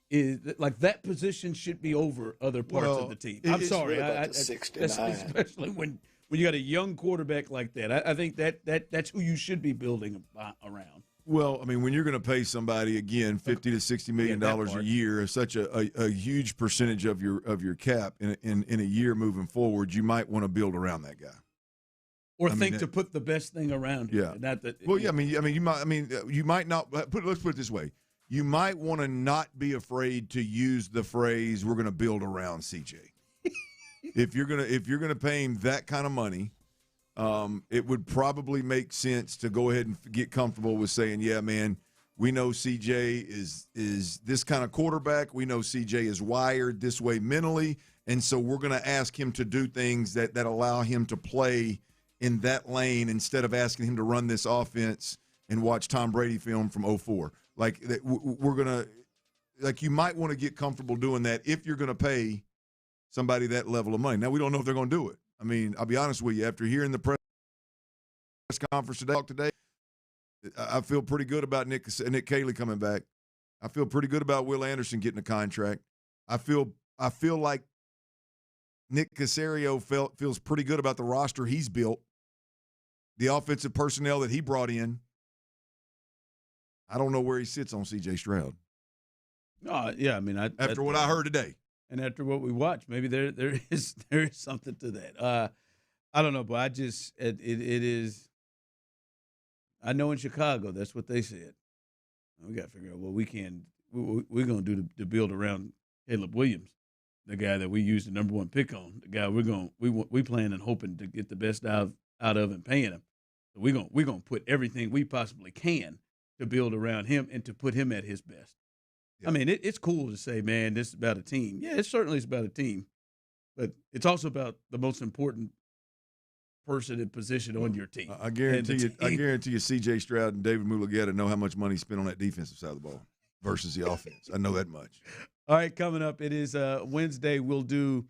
is like that position should be over other parts of the team. I'm sorry, especially when you got a young quarterback like that. I think that's who you should be building around. Well, I mean, when you're going to pay somebody again $50 to $60 million a year, such a huge percentage of your cap in a year moving forward, you might want to build around that guy, or think to put the best thing around him. Yeah. Not that. Well, yeah. You might not. Let's put it this way. You might want to not be afraid to use the phrase "we're going to build around CJ." if you're gonna pay him that kind of money, it would probably make sense to go ahead and get comfortable with saying, "Yeah, man, we know CJ is this kind of quarterback. We know CJ is wired this way mentally, and so we're going to ask him to do things that allow him to play in that lane instead of asking him to run this offense and watch Tom Brady film from 2004." Like we're gonna, like you might want to get comfortable doing that if you're going to pay somebody that level of money. Now we don't know if they're going to do it. I mean, I'll be honest with you. After hearing the press conference today, I feel pretty good about Nick Caley coming back. I feel pretty good about Will Anderson getting a contract. I feel like Nick Cacerio feels pretty good about the roster he's built, the offensive personnel that he brought in. I don't know where he sits on C.J. Stroud. Yeah, I mean, after what I heard today, and after what we watched, maybe there is something to that. I don't know, but I just it is. I know in Chicago that's what they said. We got to figure out what we're going to do to build around Caleb Williams, the guy that we used the number one pick on, the guy we plan and hoping to get the best out of and paying him. So we're gonna put everything we possibly can to build around him and to put him at his best. Yeah. I mean, it's cool to say, man, this is about a team. Yeah, it certainly is about a team, but it's also about the most important person in position on your team. I guarantee you, C.J. Stroud and David Mulugeta know how much money he spent on that defensive side of the ball versus the offense. I know that much. All right, coming up, it is Wednesday. We'll do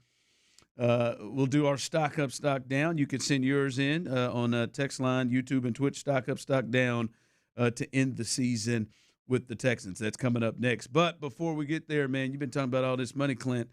our stock up, stock down. You can send yours in on text line, YouTube, and Twitch. Stock up, stock down. To end the season with the Texans. That's coming up next. But before we get there, man, you've been talking about all this money, Clint.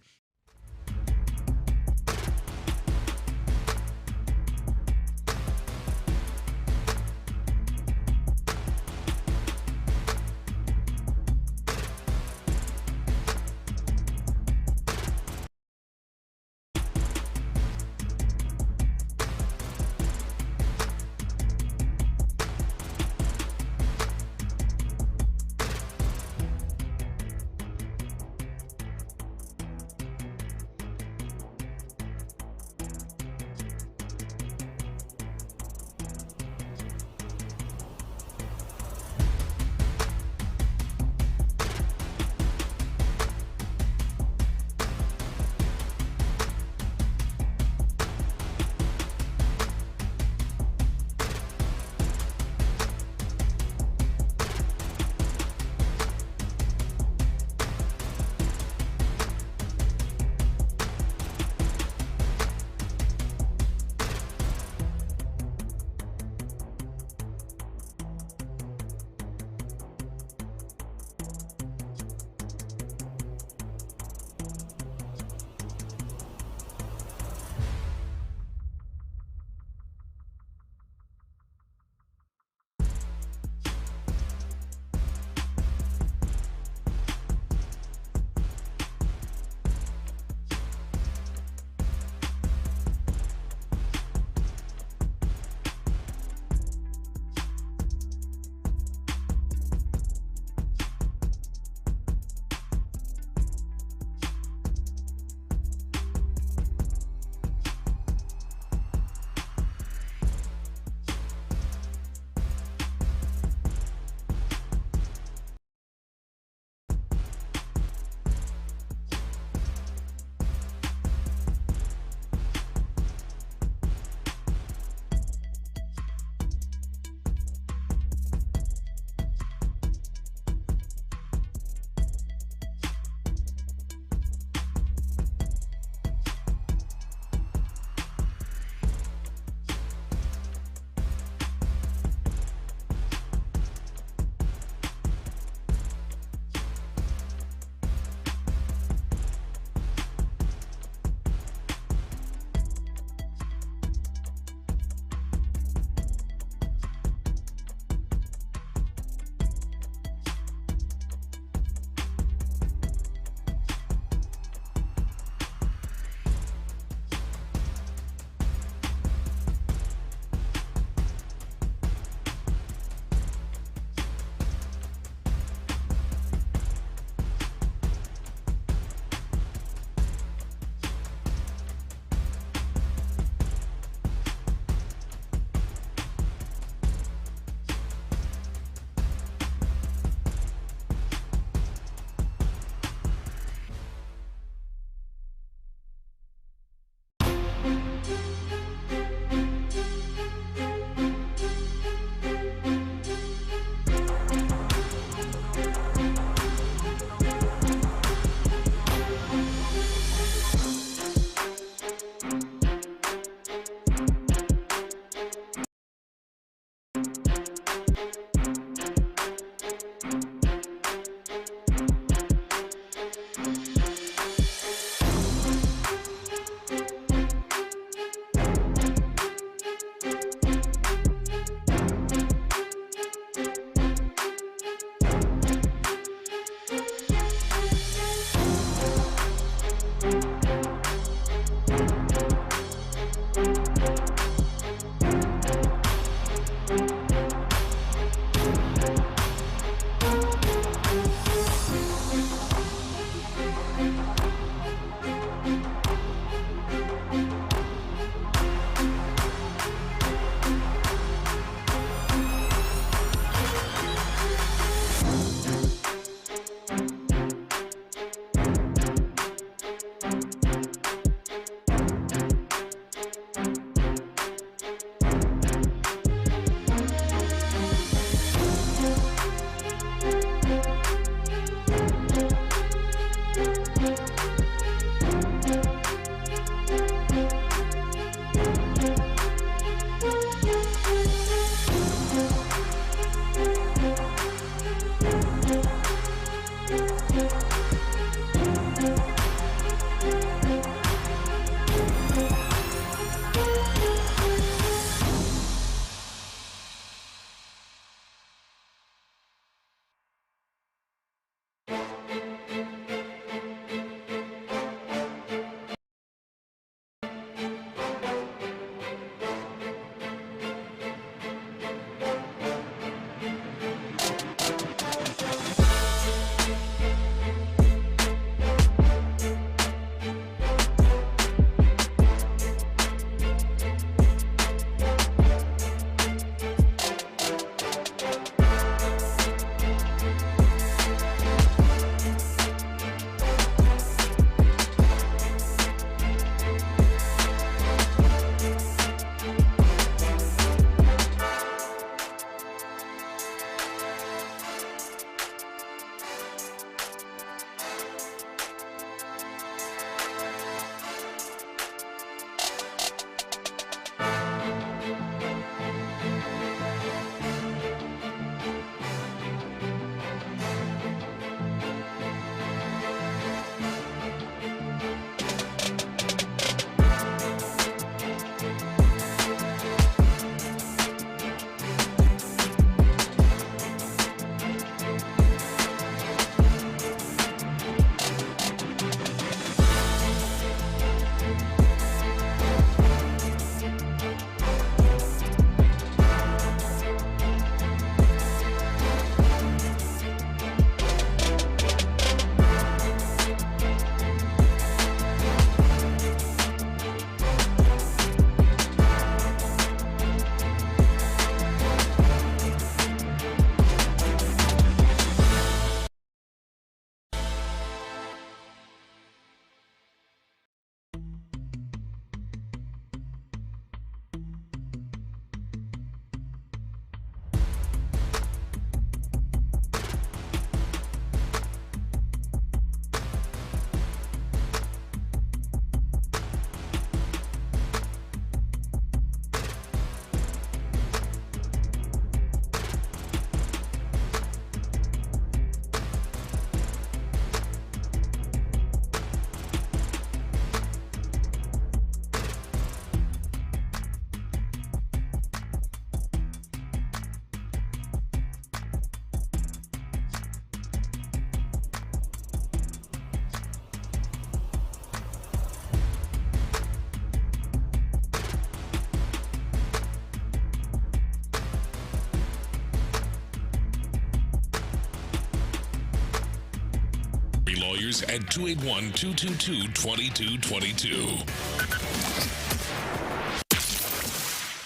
yours at 281-222-2222.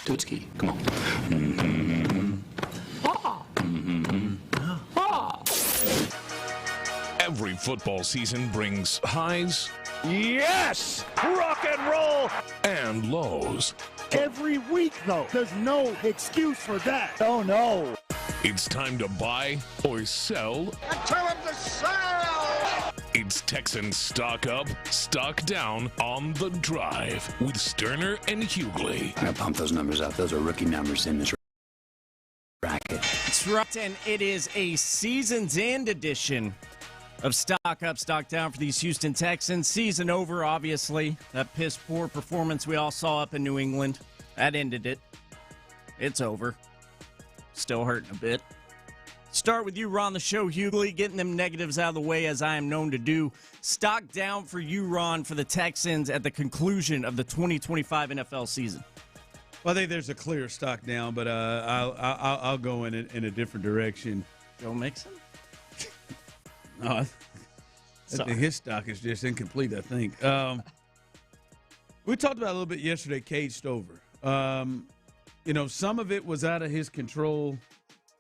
Tutski, come on. Every football season brings highs. Yes! Rock and roll! And lows. Every week, though. There's no excuse for that. Oh, no. It's time to buy or sell. And tell him to sell! It's Texans Stock Up, Stock Down on the Drive with Stoerner and Hughley. I gotta pump those numbers up. Those are rookie numbers in this bracket. That's right, and it is a season's end edition of Stock Up, Stock Down for these Houston Texans. Season over, obviously. That piss-poor performance we all saw up in New England, that ended it. It's over. Still hurting a bit. Start with you, Ron, the show, Hughley, getting them negatives out of the way as I am known to do. Stock down for you, Ron, for the Texans at the conclusion of the 2025 NFL season. Well, I think there's a clear stock down, but I'll go in a different direction. Joe Mixon? No, I think his stock is just incomplete, I think. We talked about a little bit yesterday, Cade Stover. Some of it was out of his control.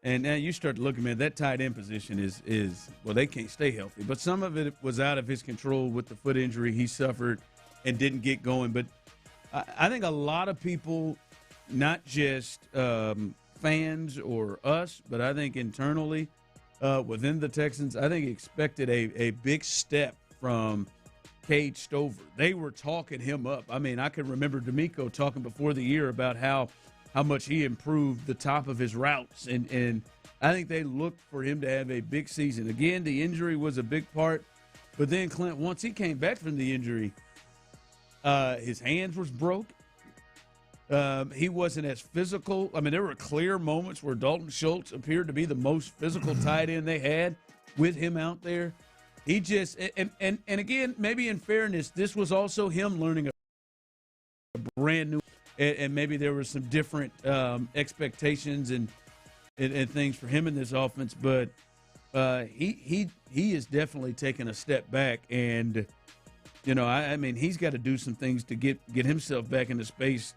And now you start to look at, man, that tight end position is well, they can't stay healthy. But some of it was out of his control with the foot injury he suffered and didn't get going. But I think a lot of people, not just fans or us, but I think internally within the Texans, I think expected a big step from Cade Stover. They were talking him up. I mean, I can remember D'Amico talking before the year about how much he improved the top of his routes. And I think they looked for him to have a big season. Again, the injury was a big part. But then, Clint, once he came back from the injury, his hands was broke. He wasn't as physical. I mean, there were clear moments where Dalton Schultz appeared to be the most physical tight end they had with him out there. He just – and again, maybe in fairness, this was also him learning a brand new – and maybe there were some different expectations and things for him in this offense, but he is definitely taking a step back. And I mean, he's got to do some things to get himself back into space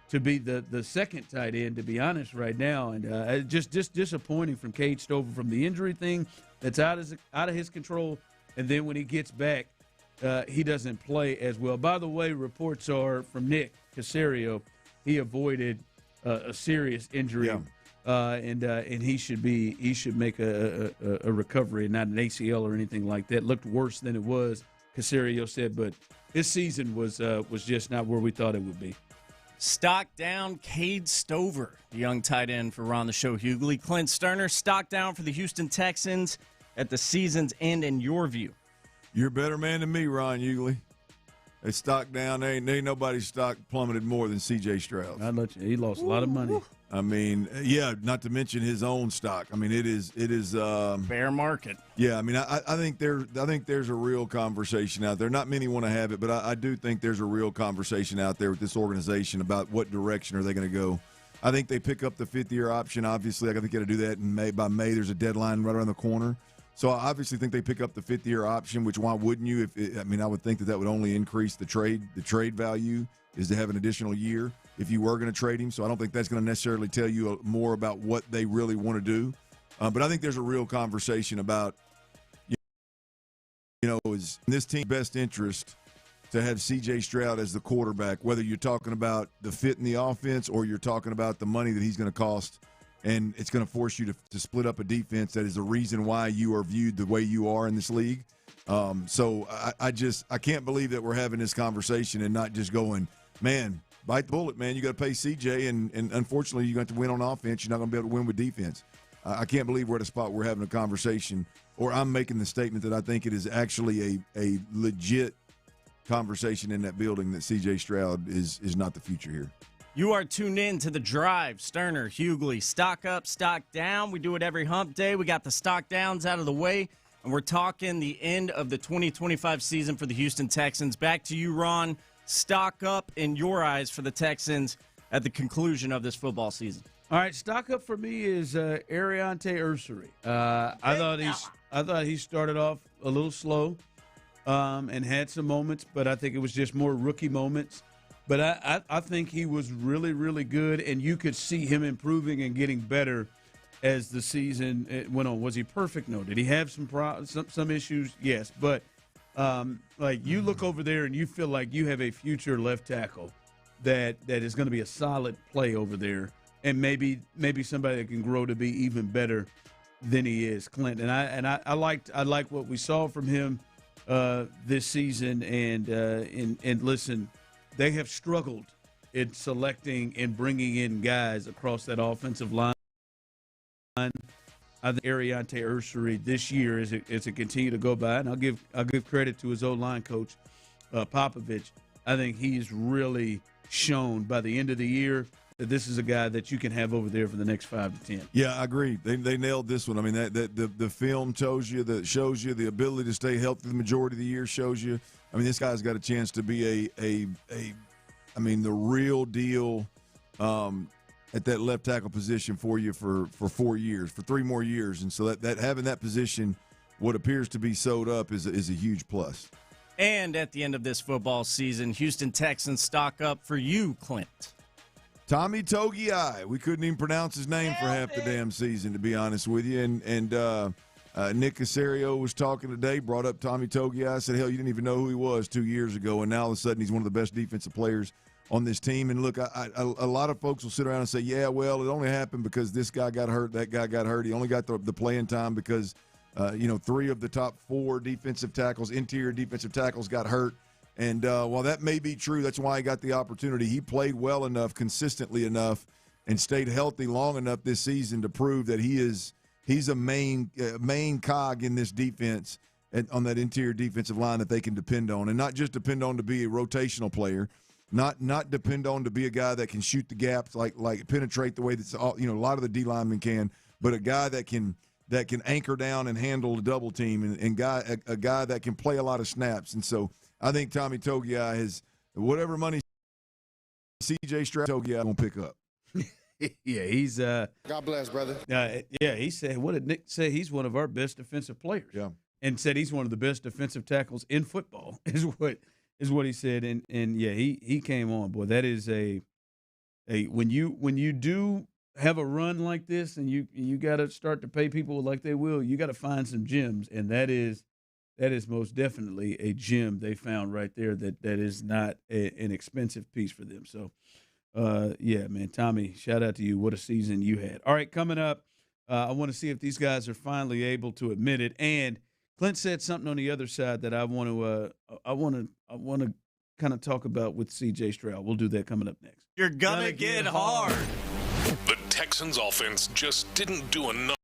to be the second tight end. To be honest, right now, and just disappointing from Cade Stover from the injury thing that's out of his control, and then when he gets back, he doesn't play as well. By the way, reports are from Nick Cacerio, he avoided a serious injury, and he should make a recovery, not an ACL or anything like that. Looked worse than it was, Cacerio said, but his season was just not where we thought it would be. Stock down, Cade Stover, the young tight end for Ron the Show Hughley. Clint Stoerner, stock down for the Houston Texans at the season's end in your view. You're a better man than me, Ron Hughley. They stock down. Ain't nobody's stock plummeted more than C.J. Stroud. I'd let you. He lost a lot of money. I mean, yeah, not to mention his own stock. I mean, it is bear market. Yeah, I mean, I think there's a real conversation out there. Not many want to have it, but I do think there's a real conversation out there with this organization about what direction are they going to go. I think they pick up the fifth-year option. Obviously, I think they got to do that in May. By May, there's a deadline right around the corner. So I obviously think they pick up the fifth-year option, which why wouldn't you? I would think that would only increase the trade value is to have an additional year if you were going to trade him. So I don't think that's going to necessarily tell you more about what they really want to do. But I think there's a real conversation about, is in this team's best interest to have C.J. Stroud as the quarterback, whether you're talking about the fit in the offense or you're talking about the money that he's going to cost. And it's going to force you to split up a defense that is the reason why you are viewed the way you are in this league. So I can't believe that we're having this conversation and not just going, man, bite the bullet, man. You got to pay CJ, and unfortunately, you got to win on offense. You're not going to be able to win with defense. I can't believe we're at a spot where we're having a conversation, or I'm making the statement that I think it is actually a legit conversation in that building that CJ Stroud is not the future here. You are tuned in to The Drive. Stoerner, Hughley, stock up, stock down. We do it every hump day. We got the stock downs out of the way, and we're talking the end of the 2025 season for the Houston Texans. Back to you, Ron. Stock up in your eyes for the Texans at the conclusion of this football season. All right, stock up for me is Ariante Ursary. I thought he started off a little slow. and had some moments, but I think it was just more rookie moments. But I think he was really, really good, and you could see him improving and getting better as the season went on. Was he perfect? No. Did he have some issues? Yes. But, like, you look over there and you feel like you have a future left tackle that is going to be a solid play over there, and maybe somebody that can grow to be even better than he is, Clint. And I liked what we saw from him this season. And listen, they have struggled in selecting and bringing in guys across that offensive line. I think Ariante Ursary this year, as it continue to go by, and I'll give credit to his O-line coach, Popovich. I think he's really shown by the end of the year that this is a guy that you can have over there for the next 5 to 10. Yeah, I agree. They nailed this one. I mean, the film shows you the ability to stay healthy the majority of the year. Shows you. I mean, this guy's got a chance to be the real deal at that left tackle position for you for 4 years, for 3 more years, and so that having that position, what appears to be sewed up, is a huge plus. And at the end of this football season, Houston Texans stock up for you, Clint. Tommy Togiai. We couldn't even pronounce his name for half the damn season, to be honest with you. And Nick Cacerio was talking today, brought up Tommy Togiai. I said, hell, you didn't even know who he was 2 years ago, and now all of a sudden he's one of the best defensive players on this team. And look, a lot of folks will sit around and say, yeah, well, it only happened because this guy got hurt, that guy got hurt. He only got the playing time because, 3 of the top 4 defensive tackles, interior defensive tackles, got hurt. And while that may be true, that's why he got the opportunity. He played well enough, consistently enough, and stayed healthy long enough this season to prove that he's a main cog in this defense and on that interior defensive line that they can depend on, and not just depend on to be a rotational player, not depend on to be a guy that can shoot the gaps, like penetrate the way that a lot of the D linemen can, but a guy that can anchor down and handle the double team, and a guy that can play a lot of snaps. And so I think Tommy Togiai has whatever money C.J. Stroud Togiai gonna pick up. Yeah, he's God bless, brother. Yeah, he said, what did Nick say? He's one of our best defensive players. Yeah, and said he's one of the best defensive tackles in football. Is what he said. And yeah, he came on. Boy, that is when you do have a run like this, and you got to start to pay people like they will, you got to find some gems, and that is most definitely a gem they found right there. That is not an expensive piece for them. So, yeah, man, Tommy, shout out to you. What a season you had. All right, coming up, I want to see if these guys are finally able to admit it. And Clint said something on the other side that I want to kind of talk about with C.J. Stroud. We'll do that coming up next. You're gonna get hard. The Texans offense just didn't do enough.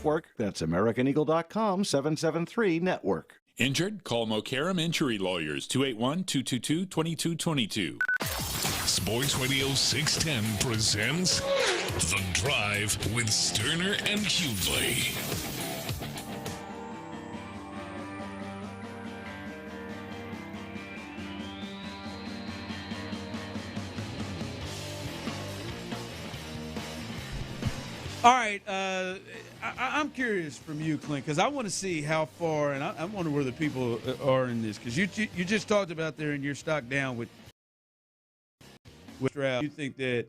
Network. That's AmericanEagle.com/773-NETWORK. Injured? Call Mokaram Injury Lawyers, 281-222-2222. Sports Radio 610 presents The Drive with Stoerner and Hughley. All right, I'm curious from you, Clint, because I want to see how far, and I wonder where the people are in this, because you just talked about there in your stock down with Stroud. You think that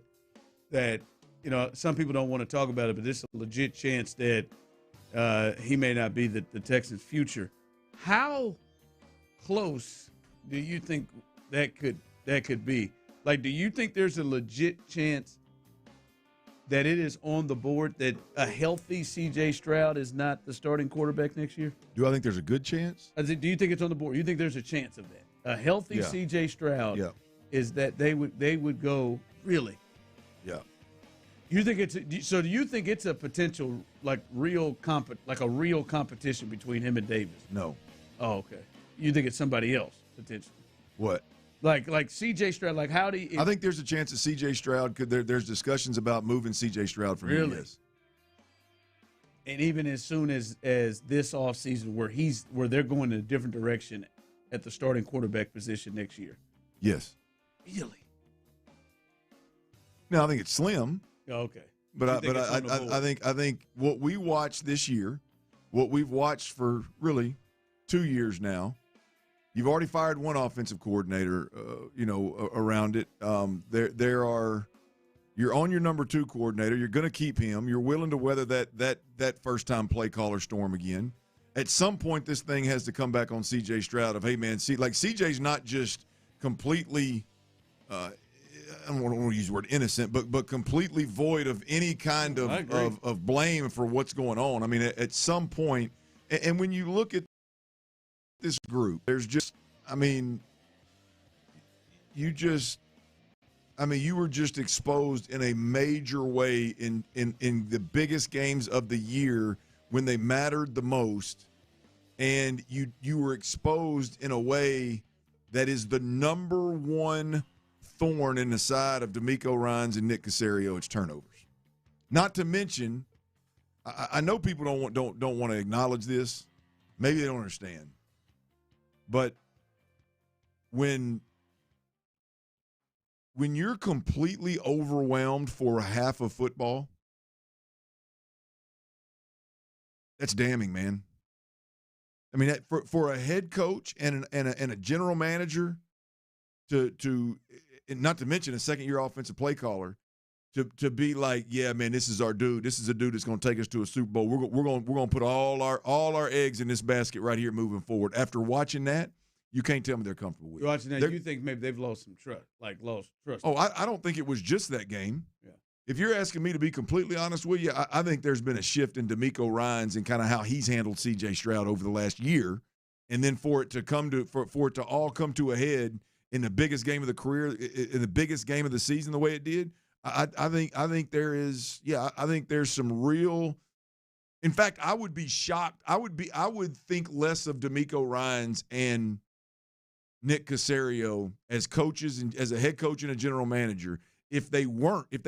some people don't want to talk about it, but there's a legit chance that he may not be the Texans' future. How close do you think that could be? Like, do you think there's a legit chance that it is on the board that a healthy C.J. Stroud is not the starting quarterback next year? Do I think there's a good chance? Do you think it's on the board? You think there's a chance of that? A healthy C.J. Stroud is that they would go, really? Yeah. You think it's so? Do you think it's a potential like a real competition between him and Davis? No. Oh, okay. You think it's somebody else potentially? What? Like C.J. Stroud, like how do you? I think there's a chance that C.J. Stroud could. There's discussions about moving C.J. Stroud from really. here. Yes. And even as soon as this offseason where they're going in a different direction at the starting quarterback position next year. Yes. Really? No, I think it's slim. Oh, okay. But I think what we watched this year, what we've watched for really 2 years now. You've already fired one offensive coordinator, around it. You're on your number 2 coordinator. You're going to keep him. You're willing to weather that first-time play caller storm again. At some point, this thing has to come back on C.J. Stroud of, hey, man, C.J.'s not just completely I don't want to use the word innocent, but completely void of any kind of blame for what's going on. I mean, at some point, and when you look at this group, there's just, you were just exposed in a major way in the biggest games of the year when they mattered the most, and you were exposed in a way that is the number one thorn in the side of DeMeco Ryans and Nick Cacerio. It's turnovers. Not to mention, I know people don't want to acknowledge this. Maybe they don't understand. But when you're completely overwhelmed for half of football, that's damning, man. I mean, for a head coach and a general manager to not to mention a second-year offensive play caller to be like, yeah, man, this is our dude. This is a dude that's going to take us to a Super Bowl. We're going to put all our eggs in this basket right here moving forward. After watching that, you can't tell me they're comfortable with it. Watching that, you think maybe they've lost some trust, Oh, I don't think it was just that game. Yeah. If you're asking me to be completely honest with you, I think there's been a shift in DeMeco Ryans and kind of how he's handled C.J. Stroud over the last year, and then for it to all come to a head in the biggest game of the career, in the biggest game of the season, the way it did. I think there's some real. In fact, I would be shocked. I would think less of DeMeco Ryans and Nick Cacerio as coaches and as a head coach and a general manager if they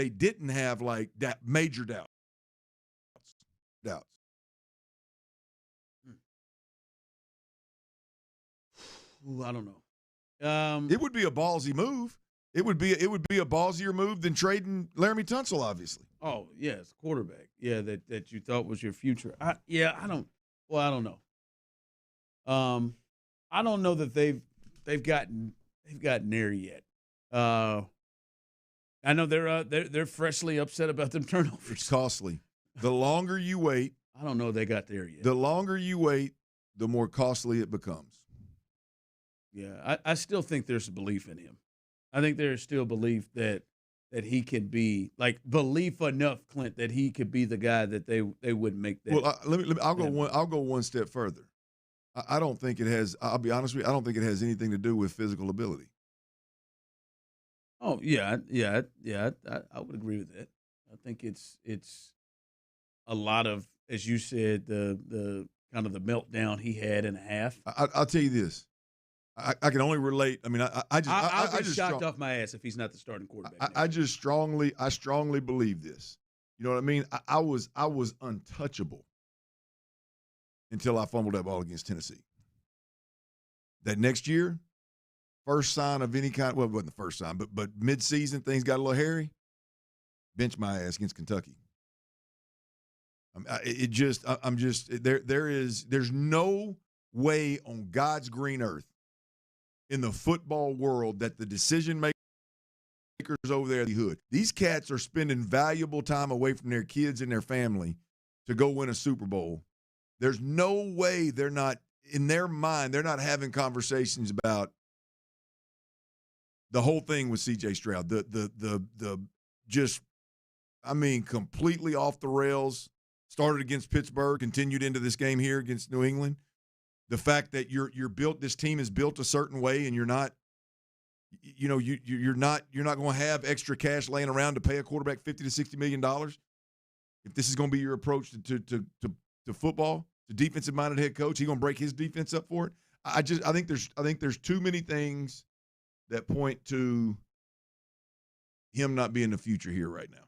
didn't have like that major doubts. Ooh, I don't know. It would be a ballsy move. It would be a ballsier move than trading Laramie Tunsil, obviously. Oh yes, quarterback. Yeah, that you thought was your future. I don't know. I don't know that they've gotten there yet. I know they're freshly upset about them turnovers. It's costly. The longer you wait, I don't know they got there yet. The longer you wait, the more costly it becomes. Yeah, I still think there's a belief in him. I think there's still belief that he can be belief enough, Clint, that he could be the guy that they wouldn't make that. Well, I'll go one step further. I don't think it has. I'll be honest with you. I don't think it has anything to do with physical ability. Oh yeah. I would agree with that. I think it's a lot of as you said, the kind of the meltdown he had in a half. I'll tell you this. I can only relate. I mean, I'll be shocked off my ass if he's not the starting quarterback. I strongly believe this. You know what I mean? I was untouchable until I fumbled that ball against Tennessee. That next year, first sign of any kind. Well, it wasn't the first sign, but mid-season things got a little hairy. Bench my ass against Kentucky. There's no way on God's green earth in the football world that the decision makers over there in the hood, these cats are spending valuable time away from their kids and their family to go win a Super Bowl. There's no way they're not, in their mind, they're not having conversations about the whole thing with C.J. Stroud. Completely off the rails. Started against Pittsburgh, continued into this game here against New England. The fact that you're built, this team is built a certain way, and you're not going to have extra cash laying around to pay a quarterback $50 to $60 million. If this is going to be your approach to football, to defensive-minded head coach, he's going to break his defense up for it. I think there's too many things that point to him not being the future here right now.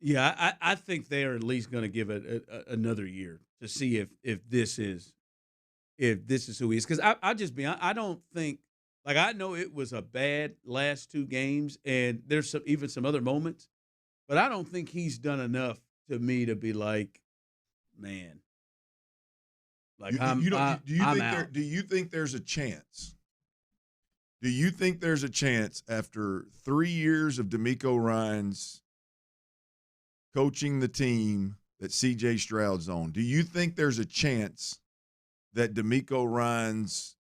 Yeah, I think they are at least going to give it another year to see if this is who he is. Because I'll just be honest, I don't think – like, I know it was a bad last two games, and there's even some other moments, but I don't think he's done enough to me to be like, man. Like, do you think there's a chance? Do you think there's a chance after 3 years of DeMeco Ryans coaching the team that C.J. Stroud's on, do you think there's a chance that DeMeco Ryans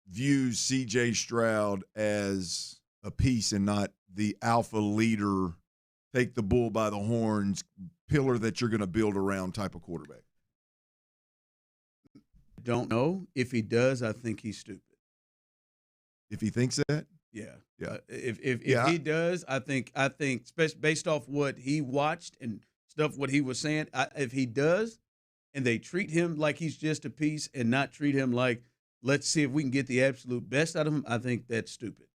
views C.J. Stroud as a piece and not the alpha leader, take the bull by the horns, pillar that you're going to build around type of quarterback? Don't know. If he does, I think he's stupid. If he thinks that? Yeah. If he does, I think based off what he watched and stuff, what he was saying, if he does, and they treat him like he's just a piece and not treat him like, let's see if we can get the absolute best out of him, I think that's stupid.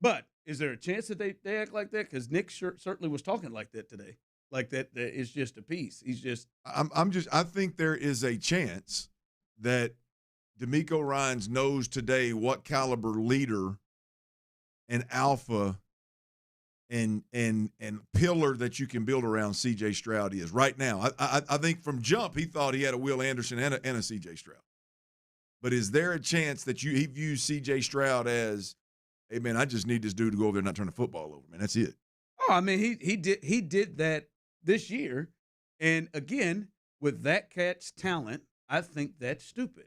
But is there a chance that they act like that? Because Nick certainly was talking like that today, like that it's just a piece. He's just. I think there is a chance that DeMeco Ryans knows today what caliber leader and alpha and pillar that you can build around C.J. Stroud is right now. I think from jump he thought he had a Will Anderson and a C.J. Stroud. But is there a chance that he views C.J. Stroud as, hey man, I just need this dude to go over there and not turn the football over, man. That's it. Oh, I mean he did that this year, and again with that cat's talent, I think that's stupid.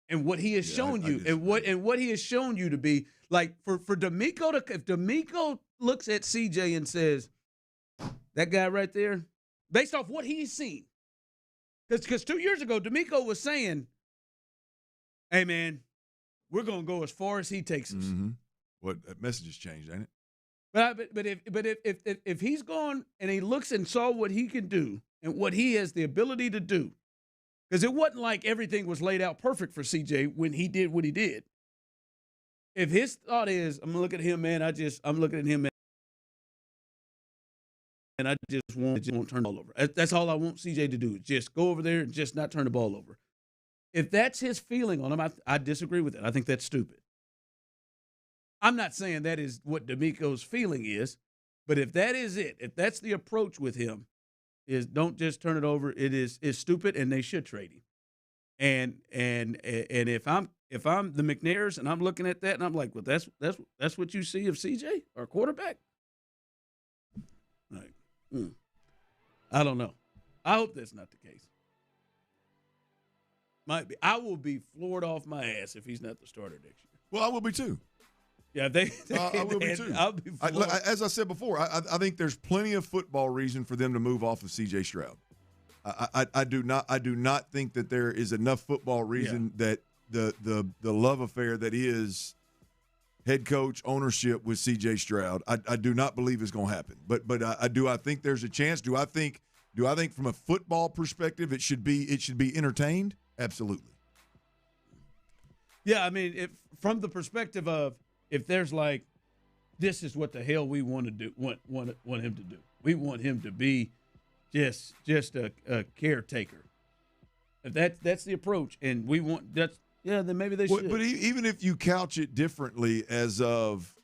And what he has shown you, and what he has shown you to be, like for DeMeco if DeMeco looks at CJ and says, that guy right there, based off what he's seen, because 2 years ago DeMeco was saying, hey man, we're gonna go as far as he takes us. Mm-hmm. What that message has changed, ain't it? But if he's gone and he looks and saw what he can do and what he has the ability to do. Because it wasn't like everything was laid out perfect for CJ when he did what he did. If his thought is, I'm looking at him, man, I'm looking at him, man, and I just won't turn the ball over. That's all I want CJ to do, just go over there and just not turn the ball over. If that's his feeling on him, I disagree with it. I think that's stupid. I'm not saying that is what DeMeco's feeling is, but if that is it, if that's the approach with him, is don't just turn it over. It's stupid, and they should trade him. And if I'm the McNairs and I'm looking at that and I'm like, well, that's what you see of CJ, our quarterback. Like, I don't know. I hope that's not the case. Might be. I will be floored off my ass if he's not the starter next year. Well, I will be too. Yeah, I will be too. I'll be as I said before, I think there's plenty of football reason for them to move off of C.J. Stroud. I do not think that there is enough football reason that the love affair that is head coach, ownership with C.J. Stroud. I do not believe it's going to happen. But I think there's a chance. Do I think from a football perspective it should be entertained? Absolutely. Yeah, I mean, from the perspective of if there's like, this is what the hell we want to do, want him to do. We want him to be just a caretaker. If that's the approach, and we want that's. Yeah, then maybe they should. But even if you couch it differently, as of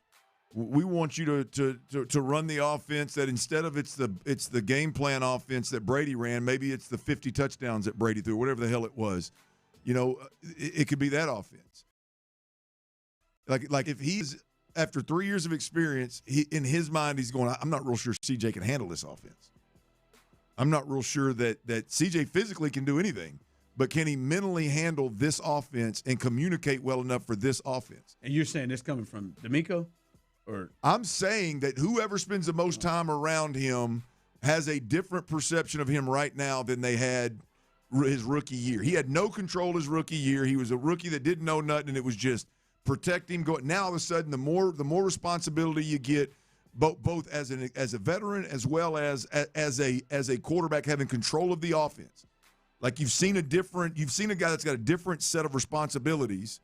we want you to run the offense that instead of it's the game plan offense that Brady ran, maybe it's the 50 touchdowns that Brady threw, whatever the hell it was. You know, it could be that offense. Like if he's after 3 years of experience, in his mind he's going, I'm not real sure CJ can handle this offense. I'm not real sure that CJ physically can do anything. But can he mentally handle this offense and communicate well enough for this offense? And you're saying this coming from D'Amico? Or I'm saying that whoever spends the most time around him has a different perception of him right now than they had his rookie year. He had no control his rookie year. He was a rookie that didn't know nothing, and it was just protect him. Now all of a sudden, the more responsibility you get, both as a veteran as well as a quarterback having control of the offense. Like you've seen a guy that's got a different set of responsibilities,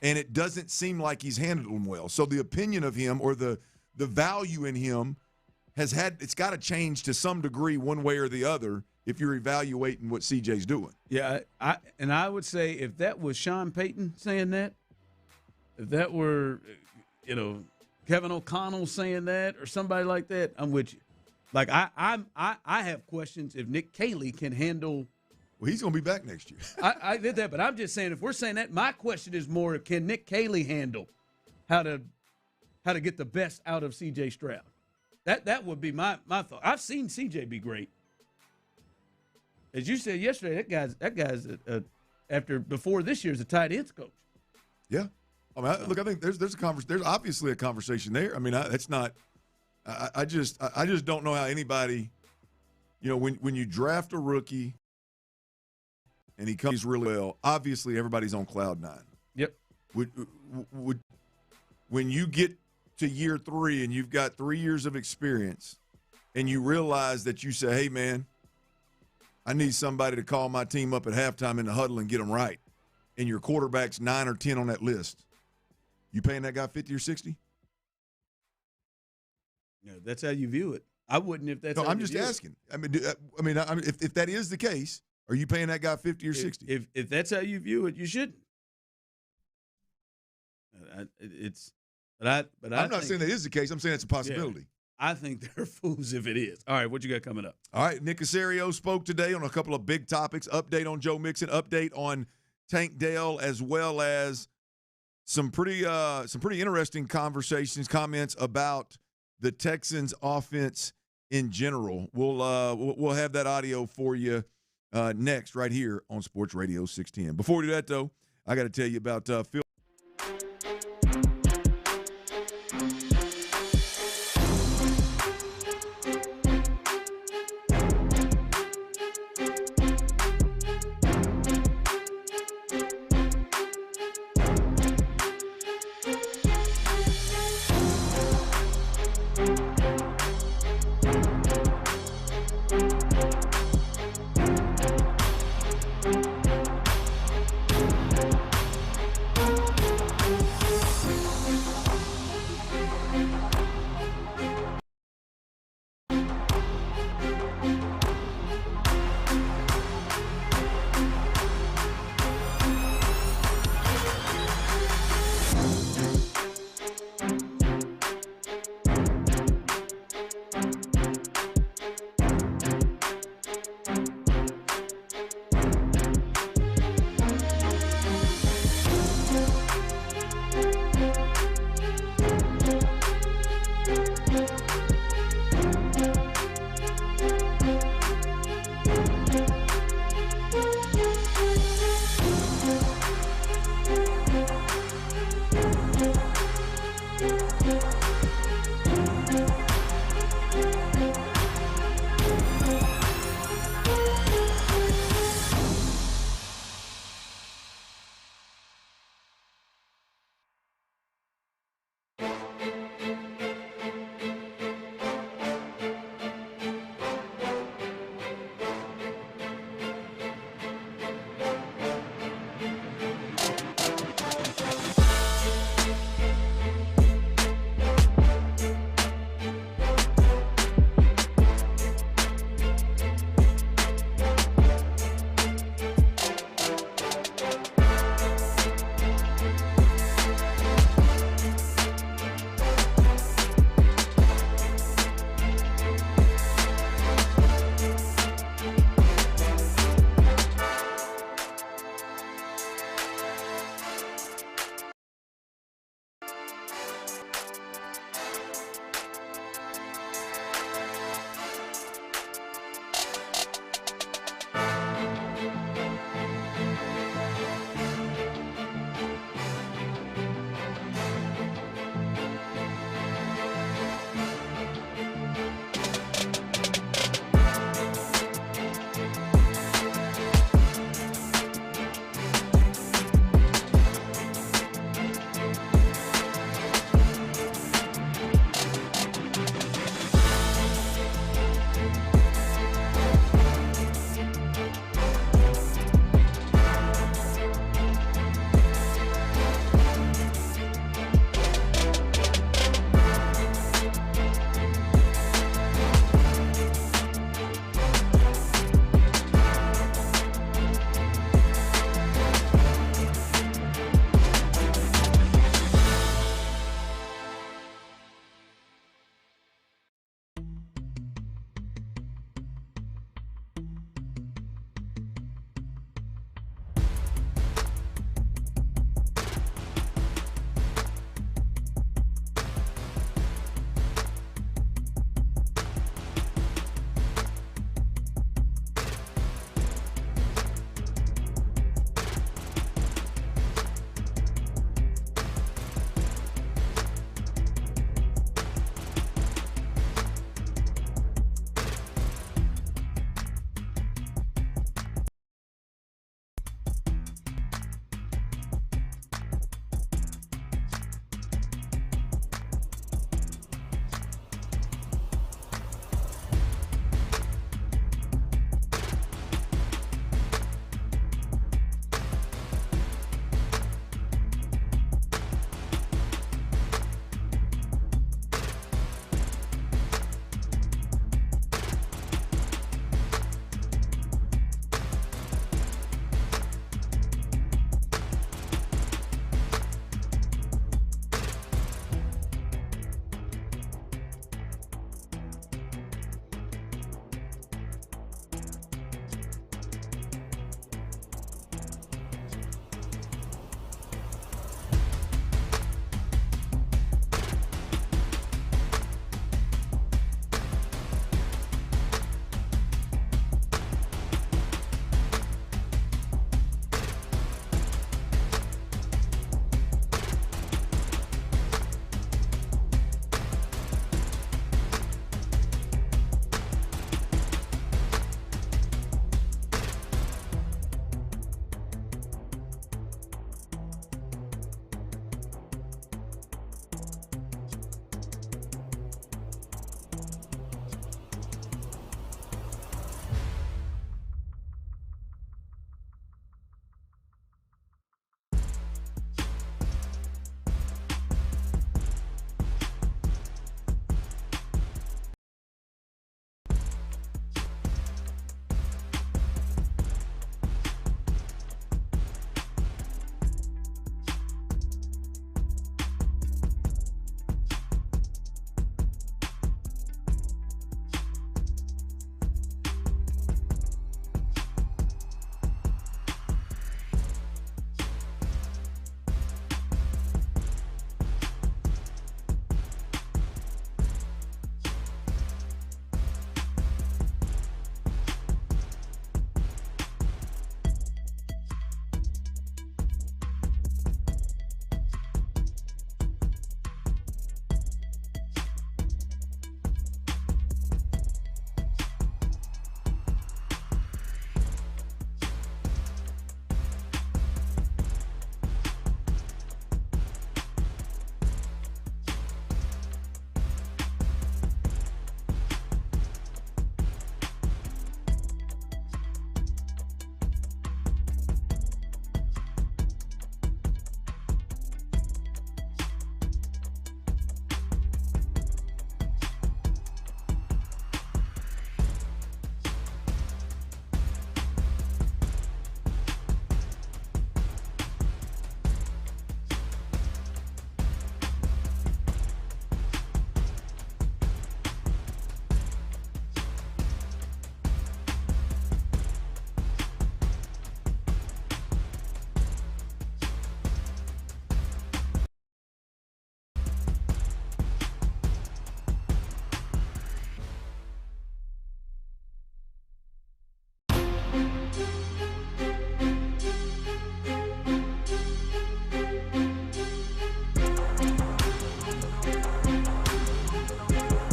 and it doesn't seem like he's handled them well. So the opinion of him or the value in him it's got to change to some degree one way or the other if you're evaluating what CJ's doing. Yeah, I would say if that was Sean Payton saying that, if that were, Kevin O'Connell saying that or somebody like that, I'm with you. Like I have questions if Nick Caley can handle. Well, he's going to be back next year. I did that, but I'm just saying if we're saying that, my question is more: can Nick Caley handle how to get the best out of C.J. Stroud? That would be my thought. I've seen C.J. be great, as you said yesterday. That guy's before this year's a tight ends coach. Yeah, I mean, I think there's obviously a conversation there. I mean, it's not. I just don't know how anybody, when you draft a rookie. And he comes really well. Obviously, everybody's on cloud nine. Yep. When you get to year 3 and you've got 3 years of experience, and you realize that you say, "Hey, man, I need somebody to call my team up at halftime in the huddle and get them right," and your quarterback's 9 or 10 on that list, you paying that guy 50 or 60? Yeah, that's how you view it. I wouldn't if that's. No, I'm just asking. I mean, if that is the case. Are you paying that guy 50 or 60? If that's how you view it, you shouldn't. I'm not saying that is the case. I'm saying it's a possibility. Yeah, I think they're fools if it is. All right, what you got coming up? All right, Nick Cacerio spoke today on a couple of big topics. Update on Joe Mixon, update on Tank Dell, as well as some pretty interesting comments about the Texans offense in general. We'll have that audio for you next right here on Sports Radio 610. Before we do that, though, I got to tell you about Phil.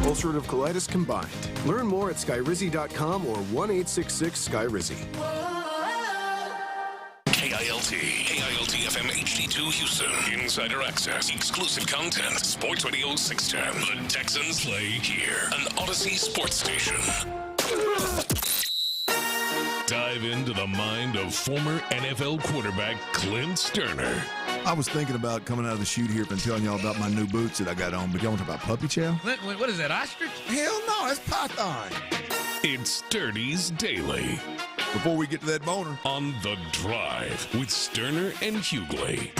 ulcerative colitis combined. Learn more at skyrizi.com or 1-866-SKYRIZI. KILT FM HD2 Houston. Insider access, exclusive content. Sports Radio 610. The Texans play here. An Odyssey sports station. Dive into the mind of former NFL quarterback Clint Stoerner. I was thinking about coming out of the chute here and telling y'all about my new boots that I got on, but y'all want to talk about puppy chow? What is that, ostrich? Hell no, that's python. It's Sturdy's Daily. Before we get to that boner. On The Drive with Stoerner and Hughley.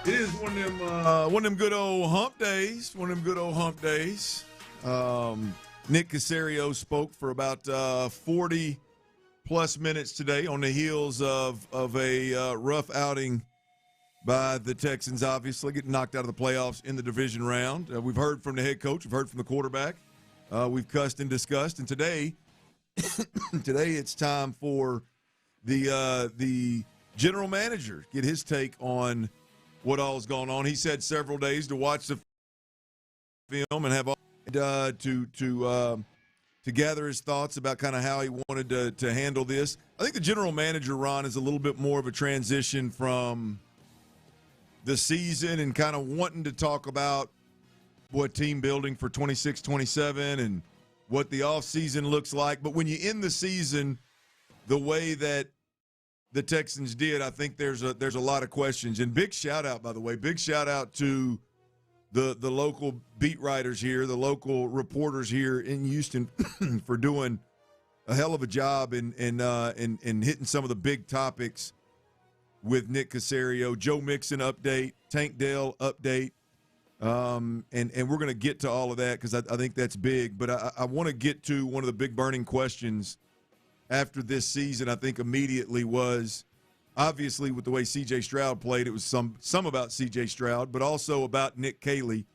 It is one of them good old hump days. Nick Cacerio spoke for about 40-plus minutes today on the heels of a rough outing by the Texans, obviously, getting knocked out of the playoffs in the division round. We've heard from the head coach. We've heard from the quarterback. We've cussed and discussed. And today it's time for the general manager get his take on what all's going on. He's had several days to watch the film and have all to gather his thoughts about kind of how he wanted to handle this. I think the general manager, Ron, is a little bit more of a transition from the season and kind of wanting to talk about what team building for 26-27 and what the offseason looks like. But when you end the season the way that the Texans did, I think there's a lot of questions. And big shout-out, by the way, big shout-out to the local beat writers here, the local reporters here in Houston for doing a hell of a job in hitting some of the big topics with Nick Cacerio. Joe Mixon update, Tank Dell update, and we're going to get to all of that because I think that's big. But I want to get to one of the big burning questions after this season, I think immediately was, obviously with the way C.J. Stroud played, it was some about C.J. Stroud, but also about Nick Caley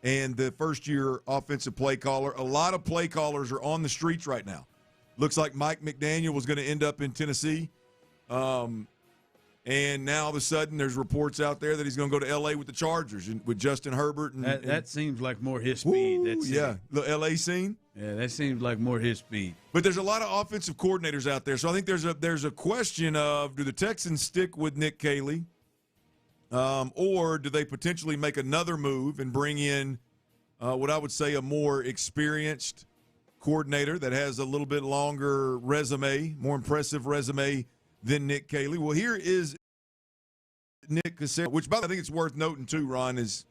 and the first-year offensive play caller. A lot of play callers are on the streets right now. Looks like Mike McDaniel was going to end up in Tennessee. And now all of a sudden there's reports out there that he's going to go to L.A. with the Chargers and with Justin Herbert. That seems like more his speed. The L.A. scene. Yeah, that seems like more his speed. But there's a lot of offensive coordinators out there. So I think there's a question of, do the Texans stick with Nick Caley or do they potentially make another move and bring in what I would say a more experienced coordinator that has a little bit longer resume, more impressive resume than Nick Caley. Well, here is Nick Cacerio, which, by the way, I think it's worth noting too, Ron, is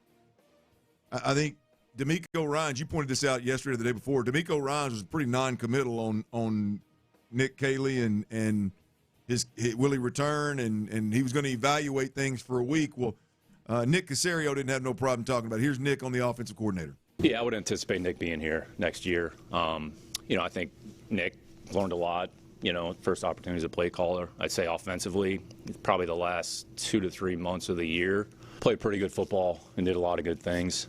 I think D'Amico Ryans, you pointed this out yesterday or the day before, D'Amico Ryans was pretty non-committal on Nick Caley and will he return, and he was going to evaluate things for a week. Well, Nick Cacerio didn't have no problem talking about it. Here's Nick on the offensive coordinator. Yeah, I would anticipate Nick being here next year. I think Nick learned a lot. First opportunity as a play caller. I'd say offensively, probably the last 2 to 3 months of the year, played pretty good football and did a lot of good things.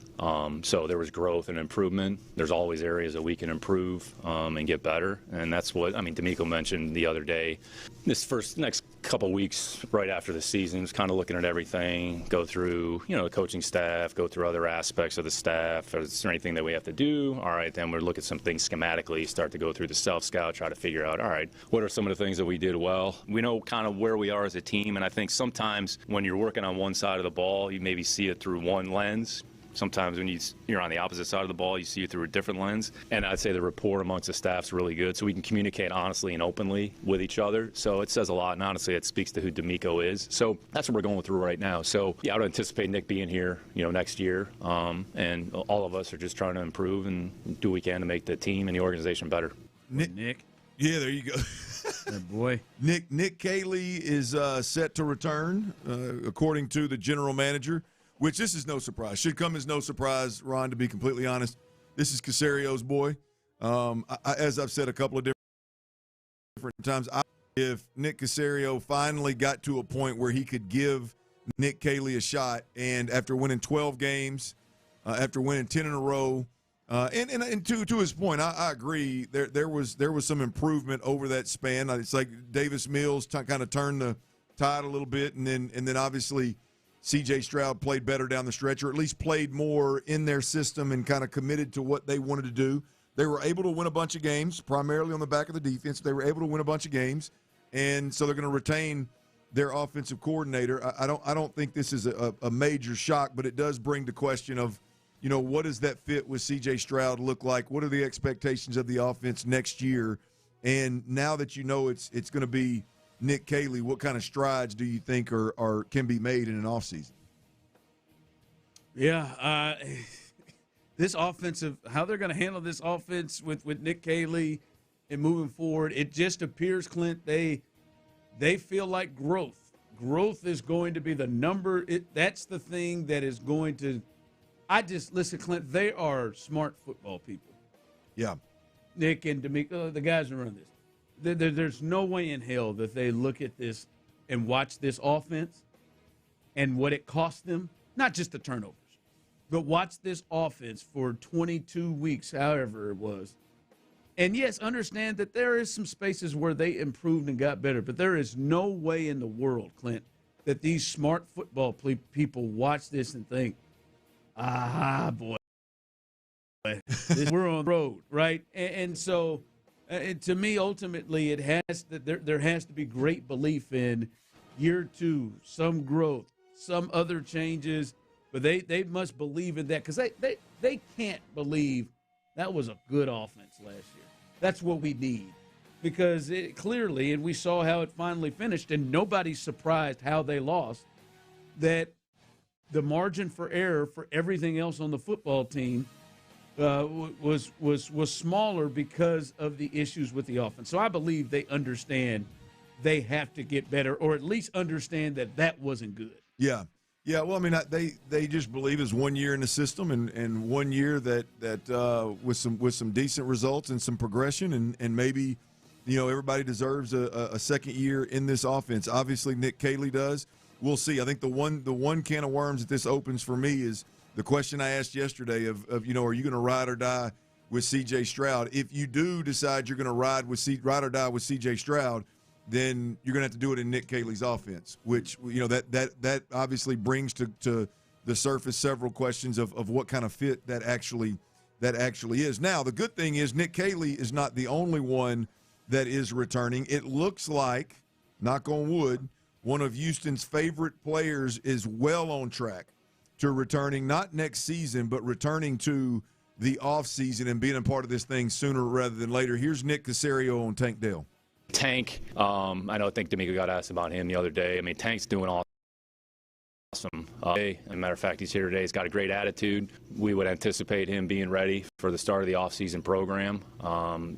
So there was growth and improvement. There's always areas that we can improve and get better. And that's what, D'Amico mentioned the other day. Next couple weeks right after the season, was kind of looking at everything, go through, the coaching staff, go through other aspects of the staff. Is there anything that we have to do? All right, then we'll look at some things schematically, start to go through the self-scout, try to figure out, all right, what are some of the things that we did well? We know kind of where we are as a team, and I think sometimes when you're working on one side of the ball, you maybe see it through one lens. Sometimes when you're on the opposite side of the ball, you see it through a different lens. And I'd say the rapport amongst the staff's really good, so we can communicate honestly and openly with each other. So it says a lot, and honestly, it speaks to who D'Amico is. So that's what we're going through right now. So, yeah, I would anticipate Nick being here, next year. And all of us are just trying to improve and do what we can to make the team and the organization better. Nick. Yeah, there you go. That boy. Nick Caley is set to return, according to the general manager. Which this is no surprise. Should come as no surprise, Ron, to be completely honest. This is Cacerio's boy. As I've said a couple of different times, if Nick Cacerio finally got to a point where he could give Nick Caley a shot, and after winning 12 games, after winning 10 in a row, And to his point, I agree. There was some improvement over that span. It's like Davis Mills kind of turned the tide a little bit, and then obviously C.J. Stroud played better down the stretch, or at least played more in their system and kind of committed to what they wanted to do. They were able to win a bunch of games, primarily on the back of the defense. They were able to win a bunch of games, and so they're going to retain their offensive coordinator. I don't think this is a major shock, but it does bring the question of, what does that fit with C.J. Stroud look like? What are the expectations of the offense next year? And now that it's going to be Nick Caley, what kind of strides do you think can be made in an offseason? Yeah, this offensive, how they're going to handle this offense with Nick Caley and moving forward, it just appears, Clint, they feel like growth. Growth is going to be the number. That's the thing that is going to – listen, Clint, they are smart football people. Yeah. Nick and D'Amico, the guys who run this. There's no way in hell that they look at this and watch this offense and what it cost them, not just the turnovers, but watch this offense for 22 weeks, however it was. And, yes, understand that there is some spaces where they improved and got better, but there is no way in the world, Clint, that these smart football people watch this and think, boy, we're on the road, right? And so, to me, ultimately, there has to be great belief in year two, some growth, some other changes, but they must believe in that because they can't believe that was a good offense last year. That's what we need because it clearly, and we saw how it finally finished, and nobody's surprised how they lost, that the margin for error for everything else on the football team was smaller because of the issues with the offense. So I believe they understand they have to get better, or at least understand that wasn't good. Yeah. Yeah, well, I mean, they just believe it's 1 year in the system and 1 year that with some decent results and some progression and maybe, everybody deserves a second year in this offense. Obviously, Nick Caley does. We'll see. I think the one can of worms that this opens for me is the question I asked yesterday of are you going to ride or die with C.J. Stroud? If you do decide you're going to ride or die with C.J. Stroud, then you're going to have to do it in Nick Caley's offense, which that obviously brings to the surface several questions of what kind of fit that actually is. Now, the good thing is Nick Caley is not the only one that is returning. It looks like, knock on wood, one of Houston's favorite players is well on track to returning, not next season, but returning to the offseason and being a part of this thing sooner rather than later. Here's Nick Cacerio on Tank Dell. Tank, I think D'Amico got asked about him the other day. I mean, Tank's doing awesome. As a matter of fact, he's here today. He's got a great attitude. We would anticipate him being ready for the start of the offseason program.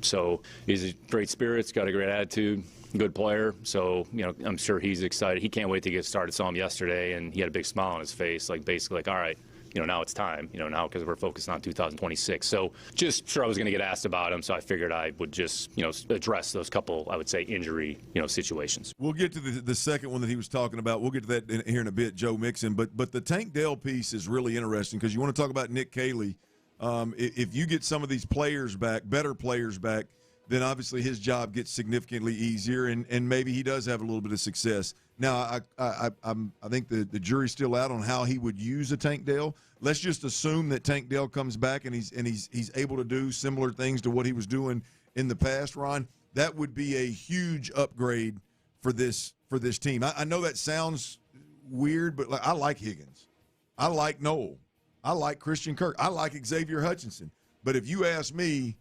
So he's a great spirits, got a great attitude, good player. So, I'm sure he's excited. He can't wait to get started. Saw him yesterday, and he had a big smile on his face, basically all right, now it's time, now because we're focused on 2026. So just sure I was going to get asked about him, so I figured I would just, address those couple, I would say, injury, situations. We'll get to the second one that he was talking about. We'll get to that here in a bit, Joe Mixon. But the Tank Dell piece is really interesting because you want to talk about Nick Caley. If you get some of these players back, better players back, then obviously his job gets significantly easier, and maybe he does have a little bit of success. Now, I think the jury's still out on how he would use a Tank Dell. Let's just assume that Tank Dell comes back and he's able to do similar things to what he was doing in the past, Ron. That would be a huge upgrade for this team. I know that sounds weird, but I like Higgins. I like Noel. I like Christian Kirk. I like Xavier Hutchinson. But if you ask me,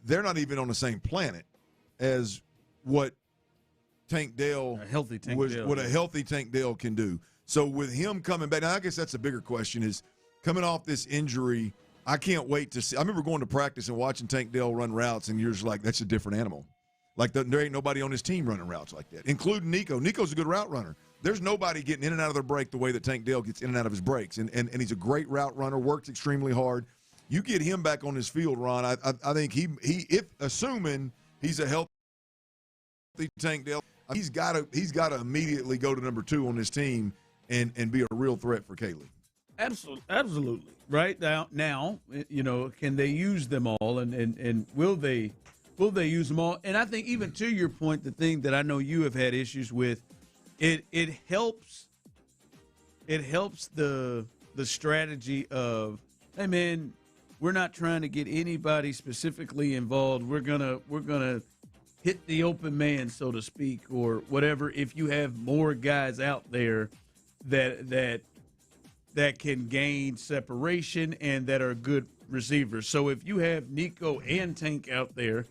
they're not even on the same planet as what Tank Dell, what a healthy Tank Dell can do. So with him coming back, now I guess that's a bigger question is coming off this injury, I can't wait to see. I remember going to practice and watching Tank Dell run routes, and you're just like, that's a different animal. There ain't nobody on his team running routes like that, including Nico. Nico's a good route runner. There's nobody getting in and out of their break the way that Tank Dell gets in and out of his breaks, and he's a great route runner, works extremely hard. You get him back on his field, Ron, I think if assuming he's a healthy Tank Dell, he's got to immediately go to number 2 on this team and be a real threat for Caley. Absolutely. Right now, you know, can they use them all, and will they use them all? And I think even to your point, the thing that I know you have had issues with, it helps the strategy of, hey man, we're not trying to get anybody specifically involved. We're gonna hit the open man, so to speak, or whatever. If you have more guys out there that can gain separation and that are good receivers. So if you have Nico and Tank out there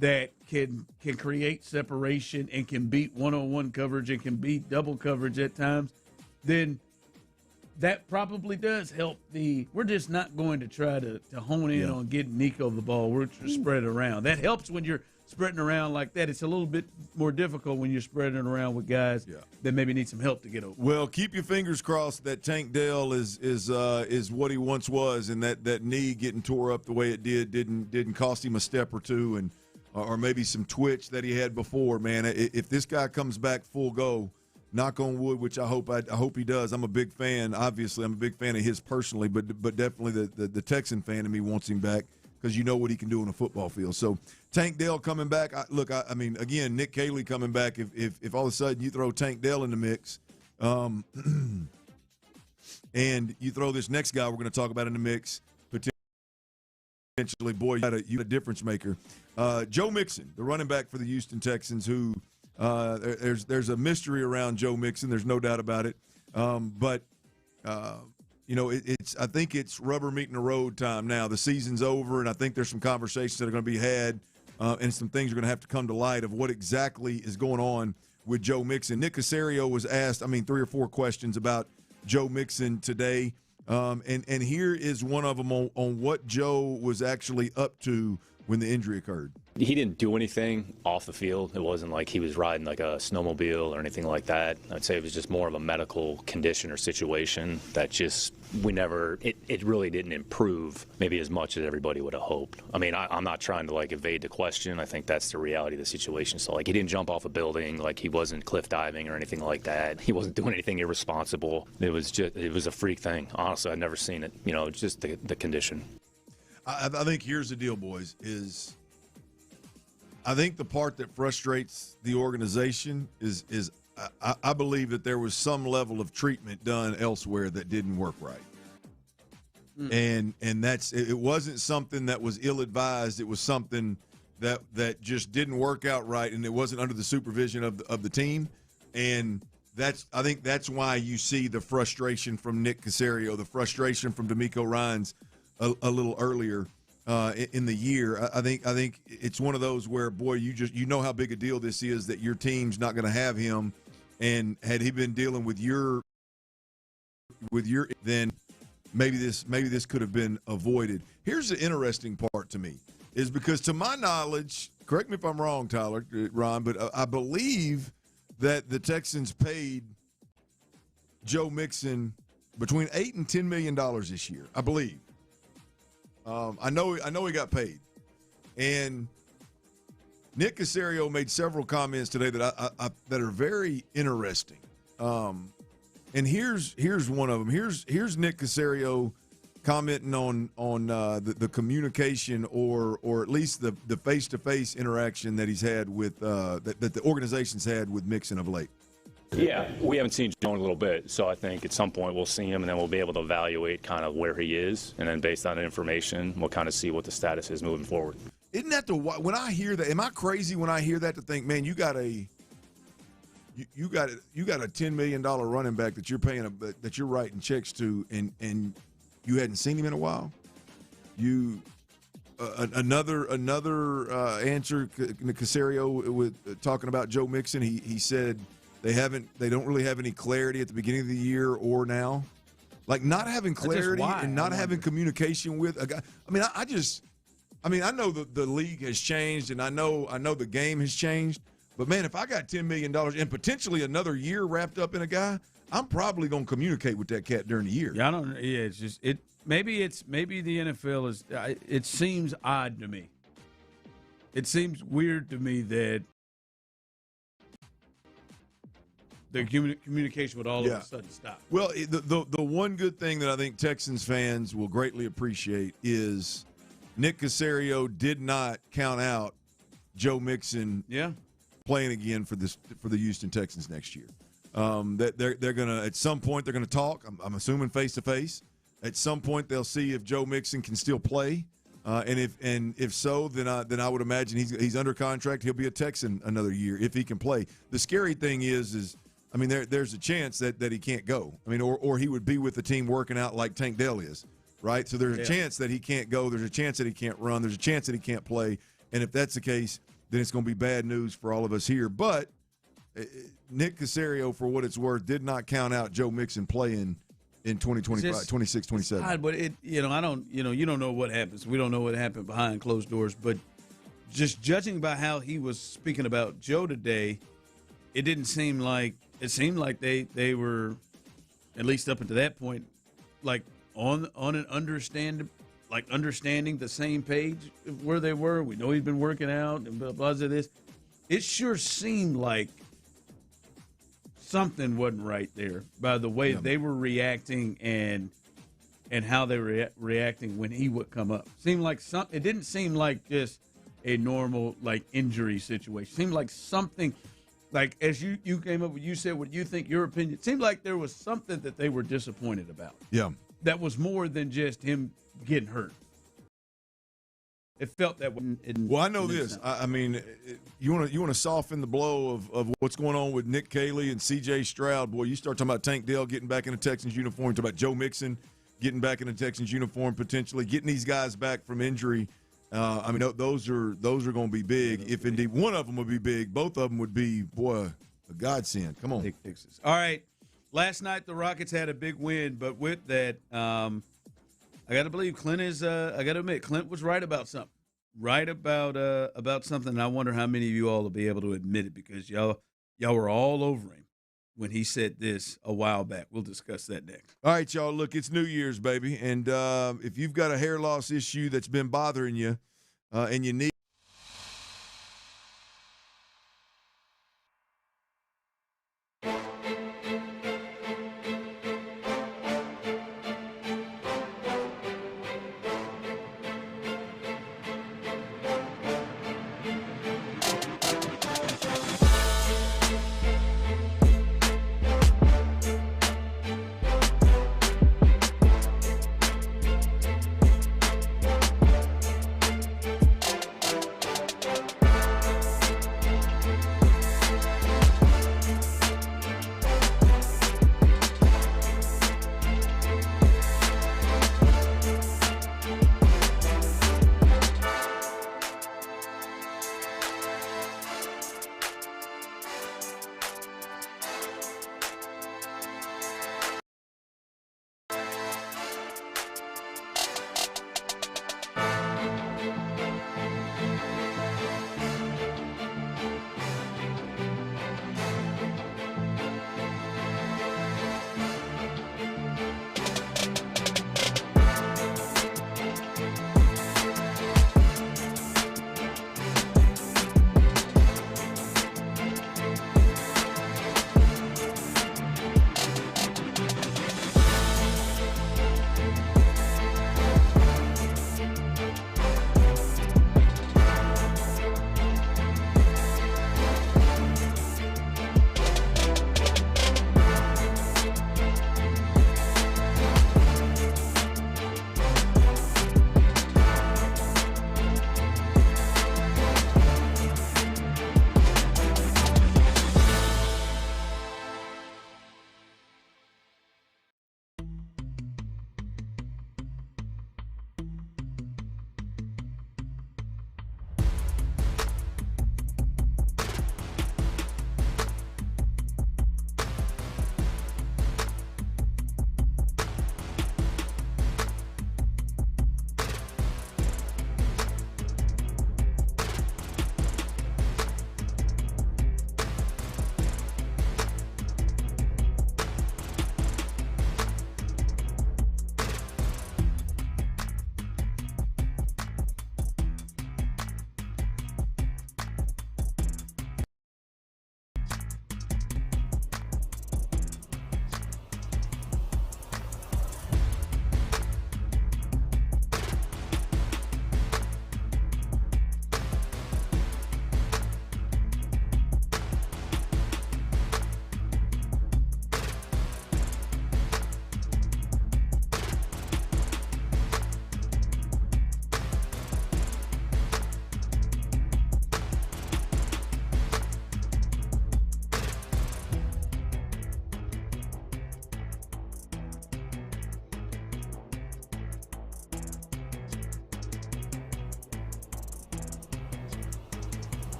that can create separation and can beat one-on-one coverage and can beat double coverage at times, then that probably does help we're just not going to try to hone in on getting Nico the ball. We're just spread it around. That helps when you're spreading around like that. It's a little bit more difficult when you're spreading around with guys that maybe need some help to get over. Well, keep your fingers crossed that Tank Dell is what he once was, and that knee getting tore up the way it didn't cost him a step or two, and or maybe some twitch that he had before. Man, if this guy comes back full go, knock on wood, which I hope he does. I'm a big fan. Obviously, I'm a big fan of his personally, but definitely the Texan fan of me wants him back, because you know what he can do on a football field. So Tank Dell coming back. I mean, again, Nick Caley coming back. If all of a sudden you throw Tank Dell in the mix, and you throw this next guy we're going to talk about in the mix, potentially, boy, you got a difference maker. Joe Mixon, the running back for the Houston Texans, who there's a mystery around Joe Mixon. There's no doubt about it. You know, I think it's rubber meeting the road time now. The season's over, and I think there's some conversations that are going to be had, and some things are going to have to come to light of what exactly is going on with Joe Mixon. Nick Cacerio was asked, 3 or 4 questions about Joe Mixon today, and here is one of them on what Joe was actually up to when the injury occurred. He didn't do anything off the field. It wasn't like he was riding like a snowmobile or anything like that. I'd say it was just more of a medical condition or situation that just it really didn't improve maybe as much as everybody would have hoped. I mean, I'm not trying to like evade the question. I think that's the reality of the situation. So like, he didn't jump off a building, like he wasn't cliff diving or anything like that. He wasn't doing anything irresponsible. It was a freak thing. Honestly, I'd never seen it. You know, just the condition. I think here's the deal, boys, is I think the part that frustrates the organization is I believe that there was some level of treatment done elsewhere that didn't work right. And it wasn't something that was ill-advised. It was something that just didn't work out right, and it wasn't under the supervision of the team. And I think that's why you see the frustration from Nick Cacerio, the frustration from D'Amico Ryans a little earlier in the year. I think it's one of those where, boy, you know how big a deal this is, that your team's not going to have him, and had he been dealing with your then maybe this could have been avoided. Here's the interesting part to me, is because to my knowledge, correct me if I'm wrong, Tyler, Ron, but I believe that the Texans paid Joe Mixon between $8 and $10 million this year, I believe. I know he got paid, and Nick Cacerio made several comments today that are very interesting. And here's one of them. Here's Nick Cacerio commenting on the communication or at least the face-to-face interaction that he's had with that the organization's had with Mixon of late. Yeah, we haven't seen Joe in a little bit, so I think at some point we'll see him, and then we'll be able to evaluate kind of where he is, and then based on the information, we'll kind of see what the status is moving forward. Isn't that when I hear that? Am I crazy when I hear that, to think, man, you got a $10 million running back that you're paying that you're writing checks to, and you hadn't seen him in a while? Another answer, Cacerio with talking about Joe Mixon. He said they don't really have any clarity at the beginning of the year or now, like not having clarity and not having communication with a guy. I know the league has changed, and I know the game has changed. But man, if I got $10 million and potentially another year wrapped up in a guy, I'm probably gonna communicate with that cat during the year. Yeah, I don't. Yeah, it's just it. Maybe the NFL is. It seems odd to me. It seems weird to me that the communication would all of a sudden stop. Well, the one good thing that I think Texans fans will greatly appreciate is Nick Cacerio did not count out Joe Mixon playing again for the Houston Texans next year. That they're gonna at some point they're gonna talk. I'm assuming face to face. At some point they'll see if Joe Mixon can still play, and if so, then I would imagine he's under contract. He'll be a Texan another year if he can play. The scary thing is I mean there's a chance that he can't go. I mean or he would be with the team working out like Tank Dell is, right? So there's a chance that he can't go. There's a chance that he can't run. There's a chance that he can't play. And if that's the case, then it's going to be bad news for all of us here. But Nick Cacerio, for what it's worth, did not count out Joe Mixon playing in 2025, 26, 27. Odd, but you don't know what happens. We don't know what happened behind closed doors. But just judging by how he was speaking about Joe today, it seemed like they were, at least up until that point, like on an understanding the same page where they were. We know he's been working out and blah, blah, blah, this. It sure seemed like something wasn't right there by the way they were reacting and how they were reacting when he would come up. It didn't seem like just a normal injury situation. It seemed like something as you came up with, you said what you think, your opinion. It seemed like there was something that they were disappointed about. Yeah. That was more than just him getting hurt. It felt that way. Well, I know this. I mean, you want to soften the blow of what's going on with Nick Caley and C.J. Stroud. Boy, you start talking about Tank Dell getting back in a Texans uniform. Talk about Joe Mixon getting back in a Texans uniform, potentially getting these guys back from injury. I mean, those are going to be big. If indeed one of them would be big, both of them would be, boy, a godsend. Come on. Big fixes. All right. Last night the Rockets had a big win, but with that, I got to believe Clint is. I got to admit, Clint was right about something. Right about something. And I wonder how many of you all will be able to admit it because y'all were all over him when he said this a while back. We'll discuss that next. All right, y'all. Look, it's New Year's, baby, and if you've got a hair loss issue that's been bothering you, and you need.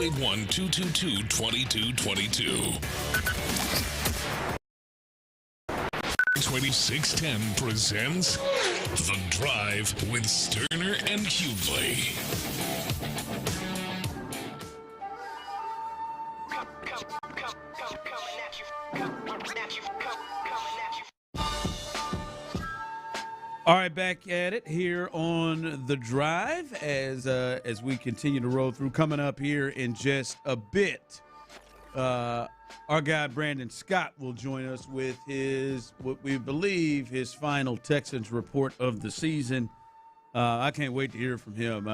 281-222-2222. 2610 presents The Drive with Stoerner and Hughley. All right, back at it here on The Drive as we continue to roll through. Coming up here in just a bit, our guy Brandon Scott will join us with what we believe his final Texans report of the season. I can't wait to hear from him.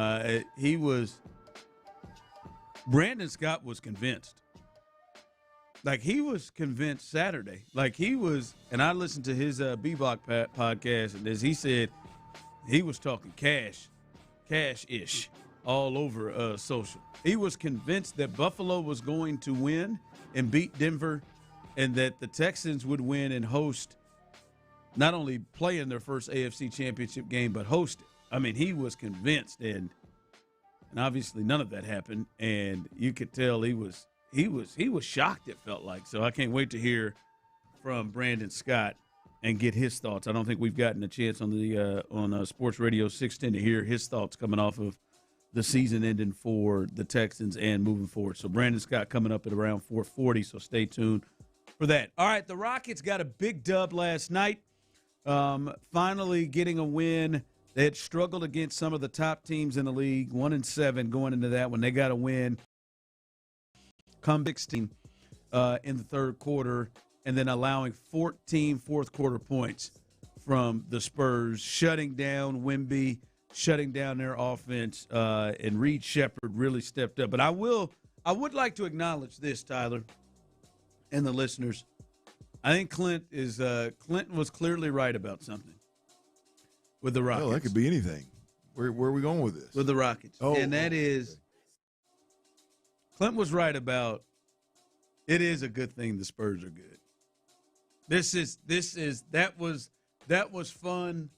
Brandon Scott was convinced. Like, he was convinced Saturday. Like, he was, and I listened to his Bebop podcast, and as he said, he was talking cash-ish all over social. He was convinced that Buffalo was going to win and beat Denver, and that the Texans would win and host, not only play in their first AFC Championship game, but host it. I mean, he was convinced, and obviously none of that happened, and you could tell he was shocked, it felt like. So I can't wait to hear from Brandon Scott and get his thoughts. I don't think we've gotten a chance on Sports Radio 610 to hear his thoughts coming off of the season ending for the Texans and moving forward. So Brandon Scott coming up at around 4:40, so stay tuned for that. All right, the Rockets got a big dub last night, finally getting a win. They had struggled against some of the top teams in the league, 1-7 going into that one. They got a win. Come 16 in the third quarter, and then allowing 14 fourth-quarter points from the Spurs, shutting down Wemby, shutting down their offense, and Reed Shepherd really stepped up. But I would like to acknowledge this, Tyler, and the listeners. I think Clinton was clearly right about something with the Rockets. Oh, that could be anything. Where are we going with this? With the Rockets. And that is – Clint was right about it is a good thing the Spurs are good. That was fun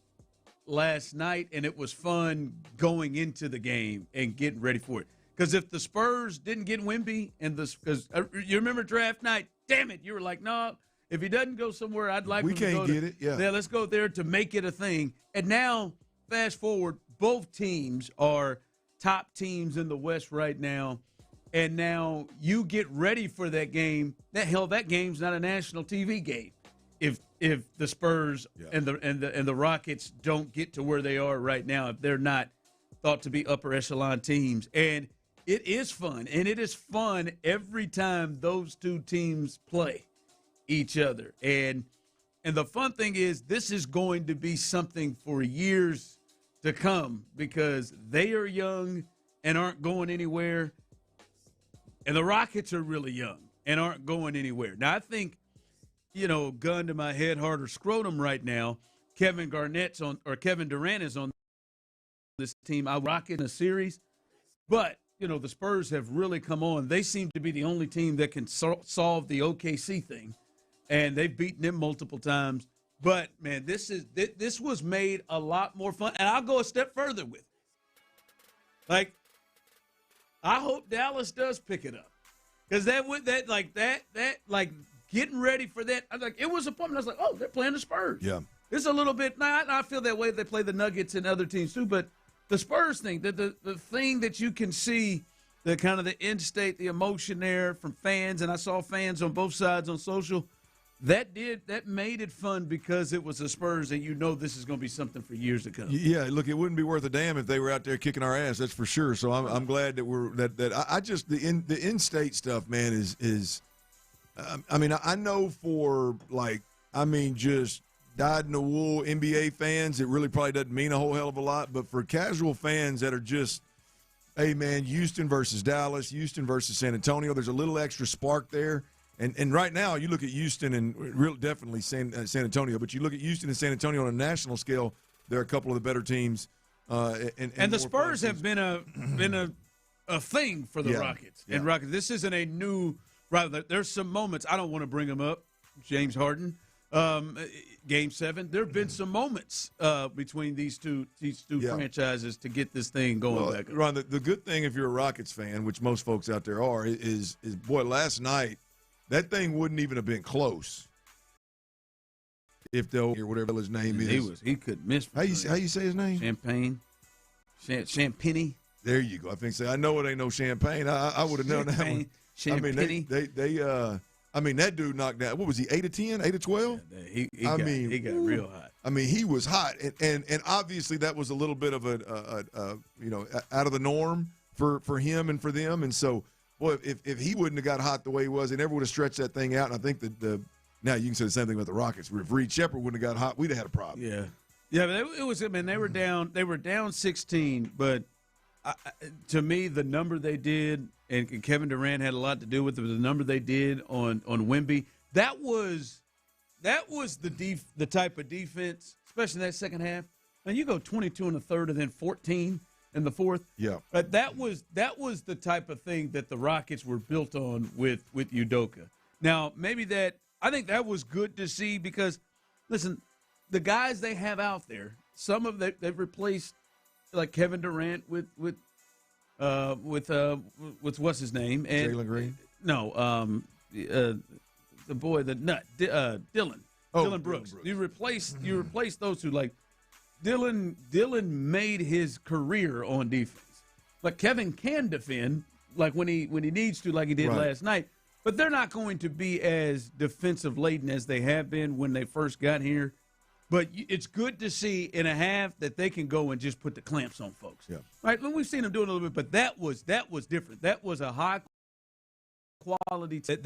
last night, and it was fun going into the game and getting ready for it. Because if the Spurs didn't get Wemby, because you remember draft night, damn it, you were like, no, if he doesn't go somewhere, I'd like him to go. We can't get it, yeah. Let's go there to make it a thing. And now, fast forward, both teams are top teams in the West right now. And now you get ready for that game. That game's not a national TV game. If the Spurs and the Rockets don't get to where they are right now, if they're not thought to be upper echelon teams, and it is fun, and it is fun every time those two teams play each other. And the fun thing is, this is going to be something for years to come because they are young and aren't going anywhere. And the Rockets are really young and aren't going anywhere. Now, I think, gun to my head, harder scrotum right now, Kevin Durant is on this team. I rocket in a series. But, the Spurs have really come on. They seem to be the only team that can solve the OKC thing. And they've beaten them multiple times. But, man, this was made a lot more fun. And I'll go a step further with it. Like, I hope Dallas does pick it up, because getting ready for that. I was like, it was a point. I was like, oh, they're playing the Spurs. Yeah, it's a little bit. I feel that way. They play the Nuggets and other teams too, but the Spurs thing, the thing that you can see, the kind of the end state, the emotion there from fans, and I saw fans on both sides on social. That made it fun because it was the Spurs, and this is going to be something for years to come. Yeah, look, it wouldn't be worth a damn if they were out there kicking our ass. That's for sure. So I'm glad that the in-state stuff, man, is. I know for just dyed-in-the-wool NBA fans, it really probably doesn't mean a whole hell of a lot. But for casual fans that are just, hey man, Houston versus Dallas, Houston versus San Antonio, there's a little extra spark there. And right now, you look at Houston and real definitely San Antonio, but you look at Houston and San Antonio on a national scale, they're a couple of the better teams. And the Spurs have been a thing for the Rockets. Yeah. And Rockets, this isn't a new – right, there's some moments. I don't want to bring them up. James Harden, Game 7. There have been some moments between these two franchises to get this thing going back up. Ron, the good thing if you're a Rockets fan, which most folks out there are, is boy, last night that thing wouldn't even have been close if they'll hear whatever his name is. He could miss. How you say his name? Champagne. There you go. I know it ain't no champagne. I would have known that one. Champagne. I mean, that dude knocked down. What was he? 8 of 10, 8 of 12? He got real hot. I mean, he was hot, and obviously that was a little bit of a out of the norm for him and for them. And so, boy, if he wouldn't have got hot the way he was, they never would have stretched that thing out. And I think that now you can say the same thing about the Rockets. If Reed Sheppard wouldn't have got hot, we'd have had a problem. Yeah, but it was. I mean, they were down 16, but to me, the number they did, and Kevin Durant had a lot to do with it, the number they did on Wemby, that was the type of defense, especially in that second half. And you go 22 in the third and then 14 in the fourth. Yeah. But that was the type of thing that the Rockets were built on with Udoka. Now, I think that was good to see because, listen, the guys they have out there, some of them they've replaced, like Kevin Durant with what's his name? Jalen Green? No, the boy, the nut, Dylan. Oh, Dylan Brooks. You replace those two. Like Dylan made his career on defense. Like Kevin can defend, like when he needs to, like he did last night. But they're not going to be as defensive laden as they have been when they first got here. But it's good to see in a half that they can go and just put the clamps on folks. Yeah. Right? We've seen them do it a little bit, but that was different. That was a high quality that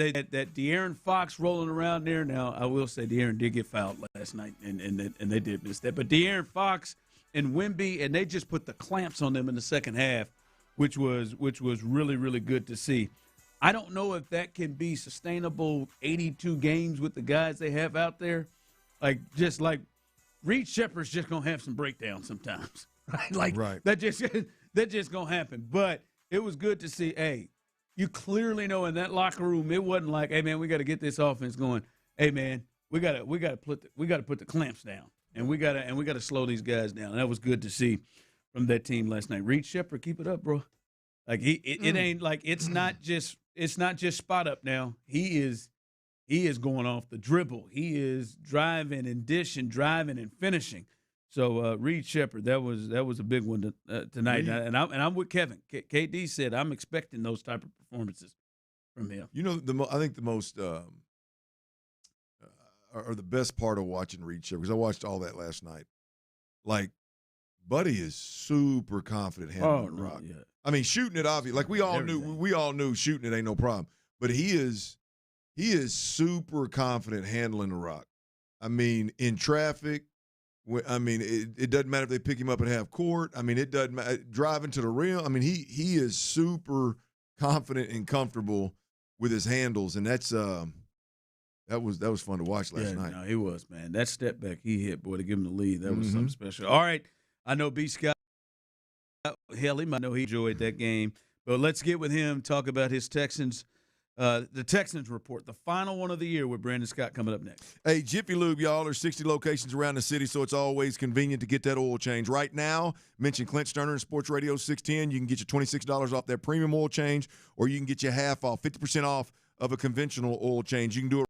De'Aaron Fox rolling around there. Now, I will say De'Aaron did get fouled last night, and they did miss that. But De'Aaron Fox and Wemby, and they just put the clamps on them in the second half, which was really, really good to see. I don't know if that can be sustainable 82 games with the guys they have out there. Like Reed Sheppard's just gonna have some breakdowns sometimes, right? That just gonna happen. But it was good to see. Hey, you clearly know in that locker room, it wasn't like, hey man, we got to get this offense going. Hey man, we got to put the clamps down, and we got to slow these guys down. And that was good to see from that team last night. Reed Sheppard, keep it up, bro. Like it ain't like it's not just spot up now. He is going off the dribble. He is driving and dishing, driving and finishing. So Reed Sheppard, that was a big one tonight. And I'm with Kevin. KD said I'm expecting those type of performances from him. You know, I think the most or the best part of watching Reed Sheppard, because I watched all that last night. Like, Buddy is super confident handling the rock. Yeah. I mean, shooting it obviously. Like we all knew shooting it ain't no problem. But he is super confident handling the rock. I mean, in traffic. I mean, it doesn't matter if they pick him up at half court. I mean, it doesn't matter. Driving to the rim. I mean, he is super confident and comfortable with his handles, and that was fun to watch last night. No, he was, man. That step back he hit, boy, to give him the lead, that was something special. All right, I know B. Scott, hell, he might know he enjoyed that game, but let's get with him, talk about his Texans. The Texans report, the final one of the year with Brandon Scott coming up next. Hey, Jiffy Lube, y'all. There's 60 locations around the city, so it's always convenient to get that oil change. Right now, mention Clint Stoerner and Sports Radio 610. You can get your $26 off that premium oil change, or you can get your half off, 50% off of a conventional oil change. You can do it.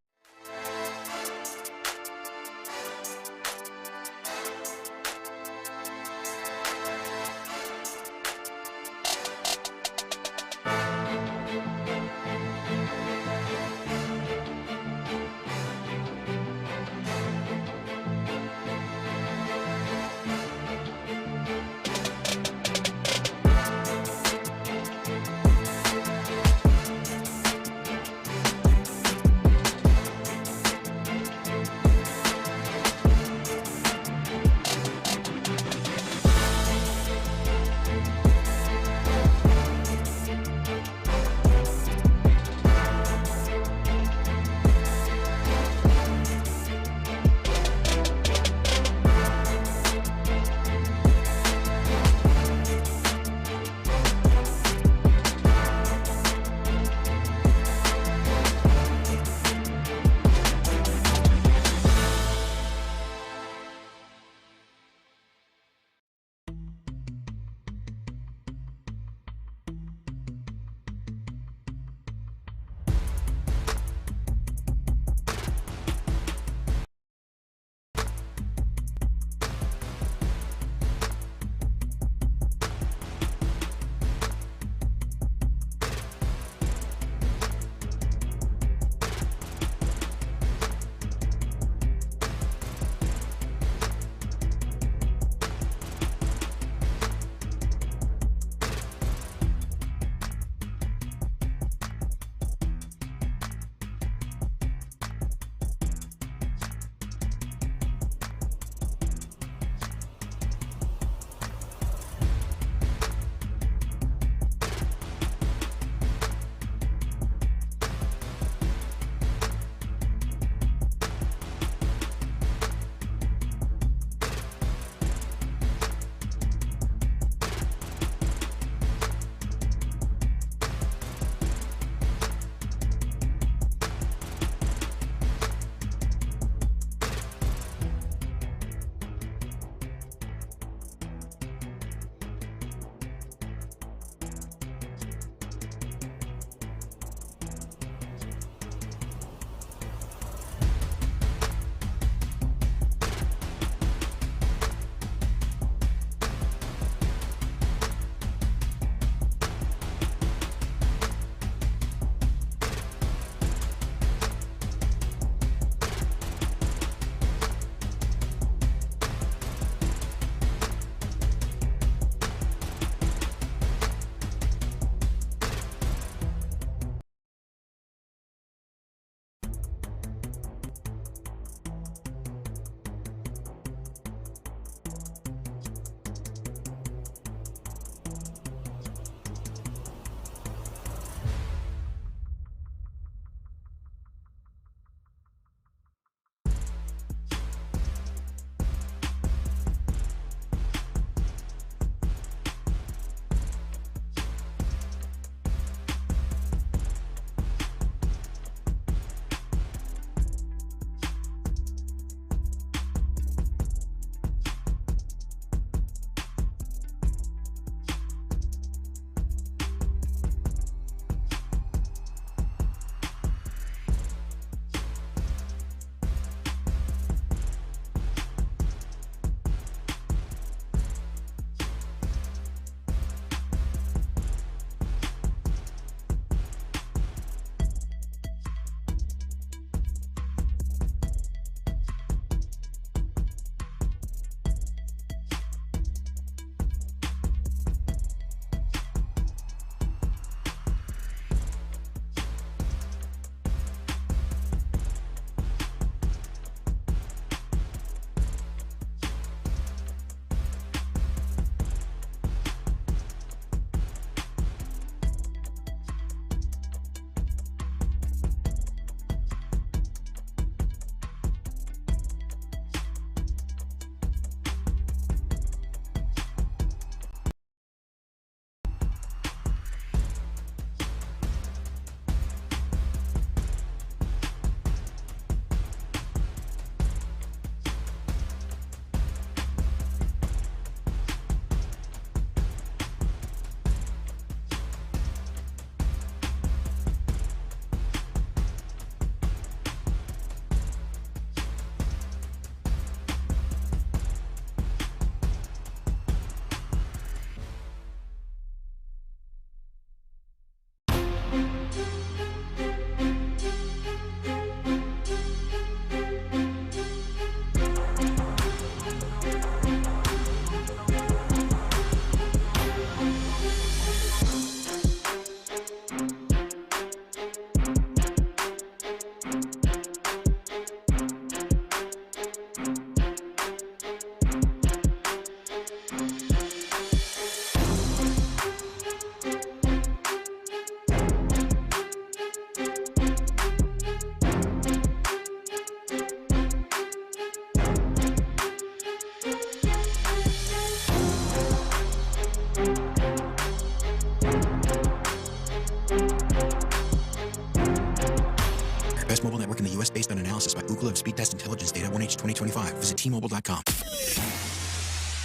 request based on analysis by Ookla of Speed Test Intelligence Data 1H 2025. Visit T-Mobile.com.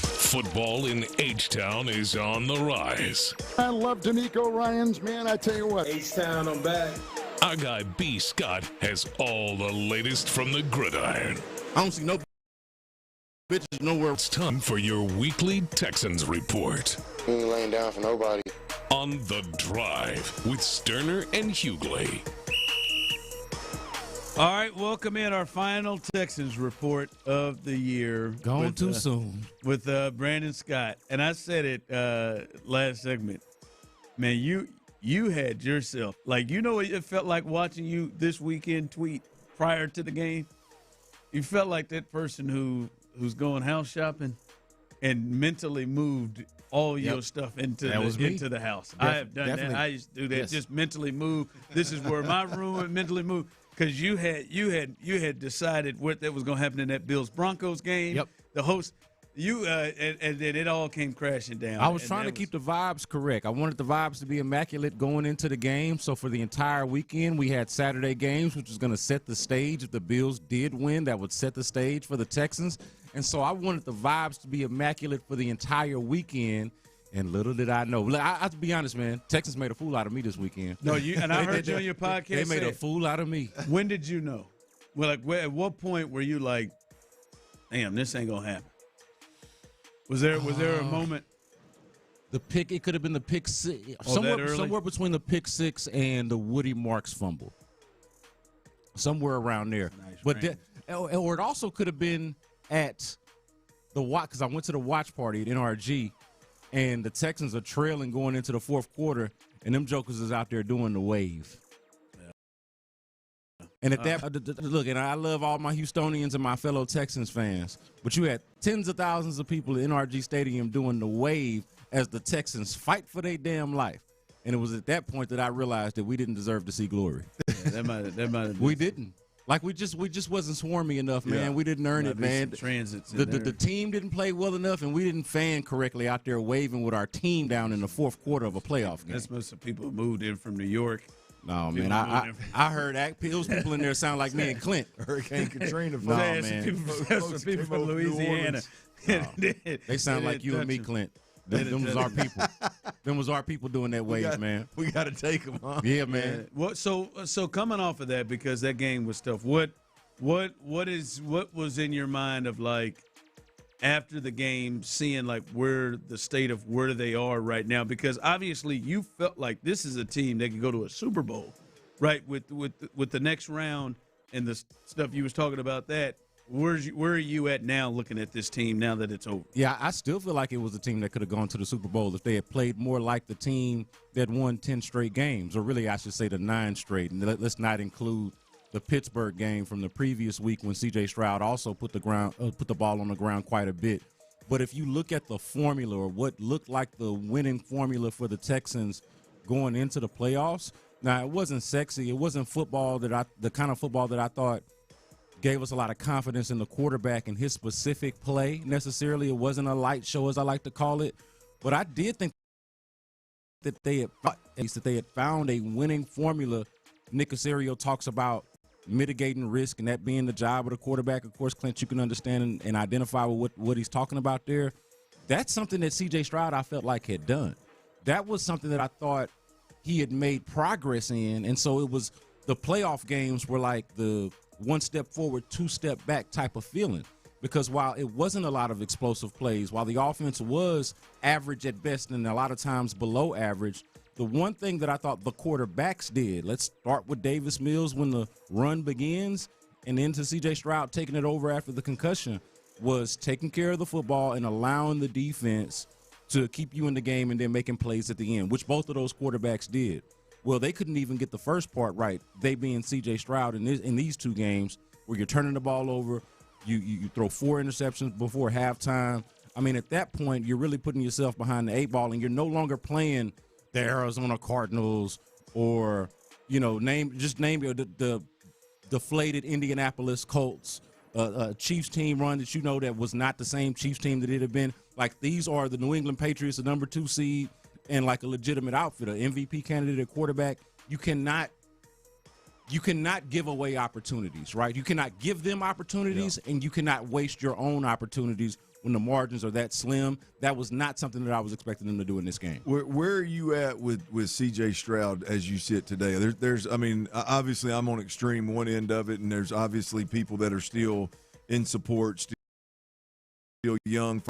Football in H-Town is on the rise. I love D'Amico Ryans, man. I tell you what. H-Town, I'm back. Our guy B. Scott has all the latest from the gridiron. I don't see no bitches nowhere. It's time for your weekly Texans report. He ain't laying down for nobody. On The Drive with Stoerner and Hughley. All right, welcome in our final Texans report of the year. Gone too soon. With Brandon Scott. And I said it last segment. Man, you had yourself. Like, you know what it felt like watching you this weekend tweet prior to the game? You felt like that person who's going house shopping and mentally moved all your stuff into the house. I have done that. I used to do that. Just mentally move. This is where my room and mentally move. Because you had decided what that was going to happen in that Bills Broncos game. Yep. The host, and then it all came crashing down. I was trying to keep the vibes correct. I wanted the vibes to be immaculate going into the game. So for the entire weekend, we had Saturday games, which was going to set the stage. If the Bills did win, that would set the stage for the Texans. And so I wanted the vibes to be immaculate for the entire weekend. And little did I know. I have to be honest, man. Texans made a fool out of me this weekend. No, I heard you on your podcast. They made a fool out of me. When did you know? Well, at what point were you like, damn, this ain't gonna happen? Was there a moment? The pick, it could have been the pick six. Somewhere between the pick six and the Woody Marks fumble. Somewhere around there. Nice, or it also could have been at the watch, because I went to the watch party at NRG. And the Texans are trailing going into the fourth quarter, and them jokers is out there doing the wave. Yeah. And at that, look, and I love all my Houstonians and my fellow Texans fans, but you had tens of thousands of people at NRG Stadium doing the wave as the Texans fight for their damn life. And it was at that point that I realized that we didn't deserve to see glory. Yeah, that might have been. We didn't. Like, we just wasn't swarmy enough, man. Yeah. We didn't earn it, man. The team didn't play well enough, and we didn't fan correctly out there waving with our team down in the fourth quarter of a playoff game. That's most of the people who moved in from New York. No, man. I heard those people in there sound like me and Clint. Hurricane Katrina. No, man. Some people from Louisiana. No. They sound like you and me, Clint. Them was our people. Them was our people doing that wave, man. We got to take them, huh? Yeah, man. So coming off of that, because that game was tough. What was in your mind of, like, after the game, seeing like where the state of where they are right now? Because obviously you felt like this is a team that could go to a Super Bowl, right? With the next round and the stuff you was talking about that. Where are you at now looking at this team now that it's over? Yeah, I still feel like it was a team that could have gone to the Super Bowl if they had played more like the team that won 10 straight games, or really I should say the 9 straight. And let's not include the Pittsburgh game from the previous week when C.J. Stroud also put the ball on the ground quite a bit. But if you look at the formula, or what looked like the winning formula for the Texans going into the playoffs, now it wasn't sexy. It wasn't football the kind of football that I thought gave us a lot of confidence in the quarterback and his specific play necessarily. It wasn't a light show, as I like to call it. But I did think that they had found a winning formula. Nick Cacerio talks about mitigating risk and that being the job of the quarterback. Of course, Clint, you can understand and identify with what he's talking about there. That's something that C.J. Stroud, I felt like, had done. That was something that I thought he had made progress in. And so it was the playoff games were like the one step forward, 2 step back type of feeling. Because while it wasn't a lot of explosive plays, while the offense was average at best and a lot of times below average, the one thing that I thought the quarterbacks did, let's start with Davis Mills when the run begins and then to C.J. Stroud taking it over after the concussion, was taking care of the football and allowing the defense to keep you in the game and then making plays at the end, which both of those quarterbacks did. Well, they couldn't even get the first part right, they being C.J. Stroud in these 2 games where you're turning the ball over, you throw 4 interceptions before halftime. I mean, at that point, you're really putting yourself behind the 8 ball, and you're no longer playing the Arizona Cardinals or, name the deflated Indianapolis Colts, Chiefs team run that was not the same Chiefs team that it had been. Like, these are the New England Patriots, the number 2 seed, and like a legitimate outfit, an MVP candidate at quarterback. You cannot you cannot give away opportunities, right? You cannot give them opportunities, and you cannot waste your own opportunities when the margins are that slim. That was not something that I was expecting them to do in this game. Where are you at with C.J. Stroud as you sit today? There's, I mean, obviously I'm on extreme one end of it, and there's obviously people that are still in support, still young.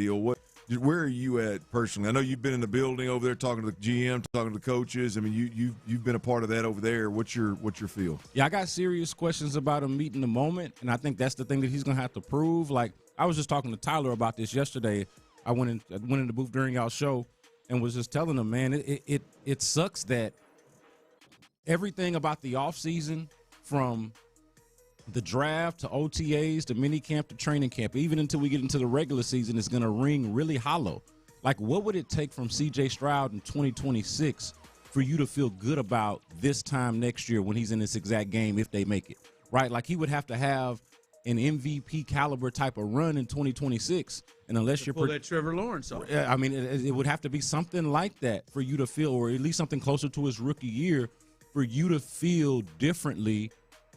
Where are you at personally? I know you've been in the building over there talking to the GM, talking to the coaches. I mean, you've been a part of that over there. What's your feel? Yeah, I got serious questions about him meeting the moment, and I think that's the thing that he's going to have to prove. Like, I was just talking to Tyler about this yesterday. I went in the booth during y'all show and was just telling him, man, it sucks that everything about the offseason, from the draft to OTAs to mini camp to training camp, even until we get into the regular season, is going to ring really hollow. Like, what would it take from C.J. Stroud in 2026 for you to feel good about this time next year when he's in this exact game, if they make it, right? Like, he would have to have an MVP caliber type of run in 2026. And unless you're pull that Trevor Lawrence off. I mean, it would have to be something like that for you to feel, or at least something closer to his rookie year, for you to feel differently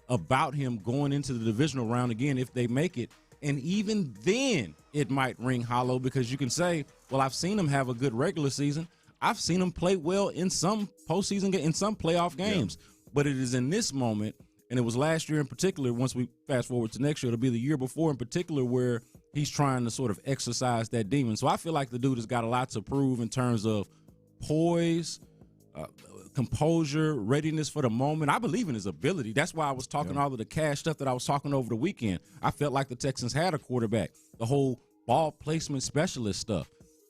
about him going into the divisional round again if they make it. And even then it might ring hollow, because you can say, well, I've seen him have a good regular season. I've seen him play well in some postseason, in some playoff games. Yeah. But it is in this moment, and it was last year in particular, once we fast forward to next year, it'll be the year before in particular, where he's trying to sort of exercise that demon. So I feel like the dude has got a lot to prove in terms of poise, composure, readiness for the moment. I believe in his ability. That's why I was talking all of the cash stuff that I was talking over the weekend. I felt like the Texans had a quarterback, the whole ball placement specialist stuff.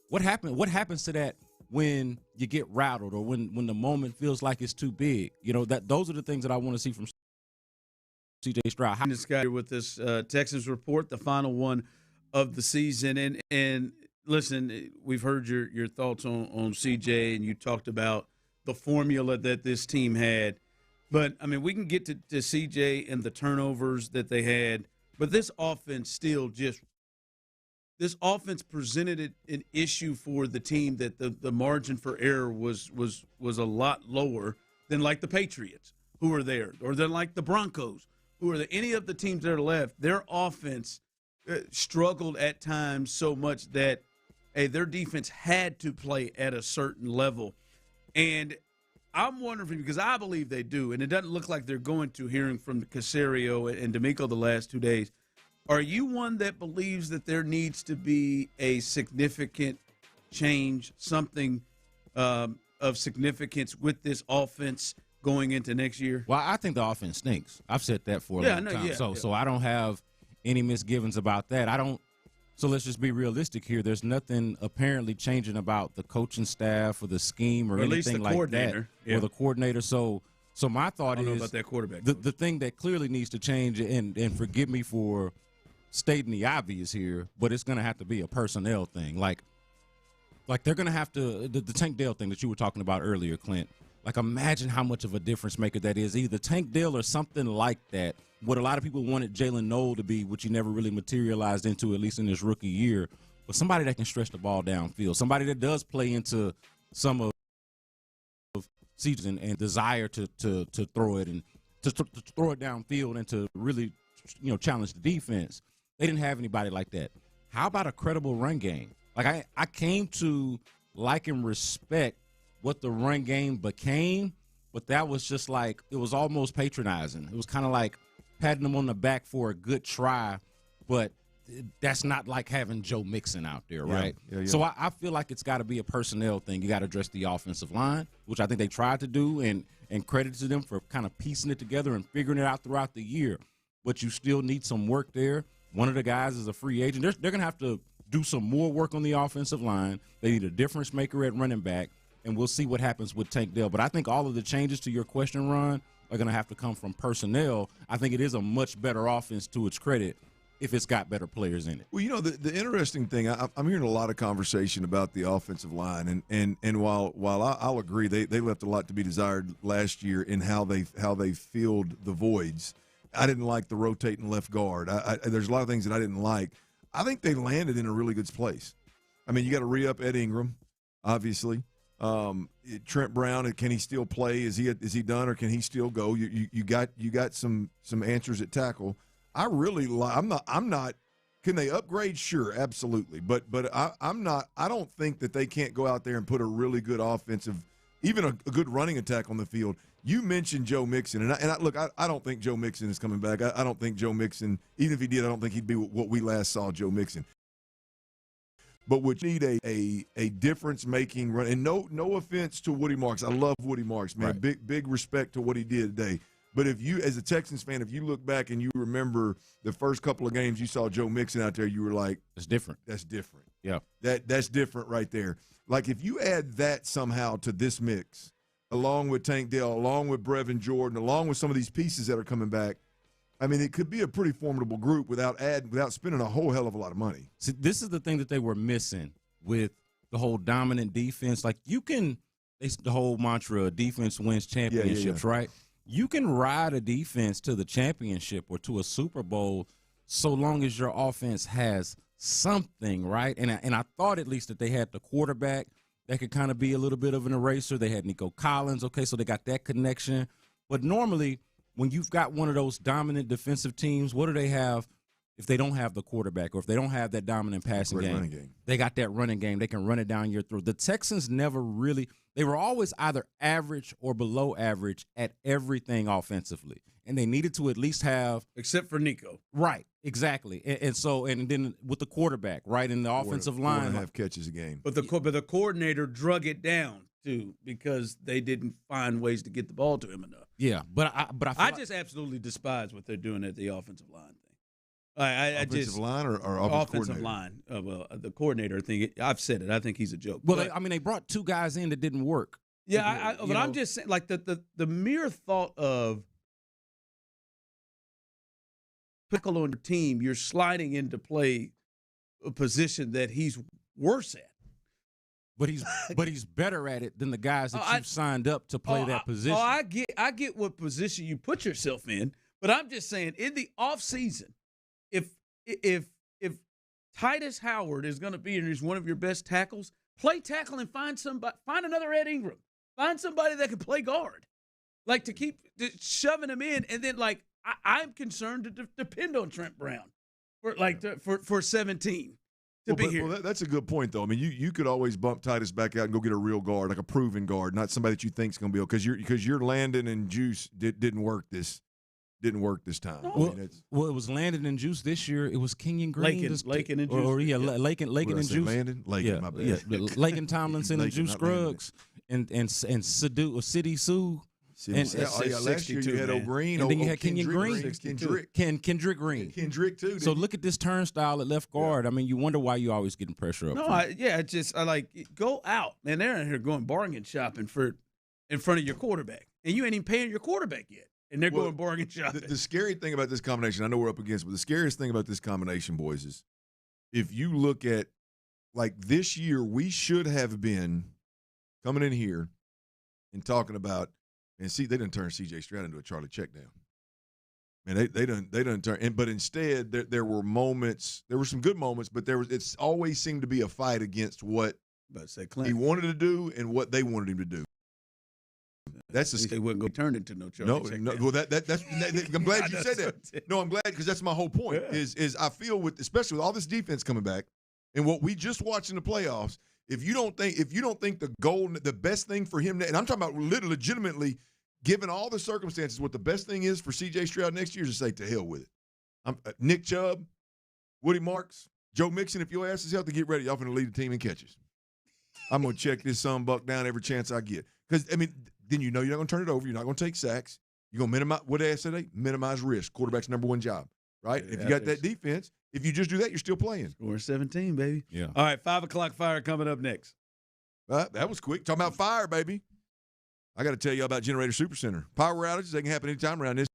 What happens to that when you get rattled, or when the moment feels like it's too big? You know, those are the things that I want to see from C.J. Stroud. This guy here with this Texans report, the final one of the season. And listen, we've heard your thoughts on C.J., and you talked about the formula that this team had. But, I mean, we can get to CJ and the turnovers that they had, but this offense presented an issue for the team, that the margin for error was a lot lower than like the Patriots, who are there, or than like the Broncos, who are there. Any of the teams that are left, their offense struggled at times so much that, hey, their defense had to play at a certain level. And I'm wondering, because I believe they do, and it doesn't look like they're going to, hearing from Cacerio and D'Amico the last 2 days. Are you one that believes that there needs to be a significant change, something of significance with this offense going into next year? Well, I think the offense stinks. I've said that for a long time. So I don't have any misgivings about that. So let's just be realistic here. There's nothing apparently changing about the coaching staff or the scheme or anything like that, or the coordinator. So my thought is, about that quarterback. The thing that clearly needs to change, and forgive me for stating the obvious here, but it's going to have to be a personnel thing. Like they're going to have to, the Tank Dell thing that you were talking about earlier, Clint. Like, imagine how much of a difference maker that is. Either Tank Dell or something like that. What a lot of people wanted Jalen Noel to be, which he never really materialized into, at least in his rookie year. But somebody that can stretch the ball downfield. Somebody that does play into some of season and desire to throw it, and to throw it downfield, and to really, challenge the defense. They didn't have anybody like that. How about a credible run game? Like, I came to like and respect what the run game became, but that was just like, it was almost patronizing. It was kind of like patting them on the back for a good try, but that's not like having Joe Mixon out there, right? Yeah. So I feel like it's got to be a personnel thing. You got to address the offensive line, which I think they tried to do, and credit to them for kind of piecing it together and figuring it out throughout the year. But you still need some work there. One of the guys is a free agent. They're going to have to do some more work on the offensive line. They need a difference maker at running back, and we'll see what happens with Tank Dell. But I think all of the changes, to your question, Ron, are going to have to come from personnel. I think it is a much better offense, to its credit, if it's got better players in it. Well, the interesting thing, I'm hearing a lot of conversation about the offensive line, and while I'll agree they left a lot to be desired last year in how they filled the voids. I didn't like the rotating left guard. There's a lot of things that I didn't like. I think they landed in a really good place. I mean, you got to re-up Ed Ingram, obviously. Trent Brown, can he still play? Is he done, or can he still go? You got some answers at tackle. I really I'm not. Can they upgrade? Sure, absolutely. But I'm not. I don't think that they can't go out there and put a really good offensive, even a good running attack on the field. You mentioned Joe Mixon, and look, I don't think Joe Mixon is coming back. I don't think Joe Mixon, even if he did, I don't think he'd be what we last saw Joe Mixon. But would you need a difference-making run? And no offense to Woody Marks. I love Woody Marks, man. Right. Big respect to what he did today. But if you, as a Texans fan, if you look back and you remember the first couple of games you saw Joe Mixon out there, you were like, "That's different. That's different." Yeah, that's different right there. Like if you add that somehow to this mix, along with Tank Dell, along with Brevin Jordan, along with some of these pieces that are coming back, I mean, it could be a pretty formidable group without spending a whole hell of a lot of money. See, this is the thing that they were missing with the whole dominant defense. Like the whole mantra, defense wins championships, right? You can ride a defense to the championship or to a Super Bowl so long as your offense has something, right? And I thought at least that they had the quarterback that could kind of be a little bit of an eraser. They had Nico Collins, okay, so they got that connection. But normally when you've got one of those dominant defensive teams, what do they have if they don't have the quarterback or if they don't have that dominant passing game? They got that running game. They can run it down your throat. The Texans never really – they were always either average or below average at everything offensively, and they needed to at least have – except for Nico. Right, exactly. And then with the quarterback, right, in the offensive line. 4.5 catches a game. But the coordinator drug it down, too, because they didn't find ways to get the ball to him enough. Yeah, but I just absolutely despise what they're doing at the offensive line thing. Offensive line or offensive line. The coordinator thing. I've said it. I think he's a joke. Well, they brought two guys in that didn't work. Yeah, but I'm just saying, like the mere thought of pickle on your team, you're sliding into play a position that he's worse at. But he's better at it than the guys that you've signed up to play that position. I get what position you put yourself in, but I'm just saying in the offseason, if Titus Howard is going to be and he's one of your best tackles, play tackle and find another Ed Ingram. Find somebody that can play guard. Like to keep shoving him in, and then I'm concerned to depend on Trent Brown for 17. Well, that's a good point, though. I mean, you could always bump Titus back out and go get a real guard, like a proven guard, not somebody that you think is going to be because your Landon and Juice didn't work this time. No. Well, it was Landon and Juice this year. It was Kenyon Green, Lakin and Juice. Lakin and Juice. Landon, my bad. Yeah, Lakin Tomlinson and Juice Scruggs and City Sue. Last year you had O'Green, and then you had Kenyon Green. Kendrick Green. Kendrick too. So look at this turnstile at left guard. Yeah. I mean, you wonder why you always getting pressure up. I go out, man. They're out here going bargain shopping in front of your quarterback, and you ain't even paying your quarterback yet, and they're going bargain shopping. The scary thing about this combination, I know we're up against, but the scariest thing about this combination, boys, is if you look at this year, we should have been coming in here and talking about. And see, they didn't turn C.J. Stroud into a Charlie checkdown. Man, they didn't turn. But instead, there were moments. There were some good moments, but it's always seemed to be a fight against what he wanted to do and what they wanted him to do. That's they wouldn't go turn into no Charlie checkdown. No. Well, that's. I'm glad you said that. No, I'm glad because that's my whole point. Yeah. Is I feel especially with all this defense coming back and what we just watched in the playoffs. If you don't think the best thing for him, and I'm talking about legitimately, given all the circumstances, what the best thing is for C.J. Stroud next year is to say to hell with it. Nick Chubb, Woody Marks, Joe Mixon, if your ass is healthy, get ready. Y'all going to lead the team in catches. I'm going to check this buck down every chance I get. Because, then you're not going to turn it over. You're not going to take sacks. You're going to minimize, what did I say today? Minimize risk. Quarterback's number one job, right? If you got that defense, if you just do that, you're still playing. Score 17, baby. Yeah. All right, 5 o'clock fire coming up next. That was quick. Talking about fire, baby. I got to tell you about Generator Supercenter. Power outages, they can happen anytime around this.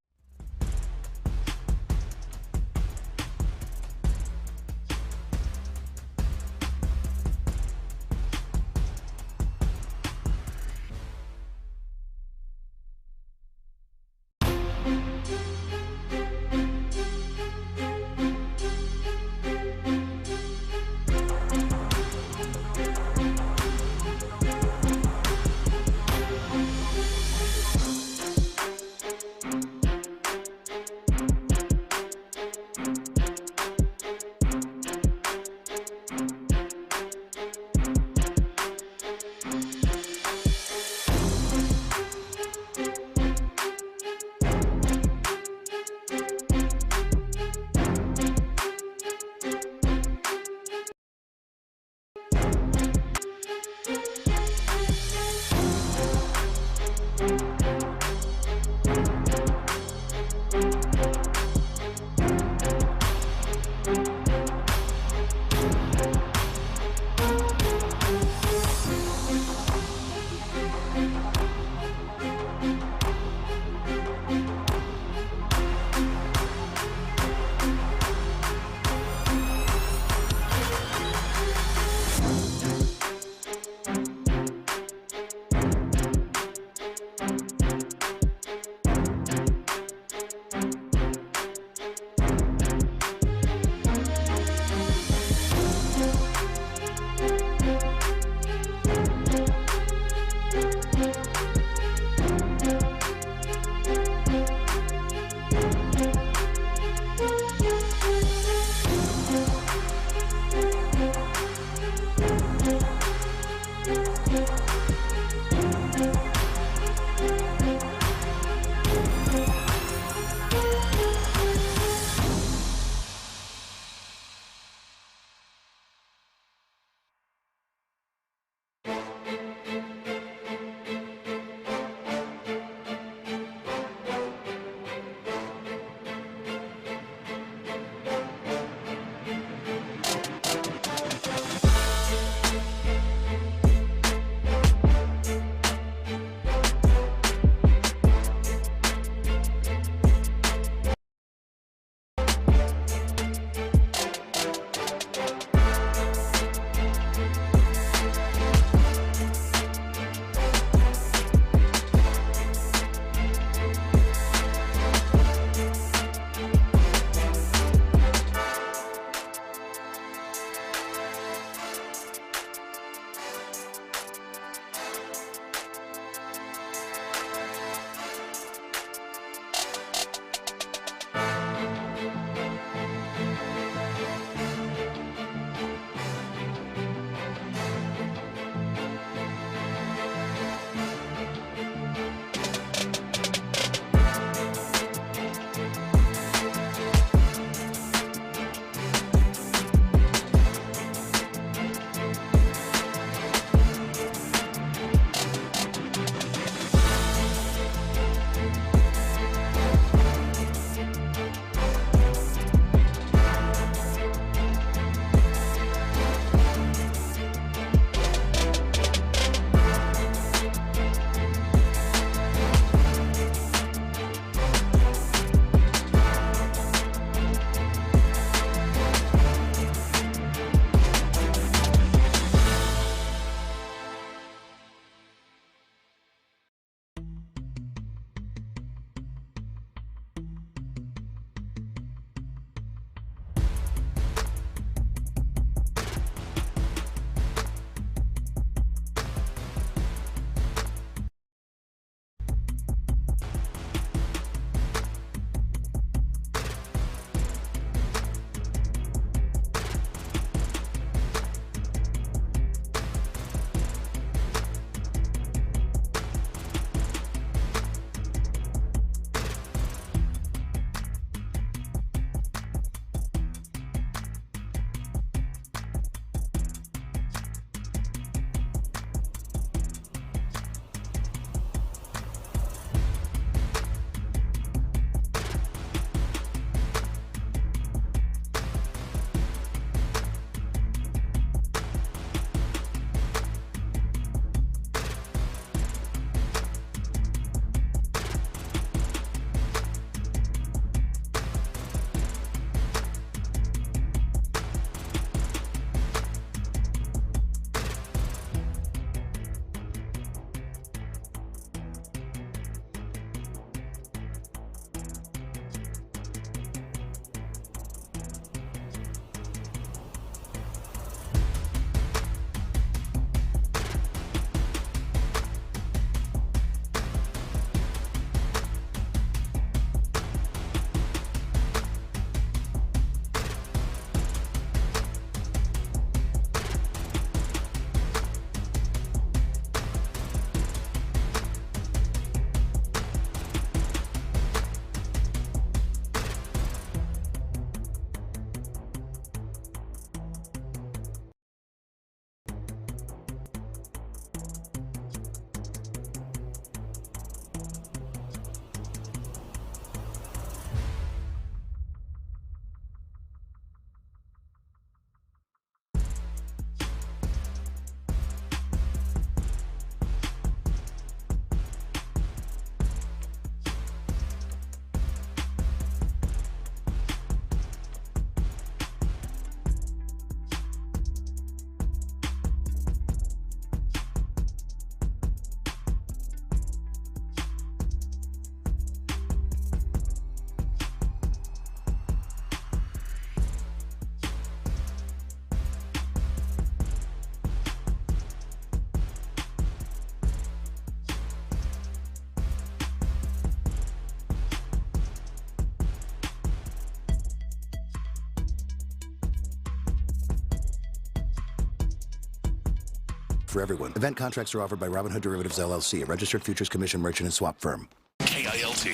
for everyone. Event contracts are offered by Robinhood Derivatives LLC, a registered futures commission merchant and swap firm. KILT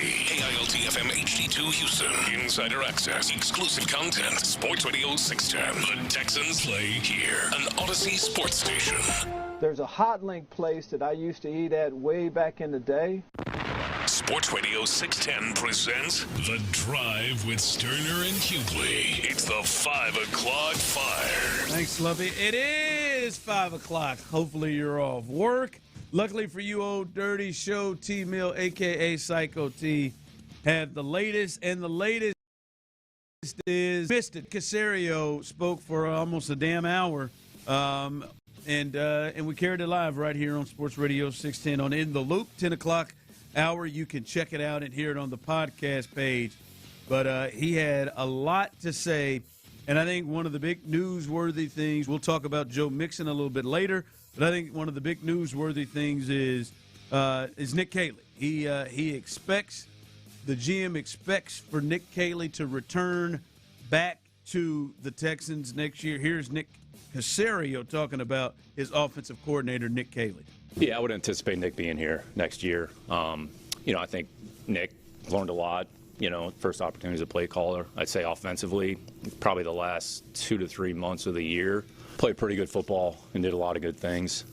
FM HD2 Houston. Insider access, exclusive content. Sports Radio 610. The Texans play here. An Odyssey sports station. There's a hot link place that I used to eat at way back in the day. Sports Radio 610 presents The Drive with Stoerner and Hughley. It's the 5 o'clock fire. Thanks, Lovey. It is 5 o'clock. Hopefully you're off work. Luckily for you, Old Dirty Show, T-Mill, a.k.a. Psycho T, have the latest, and the latest is missed it. Cacerio spoke for almost a damn hour, and we carried it live right here on Sports Radio 610 on In the Loop, 10 o'clock hour. You can check it out and hear it on the podcast page. But he had a lot to say, and I think one of the big newsworthy things, we'll talk about Joe Mixon a little bit later, but I think one of the big newsworthy things is Nick Caley. He expects, the GM expects for Nick Caley to return back to the Texans next year. Here's Nick Cacerio talking about his offensive coordinator, Nick Caley. Yeah, I would anticipate Nick being here next year. I think Nick learned a lot. First opportunity as a play caller. I'd say offensively, probably the last 2 to 3 months of the year, played pretty good football and did a lot of good things.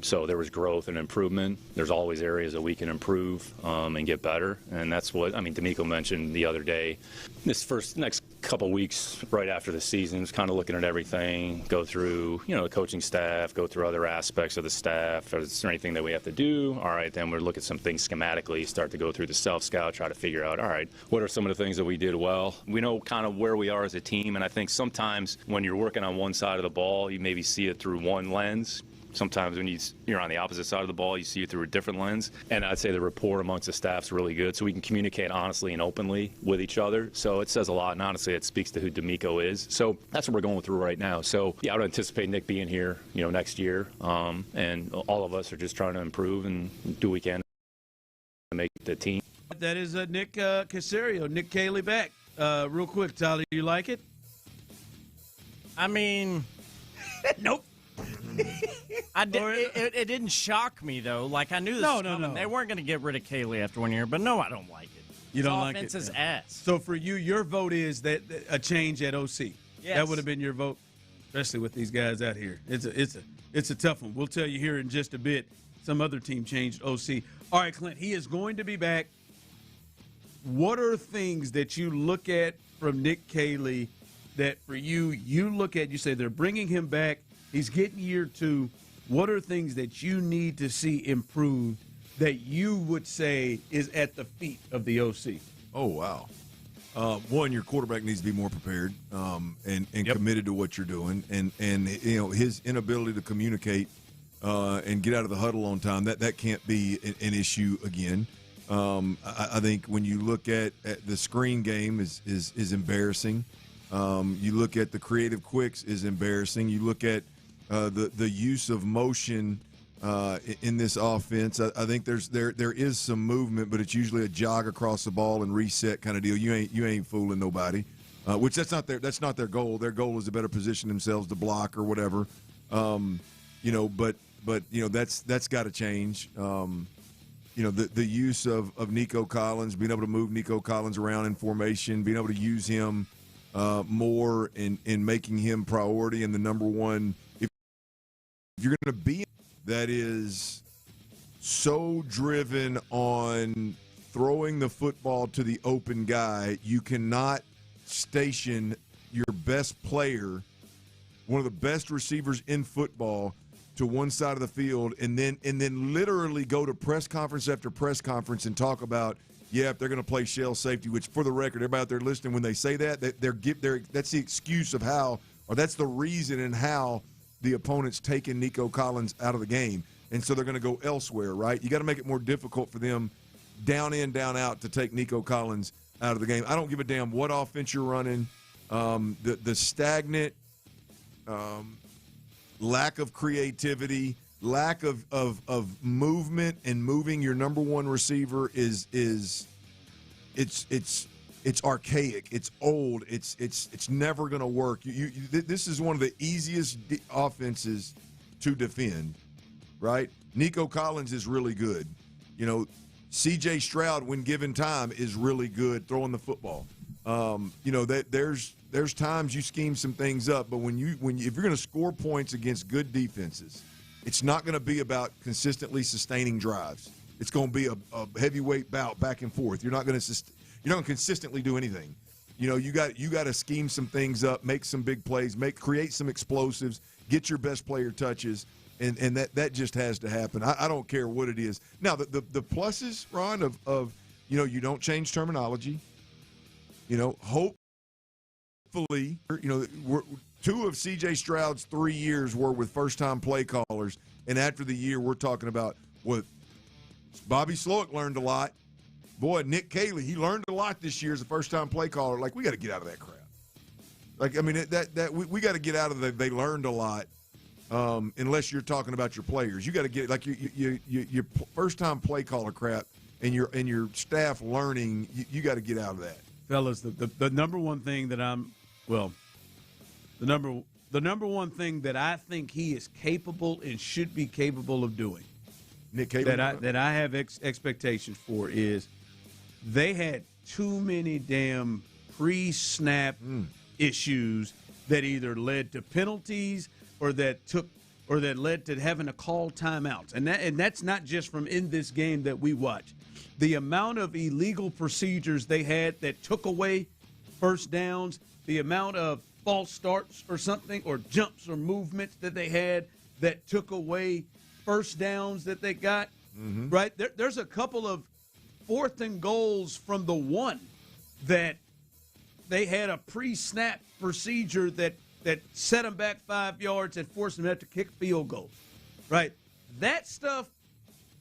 So there was growth and improvement. There's always areas that we can improve and get better. And that's what, D'Amico mentioned the other day. Next couple weeks right after the season, is kind of looking at everything, go through, the coaching staff, go through other aspects of the staff. Is there anything that we have to do? All right, then we'll look at some things schematically, start to go through the self-scout, try to figure out, all right, what are some of the things that we did well? We know kind of where we are as a team, and I think sometimes when you're working on one side of the ball, you maybe see it through one lens. Sometimes when you're on the opposite side of the ball, you see it through a different lens. And I'd say the rapport amongst the staff is really good, so we can communicate honestly and openly with each other. So it says a lot, and honestly, it speaks to who D'Amico is. So that's what we're going through right now. So, yeah, I would anticipate Nick being here, next year. And all of us are just trying to improve and do what we can to make the team. That is Nick Cacerio, Nick Caley back. Real quick, Tyler, you like it? Nope. It didn't shock me, though. Like, I knew this was coming. They weren't going to get rid of Caley after 1 year, but no, I don't like it. You don't like it? Offense is ass. So for you, your vote is that a change at OC. Yes. That would have been your vote, especially with these guys out here. It's a tough one. We'll tell you here in just a bit. Some other team changed OC. All right, Clint, he is going to be back. What are things that you look at from Nick Caley that for you look at, you say they're bringing him back, he's getting year 2. What are things that you need to see improved that you would say is at the feet of the OC? Oh, wow. One, your quarterback needs to be more prepared and committed to what you're doing. And his inability to communicate and get out of the huddle on time, that can't be an issue again. I think when you look at the screen game is embarrassing. You look at the creative quicks is embarrassing. You look at the use of motion in this offense. I think there is some movement, but it's usually a jog across the ball and reset kind of deal. You ain't fooling nobody, which that's not their goal. Their goal is to better position themselves to block or whatever. But that's got to change. The use of Nico Collins, being able to move Nico Collins around in formation, being able to use him more in making him priority and the number one. If you're going to be that is so driven on throwing the football to the open guy, you cannot station your best player, one of the best receivers in football, to one side of the field and then literally go to press conference after press conference and talk about, if they're going to play shell safety, which for the record, everybody out there listening, when they say that, that's the excuse of how, or that's the reason and how the opponent's taking Nico Collins out of the game. And so they're going to go elsewhere, right? You got to make it more difficult for them down in, down out to take Nico Collins out of the game. I don't give a damn what offense you're running. The stagnant lack of creativity, lack of movement and moving your number one receiver is archaic. It's old. It's never going to work. This is one of the easiest offenses to defend. right? Nico Collins is really good. You know, C.J. Stroud, when given time, is really good throwing the football. You know, there's times you scheme some things up, but if you're going to score points against good defenses, it's not going to be about consistently sustaining drives. It's going to be a heavyweight bout back and forth. You're not going to consistently do anything. You know, you got to scheme some things up, make some big plays, create some explosives, get your best player touches, and that just has to happen. I don't care what it is. Now, the pluses, Ron, of you know, you don't change terminology. You know, hopefully, you know, 2 of C.J. Stroud's 3 years were with first-time play callers, and after the year, we're talking about what Bobby Slowick learned a lot. Boy, Nick Caley, he learned a lot this year as a first-time play caller. Like, we got to get out of that crap. Like, I mean, we got to get out of the they learned a lot. Unless you're talking about your players, you got to get like your first-time play caller crap and your staff learning. You got to get out of that. Fellas, the number one thing that the number one thing that I think he is capable and should be capable of doing, Nick Caley, that I have expectations for is they had too many damn pre-snap issues that either led to penalties or that led to having to call timeouts, and that's not just from in this game that we watched. The amount of illegal procedures they had that took away first downs, the amount of false starts or something, or jumps or movements that they had that took away first downs that they got, right? There's a couple of 4th and goals from the 1 that they had a pre-snap procedure that set them back 5 yards and forced them to have to kick field goals, right? That stuff.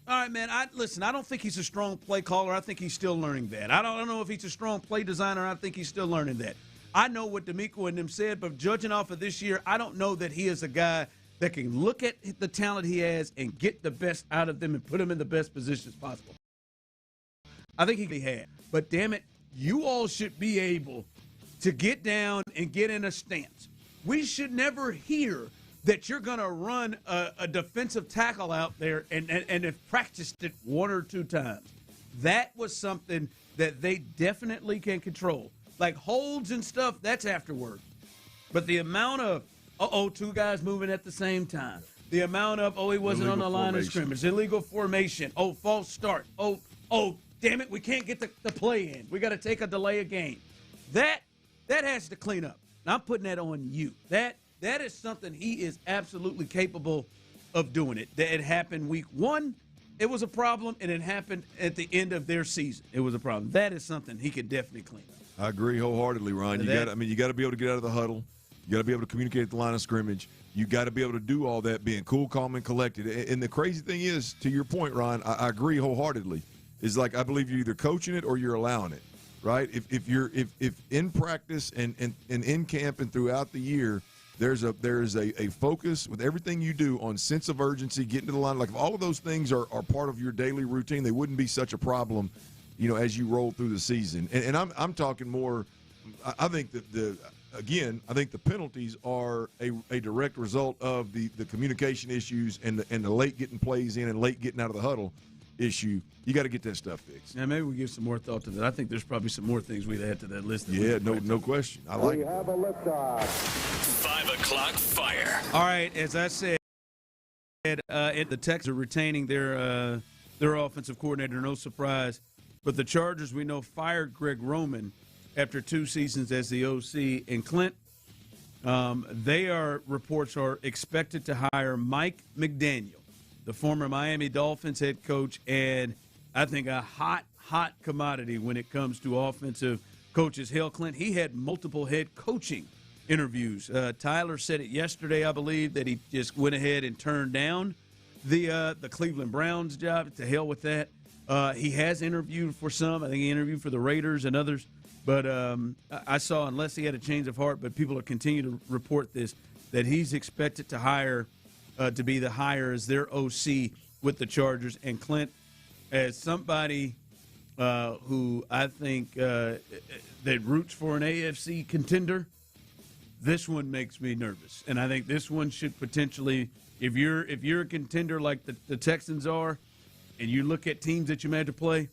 All right, man, I don't think he's a strong play caller. I think he's still learning that. I don't know if he's a strong play designer. I think he's still learning that. I know what D'Amico and them said, but judging off of this year, I don't know that he is a guy that can look at the talent he has and get the best out of them and put them in the best positions possible. I think he had. But, damn it, you all should be able to get down and get in a stance. We should never hear that you're going to run a defensive tackle out there and have practiced it 1 or 2 times. That was something that they definitely can control. Like holds and stuff, that's afterward. But the amount of, 2 guys moving at the same time. The amount of, he wasn't on the line of scrimmage. Illegal formation. False start. Damn it, we can't get the play in. We got to take a delay of game. That has to clean up. And I'm putting that on you. That is something he is absolutely capable of doing it. It happened week 1. It was a problem, and it happened at the end of their season. It was a problem. That is something he could definitely clean up. I agree wholeheartedly, Ron. You got to be able to get out of the huddle. You got to be able to communicate at the line of scrimmage. You got to be able to do all that, being cool, calm, and collected. And the crazy thing is, to your point, Ron, I agree wholeheartedly. Is like I believe you're either coaching it or you're allowing it, right? If in practice and in camp and throughout the year, there's a focus with everything you do on sense of urgency, getting to the line. Like if all of those things are part of your daily routine, they wouldn't be such a problem, you know, as you roll through the season. And I'm talking more. I think that I think the penalties are a direct result of the communication issues and the late getting plays in and late getting out of the huddle issue. You got to get that stuff fixed. Yeah, maybe we give some more thought to that. I think there's probably some more things we'd add to that list. Yeah, no question. I like it. We have a liftoff. 5 o'clock fire. All right, as I said, the Texans are retaining their offensive coordinator. No surprise, but the Chargers, we know, fired Greg Roman after 2 seasons as the OC. And Clint, reports are expected to hire Mike McDaniel, the former Miami Dolphins head coach, and I think a hot commodity when it comes to offensive coaches. Hell, Clint, he had multiple head coaching interviews. Tyler said it yesterday, I believe, that he just went ahead and turned down the Cleveland Browns job. To hell with that. He has interviewed for some. I think he interviewed for the Raiders and others. But I saw, unless he had a change of heart, but people are continuing to report this, that he's expected to hire to be the hire as their OC with the Chargers. And Clint, as somebody who I think that roots for an AFC contender, This one makes me nervous, and I think this one should potentially, if you're a contender like the Texans are, and you look at teams that you may have to play,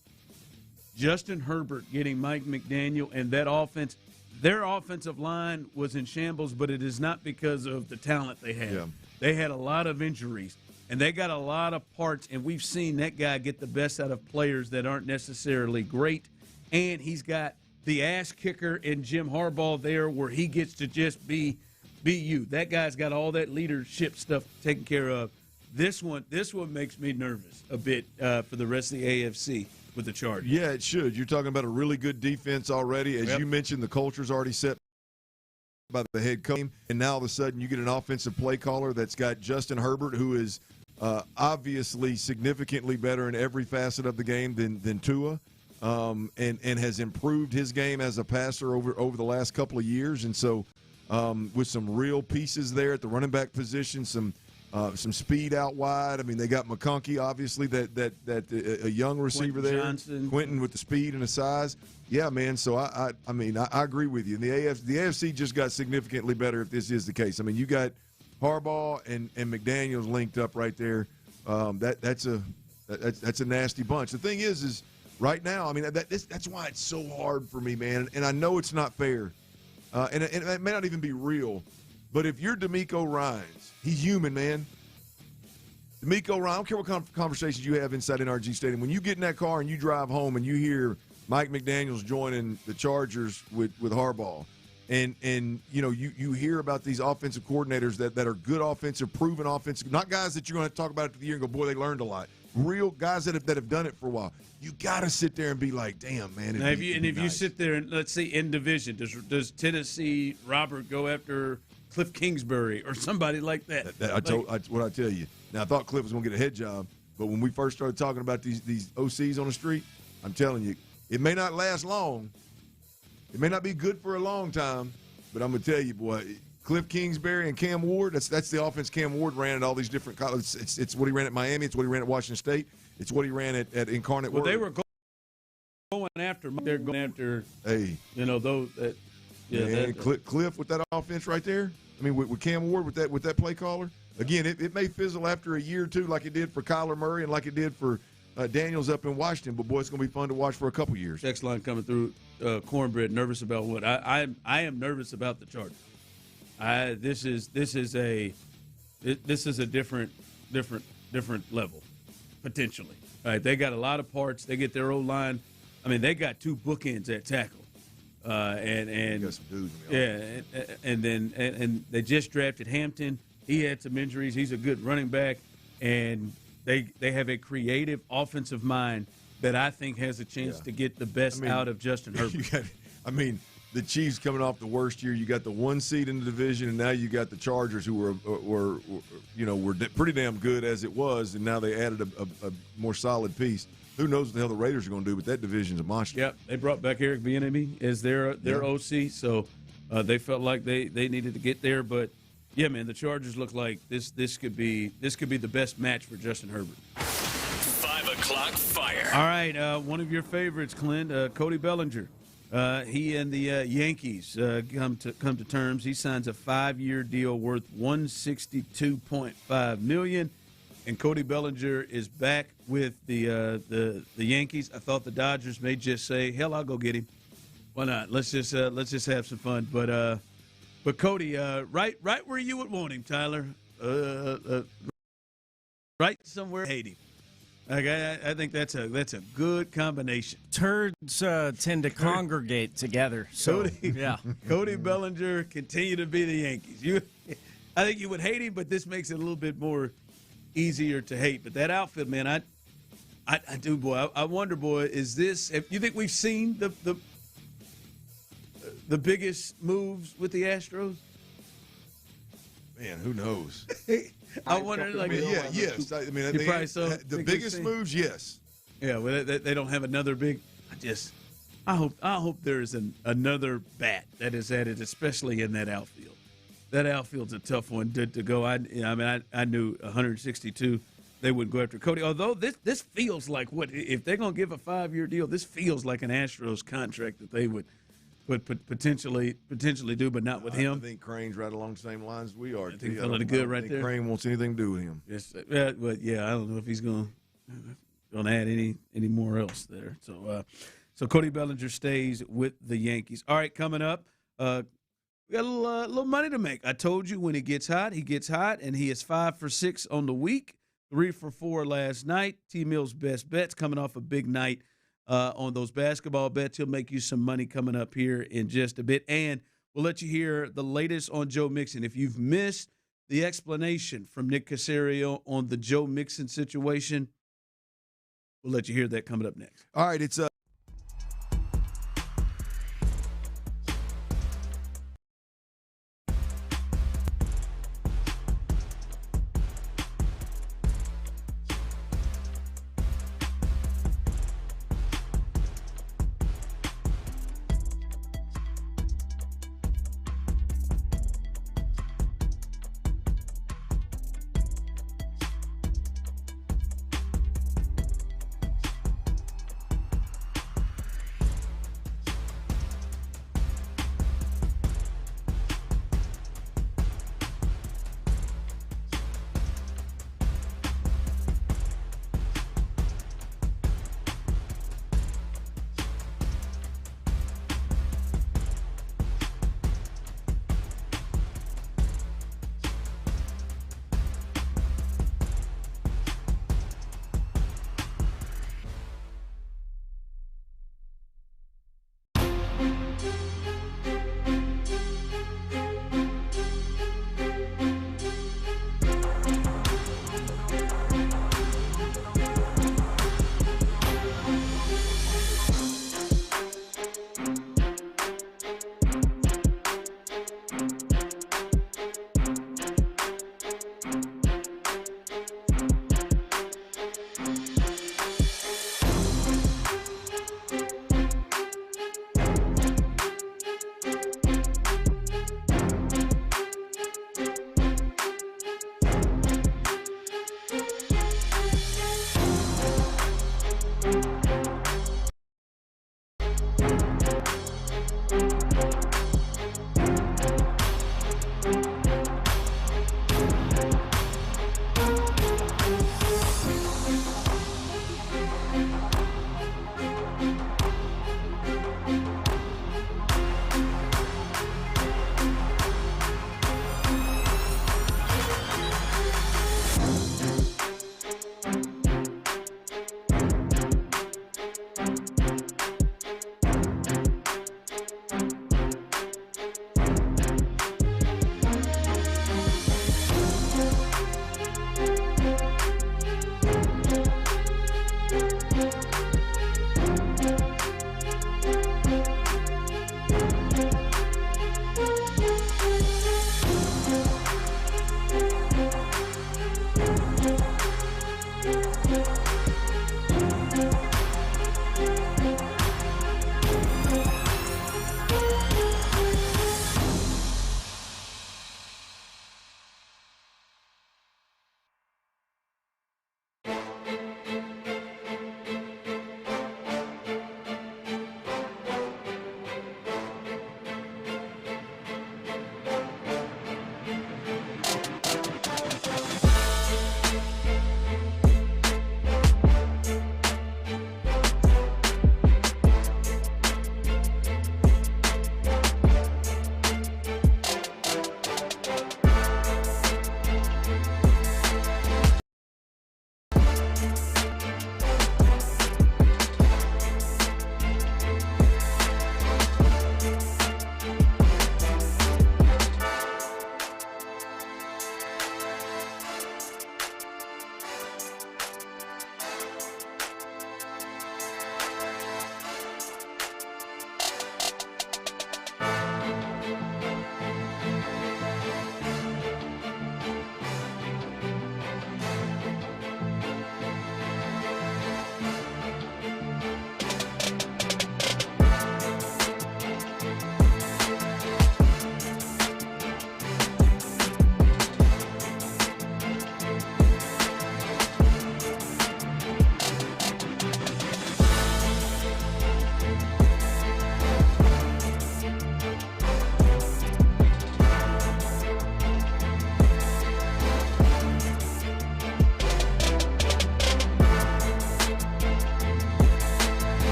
Justin Herbert getting Mike McDaniel and that offense, their offensive line was in shambles, but it is not because of the talent they had. Yeah. They had a lot of injuries, and they got a lot of parts, and we've seen that guy get the best out of players that aren't necessarily great, and he's got the ass kicker in Jim Harbaugh there where he gets to just be you. That guy's got all that leadership stuff taken care of. This one makes me nervous a bit for the rest of the AFC with the Chargers. Yeah, it should. You're talking about a really good defense already. As you mentioned, the culture's already set by the head coach. And now all of a sudden you get an offensive play caller that's got Justin Herbert, who is obviously significantly better in every facet of the game than Tua, and has improved his game as a passer over the last couple of years. And so with some real pieces there at the running back position, some speed out wide. I mean, they got McConkey, obviously, that a young receiver there. Johnson. Quentin with the speed and the size. Yeah, man. So I agree with you. And the AFC just got significantly better if this is the case. I mean, you got Harbaugh and McDaniels linked up right there. That's a nasty bunch. The thing is right now, I mean, that's why it's so hard for me, man. And I know it's not fair, and it may not even be real. But if you're D'Amico Ryans, he's human, man. D'Amico Ryans, I don't care what conversations you have inside NRG Stadium. When you get in that car and you drive home and you hear Mike McDaniels joining the Chargers with Harbaugh, and you know you hear about these offensive coordinators that are good offensive, proven offensive, not guys that you're going to talk about after the year and go, boy, they learned a lot. Real guys that have done it for a while. You got to sit there and be like, damn, man. If you sit there and let's say in division, does Tennessee Robert go after Cliff Kingsbury or somebody like that? What I tell you. Now, I thought Cliff was going to get a head job, but when we first started talking about these OCs on the street, I'm telling you, it may not last long. It may not be good for a long time, but I'm going to tell you, boy, Cliff Kingsbury and Cam Ward, that's the offense Cam Ward ran at all these different colleges. It's what he ran at Miami. It's what he ran at Washington State. It's what he ran at Incarnate Word. Well, they were going after. They're going after. Hey, those. Cliff with that offense right there. I mean, with Cam Ward with that play caller. Again, it may fizzle after a year or two, like it did for Kyler Murray and like it did for Daniels up in Washington. But boy, it's going to be fun to watch for a couple years. Text line coming through. Cornbread, nervous about what? I am nervous about the Chargers. This is a different level potentially. All right, they got a lot of parts. They get their O-line. I mean, they got two bookends at tackle. And got some dudes in the and they just drafted Hampton. He had some injuries. He's a good running back, and they have a creative offensive mind that I think has a chance to get the best out of Justin Herbert. The Chiefs coming off the worst year. You got the 1 seed in the division, and now you got the Chargers, who were pretty damn good as it was, and now they added a more solid piece. Who knows what the hell the Raiders are going to do, but that division's a monster. Yep, they brought back Eric Bieniemy as their OC, so they felt like they needed to get there. But yeah, man, the Chargers look like this could be the best match for Justin Herbert. 5 o'clock fire. All right, one of your favorites, Clint, Cody Bellinger. He and the Yankees come to terms. He signs a 5-year deal worth $162.5 million. And Cody Bellinger is back with the Yankees. I thought the Dodgers may just say, "Hell, I'll go get him. Why not? Let's just have some fun." But Cody, right where you would want him, Tyler. Right somewhere, hate him. I think that's a good combination. Turds tend to congregate together. So Cody Bellinger continue to be the Yankees. I think you would hate him, but this makes it a little bit more easier to hate. But that outfit, man, I do, boy. I wonder, boy, is this? If you think we've seen the biggest moves with the Astros? Man, who knows? I wonder, yes. I think the biggest moves, yes. Yeah, well, they don't have another big. I hope there is another bat that is added, especially in that outfield. That outfield's a tough one to go. I knew 162 they would go after Cody. Although this feels like if they're going to give a 5-year deal, this feels like an Astros contract that they would would potentially do, but not with him. I think Crane's right along the same lines we are. I think feeling good right there. Crane wants anything to do with him. Yes, but yeah, I don't know if he's going to add any more else there. So Cody Bellinger stays with the Yankees. All right, coming up, we got a little money to make. I told you when he gets hot, and he is 5 for 6 on the week, 3 for 4 last night. T-Mill's best bets coming off a big night on those basketball bets. He'll make you some money coming up here in just a bit, and we'll let you hear the latest on Joe Mixon. If you've missed the explanation from Nick Cacerio on the Joe Mixon situation, we'll let you hear that coming up next. All right, it's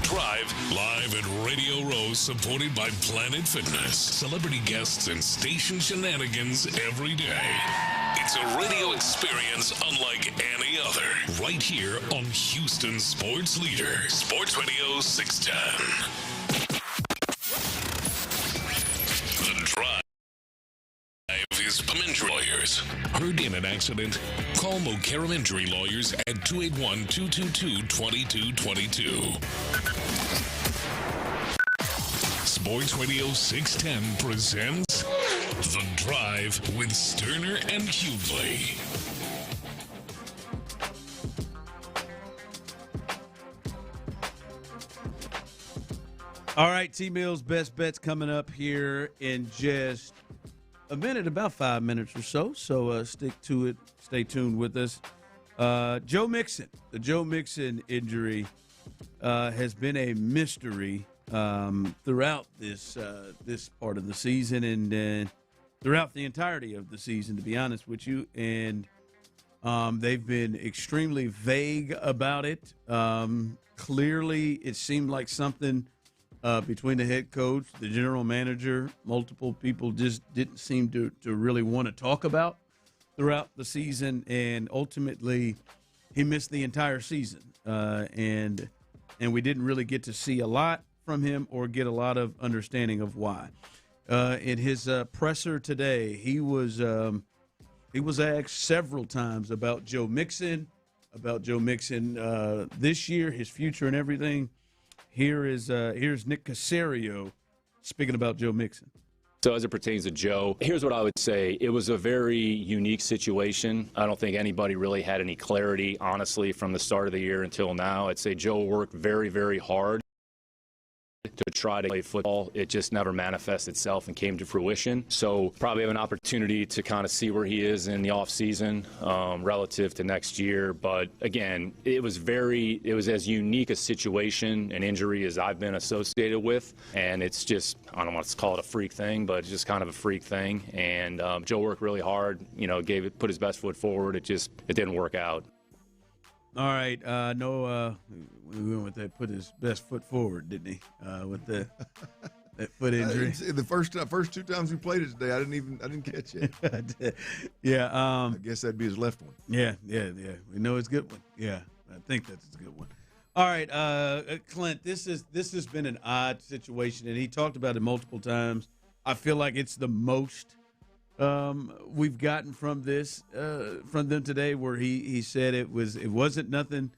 Drive, live at Radio Row, supported by Planet Fitness. Celebrity guests and station shenanigans every day. It's a radio experience unlike any other. Right here on Houston Sports Leader, Sports Radio 610. The Drive is Injury Lawyers. Heard in an accident? Call Mokaram Injury Lawyers at 281-222-2222. Sports Radio 610 presents The Drive with Stoerner and Hughley. All right, T-Mill's Best Bets coming up here in just a minute, about 5 minutes or so. So stick to it. Stay tuned with us. Joe Mixon. The Joe Mixon injury has been a mystery throughout this part of the season and throughout the entirety of the season, to be honest with you. And they've been extremely vague about it. Clearly, it seemed like something between the head coach, the general manager, multiple people just didn't seem to really want to talk about throughout the season. And ultimately, he missed the entire season. And we didn't really get to see a lot from him or get a lot of understanding of why. In his presser today, he was asked several times about Joe Mixon this year, his future and everything. Here's Nick Cacerio speaking about Joe Mixon. So as it pertains to Joe, here's what I would say. It was a very unique situation. I don't think anybody really had any clarity, honestly, from the start of the year until now. I'd say Joe worked very, very hard to try to play football. It just never manifested itself and came to fruition. So probably have an opportunity to kind of see where he is in the offseason relative to next year. But again, it was as unique a situation, an injury as I've been associated with. And it's just, I don't want to call it a freak thing, but it's just kind of a freak thing. And Joe worked really hard, put his best foot forward. It didn't work out. All right, we went with that. Put his best foot forward, didn't he? With that foot injury. The first two times we played it today, I didn't catch it. Yeah. I guess that'd be his left one. Yeah. We know it's a good one. Yeah, I think that's a good one. All right, Clint. This has been an odd situation, and he talked about it multiple times. I feel like it's the most we've gotten from them today, where he said it wasn't nothing,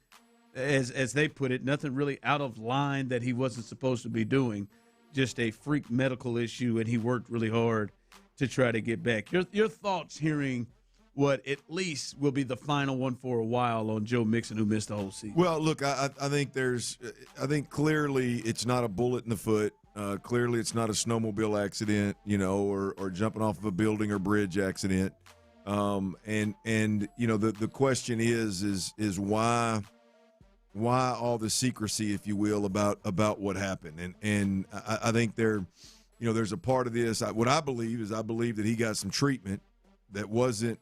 as they put it, nothing really out of line that he wasn't supposed to be doing, just a freak medical issue, and he worked really hard to try to get back. Your thoughts hearing what at least will be the final one for a while on Joe Mixon, who missed the whole season? Well, look, I think clearly it's not a bullet in the foot. Clearly, it's not a snowmobile accident, or jumping off of a building or bridge accident. The question is why all the secrecy, if you will, about what happened. And I think there's a part of this. What I believe that he got some treatment that wasn't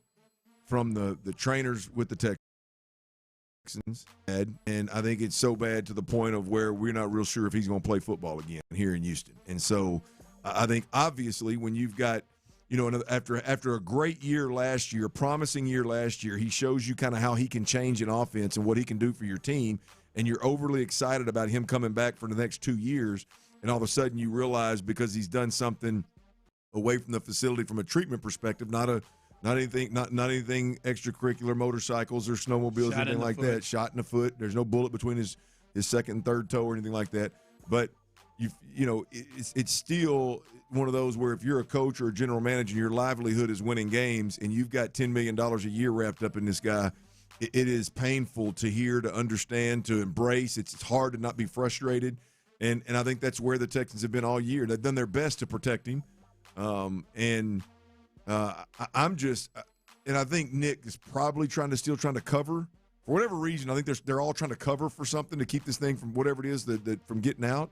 from the trainers with the Texans. And I think it's so bad to the point of where we're not real sure if he's going to play football again here in Houston. And so I think obviously when you've got, after a great year last year, promising year last year, he shows you kind of how he can change an offense and what he can do for your team. And you're overly excited about him coming back for the next 2 years. And all of a sudden you realize because he's done something away from the facility from a treatment perspective, not anything extracurricular, motorcycles or snowmobiles or anything like that. Shot in the foot. There's no bullet between his second and third toe or anything like that. But it's still one of those where if you're a coach or a general manager, and your livelihood is winning games, and you've got $10 million a year wrapped up in this guy, it is painful to hear, to understand, to embrace. It's hard to not be frustrated, and I think that's where the Texans have been all year. They've done their best to protect him, and I think Nick is probably trying to cover for whatever reason. I think they're all trying to cover for something to keep this thing from whatever it is that from getting out.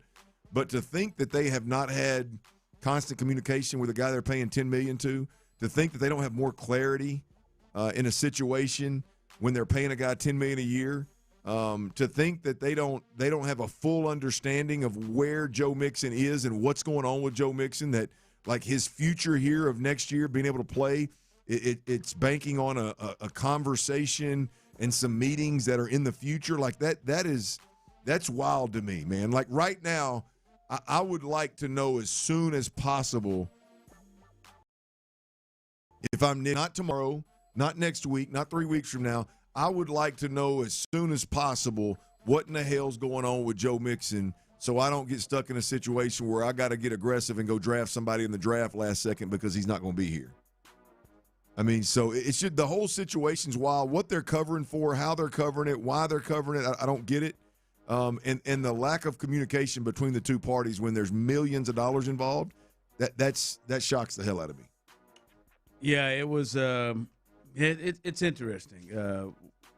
But to think that they have not had constant communication with a guy they're paying $10 million to think that they don't have more clarity in a situation when they're paying a guy $10 million a year, To think that they don't have a full understanding of where Joe Mixon is and what's going on with Joe Mixon, that like his future here of next year being able to play, it's banking on a conversation and some meetings that are in the future. Like that's wild to me, man. Like right now, I would like to know as soon as possible, if I'm not tomorrow, not next week, not 3 weeks from now, I would like to know as soon as possible what in the hell's going on with Joe Mixon, so I don't get stuck in a situation where I got to get aggressive and go draft somebody in the draft last second because he's not going to be here. I mean, so it should, the whole situation's wild. What they're covering for, how they're covering it, why they're covering it, I don't get it. And the lack of communication between the two parties when there's millions of dollars involved, that shocks the hell out of me. Yeah, it was. It's interesting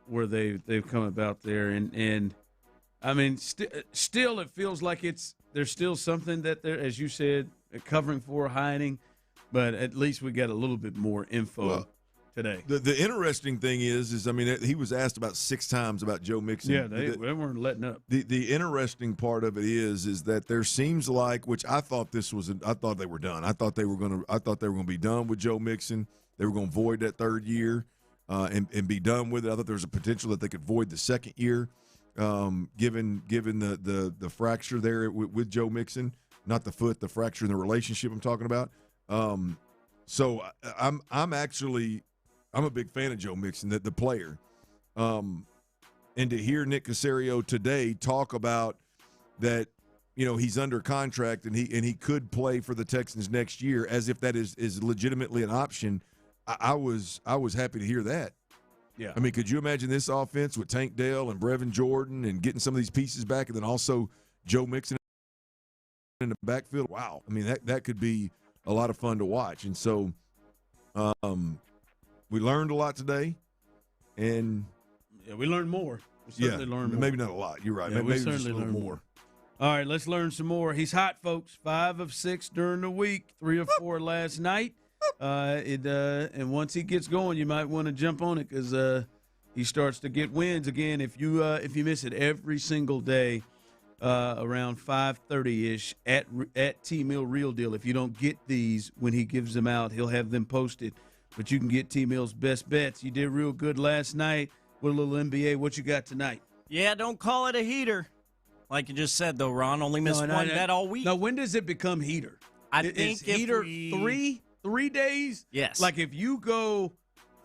where they've come about there, and I mean, still it feels like there's still something that they're, as you said, covering for, hiding, but at least we got a little bit more info today. The interesting thing is I mean, he was asked about 6 times about Joe Mixon. Yeah, they weren't letting up. The interesting part of it is that there seems like, which I thought I thought they were done. I thought they were going to be done with Joe Mixon. They were going to void that 3rd year and be done with it. I thought there was a potential that they could void the 2nd year, given the fracture there with Joe Mixon, not the foot, the fracture in the relationship I'm talking about. So I'm a big fan of Joe Mixon, the player. And to hear Nick Cacerio today talk about that, you know, he's under contract and he could play for the Texans next year, as if that is legitimately an option. I was happy to hear that. Yeah. I mean, could you imagine this offense with Tank Dell and Brevin Jordan and getting some of these pieces back, and then also Joe Mixon in the backfield? Wow. I mean, that could be a lot of fun to watch. And so we learned a lot today, and we learned more. We certainly learned more. Maybe not a lot. You're right. Yeah, maybe we certainly just a little learned more. All right, let's learn some more. He's hot, folks. 5 of 6 during the week, 3 of 4 last night. And once he gets going, you might want to jump on it because he starts to get wins again. If you miss it every single day around 5:30ish at T-Mill Real Deal. If you don't get these when he gives them out, he'll have them posted. But you can get T-Mill's best bets. You did real good last night with a little NBA. What you got tonight? Yeah, don't call it a heater. Like you just said, though, Ron, only missed one bet all week. Now, when does it become heater? I think heater 3 days? Yes. Like if you go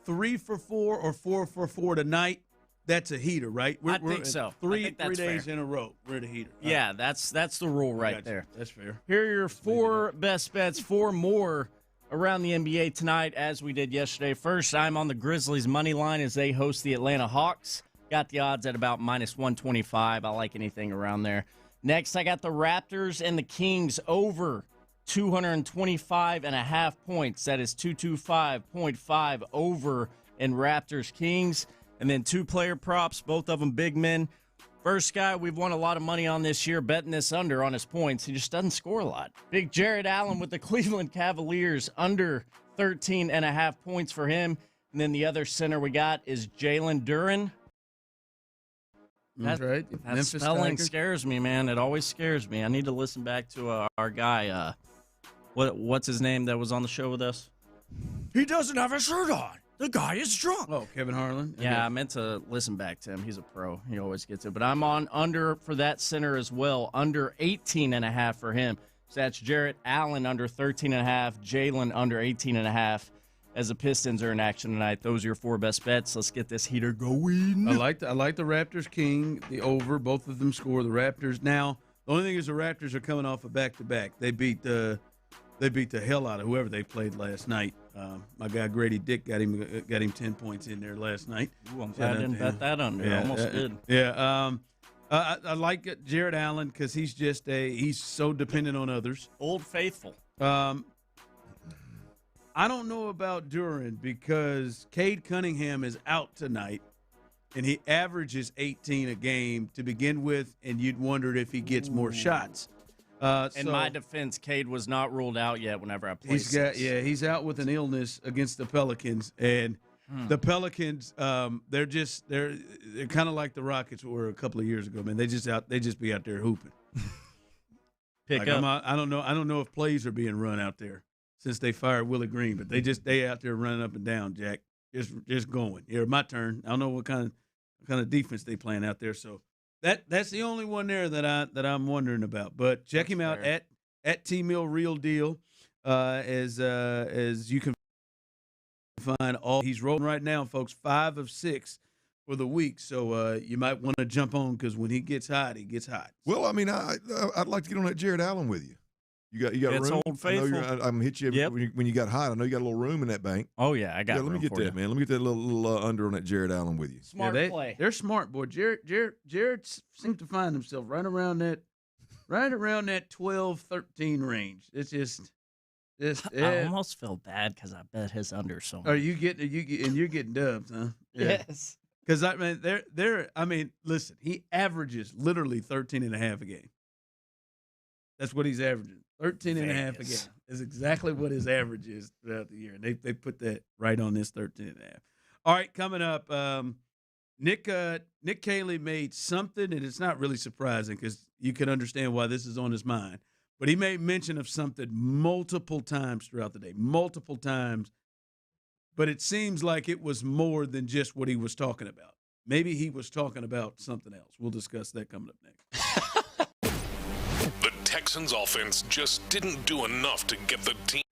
3 for 4 or 4 for 4 tonight, that's a heater, right? I think so. Three I think that's days fair. in a row, we're the heater. Yeah, that's the rule right there. That's fair. Here are your 4 best bets, 4 more around the NBA tonight as we did yesterday. First, I'm on the Grizzlies' money line as they host the Atlanta Hawks. Got the odds at about -125. I like anything around there. Next, I got the Raptors and the Kings over 225.5 points. That is 225.5 over in Raptors Kings. And then 2 player props, both of them big men. First guy we've won a lot of money on this year, betting this under on his points. He just doesn't score a lot. Big Jared Allen with the Cleveland Cavaliers, under 13.5 points for him. And then the other center we got is Jalen Duren. That's right. That spelling scares me, man. It always scares me. I need to listen back to our guy. What's his name that was on the show with us? He doesn't have a shirt on. The guy is drunk. Oh, Kevin Harlan? Yeah, I meant to listen back to him. He's a pro. He always gets it. But I'm on under for that center as well. Under 18.5 for him. So that's Jarrett Allen under 13.5. Jalen under 18.5. As the Pistons are in action tonight. Those are your 4 best bets. Let's get this heater going. I like the Raptors King, the over. Both of them score. The Raptors. Now, the only thing is the Raptors are coming off a back-to-back. They beat the hell out of whoever they played last night. My guy Grady Dick got him 10 points in there last night. Ooh, I'm glad I didn't bet that under. Yeah, almost did. Yeah. I like Jared Allen because he's so dependent on others. Old Faithful. I don't know about Duren because Cade Cunningham is out tonight, and he averages 18 a game to begin with, and you'd wondered if he gets more shots. In my defense, Cade was not ruled out yet whenever I played. He's out with an illness against the Pelicans, and The Pelicans, they're kind of like the Rockets were a couple of years ago. Man, they just be out there hooping. Pick up. I don't know if plays are being run out there since they fired Willie Green, but they out there running up and down, Jack, just going. Here, my turn. I don't know what kind of defense they playing out there. So that's the only one there that I'm wondering about. But check him out at T-Mill Real Deal, as you can find all. He's rolling right now, folks. 5 of 6 for the week. So you might want to jump on because when he gets hot, he gets hot. Well, I mean, I'd like to get on that Jared Allen with you. You got It's room? Old Faithful. I'm gonna hit you when you got hot. I know you got a little room in that bank. Oh yeah, I got. Let me get that, man. Let me get that little under on that Jared Allen with you. Smart play. They're smart, boy. Jared seems to find himself right around that 12-13 range. It's just. I almost feel bad because I bet his under so much. You're getting dubs, huh? Yeah. Yes. Because listen, he averages literally 13.5 a game. That's what he's averaging. 13.5 a game is exactly what his average is throughout the year. And they put that right on this 13.5. All right, coming up, Nick Caley made something, and it's not really surprising because you can understand why this is on his mind. But he made mention of something multiple times throughout the day, multiple times. But it seems like it was more than just what he was talking about. Maybe he was talking about something else. We'll discuss that coming up next. The Texans offense just didn't do enough to get the team.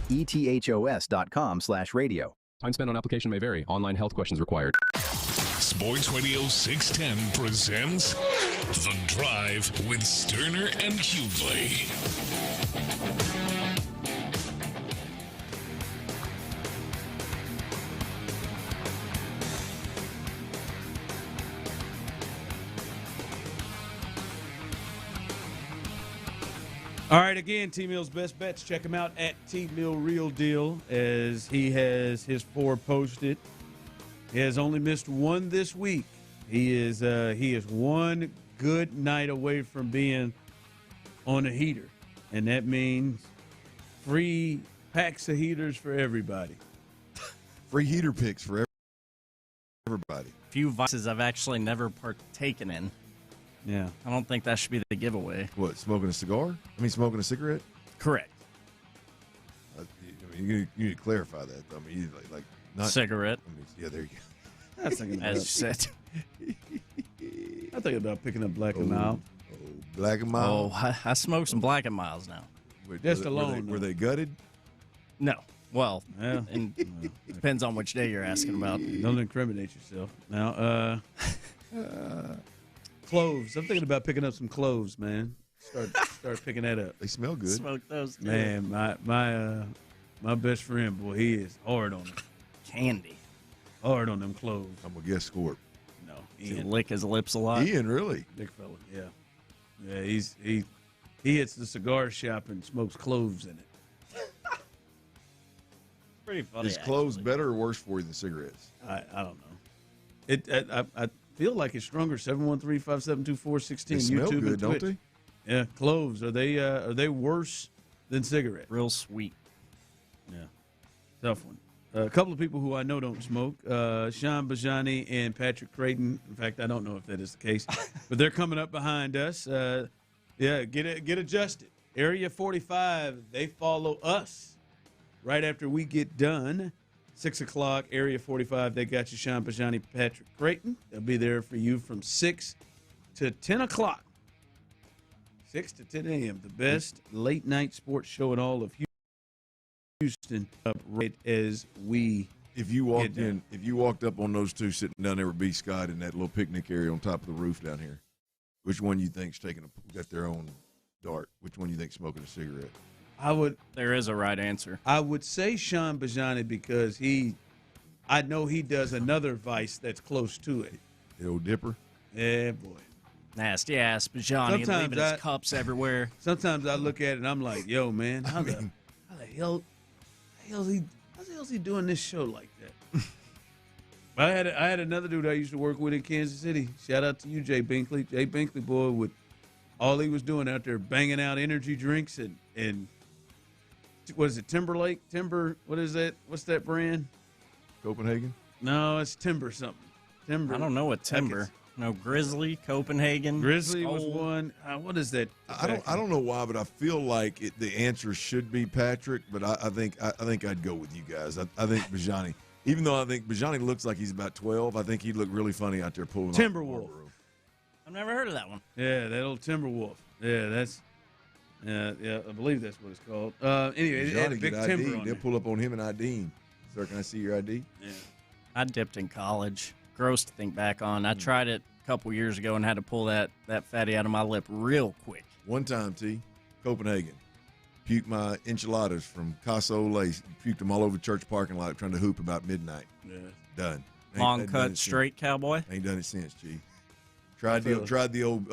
ETHOS.com/radio. Time spent on application may vary. Online health questions required. Sports Radio 610 presents The Drive with Stoerner and Hughley. All right, again, T-Mill's Best Bets. Check him out at T-Mill Real Deal as he has his 4 posted. He has only missed one this week. He is one good night away from being on a heater, and that means free packs of heaters for everybody. Free heater picks for everybody. Few vices I've actually never partaken in. Yeah. I don't think that should be the giveaway. What, smoking a cigar? I mean, smoking a cigarette? Correct. You need to clarify that. I mean, you like not cigarette. I mean, yeah, there you go. I was thinking As you said. I'm thinking about picking up Black and Mild. Black and Mild? Oh, I smoke some Black and Milds now. Just alone. Were they gutted? No. Well, yeah. And depends on which day you're asking about. Don't incriminate yourself. Now, cloves. I'm thinking about picking up some cloves, man. Start picking that up. They smell good. Smoke those, too. Man, my best friend, boy, he is hard on them. Candy. Hard on them cloves. I'm going to guess Scorp. No. Does he lick his lips a lot? Ian, really? Big fella, yeah. Yeah, he hits the cigar shop and smokes cloves in it. Pretty funny. Is cloves better or worse for you than cigarettes? I don't know. I feel like it's stronger. 713-572-4610. They smell YouTube good, and don't Twitch. they? Yeah, cloves. Are they worse than cigarettes? Real sweet. Yeah, tough one. A couple of people who I know don't smoke, Sean Bijani and Patrick Creighton. In fact, I don't know if that is the case, but they're coming up behind us. Get adjusted. Area 45, they follow us right after we get done. 6 o'clock, Area 45, they got you, Sean Bijani, Patrick Creighton. They'll be there for you from 6 to 10 o'clock. 6 to 10 a.m., the best late-night sports show in all of Houston, right as we if you walked up on those two sitting down there with B. Scott in that little picnic area on top of the roof down here, which one you think's got their own dart? Which one you think smoking a cigarette? There is a right answer. I would say Sean Bijani because I know he does another vice that's close to it. The old dipper? Yeah, boy. Nasty ass Bijani leaving his cups everywhere. Sometimes I look at it and I'm like, yo, man, how the hell is he doing this show like that? I had another dude I used to work with in Kansas City. Shout out to you, Jay Binkley. Jay Binkley, boy, with all he was doing out there, banging out energy drinks and what is it, Timberlake? What is that? What's that brand? Copenhagen? No, it's Timber something. Timber. I don't know what Timber. No, Grizzly, Copenhagen. Grizzly Skull. was one. What is that? I don't know why, but I feel like the answer should be Patrick, but I think I'd go with you guys. I think Bijani, even though I think Bijani looks like he's about 12, I think he'd look really funny out there pulling Timberwolf. I've never heard of that one. Yeah, that old Timberwolf. Yeah, that's I believe that's what it's called. Anyway, it had a big timber on They'll it. pull up on him in ID. Sir, can I see your ID? Yeah. I dipped in college. Gross to think back on. I tried it a couple years ago and had to pull that fatty out of my lip real quick. One time, Copenhagen. Puked my enchiladas from Casa Ole. Puked them all over the church parking lot trying to hoop about midnight. Yeah. Done. Long cut, straight cowboy. Ain't done it since, G. Tried the old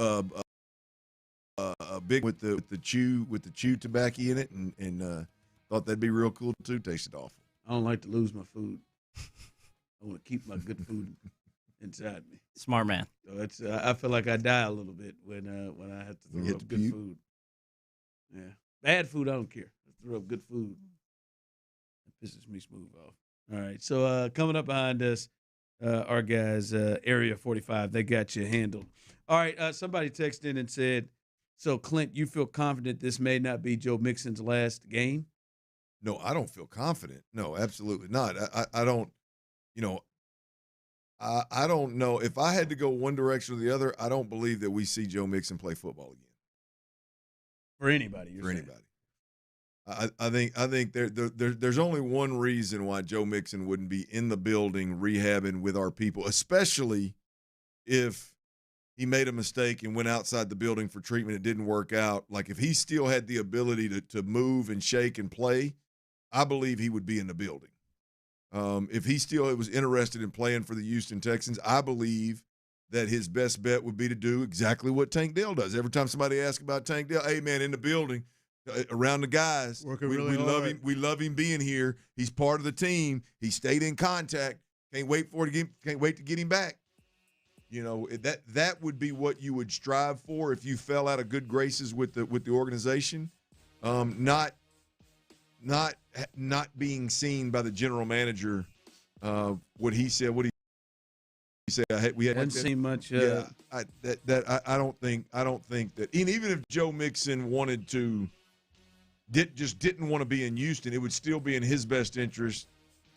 big with the chew tobacco in it and thought that'd be real cool too. Tasted awful. I don't like to lose my food. I want to keep my good food inside me. Smart man. So it's I feel like I die a little bit when I have to throw up good food. Yeah, bad food I don't care. I throw up good food. It pisses me smooth off. All right, so coming up behind us, our guys, Area 45, they got you handled. All right, somebody texted in and said, so Clint, you feel confident this may not be Joe Mixon's last game? No, I don't feel confident. No, absolutely not. I don't. I don't know. If I had to go one direction or the other, I don't believe that we see Joe Mixon play football again. For anybody, For anybody. I think there's only one reason why Joe Mixon wouldn't be in the building rehabbing with our people, especially if he made a mistake and went outside the building for treatment. It didn't work out. Like if he still had the ability to move and shake and play, I believe he would be in the building. If he still was interested in playing for the Houston Texans, I believe that his best bet would be to do exactly what Tank Dell does. Every time somebody asks about Tank Dell, hey, man, in the building, around the guys, we love him. We love him being here. He's part of the team. He stayed in contact. Can't wait to get him back. You know, that would be what you would strive for if you fell out of good graces with the organization. Not being seen by the general manager. What he said. What he said. We hadn't seen much. Yeah, I don't think that. And even if Joe Mixon wanted to, didn't want to be in Houston, it would still be in his best interest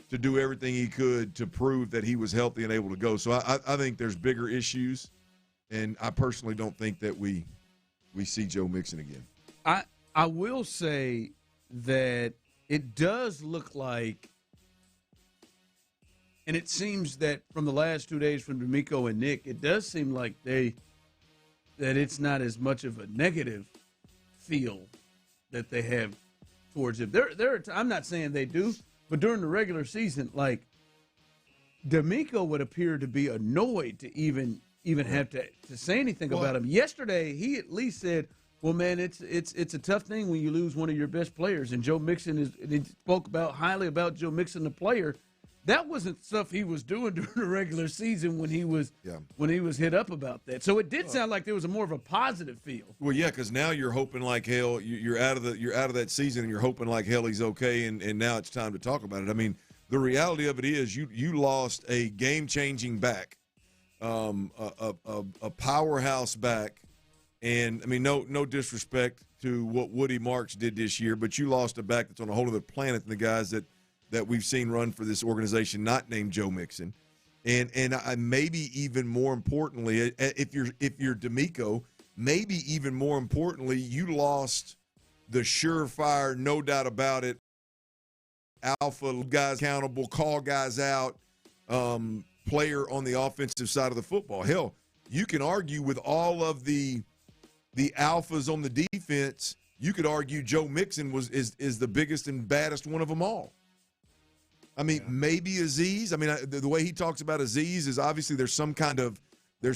to do everything he could to prove that he was healthy and able to go. So I think there's bigger issues, and I personally don't think that we see Joe Mixon again. I will say that it does look like, and it seems that from the last 2 days from D'Amico and Nick, it does seem like that it's not as much of a negative feel that they have towards him. I'm not saying they do, but during the regular season, like D'Amico would appear to be annoyed to even have to say anything about him. Yesterday, he at least said, well, man, it's a tough thing when you lose one of your best players. And Joe Mixon he spoke highly about Joe Mixon, the player. That wasn't stuff he was doing during the regular season when he was hit up about that. So it did sound like there was more of a positive feel. Well, yeah, because now you're hoping like hell you're out of that season, and you're hoping like hell he's okay, and now it's time to talk about it. I mean, the reality of it is you lost a game-changing back, a powerhouse back. And, I mean, no disrespect to what Woody Marks did this year, but you lost a back that's on a whole other planet than the guys that we've seen run for this organization, not named Joe Mixon. And maybe even more importantly, if you're D'Amico, maybe even more importantly, you lost the surefire, no doubt about it, alpha guys accountable, call guys out, player on the offensive side of the football. Hell, you can argue with all of the alphas on the defense, you could argue Joe Mixon is the biggest and baddest one of them all. I mean, maybe Aziz. I mean, the way he talks about Aziz is obviously there's some kind of there,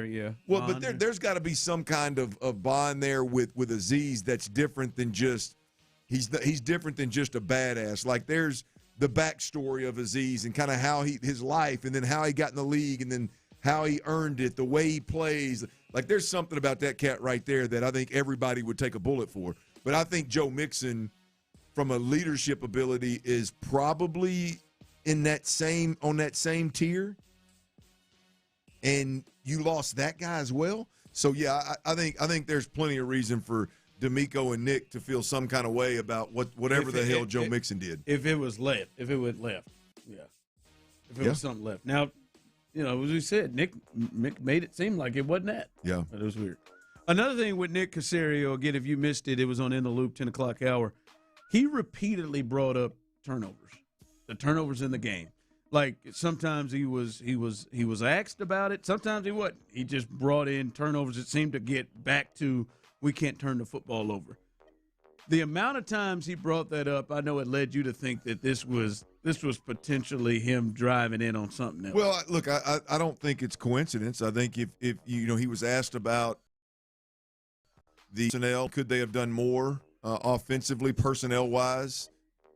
yeah. Well, but there's got to be some kind of bond there with Aziz that's different than just he's different than just a badass. Like there's the backstory of Aziz and kind of how his life, and then how he got in the league, and then how he earned it, the way he plays. Like there's something about that cat right there that I think everybody would take a bullet for. But I think Joe Mixon, from a leadership ability, is probably on that same tier. And you lost that guy as well. So yeah, I think there's plenty of reason for D'Amico and Nick to feel some kind of way about whatever the hell Joe Mixon did. If it was left, yeah. If it was something left. Now, you know, as we said, Nick made it seem like it wasn't that. Yeah. But it was weird. Another thing with Nick Cacerio, again, if you missed it, it was on In the Loop, 10 o'clock hour. He repeatedly brought up turnovers, the turnovers in the game. Like sometimes he was asked about it. Sometimes he wasn't. He just brought in turnovers. It seemed to get back to we can't turn the football over. The amount of times he brought that up, I know it led you to think that this was potentially him driving in on something else. Well, look, I don't think it's coincidence. I think if you know, he was asked about the personnel, could they have done more offensively, personnel-wise,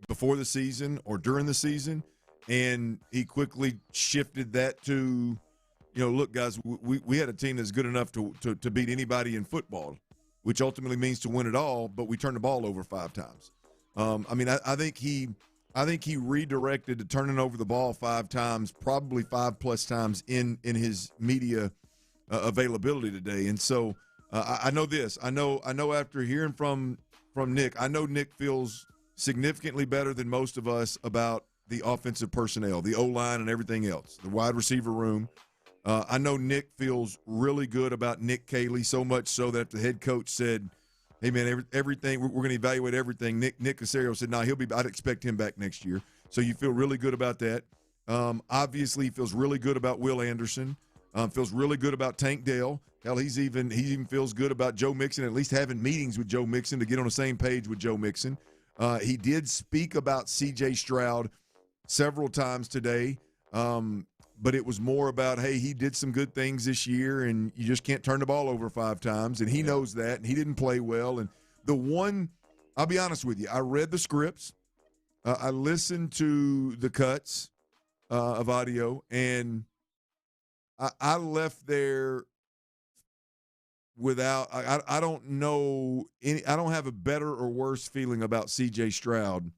before the season or during the season? And he quickly shifted that to, you know, look, guys, we had a team that's good enough to beat anybody in football, which ultimately means to win it all, but we turned the ball over 5 times. I mean, I think he redirected to turning over the ball 5 times, probably 5+ times in his media availability today. And so I know this. I know after hearing from Nick, I know Nick feels significantly better than most of us about the offensive personnel, the O-line and everything else, the wide receiver room. I know Nick feels really good about Nick Caley, so much so that the head coach said, hey, man, everything, we're going to evaluate everything. Nick Cacerio said, I'd expect him back next year. So you feel really good about that. Obviously, feels really good about Will Anderson. Feels really good about Tank Dell. Hell, he even feels good about Joe Mixon, at least having meetings with Joe Mixon to get on the same page with Joe Mixon. He did speak about C.J. Stroud several times today, but it was more about, hey, he did some good things this year, and you just can't turn the ball over 5 times, and he knows that, and he didn't play well. And I'll be honest with you, I read the scripts, I listened to the cuts of audio, and I left there without I don't know I don't have a better or worse feeling about C.J. Stroud